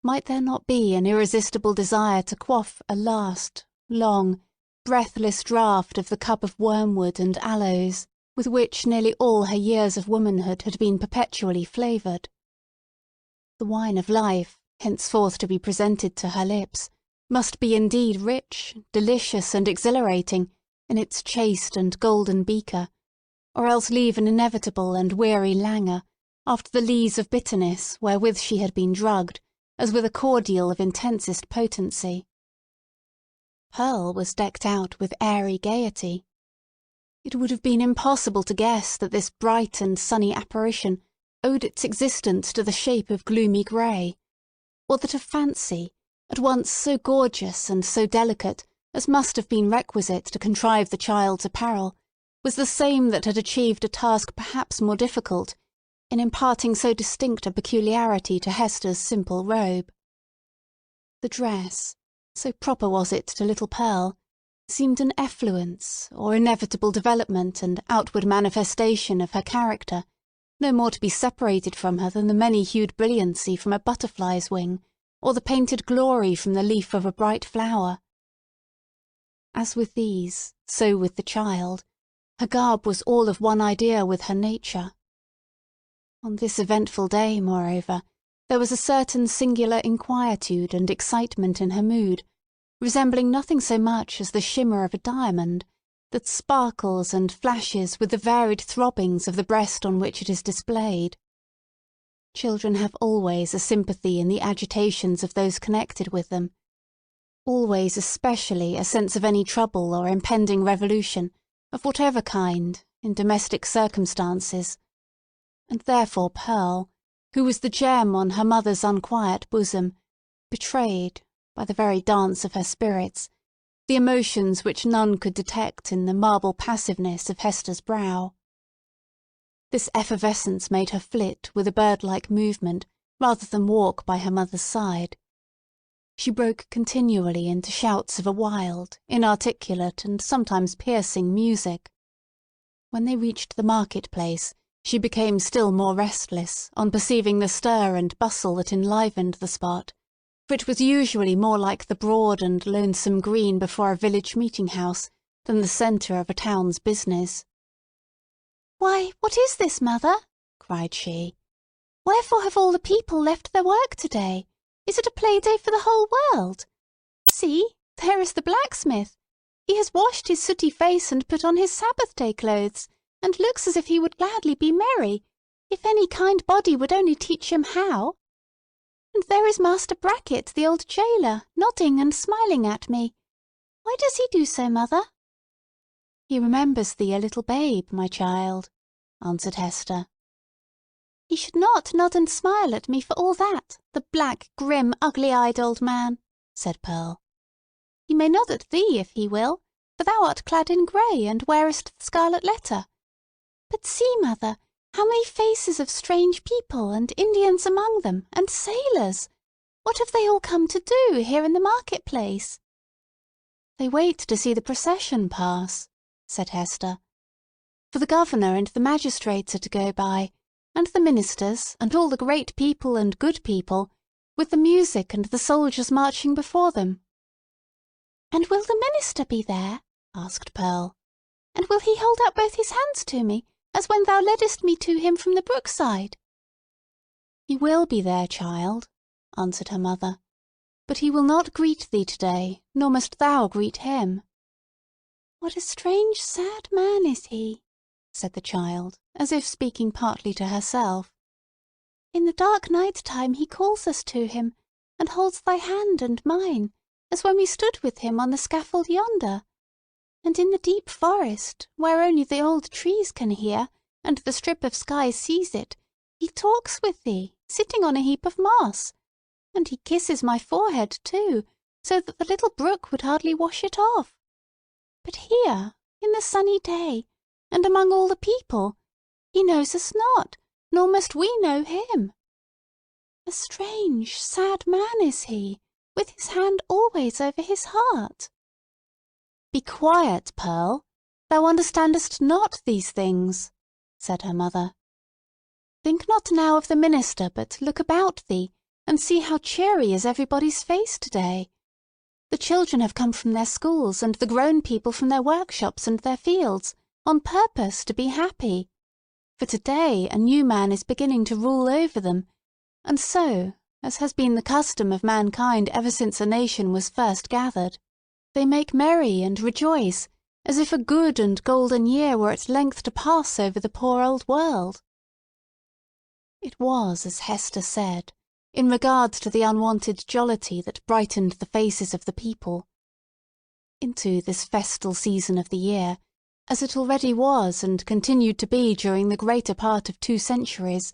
Might there not be an irresistible desire to quaff a last, long, breathless draught of the cup of wormwood and aloes, with which nearly all her years of womanhood had been perpetually flavoured? The wine of life, henceforth to be presented to her lips, must be indeed rich, delicious, and exhilarating in its chaste and golden beaker, or else leave an inevitable and weary languor after the lees of bitterness wherewith she had been drugged, as with a cordial of intensest potency. Pearl was decked out with airy gaiety. It would have been impossible to guess that this bright and sunny apparition owed its existence to the shape of gloomy grey, or that a fancy, at once so gorgeous and so delicate as must have been requisite to contrive the child's apparel, was the same that had achieved a task perhaps more difficult, in imparting so distinct a peculiarity to Hester's simple robe. The dress, so proper was it to little Pearl, seemed an effluence, or inevitable development and outward manifestation of her character, no more to be separated from her than the many-hued brilliancy from a butterfly's wing, or the painted glory from the leaf of a bright flower. As with these, so with the child, her garb was all of one idea with her nature. On this eventful day, moreover, there was a certain singular inquietude and excitement in her mood, resembling nothing so much as the shimmer of a diamond, that sparkles and flashes with the varied throbbings of the breast on which it is displayed. Children have always a sympathy in the agitations of those connected with them, always especially a sense of any trouble or impending revolution, of whatever kind, in domestic circumstances, and therefore Pearl, who was the gem on her mother's unquiet bosom, betrayed, by the very dance of her spirits, the emotions which none could detect in the marble passiveness of Hester's brow. This effervescence made her flit with a bird-like movement, rather than walk by her mother's side. She broke continually into shouts of a wild, inarticulate, and sometimes piercing music. When they reached the market-place, she became still more restless on perceiving the stir and bustle that enlivened the spot, for it was usually more like the broad and lonesome green before a village meeting-house than the centre of a town's business. "Why, what is this, mother?" cried she. "Wherefore have all the people left their work to-day? Is it a play-day for the whole world? See, there is the blacksmith. He has washed his sooty face and put on his Sabbath-day clothes, and looks as if he would gladly be merry, if any kind body would only teach him how. And there is Master Brackett, the old jailer, nodding and smiling at me. Why does he do so, mother?" "He remembers thee a little babe, my child," answered Hester. "He should not nod and smile at me for all that, the black, grim, ugly-eyed old man," said Pearl. "He may nod at thee if he will, for thou art clad in grey and wearest the scarlet letter. But see, mother, how many faces of strange people, and Indians among them, and sailors! What have they all come to do here in the market-place?" "They wait to see the procession pass," said Hester. "For the governor and the magistrates are to go by, and the ministers, and all the great people and good people, with the music and the soldiers marching before them." "And will the minister be there?" asked Pearl. "And will he hold out both his hands to me, as when thou leddest me to him from the brookside?" "He will be there, child," answered her mother, "but he will not greet thee to-day, nor must thou greet him." "What a strange, sad man is he!" said the child, as if speaking partly to herself. "In the dark night-time he calls us to him, and holds thy hand and mine, as when we stood with him on the scaffold yonder. And in the deep forest, where only the old trees can hear, and the strip of sky sees it, he talks with thee, sitting on a heap of moss. And he kisses my forehead, too, so that the little brook would hardly wash it off. But here, in the sunny day, and among all the people, he knows us not, nor must we know him. A strange, sad man is he, with his hand always over his heart." "Be quiet, Pearl. Thou understandest not these things," said her mother. "Think not now of the minister, but look about thee, and see how cheery is everybody's face to-day. The children have come from their schools, and the grown people from their workshops and their fields, on purpose to be happy. For to-day a new man is beginning to rule over them, and so, as has been the custom of mankind ever since a nation was first gathered, they make merry and rejoice, as if a good and golden year were at length to pass over the poor old world." It was as Hester said, in regard to the unwonted jollity that brightened the faces of the people. Into this festal season of the year, as it already was and continued to be during the greater part of 2 centuries,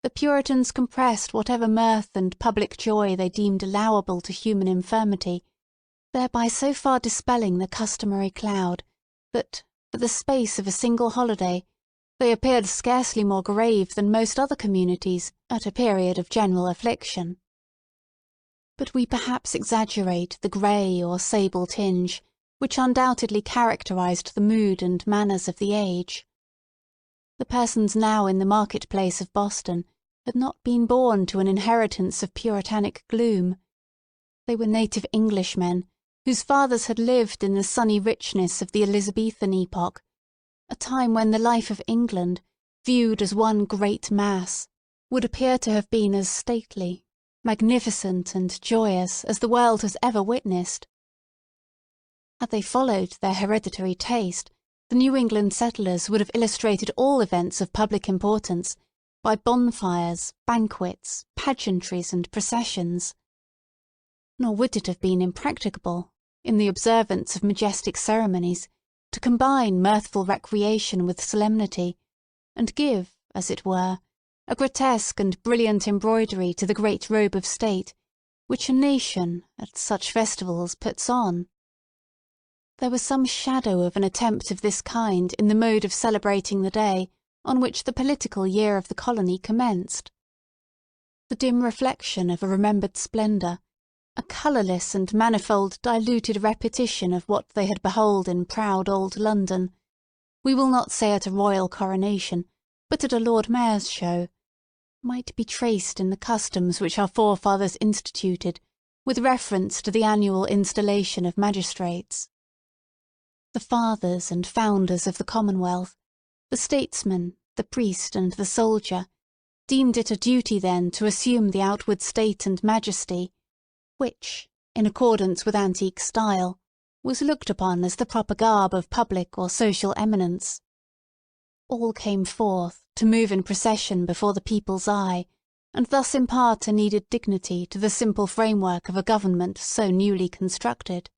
the Puritans compressed whatever mirth and public joy they deemed allowable to human infirmity, thereby so far dispelling the customary cloud, that, for the space of a single holiday, they appeared scarcely more grave than most other communities at a period of general affliction. But we perhaps exaggerate the grey or sable tinge, which undoubtedly characterized the mood and manners of the age. The persons now in the market-place of Boston had not been born to an inheritance of puritanic gloom. They were native Englishmen, whose fathers had lived in the sunny richness of the Elizabethan epoch, a time when the life of England, viewed as one great mass, would appear to have been as stately, magnificent, and joyous as the world has ever witnessed. Had they followed their hereditary taste, the New England settlers would have illustrated all events of public importance by bonfires, banquets, pageantries, and processions. Nor would it have been impracticable, in the observance of majestic ceremonies, to combine mirthful recreation with solemnity, and give, as it were, a grotesque and brilliant embroidery to the great robe of state, which a nation, at such festivals, puts on. There was some shadow of an attempt of this kind in the mode of celebrating the day on which the political year of the colony commenced. The dim reflection of a remembered splendour, a colourless and manifold diluted repetition of what they had beheld in proud old London, we will not say at a royal coronation, but at a Lord Mayor's show, might be traced in the customs which our forefathers instituted with reference to the annual installation of magistrates. The fathers and founders of the Commonwealth, the statesman, the priest, and the soldier, deemed it a duty then to assume the outward state and majesty, which, in accordance with antique style, was looked upon as the proper garb of public or social eminence. All came forth to move in procession before the people's eye, and thus impart a needed dignity to the simple framework of a government so newly constructed.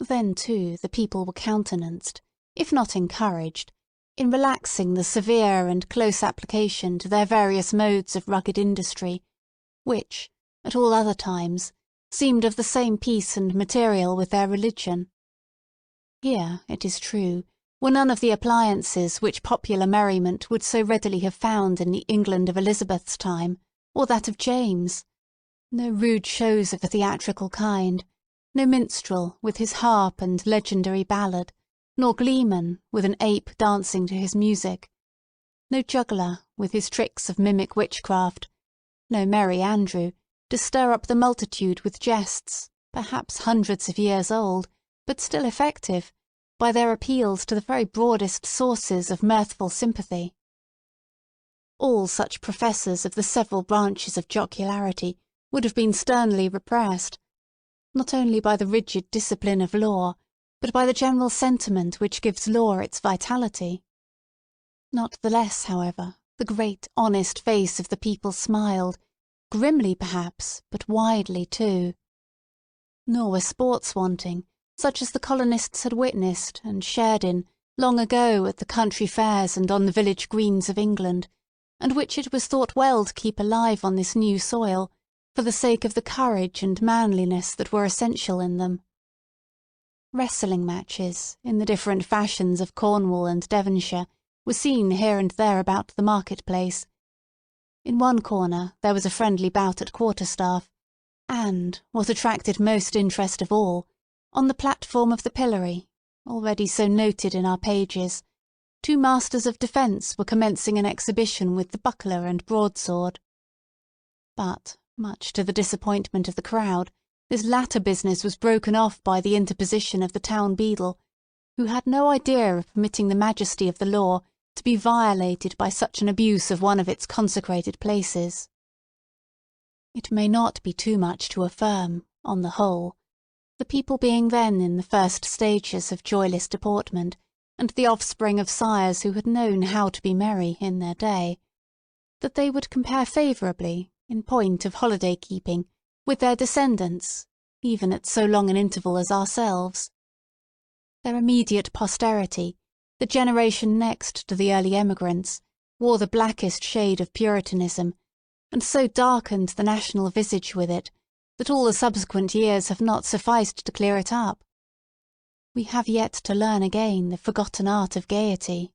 Then, too, the people were countenanced, if not encouraged, in relaxing the severe and close application to their various modes of rugged industry, which, at all other times, seemed of the same piece and material with their religion. Here, it is true, were none of the appliances which popular merriment would so readily have found in the England of Elizabeth's time, or that of James. No rude shows of the theatrical kind, no minstrel with his harp and legendary ballad, nor gleeman with an ape dancing to his music, no juggler with his tricks of mimic witchcraft, no merry Andrew, to stir up the multitude with jests, perhaps hundreds of years old, but still effective, by their appeals to the very broadest sources of mirthful sympathy. All such professors of the several branches of jocularity would have been sternly repressed, not only by the rigid discipline of law, but by the general sentiment which gives law its vitality. Not the less, however, the great honest face of the people smiled, grimly perhaps, but widely too. Nor were sports wanting, such as the colonists had witnessed and shared in long ago at the country fairs and on the village greens of England, and which it was thought well to keep alive on this new soil, for the sake of the courage and manliness that were essential in them. Wrestling matches, in the different fashions of Cornwall and Devonshire, were seen here and there about the market-place. In one corner there was a friendly bout at quarterstaff, and, what attracted most interest of all, on the platform of the pillory, already so noted in our pages, 2 masters of defence were commencing an exhibition with the buckler and broadsword. But, much to the disappointment of the crowd, this latter business was broken off by the interposition of the town beadle, who had no idea of permitting the majesty of the law to be violated by such an abuse of one of its consecrated places. It may not be too much to affirm, on the whole, the people being then in the first stages of joyless deportment, and the offspring of sires who had known how to be merry in their day, that they would compare favourably, in point of holiday-keeping, with their descendants, even at so long an interval as ourselves. Their immediate posterity, the generation next to the early emigrants, wore the blackest shade of Puritanism, and so darkened the national visage with it, that all the subsequent years have not sufficed to clear it up. We have yet to learn again the forgotten art of gaiety.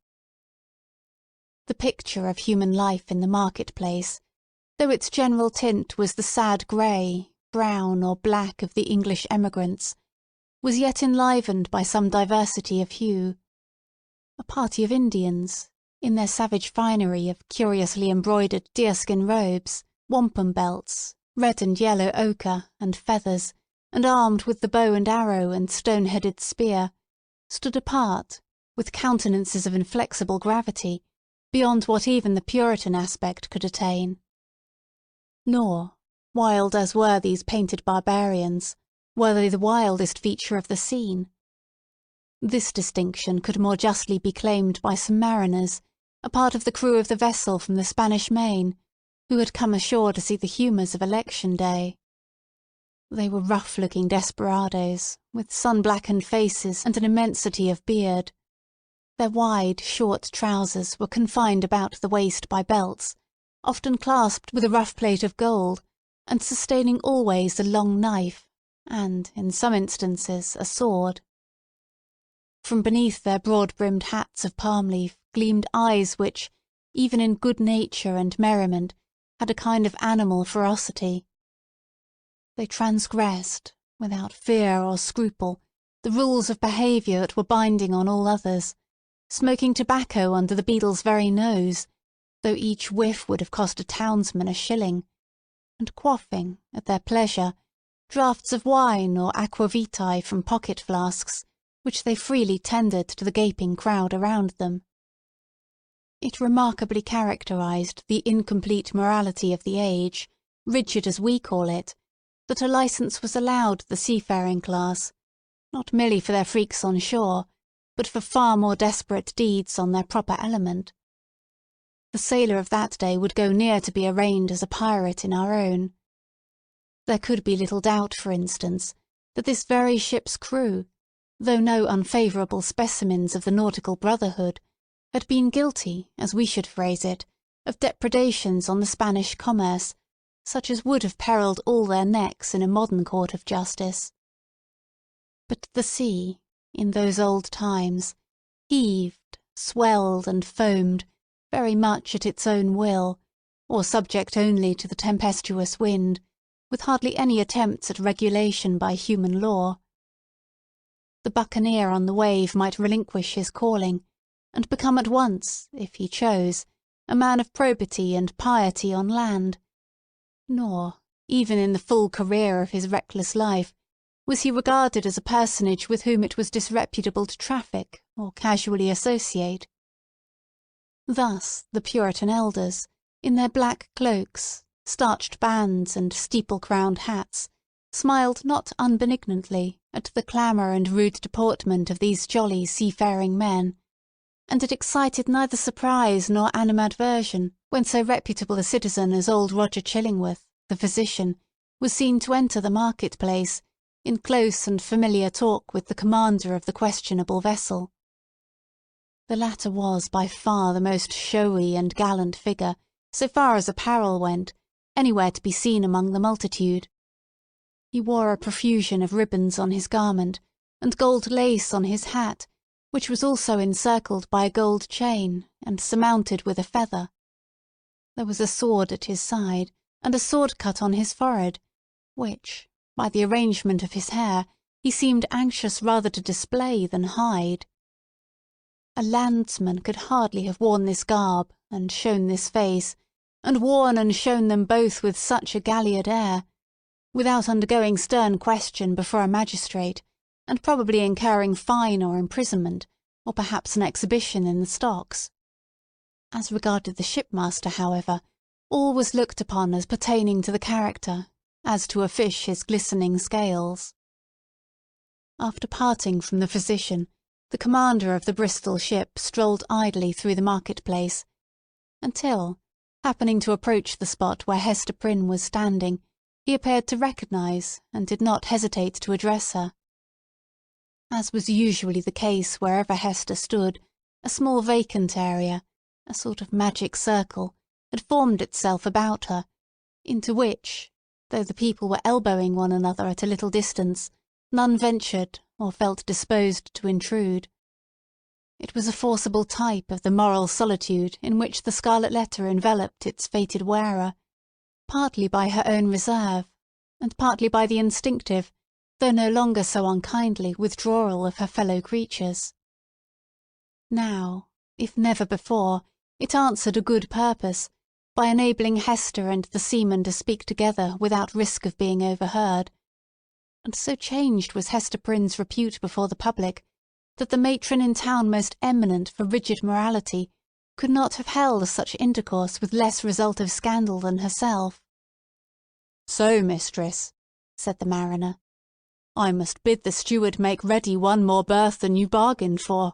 The picture of human life in the market-place, though its general tint was the sad grey, brown, or black of the English emigrants, was yet enlivened by some diversity of hue. A party of Indians, in their savage finery of curiously embroidered deerskin robes, wampum belts, red and yellow ochre, and feathers, and armed with the bow and arrow and stone-headed spear, stood apart, with countenances of inflexible gravity, beyond what even the Puritan aspect could attain. Nor, wild as were these painted barbarians, were they the wildest feature of the scene. This distinction could more justly be claimed by some mariners, a part of the crew of the vessel from the Spanish Main, who had come ashore to see the humours of Election Day. They were rough-looking desperadoes, with sun-blackened faces and an immensity of beard. Their wide, short trousers were confined about the waist by belts, often clasped with a rough plate of gold, and sustaining always a long knife, and, in some instances, a sword. From beneath their broad-brimmed hats of palm-leaf gleamed eyes which, even in good nature and merriment, had a kind of animal ferocity. They transgressed, without fear or scruple, the rules of behaviour that were binding on all others, smoking tobacco under the beadle's very nose, though each whiff would have cost a townsman a shilling, and quaffing, at their pleasure, draughts of wine or aqua vitae from pocket-flasks, which they freely tendered to the gaping crowd around them. It remarkably characterized the incomplete morality of the age, rigid as we call it, that a licence was allowed the seafaring class, not merely for their freaks on shore, but for far more desperate deeds on their proper element. The sailor of that day would go near to be arraigned as a pirate in our own. There could be little doubt, for instance, that this very ship's crew, though no unfavourable specimens of the nautical brotherhood, had been guilty, as we should phrase it, of depredations on the Spanish commerce, such as would have perilled all their necks in a modern court of justice. But the sea, in those old times, heaved, swelled, and foamed, very much at its own will, or subject only to the tempestuous wind, with hardly any attempts at regulation by human law. The buccaneer on the wave might relinquish his calling, and become at once, if he chose, a man of probity and piety on land. Nor, even in the full career of his reckless life, was he regarded as a personage with whom it was disreputable to traffic or casually associate. Thus the Puritan elders, in their black cloaks, starched bands, and steeple-crowned hats, smiled not unbenignantly at the clamour and rude deportment of these jolly seafaring men, and it excited neither surprise nor animadversion when so reputable a citizen as old Roger Chillingworth, the physician, was seen to enter the market-place, in close and familiar talk with the commander of the questionable vessel. The latter was by far the most showy and gallant figure, so far as apparel went, anywhere to be seen among the multitude. He wore a profusion of ribbons on his garment, and gold lace on his hat, which was also encircled by a gold chain and surmounted with a feather. There was a sword at his side, and a sword cut on his forehead, which, by the arrangement of his hair, he seemed anxious rather to display than hide. A landsman could hardly have worn this garb, and shown this face, and worn and shown them both with such a galliard air, without undergoing stern question before a magistrate, and probably incurring fine or imprisonment, or perhaps an exhibition in the stocks. As regarded the shipmaster, however, all was looked upon as pertaining to the character, as to a fish his glistening scales. After parting from the physician, the commander of the Bristol ship strolled idly through the market-place, until, happening to approach the spot where Hester Prynne was standing, he appeared to recognise, and did not hesitate to address her. As was usually the case wherever Hester stood, a small vacant area, a sort of magic circle, had formed itself about her, into which, though the people were elbowing one another at a little distance, none ventured or felt disposed to intrude. It was a forcible type of the moral solitude in which the Scarlet Letter enveloped its fated wearer, partly by her own reserve, and partly by the instinctive, though no longer so unkindly, withdrawal of her fellow creatures. Now, if never before, it answered a good purpose, by enabling Hester and the seaman to speak together without risk of being overheard, and so changed was Hester Prynne's repute before the public, that the matron in town most eminent for rigid morality could not have held such intercourse with less result of scandal than herself. "So, mistress," said the mariner, "I must bid the steward make ready one more berth than you bargained for.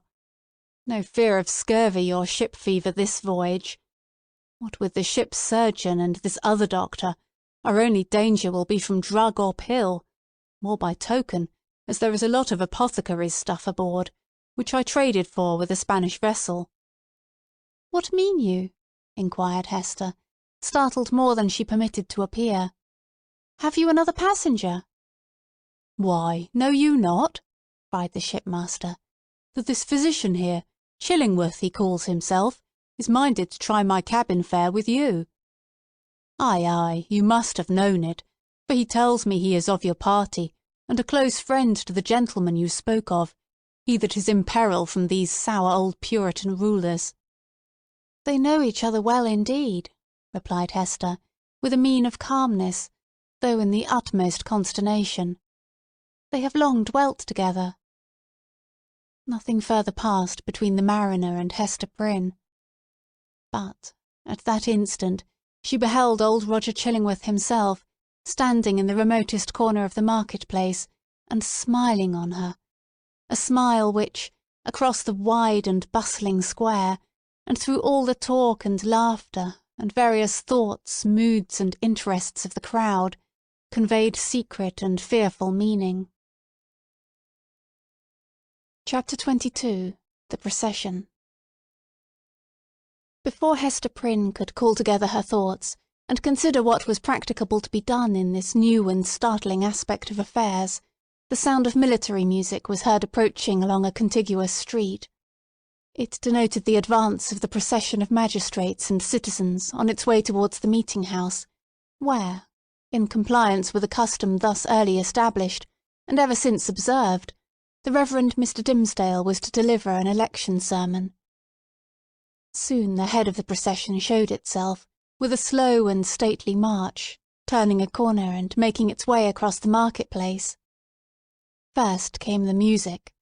No fear of scurvy or ship fever this voyage. What with the ship's surgeon and this other doctor, our only danger will be from drug or pill, more by token, as there is a lot of apothecary's stuff aboard, which I traded for with a Spanish vessel." "What mean you?" inquired Hester, startled more than she permitted to appear. "Have you another passenger?" "Why, know you not," cried the shipmaster, "that this physician here, Chillingworth he calls himself, is minded to try my cabin fare with you? Ay, ay, you must have known it, for he tells me he is of your party, and a close friend to the gentleman you spoke of, he that is in peril from these sour old Puritan rulers." "They know each other well indeed," replied Hester, with a mien of calmness, though in the utmost consternation. "They have long dwelt together." Nothing further passed between the mariner and Hester Prynne. But, at that instant, she beheld old Roger Chillingworth himself, standing in the remotest corner of the market-place, and smiling on her, a smile which, across the wide and bustling square, and through all the talk and laughter, and various thoughts, moods, and interests of the crowd, conveyed secret and fearful meaning. Chapter 22. The Procession. Before Hester Prynne could call together her thoughts, and consider what was practicable to be done in this new and startling aspect of affairs, the sound of military music was heard approaching along a contiguous street. It denoted the advance of the procession of magistrates and citizens on its way towards the meeting-house, where, in compliance with a custom thus early established, and ever since observed, the Reverend Mr. Dimmesdale was to deliver an election sermon. Soon the head of the procession showed itself, with a slow and stately march, turning a corner and making its way across the market-place. First came the music.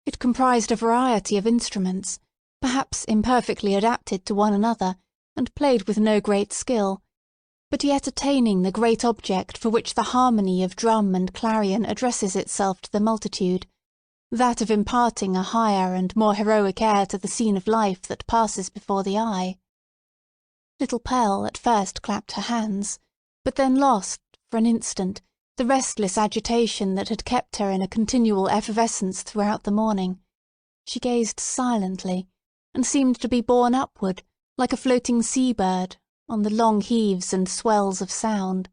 It comprised a variety of instruments, perhaps imperfectly adapted to one another, and played with no great skill, but yet attaining the great object for which the harmony of drum and clarion addresses itself to the multitude, that of imparting a higher and more heroic air to the scene of life that passes before the eye. Little Pearl at first clapped her hands, but then lost, for an instant, the restless agitation that had kept her in a continual effervescence throughout the morning. She gazed silently, and seemed to be borne upward, like a floating sea-bird, on the long heaves and swells of sound.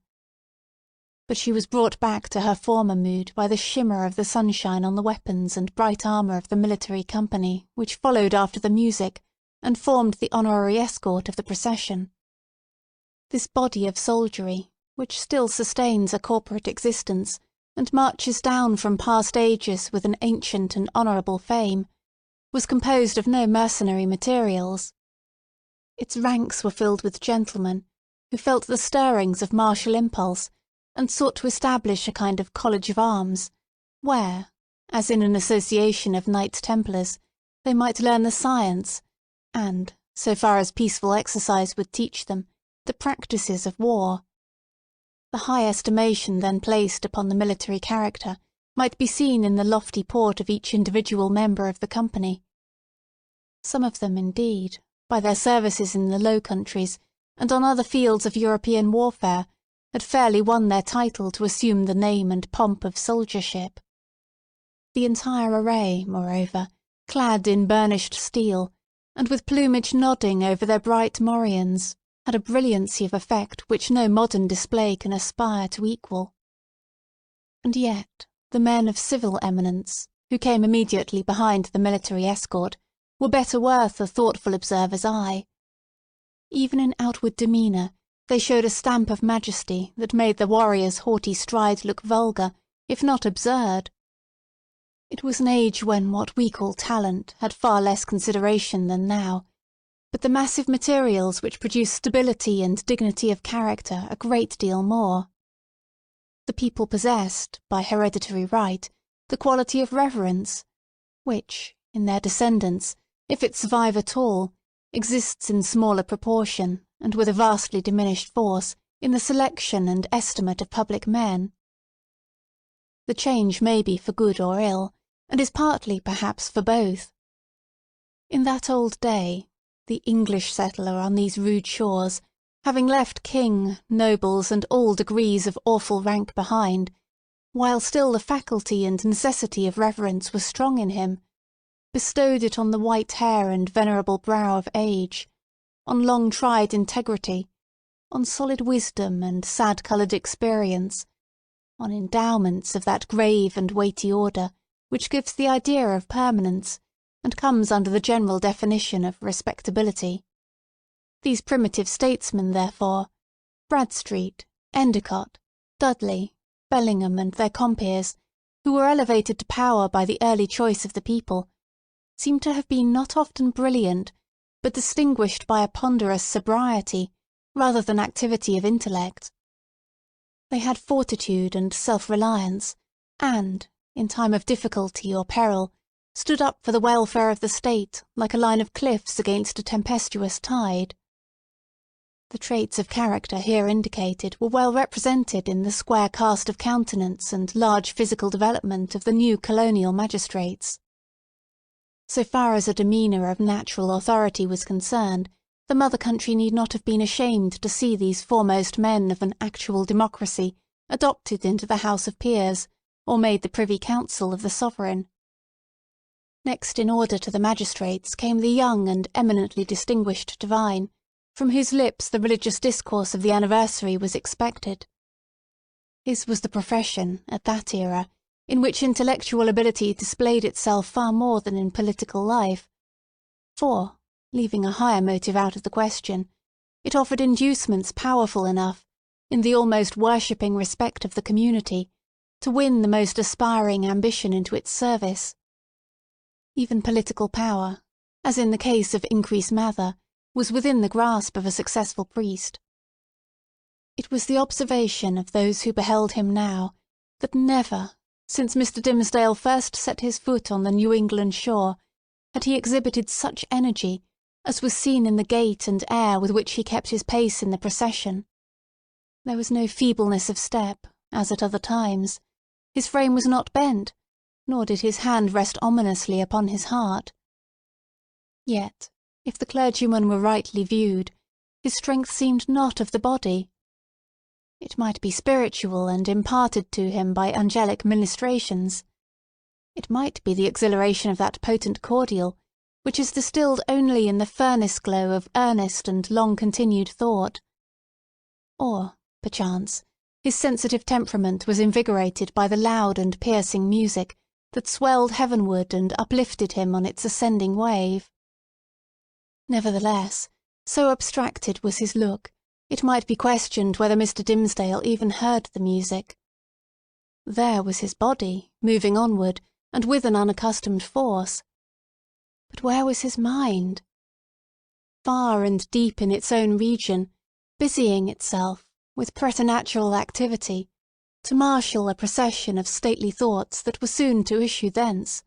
but she was brought back to her former mood by the shimmer of the sunshine on the weapons and bright armour of the military company which followed after the music and formed the honorary escort of the procession. This body of soldiery, which still sustains a corporate existence and marches down from past ages with an ancient and honourable fame, was composed of no mercenary materials. Its ranks were filled with gentlemen who felt the stirrings of martial impulse and sought to establish a kind of college of arms, where, as in an association of Knights Templars, they might learn the science, and, so far as peaceful exercise would teach them, the practices of war. The high estimation then placed upon the military character might be seen in the lofty port of each individual member of the company. Some of them, indeed, by their services in the Low Countries and on other fields of European warfare, had fairly won their title to assume the name and pomp of soldiership. The entire array, moreover, clad in burnished steel, and with plumage nodding over their bright morions, had a brilliancy of effect which no modern display can aspire to equal. And yet the men of civil eminence, who came immediately behind the military escort, were better worth a thoughtful observer's eye. Even in outward demeanour, they showed a stamp of majesty that made the warrior's haughty stride look vulgar, if not absurd. It was an age when what we call talent had far less consideration than now, but the massive materials which produce stability and dignity of character a great deal more. The people possessed, by hereditary right, the quality of reverence, which, in their descendants, if it survive at all, exists in smaller proportion, and with a vastly diminished force, in the selection and estimate of public men. The change may be for good or ill, and is partly, perhaps, for both. In that old day, the English settler on these rude shores, having left king, nobles, and all degrees of awful rank behind, while still the faculty and necessity of reverence were strong in him, bestowed it on the white hair and venerable brow of age, on long-tried integrity, on solid wisdom and sad-coloured experience, on endowments of that grave and weighty order which gives the idea of permanence, and comes under the general definition of respectability. These primitive statesmen, therefore, Bradstreet, Endicott, Dudley, Bellingham, and their compeers, who were elevated to power by the early choice of the people, seem to have been not often brilliant, but distinguished by a ponderous sobriety, rather than activity of intellect. They had fortitude and self-reliance, and, in time of difficulty or peril, stood up for the welfare of the state like a line of cliffs against a tempestuous tide. The traits of character here indicated were well represented in the square cast of countenance and large physical development of the new colonial magistrates. So far as a demeanour of natural authority was concerned, the mother country need not have been ashamed to see these foremost men of an actual democracy adopted into the House of Peers, or made the Privy Council of the Sovereign. Next in order to the magistrates came the young and eminently distinguished divine, from whose lips the religious discourse of the anniversary was expected. His was the profession, at that era, in which intellectual ability displayed itself far more than in political life, for, leaving a higher motive out of the question, it offered inducements powerful enough, in the almost worshipping respect of the community, to win the most aspiring ambition into its service. Even political power, as in the case of Increase Mather, was within the grasp of a successful priest. It was the observation of those who beheld him now, that never, since Mr. Dimmesdale first set his foot on the New England shore, had he exhibited such energy as was seen in the gait and air with which he kept his pace in the procession. There was no feebleness of step, as at other times. His frame was not bent, nor did his hand rest ominously upon his heart. Yet, if the clergyman were rightly viewed, his strength seemed not of the body. It might be spiritual and imparted to him by angelic ministrations. It might be the exhilaration of that potent cordial, which is distilled only in the furnace glow of earnest and long-continued thought. Or, perchance, His sensitive temperament was invigorated by the loud and piercing music that swelled heavenward and uplifted him on its ascending wave. Nevertheless, so abstracted was his look, it might be questioned whether Mr. Dimmesdale even heard the music. There was his body, moving onward, and with an unaccustomed force. But where was his mind? Far and deep in its own region, busying itself, with preternatural activity, to marshal a procession of stately thoughts that were soon to issue thence,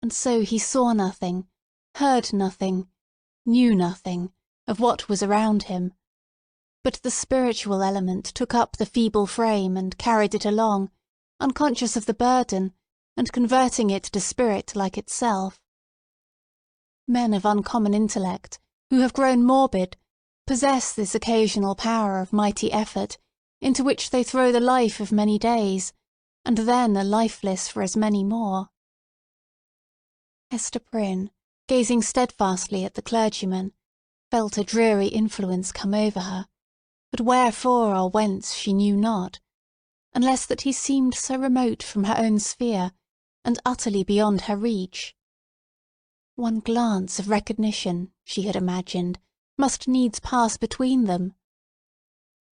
and so he saw nothing, heard nothing, knew nothing, of what was around him. But the spiritual element took up the feeble frame and carried it along, unconscious of the burden, and converting it to spirit like itself. Men of uncommon intellect, who have grown morbid, possess this occasional power of mighty effort, into which they throw the life of many days, and then are lifeless for as many more. Hester Prynne, gazing steadfastly at the clergyman, felt a dreary influence come over her, but wherefore or whence she knew not, unless that he seemed so remote from her own sphere, and utterly beyond her reach. One glance of recognition, she had imagined, must needs pass between them.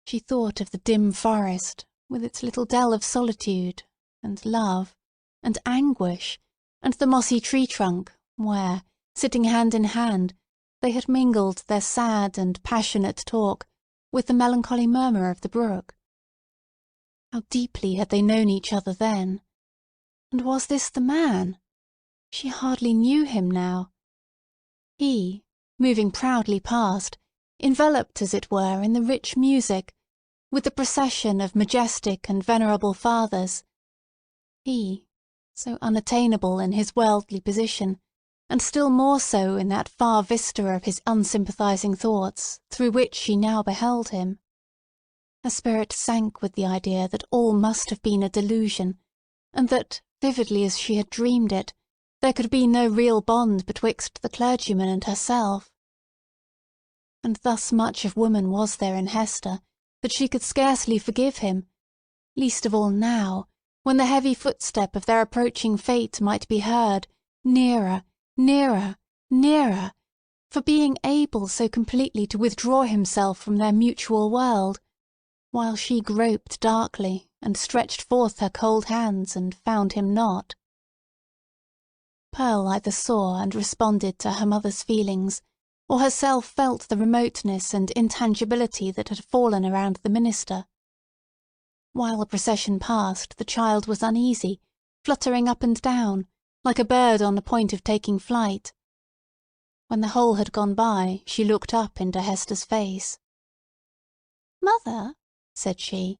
She thought of the dim forest, with its little dell of solitude, and love, and anguish, and the mossy tree trunk, where, sitting hand in hand, they had mingled their sad and passionate talk with the melancholy murmur of the brook. How deeply had they known each other then? And was this the man? She hardly knew him now. He, moving proudly past, enveloped as it were in the rich music, with the procession of majestic and venerable fathers. He, so unattainable in his worldly position, and still more so in that far vista of his unsympathizing thoughts through which she now beheld him. Her spirit sank with the idea that all must have been a delusion, and that, vividly as she had dreamed it, there could be no real bond betwixt the clergyman and herself. And thus much of woman was there in Hester, that she could scarcely forgive him, least of all now, when the heavy footstep of their approaching fate might be heard, nearer, nearer, nearer, for being able so completely to withdraw himself from their mutual world, while she groped darkly and stretched forth her cold hands and found him not. Pearl either saw and responded to her mother's feelings, or herself felt the remoteness and intangibility that had fallen around the minister. While the procession passed, the child was uneasy, fluttering up and down, like a bird on the point of taking flight. When the whole had gone by, she looked up into Hester's face. "Mother," said she,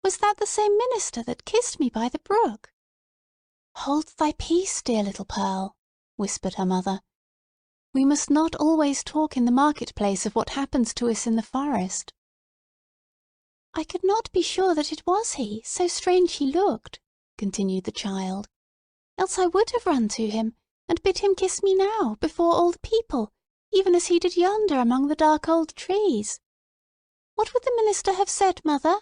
"was that the same minister that kissed me by the brook?" "Hold thy peace, dear little Pearl," whispered her mother. "We must not always talk in the market-place of what happens to us in the forest." "I could not be sure that it was he, so strange he looked," continued the child. "Else I would have run to him, and bid him kiss me now, before all the people, even as he did yonder among the dark old trees. What would the minister have said, mother?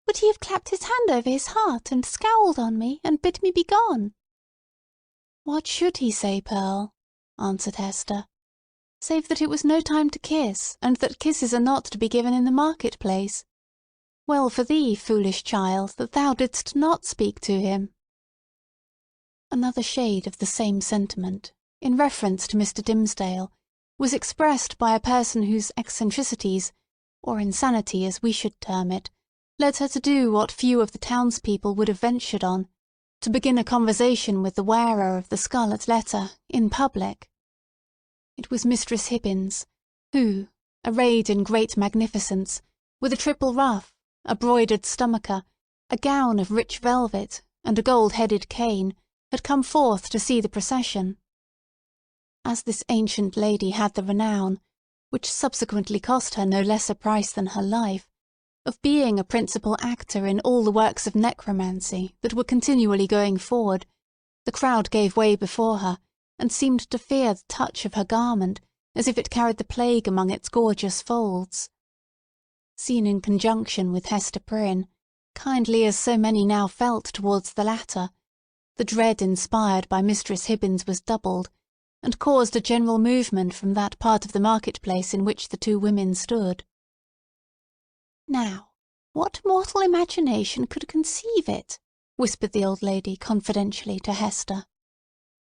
Would he have clapped his hand over his heart, and scowled on me, and bid me begone?" "What should he say, Pearl?" answered Hester, "save that it was no time to kiss, and that kisses are not to be given in the market-place. Well for thee, foolish child, that thou didst not speak to him." Another shade of the same sentiment, in reference to Mr. Dimmesdale, was expressed by a person whose eccentricities, or insanity as we should term it, led her to do what few of the townspeople would have ventured on, to begin a conversation with the wearer of the scarlet letter, in public. It was Mistress Hibbins, who, arrayed in great magnificence, with a triple ruff, a broidered stomacher, a gown of rich velvet, and a gold-headed cane, had come forth to see the procession. As this ancient lady had the renown, which subsequently cost her no less a price than her life, of being a principal actor in all the works of necromancy that were continually going forward, the crowd gave way before her, and seemed to fear the touch of her garment, as if it carried the plague among its gorgeous folds. Seen in conjunction with Hester Prynne, Kindly as so many now felt towards the latter, the dread inspired by Mistress Hibbins was doubled, and caused a general movement from that part of the market-place in which the two women stood. "Now, what mortal imagination could conceive it?" whispered the old lady confidentially to Hester.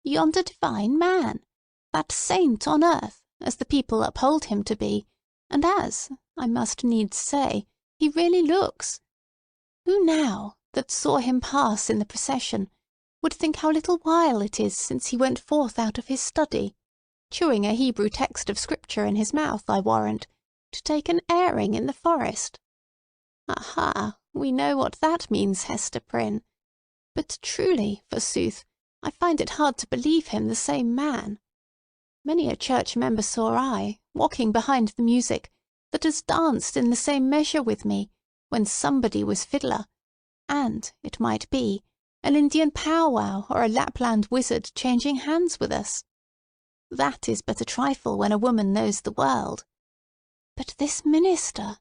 "Yonder divine man, that saint on earth, as the people uphold him to be, and as, I must needs say, he really looks. Who now, that saw him pass in the procession, would think how little while it is since he went forth out of his study, chewing a Hebrew text of Scripture in his mouth, I warrant, to take an airing in the forest? Aha! We know what that means, Hester Prynne. But truly, forsooth, I find it hard to believe him the same man. Many a church member saw I, walking behind the music, that has danced in the same measure with me, when somebody was fiddler, and, it might be, an Indian powwow or a Lapland wizard changing hands with us. That is but a trifle when a woman knows the world. But this minister!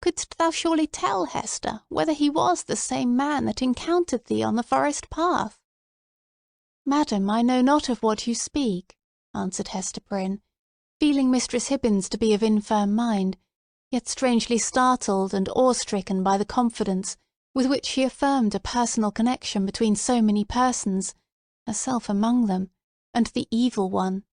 Couldst thou surely tell, Hester, whether he was the same man that encountered thee on the forest path?" "Madam, I know not of what you speak," answered Hester Prynne, feeling Mistress Hibbins to be of infirm mind, yet strangely startled and awe-stricken by the confidence with which she affirmed a personal connection between so many persons, herself among them, and the Evil One.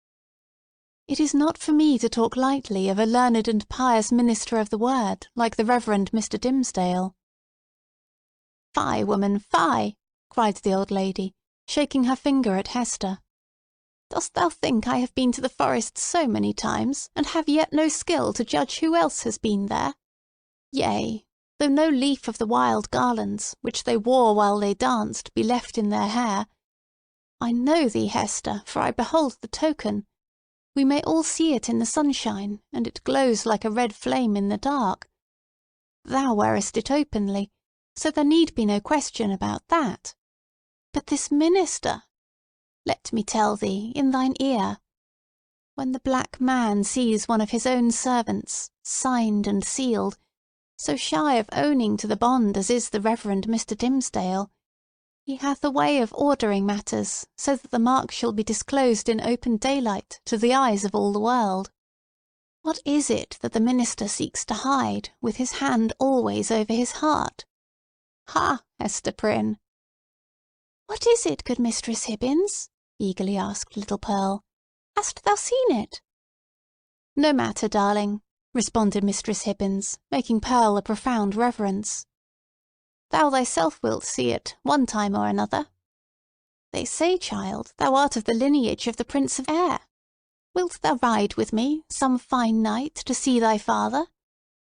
"It is not for me to talk lightly of a learned and pious minister of the word like the Reverend Mr. Dimmesdale." "Fie, woman, fie!" cried the old lady, shaking her finger at Hester. "Dost thou think I have been to the forest so many times, and have yet no skill to judge who else has been there? Yea, though no leaf of the wild garlands, which they wore while they danced, be left in their hair. I know thee, Hester, for I behold the token. We may all see it in the sunshine, and it glows like a red flame in the dark. Thou wearest it openly, so there need be no question about that. But this minister! Let me tell thee, in thine ear. When the black man sees one of his own servants, signed and sealed, so shy of owning to the bond as is the Reverend Mr. Dimmesdale, he hath a way of ordering matters so that the mark shall be disclosed in open daylight to the eyes of all the world. What is it that the minister seeks to hide, with his hand always over his heart? Ha, Hester Prynne!" "What is it, good Mistress Hibbins?" eagerly asked little Pearl. "Hast thou seen it?" "No matter, darling," responded Mistress Hibbins, making Pearl a profound reverence. "Thou thyself wilt see it, one time or another. They say, child, thou art of the lineage of the Prince of Air. Wilt thou ride with me, some fine night, to see thy father?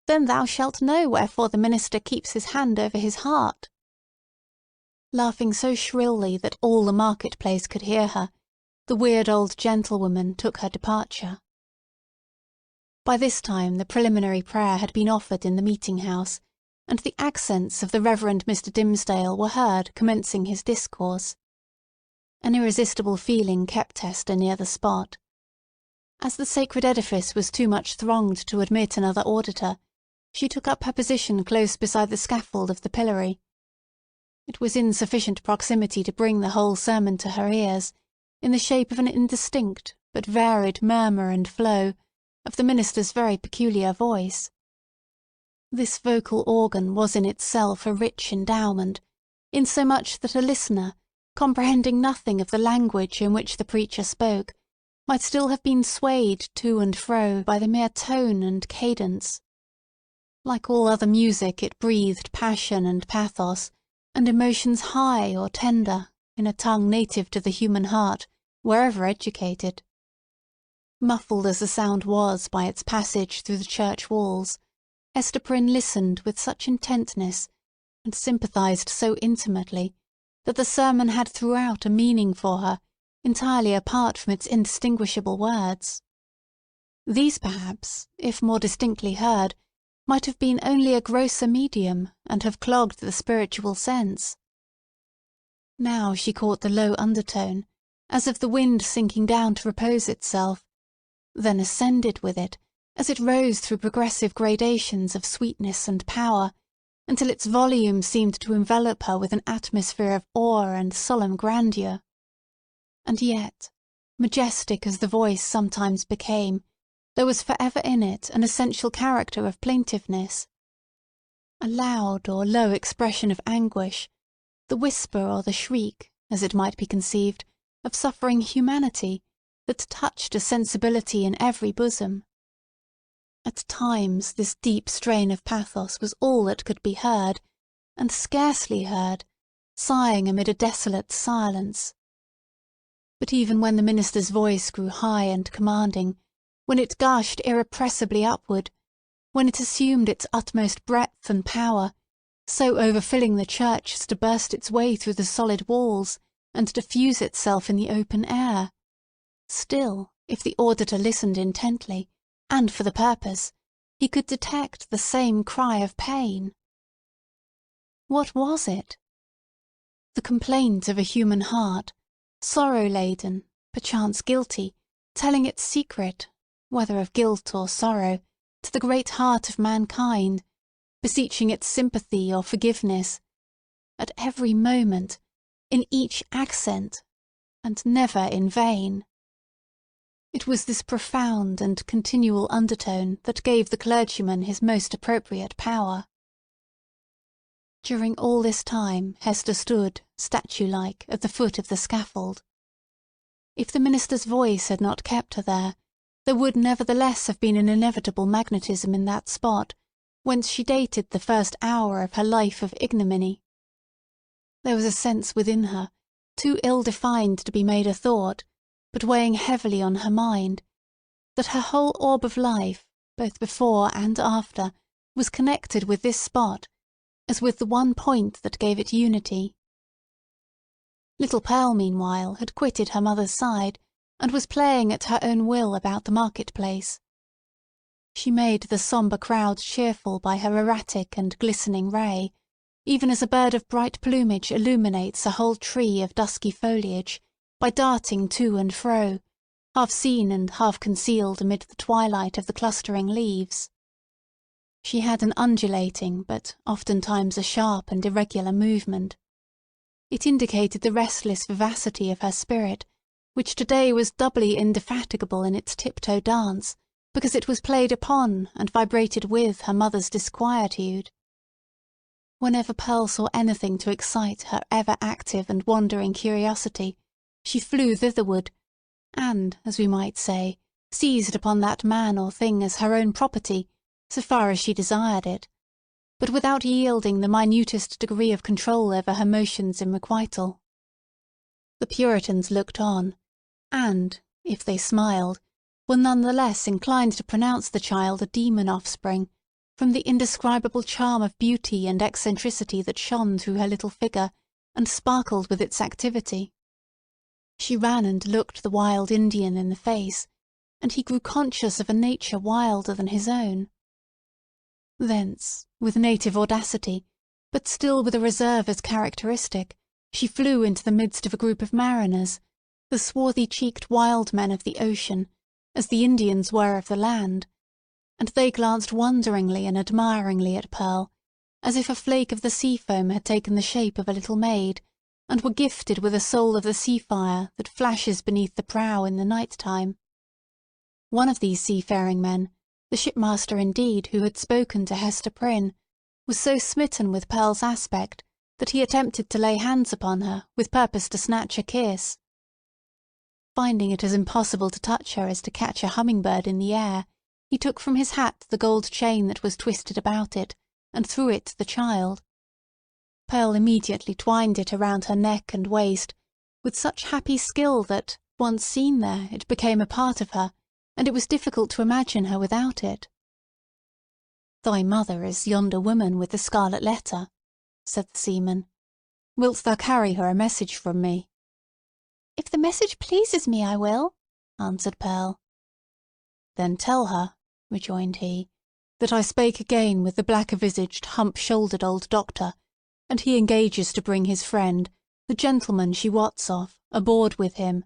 Then thou shalt know wherefore the minister keeps his hand over his heart." Laughing so shrilly that all the market-place could hear her, the weird old gentlewoman took her departure. By this time the preliminary prayer had been offered in the meeting-house, and the accents of the Reverend Mr. Dimmesdale were heard commencing his discourse. An irresistible feeling kept Hester near the spot. As the sacred edifice was too much thronged to admit another auditor, she took up her position close beside the scaffold of the pillory. It was in sufficient proximity to bring the whole sermon to her ears, in the shape of an indistinct but varied murmur and flow of the minister's very peculiar voice. This vocal organ was in itself a rich endowment, insomuch that a listener, comprehending nothing of the language in which the preacher spoke, might still have been swayed to and fro by the mere tone and cadence. Like all other music, it breathed passion and pathos, and emotions high or tender, in a tongue native to the human heart, wherever educated. Muffled as the sound was by its passage through the church walls, Hester Prynne listened with such intentness, and sympathized so intimately, that the sermon had throughout a meaning for her, entirely apart from its indistinguishable words. These, perhaps, if more distinctly heard, might have been only a grosser medium, and have clogged the spiritual sense. Now she caught the low undertone, as of the wind sinking down to repose itself, then ascended with it, as it rose through progressive gradations of sweetness and power, until its volume seemed to envelop her with an atmosphere of awe and solemn grandeur. And yet, majestic as the voice sometimes became, there was forever in it an essential character of plaintiveness. A loud or low expression of anguish, the whisper or the shriek, as it might be conceived, of suffering humanity, that touched a sensibility in every bosom. At times this deep strain of pathos was all that could be heard, and scarcely heard, sighing amid a desolate silence. But even when the minister's voice grew high and commanding, when it gushed irrepressibly upward, when it assumed its utmost breadth and power, so overfilling the church as to burst its way through the solid walls and diffuse itself in the open air, still, if the auditor listened intently, and for the purpose, he could detect the same cry of pain. What was it? The complaint of a human heart, sorrow-laden, perchance guilty, telling its secret, whether of guilt or sorrow, to the great heart of mankind, beseeching its sympathy or forgiveness, at every moment, in each accent, and never in vain. It was this profound and continual undertone that gave the clergyman his most appropriate power. During all this time Hester stood, statue-like, at the foot of the scaffold. If the minister's voice had not kept her there would nevertheless have been an inevitable magnetism in that spot, whence she dated the first hour of her life of ignominy. There was a sense within her, too ill-defined to be made a thought, but weighing heavily on her mind, that her whole orb of life, both before and after, was connected with this spot, as with the one point that gave it unity. Little Pearl, meanwhile, had quitted her mother's side, and was playing at her own will about the market-place. She made the sombre crowd cheerful by her erratic and glistening ray, even as a bird of bright plumage illuminates a whole tree of dusky foliage, by darting to and fro, half seen and half concealed amid the twilight of the clustering leaves. She had an undulating, but oftentimes a sharp and irregular movement. It indicated the restless vivacity of her spirit, which today was doubly indefatigable in its tiptoe dance, because it was played upon and vibrated with her mother's disquietude. Whenever Pearl saw anything to excite her ever-active and wandering curiosity, she flew thitherward, and, as we might say, seized upon that man or thing as her own property, so far as she desired it, but without yielding the minutest degree of control over her motions in requital. The Puritans looked on, and, if they smiled, were none the less inclined to pronounce the child a demon offspring, from the indescribable charm of beauty and eccentricity that shone through her little figure, and sparkled with its activity. She ran and looked the wild Indian in the face, and he grew conscious of a nature wilder than his own. Thence, with native audacity, but still with a reserve as characteristic, she flew into the midst of a group of mariners, the swarthy-cheeked wild men of the ocean, as the Indians were of the land, and they glanced wonderingly and admiringly at Pearl, as if a flake of the sea-foam had taken the shape of a little maid, and were gifted with a soul of the sea-fire that flashes beneath the prow in the night-time. One of these seafaring men, the shipmaster indeed who had spoken to Hester Prynne, was so smitten with Pearl's aspect that he attempted to lay hands upon her with purpose to snatch a kiss. Finding it as impossible to touch her as to catch a humming-bird in the air, he took from his hat the gold chain that was twisted about it, and threw it to the child. Pearl immediately twined it around her neck and waist, with such happy skill that, once seen there, it became a part of her, and it was difficult to imagine her without it. "Thy mother is yonder woman with the scarlet letter," said the seaman. "Wilt thou carry her a message from me?" "If the message pleases me, I will," answered Pearl. "Then tell her," rejoined he, "that I spake again with the black-visaged, hump-shouldered old doctor, and he engages to bring his friend, the gentleman she wots of, aboard with him.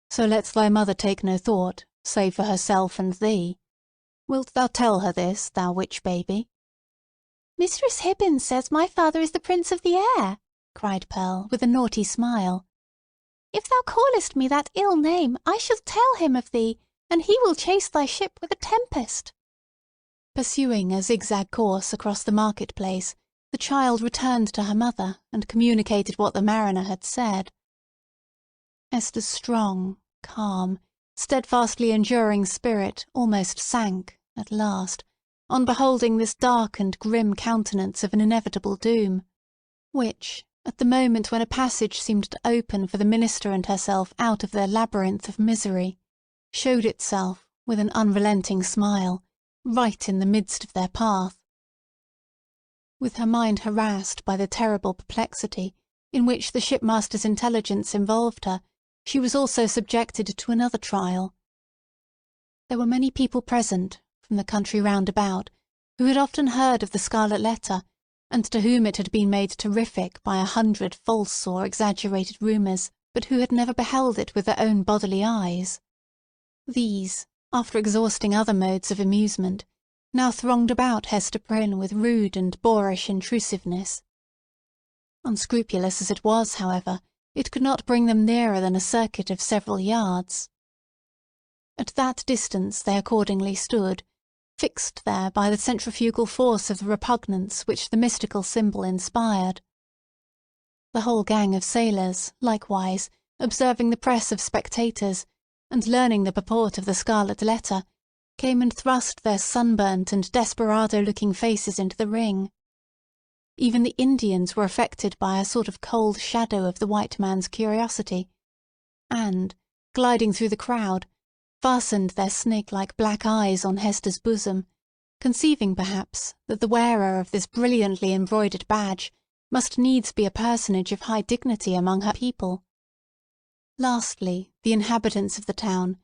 So let thy mother take no thought, save for herself and thee. Wilt thou tell her this, thou witch baby?" "Mistress Hibbins says my father is the Prince of the Air," cried Pearl, with a naughty smile. "If thou callest me that ill name, I shall tell him of thee, and he will chase thy ship with a tempest." Pursuing a zigzag course across the market-place, the child returned to her mother and communicated what the mariner had said. Esther's strong, calm, steadfastly enduring spirit almost sank, at last, on beholding this dark and grim countenance of an inevitable doom, which, at the moment when a passage seemed to open for the minister and herself out of their labyrinth of misery, showed itself, with an unrelenting smile, right in the midst of their path. With her mind harassed by the terrible perplexity in which the shipmaster's intelligence involved her, she was also subjected to another trial. There were many people present, from the country round about, who had often heard of the Scarlet Letter, and to whom it had been made terrific by 100 false or exaggerated rumours, but who had never beheld it with their own bodily eyes. These, after exhausting other modes of amusement, now thronged about Hester Prynne with rude and boorish intrusiveness. Unscrupulous as it was, however, it could not bring them nearer than a circuit of several yards. At that distance they accordingly stood, fixed there by the centrifugal force of the repugnance which the mystical symbol inspired. The whole gang of sailors, likewise, observing the press of spectators, and learning the purport of the Scarlet Letter, came and thrust their sunburnt and desperado-looking faces into the ring. Even the Indians were affected by a sort of cold shadow of the white man's curiosity, and, gliding through the crowd, fastened their snake-like black eyes on Hester's bosom, conceiving, perhaps, that the wearer of this brilliantly embroidered badge must needs be a personage of high dignity among her people. Lastly, the inhabitants of the town,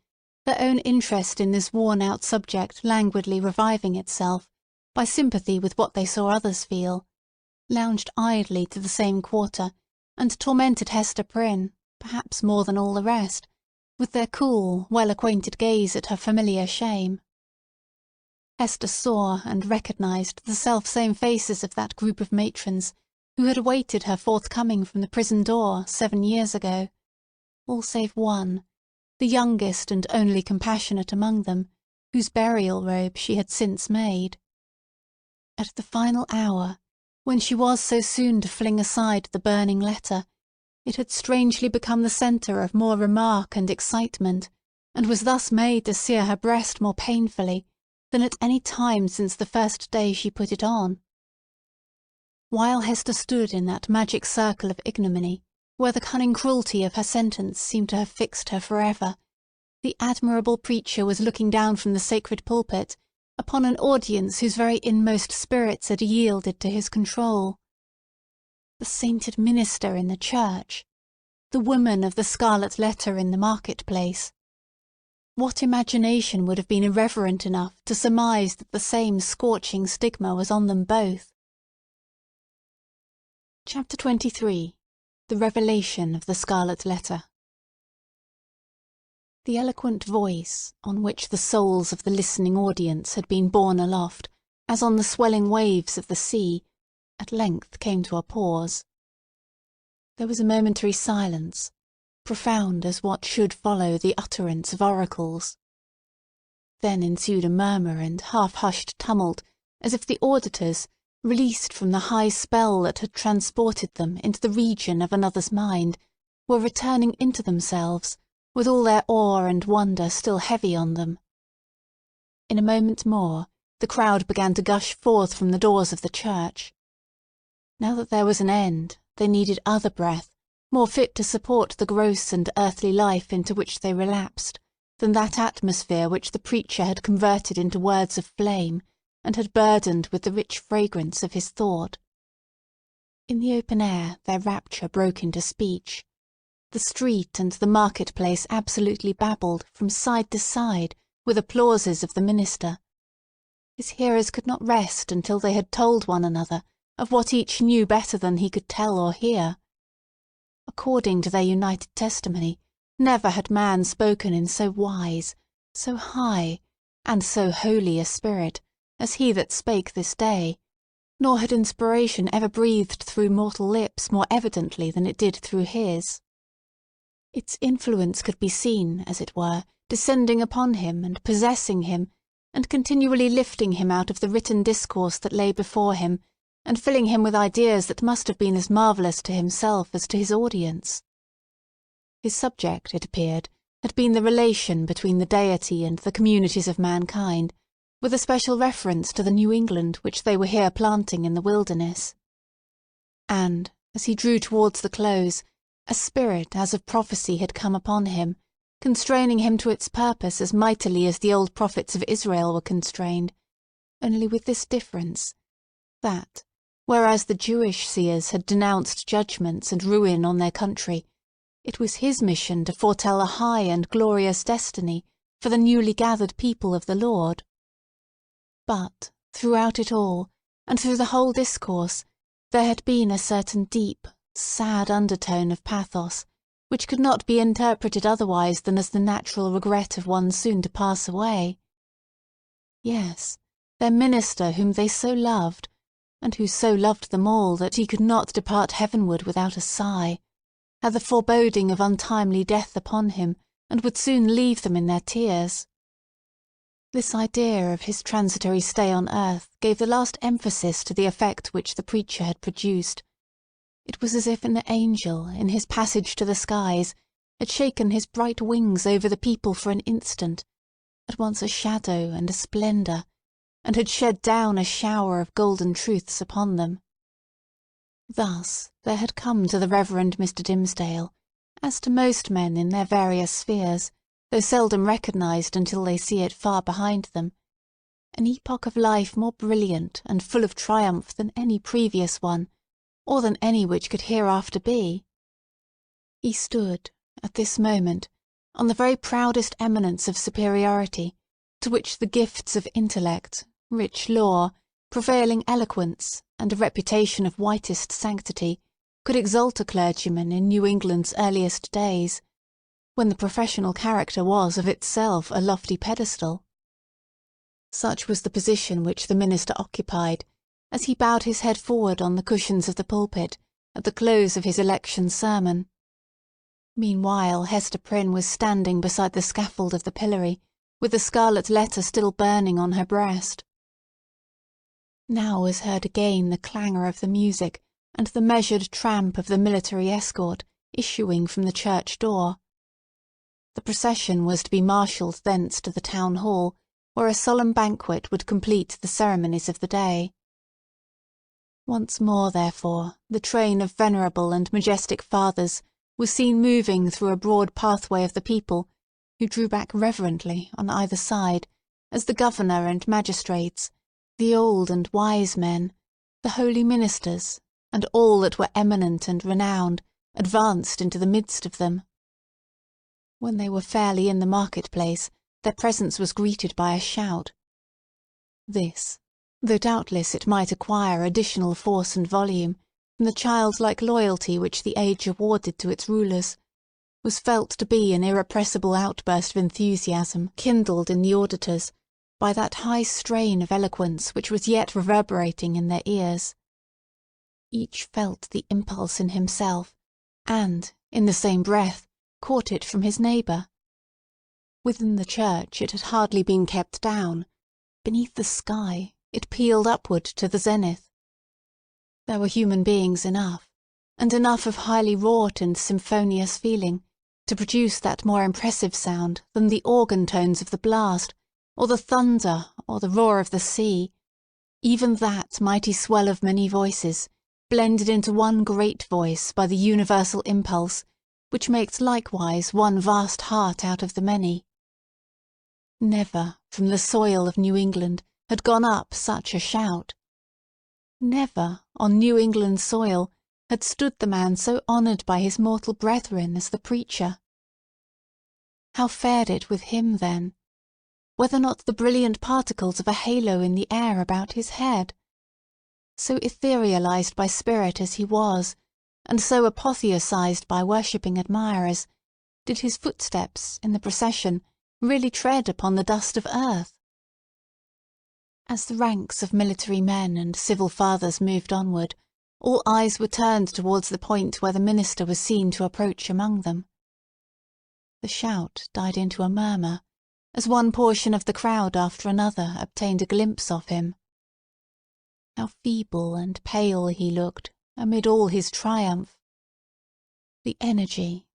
their own interest in this worn-out subject languidly reviving itself, by sympathy with what they saw others feel, lounged idly to the same quarter, and tormented Hester Prynne, perhaps more than all the rest, with their cool, well-acquainted gaze at her familiar shame. Hester saw and recognised the self-same faces of that group of matrons who had awaited her forthcoming from the prison door 7 years ago, all save one, the youngest and only compassionate among them, whose burial robe she had since made. At the final hour, when she was so soon to fling aside the burning letter, it had strangely become the centre of more remark and excitement, and was thus made to sear her breast more painfully than at any time since the first day she put it on. While Hester stood in that magic circle of ignominy, where the cunning cruelty of her sentence seemed to have fixed her forever, the admirable preacher was looking down from the sacred pulpit upon an audience whose very inmost spirits had yielded to his control. The sainted minister in the church, the woman of the Scarlet Letter in the market-place. What imagination would have been irreverent enough to surmise that the same scorching stigma was on them both? Chapter 23. The Revelation of the Scarlet Letter. The eloquent voice, on which the souls of the listening audience had been borne aloft, as on the swelling waves of the sea, at length came to a pause. There was a momentary silence, profound as what should follow the utterance of oracles. Then ensued a murmur and half-hushed tumult, as if the auditors, released from the high spell that had transported them into the region of another's mind, were returning into themselves, with all their awe and wonder still heavy on them. In a moment more, the crowd began to gush forth from the doors of the church. Now that there was an end, they needed other breath, more fit to support the gross and earthly life into which they relapsed, than that atmosphere which the preacher had converted into words of flame, and had burdened with the rich fragrance of his thought. In the open air their rapture broke into speech. The street and the market-place absolutely babbled from side to side with applauses of the minister. His hearers could not rest until they had told one another of what each knew better than he could tell or hear. According to their united testimony, never had man spoken in so wise, so high, and so holy a spirit, as he that spake this day, nor had inspiration ever breathed through mortal lips more evidently than it did through his. Its influence could be seen, as it were, descending upon him and possessing him, and continually lifting him out of the written discourse that lay before him, and filling him with ideas that must have been as marvellous to himself as to his audience. His subject, it appeared, had been the relation between the Deity and the communities of mankind, with a special reference to the New England which they were here planting in the wilderness. And, as he drew towards the close, a spirit as of prophecy had come upon him, constraining him to its purpose as mightily as the old prophets of Israel were constrained, only with this difference, that, whereas the Jewish seers had denounced judgments and ruin on their country, it was his mission to foretell a high and glorious destiny for the newly gathered people of the Lord. But, throughout it all, and through the whole discourse, there had been a certain deep, sad undertone of pathos, which could not be interpreted otherwise than as the natural regret of one soon to pass away. Yes, their minister whom they so loved, and who so loved them all that he could not depart heavenward without a sigh, had the foreboding of untimely death upon him, and would soon leave them in their tears. This idea of his transitory stay on earth gave the last emphasis to the effect which the preacher had produced. It was as if an angel, in his passage to the skies, had shaken his bright wings over the people for an instant, at once a shadow and a splendour, and had shed down a shower of golden truths upon them. Thus there had come to the Reverend Mr. Dimmesdale, as to most men in their various spheres, though seldom recognised until they see it far behind them, an epoch of life more brilliant and full of triumph than any previous one, or than any which could hereafter be. He stood, at this moment, on the very proudest eminence of superiority, to which the gifts of intellect, rich lore, prevailing eloquence, and a reputation of whitest sanctity could exalt a clergyman in New England's earliest days, when the professional character was of itself a lofty pedestal. Such was the position which the minister occupied, as he bowed his head forward on the cushions of the pulpit at the close of his election sermon. Meanwhile Hester Prynne was standing beside the scaffold of the pillory, with the scarlet letter still burning on her breast. Now was heard again the clangour of the music and the measured tramp of the military escort issuing from the church door. The procession was to be marshalled thence to the town hall, where a solemn banquet would complete the ceremonies of the day. Once more, therefore, the train of venerable and majestic fathers was seen moving through a broad pathway of the people, who drew back reverently on either side, as the governor and magistrates, the old and wise men, the holy ministers, and all that were eminent and renowned, advanced into the midst of them. When they were fairly in the market-place, their presence was greeted by a shout. This, though doubtless it might acquire additional force and volume from the childlike loyalty which the age awarded to its rulers, was felt to be an irrepressible outburst of enthusiasm kindled in the auditors by that high strain of eloquence which was yet reverberating in their ears. Each felt the impulse in himself, and, in the same breath, caught it from his neighbour. Within the church it had hardly been kept down. Beneath the sky it pealed upward to the zenith. There were human beings enough, and enough of highly wrought and symphonious feeling, to produce that more impressive sound than the organ tones of the blast, or the thunder, or the roar of the sea, even that mighty swell of many voices, blended into one great voice by the universal impulse, which makes likewise one vast heart out of the many. Never, from the soil of New England, had gone up such a shout. Never, on New England soil, had stood the man so honoured by his mortal brethren as the preacher. How fared it with him, then? Whether not the brilliant particles of a halo in the air about his head? So etherealized by spirit as he was, and so apotheosized by worshipping admirers, did his footsteps, in the procession, really tread upon the dust of earth? As the ranks of military men and civil fathers moved onward, all eyes were turned towards the point where the minister was seen to approach among them. The shout died into a murmur, as one portion of the crowd after another obtained a glimpse of him. How feeble and pale he looked amid all his triumph! The energy,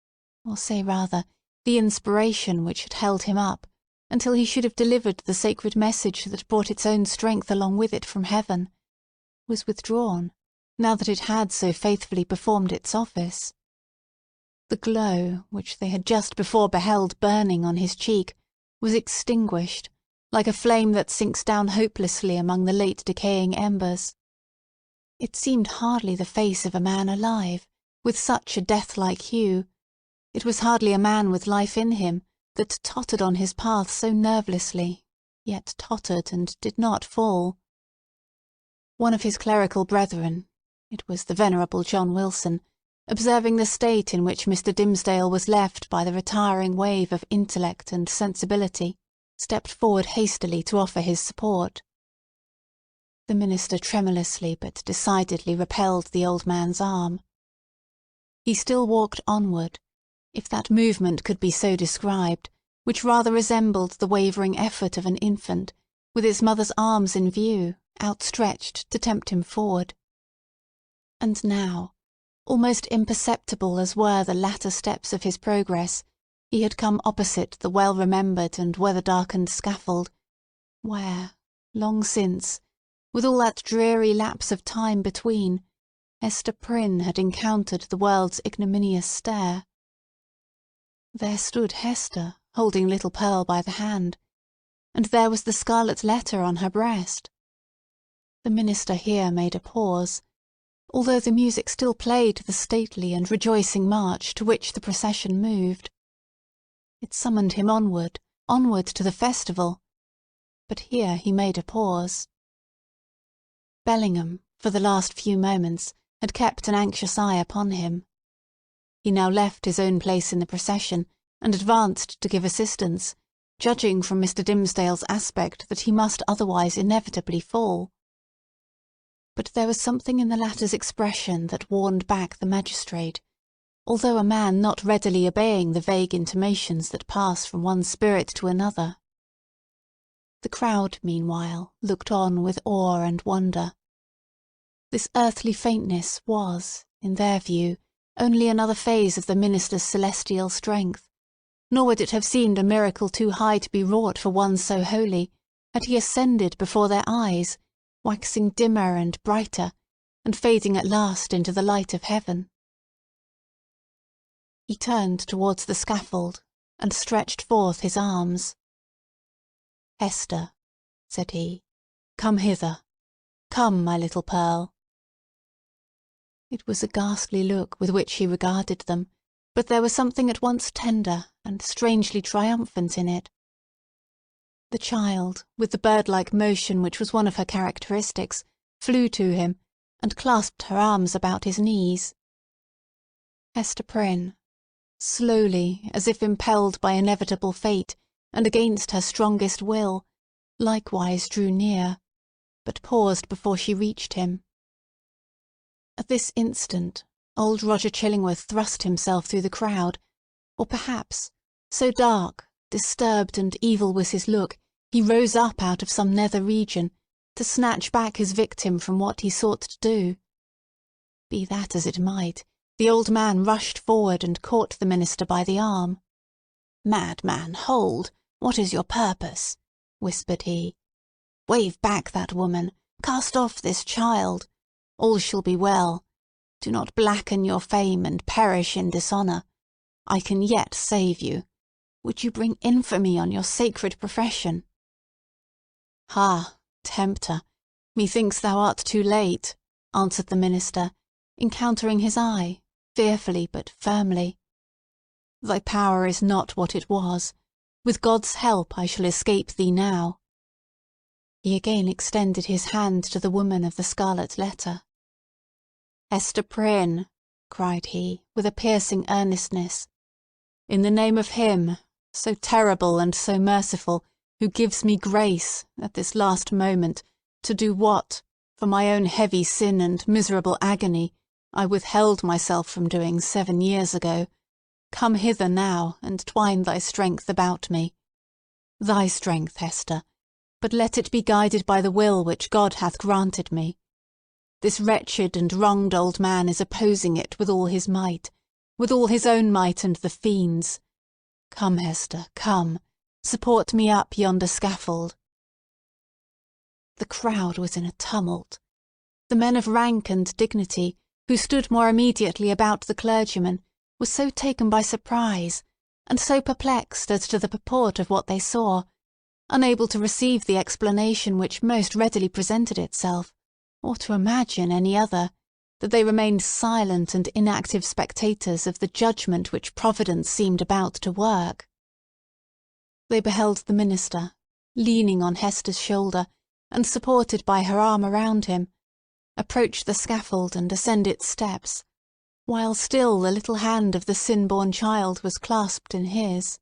or say rather, the inspiration which had held him up until he should have delivered the sacred message that brought its own strength along with it from heaven, was withdrawn, now that it had so faithfully performed its office. The glow, which they had just before beheld burning on his cheek, was extinguished, like a flame that sinks down hopelessly among the late decaying embers. It seemed hardly the face of a man alive, with such a death-like hue. It was hardly a man with life in him, that tottered on his path so nervelessly, yet tottered and did not fall. One of his clerical brethren, it was the venerable John Wilson, observing the state in which Mr. Dimmesdale was left by the retiring wave of intellect and sensibility, stepped forward hastily to offer his support. The minister tremulously but decidedly repelled the old man's arm. He still walked onward, if that movement could be so described, which rather resembled the wavering effort of an infant, with its mother's arms in view, outstretched to tempt him forward. And now, almost imperceptible as were the latter steps of his progress, he had come opposite the well-remembered and weather-darkened scaffold, where, long since, with all that dreary lapse of time between, Hester Prynne had encountered the world's ignominious stare. There stood Hester, holding little Pearl by the hand, and there was the scarlet letter on her breast. The minister here made a pause, although the music still played the stately and rejoicing march to which the procession moved. It summoned him onward, onward to the festival, but here he made a pause. Bellingham, for the last few moments, had kept an anxious eye upon him. He now left his own place in the procession, and advanced to give assistance, judging from Mr. Dimmesdale's aspect that he must otherwise inevitably fall. But there was something in the latter's expression that warned back the magistrate, although a man not readily obeying the vague intimations that pass from one spirit to another. The crowd, meanwhile, looked on with awe and wonder. This earthly faintness was, in their view, only another phase of the minister's celestial strength, nor would it have seemed a miracle too high to be wrought for one so holy, had he ascended before their eyes, waxing dimmer and brighter, and fading at last into the light of heaven. He turned towards the scaffold, and stretched forth his arms. "Hester," said he, "come hither. Come, my little Pearl." It was a ghastly look with which he regarded them, but there was something at once tender and strangely triumphant in it. The child, with the bird-like motion which was one of her characteristics, flew to him, and clasped her arms about his knees. Hester Prynne, slowly, as if impelled by inevitable fate, and against her strongest will, likewise drew near, but paused before she reached him. At this instant, old Roger Chillingworth thrust himself through the crowd, or perhaps, so dark, disturbed, and evil was his look, he rose up out of some nether region, to snatch back his victim from what he sought to do. Be that as it might, the old man rushed forward and caught the minister by the arm. "Madman, hold! What is your purpose?" whispered he. "Wave back that woman! Cast off this child! All shall be well. Do not blacken your fame and perish in dishonour. I can yet save you. Would you bring infamy on your sacred profession?" "Ha, tempter! Methinks thou art too late," answered the minister, encountering his eye, fearfully but firmly. "Thy power is not what it was. With God's help I shall escape thee now." He again extended his hand to the woman of the scarlet letter. "Hester Prynne," cried he, with a piercing earnestness, "in the name of Him, so terrible and so merciful, who gives me grace, at this last moment, to do what, for my own heavy sin and miserable agony, I withheld myself from doing 7 years ago, come hither now, and twine thy strength about me. Thy strength, Hester, but let it be guided by the will which God hath granted me. This wretched and wronged old man is opposing it with all his might, with all his own might and the fiend's. Come, Hester, come, support me up yonder scaffold. The crowd was in a tumult. The men of rank and dignity, who stood more immediately about the clergyman, were so taken by surprise, and so perplexed as to the purport of what they saw, unable to receive the explanation which most readily presented itself, or to imagine any other, that they remained silent and inactive spectators of the judgment which Providence seemed about to work. They beheld the minister, leaning on Hester's shoulder, and supported by her arm around him, approach the scaffold and ascend its steps, while still the little hand of the sin-born child was clasped in his.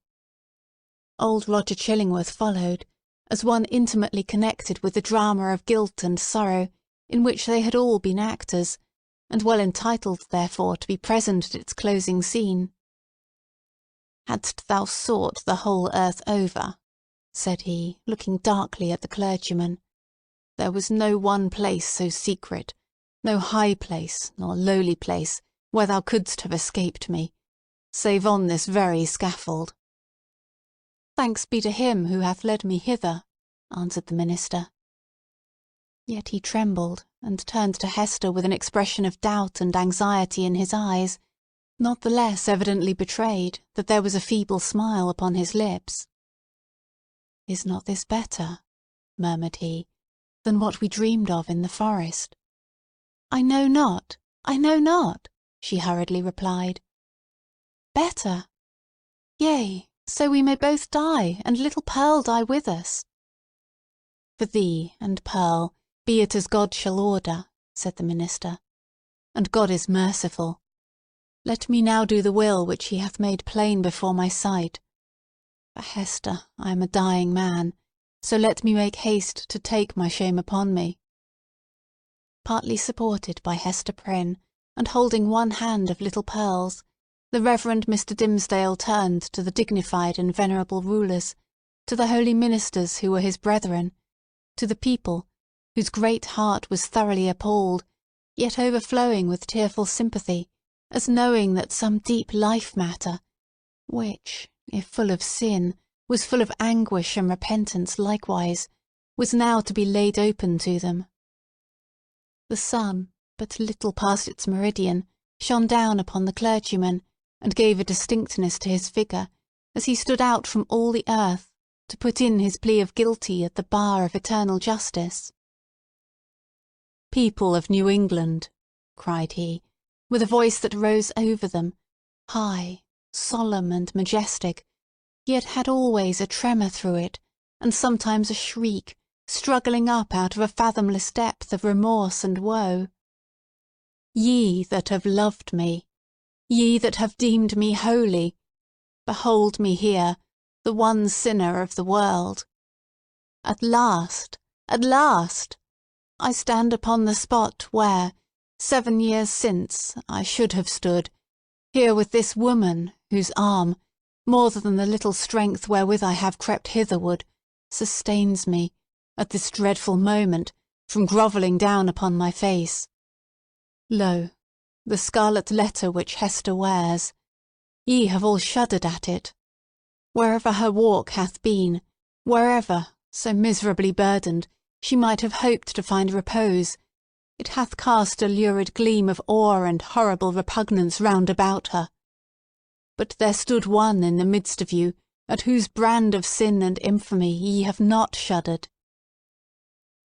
Old Roger Chillingworth followed, as one intimately connected with the drama of guilt and sorrow, in which they had all been actors, and well entitled, therefore, to be present at its closing scene. "Hadst thou sought the whole earth over," said he, looking darkly at the clergyman, "there was no one place so secret, no high place nor lowly place, where thou couldst have escaped me, save on this very scaffold." "Thanks be to him who hath led me hither," answered the minister. Yet he trembled, and turned to Hester with an expression of doubt and anxiety in his eyes, not the less evidently betrayed that there was a feeble smile upon his lips. "Is not this better," murmured he, "than what we dreamed of in the forest?" "I know not, she hurriedly replied. "Better? Yea, so we may both die, and little Pearl die with us." "For thee and Pearl, be it as God shall order," said the minister. "And God is merciful. Let me now do the will which he hath made plain before my sight. For Hester, I am a dying man, so let me make haste to take my shame upon me." Partly supported by Hester Prynne, and holding one hand of little Pearl's, the Reverend Mr. Dimmesdale turned to the dignified and venerable rulers, to the holy ministers who were his brethren, to the people, whose great heart was thoroughly appalled, yet overflowing with tearful sympathy, as knowing that some deep life-matter, which, if full of sin, was full of anguish and repentance likewise, was now to be laid open to them. The sun, but little past its meridian, shone down upon the clergyman, and gave a distinctness to his figure, as he stood out from all the earth, to put in his plea of guilty at the bar of eternal justice. "People of New England," cried he, with a voice that rose over them, high, solemn, and majestic, yet had always a tremor through it, and sometimes a shriek, struggling up out of a fathomless depth of remorse and woe. "Ye that have loved me, ye that have deemed me holy, behold me here, the one sinner of the world. At last, I stand upon the spot where, 7 years since, I should have stood, here with this woman, whose arm, more than the little strength wherewith I have crept hitherward, sustains me, at this dreadful moment, from grovelling down upon my face. Lo, the scarlet letter which Hester wears. Ye have all shuddered at it. Wherever her walk hath been, wherever, so miserably burdened, she might have hoped to find repose, it hath cast a lurid gleam of awe and horrible repugnance round about her. But there stood one in the midst of you, at whose brand of sin and infamy ye have not shuddered."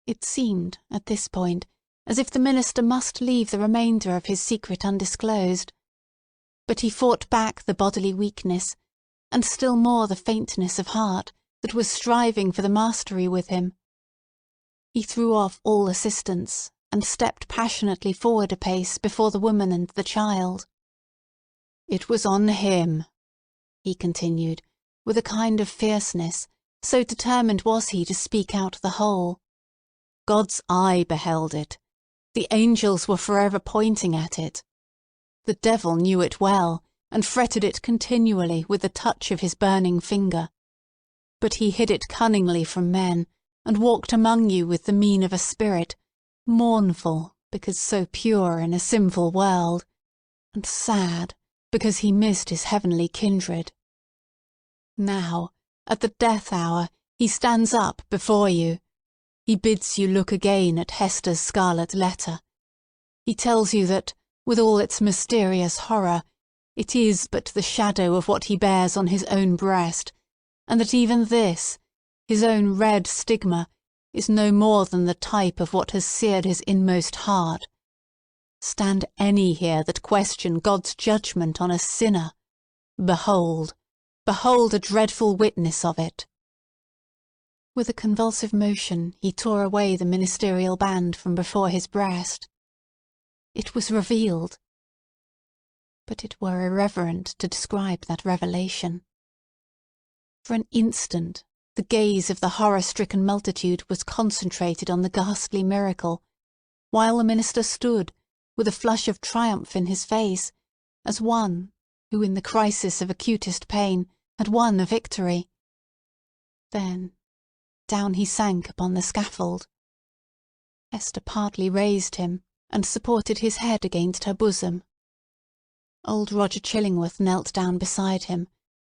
It seemed, at this point, as if the minister must leave the remainder of his secret undisclosed. But he fought back the bodily weakness, and still more the faintness of heart, that was striving for the mastery with him. He threw off all assistance, and stepped passionately forward a pace before the woman and the child. "It was on him," he continued, with a kind of fierceness, so determined was he to speak out the whole. God's eye beheld it. The angels were forever pointing at it. The devil knew it well, and fretted it continually with the touch of his burning finger. But he hid it cunningly from men, and walked among you with the mien of a spirit, mournful, because so pure in a sinful world, and sad, because he missed his heavenly kindred. Now, at the death hour, he stands up before you. He bids you look again at Hester's scarlet letter. He tells you that, with all its mysterious horror, it is but the shadow of what he bears on his own breast, and that even this, his own red stigma, is no more than the type of what has seared his inmost heart. Stand any here that question God's judgment on a sinner. Behold, behold a dreadful witness of it. With a convulsive motion he tore away the ministerial band from before his breast. It was revealed. But it were irreverent to describe that revelation. For an instant the gaze of the horror-stricken multitude was concentrated on the ghastly miracle, while the minister stood, with a flush of triumph in his face, as one who in the crisis of acutest pain had won a victory. Then down he sank upon the scaffold. Hester partly raised him, and supported his head against her bosom. Old Roger Chillingworth knelt down beside him,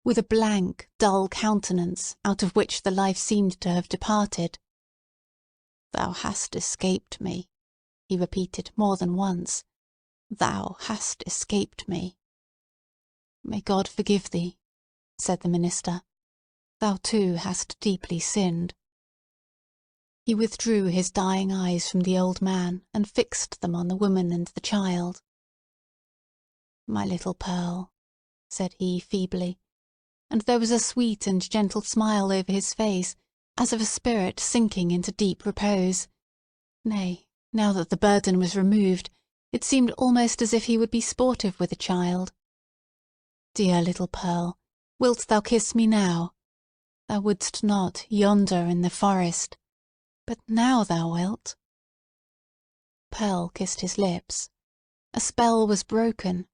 with a blank, dull countenance out of which the life seemed to have departed. "Thou hast escaped me," he repeated more than once. "Thou hast escaped me." "May God forgive thee," said the minister. "Thou too hast deeply sinned." He withdrew his dying eyes from the old man and fixed them on the woman and the child. "My little Pearl," said he feebly, and there was a sweet and gentle smile over his face, as of a spirit sinking into deep repose. Nay, now that the burden was removed, it seemed almost as if he would be sportive with the child. "Dear little Pearl, wilt thou kiss me now? Thou wouldst not yonder in the forest, but now thou wilt." Pearl kissed his lips. A spell was broken.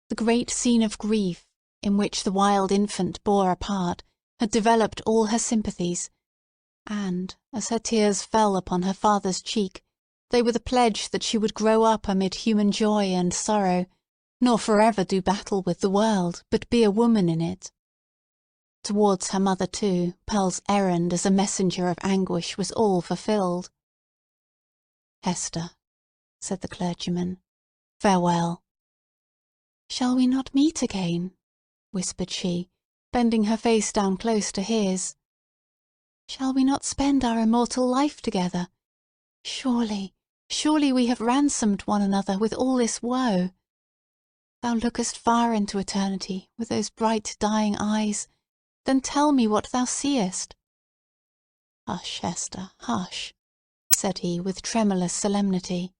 The great scene of grief, in which the wild infant bore a part, had developed all her sympathies, and, as her tears fell upon her father's cheek, they were the pledge that she would grow up amid human joy and sorrow, nor forever do battle with the world, but be a woman in it. Towards her mother, too, Pearl's errand as a messenger of anguish was all fulfilled. "Hester," said the clergyman, "farewell." "Shall we not meet again?" whispered she, bending her face down close to his. "Shall we not spend our immortal life together? Surely, surely we have ransomed one another with all this woe. Thou lookest far into eternity with those bright dying eyes. Then tell me what thou seest." "Hush, Hester, hush," said he with tremulous solemnity.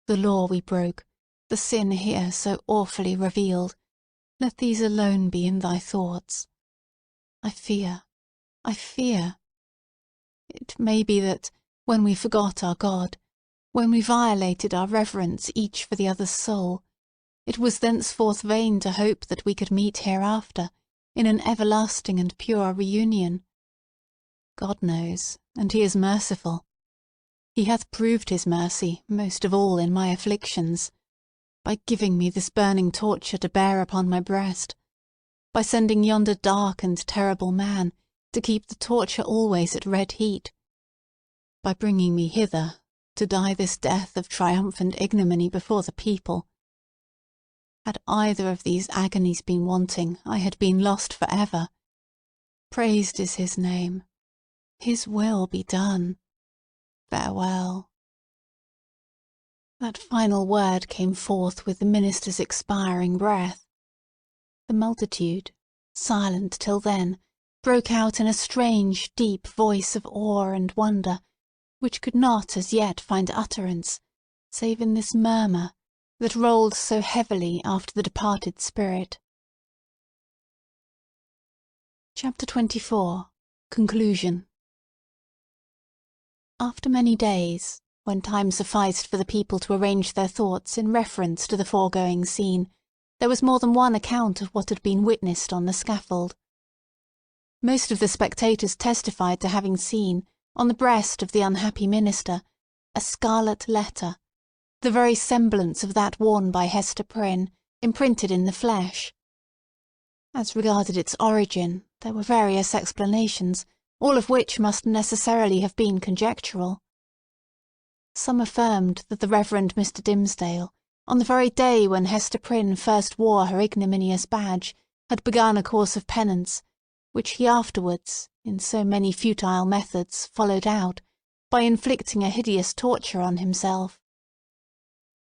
"The law we broke, the sin here so awfully revealed, let these alone be in thy thoughts. I fear. It may be that, when we forgot our God, when we violated our reverence each for the other's soul, it was thenceforth vain to hope that we could meet hereafter, in an everlasting and pure reunion. God knows, and he is merciful. He hath proved his mercy, most of all in my afflictions, by giving me this burning torture to bear upon my breast, by sending yonder dark and terrible man to keep the torture always at red heat, by bringing me hither to die this death of triumphant ignominy before the people. Had either of these agonies been wanting, I had been lost for ever. Praised is his name. His will be done. Farewell." That final word came forth with the minister's expiring breath. The multitude, silent till then, broke out in a strange, deep voice of awe and wonder, which could not as yet find utterance, save in this murmur that rolled so heavily after the departed spirit. Chapter 24. Conclusion. After many days, when time sufficed for the people to arrange their thoughts in reference to the foregoing scene, there was more than one account of what had been witnessed on the scaffold. Most of the spectators testified to having seen, on the breast of the unhappy minister, a scarlet letter, the very semblance of that worn by Hester Prynne, imprinted in the flesh. As regarded its origin, there were various explanations, all of which must necessarily have been conjectural. Some affirmed that the Reverend Mr. Dimmesdale, on the very day when Hester Prynne first wore her ignominious badge, had begun a course of penance, which he afterwards, in so many futile methods, followed out, by inflicting a hideous torture on himself.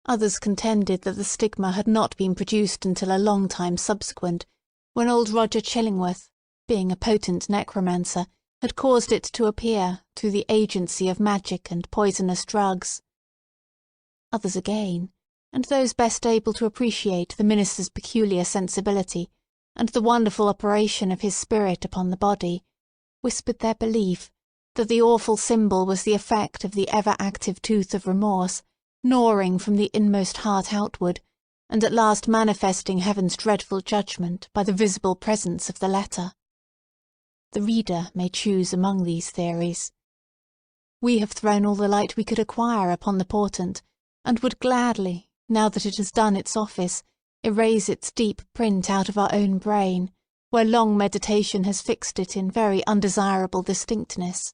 Others contended that the stigma had not been produced until a long time subsequent, when old Roger Chillingworth, being a potent necromancer, had caused it to appear through the agency of magic and poisonous drugs. Others again, and those best able to appreciate the minister's peculiar sensibility and the wonderful operation of his spirit upon the body, whispered their belief that the awful symbol was the effect of the ever-active tooth of remorse, gnawing from the inmost heart outward, and at last manifesting heaven's dreadful judgment by the visible presence of the letter. The reader may choose among these theories. We have thrown all the light we could acquire upon the portent, and would gladly, now that it has done its office, erase its deep print out of our own brain, where long meditation has fixed it in very undesirable distinctness.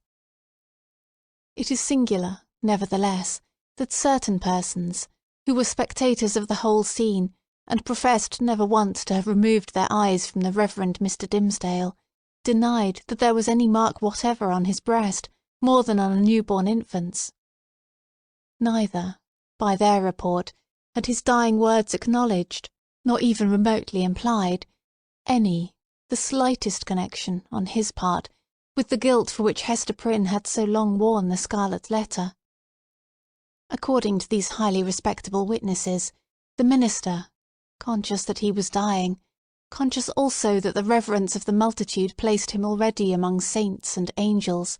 It is singular, nevertheless, that certain persons, who were spectators of the whole scene, and professed never once to have removed their eyes from the Reverend Mr. Dimmesdale, denied that there was any mark whatever on his breast, more than on a newborn infant's. Neither, by their report, had his dying words acknowledged, nor even remotely implied, the slightest connection, on his part, with the guilt for which Hester Prynne had so long worn the scarlet letter. According to these highly respectable witnesses, the minister, conscious that he was dying, conscious also that the reverence of the multitude placed him already among saints and angels,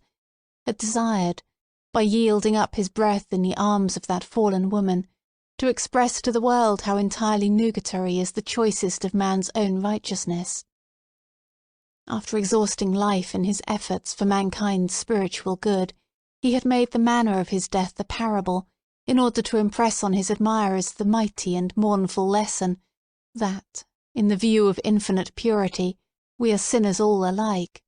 had desired, by yielding up his breath in the arms of that fallen woman, to express to the world how entirely nugatory is the choicest of man's own righteousness. After exhausting life in his efforts for mankind's spiritual good, he had made the manner of his death a parable, in order to impress on his admirers the mighty and mournful lesson, that, in the view of infinite purity, we are sinners all alike.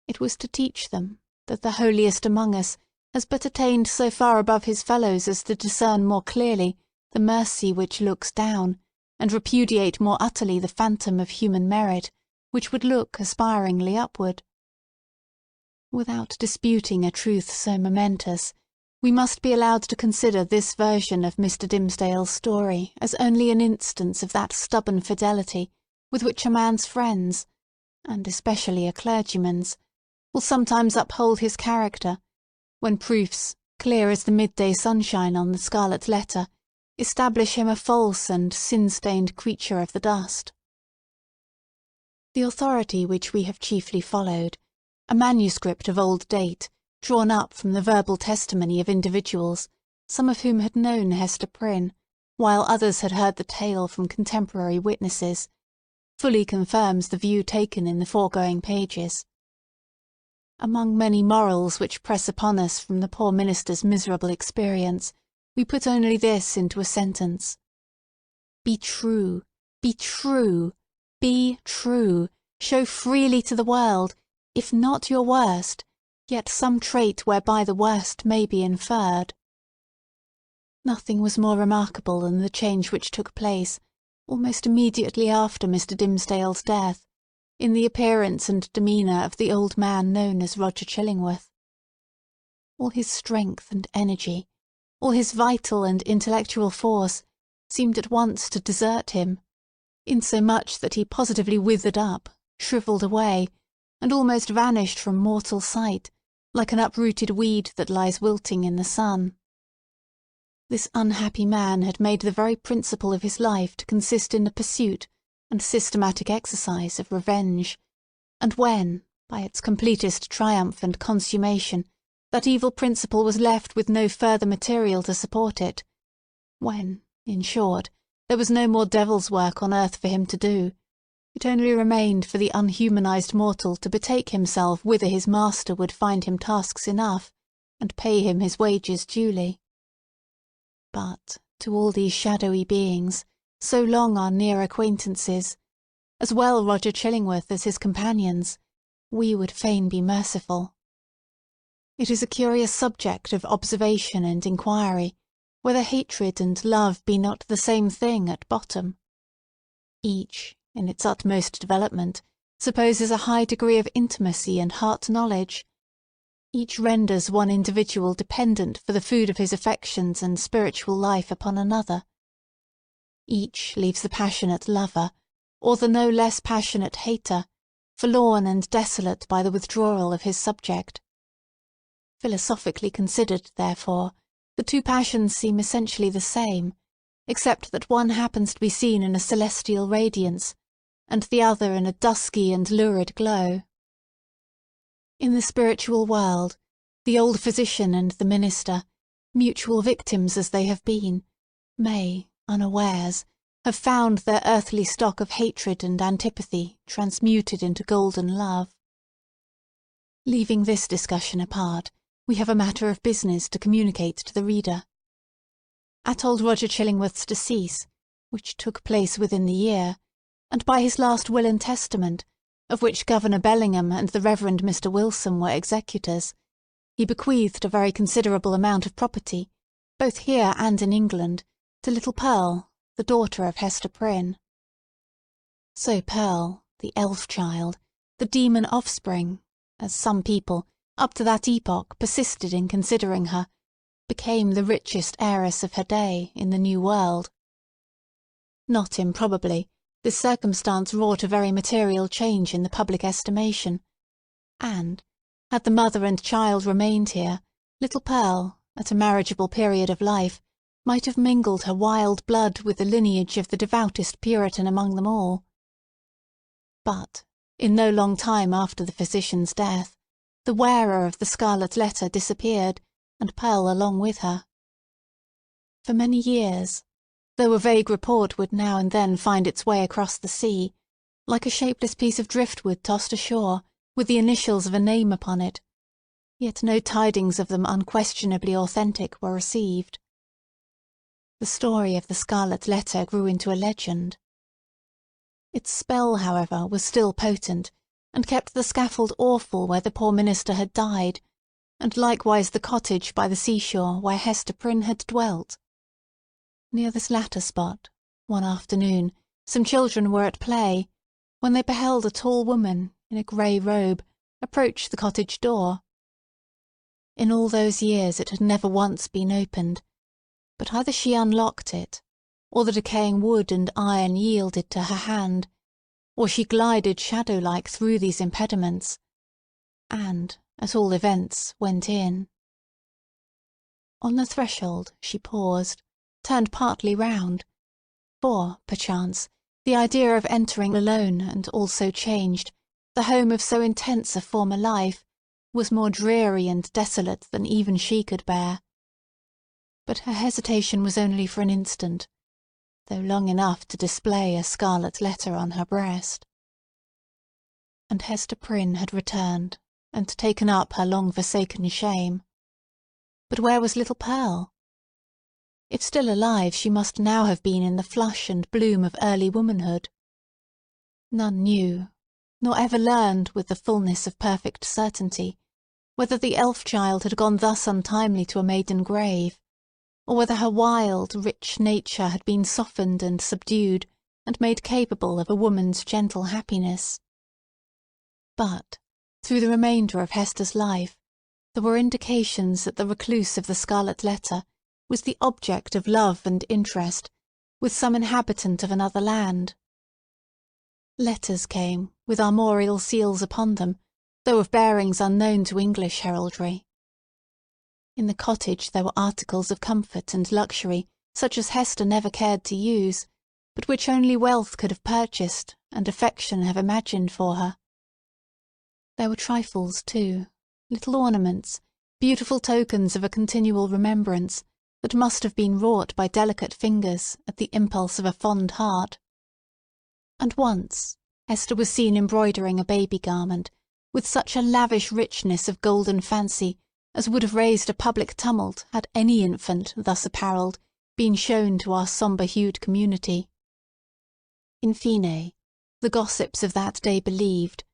It was to teach them that the holiest among us has but attained so far above his fellows as to discern more clearly the mercy which looks down, and repudiate more utterly the phantom of human merit, which would look aspiringly upward. Without disputing a truth so momentous, we must be allowed to consider this version of Mr. Dimmesdale's story as only an instance of that stubborn fidelity with which a man's friends, and especially a clergyman's, will sometimes uphold his character, when proofs, clear as the midday sunshine on the scarlet letter, establish him a false and sin-stained creature of the dust. The authority which we have chiefly followed, a manuscript of old date, drawn up from the verbal testimony of individuals, some of whom had known Hester Prynne, while others had heard the tale from contemporary witnesses, fully confirms the view taken in the foregoing pages. Among many morals which press upon us from the poor minister's miserable experience, we put only this into a sentence: Be true, be true, be true, show freely to the world, if not your worst, yet some trait whereby the worst may be inferred. Nothing was more remarkable than the change which took place, almost immediately after Mr. Dimmesdale's death, in the appearance and demeanour of the old man known as Roger Chillingworth. All his strength and energy, all his vital and intellectual force, seemed at once to desert him, insomuch that he positively withered up, shrivelled away, and almost vanished from mortal sight, like an uprooted weed that lies wilting in the sun. This unhappy man had made the very principle of his life to consist in the pursuit and systematic exercise of revenge, and when, By its completest triumph and consummation, that evil principle was left with no further material to support it, when, in short, there was no more devil's work on earth for him to do. It only remained for the unhumanized mortal to betake himself whither his master would find him tasks enough, and pay him his wages duly. But to all these shadowy beings, so long our near acquaintances, as well Roger Chillingworth as his companions, we would fain be merciful. It is a curious subject of observation and inquiry, whether hatred and love be not the same thing at bottom. Each, in its utmost development, supposes a high degree of intimacy and heart-knowledge. Each renders one individual dependent for the food of his affections and spiritual life upon another. Each leaves the passionate lover, or the no less passionate hater, forlorn and desolate by the withdrawal of his subject. Philosophically considered, therefore, the two passions seem essentially the same, except that one happens to be seen in a celestial radiance, and the other in a dusky and lurid glow. In the spiritual world, the old physician and the minister, mutual victims as they have been, may, unawares, have found their earthly stock of hatred and antipathy transmuted into golden love. Leaving this discussion apart, we have a matter of business to communicate to the reader. At old Roger Chillingworth's decease, which took place within the year, and by his last will and testament, of which Governor Bellingham and the Reverend Mr. Wilson were executors, he bequeathed a very considerable amount of property, both here and in England, to little Pearl, the daughter of Hester Prynne. So Pearl, the elf child, the demon offspring, as some people, up to that epoch, persisted in considering her, became the richest heiress of her day in the New World. Not improbably, this circumstance wrought a very material change in the public estimation, and, had the mother and child remained here, little Pearl, at a marriageable period of life, might have mingled her wild blood with the lineage of the devoutest Puritan among them all. But, in no long time after the physician's death, the wearer of the scarlet letter disappeared, and Pearl along with her. For many years, though a vague report would now and then find its way across the sea, like a shapeless piece of driftwood tossed ashore, with the initials of a name upon it, yet no tidings of them unquestionably authentic were received. The story of the scarlet letter grew into a legend. Its spell, however, was still potent, and kept the scaffold awful where the poor minister had died, and likewise the cottage by the seashore where Hester Prynne had dwelt. Near this latter spot, one afternoon, some children were at play, when they beheld a tall woman, in a grey robe, approach the cottage door. In all those years it had never once been opened, but either she unlocked it, or the decaying wood and iron yielded to her hand, or she glided shadow-like through these impediments, and, at all events, went in. On the threshold she paused, turned partly round, for, perchance, the idea of entering alone and also changed, the home of so intense a former life, was more dreary and desolate than even she could bear. But her hesitation was only for an instant, though long enough to display a scarlet letter on her breast. And Hester Prynne had returned, and taken up her long-forsaken shame. But where was little Pearl? If still alive, she must now have been in the flush and bloom of early womanhood. None knew, nor ever learned with the fullness of perfect certainty, whether the elf-child had gone thus untimely to a maiden grave, or whether her wild, rich nature had been softened and subdued, and made capable of a woman's gentle happiness. But, through the remainder of Hester's life, there were indications that the recluse of the scarlet letter was the object of love and interest with some inhabitant of another land. Letters came, with armorial seals upon them, though of bearings unknown to English heraldry. In the cottage there were articles of comfort and luxury such as Hester never cared to use, but which only wealth could have purchased and affection have imagined for her. There were trifles, too, little ornaments, beautiful tokens of a continual remembrance that must have been wrought by delicate fingers at the impulse of a fond heart. And once Hester was seen embroidering a baby garment with such a lavish richness of golden fancy as would have raised a public tumult had any infant thus apparelled been shown to our sombre-hued community. In fine, the gossips of that day believed,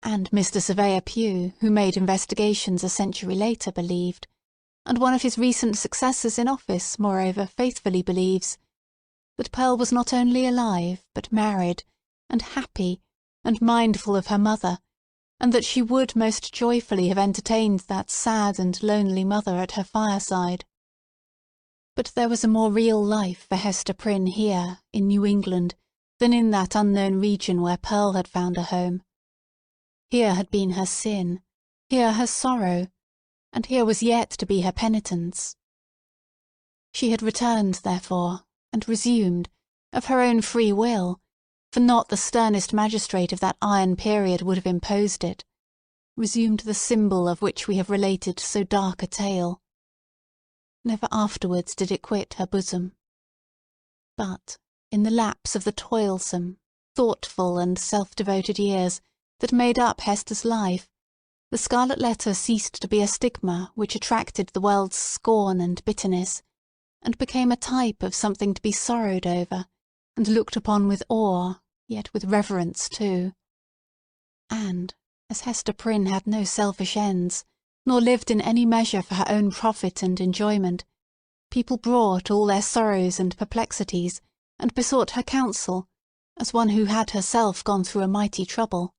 and Mr. Surveyor Pugh, who made investigations a century later, believed, and one of his recent successors in office, moreover, faithfully believes, that Pearl was not only alive, but married, and happy, and mindful of her mother, and that she would most joyfully have entertained that sad and lonely mother at her fireside. But there was a more real life for Hester Prynne here, in New England, than in that unknown region where Pearl had found a home. Here had been her sin, here her sorrow, and here was yet to be her penitence. She had returned, therefore, and resumed, of her own free will, for not the sternest magistrate of that iron period would have imposed it, resumed the symbol of which we have related so dark a tale. Never afterwards did it quit her bosom. But, in the lapse of the toilsome, thoughtful, and self-devoted years that made up Hester's life, the Scarlet Letter ceased to be a stigma which attracted the world's scorn and bitterness, and became a type of something to be sorrowed over, and looked upon with awe, yet with reverence too. And, as Hester Prynne had no selfish ends, nor lived in any measure for her own profit and enjoyment, people brought all their sorrows and perplexities, and besought her counsel, as one who had herself gone through a mighty trouble.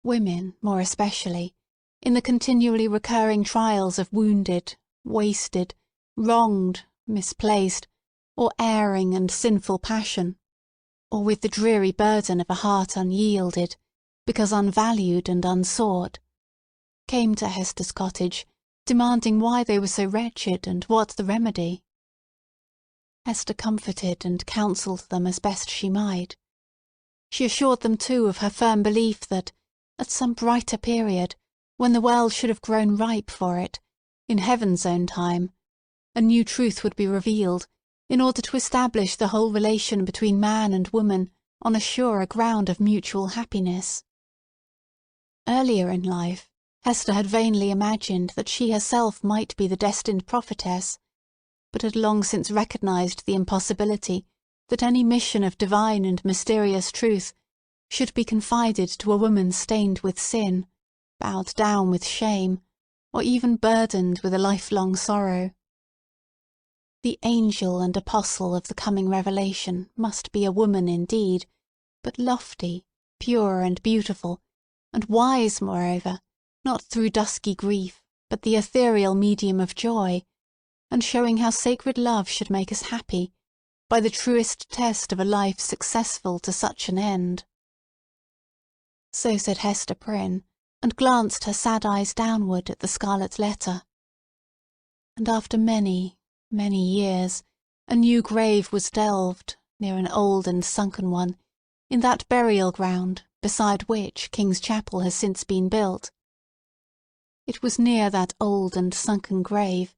Women, more especially, in the continually recurring trials of wounded, wasted, wronged, misplaced, or erring and sinful passion, or with the dreary burden of a heart unyielded, because unvalued and unsought, came to Hester's cottage, demanding why they were so wretched and what the remedy. Hester comforted and counselled them as best she might. She assured them too of her firm belief that, at some brighter period, when the world should have grown ripe for it, in Heaven's own time, a new truth would be revealed, in order to establish the whole relation between man and woman on a surer ground of mutual happiness. Earlier in life, Hester had vainly imagined that she herself might be the destined prophetess, but had long since recognized the impossibility that any mission of divine and mysterious truth should be confided to a woman stained with sin, bowed down with shame, or even burdened with a lifelong sorrow. The angel and apostle of the coming revelation must be a woman indeed, but lofty, pure, and beautiful, and wise, moreover, not through dusky grief, but the ethereal medium of joy, and showing how sacred love should make us happy, by the truest test of a life successful to such an end. So said Hester Prynne, and glanced her sad eyes downward at the Scarlet Letter. And after many, many years, a new grave was delved, near an old and sunken one, in that burial ground, beside which King's Chapel has since been built. It was near that old and sunken grave,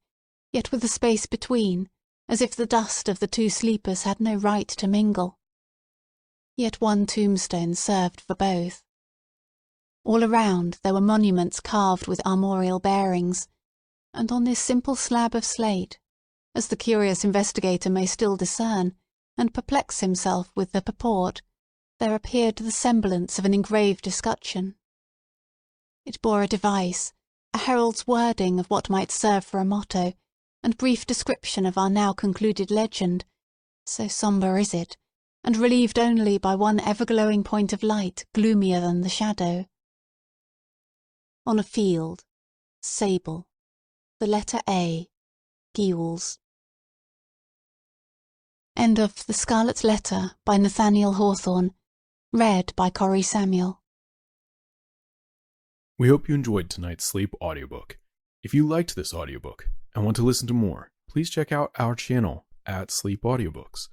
yet with a space between, as if the dust of the two sleepers had no right to mingle. Yet one tombstone served for both. All around there were monuments carved with armorial bearings, and on this simple slab of slate, as the curious investigator may still discern, and perplex himself with the purport, there appeared the semblance of an engraved escutcheon. It bore a device, a herald's wording of what might serve for a motto, and brief description of our now concluded legend, so sombre is it, and relieved only by one ever-glowing point of light gloomier than the shadow. On a field, sable, the letter A, gules. End of The Scarlet Letter by Nathaniel Hawthorne, read by Corey Samuel. We hope you enjoyed tonight's sleep audiobook. If you liked this audiobook and want to listen to more, please check out our channel at Sleep Audiobooks.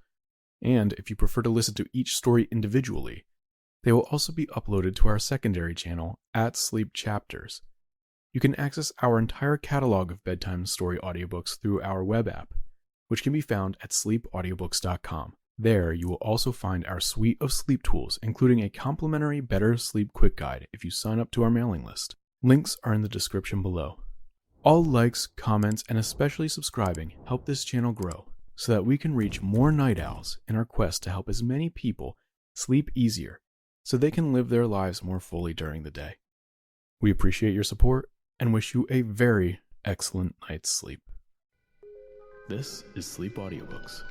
And if you prefer to listen to each story individually, They will also be uploaded to our secondary channel at Sleep Chapters. You can access our entire catalog of bedtime story audiobooks through our web app, which can be found at sleepaudiobooks.com. There, you will also find our suite of sleep tools, including a complimentary Better Sleep Quick Guide if you sign up to our mailing list. Links are in the description below. All likes, comments, and especially subscribing help this channel grow so that we can reach more night owls in our quest to help as many people sleep easier so they can live their lives more fully during the day. We appreciate your support and wish you a very excellent night's sleep. This is Sleep Audiobooks.